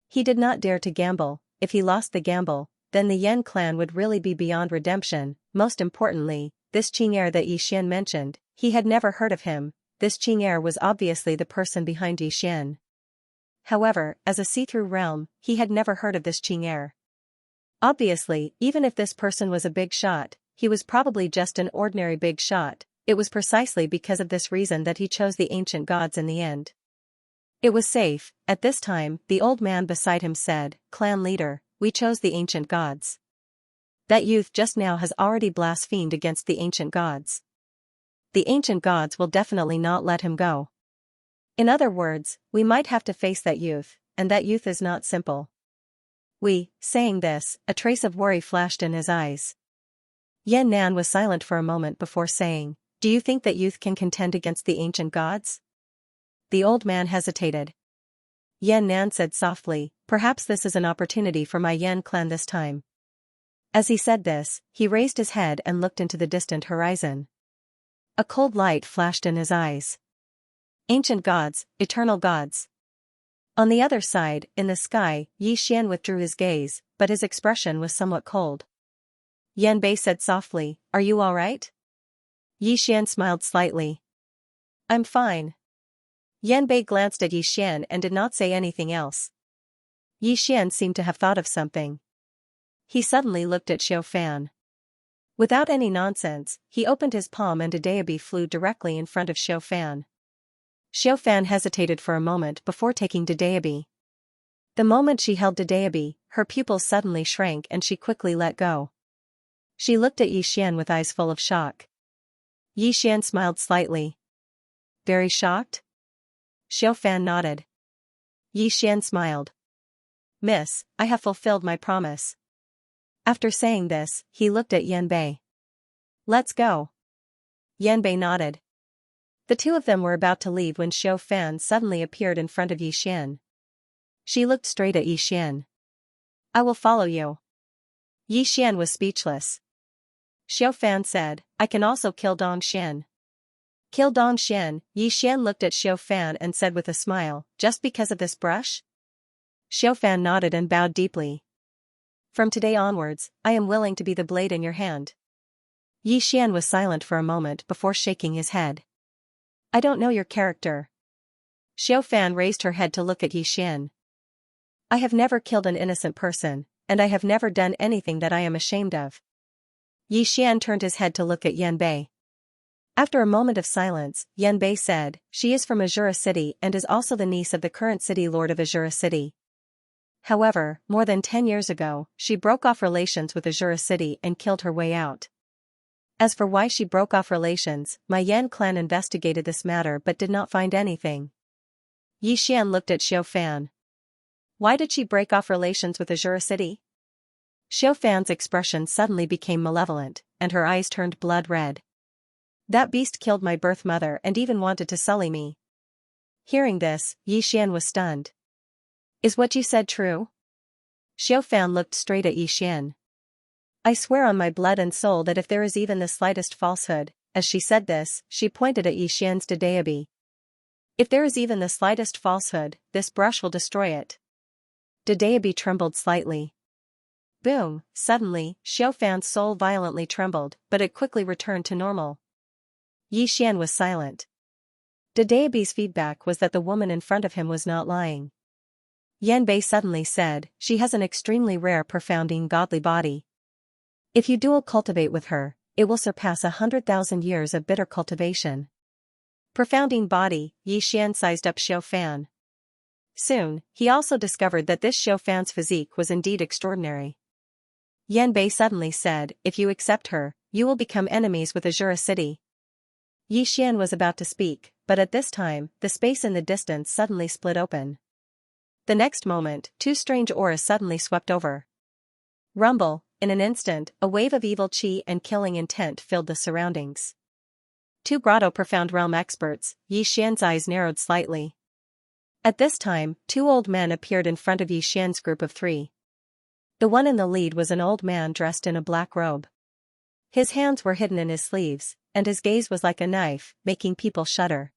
He did not dare to gamble. If he lost the gamble, then the Yan clan would really be beyond redemption. Most importantly, this Qing'er that Xian mentioned, he had never heard of him. This Qing'er was obviously the person behind Xian. However, as a see-through realm, he had never heard of this Xianxia. Obviously, even if this person was a big shot, he was probably just an ordinary big shot. It was precisely because of this reason that he chose the ancient gods in the end. It was safe. At this time, the old man beside him said, "Clan leader, we chose the ancient gods. That youth just now has already blasphemed against the ancient gods. The ancient gods will definitely not let him go. In other words, we might have to face that youth, and that youth is not simple." Saying this, a trace of worry flashed in his eyes. Yan Nan was silent for a moment before saying, "Do you think that youth can contend against the ancient gods?" The old man hesitated. Yan Nan said softly, "Perhaps this is an opportunity for my Yan clan this time." As he said this, he raised his head and looked into the distant horizon. A cold light flashed in his eyes. Ancient gods, eternal gods. On the other side, in the sky, Xian withdrew his gaze, but his expression was somewhat cold. Yanbei said softly, "Are you all right?" Xian smiled slightly. "I'm fine." Yanbei glanced at Xian and did not say anything else. Xian seemed to have thought of something. He suddenly looked at Xiao Fan. Without any nonsense, he opened his palm and a deity flew directly in front of Xiao Fan. Xiao Fan hesitated for a moment before taking Dedeabi. The moment she held Dedeabi, her pupils suddenly shrank and she quickly let go. She looked at Xian with eyes full of shock. Xian smiled slightly. "Very shocked?" Xiao Fan nodded. Xian smiled. "Miss, I have fulfilled my promise." After saying this, he looked at Yanbei. "Let's go." Yanbei nodded. The two of them were about to leave when Xiao Fan suddenly appeared in front of Xian. She looked straight at Xian. "I will follow you." Xian was speechless. Xiao Fan said, "I can also kill Dong Xian." "Kill Dong Xian?" Xian looked at Xiao Fan and said with a smile, "Just because of this brush?" Xiao Fan nodded and bowed deeply. "From today onwards, I am willing to be the blade in your hand." Xian was silent for a moment before shaking his head. "I don't know your character." Xiao Fan raised her head to look at Xian. "I have never killed an innocent person, and I have never done anything that I am ashamed of." Xian turned his head to look at Yanbei. After a moment of silence, Yanbei said, "She is from Azura City and is also the niece of the current city lord of Azura City. However, more than 10 years ago, she broke off relations with Azura City and killed her way out. As for why she broke off relations, my Yan clan investigated this matter but did not find anything." Xian looked at Xiao Fan. "Why did she break off relations with Azura City?" Xiao Fan's expression suddenly became malevolent, and her eyes turned blood red. "That beast killed my birth mother and even wanted to sully me." Hearing this, Xian was stunned. "Is what you said true?" Xiao Fan looked straight at Xian. "I swear on my blood and soul that if there is even the slightest falsehood," as she said this, she pointed at Xian's Dedeabi. "If there is even the slightest falsehood, this brush will destroy it." Dedeabi trembled slightly. Boom! Suddenly, Xiao Fan's soul violently trembled, but it quickly returned to normal. Xian was silent. Dedeabi's feedback was that the woman in front of him was not lying. Yanbei suddenly said, "She has an extremely rare profounding godly body. If you dual cultivate with her, it will surpass 100,000 years of bitter cultivation." Profounding body, Xian sized up Xiao Fan. Soon, he also discovered that this Xiao Fan's physique was indeed extraordinary. Yanbei suddenly said, "If you accept her, you will become enemies with Azura City." Xian was about to speak, but at this time, the space in the distance suddenly split open. The next moment, two strange auras suddenly swept over. Rumble! In an instant, a wave of evil chi and killing intent filled the surroundings. Two Grotto Profound Realm experts, Xian's eyes narrowed slightly. At this time, two old men appeared in front of Xian's group of three. The one in the lead was an old man dressed in a black robe. His hands were hidden in his sleeves, and his gaze was like a knife, making people shudder.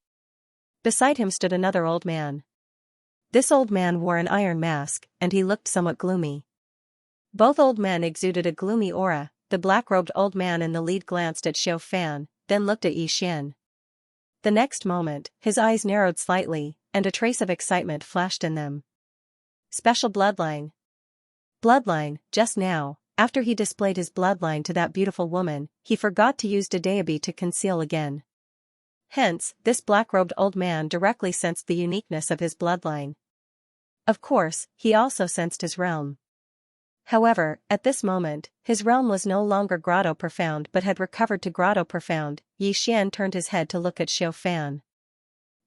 Beside him stood another old man. This old man wore an iron mask, and he looked somewhat gloomy. Both old men exuded a gloomy aura. The black-robed old man in the lead glanced at Xiao Fan, then looked at Xian. The next moment, his eyes narrowed slightly, and a trace of excitement flashed in them. Special bloodline. Bloodline, just now, after he displayed his bloodline to that beautiful woman, he forgot to use Dedeabi to conceal again. Hence, this black-robed old man directly sensed the uniqueness of his bloodline. Of course, he also sensed his realm. However, at this moment, his realm was no longer Grotto Profound but had recovered to Grotto Profound. Xian turned his head to look at Xiao Fan.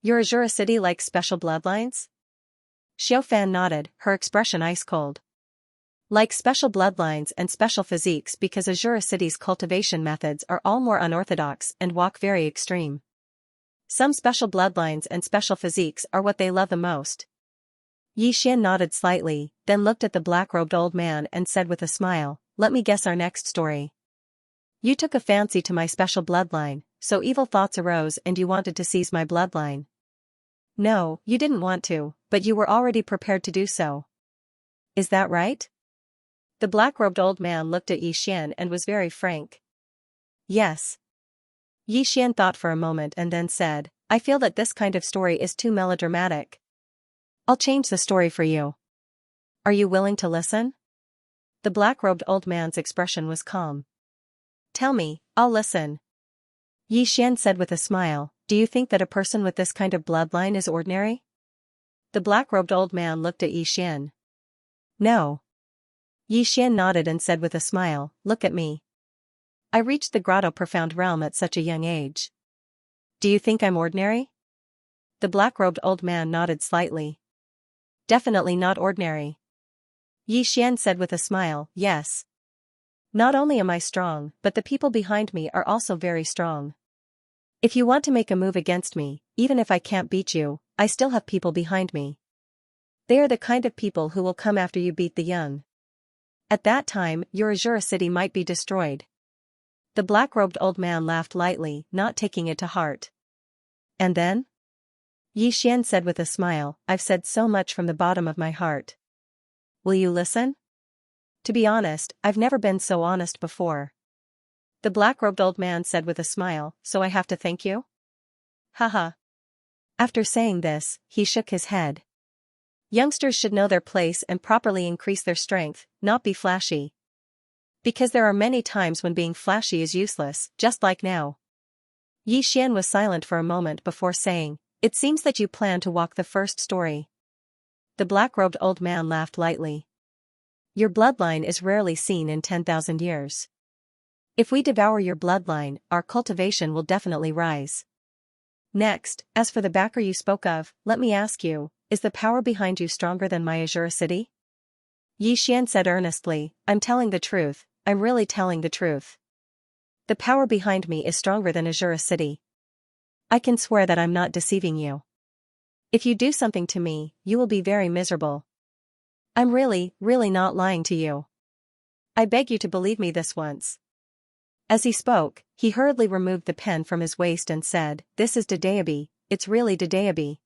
Your Azura city likes special bloodlines? Xiao Fan nodded, her expression ice-cold. Like special bloodlines and special physiques because Azura city's cultivation methods are all more unorthodox and walk very extreme. Some special bloodlines and special physiques are what they love the most. Xian nodded slightly, then looked at the black-robed old man and said with a smile, let me guess our next story. You took a fancy to my special bloodline, so evil thoughts arose and you wanted to seize my bloodline. No, you didn't want to, but you were already prepared to do so. Is that right? The black-robed old man looked at Xian and was very frank. Yes. Xian thought for a moment and then said, I feel that this kind of story is too melodramatic. I'll change the story for you. Are you willing to listen? The black-robed old man's expression was calm. Tell me, I'll listen. Xian said with a smile, do you think that a person with this kind of bloodline is ordinary? The black-robed old man looked at Xian. No. Xian nodded and said with a smile, look at me. I reached the Grotto Profound realm at such a young age. Do you think I'm ordinary? The black-robed old man nodded slightly. Definitely not ordinary. Xian said with a smile, yes. Not only am I strong, but the people behind me are also very strong. If you want to make a move against me, even if I can't beat you, I still have people behind me. They are the kind of people who will come after you beat the young. At that time, your Azura city might be destroyed. The black-robed old man laughed lightly, not taking it to heart. And then? Xian said with a smile, I've said so much from the bottom of my heart. Will you listen? To be honest, I've never been so honest before. The black-robed old man said with a smile, so I have to thank you? Haha. After saying this, he shook his head. Youngsters should know their place and properly increase their strength, not be flashy. Because there are many times when being flashy is useless, just like now. Xian was silent for a moment before saying, it seems that you plan to walk the first story. The black-robed old man laughed lightly. Your bloodline is rarely seen in 10,000 years. If we devour your bloodline, our cultivation will definitely rise. Next, as for the backer you spoke of, let me ask you, is the power behind you stronger than my Azura city? Xian said earnestly, I'm telling the truth, I'm really telling the truth. The power behind me is stronger than Azura city. I can swear that I'm not deceiving you. If you do something to me, you will be very miserable. I'm really not lying to you. I beg you to believe me this once. As he spoke, he hurriedly removed the pen from his waist and said, this is Dedeabi, it's really Dedeabi.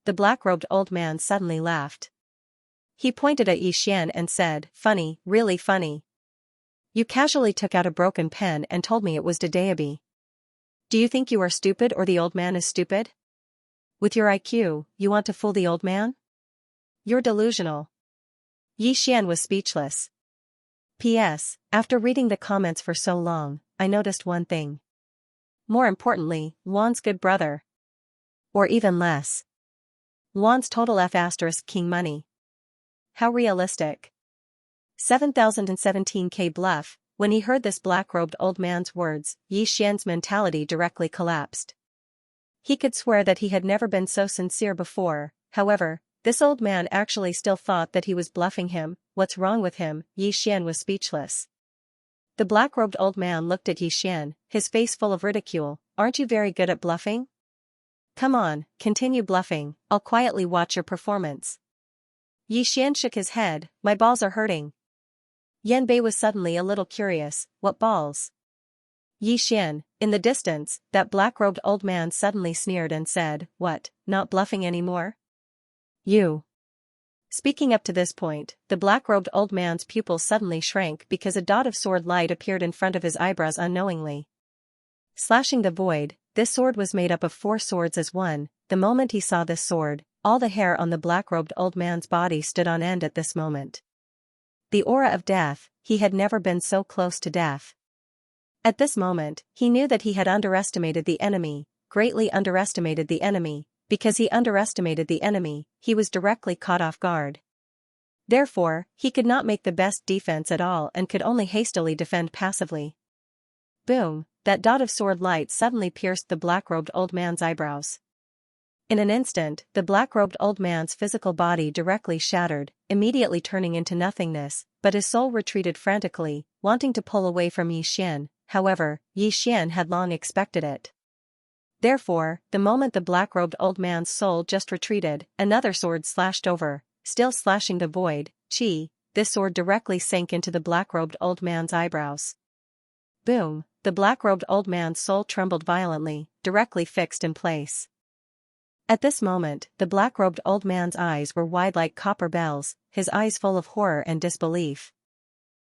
The black-robed old man suddenly laughed. He pointed at Xian and said, funny, really funny. You casually took out a broken pen and told me it was Dedeabi. Do you think you are stupid or the old man is stupid? With your IQ, you want to fool the old man? You're delusional. Xian was speechless. P.S. After reading the comments for so long, I noticed one thing. More importantly, Juan's good brother. Or even less. Juan's total F** king money. How realistic. 7017k bluff. When he heard this black-robed old man's words, Xian's mentality directly collapsed. He could swear that he had never been so sincere before, however, this old man actually still thought that he was bluffing him. What's wrong with him? Xian was speechless. The black-robed old man looked at Xian, his face full of ridicule. Aren't you very good at bluffing? Come on, continue bluffing, I'll quietly watch your performance. Xian shook his head, my balls are hurting. Yanbei was suddenly a little curious, what balls? Xian, in the distance, that black-robed old man suddenly sneered and said, what, not bluffing anymore? You. Speaking up to this point, the black-robed old man's pupils suddenly shrank because a dot of sword light appeared in front of his eyebrows unknowingly. Slashing the void, this sword was made up of 4 swords as one, the moment he saw this sword, all the hair on the black-robed old man's body stood on end at this moment. The aura of death, he had never been so close to death. At this moment, he knew that he had underestimated the enemy, greatly underestimated the enemy. Because he underestimated the enemy, he was directly caught off guard. Therefore, he could not make the best defense at all and could only hastily defend passively. Boom, that dot of sword light suddenly pierced the black-robed old man's eyebrows. In an instant, the black-robed old man's physical body directly shattered, immediately turning into nothingness, but his soul retreated frantically, wanting to pull away from Xian. However, Xian had long expected it. Therefore, the moment the black-robed old man's soul just retreated, another sword slashed over, still slashing the void. This sword directly sank into the black-robed old man's eyebrows. Boom, the black-robed old man's soul trembled violently, directly fixed in place. At this moment, the black-robed old man's eyes were wide like copper bells, his eyes full of horror and disbelief.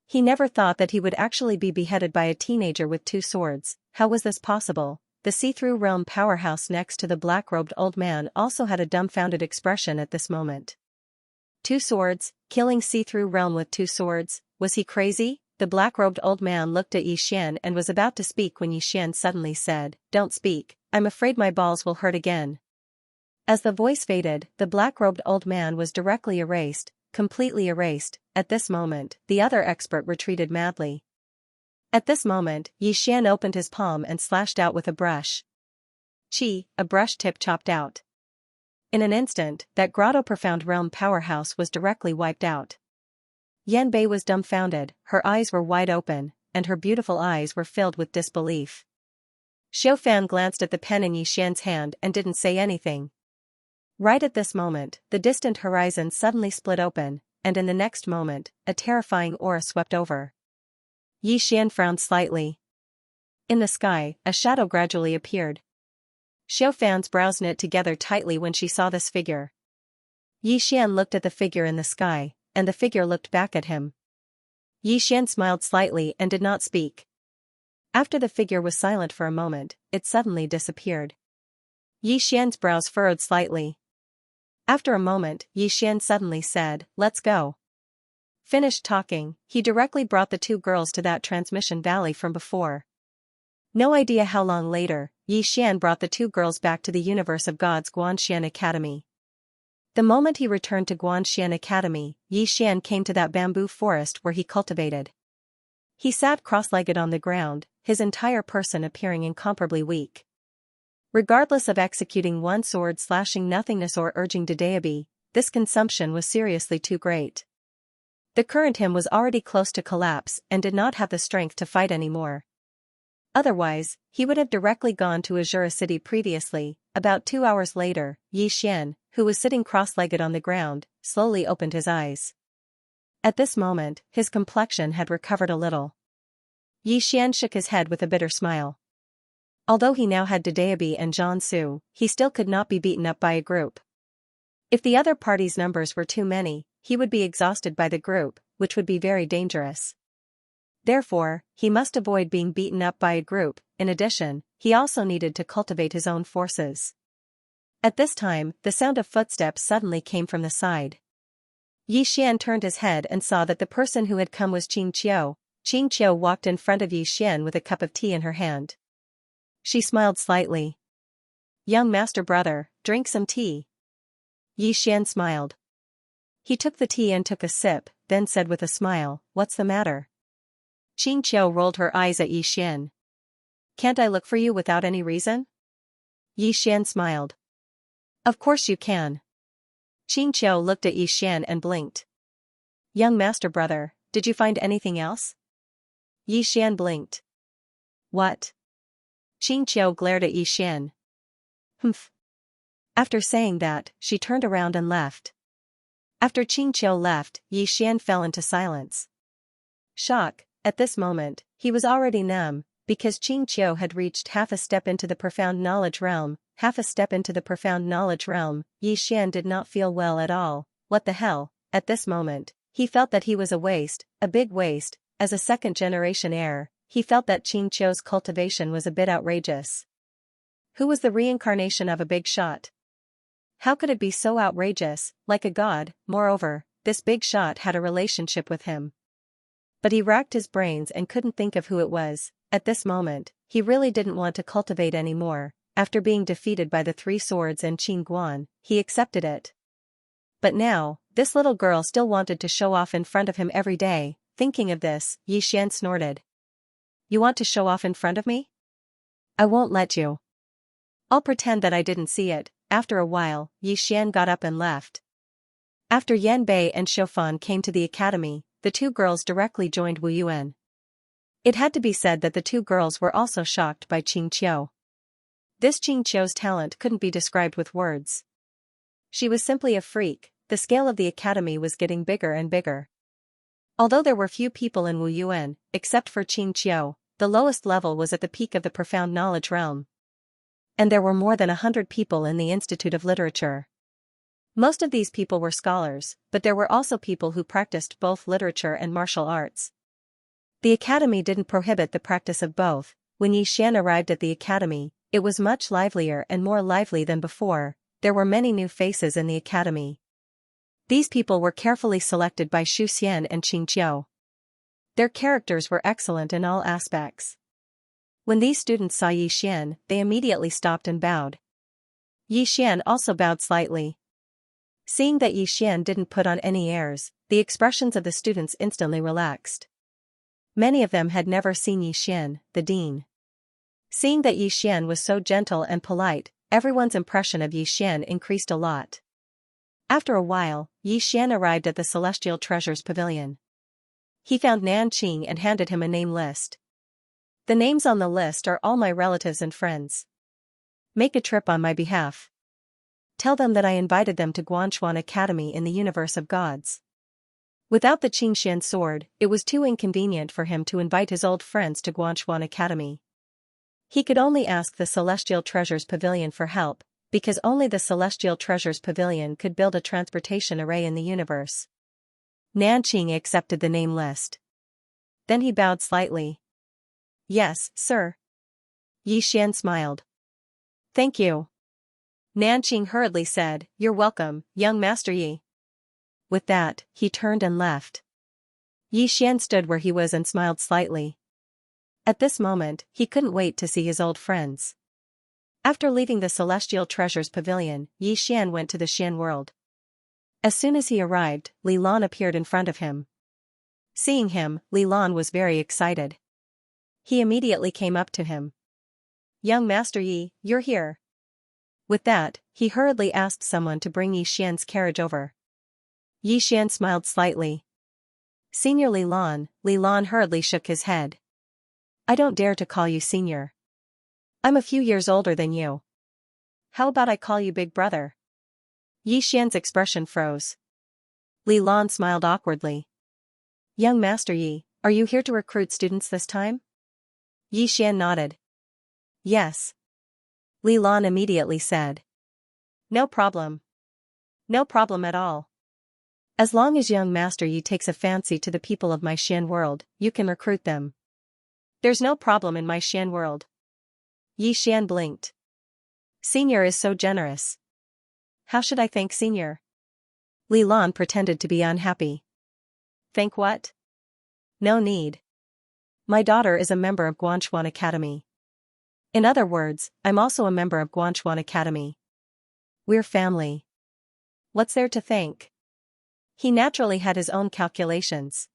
He never thought that he would actually be beheaded by a teenager with two swords. How was this possible? The see-through realm powerhouse next to the black-robed old man also had a dumbfounded expression at this moment. Two swords, killing see-through realm with two swords, was he crazy? The black-robed old man looked at Xian and was about to speak when Xian suddenly said, "Don't speak, I'm afraid my balls will hurt again." As the voice faded, the black-robed old man was directly erased, completely erased. At this moment, the other expert retreated madly. At this moment, Xian opened his palm and slashed out with a brush. A brush tip chopped out. In an instant, that grotto profound realm powerhouse was directly wiped out. Yan Bei was dumbfounded, her eyes were wide open, and her beautiful eyes were filled with disbelief. Xiao Fan glanced at the pen in Xian's hand and didn't say anything. Right at this moment, the distant horizon suddenly split open, and in the next moment, a terrifying aura swept over. Xian frowned slightly. In the sky, a shadow gradually appeared. Xiao Fan's brows knit together tightly when she saw this figure. Xian looked at the figure in the sky, and the figure looked back at him. Xian smiled slightly and did not speak. After the figure was silent for a moment, it suddenly disappeared. Xian's brows furrowed slightly. After a moment, Xian suddenly said, "Let's go." Finished talking, he directly brought the two girls to that transmission valley from before. No idea how long later, Xian brought the two girls back to the universe of God's Guanxian Academy. The moment he returned to Guanxian Academy, Xian came to that bamboo forest where he cultivated. He sat cross-legged on the ground, his entire person appearing incomparably weak. Regardless of executing one sword slashing nothingness or urging Dedeabi, this consumption was seriously too great. The current him was already close to collapse and did not have the strength to fight anymore. Otherwise, he would have directly gone to Azura City previously. About 2 hours later, Xian, who was sitting cross-legged on the ground, slowly opened his eyes. At this moment, his complexion had recovered a little. Xian shook his head with a bitter smile. Although he now had Dedeabi and Jiansu, he still could not be beaten up by a group. If the other party's numbers were too many, he would be exhausted by the group, which would be very dangerous. Therefore, he must avoid being beaten up by a group. In addition, he also needed to cultivate his own forces. At this time, the sound of footsteps suddenly came from the side. Xian turned his head and saw that the person who had come was Xianxia. Xianxia walked in front of Xian with a cup of tea in her hand. She smiled slightly. "Young master brother, drink some tea." Xian smiled. He took the tea and took a sip, then said with a smile, "What's the matter?" Xianxia rolled her eyes at Xian. "Can't I look for you without any reason?" Xian smiled. "Of course you can." Xianxia looked at Xian and blinked. "Young master brother, did you find anything else?" Xian blinked. "What?" Xianxia glared at Xian. "Humph." After saying that, she turned around and left. After Xianxia left, Xian fell into silence. Shock. At this moment, he was already numb, because Xianxia had reached half a step into the profound knowledge realm. Half a step into the profound knowledge realm, Xian did not feel well at all. What the hell? At this moment, he felt that he was a waste, a big waste. As a second-generation heir, he felt that Xianxia's cultivation was a bit outrageous. Who was the reincarnation of a big shot? How could it be so outrageous, like a god? Moreover, this big shot had a relationship with him. But he racked his brains and couldn't think of who it was. At this moment, he really didn't want to cultivate anymore. After being defeated by the three swords and Qin Guan, he accepted it. But now, this little girl still wanted to show off in front of him every day. Thinking of this, Yi Xian snorted. You want to show off in front of me? I won't let you. I'll pretend that I didn't see it. After a while, Yi Xian got up and left. After Yan Bei and Xiaofan came to the academy, the two girls directly joined Wu Yuan. It had to be said that the two girls were also shocked by Qing Qiu. This Qing Qiu's talent couldn't be described with words. She was simply a freak. The scale of the academy was getting bigger and bigger. Although there were few people in Wu Yuan, except for Qing Qiu, the lowest level was at the peak of the profound knowledge realm. And there were more than 100 people in the Institute of Literature. Most of these people were scholars, but there were also people who practiced both literature and martial arts. The academy didn't prohibit the practice of both. When Yi Xian arrived at the academy, it was much livelier and more lively than before. There were many new faces in the academy. These people were carefully selected by Xu Xian and Qing Qiu. Their characters were excellent in all aspects. When these students saw Yi Xian, they immediately stopped and bowed. Yi Xian also bowed slightly. Seeing that Yi Xian didn't put on any airs, the expressions of the students instantly relaxed. Many of them had never seen Yi Xian, the dean. Seeing that Yi Xian was so gentle and polite, everyone's impression of Yi Xian increased a lot. After a while, Yi Xian arrived at the Celestial Treasures Pavilion. He found Nanqing and handed him a name list. The names on the list are all my relatives and friends. Make a trip on my behalf. Tell them that I invited them to Guanchuan Academy in the Universe of Gods. Without the Qingxian sword, it was too inconvenient for him to invite his old friends to Guanchuan Academy. He could only ask the Celestial Treasures Pavilion for help, because only the Celestial Treasures Pavilion could build a transportation array in the universe. Nanqing accepted the name list. Then he bowed slightly. Yes, sir. Yi Xian smiled. Thank you. Nanqing hurriedly said, You're welcome, young Master Yi. With that, he turned and left. Yi Xian stood where he was and smiled slightly. At this moment, he couldn't wait to see his old friends. After leaving the Celestial Treasures Pavilion, Yi Xian went to the Xian world. As soon as he arrived, Li Lan appeared in front of him. Seeing him, Li Lan was very excited. He immediately came up to him. Young Master Yi, you're here. With that, he hurriedly asked someone to bring Yi Xian's carriage over. Yi Xian smiled slightly. Senior Li Lan hurriedly shook his head. I don't dare to call you senior. I'm a few years older than you. How about I call you big brother? Yi Xian's expression froze. Li Lan smiled awkwardly. Young Master Yi, are you here to recruit students this time? Yi Xian nodded. Yes. Li Lan immediately said. No problem. No problem at all. As long as young Master Yi takes a fancy to the people of my Xian world, you can recruit them. There's no problem in my Xian world. Yi Xian blinked. Senior is so generous. How should I thank Senior? Li Lan pretended to be unhappy. Thank what? No need. My daughter is a member of Guanchuan Academy. In other words, I'm also a member of Guanchuan Academy. We're family. What's there to thank? He naturally had his own calculations.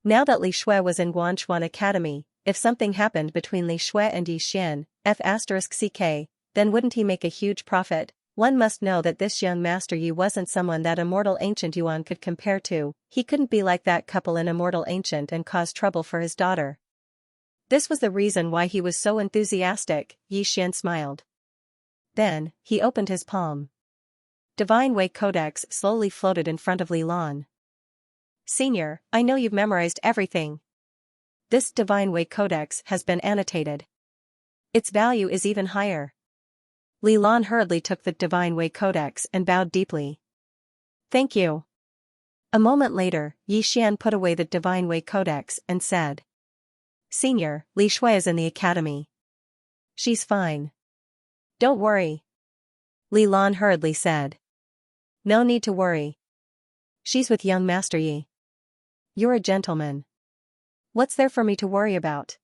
Now that Li Shui was in Guanchuan Academy, if something happened between Li Shui and Yi Xian, F***ck, then wouldn't he make a huge profit? One must know that this young Master Yi wasn't someone that Immortal Ancient Yuan could compare to. He couldn't be like that couple in Immortal Ancient and cause trouble for his daughter. This was the reason why he was so enthusiastic. Yi Xian smiled. Then, he opened his palm. Divine Way Codex slowly floated in front of Li Lan. Senior, I know you've memorized everything. This Divine Way Codex has been annotated. Its value is even higher. Li Lan hurriedly took the Divine Way Codex and bowed deeply. Thank you. A moment later, Yi Xian put away the Divine Way Codex and said. Senior, Li Shui is in the academy. She's fine. Don't worry. Li Lan hurriedly said. No need to worry. She's with young Master Yi. You're a gentleman. What's there for me to worry about?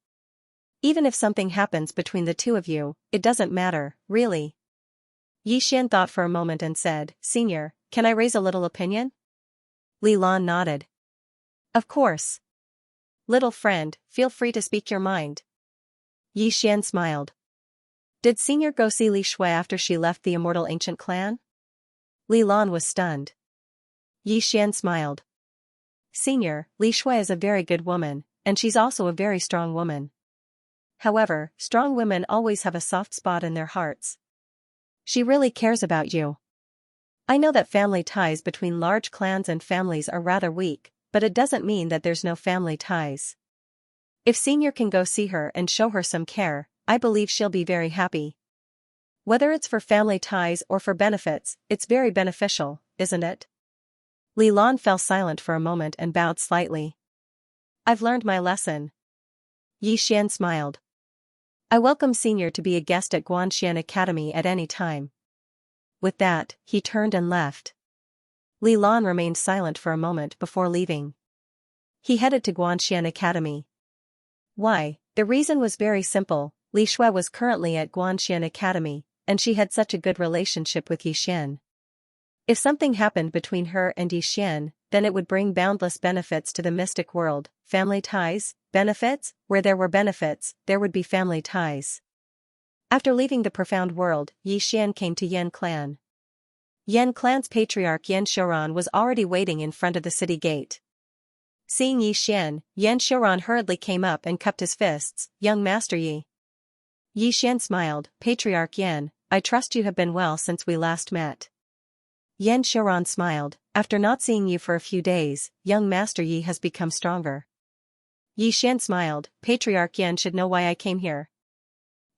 Even if something happens between the two of you, it doesn't matter, really. Yi Xian thought for a moment and said, Senior, can I raise a little opinion? Li Lan nodded. Of course. Little friend, feel free to speak your mind. Yi Xian smiled. Did Senior go see Li Shui after she left the immortal ancient clan? Li Lan was stunned. Yi Xian smiled. Senior, Li Shui is a very good woman, and she's also a very strong woman. However, strong women always have a soft spot in their hearts. She really cares about you. I know that family ties between large clans and families are rather weak, but it doesn't mean that there's no family ties. If Senior can go see her and show her some care, I believe she'll be very happy. Whether it's for family ties or for benefits, it's very beneficial, isn't it? Li Lan fell silent for a moment and bowed slightly. I've learned my lesson. Yi Xian smiled. I welcome Senior to be a guest at Guanxian Academy at any time. With that, he turned and left. Li Lan remained silent for a moment before leaving. He headed to Guanxian Academy. Why? The reason was very simple. Li Shui was currently at Guanxian Academy, and she had such a good relationship with Yi Xian. If something happened between her and Yi Xian, then it would bring boundless benefits to the mystic world. Family ties, benefits, where there were benefits, there would be family ties. After leaving the profound world, Yi Xian came to Yan Clan. Yan Clan's patriarch Yan Xiaoran was already waiting in front of the city gate. Seeing Yi Xian, Yan Xiaoran hurriedly came up and cupped his fists. Young Master Yi. Yi Xian smiled. Patriarch Yan, I trust you have been well since we last met. Yan Xiaoran smiled. After not seeing you for a few days, young Master Yi has become stronger. Yi Xian smiled. Patriarch Yan should know why I came here.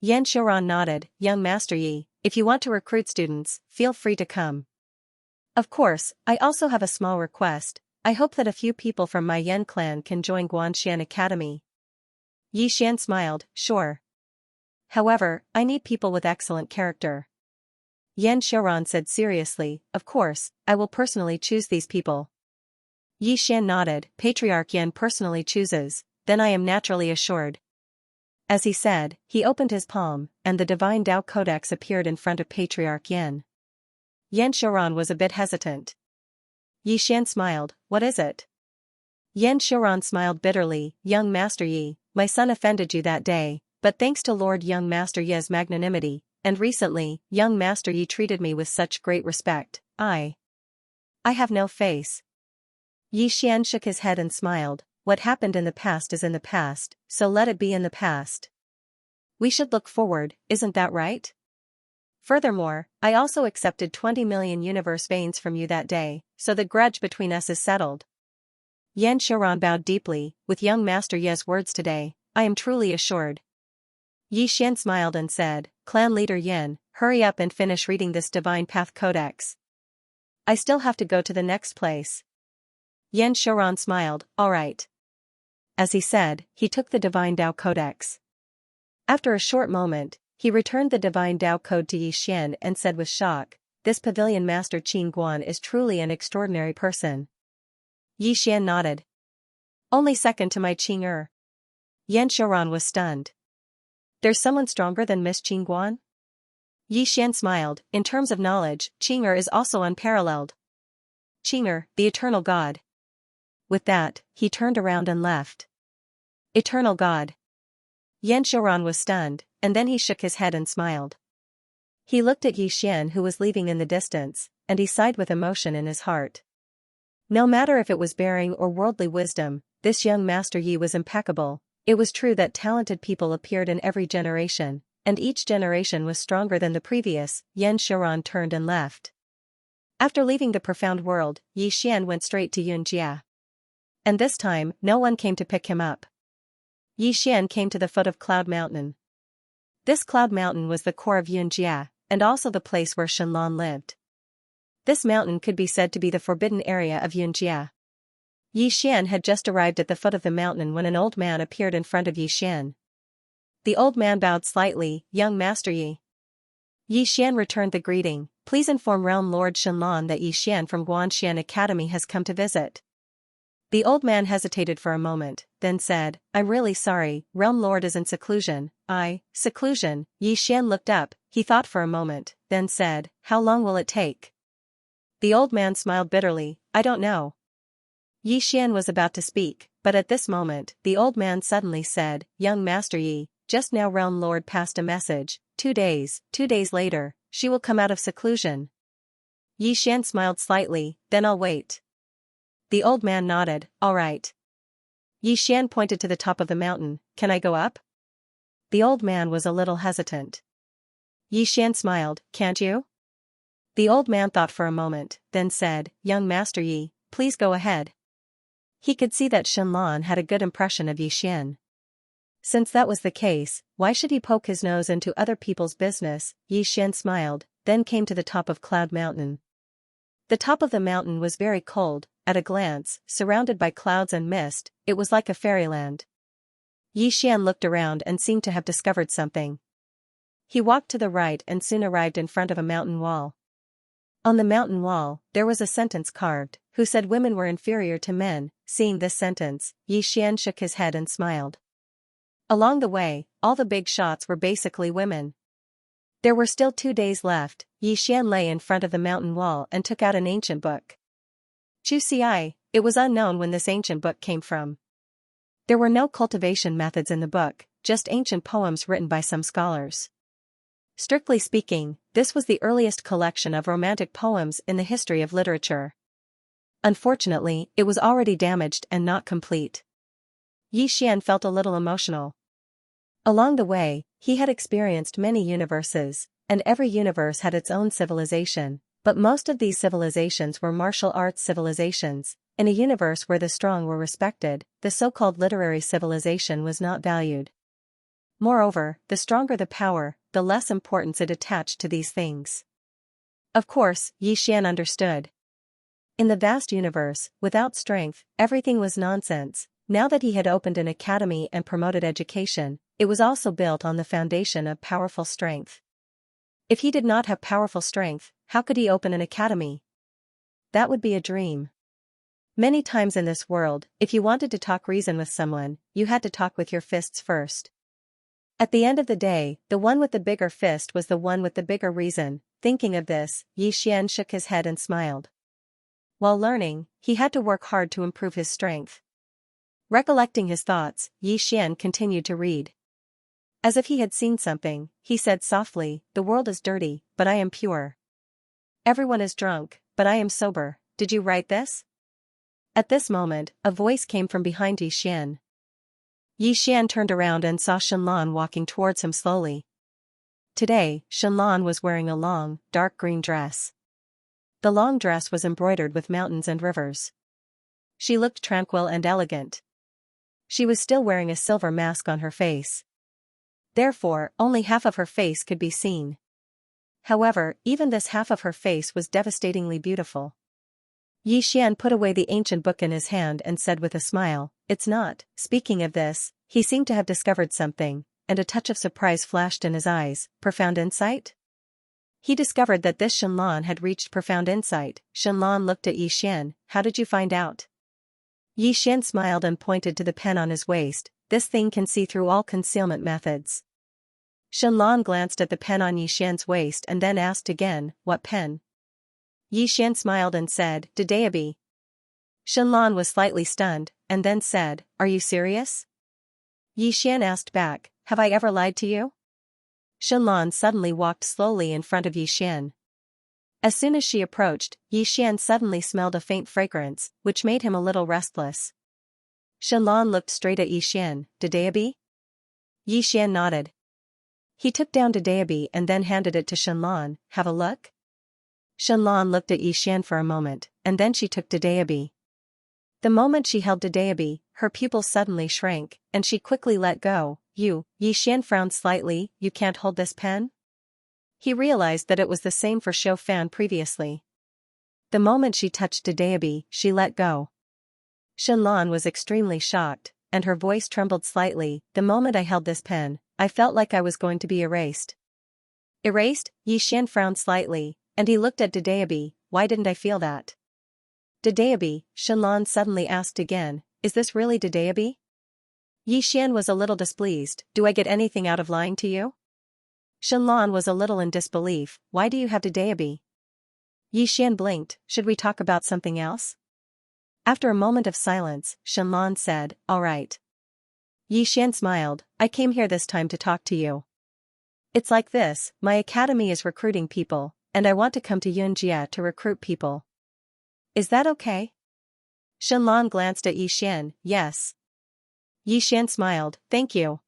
Yan Xiaoran nodded. Young Master Yi, if you want to recruit students, feel free to come. Of course, I also have a small request. I hope that a few people from my Yan clan can join Guanxian Academy. Yi Xian smiled. Sure. However, I need people with excellent character. Yan Xiaoran said seriously, of course, I will personally choose these people. Yi Xian nodded. Patriarch Yan personally chooses, then I am naturally assured. As he said, he opened his palm, and the Divine Tao Codex appeared in front of Patriarch Yan. Yan Xiaoran was a bit hesitant. Yi Xian smiled. What is it? Yan Xiaoran smiled bitterly. Young Master Yi, my son offended you that day, but thanks to Lord Young Master Yi's magnanimity, and recently, young Master Yi treated me with such great respect, I have no face. Yi Xian shook his head and smiled. What happened in the past is in the past, so let it be in the past. We should look forward, isn't that right? Furthermore, I also accepted 20 million universe veins from you that day, so the grudge between us is settled. Yan Xiaoran bowed deeply. With young Master Yi's words today, I am truly assured. Yi Xian smiled and said, Clan leader Yan, hurry up and finish reading this Divine Path Codex. I still have to go to the next place. Yan Xiaoran smiled. All right. As he said, he took the Divine Tao Codex. After a short moment, he returned the Divine Tao Code to Yi Xian and said with shock, this Pavilion Master Qin Guan is truly an extraordinary person. Yi Xian nodded. Only second to my Qing Er. Yan Xiaoran was stunned. There's someone stronger than Miss Qing Guan? Yi Xian smiled. In terms of knowledge, Qing Er is also unparalleled. Qing Er, the eternal god. With that, he turned around and left. Eternal god. Yan Xiaoran was stunned, and then he shook his head and smiled. He looked at Yi Xian who was leaving in the distance, and he sighed with emotion in his heart. No matter if it was bearing or worldly wisdom, this young Master Yi was impeccable. It was true that talented people appeared in every generation, and each generation was stronger than the previous. Yan Xiaoran turned and left. After leaving the profound world, Yi Xian went straight to Yunjia. And this time, no one came to pick him up. Yi Xian came to the foot of Cloud Mountain. This Cloud Mountain was the core of Yunjia, and also the place where Shenlong lived. This mountain could be said to be the forbidden area of Yunjia. Yi Xian had just arrived at the foot of the mountain when an old man appeared in front of Yi Xian. The old man bowed slightly. Young Master Yi. Yi Xian returned the greeting. please inform Realm Lord Shenlong that Yi Xian from Guanxian Academy has come to visit. The old man hesitated for a moment, then said, I'm really sorry, Realm Lord is in seclusion. Seclusion. Yi Xian looked up, he thought for a moment, then said, how long will it take? The old man smiled bitterly, I don't know. Yi Xian was about to speak, but at this moment, the old man suddenly said, young Master Yi, just now Realm Lord passed a message, 2 days later, she will come out of seclusion. Yi Xian smiled slightly, then I'll wait. The old man nodded, all right. Yi Xian pointed to the top of the mountain, can I go up? The old man was a little hesitant. Yi Xian smiled, can't you? The old man thought for a moment, then said, young Master Yi, please go ahead. He could see that Shenlong had a good impression of Yi Xian. Since that was the case, why should he poke his nose into other people's business? Yi Xian smiled, then came to the top of Cloud Mountain. The top of the mountain was very cold, at a glance, surrounded by clouds and mist, it was like a fairyland. Yi Xian looked around and seemed to have discovered something. He walked to the right and soon arrived in front of a mountain wall. On the mountain wall, there was a sentence carved, who said women were inferior to men. Seeing this sentence, Yi Xian shook his head and smiled. Along the way, all the big shots were basically women. There were still 2 days left. Yi Xian lay in front of the mountain wall and took out an ancient book. It was unknown when this ancient book came from. There were no cultivation methods in the book, just ancient poems written by some scholars. Strictly speaking, this was the earliest collection of romantic poems in the history of literature. Unfortunately, it was already damaged and not complete. Yi Xian felt a little emotional. Along the way, he had experienced many universes, and every universe had its own civilization, but most of these civilizations were martial arts civilizations. In a universe where the strong were respected, the so-called literary civilization was not valued. Moreover, the stronger the power, the less importance it attached to these things. Of course, Yi Xian understood. In the vast universe, without strength, everything was nonsense. Now that he had opened an academy and promoted education, it was also built on the foundation of powerful strength. If he did not have powerful strength, how could he open an academy? That would be a dream. Many times in this world, if you wanted to talk reason with someone, you had to talk with your fists first. At the end of the day, the one with the bigger fist was the one with the bigger reason. Thinking of this, Yi Xian shook his head and smiled. While learning, he had to work hard to improve his strength. Recollecting his thoughts, Yi Xian continued to read. As if he had seen something, he said softly, the world is dirty, but I am pure. Everyone is drunk, but I am sober. Did you write this? At this moment, a voice came from behind Yi Xian. Yi Xian turned around and saw Shenlong walking towards him slowly. Today, Shenlong was wearing a long, dark green dress. The long dress was embroidered with mountains and rivers. She looked tranquil and elegant. She was still wearing a silver mask on her face. Therefore, only half of her face could be seen. However, even this half of her face was devastatingly beautiful. Yi Xian put away the ancient book in his hand and said with a smile, it's not. Speaking of this, he seemed to have discovered something, and a touch of surprise flashed in his eyes. Profound insight? He discovered that this Shenlong had reached profound insight. Shenlong looked at Yi Xian, how did you find out? Yi Xian smiled and pointed to the pen on his waist, this thing can see through all concealment methods. Shenlong glanced at the pen on Yi Xian's waist and then asked again, what pen? Yi Xian smiled and said, Dadeabi. Shenlong was slightly stunned, and then said, are you serious? Yi Xian asked back, have I ever lied to you? Shenlong suddenly walked slowly in front of Yi Xian. As soon as she approached, Yi Xian suddenly smelled a faint fragrance, which made him a little restless. Shenlong looked straight at Yi Xian, Dadeabi? Yi Xian nodded. He took down Dadeabi and then handed it to Shenlong, have a look? Shenlong looked at Yi Xian for a moment, and then she took Dadeabi. The moment she held Dadeabi, her pupils suddenly shrank, and she quickly let go. Yi Xian frowned slightly, you can't hold this pen? He realized that it was the same for Shou Fan previously. The moment she touched Dadeabi, she let go. Shenlong was extremely shocked, and her voice trembled slightly, the moment I held this pen, I felt like I was going to be erased. Erased? Yi Xian frowned slightly, and he looked at Dedeabi. Why didn't I feel that? Dedeabi, Shenlan suddenly asked again, is this really Dedeabi? Yi Xian was a little displeased, do I get anything out of lying to you? Shenlan was a little in disbelief, why do you have Dedeabi? Yi Xian blinked, should we talk about something else? After a moment of silence, Shenlan said, all right. Yi Xian smiled, I came here this time to talk to you. It's like this, my academy is recruiting people, and I want to come to Xianxia to recruit people. Is that okay? Shenlan glanced at Yi Xian, yes. Yi Xian smiled, thank you.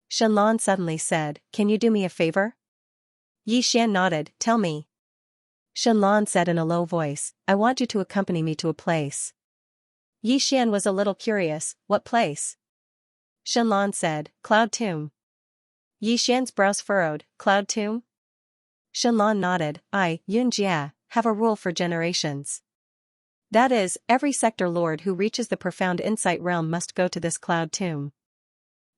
Shenlan suddenly said, can you do me a favor? Yi Xian nodded, tell me. Shenlan said in a low voice, I want you to accompany me to a place. Yi Xian was a little curious, what place? Shenlan said, Cloud Tomb. Yi Xian's brows furrowed, Cloud Tomb? Shenlan nodded, Xianxia, have a rule for generations. That is, every sector lord who reaches the profound insight realm must go to this Cloud Tomb.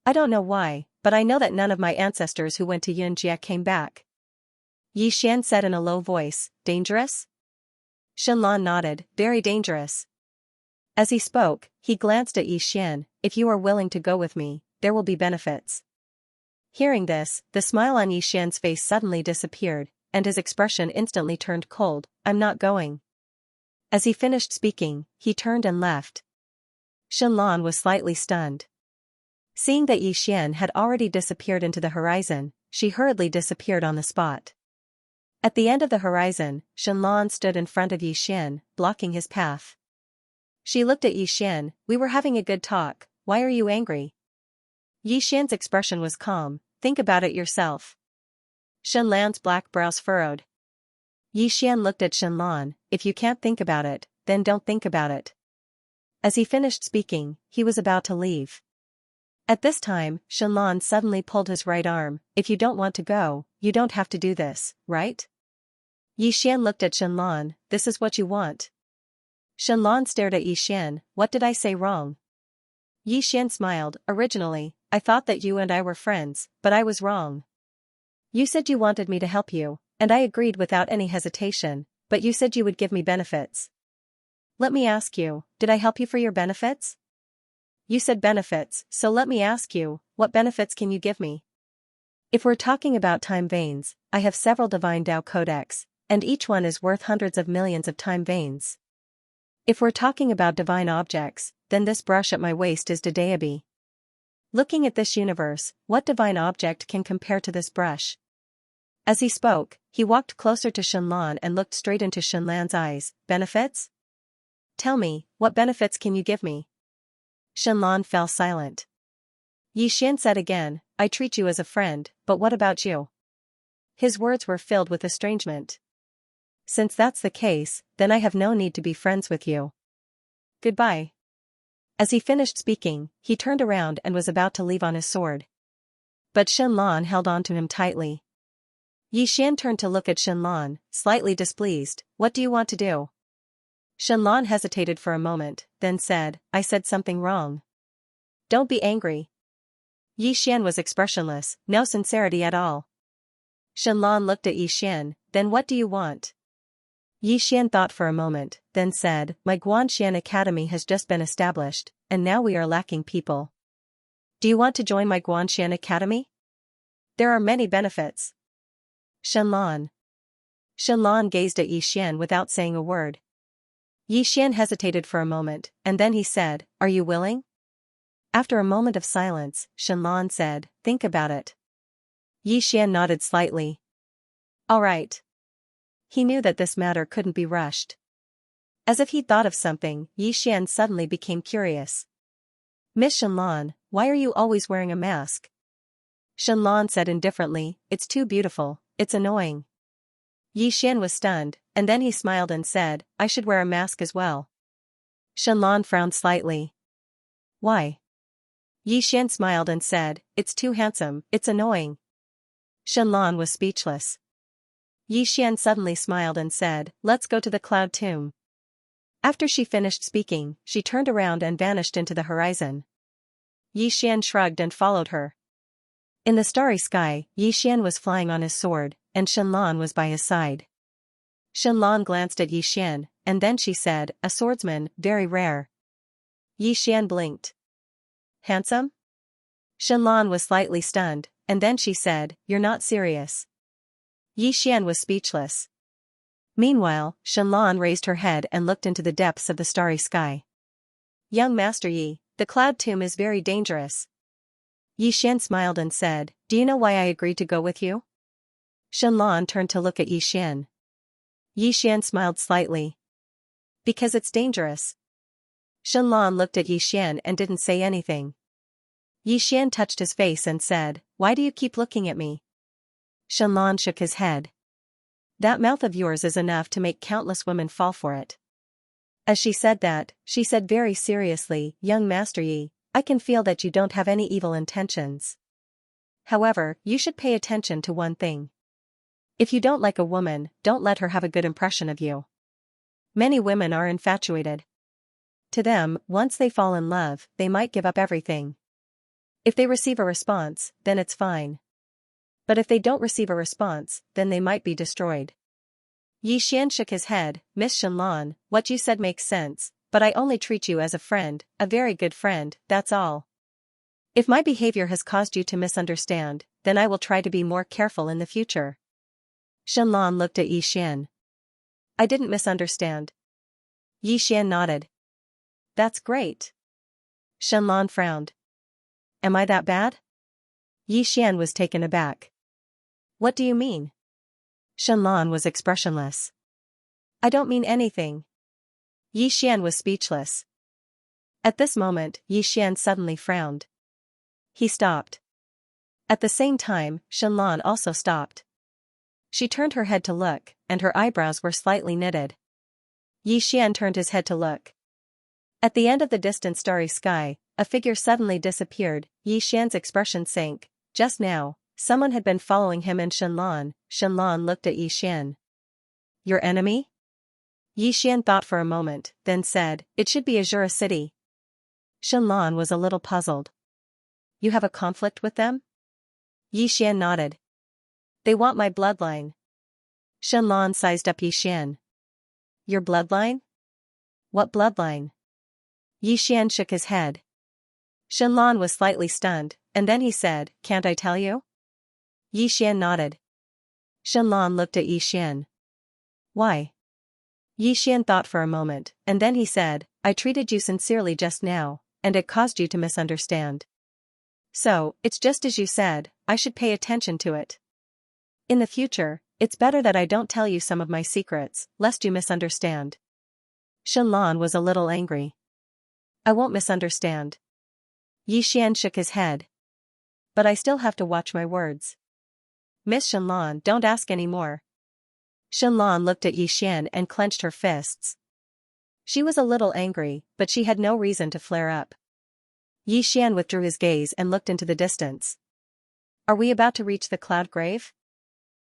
I don't know why, but I know that none of my ancestors who went to Xianxia came back. Yi Xian said in a low voice, dangerous? Shenlan nodded, very dangerous. As he spoke, he glanced at Yi Xian, if you are willing to go with me, there will be benefits. Hearing this, the smile on Yi Xian's face suddenly disappeared, and his expression instantly turned cold, I'm not going. As he finished speaking, he turned and left. Shenlan was slightly stunned. Seeing that Yi Xian had already disappeared into the horizon, she hurriedly disappeared on the spot. At the end of the horizon, Shenlan stood in front of Yi Xian, blocking his path. She looked at Yi Xian, we were having a good talk, why are you angry? Yi Xian's expression was calm, think about it yourself. Shenlan's black brows furrowed. Yi Xian looked at Shenlan, if you can't think about it, then don't think about it. As he finished speaking, he was about to leave. At this time, Shenlan suddenly pulled his right arm, if you don't want to go, you don't have to do this, right? Yi Xian looked at Shenlan, this is what you want. Shenlan stared at Yi Xian, what did I say wrong? Yi Xian smiled, originally, I thought that you and I were friends, but I was wrong. You said you wanted me to help you, and I agreed without any hesitation, but you said you would give me benefits. Let me ask you, did I help you for your benefits? You said benefits, so let me ask you, what benefits can you give me? If we're talking about time veins, I have several divine Tao codex, and each one is worth hundreds of millions of time veins. If we're talking about divine objects, then this brush at my waist is Dedeabi. Looking at this universe, what divine object can compare to this brush? As he spoke, he walked closer to Shenlan and looked straight into Shenlan's eyes. Benefits? Tell me, what benefits can you give me? Shenlan fell silent. Yi Xian said again, I treat you as a friend, but what about you? His words were filled with estrangement. Since that's the case, then I have no need to be friends with you. Goodbye. As he finished speaking, he turned around and was about to leave on his sword. But Shenlan held on to him tightly. Yi Xian turned to look at Shenlan, slightly displeased, what do you want to do? Shenlan hesitated for a moment, then said, I said something wrong. Don't be angry. Yi Xian was expressionless, no sincerity at all. Shenlan looked at Yi Xian, then what do you want? Yi Xian thought for a moment, then said, my Guanxian Academy has just been established, and now we are lacking people. Do you want to join my Guanxian Academy? There are many benefits. Shenlan. Shenlan gazed at Yi Xian without saying a word. Yi Xian hesitated for a moment, and then he said, are you willing? After a moment of silence, Shenlan said, think about it. Yi Xian nodded slightly. All right. He knew that this matter couldn't be rushed. As if he'd thought of something, Yi Xian suddenly became curious. Miss Shenlan, why are you always wearing a mask? Shenlan said indifferently, it's too beautiful, it's annoying. Yi Xian was stunned, and then he smiled and said, I should wear a mask as well. Shenlan frowned slightly. Why? Yi Xian smiled and said, it's too handsome, it's annoying. Shenlan was speechless. Yi Xian suddenly smiled and said, let's go to the Cloud Tomb. After she finished speaking, she turned around and vanished into the horizon. Yi Xian shrugged and followed her. In the starry sky, Yi Xian was flying on his sword, and Shenlan was by his side. Shenlan glanced at Yi Xian, and then she said, a swordsman, very rare. Yi Xian blinked. Handsome? Shenlan was slightly stunned, and then she said, you're not serious. Yi Xian was speechless. Meanwhile, Shenlan raised her head and looked into the depths of the starry sky. Young Master Yi, the cloud tomb is very dangerous. Yi Xian smiled and said, do you know why I agreed to go with you? Shenlan turned to look at Yi Xian. Yi Xian smiled slightly. Because it's dangerous. Shenlan looked at Yi Xian and didn't say anything. Yi Xian touched his face and said, why do you keep looking at me? Shenlan shook his head. That mouth of yours is enough to make countless women fall for it. As she said that, she said very seriously, young Master Yi, I can feel that you don't have any evil intentions. However, you should pay attention to one thing. If you don't like a woman, don't let her have a good impression of you. Many women are infatuated. To them, once they fall in love, they might give up everything. If they receive a response, then it's fine. But if they don't receive a response, then they might be destroyed. Yi Xian shook his head, Miss Shenlan, what you said makes sense, but I only treat you as a friend, a very good friend, that's all. If my behavior has caused you to misunderstand, then I will try to be more careful in the future. Shenlan looked at Yi Xian. I didn't misunderstand. Yi Xian nodded. That's great. Shenlan frowned. Am I that bad? Yi Xian was taken aback. What do you mean? Shenlan was expressionless. I don't mean anything. Yi Xian was speechless. At this moment, Yi Xian suddenly frowned. He stopped. At the same time, Shenlan also stopped. She turned her head to look, and her eyebrows were slightly knitted. Yi Xian turned his head to look. At the end of the distant starry sky, a figure suddenly disappeared. Yi Xian's expression sank. Just now, someone had been following him and Shenlan. Shenlan looked at Yi Xian. Your enemy? Yi Xian thought for a moment, then said, it should be Azura City. Shenlan was a little puzzled. You have a conflict with them? Yi Xian nodded. They want my bloodline. Shenlan sized up Yi Xian. Your bloodline? What bloodline? Yi Xian shook his head. Shenlan was slightly stunned, and then he said, can't I tell you? Yi Xian nodded. Shenlan looked at Yi Xian. Why? Yi Xian thought for a moment, and then he said, I treated you sincerely just now, and it caused you to misunderstand. So, it's just as you said, I should pay attention to it. In the future, it's better that I don't tell you some of my secrets, lest you misunderstand. Shenlan was a little angry. I won't misunderstand. Yi Xian shook his head. But I still have to watch my words. Miss Shenlan, don't ask any more. Shenlan looked at Yi Xian and clenched her fists. She was a little angry, but she had no reason to flare up. Yi Xian withdrew his gaze and looked into the distance. Are we about to reach the cloud grave?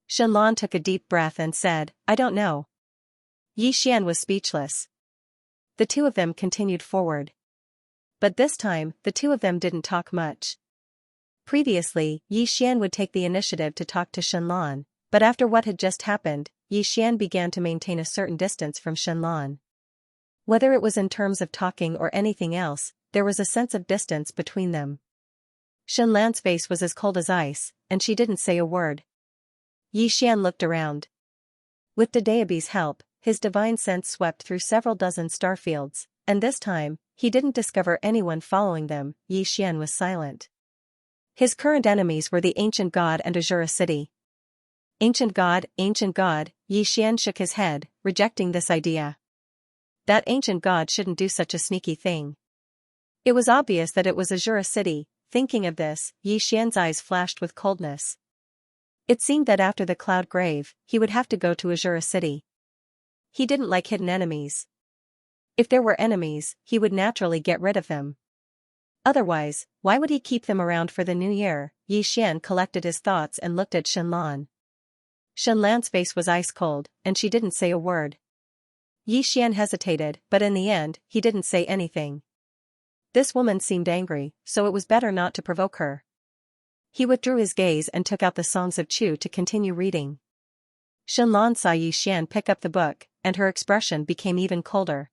Shenlan took a deep breath and said, I don't know. Yi Xian was speechless. The two of them continued forward. But this time, the two of them didn't talk much. Previously, Yi Xian would take the initiative to talk to Shenlan, but after what had just happened, Yi Xian began to maintain a certain distance from Shenlan. Whether it was in terms of talking or anything else, there was a sense of distance between them. Shenlan's face was as cold as ice, and she didn't say a word. Yi Xian looked around. With Dadeabi's help, his divine sense swept through several dozen starfields, and this time, he didn't discover anyone following them. Yi Xian was silent. His current enemies were the Ancient God and Azura City. Ancient God, Yi Xian shook his head, rejecting this idea. That Ancient God shouldn't do such a sneaky thing. It was obvious that it was Azura City. Thinking of this, Yi Xian's eyes flashed with coldness. It seemed that after the cloud grave, he would have to go to Azura City. He didn't like hidden enemies. If there were enemies, he would naturally get rid of them. Otherwise, why would he keep them around for the new year? Yi Xian collected his thoughts and looked at Shenlan. Shenlan's face was ice cold, and she didn't say a word. Yi Xian hesitated, but in the end, he didn't say anything. This woman seemed angry, so it was better not to provoke her. He withdrew his gaze and took out the Songs of Chu to continue reading. Shenlan saw Yi Xian pick up the book, and her expression became even colder.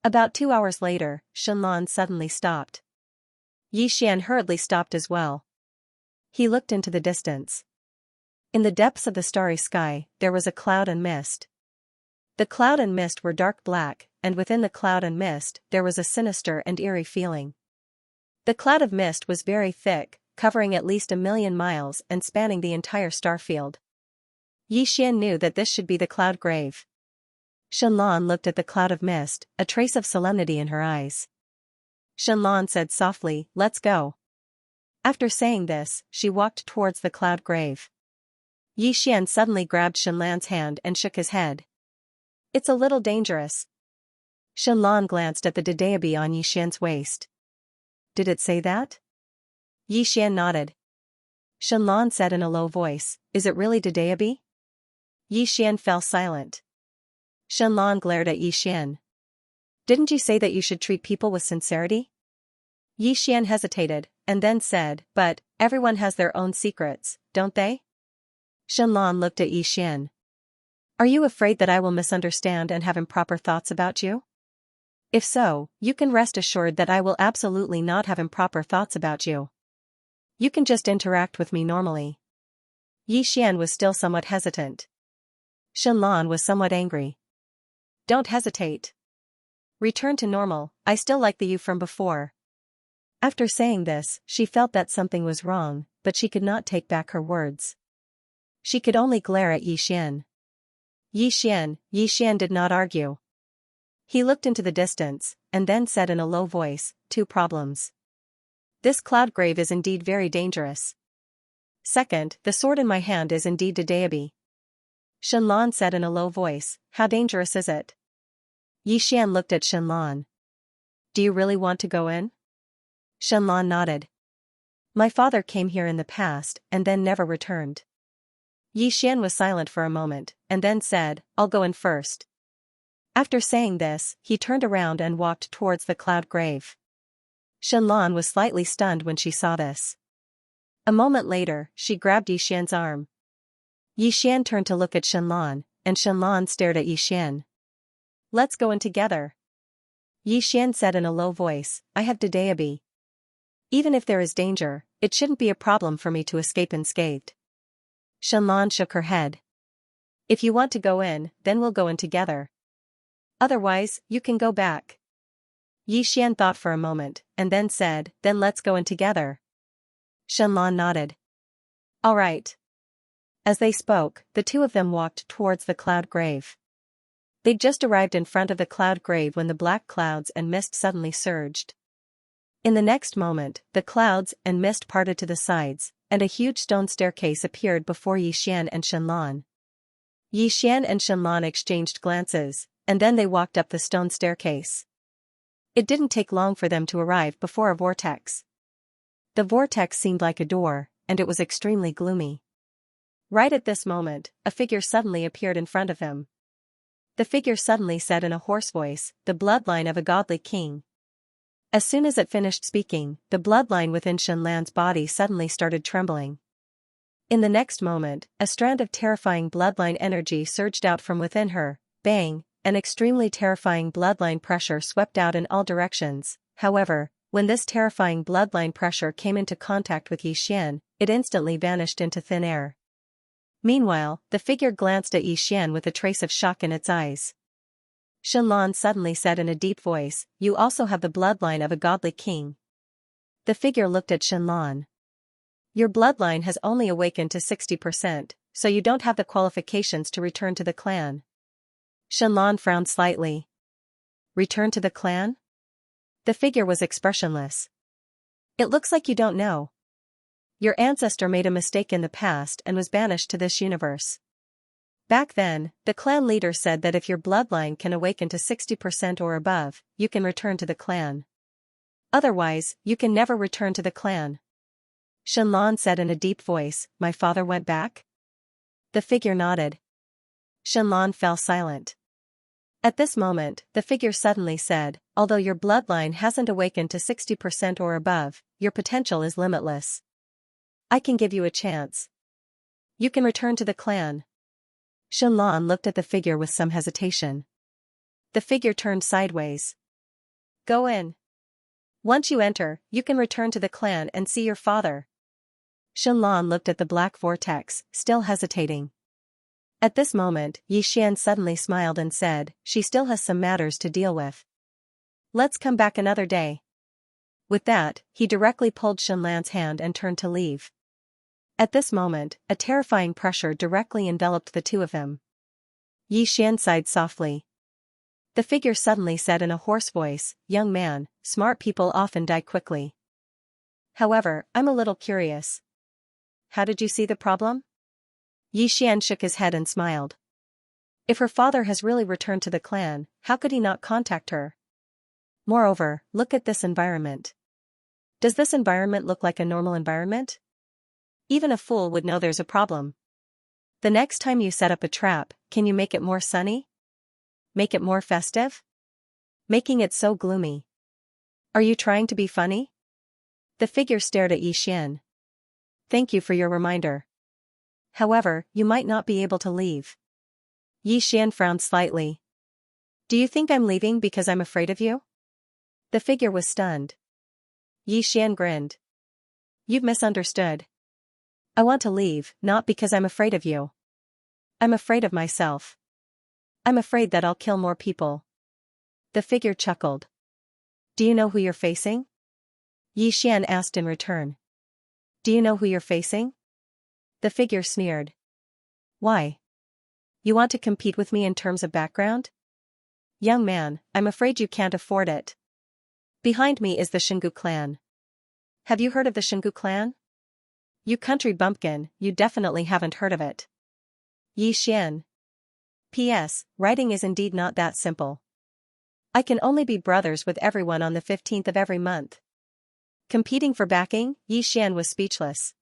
About 2 hours later, Shenlan suddenly stopped. Yi Xian hurriedly stopped as well. He looked into the distance. In the depths of the starry sky, there was a cloud and mist. The cloud and mist were dark black, and within the cloud and mist, there was a sinister and eerie feeling. The cloud of mist was very thick, covering at least 1,000,000 miles and spanning the entire starfield. Yi Xian knew that this should be the cloud grave. Shenlan looked at the cloud of mist, a trace of solemnity in her eyes. Shenlan said softly, "Let's go." After saying this, she walked towards the cloud grave. Yi Xian suddenly grabbed Shenlan's hand and shook his head. "It's a little dangerous." Shenlan glanced at the Dedeabi on Yi Xian's waist. "Did it say that?" Yi Xian nodded. Shenlan said in a low voice, "Is it really Dedeabi?" Yi Xian fell silent. Shenlan glared at Yi Xian. "Didn't you say that you should treat people with sincerity?" Yi Xian hesitated, and then said, "But, everyone has their own secrets, don't they?" Shenlan looked at Yi Xian. "Are you afraid that I will misunderstand and have improper thoughts about you? If so, you can rest assured that I will absolutely not have improper thoughts about you. You can just interact with me normally." Yi Xian was still somewhat hesitant. Shenlan was somewhat angry. "Don't hesitate. Return to normal, I still like the you from before." After saying this, she felt that something was wrong, but she could not take back her words. She could only glare at Yi Xian. Yi Xian did not argue. He looked into the distance, and then said in a low voice, "Two problems. This cloud grave is indeed very dangerous. Second, the sword in my hand is indeed Dedeabi." Shenlan said in a low voice, "How dangerous is it?" Yi Xian looked at Shenlan. "Do you really want to go in?" Shenlan nodded. "My father came here in the past and then never returned." Yi Xian was silent for a moment, and then said, "I'll go in first." After saying this, he turned around and walked towards the cloud grave. Shenlan was slightly stunned when she saw this. A moment later, she grabbed Yi Xian's arm. Yi Xian turned to look at Shenlan, and Shenlan stared at Yi Xian. "Let's go in together." Yi Xian said in a low voice, "I have Dedeabi. Even if there is danger, it shouldn't be a problem for me to escape unscathed." Shenlan shook her head. "If you want to go in, then we'll go in together. Otherwise, you can go back." Yi Xian thought for a moment, and then said, "Then let's go in together." Shenlan nodded. "All right." As they spoke, the two of them walked towards the cloud grave. They'd just arrived in front of the cloud grave when the black clouds and mist suddenly surged. In the next moment, the clouds and mist parted to the sides, and a huge stone staircase appeared before Yi Xian and Shenlan. Yi Xian and Shenlan exchanged glances, and then they walked up the stone staircase. It didn't take long for them to arrive before a vortex. The vortex seemed like a door, and it was extremely gloomy. Right at this moment, a figure suddenly appeared in front of him. The figure suddenly said in a hoarse voice, "The bloodline of a godly king." As soon as it finished speaking, the bloodline within Shenlan's body suddenly started trembling. In the next moment, a strand of terrifying bloodline energy surged out from within her. Bang! An extremely terrifying bloodline pressure swept out in all directions. However, when this terrifying bloodline pressure came into contact with Yi Xian, it instantly vanished into thin air. Meanwhile, the figure glanced at Yi Xian with a trace of shock in its eyes. Shenlan suddenly said in a deep voice, "You also have the bloodline of a godly king." The figure looked at Shenlan. "Your bloodline has only awakened to 60%, so you don't have the qualifications to return to the clan." Shenlan frowned slightly. "Return to the clan?" The figure was expressionless. "It looks like you don't know. Your ancestor made a mistake in the past and was banished to this universe. Back then, the clan leader said that if your bloodline can awaken to 60% or above, you can return to the clan. Otherwise, you can never return to the clan." Shenlan said in a deep voice, "My father went back?" The figure nodded. Shenlan fell silent. At this moment, the figure suddenly said, "Although your bloodline hasn't awakened to 60% or above, your potential is limitless. I can give you a chance. You can return to the clan." Shenlan looked at the figure with some hesitation. The figure turned sideways. Go in. Once you enter, you can return to the clan and see your father. Shenlan looked at the black vortex, still hesitating. At this moment, Xian suddenly smiled and said, she still has some matters to deal with. Let's come back another day. With that, he directly pulled Shenlan's hand and turned to leave. At this moment, a terrifying pressure directly enveloped the two of them. Xian sighed softly. The figure suddenly said in a hoarse voice, young man, smart people often die quickly. However, I'm a little curious. How did you see the problem? Xian shook his head and smiled. If her father has really returned to the clan, how could he not contact her? Moreover, look at this environment. Does this environment look like a normal environment? Even a fool would know there's a problem. The next time you set up a trap, can you make it more sunny? Make it more festive? Making it so gloomy. Are you trying to be funny? The figure stared at Xian. Thank you for your reminder. However, you might not be able to leave. Xian frowned slightly. Do you think I'm leaving because I'm afraid of you? The figure was stunned. Xian grinned. You've misunderstood. I want to leave, not because I'm afraid of you. I'm afraid of myself. I'm afraid that I'll kill more people. The figure chuckled. Do you know who you're facing? Xian asked in return. Do you know who you're facing? The figure sneered. Why? You want to compete with me in terms of background? Young man, I'm afraid you can't afford it. Behind me is the Xingu clan. Have you heard of the Xingu clan? You country bumpkin, you definitely haven't heard of it. Xian. P.S. Writing is indeed not that simple. I can only be brothers with everyone on the 15th of every month. Competing for backing, Xian was speechless.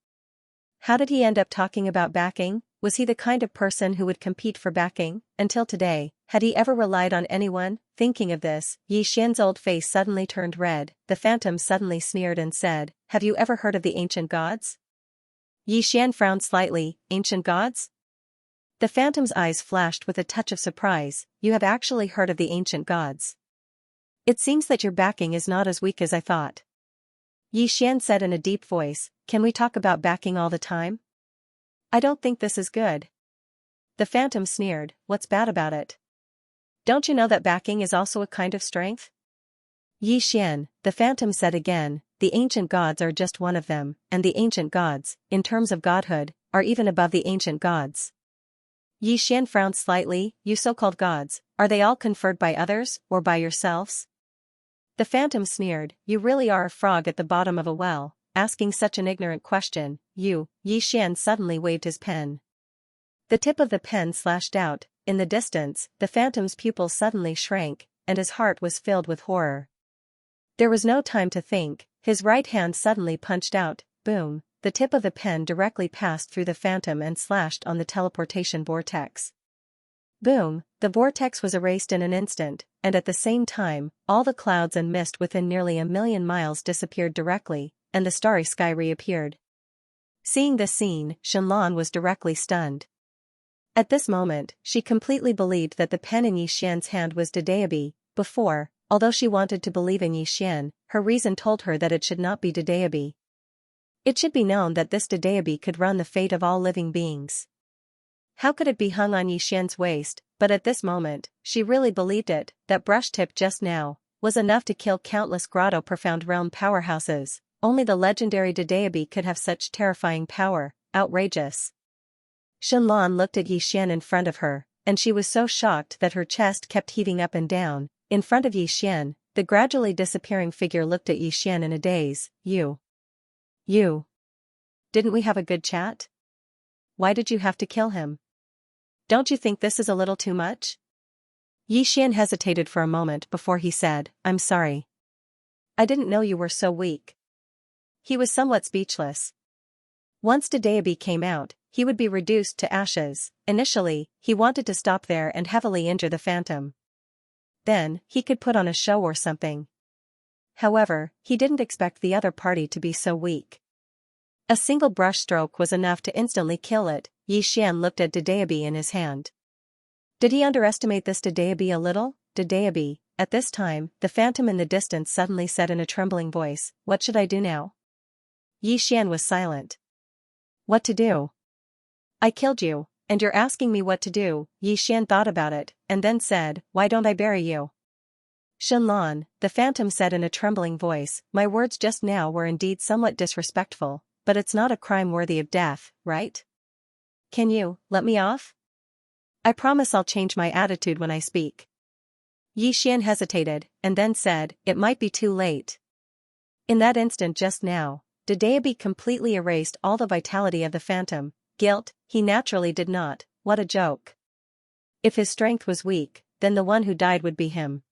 How did he end up talking about backing? Was he the kind of person who would compete for backing? Until today, had he ever relied on anyone? Thinking of this, Xian's old face suddenly turned red. The phantom suddenly sneered and said, have you ever heard of the ancient gods? Xian frowned slightly. Ancient gods? The phantom's eyes flashed with a touch of surprise. You have actually heard of the ancient gods. It seems that your backing is not as weak as I thought. Xian said in a deep voice, can we talk about backing all the time? I don't think this is good. The phantom sneered, what's bad about it? Don't you know that backing is also a kind of strength? Xian, the phantom said again, the ancient gods are just one of them, and the ancient gods, in terms of godhood, are even above the ancient gods. Xian frowned slightly, you so-called gods, are they all conferred by others, or by yourselves? The phantom sneered, you really are a frog at the bottom of a well, asking such an ignorant question, you. Xian suddenly waved his pen. The tip of the pen slashed out. In the distance, the phantom's pupils suddenly shrank, and his heart was filled with horror. There was no time to think, his right hand suddenly punched out, boom, the tip of the pen directly passed through the phantom and slashed on the teleportation vortex. Boom, the vortex was erased in an instant, and at the same time, all the clouds and mist within nearly 1,000,000 miles disappeared directly, and the starry sky reappeared. Seeing this scene, Shenlan was directly stunned. At this moment, she completely believed that the pen in Xian's hand was Dedeabi. Before, although she wanted to believe in Xian, her reason told her that it should not be Dedeabi. It should be known that this Dedeabi could run the fate of all living beings. How could it be hung on Xian's waist? But at this moment, she really believed it. That brush tip just now was enough to kill countless Grotto Profound Realm powerhouses. Only the legendary Dedeabi could have such terrifying power. Outrageous. Shenlan looked at Xian in front of her, and she was so shocked that her chest kept heaving up and down. In front of Xian, the gradually disappearing figure looked at Xian in a daze. You. Didn't we have a good chat? Why did you have to kill him? Don't you think this is a little too much? Xian hesitated for a moment before he said, I'm sorry. I didn't know you were so weak. He was somewhat speechless. Once Dedeabi came out, he would be reduced to ashes. Initially, he wanted to stop there and heavily injure the phantom. Then, he could put on a show or something. However, he didn't expect the other party to be so weak. A single brush stroke was enough to instantly kill it. Xian looked at Dedeabi in his hand. Did he underestimate this Dedeabi a little? Dedeabi, at this time, the phantom in the distance suddenly said in a trembling voice, "What should I do now?" Yi Xian was silent. "What to do? I killed you, and you're asking me what to do." Yi Xian thought about it, and then said, "Why don't I bury you?" "Shenlong," the phantom said in a trembling voice, "my words just now were indeed somewhat disrespectful, but it's not a crime worthy of death, right? Can you let me off? I promise I'll change my attitude when I speak." Yi Xian hesitated, and then said, "It might be too late." In that instant just now, Dedeabi completely erased all the vitality of the phantom. Guilt, he naturally did not. What a joke. If his strength was weak, then the one who died would be him.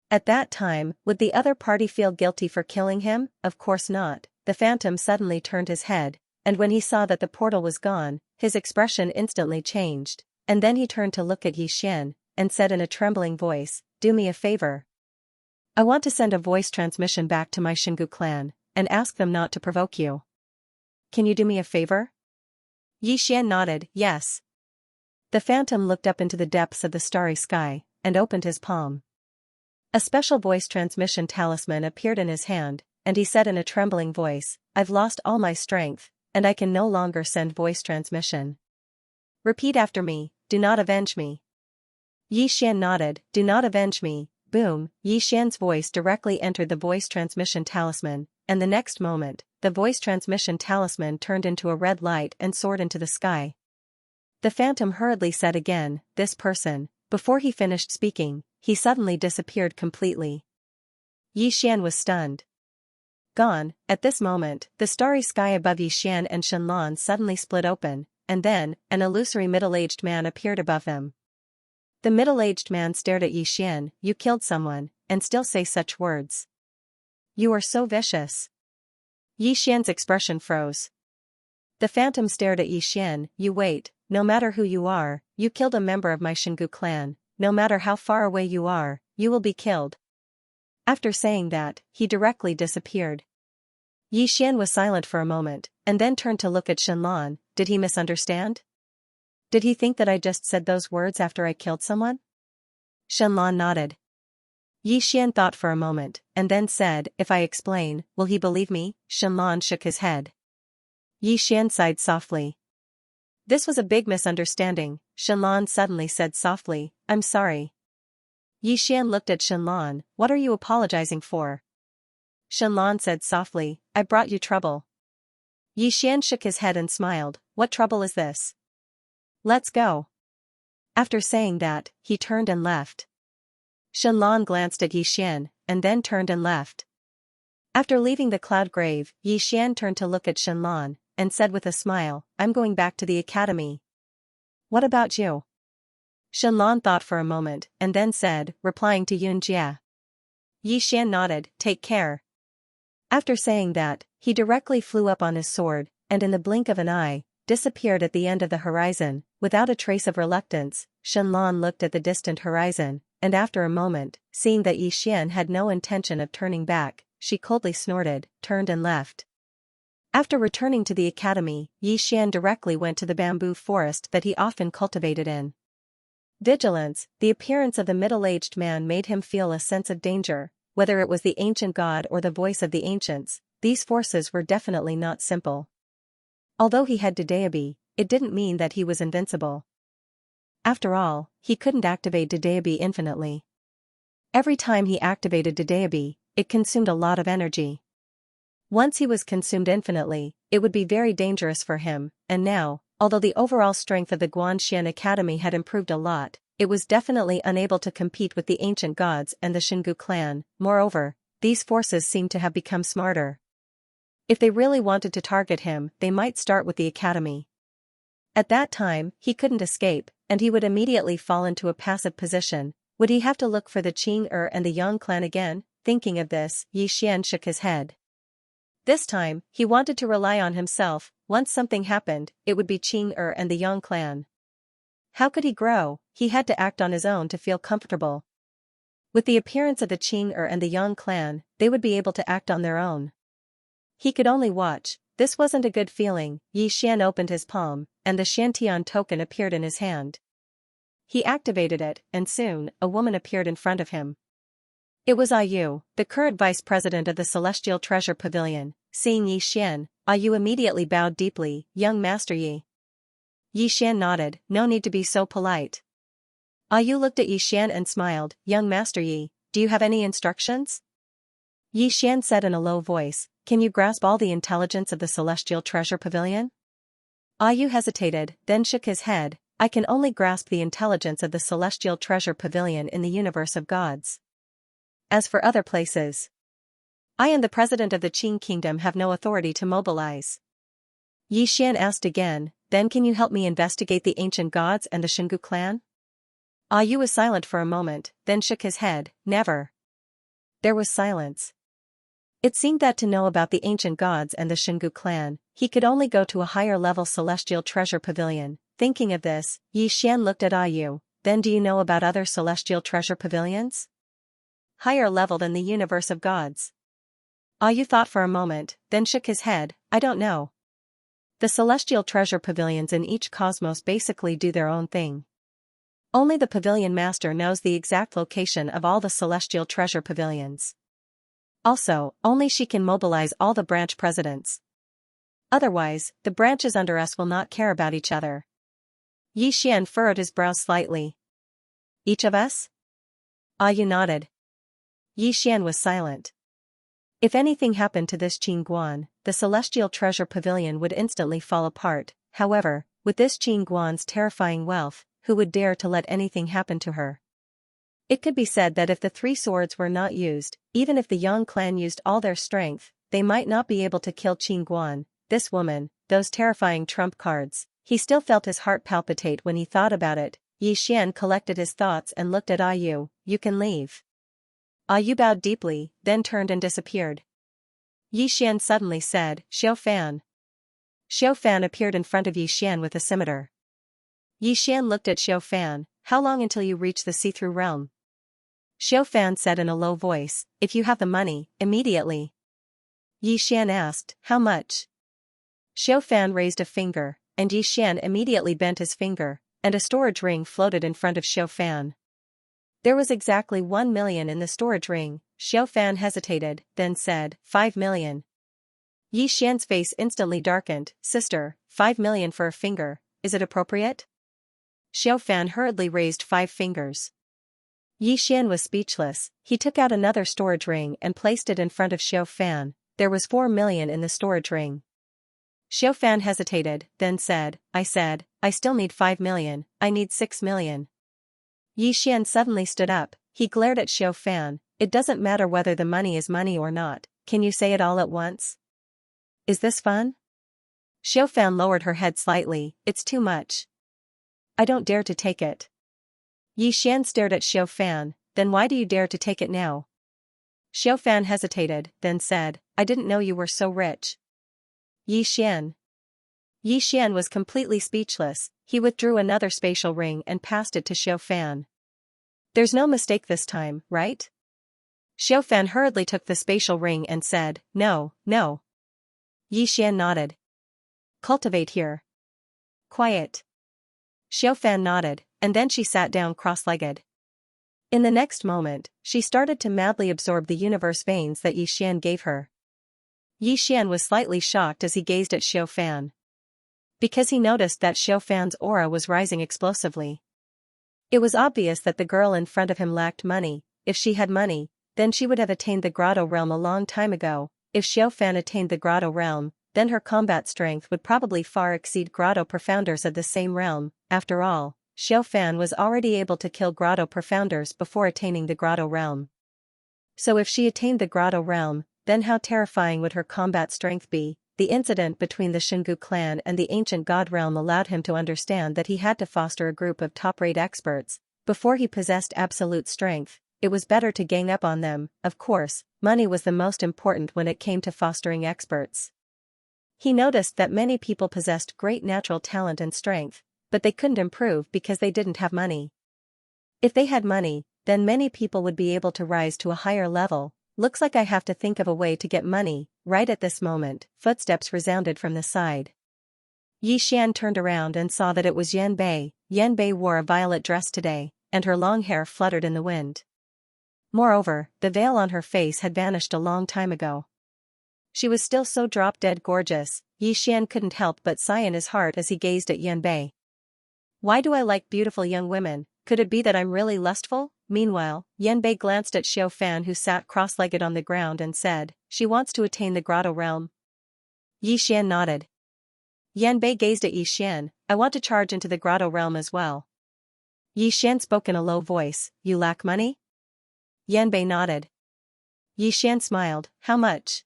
At that time, would the other party feel guilty for killing him? Of course not. The phantom suddenly turned his head, and when he saw that the portal was gone, his expression instantly changed, and then he turned to look at Yi Xian, and said in a trembling voice, "Do me a favor. I want to send a voice transmission back to my Xingu clan, and ask them not to provoke you. Can you do me a favor?" Yi Xian nodded, "Yes." The phantom looked up into the depths of the starry sky, and opened his palm. A special voice transmission talisman appeared in his hand, and he said in a trembling voice, "I've lost all my strength, and I can no longer send voice transmission. Repeat after me, do not avenge me." Yi Xian nodded, "Do not avenge me." Boom, Yi Xian's voice directly entered the voice transmission talisman, and the next moment, the voice transmission talisman turned into a red light and soared into the sky. The phantom hurriedly said again, "This person." Before he finished speaking, he suddenly disappeared completely. Yi Xian was stunned. Gone. At this moment, the starry sky above Yi Xian and Shenlong suddenly split open, and then, an illusory middle-aged man appeared above them. The middle-aged man stared at Yi Xian. "You killed someone, and still say such words. You are so vicious." Yi Xian's expression froze. The phantom stared at Yi Xian. "You wait, no matter who you are, you killed a member of my Xingu clan, no matter how far away you are, you will be killed." After saying that, he directly disappeared. Yi Xian was silent for a moment, and then turned to look at Shenlong. Did he misunderstand? Did he think that I just said those words after I killed someone? Shenlong nodded. Yi Xian thought for a moment, and then said, "If I explain, will he believe me?" Shenlong shook his head. Yi Xian sighed softly. "This was a big misunderstanding," Shenlong suddenly said softly, "I'm sorry." Yi Xian looked at Shenlong. "What are you apologizing for?" Shenlong said softly, "I brought you trouble." Yi Xian shook his head and smiled. "What trouble is this? Let's go." After saying that, he turned and left. Shenlong glanced at Yi Xian, and then turned and left. After leaving the cloud grave, Yi Xian turned to look at Shenlong, and said with a smile, "I'm going back to the academy. What about you?" Shenlong thought for a moment, and then said, replying to Xianxia. Yi Xian nodded, "Take care." After saying that, he directly flew up on his sword, and in the blink of an eye, disappeared at the end of the horizon. Without a trace of reluctance, Shenlong looked at the distant horizon, and after a moment, seeing that Yi Xian had no intention of turning back, she coldly snorted, turned and left. After returning to the academy, Yi Xian directly went to the bamboo forest that he often cultivated in. Vigilance, the appearance of the middle-aged man made him feel a sense of danger. Whether it was the ancient god or the voice of the ancients, these forces were definitely not simple. Although he had Dedeabi, it didn't mean that he was invincible. After all, he couldn't activate Dedeabi infinitely. Every time he activated Dedeabi, it consumed a lot of energy. Once he was consumed infinitely, it would be very dangerous for him, and now, although the overall strength of the Guanxian Academy had improved a lot, it was definitely unable to compete with the ancient gods and the Xingu clan. Moreover, these forces seemed to have become smarter. If they really wanted to target him, they might start with the academy. At that time, he couldn't escape, and he would immediately fall into a passive position. Would he have to look for the Qing and the Yang clan again? Thinking of this, Yi Xian shook his head. This time, he wanted to rely on himself. Once something happened, it would be Qing and the Yang clan. How could he grow? He had to act on his own to feel comfortable. With the appearance of the Qing and the Yang clan, they would be able to act on their own. He could only watch. This wasn't a good feeling. Yi Xian opened his palm, and the Shantian token appeared in his hand. He activated it, and soon, a woman appeared in front of him. It was Ayu, the current vice president of the Celestial Treasure Pavilion. Seeing Yi Xian, Ayu immediately bowed deeply. "Young Master Yi." Yi Xian nodded. "No need to be so polite." Ayu looked at Yi Xian and smiled. "Young Master Yi, do you have any instructions?" Yi Xian said in a low voice, "Can you grasp all the intelligence of the Celestial Treasure Pavilion?" Ayu hesitated, then shook his head. "I can only grasp the intelligence of the Celestial Treasure Pavilion in the universe of gods. As for other places, I and the president of the Qing Kingdom have no authority to mobilize." Yi Xian asked again, "Then can you help me investigate the ancient gods and the Shingu clan?" Ayu was silent for a moment, then shook his head. "Never." There was silence. It seemed that to know about the ancient gods and the Shingu clan, he could only go to a higher-level Celestial Treasure Pavilion. Thinking of this, Yi Xian looked at Ayu. "Then do you know about other Celestial Treasure Pavilions? Higher level than the universe of gods?" Ayu thought for a moment, then shook his head. "I don't know. The Celestial Treasure Pavilions in each cosmos basically do their own thing. Only the Pavilion Master knows the exact location of all the Celestial Treasure Pavilions. Also, only she can mobilize all the branch presidents. Otherwise, the branches under us will not care about each other." Yi Xian furrowed his brows slightly. "Each of us?" Ayu nodded. Yi Xian was silent. If anything happened to this Qing Guan, the Celestial Treasure Pavilion would instantly fall apart. However, with this Qing Guan's terrifying wealth, who would dare to let anything happen to her? It could be said that if the three swords were not used, even if the Yang clan used all their strength, they might not be able to kill Qing Guan, this woman, those terrifying trump cards. He still felt his heart palpitate when he thought about it. Yi Xian collected his thoughts and looked at Ayu. "You can leave." Ayu bowed deeply, then turned and disappeared. Yi Xian suddenly said, "Xiao Fan." Xiao Fan appeared in front of Yi Xian with a scimitar. Yi Xian looked at Xiao Fan. "How long until you reach the see-through realm?" Xiao Fan said in a low voice, "If you have the money, immediately." Yi Xian asked, "How much?" Xiao Fan raised a finger, and Yi Xian immediately bent his finger, and a storage ring floated in front of Xiao Fan. There was exactly 1 million in the storage ring. Xiao Fan hesitated, then said, 5 million. Yi Xian's face instantly darkened. "Sister, 5 million for a finger, is it appropriate?" Xiao Fan hurriedly raised 5 fingers. Yi Xian was speechless. He took out another storage ring and placed it in front of Xiao Fan. There was 4 million in the storage ring. Xiao Fan hesitated, then said, I still need 5 million, I need 6 million. Yi Xian suddenly stood up. He glared at Xiao Fan. "It doesn't matter whether the money is money or not, can you say it all at once? Is this fun?" Xiao Fan lowered her head slightly. "It's too much. I don't dare to take it." Yi Xian stared at Xiao Fan. "Then why do you dare to take it now?" Xiao Fan hesitated, then said, "I didn't know you were so rich." Yi Xian. Yi Xian was completely speechless. He withdrew another spatial ring and passed it to Xiao Fan. "There's no mistake this time, right?" Xiao Fan hurriedly took the spatial ring and said, No. Yi Xian nodded. "Cultivate here." "Quiet." Xiao Fan nodded, and then she sat down cross-legged. In the next moment, she started to madly absorb the universe veins that Yi Xian gave her. Yi Xian was slightly shocked as he gazed at Xiao Fan, because he noticed that Xiao Fan's aura was rising explosively. It was obvious that the girl in front of him lacked money. If she had money, then she would have attained the Grotto realm a long time ago. If Xiao Fan attained the Grotto realm, then her combat strength would probably far exceed Grotto profounders of the same realm. After all, Xiao Fan was already able to kill Grotto profounders before attaining the Grotto realm. So if she attained the Grotto realm, then how terrifying would her combat strength be? The incident between the Shingu clan and the ancient god realm allowed him to understand that he had to foster a group of top-rate experts. Before he possessed absolute strength, it was better to gang up on them. Of course, money was the most important when it came to fostering experts. He noticed that many people possessed great natural talent and strength, but they couldn't improve because they didn't have money. If they had money, then many people would be able to rise to a higher level. Looks like I have to think of a way to get money. Right at this moment, footsteps resounded from the side. Yi Xian turned around and saw that it was Yan Bei. Yan Bei wore a violet dress today, and her long hair fluttered in the wind. Moreover, the veil on her face had vanished a long time ago. She was still so drop-dead gorgeous. Yi Xian couldn't help but sigh in his heart as he gazed at Yan Bei. Why do I like beautiful young women? Could it be that I'm really lustful? Meanwhile, Yan Bei glanced at Xiao Fan, who sat cross-legged on the ground, and said, she wants to attain the grotto realm. Yi Xian nodded. Yan Bei gazed at Yi Xian. I want to charge into the grotto realm as well. Yi Xian spoke in a low voice. You lack money? Yan Bei nodded. Yi Xian smiled. How much?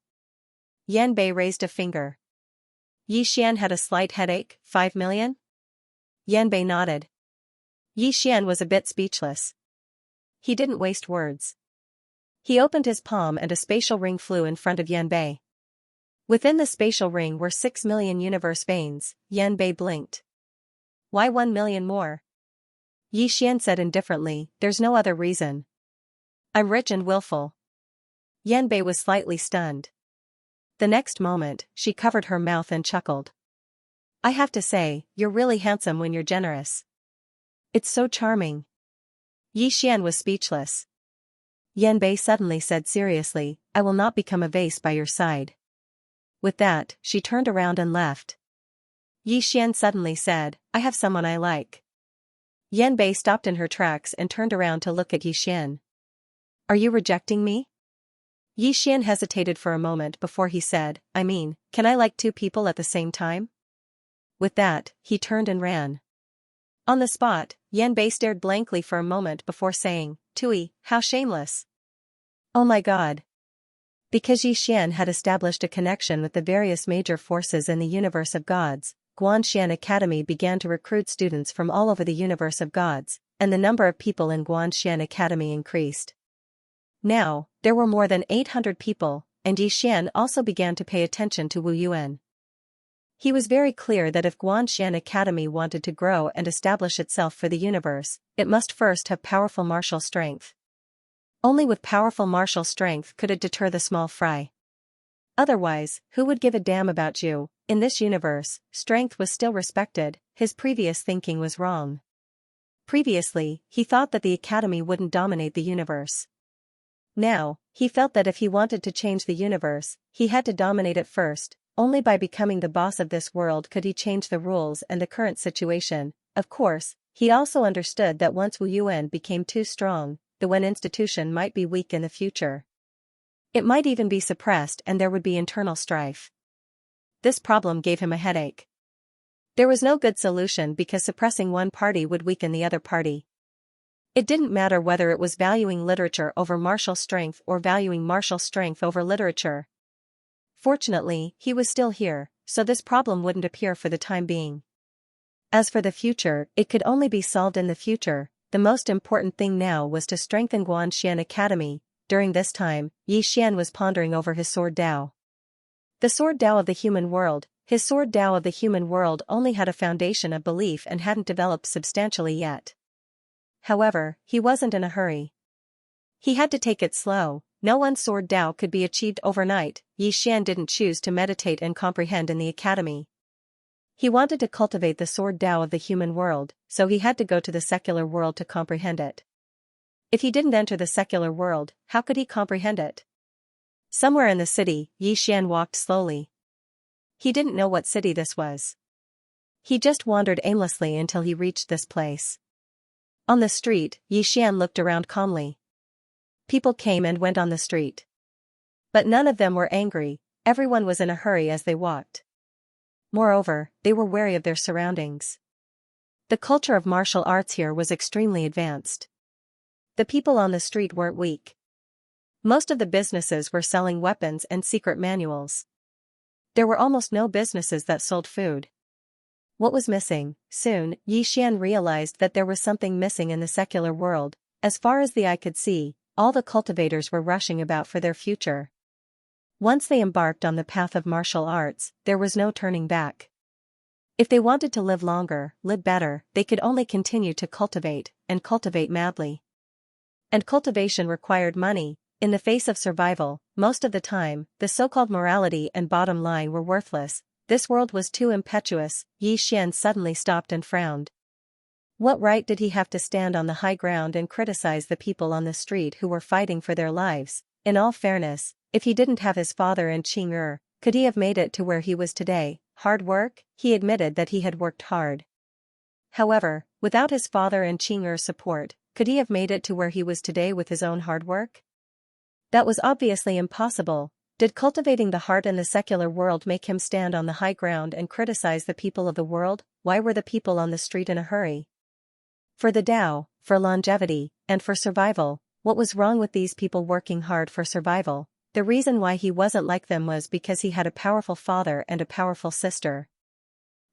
Yan Bei raised a finger. Yi Xian had a slight headache. 5 million? Yan Bei nodded. Yi Xian was a bit speechless. He didn't waste words. He opened his palm and a spatial ring flew in front of Yan Bei. Within the spatial ring were 6 million universe veins. Yan Bei blinked. Why 1 million more? Yi Xian said indifferently, there's no other reason. I'm rich and willful. Yan Bei was slightly stunned. The next moment, she covered her mouth and chuckled. I have to say, you're really handsome when you're generous. It's so charming. Yi Xian was speechless. Yan Bei suddenly said seriously, I will not become a vase by your side. With that, she turned around and left. Yi Xian suddenly said, I have someone I like. Yan Bei stopped in her tracks and turned around to look at Yi Xian. Are you rejecting me? Yi Xian hesitated for a moment before he said, I mean, can I like two people at the same time? With that, he turned and ran. On the spot, Yan Bei stared blankly for a moment before saying, Tui, how shameless. Oh my god. Because Yi Xian had established a connection with the various major forces in the universe of gods, Guanxian Academy began to recruit students from all over the universe of gods, and the number of people in Guanxian Academy increased. Now, there were more than 800 people, and Yi Xian also began to pay attention to Wu Yuan. He was very clear that if Guanxian Academy wanted to grow and establish itself for the universe, it must first have powerful martial strength. Only with powerful martial strength could it deter the small fry. Otherwise, who would give a damn about you? In this universe, strength was still respected. His previous thinking was wrong. Previously, he thought that the academy wouldn't dominate the universe. Now, he felt that if he wanted to change the universe, he had to dominate it first. Only by becoming the boss of this world could he change the rules and the current situation. Of course, he also understood that once Wu Yuan became too strong, the Wen institution might be weak in the future. It might even be suppressed and there would be internal strife. This problem gave him a headache. There was no good solution because suppressing one party would weaken the other party. It didn't matter whether it was valuing literature over martial strength or valuing martial strength over literature. Fortunately, he was still here, so this problem wouldn't appear for the time being. As for the future, it could only be solved in the future. The most important thing now was to strengthen Guanxian Academy. During this time, Yi Xian was pondering over his sword Dao. The sword Dao of the human world. His sword Dao of the human world only had a foundation of belief and hadn't developed substantially yet. However, he wasn't in a hurry. He had to take it slow. No one sword Dao could be achieved overnight. Yi Xian didn't choose to meditate and comprehend in the academy. He wanted to cultivate the sword Dao of the human world, so he had to go to the secular world to comprehend it. If he didn't enter the secular world, how could he comprehend it? Somewhere in the city, Yi Xian walked slowly. He didn't know what city this was. He just wandered aimlessly until he reached this place. On the street, Yi Xian looked around calmly. People came and went on the street. But none of them were angry. Everyone was in a hurry as they walked. Moreover, they were wary of their surroundings. The culture of martial arts here was extremely advanced. The people on the street weren't weak. Most of the businesses were selling weapons and secret manuals. There were almost no businesses that sold food. What was missing? Soon, Yi Xian realized that there was something missing in the secular world. As far as the eye could see, all the cultivators were rushing about for their future. Once they embarked on the path of martial arts, there was no turning back. If they wanted to live longer, live better, they could only continue to cultivate, and cultivate madly. And cultivation required money. In the face of survival, most of the time, the so-called morality and bottom line were worthless. This world was too impetuous. Xian suddenly stopped and frowned. What right did he have to stand on the high ground and criticize the people on the street who were fighting for their lives? In all fairness, if he didn't have his father in Qing'er, could he have made it to where he was today? Hard work? He admitted that he had worked hard. However, without his father and Qing'er's support, could he have made it to where he was today with his own hard work? That was obviously impossible. Did cultivating the heart in the secular world make him stand on the high ground and criticize the people of the world? Why were the people on the street in a hurry? For the Tao, for longevity, and for survival. What was wrong with these people working hard for survival? The reason why he wasn't like them was because he had a powerful father and a powerful sister.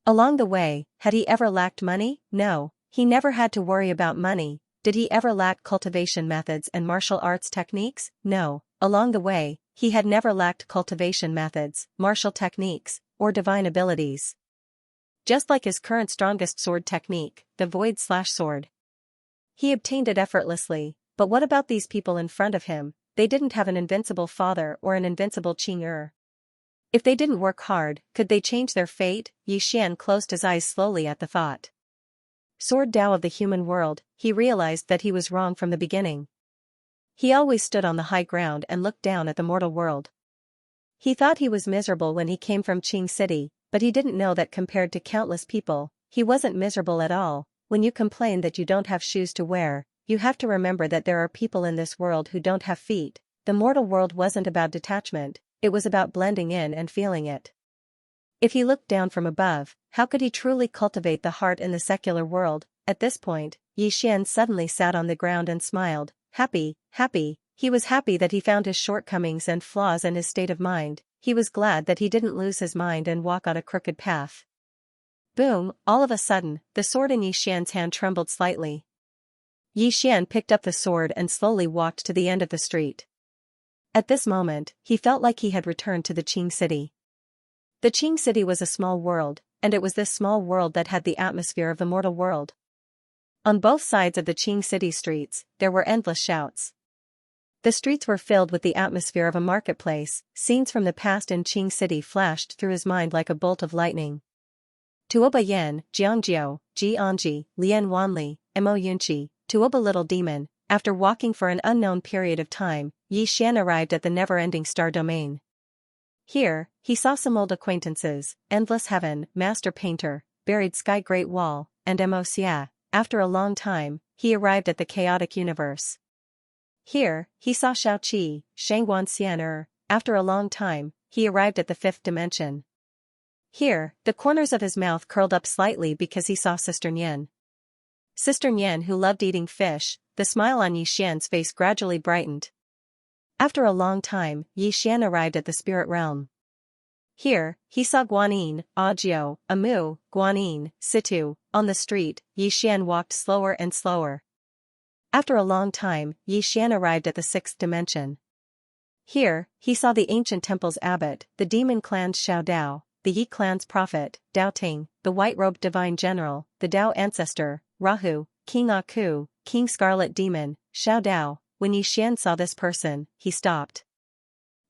Along the way, had he ever lacked money? No, he never had to worry about money. Did he ever lack cultivation methods and martial arts techniques? No, along the way, he had never lacked cultivation methods, martial techniques, or divine abilities. Just like his current strongest sword technique, the Void/Sword. He obtained it effortlessly, but what about these people in front of him? They didn't have an invincible father or an invincible Qing'er. If they didn't work hard, could they change their fate? Xian closed his eyes slowly at the thought. Sword Tao of the human world, he realized that he was wrong from the beginning. He always stood on the high ground and looked down at the mortal world. He thought he was miserable when he came from Qing City, but he didn't know that compared to countless people, he wasn't miserable at all. When you complain that you don't have shoes to wear, you have to remember that there are people in this world who don't have feet. The mortal world wasn't about detachment, it was about blending in and feeling it. If he looked down from above, how could he truly cultivate the heart in the secular world? At this point, Xian suddenly sat on the ground and smiled. Happy. He was happy that he found his shortcomings and flaws and his state of mind. He was glad that he didn't lose his mind and walk on a crooked path. Boom, all of a sudden, the sword in Xian's hand trembled slightly. Xian picked up the sword and slowly walked to the end of the street. At this moment, he felt like he had returned to the Qing City. The Qing City was a small world, and it was this small world that had the atmosphere of the mortal world. On both sides of the Qing City streets, there were endless shouts. The streets were filled with the atmosphere of a marketplace. Scenes from the past in Qing City flashed through his mind like a bolt of lightning. Tuoba Yan, Jiangjiu, Ji Anji, Lian Wanli, Mo Yunqi, Tuoba Little Demon. After walking for an unknown period of time, Xian arrived at the never-ending star domain. Here, he saw some old acquaintances, Endless Heaven, Master Painter, Buried Sky Great Wall, and Mo Xia. After a long time, he arrived at the chaotic universe. Here, he saw Shaoqi, Shangguan Xian'er. After a long time, he arrived at the fifth dimension. Here, the corners of his mouth curled up slightly because he saw Sister Nian. Sister Nian, who loved eating fish. The smile on Xian's face gradually brightened. After a long time, Xian arrived at the spirit realm. Here, he saw Guanyin, Ajiu, Amu, Guanyin, Situ. On the street, Xian walked slower and slower. After a long time, Xian arrived at the sixth dimension. Here, he saw the ancient temple's abbot, the demon clan's Xiao Dao, the Yi clan's prophet, Dao Ting, the white-robed divine general, the Dao ancestor, Rahu, King Aku, King Scarlet Demon, Xiao Dao. When Xian saw this person, he stopped.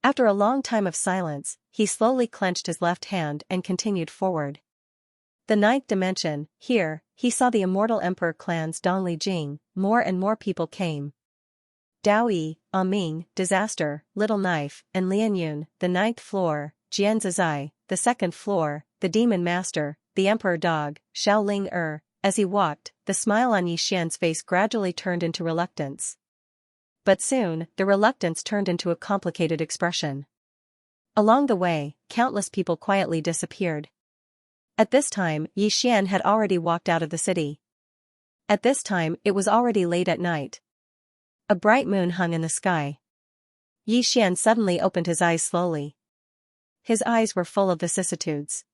After a long time of silence, he slowly clenched his left hand and continued forward. The ninth dimension. Here, he saw the immortal emperor clan's Dongli Jing. More and more people came. Dao Yi, Ming, Disaster, Little Knife, and Lian Yun. The ninth floor, Jian Zizai. The second floor, the demon master, the emperor dog, Xiao Ling As he walked, the smile on Xian's face gradually turned into reluctance. But soon, the reluctance turned into a complicated expression. Along the way, countless people quietly disappeared. At this time, Xian had already walked out of the city. At this time, it was already late at night. A bright moon hung in the sky. Xian suddenly opened his eyes slowly. His eyes were full of vicissitudes.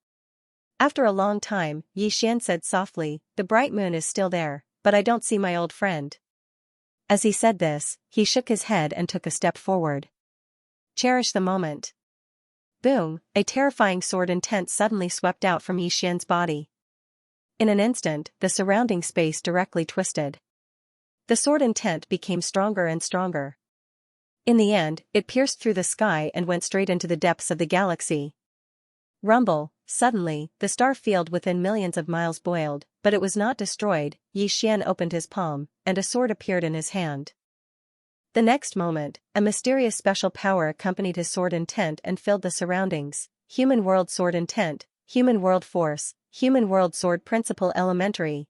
After a long time, Xian said softly, "The bright moon is still there, but I don't see my old friend." As he said this, he shook his head and took a step forward. Cherish the moment. Boom, a terrifying sword intent suddenly swept out from Xian's body. In an instant, the surrounding space directly twisted. The sword intent became stronger and stronger. In the end, it pierced through the sky and went straight into the depths of the galaxy. Rumble, suddenly, the star field within millions of miles boiled, but it was not destroyed. Xian opened his palm, and a sword appeared in his hand. The next moment, a mysterious special power accompanied his sword intent and filled the surroundings. Human world sword intent, human world force, human world sword principle elementary.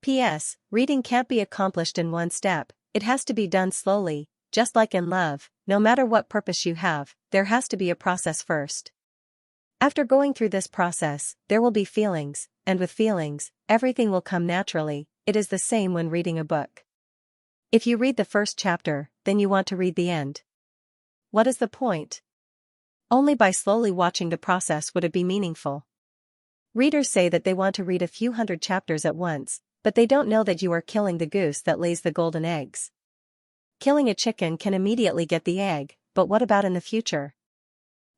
P.S. Reading can't be accomplished in one step, it has to be done slowly, just like in love, no matter what purpose you have, there has to be a process first. After going through this process, there will be feelings, and with feelings, everything will come naturally. It is the same when reading a book. If you read the first chapter, then you want to read the end. What is the point? Only by slowly watching the process would it be meaningful. Readers say that they want to read a few hundred chapters at once, but they don't know that you are killing the goose that lays the golden eggs. Killing a chicken can immediately get the egg, but what about in the future?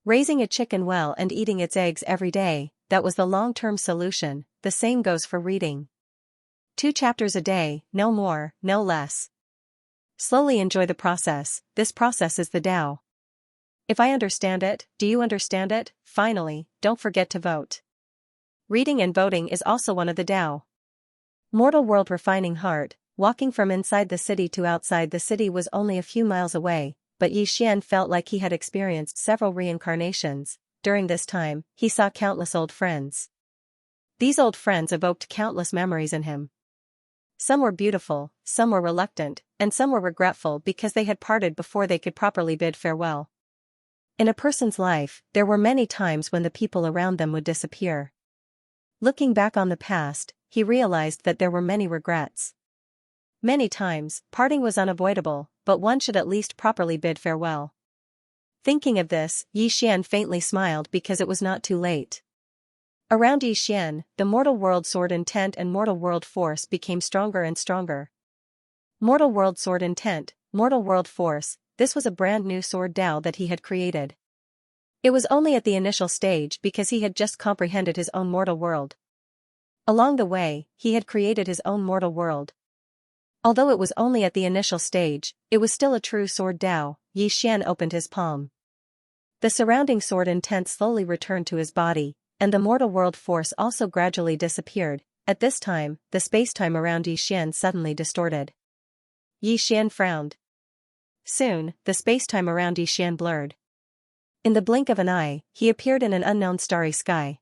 Raising a chicken well and eating its eggs every day, that was the long-term solution. The same goes for reading. 2 chapters a day, no more, no less. Slowly enjoy the process. This process is the Tao. If I understand it, do you understand it? Finally, don't forget to vote. Reading and voting is also one of the Tao. Mortal world refining heart, walking from inside the city to outside the city was only a few miles away, but Xian felt like he had experienced several reincarnations. During this time, he saw countless old friends. These old friends evoked countless memories in him. Some were beautiful, some were reluctant, and some were regretful because they had parted before they could properly bid farewell. In a person's life, there were many times when the people around them would disappear. Looking back on the past, he realized that there were many regrets. Many times, parting was unavoidable, but one should at least properly bid farewell. Thinking of this, Xian faintly smiled because it was not too late. Around Xian, the mortal world sword intent and mortal world force became stronger and stronger. Mortal world sword intent, mortal world force, this was a brand new sword Tao that he had created. It was only at the initial stage because he had just comprehended his own mortal world. Along the way, he had created his own mortal world. Although it was only at the initial stage, it was still a true sword Tao. Xian opened his palm. The surrounding sword intent slowly returned to his body, and the mortal world force also gradually disappeared. At this time, the space-time around Xian suddenly distorted. Xian frowned. Soon, the space-time around Xian blurred. In the blink of an eye, he appeared in an unknown starry sky.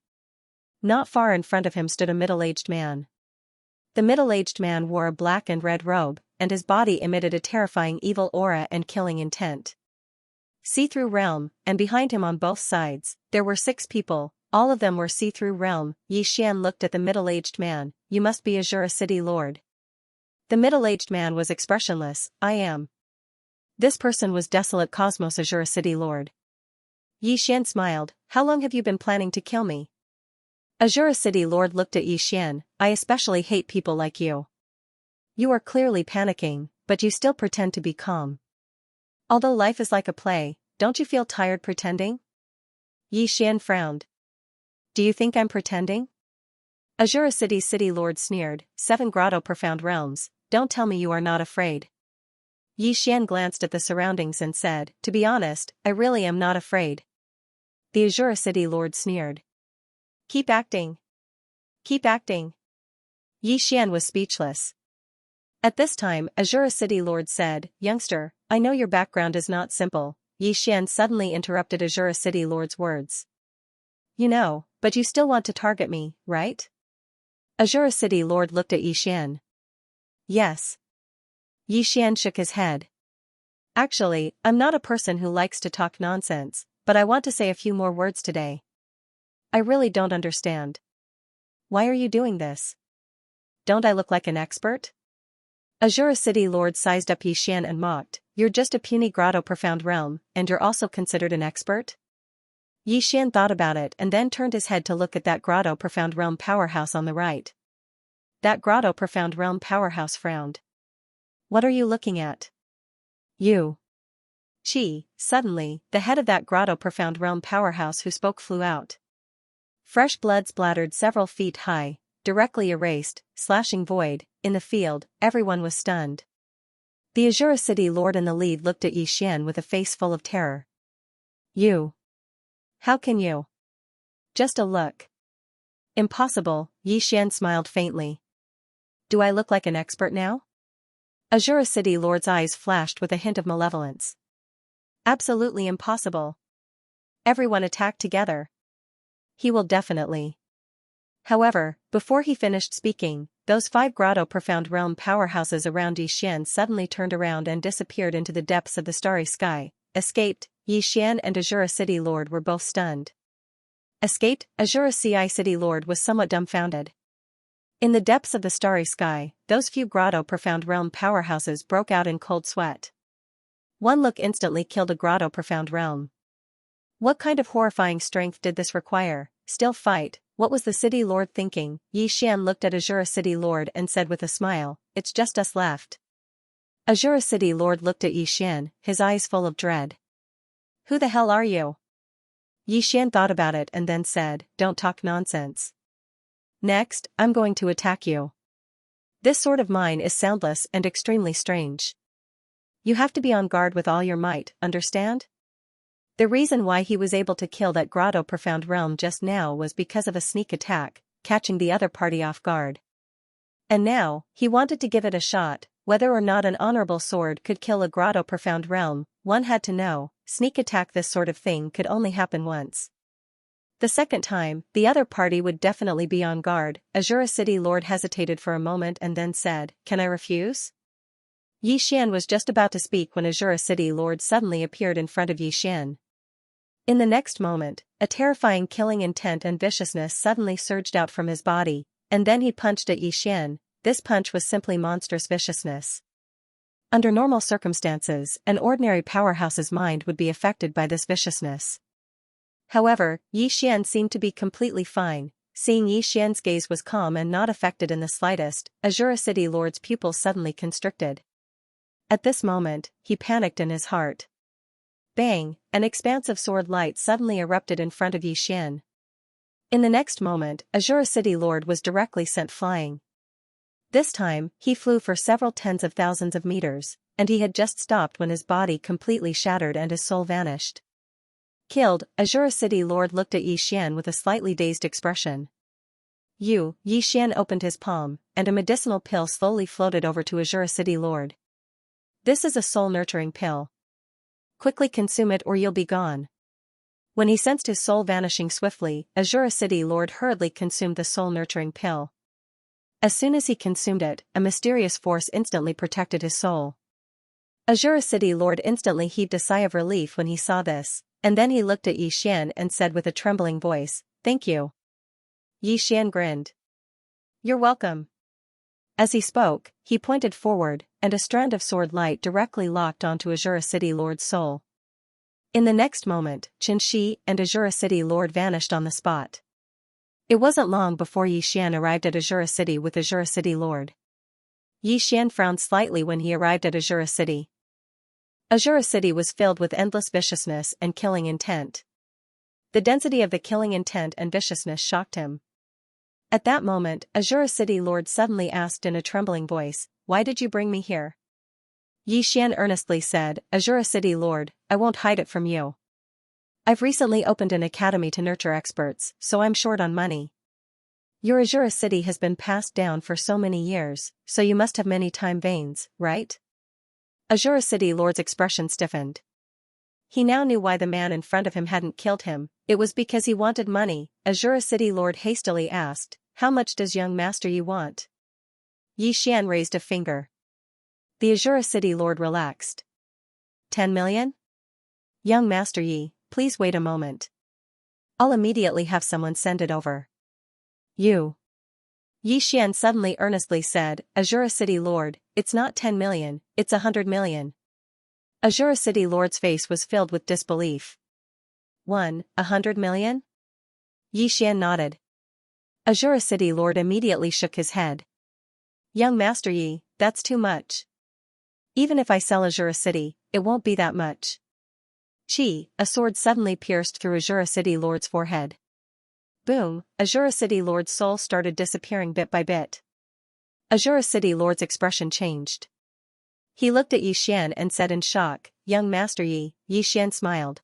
Not far in front of him stood a middle-aged man. The middle-aged man wore a black and red robe, and his body emitted a terrifying evil aura and killing intent. See-through realm, and behind him on both sides, there were 6 people, all of them were see-through realm. Xian looked at the middle-aged man. You must be Azura City Lord. The middle-aged man was expressionless. I am. This person was Desolate Cosmos Azura City Lord. Xian smiled. How long have you been planning to kill me? Azura City Lord looked at Xian. I especially hate people like you. You are clearly panicking, but you still pretend to be calm. Although life is like a play, don't you feel tired pretending? Xian frowned. Do you think I'm pretending? Azura City Lord sneered. 7 Grotto Profound Realms, don't tell me you are not afraid. Xian glanced at the surroundings and said, to be honest, I really am not afraid. The Azura City Lord sneered. Keep acting. Keep acting. Xian was speechless. At this time, Azura City Lord said, youngster, I know your background is not simple. Xian suddenly interrupted Azura City Lord's words. You know, but you still want to target me, right? Azura City Lord looked at Xian. Yes. Xian shook his head. Actually, I'm not a person who likes to talk nonsense, but I want to say a few more words today. I really don't understand. Why are you doing this? Don't I look like an expert? Azura City Lord sized up Xian and mocked, you're just a puny grotto profound realm, and you're also considered an expert? Xian thought about it and then turned his head to look at that grotto profound realm powerhouse on the right. That grotto profound realm powerhouse frowned. What are you looking at? You. Suddenly, the head of that grotto profound realm powerhouse who spoke flew out. Fresh blood splattered several feet high, directly erased, slashing void. In the field, everyone was stunned. The Azura City Lord in the lead looked at Xian with a face full of terror. You. How can you? Just a look. Impossible, Xian smiled faintly. Do I look like an expert now? Azura City Lord's eyes flashed with a hint of malevolence. Absolutely impossible. Everyone attack together. He will definitely. However, before he finished speaking, those 5 grotto profound realm powerhouses around Xian suddenly turned around and disappeared into the depths of the starry sky. Escaped, Xian and Azura City Lord were both stunned. Escaped, Azura City Lord was somewhat dumbfounded. In the depths of the starry sky, those few grotto profound realm powerhouses broke out in cold sweat. One look instantly killed a grotto profound realm. What kind of horrifying strength did this require? Still fight, what was the city lord thinking? Xian looked at Azura City Lord and said with a smile, it's just us left. Azura City Lord looked at Xian, his eyes full of dread. Who the hell are you? Xian thought about it and then said, don't talk nonsense. Next, I'm going to attack you. This sword of mine is soundless and extremely strange. You have to be on guard with all your might, understand? The reason why he was able to kill that grotto profound realm just now was because of a sneak attack, catching the other party off guard. And now, he wanted to give it a shot. Whether or not an honorable sword could kill a grotto profound realm, one had to know. Sneak attack, this sort of thing could only happen once. The second time, the other party would definitely be on guard. Azura City Lord hesitated for a moment and then said, can I refuse? Xian was just about to speak when Azura City Lord suddenly appeared in front of Xian. In the next moment, a terrifying killing intent and viciousness suddenly surged out from his body, and then he punched at Xian. This punch was simply monstrous viciousness. Under normal circumstances, an ordinary powerhouse's mind would be affected by this viciousness. However, Xian seemed to be completely fine. Seeing Xian's gaze was calm and not affected in the slightest, Azura City Lord's pupils suddenly constricted. At this moment, he panicked in his heart. Bang! An expansive sword light suddenly erupted in front of Xian. In the next moment, Azura City Lord was directly sent flying. This time, he flew for several tens of thousands of meters, and he had just stopped when his body completely shattered and his soul vanished. Killed, Azura City Lord looked at Xian with a slightly dazed expression. Xian opened his palm, and a medicinal pill slowly floated over to Azura City Lord. This is a soul-nurturing pill. Quickly consume it or you'll be gone. When he sensed his soul vanishing swiftly, Azura City Lord hurriedly consumed the soul-nurturing pill. As soon as he consumed it, a mysterious force instantly protected his soul. Azura City Lord instantly heaved a sigh of relief when he saw this. And then he looked at Xian and said with a trembling voice, thank you. Xian grinned. You're welcome. As he spoke, he pointed forward, and a strand of sword light directly locked onto Azura City Lord's soul. In the next moment, Xianxia and Azura City Lord vanished on the spot. It wasn't long before Xian arrived at Azura City with Azura City Lord. Xian frowned slightly when he arrived at Azura City. Azura City was filled with endless viciousness and killing intent. The density of the killing intent and viciousness shocked him. At that moment, Azura City Lord suddenly asked in a trembling voice, why did you bring me here? Xian earnestly said, Azura City Lord, I won't hide it from you. I've recently opened an academy to nurture experts, so I'm short on money. Your Azura City has been passed down for so many years, so you must have many time veins, right? Azura City Lord's expression stiffened. He now knew why the man in front of him hadn't killed him. It was because he wanted money. Azura City Lord hastily asked, how much does young master Yi want? Xian raised a finger. The Azura City Lord relaxed. 10 million? Young master Yi, please wait a moment. I'll immediately have someone send it over. Xian suddenly earnestly said, Azura City Lord, it's not 10 million, it's 100 million. Azura City Lord's face was filled with disbelief. 100 million? Xian nodded. Azura City Lord immediately shook his head. Young Master Yi, that's too much. Even if I sell Azura City, it won't be that much. A sword suddenly pierced through Azura City Lord's forehead. Boom, Azura City Lord's soul started disappearing bit by bit. Azura City Lord's expression changed. He looked at Xian and said in shock, Young Master Yi. Xian smiled.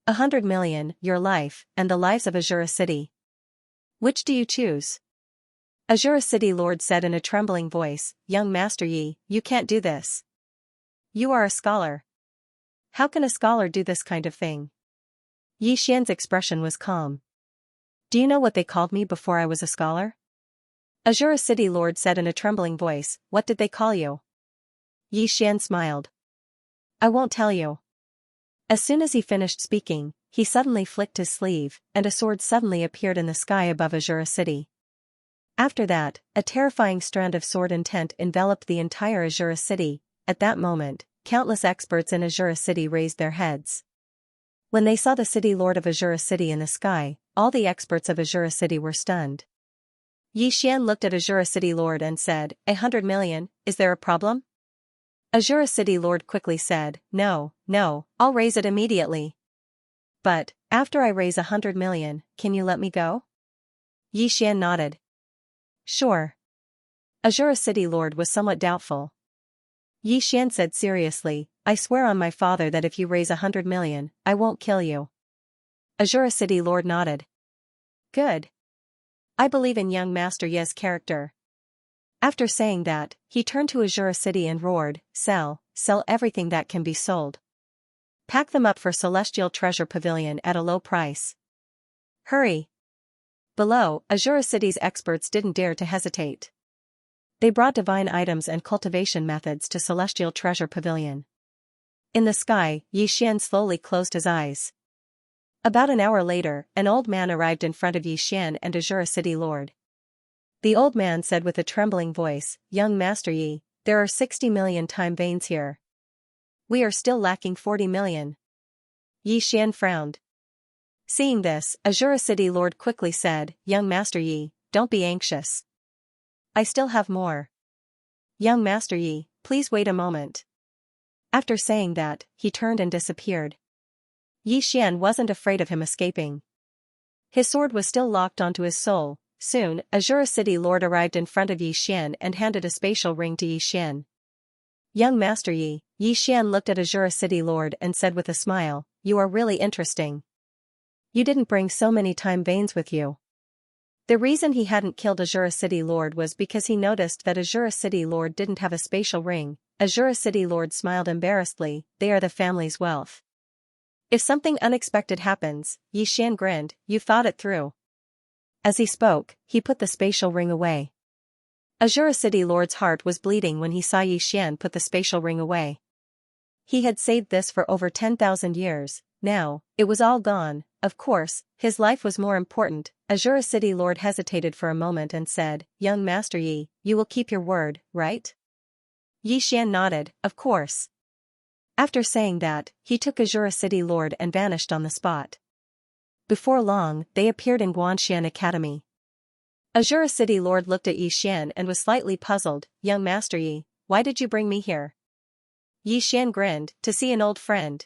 100 million, your life, and the lives of Azura City. Which do you choose? Azura City Lord said in a trembling voice, Young Master Yi, you can't do this. You are a scholar. How can a scholar do this kind of thing? Yi Xian's expression was calm. Do you know what they called me before I was a scholar? Azura City Lord said in a trembling voice, What did they call you? Yi Xian smiled. I won't tell you. As soon as he finished speaking, he suddenly flicked his sleeve, and a sword suddenly appeared in the sky above Azura City. After that, a terrifying strand of sword intent enveloped the entire Azura City. At that moment, countless experts in Azura City raised their heads. When they saw the city lord of Azura City in the sky, all the experts of Azura City were stunned. Yi Xian looked at Azura City Lord and said, 100 million, is there a problem? Azura City Lord quickly said, No, I'll raise it immediately. But, after I raise 100 million, can you let me go? Yi Xian nodded. Sure. Azura City Lord was somewhat doubtful. Yi Xian said seriously, I swear on my father that if you raise 100 million, I won't kill you. Azura City Lord nodded. Good. I believe in young Master Ye's character. After saying that, he turned to Azura City and roared, Sell everything that can be sold. Pack them up for Celestial Treasure Pavilion at a low price. Hurry. Below, Azura City's experts didn't dare to hesitate. They brought divine items and cultivation methods to Celestial Treasure Pavilion. In the sky, Yi Xian slowly closed his eyes. About an hour later, an old man arrived in front of Yi Xian and Azura City Lord. The old man said with a trembling voice, Young Master Yi, there are 60 million time veins here. We are still lacking 40 million. Yi Xian frowned. Seeing this, Azura City Lord quickly said, Young Master Yi, don't be anxious. I still have more. Young Master Yi, please wait a moment. After saying that, he turned and disappeared. Yi Xian wasn't afraid of him escaping. His sword was still locked onto his soul. Soon, Azura City Lord arrived in front of Yi Xian and handed a spatial ring to Yi Xian. Young Master Yi, Yi Xian looked at Azura City Lord and said with a smile, You are really interesting. You didn't bring so many time veins with you. The reason he hadn't killed Azura City Lord was because he noticed that Azura City Lord didn't have a spatial ring. Azura City Lord smiled embarrassedly, they are the family's wealth. If something unexpected happens, Yi Xian grinned, you thought it through. As he spoke, he put the spatial ring away. Azura City Lord's heart was bleeding when he saw Yi Xian put the spatial ring away. He had saved this for over 10,000 years, now, it was all gone. Of course, his life was more important. Azura City Lord hesitated for a moment and said, Young Master Yi, you will keep your word, right? Yi Xian nodded, of course. After saying that, he took Azura City Lord and vanished on the spot. Before long, they appeared in Guanxian Academy. Azura City Lord looked at Yi Xian and was slightly puzzled, Young Master Yi, why did you bring me here? Yi Xian grinned, to see an old friend.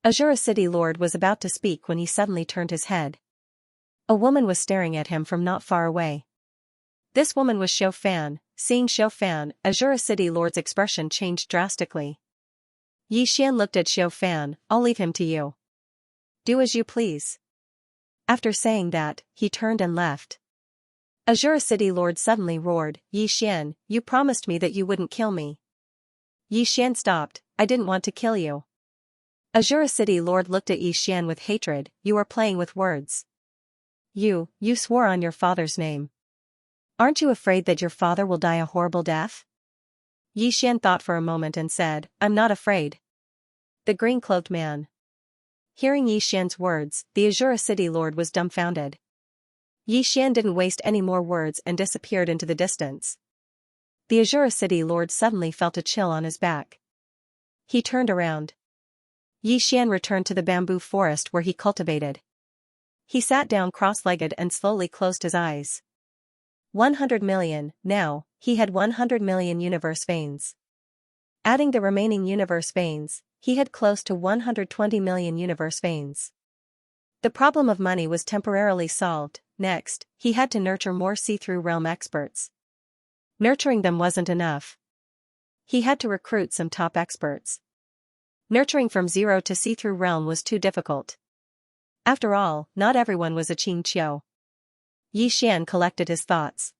Azura City Lord was about to speak when he suddenly turned his head. A woman was staring at him from not far away. This woman was Xiao Fan. Seeing Xiao Fan, Azura City Lord's expression changed drastically. Yi Xian looked at Xiao Fan, I'll leave him to you. Do as you please. After saying that, he turned and left. Azura City Lord suddenly roared, Yi Xian, you promised me that you wouldn't kill me. Yi Xian stopped, I didn't want to kill you. Azura City Lord looked at Yi Xian with hatred, you are playing with words. You swore on your father's name. Aren't you afraid that your father will die a horrible death? Yi Xian thought for a moment and said, I'm not afraid. The green-cloaked man. Hearing Yi Xian's words, the Azura City Lord was dumbfounded. Yi Xian didn't waste any more words and disappeared into the distance. The Azura City Lord suddenly felt a chill on his back. He turned around. Yi Xian returned to the bamboo forest where he cultivated. He sat down cross-legged and slowly closed his eyes. 100 million, now, he had 100 million universe veins. Adding the remaining universe veins, he had close to 120 million universe veins. The problem of money was temporarily solved. Next, he had to nurture more see-through realm experts. Nurturing them wasn't enough. He had to recruit some top experts. Nurturing from zero to see-through realm was too difficult. After all, not everyone was a Xianxia. Yi Xian collected his thoughts.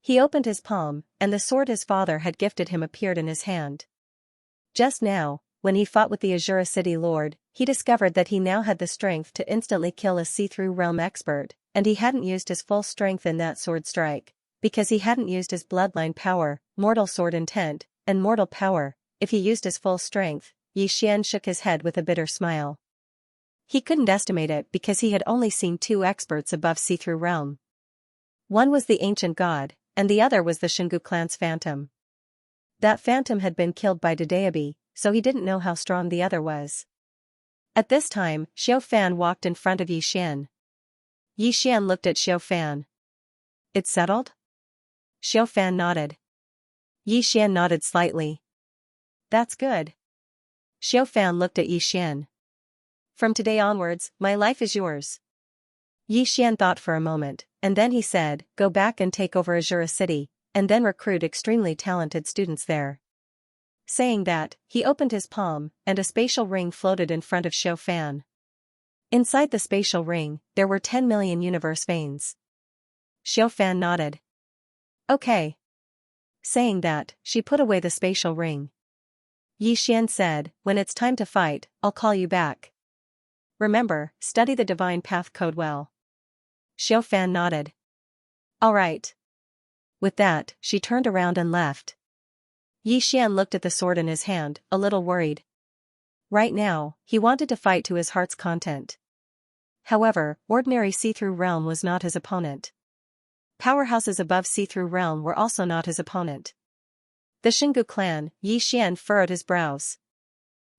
He opened his palm, and the sword his father had gifted him appeared in his hand. Just now, when he fought with the Azura City Lord, he discovered that he now had the strength to instantly kill a see-through realm expert, and he hadn't used his full strength in that sword strike, because he hadn't used his bloodline power, mortal sword intent, and mortal power. If he used his full strength, Yi Xian shook his head with a bitter smile. He couldn't estimate it because he had only seen two experts above see-through realm. One was the ancient god, and the other was the Xingu clan's phantom. That phantom had been killed by Dedeabi, so he didn't know how strong the other was. At this time, Xiao Fan walked in front of Yi Xian. Yi Xian looked at Xiao Fan. It's settled? Xiao Fan nodded. Yi Xian nodded slightly. That's good. Xiao Fan looked at Yi Xian. From today onwards, my life is yours. Yi Xian thought for a moment, and then he said, go back and take over Azura City, and then recruit extremely talented students there. Saying that, he opened his palm, and a spatial ring floated in front of Xiao Fan. Inside the spatial ring, there were 10 million universe veins. Xiao Fan nodded. Okay. Saying that, she put away the spatial ring. Yi Xian said, when it's time to fight, I'll call you back. Remember, study the divine path code well. Xiao Fan nodded. All right. With that, she turned around and left. Yi Xian looked at the sword in his hand, a little worried. Right now, he wanted to fight to his heart's content. However, ordinary see-through realm was not his opponent. Powerhouses above see-through realm were also not his opponent. The Xingu clan, Yi Xian furrowed his brows.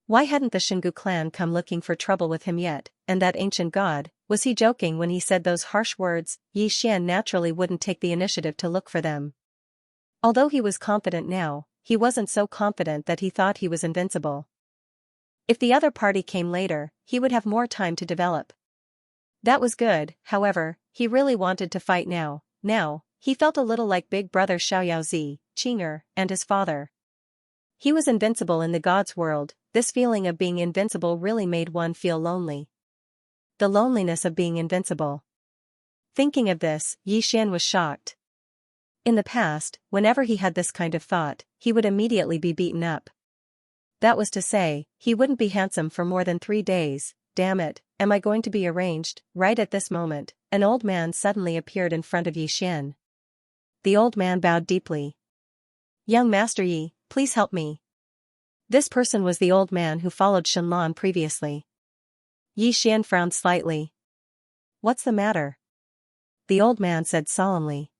Why hadn't the Xingu clan come looking for trouble with him yet, and that ancient god, was he joking when he said those harsh words? Yi Xian naturally wouldn't take the initiative to look for them. Although he was confident now, he wasn't so confident that he thought he was invincible. If the other party came later, he would have more time to develop. That was good, however, he really wanted to fight now. Now, he felt a little like big brother Xiaoyaozi, Qing'er, and his father. He was invincible in the gods' world. This feeling of being invincible really made one feel lonely. The loneliness of being invincible. Thinking of this, Yi Xian was shocked. In the past, whenever he had this kind of thought, he would immediately be beaten up. That was to say, he wouldn't be handsome for more than 3 days. Damn it, am I going to be arranged? Right at this moment, an old man suddenly appeared in front of Yi Xian. The old man bowed deeply. Young Master Yi, please help me. This person was the old man who followed Shenlong previously. Yi Xian frowned slightly. What's the matter? The old man said solemnly.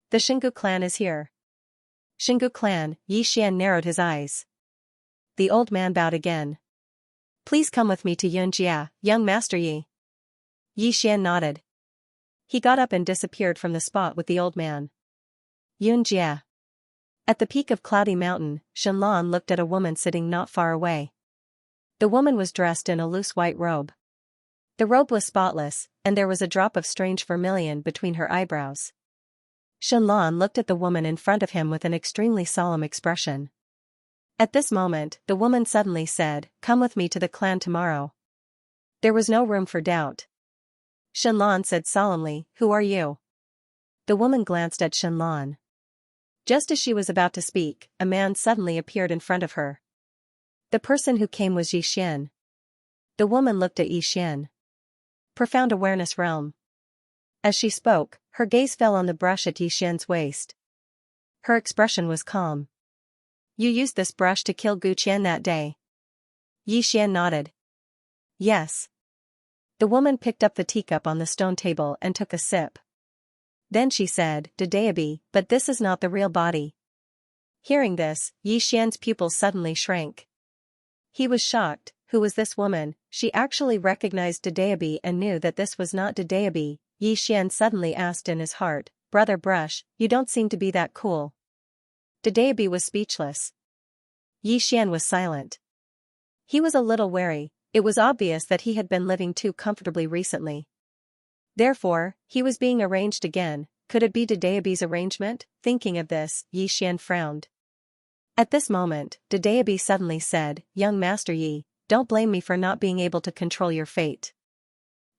The Xingu clan is here. Xingu clan, Yi Xian narrowed his eyes. The old man bowed again. Please come with me to Xianxia, young Master Yi. Yi Xian nodded. He got up and disappeared from the spot with the old man. Xianxia. At the peak of Cloudy Mountain, Shenlong looked at a woman sitting not far away. The woman was dressed in a loose white robe. The robe was spotless, and there was a drop of strange vermilion between her eyebrows. Shenlong looked at the woman in front of him with an extremely solemn expression. At this moment, the woman suddenly said, come with me to the clan tomorrow. There was no room for doubt. Shenlong said solemnly, who are you? The woman glanced at Shenlong. Just as she was about to speak, a man suddenly appeared in front of her. The person who came was Yi Xian. The woman looked at Yi Xian. Profound awareness realm. As she spoke, her gaze fell on the brush at Yi Xian's waist. Her expression was calm. You used this brush to kill Gu Qian that day. Yi Xian nodded. Yes. The woman picked up the teacup on the stone table and took a sip. Then she said, Dedeabi, but this is not the real body. Hearing this, Yi Xian's pupils suddenly shrank. He was shocked. Who was this woman? She actually recognized Dedeabi and knew that this was not Dedeabi. Yi Xian suddenly asked in his heart, Brother Brush, you don't seem to be that cool. Dedeabi was speechless. Yi Xian was silent. He was a little wary. It was obvious that he had been living too comfortably recently. Therefore, he was being arranged again. Could it be Dedeabi's arrangement? Thinking of this, Yi Xian frowned. At this moment, Dedeabi suddenly said, Young Master Yi, don't blame me for not being able to control your fate.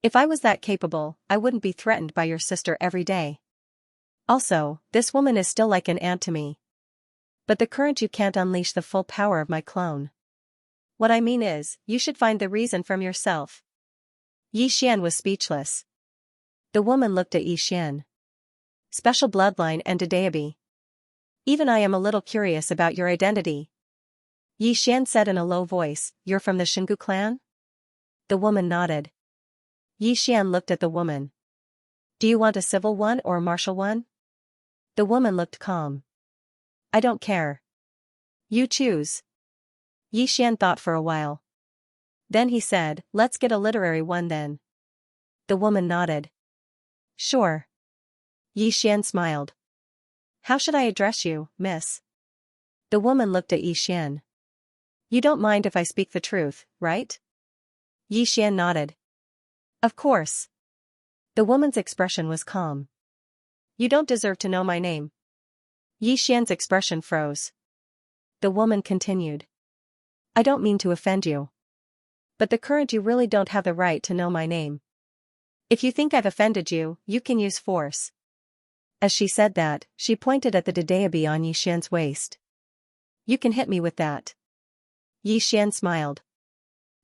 If I was that capable, I wouldn't be threatened by your sister every day. Also, this woman is still like an aunt to me. But the current you can't unleash the full power of my clone. What I mean is, you should find the reason from yourself. Yi Xian was speechless. The woman looked at Yi Xian. Special bloodline and Dedeabi. Even I am a little curious about your identity. Yi Xian said in a low voice, you're from the Shingu clan? The woman nodded. Yi Xian looked at the woman. Do you want a civil one or a martial one? The woman looked calm. I don't care. You choose. Yi Xian thought for a while. Then he said, let's get a literary one then. The woman nodded. Sure. Yi Xian smiled. How should I address you, miss? The woman looked at Yi Xian. You don't mind if I speak the truth, right? Yi Xian nodded. Of course. The woman's expression was calm. You don't deserve to know my name. Yi Xian's expression froze. The woman continued. I don't mean to offend you. But the current you really don't have the right to know my name. If you think I've offended you, you can use force. As she said that, she pointed at the Dedeabi on Yi Xian's waist. You can hit me with that. Yi Xian smiled.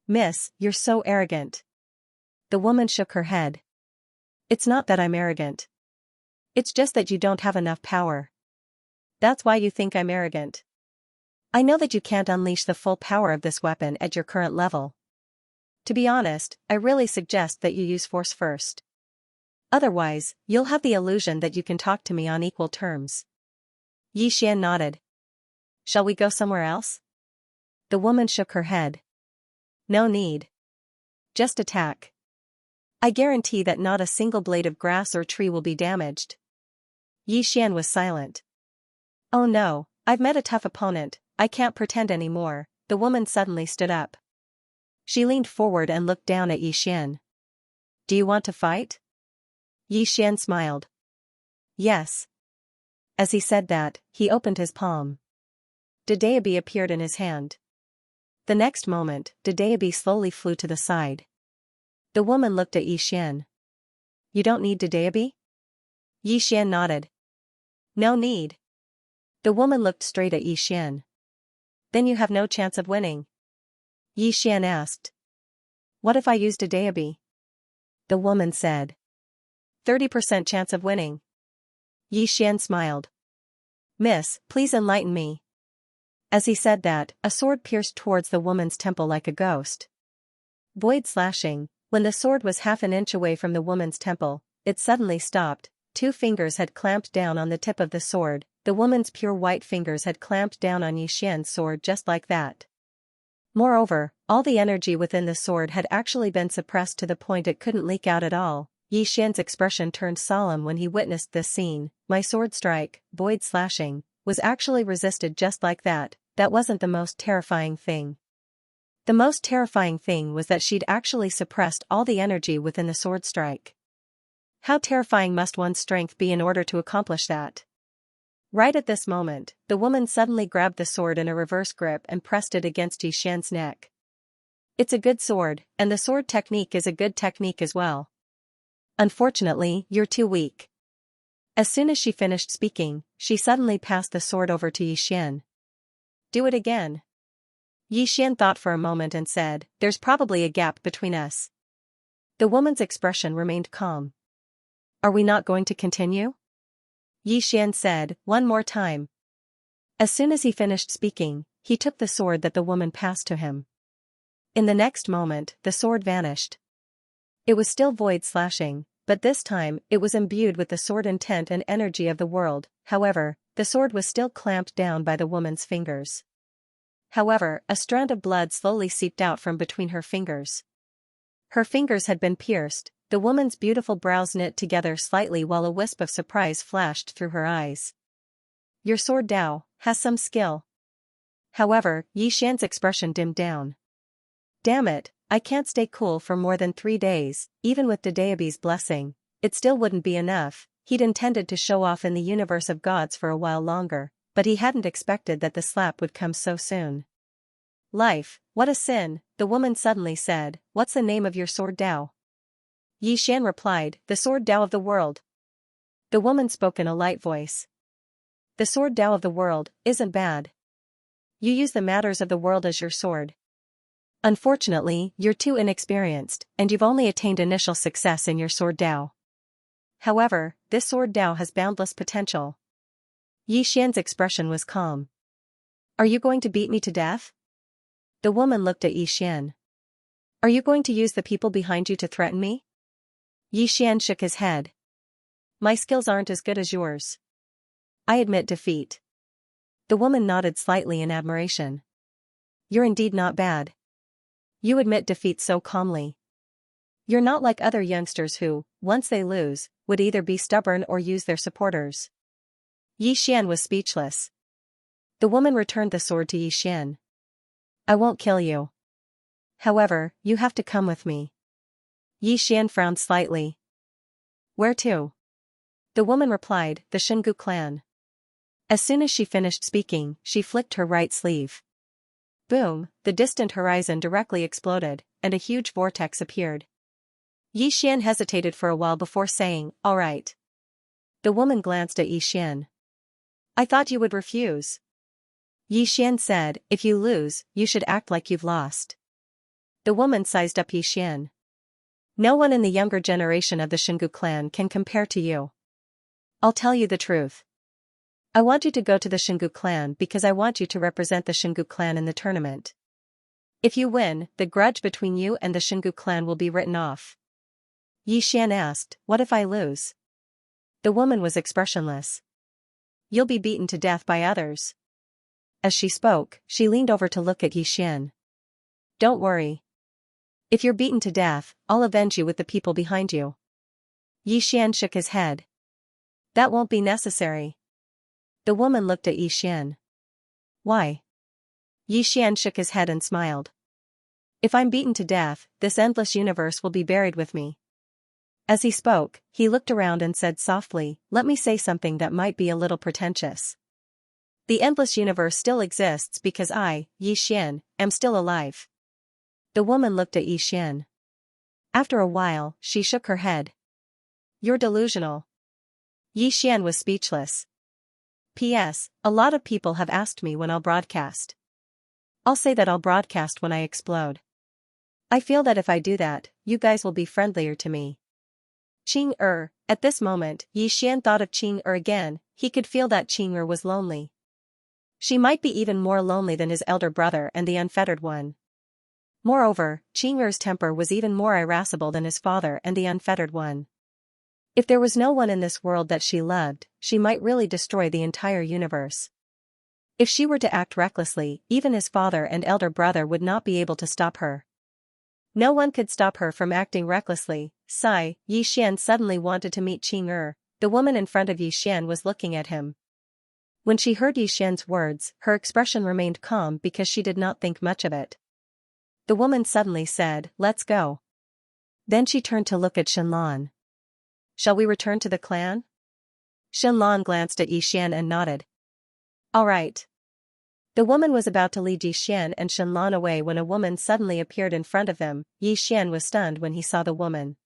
Miss, you're so arrogant. The woman shook her head. It's not that I'm arrogant. It's just that you don't have enough power. That's why you think I'm arrogant. I know that you can't unleash the full power of this weapon at your current level. To be honest, I really suggest that you use force first. Otherwise, you'll have the illusion that you can talk to me on equal terms. Yi Xian nodded. Shall we go somewhere else? The woman shook her head. No need. Just attack. I guarantee that not a single blade of grass or tree will be damaged. Yi Xian was silent. Oh no, I've met a tough opponent, I can't pretend anymore. The woman suddenly stood up. She leaned forward and looked down at Yi Xian. Do you want to fight? Yi Xian smiled. Yes. As he said that, he opened his palm. Dedeabi appeared in his hand. The next moment, Dedeabi slowly flew to the side. The woman looked at Yi Xian. You don't need Dedeabi? Yi Xian nodded. No need. The woman looked straight at Yi Xian. Then you have no chance of winning. Yi Xian asked. What if I used Dedeabi? The woman said. 30% chance of winning. Yi Xian smiled. Miss, please enlighten me. As he said that, a sword pierced towards the woman's temple like a ghost. Void slashing. When the sword was half an inch away from the woman's temple, it suddenly stopped. 2 fingers had clamped down on the tip of the sword. The woman's pure white fingers had clamped down on Yi Xian's sword just like that. Moreover, all the energy within the sword had actually been suppressed to the point it couldn't leak out at all. Yi Xian's expression turned solemn when he witnessed this scene. My sword strike, void slashing, was actually resisted just like that. That wasn't the most terrifying thing. The most terrifying thing was that she'd actually suppressed all the energy within the sword strike. How terrifying must one's strength be in order to accomplish that? Right at this moment, the woman suddenly grabbed the sword in a reverse grip and pressed it against Yi Xian's neck. It's a good sword, and the sword technique is a good technique as well. Unfortunately, you're too weak. As soon as she finished speaking, she suddenly passed the sword over to Yi Xian. Do it again. Yi Xian thought for a moment and said, there's probably a gap between us. The woman's expression remained calm. Are we not going to continue? Yi Xian said, one more time. As soon as he finished speaking, he took the sword that the woman passed to him. In the next moment, the sword vanished. It was still void slashing, but this time, it was imbued with the sword intent and energy of the world. However, the sword was still clamped down by the woman's fingers. However, a strand of blood slowly seeped out from between her fingers. Her fingers had been pierced. The woman's beautiful brows knit together slightly while a wisp of surprise flashed through her eyes. Your sword Dao has some skill. However, Yi Xian's expression dimmed down. Damn it, I can't stay cool for more than 3 days, even with Dedeabi's blessing. It still wouldn't be enough. He'd intended to show off in the universe of gods for a while longer, but he hadn't expected that the slap would come so soon. Life, what a sin, the woman suddenly said. What's the name of your sword Dao? Yi Xian replied, the sword Tao of the world. The woman spoke in a light voice. The sword Tao of the world isn't bad. You use the matters of the world as your sword. Unfortunately, you're too inexperienced, and you've only attained initial success in your sword Tao. However, this sword Tao has boundless potential. Yi Xian's expression was calm. Are you going to beat me to death? The woman looked at Yi Xian. Are you going to use the people behind you to threaten me? Yi Xian shook his head. My skills aren't as good as yours. I admit defeat. The woman nodded slightly in admiration. You're indeed not bad. You admit defeat so calmly. You're not like other youngsters who, once they lose, would either be stubborn or use their supporters. Yi Xian was speechless. The woman returned the sword to Yi Xian. I won't kill you. However, you have to come with me. Yi Xian frowned slightly. Where to? The woman replied, the Xingu clan. As soon as she finished speaking, she flicked her right sleeve. Boom, the distant horizon directly exploded, and a huge vortex appeared. Yi Xian hesitated for a while before saying, all right. The woman glanced at Yi Xian. I thought you would refuse. Yi Xian said, if you lose, you should act like you've lost. The woman sized up Yi Xian. No one in the younger generation of the Xingu clan can compare to you. I'll tell you the truth. I want you to go to the Xingu clan because I want you to represent the Xingu clan in the tournament. If you win, the grudge between you and the Xingu clan will be written off. Yi Xian asked, what if I lose? The woman was expressionless. You'll be beaten to death by others. As she spoke, she leaned over to look at Yi Xian. Don't worry. If you're beaten to death, I'll avenge you with the people behind you. Yi Xian shook his head. That won't be necessary. The woman looked at Yi Xian. Why? Yi Xian shook his head and smiled. If I'm beaten to death, this endless universe will be buried with me. As he spoke, he looked around and said softly, let me say something that might be a little pretentious. The endless universe still exists because I, Yi Xian, am still alive. The woman looked at Yi Xian. After a while, she shook her head. You're delusional. Yi Xian was speechless. P.S. A lot of people have asked me when I'll broadcast. I'll say that I'll broadcast when I explode. I feel that if I do that, you guys will be friendlier to me. Qing at this moment, Yi Xian thought of Qing again, he could feel that Qing was lonely. She might be even more lonely than his elder brother and the unfettered one. Moreover, Qing's temper was even more irascible than his father and the unfettered one. If there was no one in this world that she loved, she might really destroy the entire universe. If she were to act recklessly, even his father and elder brother would not be able to stop her. No one could stop her from acting recklessly. Sigh, Yi Xian suddenly wanted to meet Qing. The woman in front of Yi Xian was looking at him. When she heard Yi Xian's words, her expression remained calm because she did not think much of it. The woman suddenly said, let's go. Then she turned to look at Shenlan. Shall we return to the clan? Shenlan glanced at Yi Xian and nodded. All right. The woman was about to lead Yi Xian and Shenlan away when a woman suddenly appeared in front of them. Yi Xian was stunned when he saw the woman.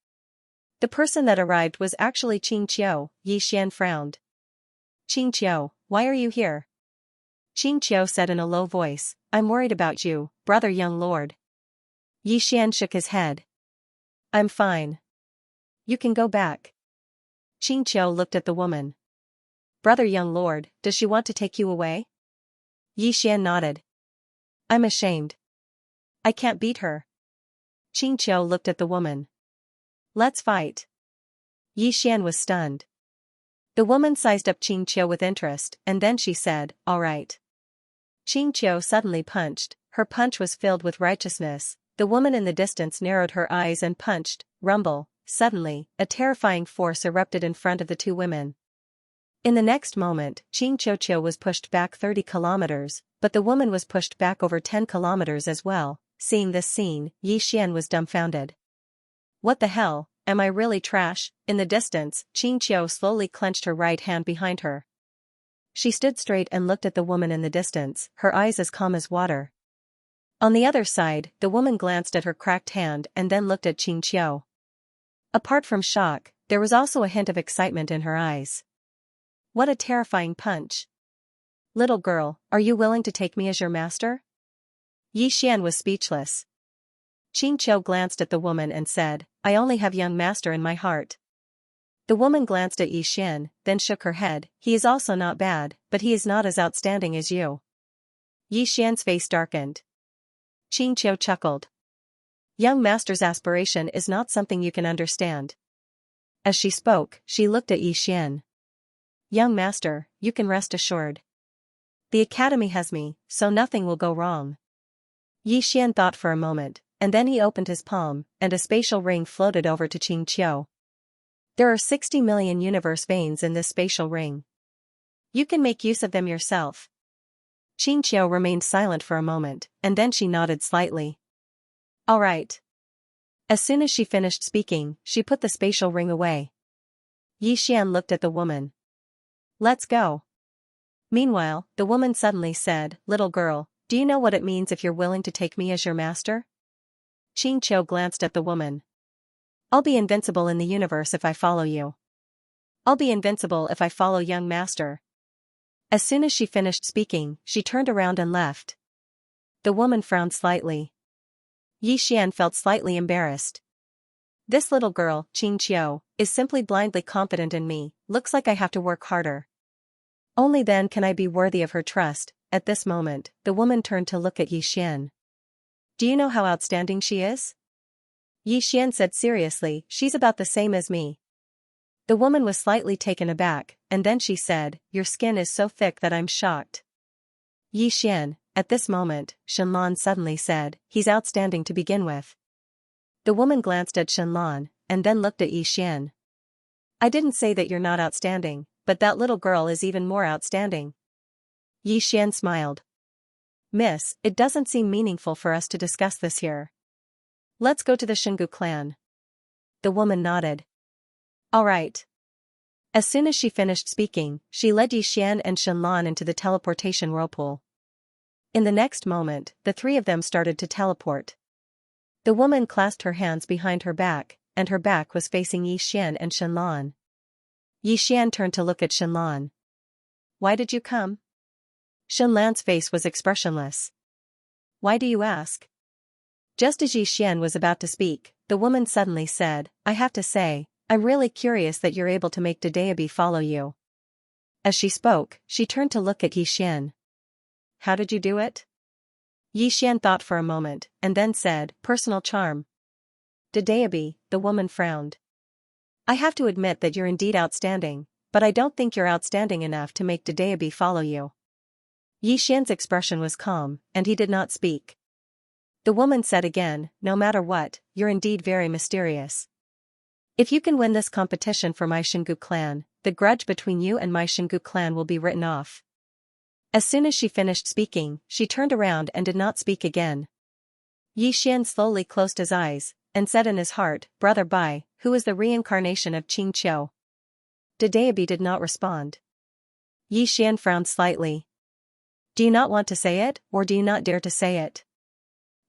The person that arrived was actually Xianxia. Yi Xian frowned. Xianxia, why are you here? Xianxia said in a low voice, I'm worried about you, brother young lord. Yi Xian shook his head. I'm fine. You can go back. Xianxia looked at the woman. Brother young lord, does she want to take you away? Yi Xian nodded. I'm ashamed. I can't beat her. Xianxia looked at the woman. Let's fight. Yi Xian was stunned. The woman sized up Xianxia with interest, and then she said, all right. Xianxia suddenly punched. Her punch was filled with righteousness. The woman in the distance narrowed her eyes and punched. Rumble. Suddenly, a terrifying force erupted in front of the two women. In the next moment, Xianxia was pushed back 30 kilometers, but the woman was pushed back over 10 kilometers as well. Seeing this scene, Yi Xian was dumbfounded. What the hell, am I really trash? In the distance, Xianxia slowly clenched her right hand behind her. She stood straight and looked at the woman in the distance, her eyes as calm as water. On the other side, the woman glanced at her cracked hand and then looked at Xianxia. Apart from shock, there was also a hint of excitement in her eyes. What a terrifying punch. Little girl, are you willing to take me as your master? Xian was speechless. Xianxia glanced at the woman and said, I only have young master in my heart. The woman glanced at Xian, then shook her head, he is also not bad, but he is not as outstanding as you. Xian's face darkened. Xianxia chuckled. Young master's aspiration is not something you can understand. As she spoke, she looked at Xian. Young master, you can rest assured. The academy has me, so nothing will go wrong. Xian thought for a moment, and then he opened his palm, and a spatial ring floated over to Xianxia. There are 60 million universe veins in this spatial ring. You can make use of them yourself. Xianxia remained silent for a moment, and then she nodded slightly. All right. As soon as she finished speaking, she put the spatial ring away. Xian looked at the woman. Let's go. Meanwhile, the woman suddenly said, Little girl, do you know what it means if you're willing to take me as your master? Xianxia glanced at the woman. I'll be invincible in the universe if I follow you. I'll be invincible if I follow young master. As soon as she finished speaking, she turned around and left. The woman frowned slightly. Xian felt slightly embarrassed. This little girl, Xianxia, is simply blindly confident in me, looks like I have to work harder. Only then can I be worthy of her trust. At this moment, the woman turned to look at Xian. Do you know how outstanding she is? Xian said seriously, she's about the same as me. The woman was slightly taken aback, and then she said, your skin is so thick that I'm shocked. Xian, at this moment, Shenlan suddenly said, he's outstanding to begin with. The woman glanced at Shenlan, and then looked at Xian. I didn't say that you're not outstanding, but that little girl is even more outstanding. Xian smiled. Miss, it doesn't seem meaningful for us to discuss this here. Let's go to the Xingu clan. The woman nodded. All right. As soon as she finished speaking, she led Xian and Shenlan into the teleportation whirlpool. In the next moment, the three of them started to teleport. The woman clasped her hands behind her back, and her back was facing Xian and Shenlan. Xian turned to look at Shenlan. Why did you come? Shenlan's face was expressionless. Why do you ask? Just as Xian was about to speak, the woman suddenly said, I have to say, I'm really curious that you're able to make Dedeabi follow you. As she spoke, she turned to look at Xian. How did you do it? Xian thought for a moment, and then said, personal charm. Dedeabi, the woman frowned. I have to admit that you're indeed outstanding, but I don't think you're outstanding enough to make Dedeabi follow you. Xian's expression was calm, and he did not speak. The woman said again, no matter what, you're indeed very mysterious. If you can win this competition for my Xingu clan, the grudge between you and my Xingu clan will be written off. As soon as she finished speaking, she turned around and did not speak again. Xian slowly closed his eyes, and said in his heart, Brother Bai, who is the reincarnation of Xianxia? Dedeabi did not respond. Xian frowned slightly. Do you not want to say it, or do you not dare to say it?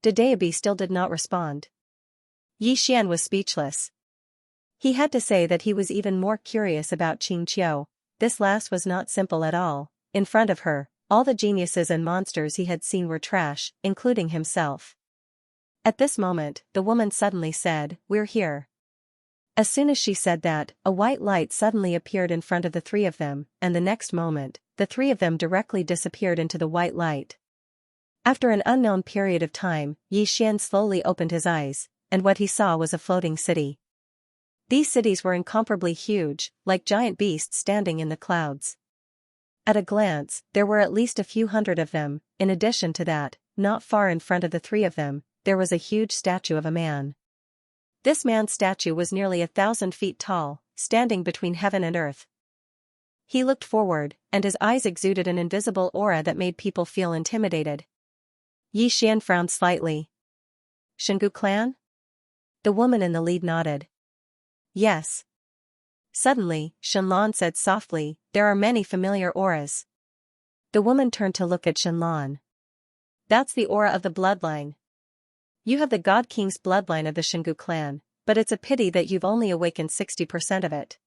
Dedeabi still did not respond. Xian was speechless. He had to say that he was even more curious about Xianxia. This last was not simple at all. In front of her, all the geniuses and monsters he had seen were trash, including himself. At this moment, the woman suddenly said, We're here. As soon as she said that, a white light suddenly appeared in front of the three of them, and the next moment, the three of them directly disappeared into the white light. After an unknown period of time, Xian slowly opened his eyes, and what he saw was a floating city. These cities were incomparably huge, like giant beasts standing in the clouds. At a glance, there were at least a few hundred of them. In addition to that, not far in front of the three of them, there was a huge statue of a man. This man's statue was nearly 1,000 feet tall, standing between heaven and earth. He looked forward, and his eyes exuded an invisible aura that made people feel intimidated. Xian frowned slightly. Xingu clan? The woman in the lead nodded. Yes. Suddenly, Shenlan said softly, there are many familiar auras. The woman turned to look at Shenlan. That's the aura of the bloodline. You have the God King's bloodline of the Xingu clan, but it's a pity that you've only awakened 60% of it.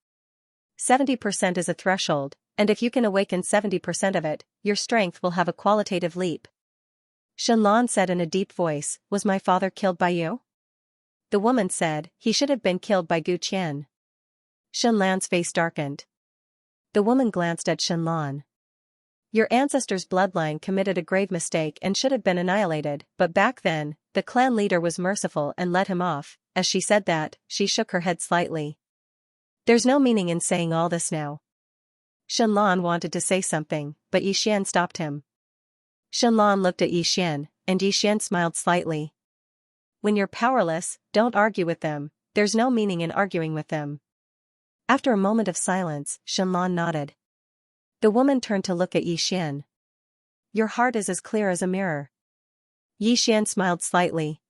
70% is a threshold, and if you can awaken 70% of it, your strength will have a qualitative leap. Xianlan said in a deep voice, "Was my father killed by you?" The woman said, "He should have been killed by Gu Qian." Xianlan's face darkened. The woman glanced at Xianlan. "Your ancestors' bloodline committed a grave mistake and should have been annihilated, but back then, the clan leader was merciful and let him off." As she said that, she shook her head slightly. "There's no meaning in saying all this now." Xianlan wanted to say something, but Yixian stopped him. Xianlan looked at Yixian, and Yixian smiled slightly. "When you're powerless, don't argue with them, there's no meaning in arguing with them." After a moment of silence, Xianlan nodded. The woman turned to look at Yixian. "Your heart is as clear as a mirror." Yixian smiled slightly.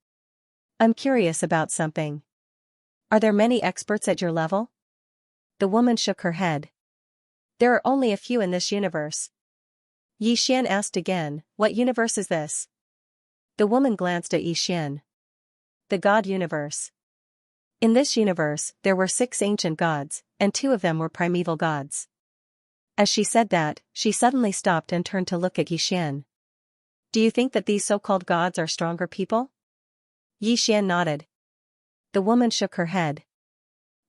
"I'm curious about something. Are there many experts at your level?" The woman shook her head. "There are only a few in this universe." Yixian asked again, "What universe is this?" The woman glanced at Yixian. "The God universe. In this universe, there were 6 ancient gods, and 2 of them were primeval gods." As she said that, she suddenly stopped and turned to look at Yixian. "Do you think that these so-called gods are stronger people?" Yixian nodded. The woman shook her head.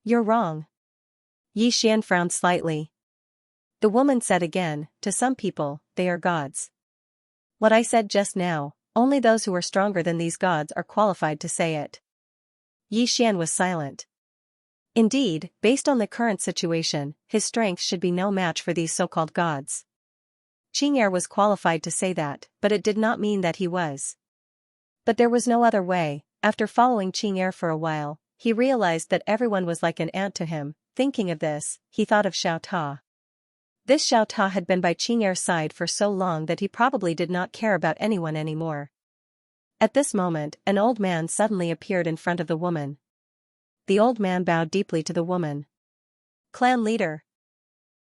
"You're wrong." Yixian frowned slightly. The woman said again, "To some people, they are gods." "What I said just now, only those who are stronger than these gods are qualified to say it." Yixian was silent. Indeed, based on the current situation, his strength should be no match for these so-called gods. Qing'er was qualified to say that, but it did not mean that he was. But there was no other way. After following Qing'er for a while, he realized that everyone was like an ant to him. Thinking of this, he thought of Xiao Ta. This Xiao Ta had been by Qing'er's side for so long that he probably did not care about anyone anymore. At this moment, an old man suddenly appeared in front of the woman. The old man bowed deeply to the woman. "Clan leader."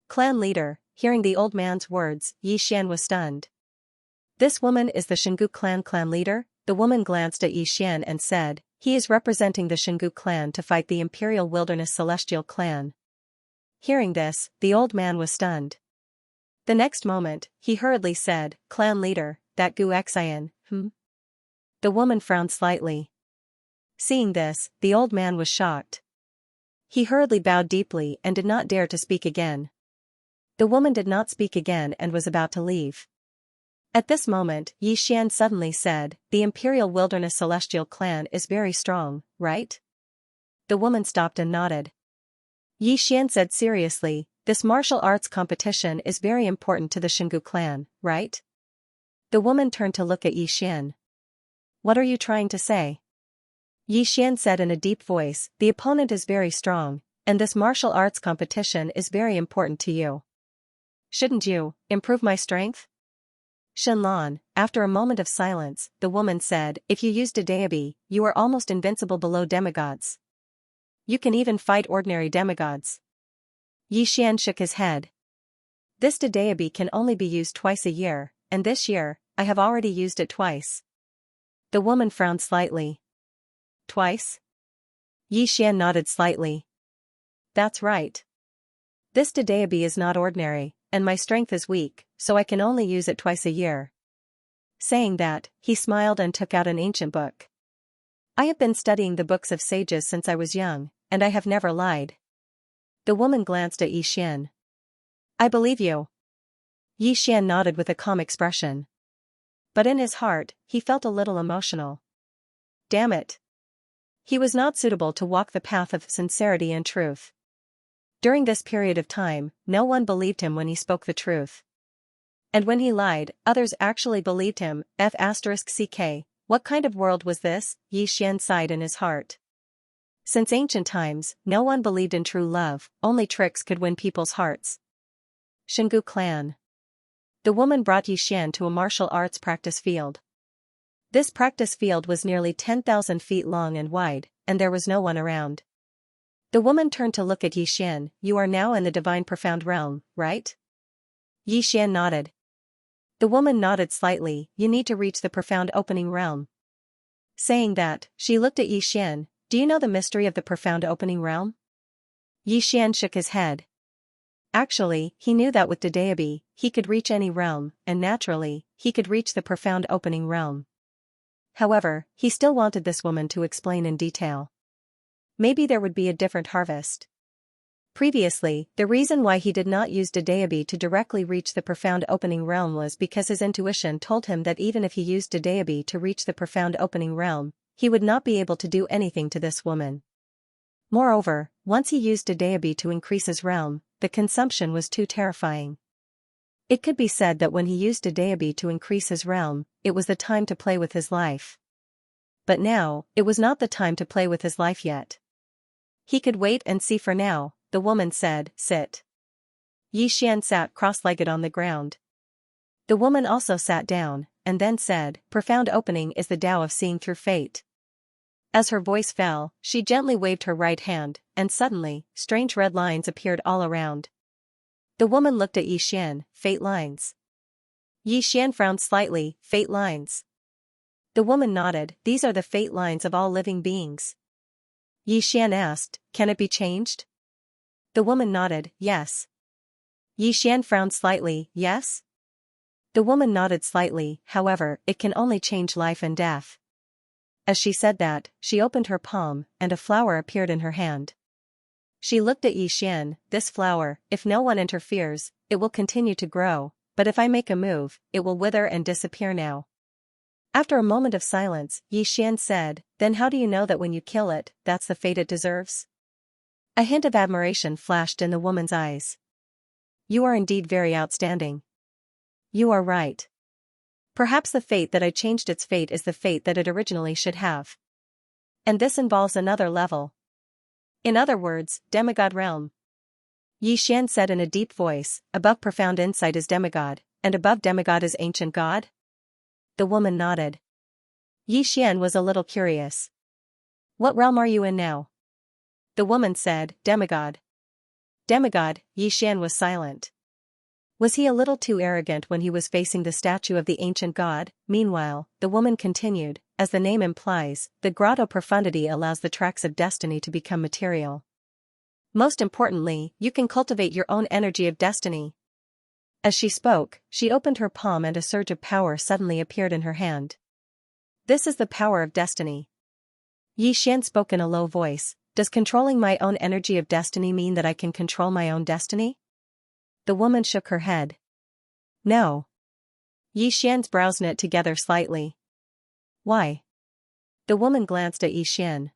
"Clan leader." Hearing the old man's words, Yixian was stunned. "This woman is the Shingu clan leader?" The woman glanced at Yixian and said, "He is representing the Shingu clan to fight the Imperial Wilderness Celestial clan." Hearing this, the old man was stunned. The next moment, he hurriedly said, "Clan leader, that Gu Xian, The woman frowned slightly. Seeing this, the old man was shocked. He hurriedly bowed deeply and did not dare to speak again. The woman did not speak again and was about to leave. At this moment, Yixian suddenly said, "The Imperial Wilderness Celestial clan is very strong, right?" The woman stopped and nodded. Yixian said seriously, "This martial arts competition is very important to the Shingu clan, right?" The woman turned to look at Yixian. "What are you trying to say?" Yixian said in a deep voice, "The opponent is very strong, and this martial arts competition is very important to you. Shouldn't you improve my strength?" Xianlan, after a moment of silence, the woman said, "If you use Dedeabi, you are almost invincible below demigods. You can even fight ordinary demigods." Yixian shook his head. "This Dedeabi can only be used twice a year, and this year, I have already used it twice." The woman frowned slightly. "Twice?" Yixian nodded slightly. "That's right. This Dedeabi is not ordinary, and my strength is weak, so I can only use it twice a year." Saying that, he smiled and took out an ancient book. "I have been studying the books of sages since I was young, and I have never lied." The woman glanced at Yixian. "I believe you." Yixian nodded with a calm expression. But in his heart, he felt a little emotional. Damn it. He was not suitable to walk the path of sincerity and truth. During this period of time, no one believed him when he spoke the truth. And when he lied, others actually believed him. F***ck. What kind of world was this? Yixian sighed in his heart. Since ancient times, no one believed in true love, only tricks could win people's hearts. Shingu clan. The woman brought Yixian to a martial arts practice field. This practice field was nearly 10,000 feet long and wide, and there was no one around. The woman turned to look at Yixian. "You are now in the divine profound realm, right?" Yixian nodded. The woman nodded slightly. "You need to reach the profound opening realm." Saying that, she looked at Yixian. Do you know the mystery of the profound opening realm? Xian shook his head. Actually, he knew that with Dedeabi, he could reach any realm, and naturally, he could reach the profound opening realm. However, he still wanted this woman to explain in detail. Maybe there would be a different harvest. Previously, the reason why he did not use Dedeabi to directly reach the profound opening realm was because his intuition told him that even if he used Dedeabi to reach the profound opening realm, he would not be able to do anything to this woman. Moreover, once he used Dedeabi to increase his realm, the consumption was too terrifying. It could be said that when he used Dedeabi to increase his realm, it was the time to play with his life. But now, it was not the time to play with his life yet. He could wait and see for now, the woman said, sit. Xian sat cross-legged on the ground. The woman also sat down, and then said, profound opening is the Tao of seeing through fate. As her voice fell, she gently waved her right hand, and suddenly, strange red lines appeared all around. The woman looked at Xian, fate lines. Xian frowned slightly, fate lines. The woman nodded, these are the fate lines of all living beings. Xian asked, can it be changed? The woman nodded, yes. Xian frowned slightly, yes? The woman nodded slightly, however, it can only change life and death. As she said that, she opened her palm, and a flower appeared in her hand. She looked at Xian, this flower, if no one interferes, it will continue to grow, but if I make a move, it will wither and disappear now. After a moment of silence, Xian said, then how do you know that when you kill it, that's the fate it deserves? A hint of admiration flashed in the woman's eyes. You are indeed very outstanding. You are right. Perhaps the fate that I changed its fate is the fate that it originally should have. And this involves another level. In other words, demigod realm. Xian said in a deep voice, above profound insight is demigod, and above demigod is ancient god? The woman nodded. Xian was a little curious. What realm are you in now? The woman said, demigod. Demigod, Xian was silent. Was he a little too arrogant when he was facing the statue of the ancient god? Meanwhile, the woman continued, as the name implies, the grotto profundity allows the tracks of destiny to become material. Most importantly, you can cultivate your own energy of destiny. As she spoke, she opened her palm and a surge of power suddenly appeared in her hand. This is the power of destiny. Xian spoke in a low voice, does controlling my own energy of destiny mean that I can control my own destiny? The woman shook her head. No. Xian's brows knit together slightly. Why? The woman glanced at Xian.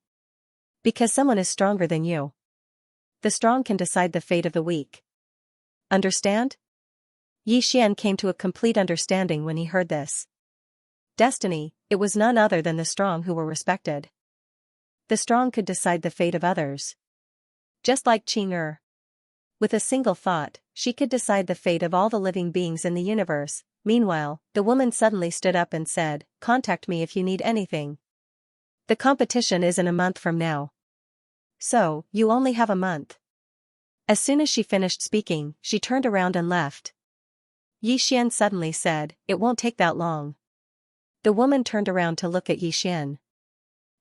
Because someone is stronger than you. The strong can decide the fate of the weak. Understand? Xian came to a complete understanding when he heard this. Destiny, it was none other than the strong who were respected. The strong could decide the fate of others. Just like Qing. With a single thought, she could decide the fate of all the living beings in the universe. Meanwhile, the woman suddenly stood up and said, contact me if you need anything. The competition is in a month from now. So, you only have a month. As soon as she finished speaking, she turned around and left. Xian suddenly said, it won't take that long. The woman turned around to look at Xian.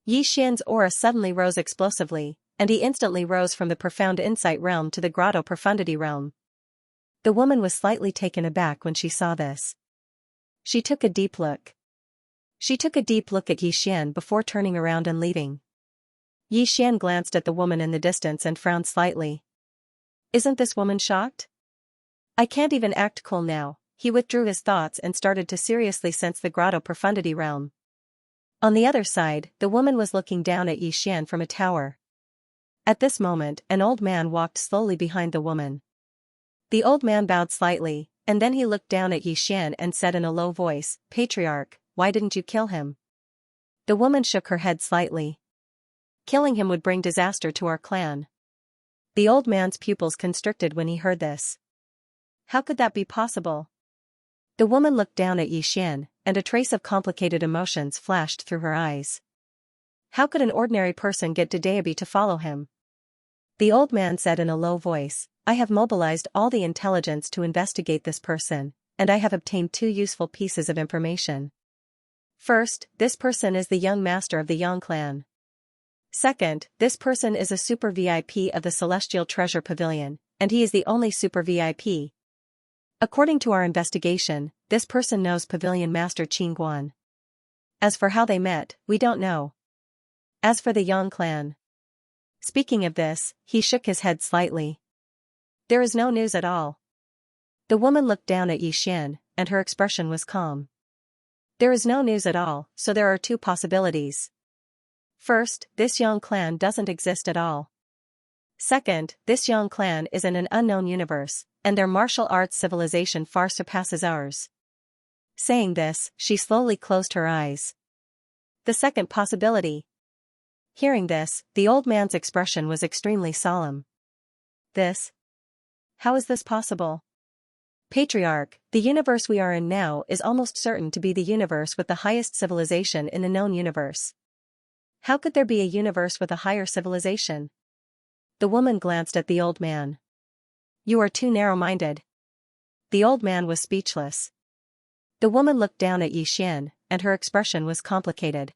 Xian's aura suddenly rose explosively, and he instantly rose from the profound insight realm to the grotto profundity realm. The woman was slightly taken aback when she saw this. She took a deep look. She took a deep look at Xian before turning around and leaving. Xian glanced at the woman in the distance and frowned slightly. Isn't this woman shocked? I can't even act cool now. He withdrew his thoughts and started to seriously sense the grotto profundity realm. On the other side, the woman was looking down at Xian from a tower. At this moment, an old man walked slowly behind the woman. The old man bowed slightly, and then he looked down at Xian and said in a low voice, Patriarch, why didn't you kill him? The woman shook her head slightly. Killing him would bring disaster to our clan. The old man's pupils constricted when he heard this. How could that be possible? The woman looked down at Xian, and a trace of complicated emotions flashed through her eyes. How could an ordinary person get Dedeabi to follow him? The old man said in a low voice, I have mobilized all the intelligence to investigate this person, and I have obtained two useful pieces of information. First, this person is the young master of the Yang clan. Second, this person is a super VIP of the Celestial Treasure Pavilion, and he is the only super VIP. According to our investigation, this person knows Pavilion Master Qin Guan. As for how they met, we don't know. As for the Yang clan. Speaking of this, he shook his head slightly. There is no news at all. The woman looked down at Yi Xian, and her expression was calm. There is no news at all, so there are two possibilities. First, this Yang clan doesn't exist at all. Second, this Yang clan is in an unknown universe, and their martial arts civilization far surpasses ours. Saying this, she slowly closed her eyes. The second possibility. Hearing this, the old man's expression was extremely solemn. This? How is this possible? Patriarch, the universe we are in now is almost certain to be the universe with the highest civilization in the known universe. How could there be a universe with a higher civilization? The woman glanced at the old man. You are too narrow-minded. The old man was speechless. The woman looked down at Yi Xian, and her expression was complicated.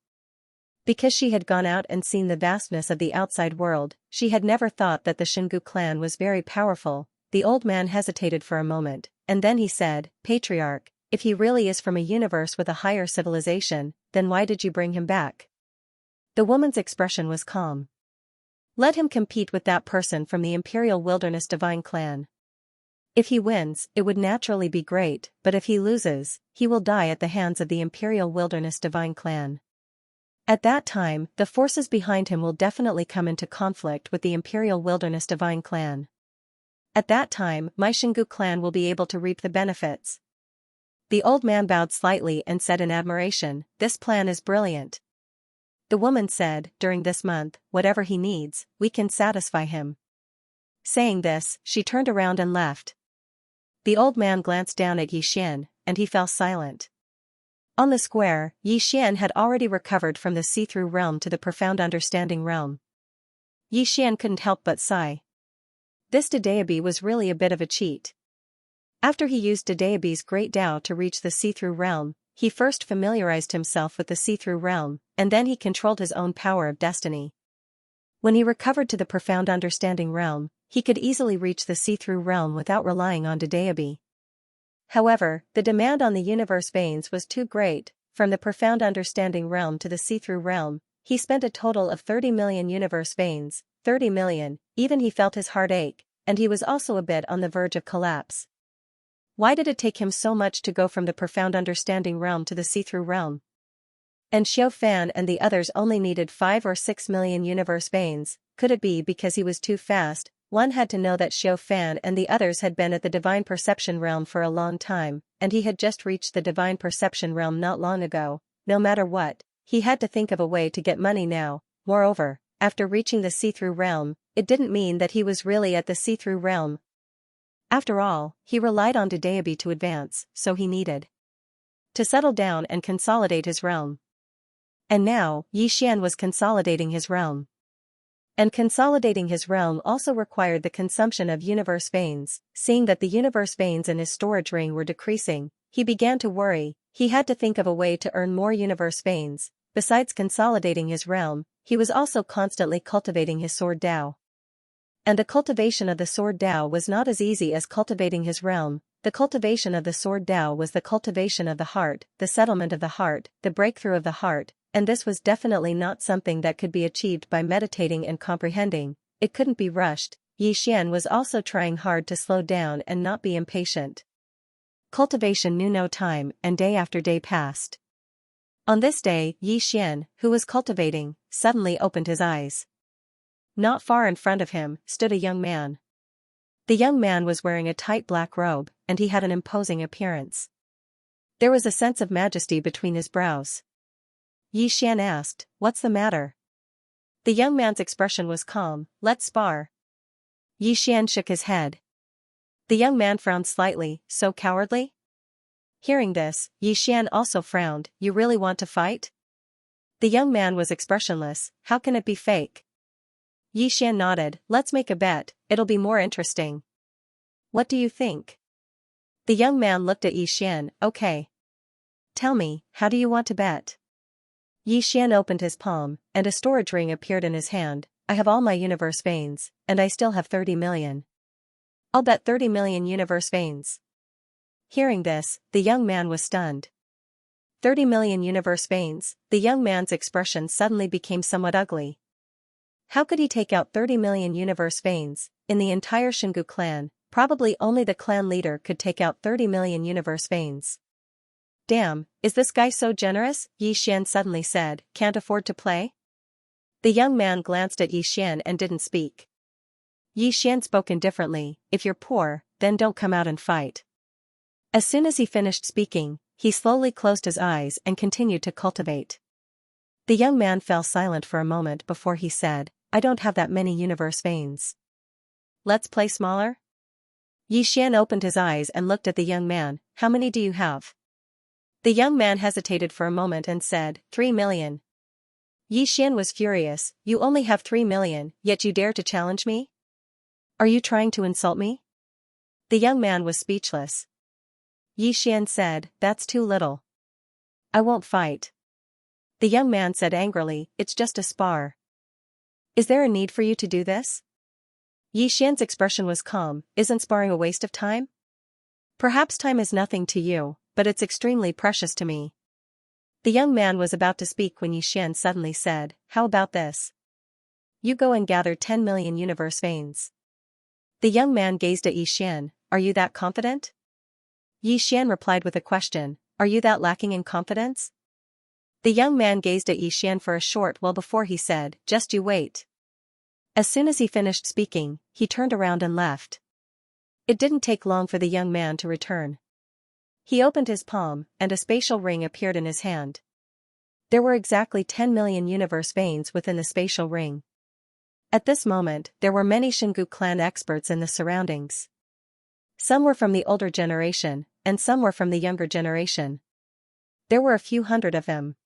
Because she had gone out and seen the vastness of the outside world, she had never thought that the Xingu clan was very powerful. The old man hesitated for a moment, and then he said, Patriarch, if he really is from a universe with a higher civilization, then why did you bring him back? The woman's expression was calm. Let him compete with that person from the Imperial Wilderness Divine Clan. If he wins, it would naturally be great, but if he loses, he will die at the hands of the Imperial Wilderness Divine Clan. At that time, the forces behind him will definitely come into conflict with the Imperial Wilderness Divine Clan. At that time, my Xingu clan will be able to reap the benefits. The old man bowed slightly and said in admiration, this plan is brilliant. The woman said, during this month, whatever he needs, we can satisfy him. Saying this, she turned around and left. The old man glanced down at Yi Xian, and he fell silent. On the square, Yi Xian had already recovered from the see-through realm to the profound understanding realm. Yi Xian couldn't help but sigh. This Dedeabi was really a bit of a cheat. After he used Dedeabi's great Tao to reach the see-through realm, he first familiarized himself with the see-through realm, and then he controlled his own power of destiny. When he recovered to the profound understanding realm, he could easily reach the see-through realm without relying on Dedeabi. However, the demand on the universe veins was too great. From the profound understanding realm to the see-through realm, he spent a total of 30 million universe veins, 30 million, even he felt his heart ache, and he was also a bit on the verge of collapse. Why did it take him so much to go from the profound understanding realm to the see-through realm? And Xiao Fan and the others only needed 5 or 6 million universe veins. Could it be because he was too fast? One had to know that Xiao Fan and the others had been at the divine perception realm for a long time, and he had just reached the divine perception realm not long ago. No matter what, he had to think of a way to get money now. Moreover, after reaching the see-through realm, it didn't mean that he was really at the see-through realm. After all, he relied on Dedeabi to advance, so he needed to settle down and consolidate his realm. And now, Yi Xian was consolidating his realm. And consolidating his realm also required the consumption of universe veins. Seeing that the universe veins in his storage ring were decreasing, he began to worry. He had to think of a way to earn more universe veins. Besides consolidating his realm, he was also constantly cultivating his sword Tao. And the cultivation of the sword Tao was not as easy as cultivating his realm. The cultivation of the sword Tao was the cultivation of the heart, the settlement of the heart, the breakthrough of the heart. And this was definitely not something that could be achieved by meditating and comprehending. It couldn't be rushed. Yi Xian was also trying hard to slow down and not be impatient. Cultivation knew no time, and day after day passed. On this day, Yi Xian, who was cultivating, suddenly opened his eyes. Not far in front of him stood a young man. The young man was wearing a tight black robe, and he had an imposing appearance. There was a sense of majesty between his brows. Yi Xian asked, "What's the matter?" The young man's expression was calm. "Let's spar." Yi Xian shook his head. The young man frowned slightly. "So cowardly?" Hearing this, Yi Xian also frowned. "You really want to fight?" The young man was expressionless. "How can it be fake?" Yi Xian nodded. "Let's make a bet, it'll be more interesting." "What do you think?" The young man looked at Yi Xian. "Okay. Tell me, how do you want to bet?" Yi Xian opened his palm, and a storage ring appeared in his hand. I have all my universe veins, and I still have 30 million. I'll bet 30 million universe veins. Hearing this, the young man was stunned. 30 million universe veins, the young man's expression suddenly became somewhat ugly. How could he take out 30 million universe veins? In the entire Xingu clan, probably only the clan leader could take out 30 million universe veins. Damn, is this guy so generous? Yi Xian suddenly said, can't afford to play? The young man glanced at Yi Xian and didn't speak. Yi Xian spoke indifferently, if you're poor, then don't come out and fight. As soon as he finished speaking, he slowly closed his eyes and continued to cultivate. The young man fell silent for a moment before he said, I don't have that many universe veins. Let's play smaller? Yi Xian opened his eyes and looked at the young man. How many do you have? The young man hesitated for a moment and said, 3 million. Yi Xian was furious. You only have 3 million, yet you dare to challenge me? Are you trying to insult me? The young man was speechless. Yi Xian said, that's too little. I won't fight. The young man said angrily, it's just a spar. Is there a need for you to do this? Yi Xian's expression was calm. Isn't sparring a waste of time? Perhaps time is nothing to you, but it's extremely precious to me. The young man was about to speak when Yi Xian suddenly said, how about this? You go and gather 10 million universe veins. The young man gazed at Yi Xian, are you that confident? Yi Xian replied with a question, are you that lacking in confidence? The young man gazed at Yi Xian for a short while before he said, just you wait. As soon as he finished speaking, he turned around and left. It didn't take long for the young man to return. He opened his palm, and a spatial ring appeared in his hand. There were exactly 10 million universe veins within the spatial ring. At this moment, there were many Xingu clan experts in the surroundings. Some were from the older generation, and some were from the younger generation. There were a few hundred of them.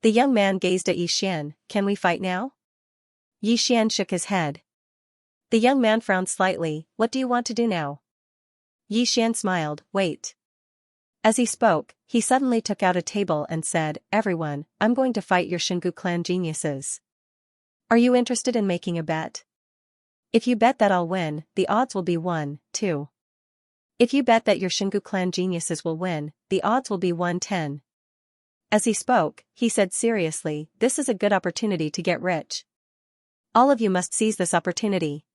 The young man gazed at Yi Xian, can we fight now? Yi Xian shook his head. The young man frowned slightly, what do you want to do now? Yi Xian smiled, wait. As he spoke, he suddenly took out a table and said, everyone, I'm going to fight your Xingu clan geniuses. Are you interested in making a bet? If you bet that I'll win, the odds will be 1-2. If you bet that your Xingu clan geniuses will win, the odds will be 1-10. As he spoke, he said seriously, this is a good opportunity to get rich. All of you must seize this opportunity.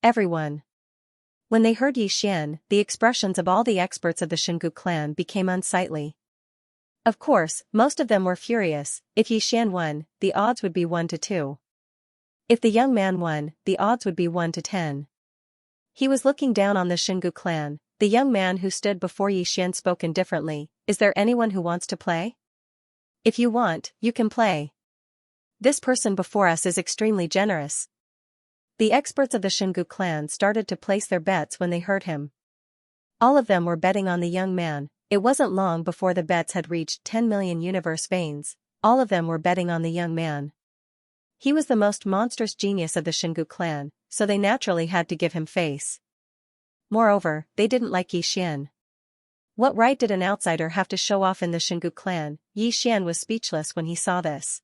Everyone. When they heard Yi Xian, the expressions of all the experts of the Xingu clan became unsightly. Of course, most of them were furious. If Yi Xian won, the odds would be 1-2. If the young man won, the odds would be 1-10. He was looking down on the Xingu clan. The young man who stood before Yi Xian spoke indifferently, is there anyone who wants to play? If you want, you can play. This person before us is extremely generous. The experts of the Xingu clan started to place their bets when they heard him. All of them were betting on the young man. It wasn't long before the bets had reached 10 million universe veins. All of them were betting on the young man. He was the most monstrous genius of the Xingu clan, so they naturally had to give him face. Moreover, they didn't like Yi Xian. What right did an outsider have to show off in the Xingu clan? Yi Xian was speechless when he saw this.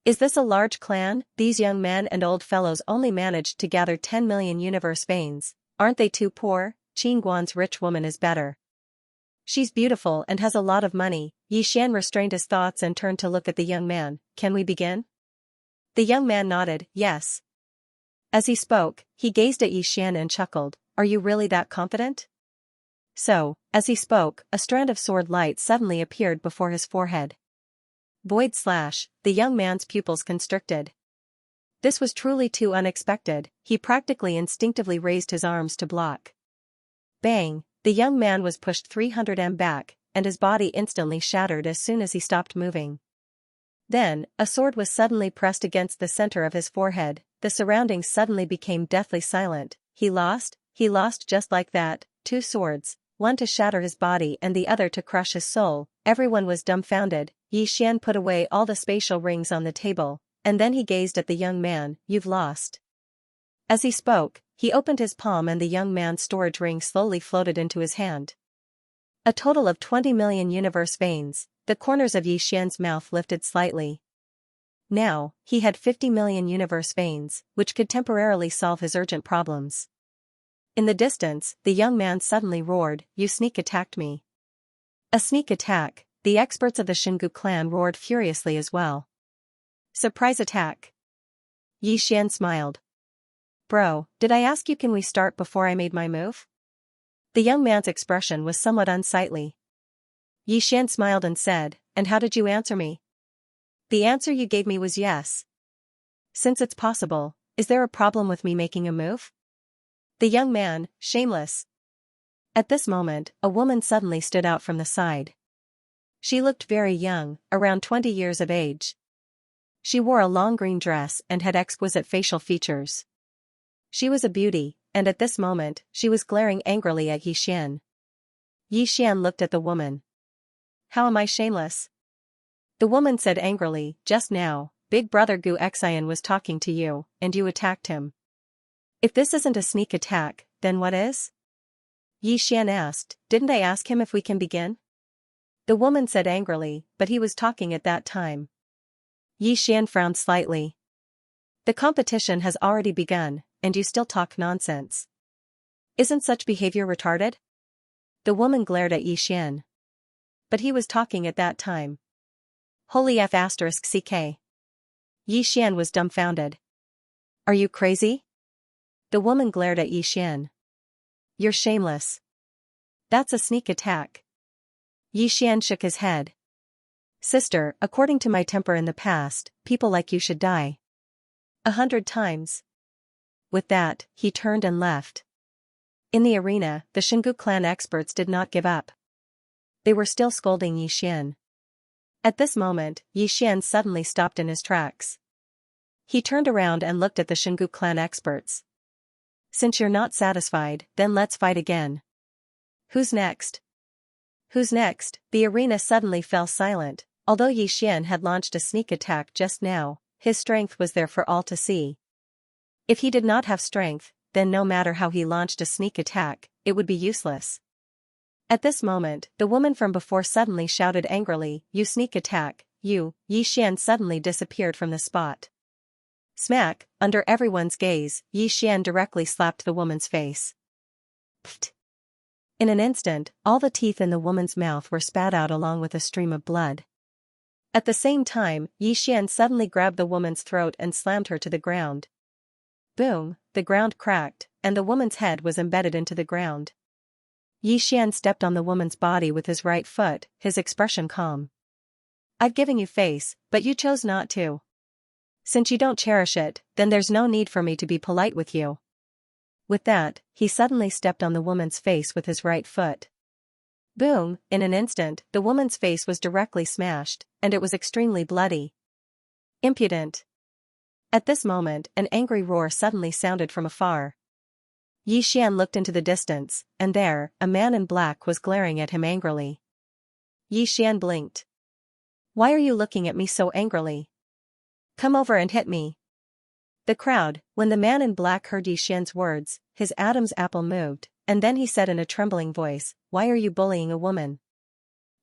Is this a large clan? These young men and old fellows only managed to gather 10 million universe veins. Aren't they too poor? Qingguan's rich woman is better. She's beautiful and has a lot of money. Yi Xian restrained his thoughts and turned to look at the young man. Can we begin? The young man nodded, yes. As he spoke, he gazed at Yi Xian and chuckled. Are you really that confident? So, as he spoke, a strand of sword light suddenly appeared before his forehead. Void slash, the young man's pupils constricted. This was truly too unexpected. He practically instinctively raised his arms to block. Bang, the young man was pushed 300 m back, and his body instantly shattered as soon as he stopped moving. Then, a sword was suddenly pressed against the center of his forehead. The surroundings suddenly became deathly silent. He lost just like that, 2 swords, one to shatter his body and the other to crush his soul. Everyone was dumbfounded. Yi Xian put away all the spatial rings on the table, and then he gazed at the young man. You've lost. As he spoke, he opened his palm and the young man's storage ring slowly floated into his hand. A total of 20 million universe veins. the corners of Yi Xian's mouth lifted slightly. Now, he had 50 million universe veins, which could temporarily solve his urgent problems. In the distance, the young man suddenly roared, "You sneak attacked me." A sneak attack, the experts of the Xingu clan roared furiously as well. Surprise attack. Yi Xian smiled. Bro, did I ask you can we start before I made my move? The young man's expression was somewhat unsightly. Yi Xian smiled and said, and how did you answer me? The answer you gave me was yes. Since it's possible, is there a problem with me making a move? The young man, shameless. At this moment, a woman suddenly stood out from the side. She looked very young, around 20 years of age. She wore a long green dress and had exquisite facial features. She was a beauty, and at this moment, she was glaring angrily at Yi Xian. Yi Xian looked at the woman. How am I shameless? The woman said angrily, just now, Big Brother Gu Xian was talking to you, and you attacked him. If this isn't a sneak attack, then what is? Yi Xian asked, didn't I ask him if we can begin? The woman said angrily, but he was talking at that time. Yi Xian frowned slightly. The competition has already begun, and you still talk nonsense. Isn't such behavior retarded? The woman glared at Yi Xian. But he was talking at that time. Holy F***ck. Yi Xian was dumbfounded. Are you crazy? The woman glared at Yi Xian. You're shameless. That's a sneak attack. Yi Xian shook his head. Sister, according to my temper in the past, people like you should die. 100 times. With that, he turned and left. In the arena, the Xingu clan experts did not give up. They were still scolding Yi Xian. At this moment, Yi Xian suddenly stopped in his tracks. He turned around and looked at the Xingu clan experts. Since you're not satisfied, then let's fight again. Who's next? Who's next? The arena suddenly fell silent. Although Yi Xian had launched a sneak attack just now, his strength was there for all to see. If he did not have strength, then no matter how he launched a sneak attack, it would be useless. At this moment, the woman from before suddenly shouted angrily, you sneak attack, you. Yi Xian suddenly disappeared from the spot. Smack, under everyone's gaze, Yi Xian directly slapped the woman's face. Pfft. In an instant, all the teeth in the woman's mouth were spat out along with a stream of blood. At the same time, Yi Xian suddenly grabbed the woman's throat and slammed her to the ground. Boom, the ground cracked, and the woman's head was embedded into the ground. Yi Xian stepped on the woman's body with his right foot, his expression calm. I've given you face, but you chose not to. Since you don't cherish it, then there's no need for me to be polite with you. With that, he suddenly stepped on the woman's face with his right foot. Boom, in an instant, the woman's face was directly smashed, and it was extremely bloody. Impudent. At this moment, an angry roar suddenly sounded from afar. Yi Xian looked into the distance, and there, a man in black was glaring at him angrily. Yi Xian blinked. Why are you looking at me so angrily? Come over and hit me. The crowd, when the man in black heard Yi Xian's words, his Adam's apple moved, and then he said in a trembling voice, why are you bullying a woman?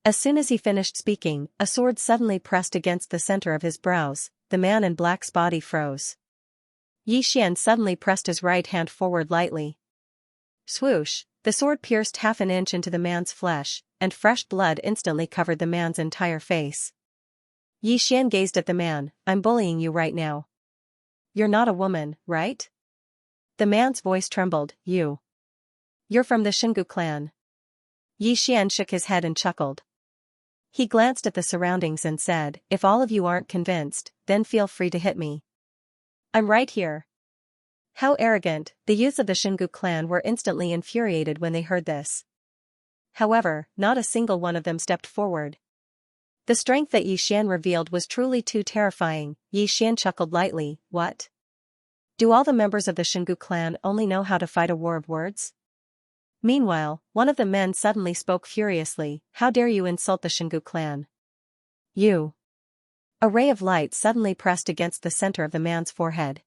As soon as he finished speaking, a sword suddenly pressed against the center of his brows, the man in black's body froze. Yi Xian suddenly pressed his right hand forward lightly. Swoosh, the sword pierced half an inch into the man's flesh, and fresh blood instantly covered the man's entire face. Yi Xian gazed at the man, I'm bullying you right now. You're not a woman, right? The man's voice trembled, You're from the Xingu clan. Yi Xian shook his head and chuckled. He glanced at the surroundings and said, if all of you aren't convinced, then feel free to hit me. I'm right here. How arrogant, the youths of the Xingu clan were instantly infuriated when they heard this. However, not a single one of them stepped forward. The strength that Yi Xian revealed was truly too terrifying. Yi Xian chuckled lightly, what? Do all the members of the Xingu clan only know how to fight a war of words? Meanwhile, one of the men suddenly spoke furiously, how dare you insult the Xingu clan? You. A ray of light suddenly pressed against the center of the man's forehead.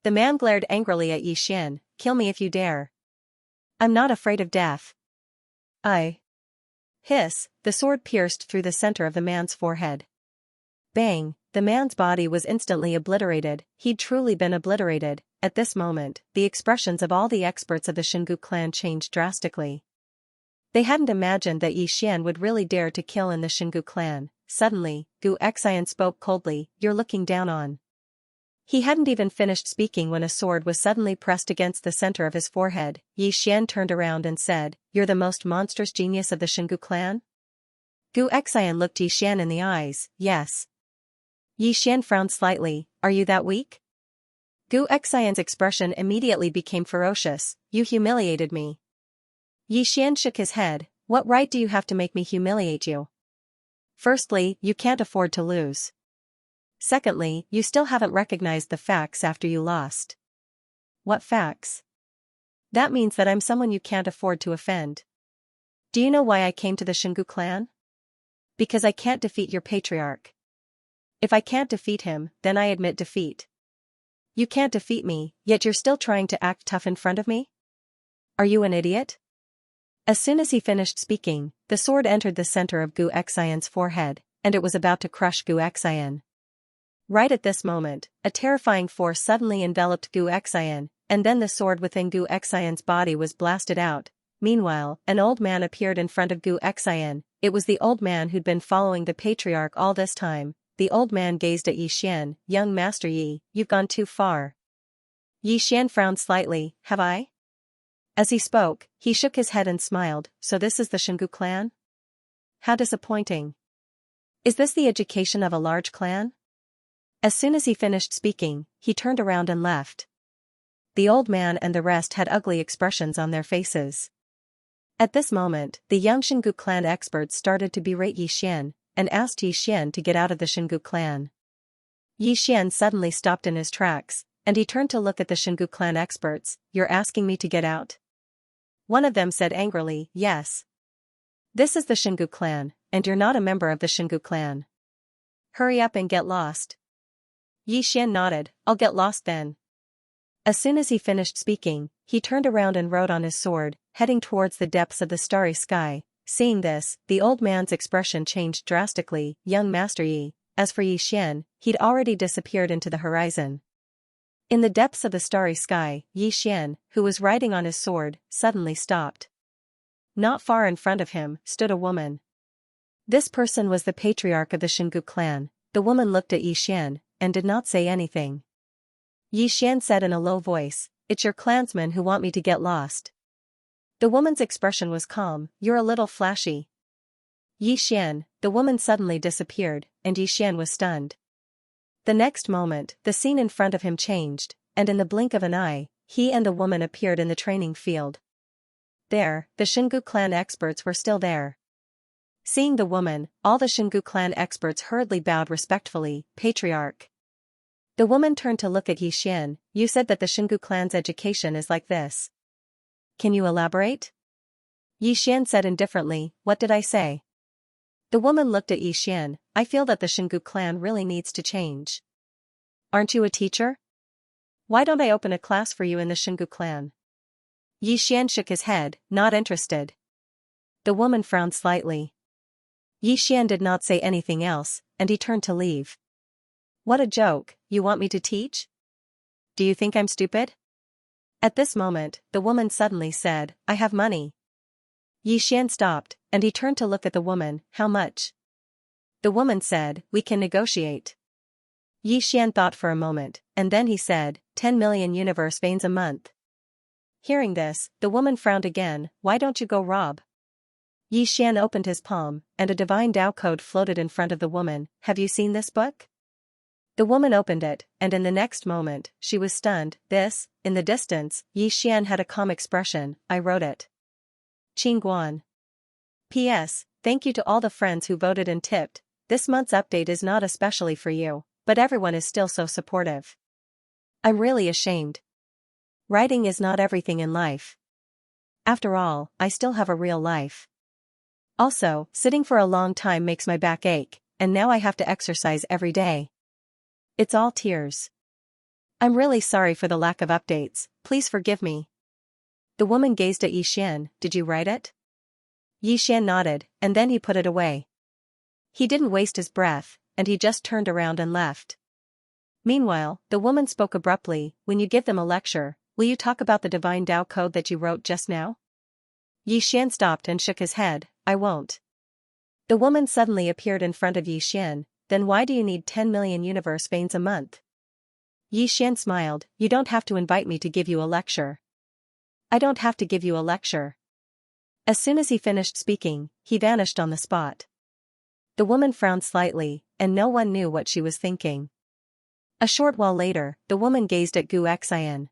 The man glared angrily at Yi Xian, kill me if you dare. I'm not afraid of death. hiss, the sword pierced through the center of the man's forehead. Bang, the man's body was instantly obliterated. He'd truly been obliterated. At this moment, the expressions of all the experts of the Xingu clan changed drastically. They hadn't imagined that Xian would really dare to kill in the Xingu clan. Suddenly, Gu Xian spoke coldly, "You're looking down on." He hadn't even finished speaking when a sword was suddenly pressed against the center of his forehead. Xian turned around and said, "You're the most monstrous genius of the Xingu clan?" Gu Xian looked Xian in the eyes, "Yes." Xian frowned slightly, "Are you that weak?" Gu Xian's expression immediately became ferocious, "You humiliated me." Xian shook his head, "What right do you have to make me humiliate you? Firstly, you can't afford to lose. Secondly, you still haven't recognized the facts after you lost." "What facts?" "That means that I'm someone you can't afford to offend. Do you know why I came to the Xingu clan? Because I can't defeat your patriarch. If I can't defeat him, then I admit defeat. You can't defeat me, yet you're still trying to act tough in front of me? Are you an idiot?" As soon as he finished speaking, the sword entered the center of Gu Xian's forehead, and it was about to crush Gu Xian. Right at this moment, a terrifying force suddenly enveloped Gu Xian, and then the sword within Gu Xian's body was blasted out. Meanwhile, an old man appeared in front of Gu Xian. It was the old man who'd been following the patriarch all this time. The old man gazed at Xian, "Young Master Yi, you've gone too far." Xian frowned slightly, "Have I?" As he spoke, he shook his head and smiled, "So this is the Xingu clan? How disappointing. Is this the education of a large clan?" As soon as he finished speaking, he turned around and left. The old man and the rest had ugly expressions on their faces. At this moment, the young Xingu clan experts started to berate Xian, and asked Xian to get out of the Xingu clan. Xian suddenly stopped in his tracks, and he turned to look at the Xingu clan experts. "You're asking me to get out?" One of them said angrily, "Yes. This is the Xingu clan, and you're not a member of the Xingu clan. Hurry up and get lost." Xian nodded, "I'll get lost then." As soon as he finished speaking, he turned around and rode on his sword, heading towards the depths of the starry sky. Seeing this, the old man's expression changed drastically. "Young Master Yi." As for Xian, he'd already disappeared into the horizon. In the depths of the starry sky, Xian, who was riding on his sword, suddenly stopped. Not far in front of him stood a woman. This person was the patriarch of the Xingu clan. The woman looked at Xian, and did not say anything. Xian said in a low voice, "It's your clansmen who want me to get lost." The woman's expression was calm, "You're a little flashy." Xian, the woman suddenly disappeared, and Xian was stunned. The next moment, the scene in front of him changed, and in the blink of an eye, he and the woman appeared in the training field. There, the Xingu clan experts were still there. Seeing the woman, all the Xingu clan experts hurriedly bowed respectfully. "Patriarch." The woman turned to look at Xian, "You said that the Xingu clan's education is like this. Can you elaborate?" Xian said indifferently, "What did I say?" The woman looked at Xian, "I feel that the Xingu clan really needs to change. Aren't you a teacher? Why don't I open a class for you in the Xingu clan?" Xian shook his head, not interested. The woman frowned slightly. Xian did not say anything else, and he turned to leave. "What a joke, you want me to teach? Do you think I'm stupid?" At this moment, the woman suddenly said, "I have money." Xian stopped, and he turned to look at the woman, "How much?" The woman said, "We can negotiate." Xian thought for a moment, and then he said, 10 million universe veins a month. Hearing this, the woman frowned again, "Why don't you go rob?" Xian opened his palm, and a divine Tao code floated in front of the woman. "Have you seen this book?" The woman opened it, and in the next moment, she was stunned. "This?" In the distance, Xian had a calm expression, "I wrote it." Qingguan. P.S. Thank you to all the friends who voted and tipped. This month's update is not especially for you, but everyone is still so supportive. I'm really ashamed. Writing is not everything in life. After all, I still have a real life. Also, sitting for a long time makes my back ache, and now I have to exercise every day. It's all tears. I'm really sorry for the lack of updates, please forgive me. The woman gazed at Xian, "Did you write it?" Yi Xian nodded, and then he put it away. He didn't waste his breath, and he just turned around and left. Meanwhile, the woman spoke abruptly, when you give them a lecture, will you talk about the divine Tao code that you wrote just now? Yi Xian stopped and shook his head, I won't. The woman suddenly appeared in front of Yi Xian, then why do you need 10 million universe veins a month? Yi Xian smiled, you don't have to invite me to give you a lecture. I don't have to give you a lecture. As soon as he finished speaking, he vanished on the spot. The woman frowned slightly, and no one knew what she was thinking. A short while later, the woman gazed at Gu Xian.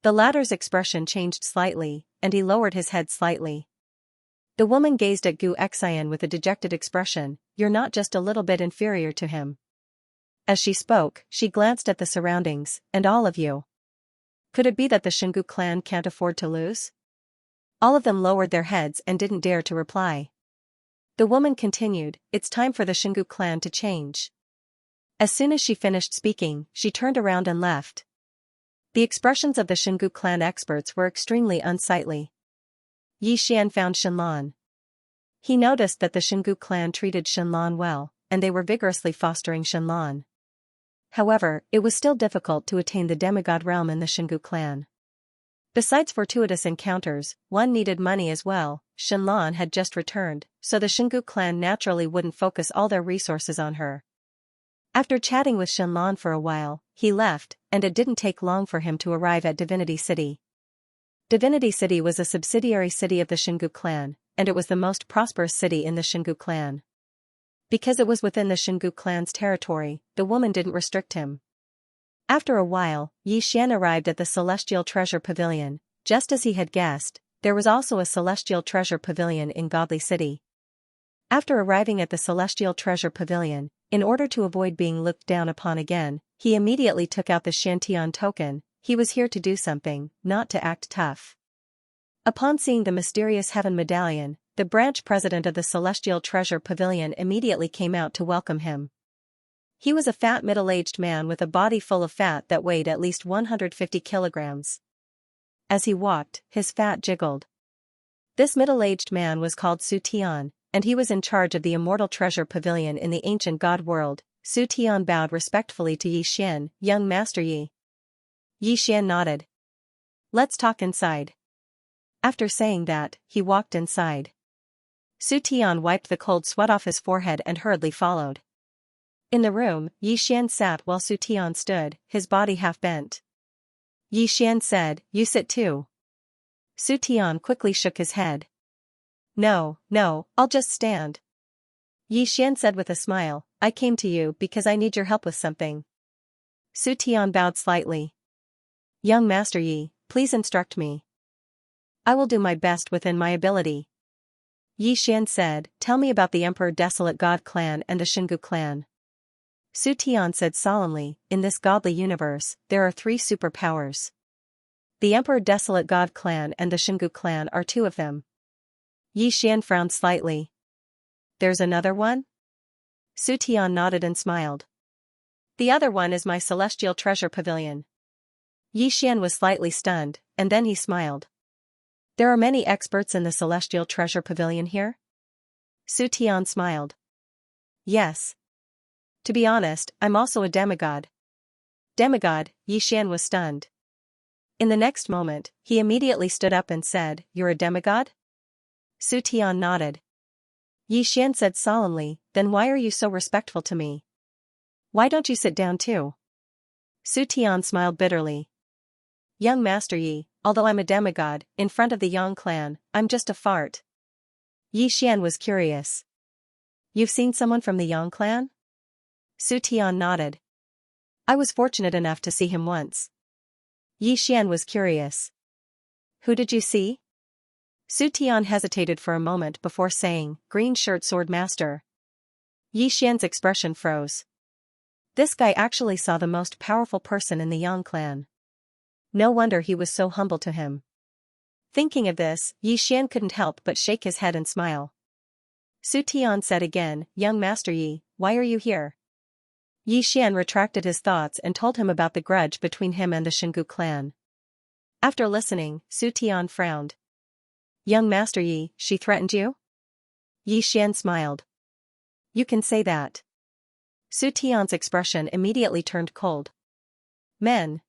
The latter's expression changed slightly, and he lowered his head slightly. The woman gazed at Gu Xian with a dejected expression, you're not just a little bit inferior to him. As she spoke, she glanced at the surroundings, and all of you. Could it be that the Xingu clan can't afford to lose? All of them lowered their heads and didn't dare to reply. The woman continued, it's time for the Xingu clan to change. As soon as she finished speaking, she turned around and left. The expressions of the Xingu clan experts were extremely unsightly. Yi Xian found Shenlan. He noticed that the Xingu clan treated Shenlan well, and they were vigorously fostering Shenlan. However, it was still difficult to attain the demigod realm in the Xingu clan. Besides fortuitous encounters, one needed money as well. Shenlan had just returned, so the Xingu clan naturally wouldn't focus all their resources on her. After chatting with Shenlan for a while, he left, and it didn't take long for him to arrive at Divinity City. Divinity City was a subsidiary city of the Xingu clan, and it was the most prosperous city in the Xingu clan. Because it was within the Xingu clan's territory, the woman didn't restrict him. After a while, Yi Xian arrived at the Celestial Treasure Pavilion. Just as he had guessed, there was also a Celestial Treasure Pavilion in Godly City. After arriving at the Celestial Treasure Pavilion, in order to avoid being looked down upon again, he immediately took out the Shantian token. He was here to do something, not to act tough. Upon seeing the mysterious heaven medallion, the branch president of the Celestial Treasure Pavilion immediately came out to welcome him. He was a fat middle-aged man with a body full of fat that weighed at least 150 kilograms. As he walked, his fat jiggled. This middle-aged man was called Su Tian, and he was in charge of the Immortal Treasure Pavilion in the ancient god world. Su Tian bowed respectfully to Yi Xian, young Master Yi. Yi Xian nodded. Let's talk inside. After saying that, he walked inside. Su Tian wiped the cold sweat off his forehead and hurriedly followed. In the room, Yi Xian sat while Su Tian stood, his body half bent. Yi Xian said, you sit too. Su Tian quickly shook his head. No, I'll just stand. Yi Xian said with a smile, I came to you because I need your help with something. Su Tian bowed slightly. Young Master Yi, please instruct me. I will do my best within my ability. Yi Xian said, tell me about the Emperor Desolate God clan and the Xingu clan. Su Tian said solemnly, in this godly universe, there are 3 superpowers. The Emperor Desolate God clan and the Xingu clan are 2 of them. Yi Xian frowned slightly. There's another one? Su Tian nodded and smiled. The other one is my Celestial Treasure Pavilion. Yi Xian was slightly stunned, and then he smiled. There are many experts in the Celestial Treasure Pavilion here? Su Tian smiled. Yes. To be honest, I'm also a demigod. Demigod, Yi Xian was stunned. In the next moment, he immediately stood up and said, you're a demigod? Su Tian nodded. Yi Xian said solemnly, then why are you so respectful to me? Why don't you sit down too? Su Tian smiled bitterly. Young Master Yi, although I'm a demigod, in front of the Yang clan, I'm just a fart. Yi Xian was curious. You've seen someone from the Yang clan? Su Tian nodded. I was fortunate enough to see him once. Yi Xian was curious. Who did you see? Su Tian hesitated for a moment before saying, Green Shirt Sword Master. Yi Xian's expression froze. This guy actually saw the most powerful person in the Yang clan. No wonder he was so humble to him. Thinking of this, Yi Xian couldn't help but shake his head and smile. Su Tian said again, Young Master Yi, why are you here? Yi Xian retracted his thoughts and told him about the grudge between him and the Xingu clan. After listening, Su Tian frowned. Young Master Yi, she threatened you? Yi Xian smiled. You can say that. Su Tian's expression immediately turned cold. Men.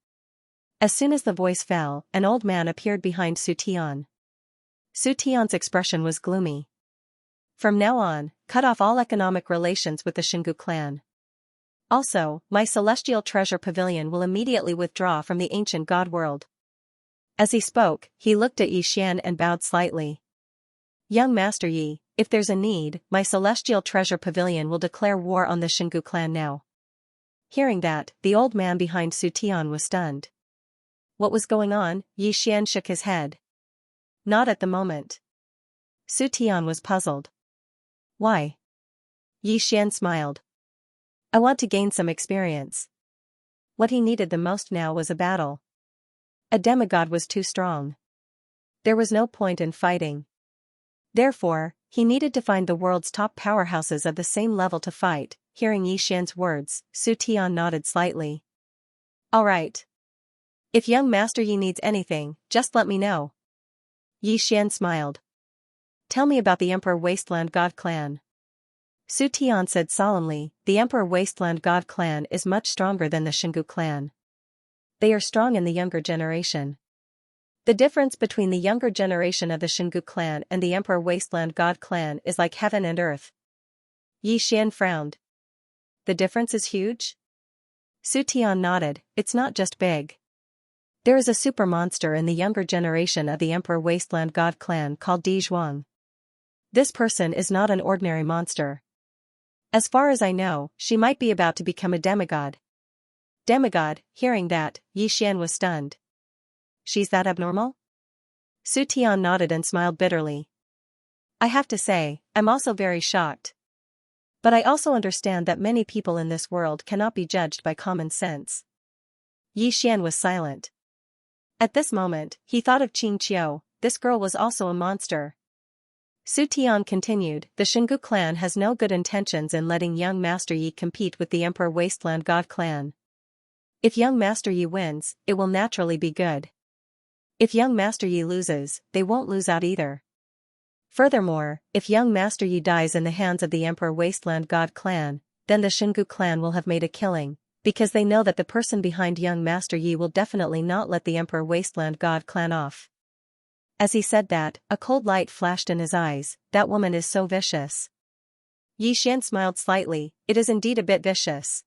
As soon as the voice fell, an old man appeared behind Su Tian. Su Tian's expression was gloomy. From now on, cut off all economic relations with the Xingu clan. Also, my celestial treasure pavilion will immediately withdraw from the ancient god world. As he spoke, he looked at Yi Xian and bowed slightly. Young Master Yi, if there's a need, my celestial treasure pavilion will declare war on the Xingu clan now. Hearing that, the old man behind Su Tian was stunned. What was going on? Yi Xian shook his head. Not at the moment. Su Tian was puzzled. Why? Yi Xian smiled. I want to gain some experience. What he needed the most now was a battle. A demigod was too strong. There was no point in fighting. Therefore, he needed to find the world's top powerhouses of the same level to fight. Hearing Yi Xian's words, Su Tian nodded slightly. All right. If young Master Yi needs anything, just let me know. Yi Xian smiled. Tell me about the Emperor Wasteland God clan. Su Tian said solemnly, the Emperor Wasteland God clan is much stronger than the Xingu clan. They are strong in the younger generation. The difference between the younger generation of the Xingu clan and the Emperor Wasteland God clan is like heaven and earth. Yi Xian frowned. The difference is huge? Su Tian nodded, it's not just big. There is a super monster in the younger generation of the Emperor Wasteland God clan called Di Zhuang. This person is not an ordinary monster. As far as I know, she might be about to become a demigod. Demigod, hearing that, Yi Xian was stunned. She's that abnormal? Su Tian nodded and smiled bitterly. I have to say, I'm also very shocked. But I also understand that many people in this world cannot be judged by common sense. Yi Xian was silent. At this moment, he thought of Xianxia, this girl was also a monster. Su Tian continued, the Xingu clan has no good intentions in letting young Master Yi compete with the Emperor Wasteland God clan. If young Master Yi wins, it will naturally be good. If young Master Yi loses, they won't lose out either. Furthermore, if young Master Yi dies in the hands of the Emperor Wasteland God clan, then the Xingu clan will have made a killing, because they know that the person behind young Master Yi will definitely not let the Emperor Wasteland God clan off. As he said that, a cold light flashed in his eyes, that woman is so vicious. Yi Xian smiled slightly, it is indeed a bit vicious.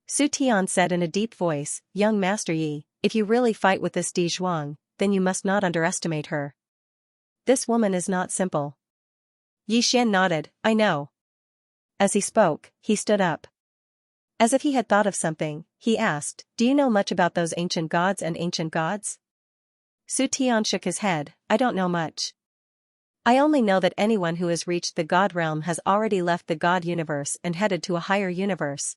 Su Tian said in a deep voice, young Master Yi, if you really fight with this Di Zhuang, then you must not underestimate her. This woman is not simple. Yi Xian nodded, I know. As he spoke, he stood up. As if he had thought of something, he asked, do you know much about those ancient gods and ancient gods? Su Tian shook his head, I don't know much. I only know that anyone who has reached the god realm has already left the god universe and headed to a higher universe.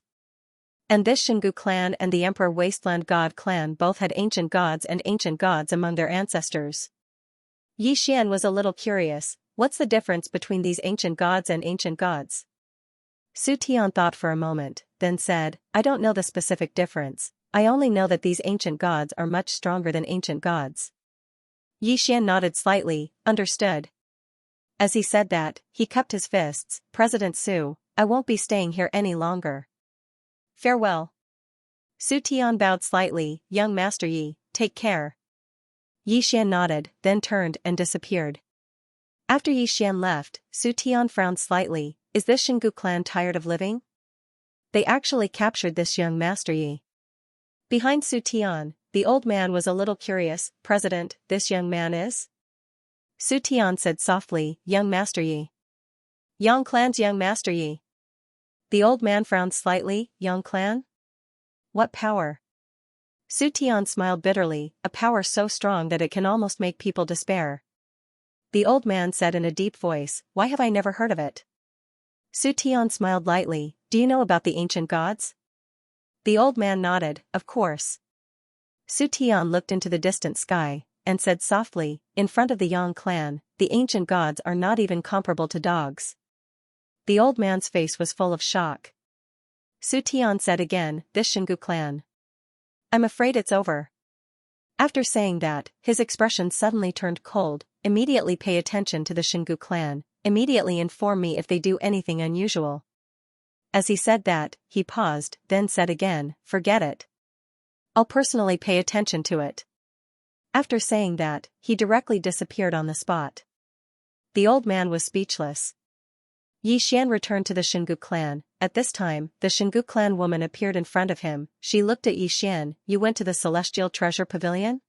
And this Xingu clan and the Emperor Wasteland God clan both had ancient gods and ancient gods among their ancestors. Yi Xian was a little curious, what's the difference between these ancient gods and ancient gods? Su Tian thought for a moment, then said, I don't know the specific difference, I only know that these ancient gods are much stronger than ancient gods. Yi Xian nodded slightly, understood. As he said that, he cupped his fists, President Su, I won't be staying here any longer. Farewell. Su Tian bowed slightly, young Master Yi, take care. Yi Xian nodded, then turned and disappeared. After Yi Xian left, Su Tian frowned slightly, is this Xingu clan tired of living? They actually captured this young Master Yi. Behind Su Tian, the old man was a little curious, President, this young man is? Su Tian said softly, young Master Yi. Yang clan's young Master Yi. The old man frowned slightly, Yang clan? What power? Su Tian smiled bitterly, a power so strong that it can almost make people despair. The old man said in a deep voice, why have I never heard of it? Su Tian smiled lightly, do you know about the ancient gods? The old man nodded, of course. Su Tian looked into the distant sky, and said softly, in front of the Yang clan, the ancient gods are not even comparable to dogs. The old man's face was full of shock. Su Tian said again, this Xingu clan. I'm afraid it's over. After saying that, his expression suddenly turned cold. Immediately pay attention to the Xingu clan, immediately inform me if they do anything unusual. As he said that, he paused, then said again, forget it. I'll personally pay attention to it. After saying that, he directly disappeared on the spot. The old man was speechless. Yi Xian returned to the Xingu clan. At this time, the Xingu clan woman appeared in front of him. She looked at Yi Xian. You went to the Celestial Treasure Pavilion?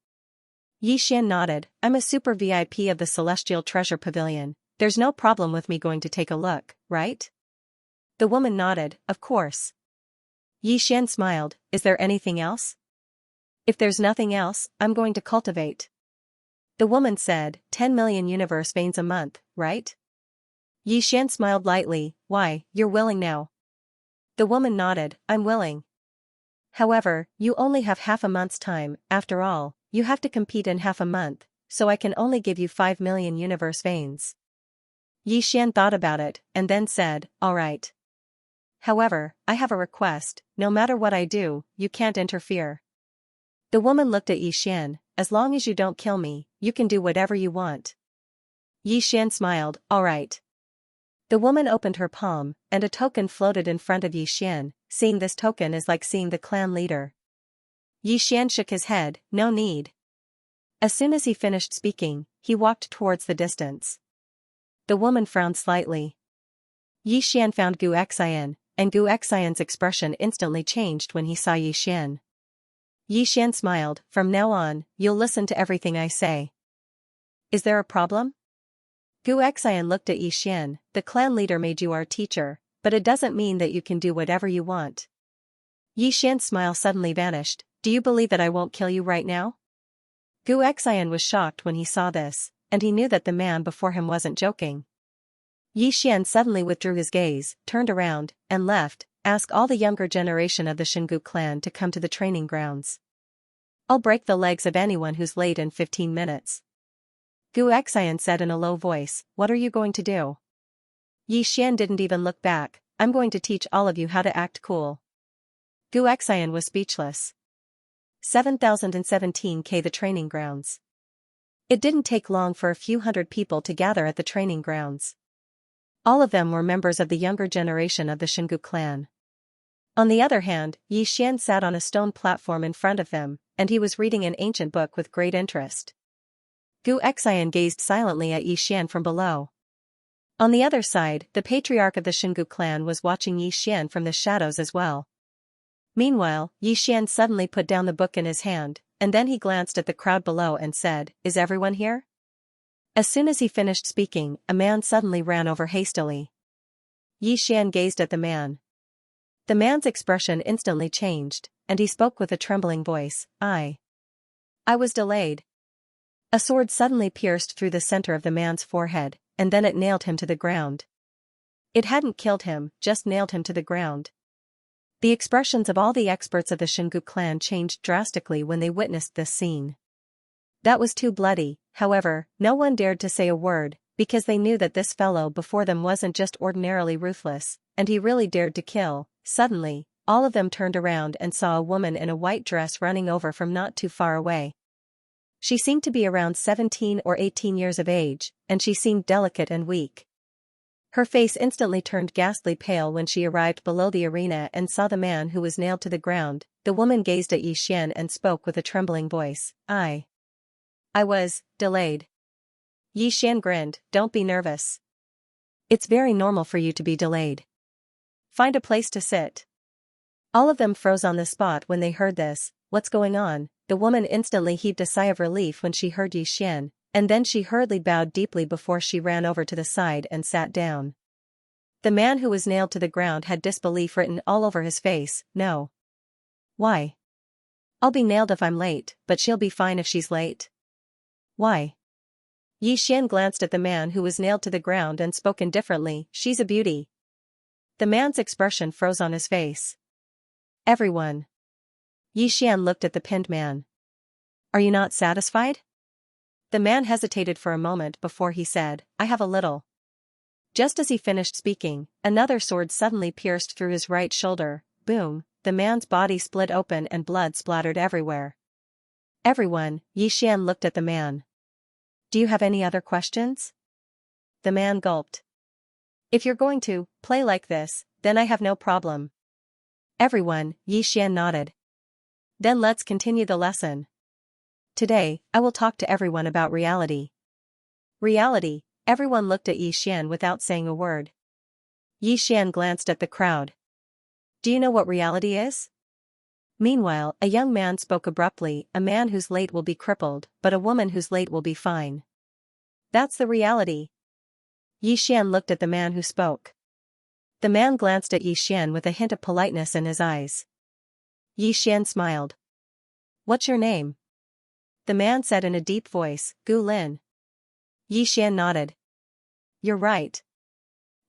Yi Xian nodded. I'm a super VIP of the Celestial Treasure Pavilion. There's no problem with me going to take a look, right? The woman nodded, of course. Yi Xian smiled. Is there anything else? If there's nothing else, I'm going to cultivate. The woman said, 10 million universe veins a month, right? Yi Xian smiled lightly. Why, you're willing now? The woman nodded, I'm willing. However, you only have half a month's time. After all, you have to compete in half a month, so I can only give you 5 million universe veins. Yi Xian thought about it, and then said, all right. However, I have a request. No matter what I do, you can't interfere. The woman looked at Yi Xian. As long as you don't kill me, you can do whatever you want. Yi Xian smiled, all right. The woman opened her palm, and a token floated in front of Yi Xian. Seeing this token is like seeing the clan leader. Yi Xian shook his head, no need. As soon as he finished speaking, he walked towards the distance. The woman frowned slightly. Yi Xian found Gu Xian, and Gu Xian's expression instantly changed when he saw Yi Xian. Yi Xian smiled, from now on, you'll listen to everything I say. Is there a problem? Gu Xian looked at Yi Xian. The clan leader made you our teacher, but it doesn't mean that you can do whatever you want. Yi Xian's smile suddenly vanished. Do you believe that I won't kill you right now? Gu Xian was shocked when he saw this, and he knew that the man before him wasn't joking. Yi Xian suddenly withdrew his gaze, turned around, and left. Ask all the younger generation of the Xingu clan to come to the training grounds. I'll break the legs of anyone who's late in 15 minutes. Gu Xian said in a low voice, what are you going to do? Yi Xian didn't even look back. I'm going to teach all of you how to act cool. Gu Xian was speechless. 7017K the training grounds. It didn't take long for a few hundred people to gather at the training grounds. All of them were members of the younger generation of the Xingu clan. On the other hand, Yi Xian sat on a stone platform in front of them, and he was reading an ancient book with great interest. Gu Xian gazed silently at Yi Xian from below. On the other side, the patriarch of the Xingu clan was watching Yi Xian from the shadows as well. Meanwhile, Yi Xian suddenly put down the book in his hand, and then he glanced at the crowd below and said, is everyone here? As soon as he finished speaking, a man suddenly ran over hastily. Yi Xian gazed at the man. The man's expression instantly changed, and he spoke with a trembling voice, I was delayed. A sword suddenly pierced through the center of the man's forehead, and then it nailed him to the ground. It hadn't killed him, just nailed him to the ground. The expressions of all the experts of the Xingu clan changed drastically when they witnessed this scene. That was too bloody. However, no one dared to say a word, because they knew that this fellow before them wasn't just ordinarily ruthless, and he really dared to kill. Suddenly, all of them turned around and saw a woman in a white dress running over from not too far away. She seemed to be around 17 or 18 years of age, and she seemed delicate and weak. Her face instantly turned ghastly pale when she arrived below the arena and saw the man who was nailed to the ground. The woman gazed at Yi Xian and spoke with a trembling voice, I was delayed. Yi Xian grinned, don't be nervous. It's very normal for you to be delayed. Find a place to sit. All of them froze on the spot when they heard this. What's going on? The woman instantly heaved a sigh of relief when she heard Yi Xian, and then she hurriedly bowed deeply before she ran over to the side and sat down. The man who was nailed to the ground had disbelief written all over his face. No. Why? I'll be nailed if I'm late, but she'll be fine if she's late. Why? Yi Xian glanced at the man who was nailed to the ground and spoke indifferently, she's a beauty. The man's expression froze on his face. Everyone. Yi Xian looked at the pinned man. Are you not satisfied? The man hesitated for a moment before he said, I have a little. Just as he finished speaking, another sword suddenly pierced through his right shoulder. Boom, the man's body split open and blood splattered everywhere. Everyone, Xian looked at the man. Do you have any other questions? The man gulped. If you're going to play like this, then I have no problem. Everyone, Xian nodded. Then let's continue the lesson. Today, I will talk to everyone about reality. Reality, everyone looked at Xian without saying a word. Xian glanced at the crowd. Do you know what reality is? Meanwhile, a young man spoke abruptly, a man who's late will be crippled, but a woman who's late will be fine. That's the reality. Xian looked at the man who spoke. The man glanced at Xian with a hint of politeness in his eyes. Xian smiled. What's your name? The man said in a deep voice, Gu Lin. Xian nodded. You're right.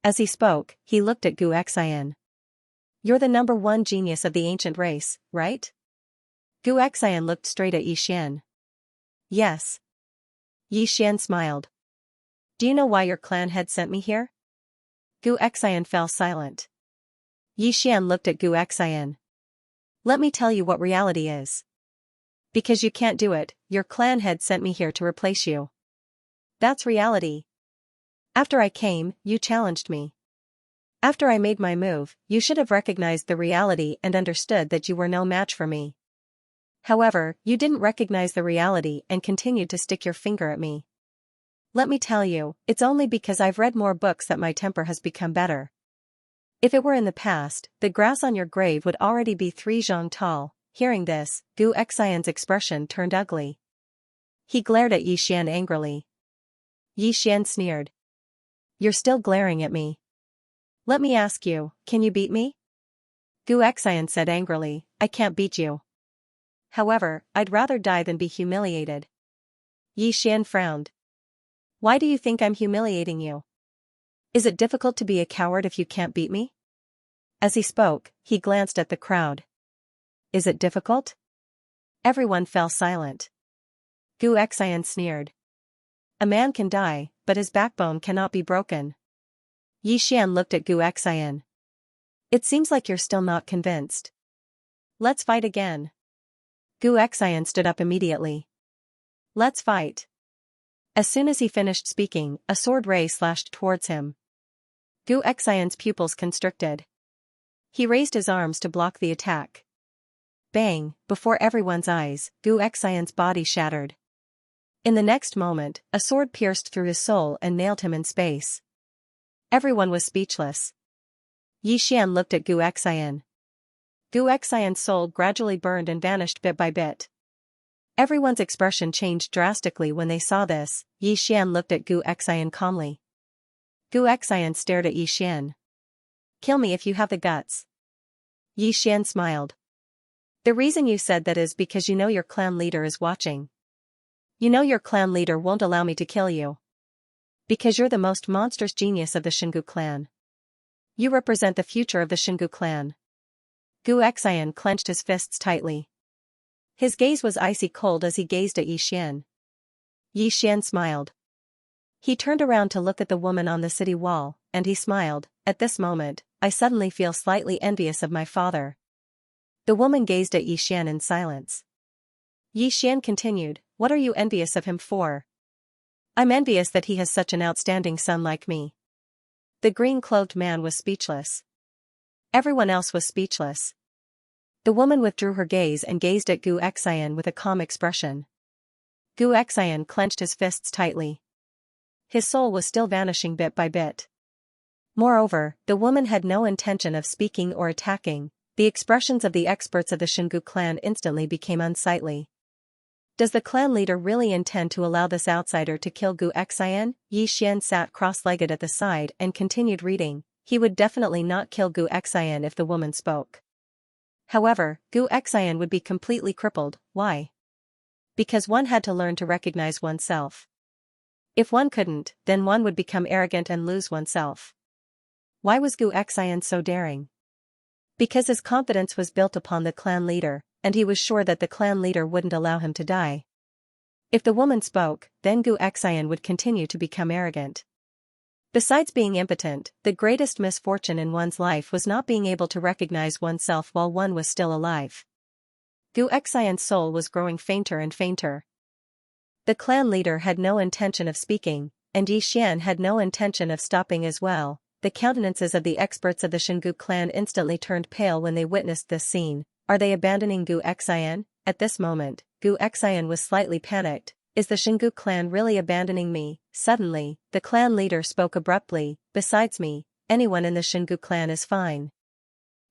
As he spoke, he looked at Gu Xian. You're the number one genius of the ancient race, right? Gu Xian looked straight at Xian. Yes. Xian smiled. Do you know why your clan head sent me here? Gu Xian fell silent. Xian looked at Gu Xian. Let me tell you what reality is. Because you can't do it, your clan head sent me here to replace you. That's reality. After I came, you challenged me. After I made my move, you should have recognized the reality and understood that you were no match for me. However, you didn't recognize the reality and continued to stick your finger at me. Let me tell you, it's only because I've read more books that my temper has become better. If it were in the past, the grass on your grave would already be 3 zhang tall. Hearing this, Gu Xian's expression turned ugly. He glared at Xian angrily. Xian sneered. You're still glaring at me. Let me ask you, can you beat me? Gu Xian said angrily, I can't beat you. However, I'd rather die than be humiliated. Xian frowned. Why do you think I'm humiliating you? Is it difficult to be a coward if you can't beat me? As he spoke, he glanced at the crowd. Is it difficult? Everyone fell silent. Gu Xian sneered. A man can die, but his backbone cannot be broken. Xian looked at Gu Xian. It seems like you're still not convinced. Let's fight again. Gu Xian stood up immediately. Let's fight. As soon as he finished speaking, a sword ray slashed towards him. Gu Xian's pupils constricted. He raised his arms to block the attack. Bang, before everyone's eyes, Gu Xian's body shattered. In the next moment, a sword pierced through his soul and nailed him in space. Everyone was speechless. Xian looked at Gu Xian. Gu Xian's soul gradually burned and vanished bit by bit. Everyone's expression changed drastically when they saw this. Xian looked at Gu Xian calmly. Gu Xian stared at Xian. Kill me if you have the guts. Xian smiled. The reason you said that is because you know your clan leader is watching. You know your clan leader won't allow me to kill you. Because you're the most monstrous genius of the Xingu clan. You represent the future of the Xingu clan. Gu Xian clenched his fists tightly. His gaze was icy cold as he gazed at Xian. Xian smiled. He turned around to look at the woman on the city wall, and he smiled. At this moment, I suddenly feel slightly envious of my father. The woman gazed at Xian in silence. Xian continued, what are you envious of him for? I'm envious that he has such an outstanding son like me. The green-cloaked man was speechless. Everyone else was speechless. The woman withdrew her gaze and gazed at Gu Xian with a calm expression. Gu Xian clenched his fists tightly. His soul was still vanishing bit by bit. Moreover, the woman had no intention of speaking or attacking. The expressions of the experts of the Xingu clan instantly became unsightly. Does the clan leader really intend to allow this outsider to kill Gu Xian? Xian sat cross-legged at the side and continued reading. He would definitely not kill Gu Xian if the woman spoke. However, Gu Xian would be completely crippled. Why? Because one had to learn to recognize oneself. If one couldn't, then one would become arrogant and lose oneself. Why was Gu Xian so daring? Because his confidence was built upon the clan leader, and he was sure that the clan leader wouldn't allow him to die. If the woman spoke, then Gu Xian would continue to become arrogant. Besides being impotent, the greatest misfortune in one's life was not being able to recognize oneself while one was still alive. Gu Xian's soul was growing fainter and fainter. The clan leader had no intention of speaking, and Xian had no intention of stopping as well. The countenances of the experts of the Shingu clan instantly turned pale when they witnessed this scene. Are they abandoning Gu Xian? At this moment, Gu Xian was slightly panicked. Is the Shingu clan really abandoning me? Suddenly, the clan leader spoke abruptly. Besides me, anyone in the Shingu clan is fine.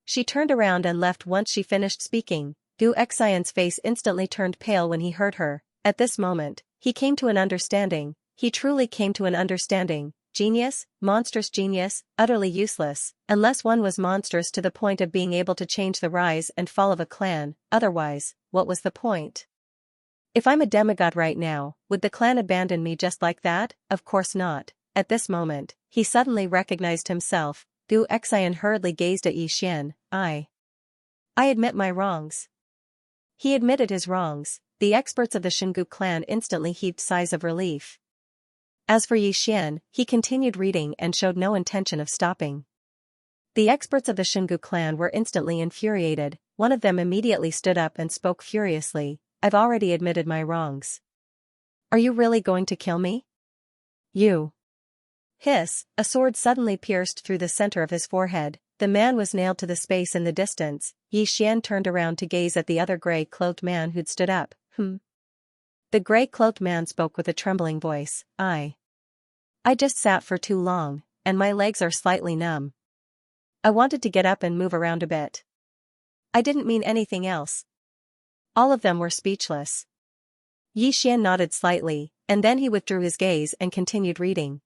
She turned around and left once she finished speaking. Gu Xian's face instantly turned pale when he heard her. At this moment, he came to an understanding. He truly came to an understanding. Genius, monstrous genius, utterly useless, unless one was monstrous to the point of being able to change the rise and fall of a clan. Otherwise, what was the point? If I'm a demigod right now, would the clan abandon me just like that? Of course not. At this moment, he suddenly recognized himself. Gu Xian hurriedly gazed at Xian. I admit my wrongs. He admitted his wrongs. The experts of the Shingu clan instantly heaved sighs of relief. As for Xian, he continued reading and showed no intention of stopping. The experts of the Shingu clan were instantly infuriated. One of them immediately stood up and spoke furiously. I've already admitted my wrongs. Are you really going to kill me? You. Hiss, a sword suddenly pierced through the center of his forehead. The man was nailed to the space in the distance. Xian turned around to gaze at the other gray-cloaked man who'd stood up. The gray-cloaked man spoke with a trembling voice. I just sat for too long, and my legs are slightly numb. I wanted to get up and move around a bit. I didn't mean anything else. All of them were speechless. Xian nodded slightly, and then he withdrew his gaze and continued reading.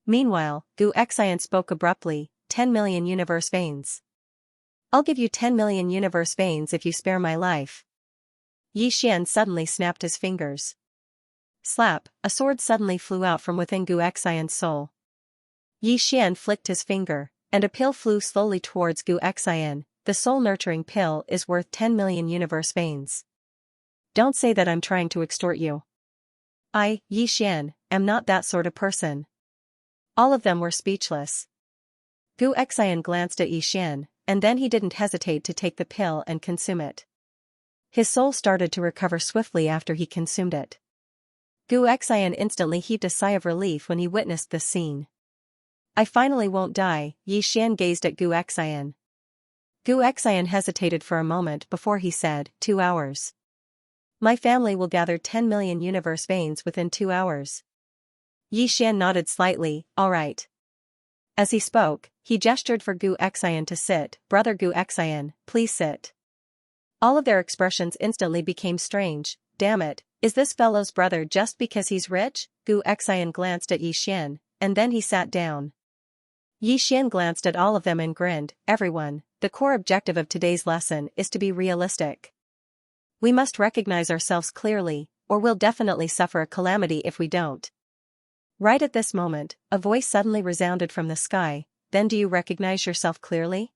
Meanwhile, Gu Xian spoke abruptly. 10 million universe veins. I'll give you 10 million universe veins if you spare my life. Xian suddenly snapped his fingers. Slap, a sword suddenly flew out from within Gu Xian's soul. Xian flicked his finger, and a pill flew slowly towards Gu Xian. The soul-nurturing pill is worth 10 million universe veins. Don't say that I'm trying to extort you. I, Xian, am not that sort of person. All of them were speechless. Gu Xian glanced at Xian, and then he didn't hesitate to take the pill and consume it. His soul started to recover swiftly after he consumed it. Gu Xian instantly heaved a sigh of relief when he witnessed this scene. I finally won't die. Xian gazed at Gu Xian. Gu Xian hesitated for a moment before he said, 2 hours. My family will gather 10 million universe veins within 2 hours. Xian nodded slightly. All right. As he spoke, he gestured for Gu Xian to sit. Brother Gu Xian, please sit. All of their expressions instantly became strange. Damn it, is this fellow's brother just because he's rich? Gu Xian glanced at Xian, and then he sat down. Xian glanced at all of them and grinned. Everyone, the core objective of today's lesson is to be realistic. We must recognize ourselves clearly, or we'll definitely suffer a calamity if we don't. Right at this moment, a voice suddenly resounded from the sky. Then do you recognize yourself clearly?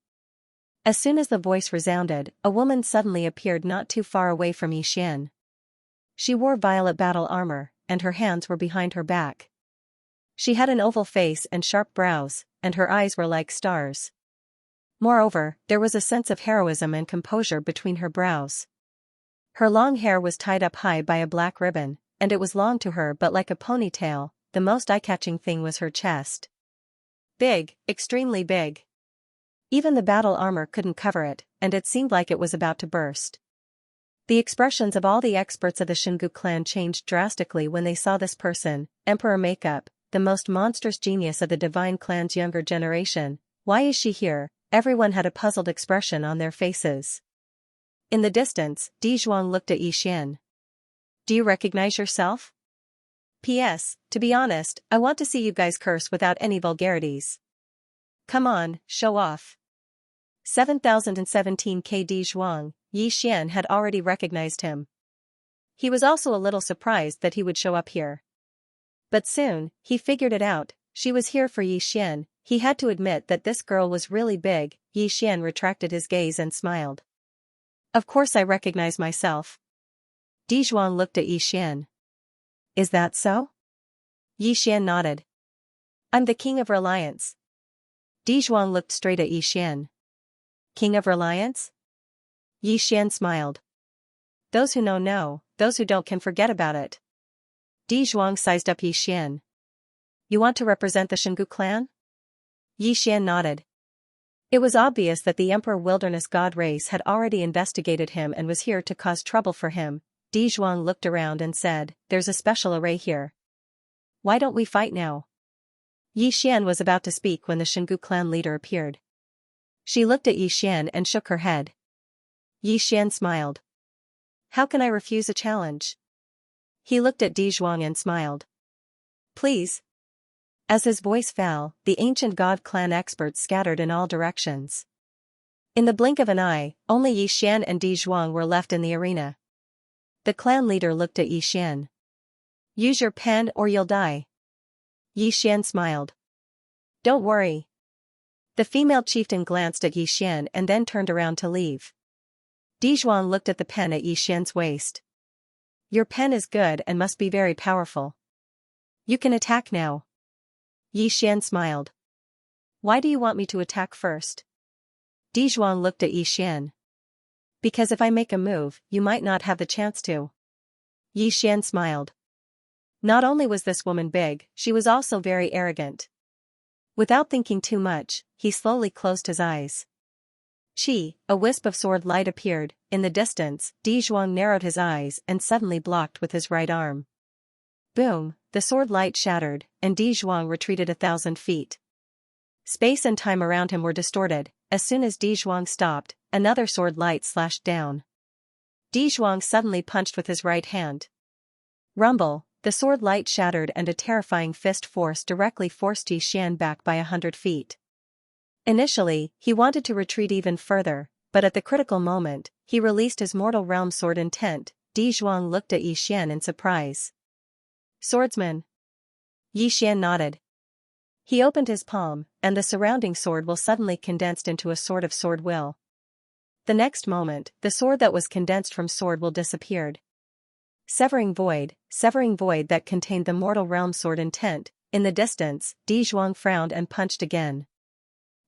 As soon as the voice resounded, a woman suddenly appeared not too far away from Xian. She wore violet battle armor, and her hands were behind her back. She had an oval face and sharp brows, and her eyes were like stars. Moreover, there was a sense of heroism and composure between her brows. Her long hair was tied up high by a black ribbon, and it was long to her but like a ponytail. The most eye-catching thing was her chest. Big, extremely big. Even the battle armor couldn't cover it, and it seemed like it was about to burst. The expressions of all the experts of the Shingu clan changed drastically when they saw this person, Emperor Makeup, the most monstrous genius of the Divine Clan's younger generation. Why is she here? Everyone had a puzzled expression on their faces. In the distance, Di Zhuang looked at Xian. Do you recognize yourself? P.S. To be honest, I want to see you guys curse without any vulgarities. Come on, show off. 7017 KD Zhuang, Xian had already recognized him. He was also a little surprised that he would show up here. But soon, he figured it out. She was here for Xian. He had to admit that this girl was really big. Xian retracted his gaze and smiled. Of course I recognize myself. Di Zhuang looked at Xian. Is that so? Xian nodded. I'm the King of Reliance. Di Zhuang looked straight at Xian. King of Reliance? Xian smiled. Those who know, those who don't can forget about it. Di Zhuang sized up Yi Xian. You want to represent the Shingu clan? Yi Xian nodded. It was obvious that the Emperor Wilderness God race had already investigated him and was here to cause trouble for him. Di Zhuang looked around and said, there's a special array here. Why don't we fight now? Yi Xian was about to speak when the Shingu clan leader appeared. She looked at Yi Xian and shook her head. Yi Xian smiled. How can I refuse a challenge? He looked at Di Zhuang and smiled. Please. As his voice fell, the ancient God clan experts scattered in all directions. In the blink of an eye, only Yi Xian and Di Zhuang were left in the arena. The clan leader looked at Yi Xian. Use your pen or you'll die. Yi Xian smiled. Don't worry. The female chieftain glanced at Yi Xian and then turned around to leave. Di Zhuang looked at the pen at Yi Xian's waist. Your pen is good and must be very powerful. You can attack now. Yi Xian smiled. Why do you want me to attack first? Di Zhuang looked at Yi Xian. Because if I make a move, you might not have the chance to. Yi Xian smiled. Not only was this woman big, she was also very arrogant. Without thinking too much, he slowly closed his eyes. A wisp of sword light appeared. In the distance, Di Zhuang narrowed his eyes and suddenly blocked with his right arm. Boom, the sword light shattered, and Di Zhuang retreated 1,000 feet. Space and time around him were distorted. As soon as Di Zhuang stopped, another sword light slashed down. Di Zhuang suddenly punched with his right hand. Rumble, the sword light shattered and a terrifying fist force directly forced Yi Xian back by 100 feet. Initially, he wanted to retreat even further, but at the critical moment, he released his mortal realm sword intent. Di Zhuang looked at Yi Xian in surprise. Swordsman. Yi Xian nodded. He opened his palm, and the surrounding sword will suddenly condensed into a sword of sword will. The next moment, the sword that was condensed from sword will disappeared. Severing void that contained the mortal realm sword intent. In the distance, Di Zhuang frowned and punched again.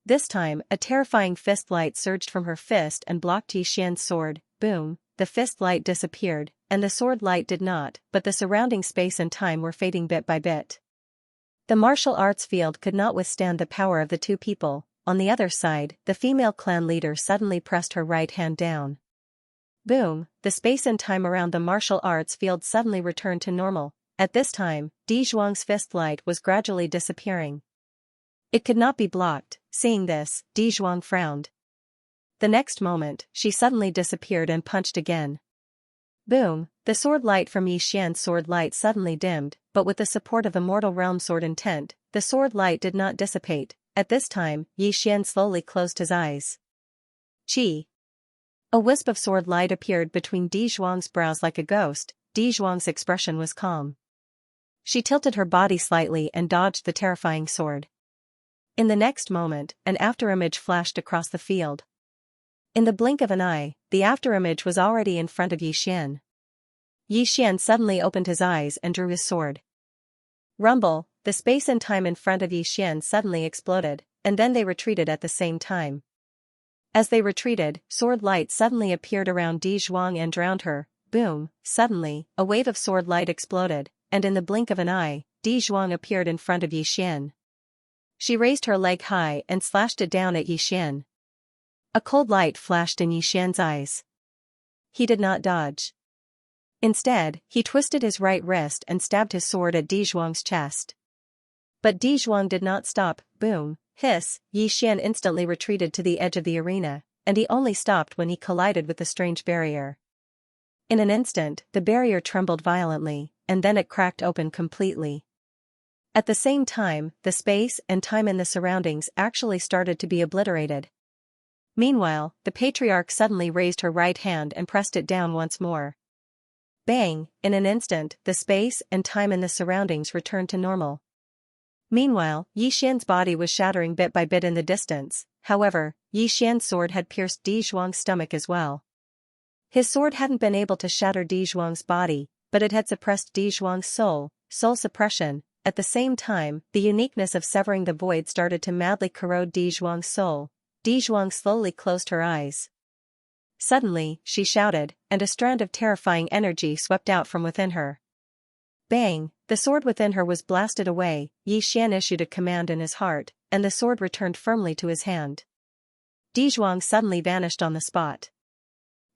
This time, a terrifying fist light surged from her fist and blocked Yi Xian's sword. Boom, the fist light disappeared, and the sword light did not, but the surrounding space and time were fading bit by bit. The martial arts field could not withstand the power of the two people. On the other side, the female clan leader suddenly pressed her right hand down. Boom, the space and time around the martial arts field suddenly returned to normal. At this time, Di Zhuang's fist light was gradually disappearing. It could not be blocked. Seeing this, Di Zhuang frowned. The next moment, she suddenly disappeared and punched again. Boom, the sword light from Yi Xian's sword light suddenly dimmed, but with the support of the mortal realm sword intent, the sword light did not dissipate. At this time, Yi Xian slowly closed his eyes. A wisp of sword light appeared between Di Zhuang's brows like a ghost. Di Zhuang's expression was calm. She tilted her body slightly and dodged the terrifying sword. In the next moment, an afterimage flashed across the field. In the blink of an eye, the afterimage was already in front of Yi Xian. Yi Xian suddenly opened his eyes and drew his sword. Rumble, the space and time in front of Yi Xian suddenly exploded, and then they retreated at the same time. As they retreated, sword light suddenly appeared around Di Zhuang and drowned her. Boom, suddenly, a wave of sword light exploded, and in the blink of an eye, Di Zhuang appeared in front of Yi Xian. She raised her leg high and slashed it down at Yi Xian. A cold light flashed in Yi Xian's eyes. He did not dodge. Instead, he twisted his right wrist and stabbed his sword at Di Zhuang's chest. But Di Zhuang did not stop. Boom, hiss, Yi Xian instantly retreated to the edge of the arena, and he only stopped when he collided with the strange barrier. In an instant, the barrier trembled violently, and then it cracked open completely. At the same time, the space and time in the surroundings actually started to be obliterated. Meanwhile, the patriarch suddenly raised her right hand and pressed it down once more. Bang, in an instant, the space and time in the surroundings returned to normal. Meanwhile, Yi Xian's body was shattering bit by bit in the distance. However, Yi Xian's sword had pierced Di Zhuang's stomach as well. His sword hadn't been able to shatter Di Zhuang's body, but it had suppressed Di Zhuang's soul suppression. At the same time, the uniqueness of severing the void started to madly corrode Di Zhuang's soul. Di Zhuang slowly closed her eyes. Suddenly, she shouted, and a strand of terrifying energy swept out from within her. Bang! The sword within her was blasted away. Xian issued a command in his heart, and the sword returned firmly to his hand. Zhuang suddenly vanished on the spot.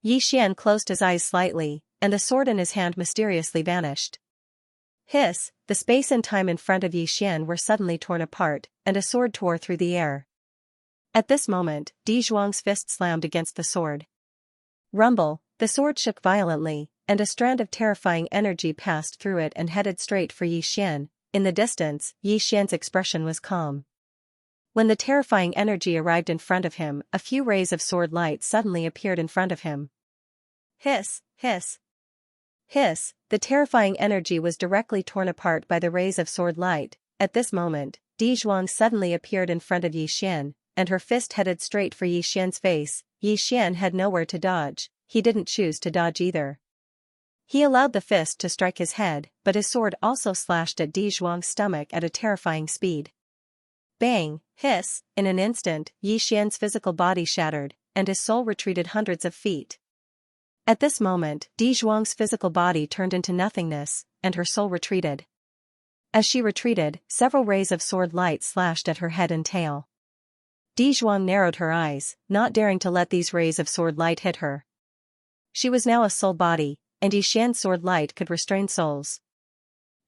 Xian closed his eyes slightly, and the sword in his hand mysteriously vanished. Hiss! The space and time in front of Xian were suddenly torn apart, and a sword tore through the air. At this moment, Zhuang's fist slammed against the sword. Rumble! The sword shook violently, and a strand of terrifying energy passed through it and headed straight for Xian. In the distance, Xian's expression was calm. When the terrifying energy arrived in front of him, a few rays of sword light suddenly appeared in front of him. Hiss! Hiss! Hiss! The terrifying energy was directly torn apart by the rays of sword light. At this moment, Zhuang suddenly appeared in front of Xian, and her fist headed straight for Xian's face. Xian had nowhere to dodge. He didn't choose to dodge either. He allowed the fist to strike his head, but his sword also slashed at Zhuang's stomach at a terrifying speed. Bang! Hiss! In an instant, Xian's physical body shattered, and his soul retreated hundreds of feet. At this moment, Zhuang's physical body turned into nothingness, and her soul retreated. As she retreated, several rays of sword light slashed at her head and tail. Zhuang narrowed her eyes, not daring to let these rays of sword light hit her. She was now a soul body, and Xian's sword light could restrain souls.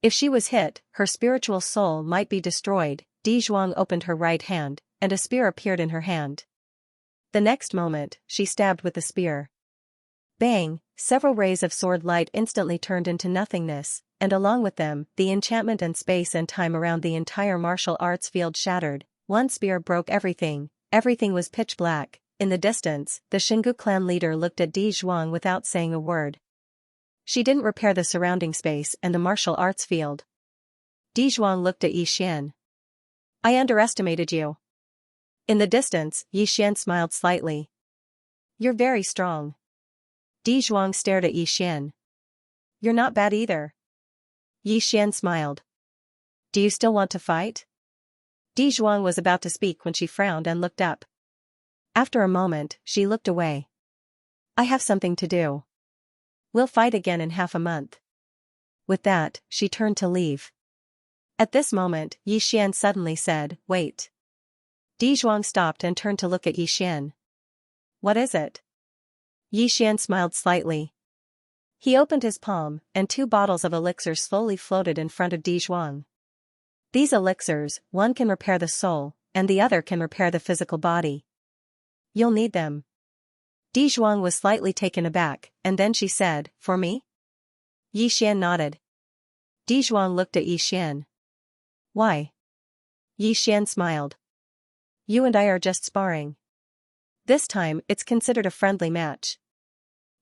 If she was hit, her spiritual soul might be destroyed. Zhuang opened her right hand, and a spear appeared in her hand. The next moment, she stabbed with the spear. Bang! Several rays of sword light instantly turned into nothingness, and along with them, the enchantment and space and time around the entire martial arts field shattered. One spear broke everything. Everything was pitch black. In the distance, the Xingu clan leader looked at Zhuang without saying a word. She didn't repair the surrounding space and the martial arts field. Zhuang looked at Xian. I underestimated you. In the distance, Xian smiled slightly. You're very strong. Zhuang stared at Xian. You're not bad either. Xian smiled. Do you still want to fight? Zhuang was about to speak when she frowned and looked up. After a moment, she looked away. I have something to do. We'll fight again in half a month. With that, she turned to leave. At this moment, Xian suddenly said, Wait. Zhuang stopped and turned to look at Xian. What is it? Xian smiled slightly. He opened his palm, and 2 bottles of elixir slowly floated in front of Zhuang. These elixirs, one can repair the soul, and the other can repair the physical body. You'll need them. Zhuang was slightly taken aback, and then she said, For me? Xian nodded. Zhuang looked at Xian. Why? Xian smiled. You and I are just sparring. This time, it's considered a friendly match.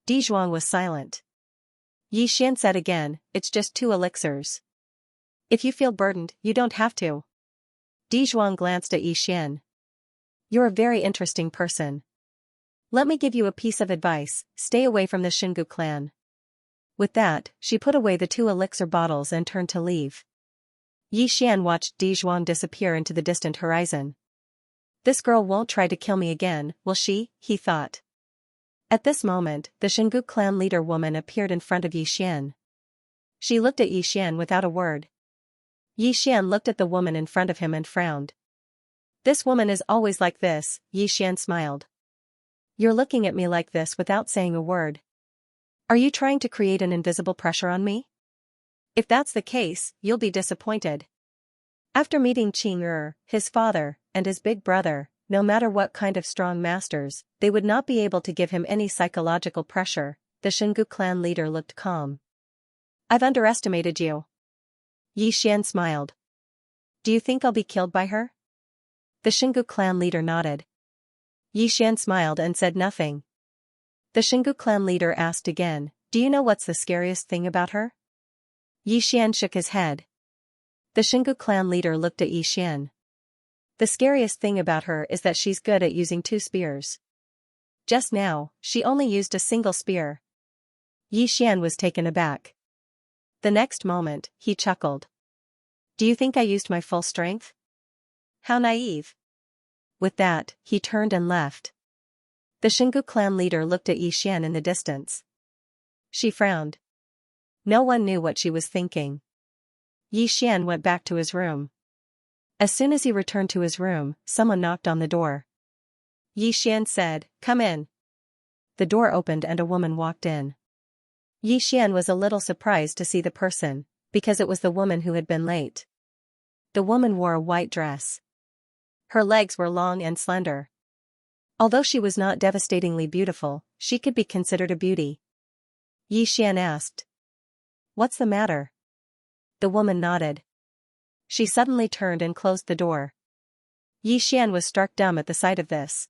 Zhuang was silent. Xian said again, It's just 2 elixirs. If you feel burdened, you don't have to. Zhuang glanced at Xian. You're a very interesting person. Let me give you a piece of advice, stay away from the Xingu clan. With that, she put away the 2 elixir bottles and turned to leave. Xian watched Zhuang disappear into the distant horizon. This girl won't try to kill me again, will she? He thought. At this moment, the Xingu clan leader woman appeared in front of Xian. She looked at Xian without a word. Xian looked at the woman in front of him and frowned. This woman is always like this, Xian smiled. You're looking at me like this without saying a word. Are you trying to create an invisible pressure on me? If that's the case, you'll be disappointed. After meeting Qing his father, and his big brother, no matter what kind of strong masters, they would not be able to give him any psychological pressure. The Xingu clan leader looked calm. I've underestimated you. Xian smiled. Do you think I'll be killed by her? The Xingu clan leader nodded. Xian smiled and said nothing. The Xingu clan leader asked again, Do you know what's the scariest thing about her? Xian shook his head. The Xingu clan leader looked at Xian. The scariest thing about her is that she's good at using 2 spears. Just now, she only used a single spear. Xian was taken aback. The next moment, he chuckled. Do you think I used my full strength? How naive. With that, he turned and left. The Xingu clan leader looked at Yi Xian in the distance. She frowned. No one knew what she was thinking. Yi Xian went back to his room. As soon as he returned to his room, someone knocked on the door. Yi Xian said, "Come in." The door opened and a woman walked in. Yi Xian was a little surprised to see the person, because it was the woman who had been late. The woman wore a white dress. Her legs were long and slender. Although she was not devastatingly beautiful, she could be considered a beauty. Yi Xian asked, "What's the matter?" The woman nodded. She suddenly turned and closed the door. Yi Xian was struck dumb at the sight of this.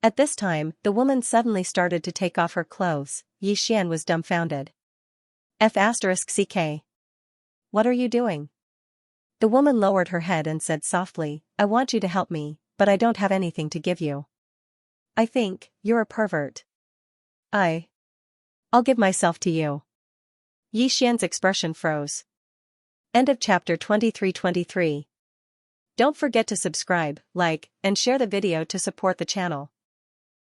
At this time, the woman suddenly started to take off her clothes. Yi Xian was dumbfounded. F***ck. What are you doing? The woman lowered her head and said softly, "I want you to help me, but I don't have anything to give you. I think you're a pervert. I'll give myself to you." Yi Xian's expression froze. End of chapter 23-23. Don't forget to subscribe, like, and share the video to support the channel.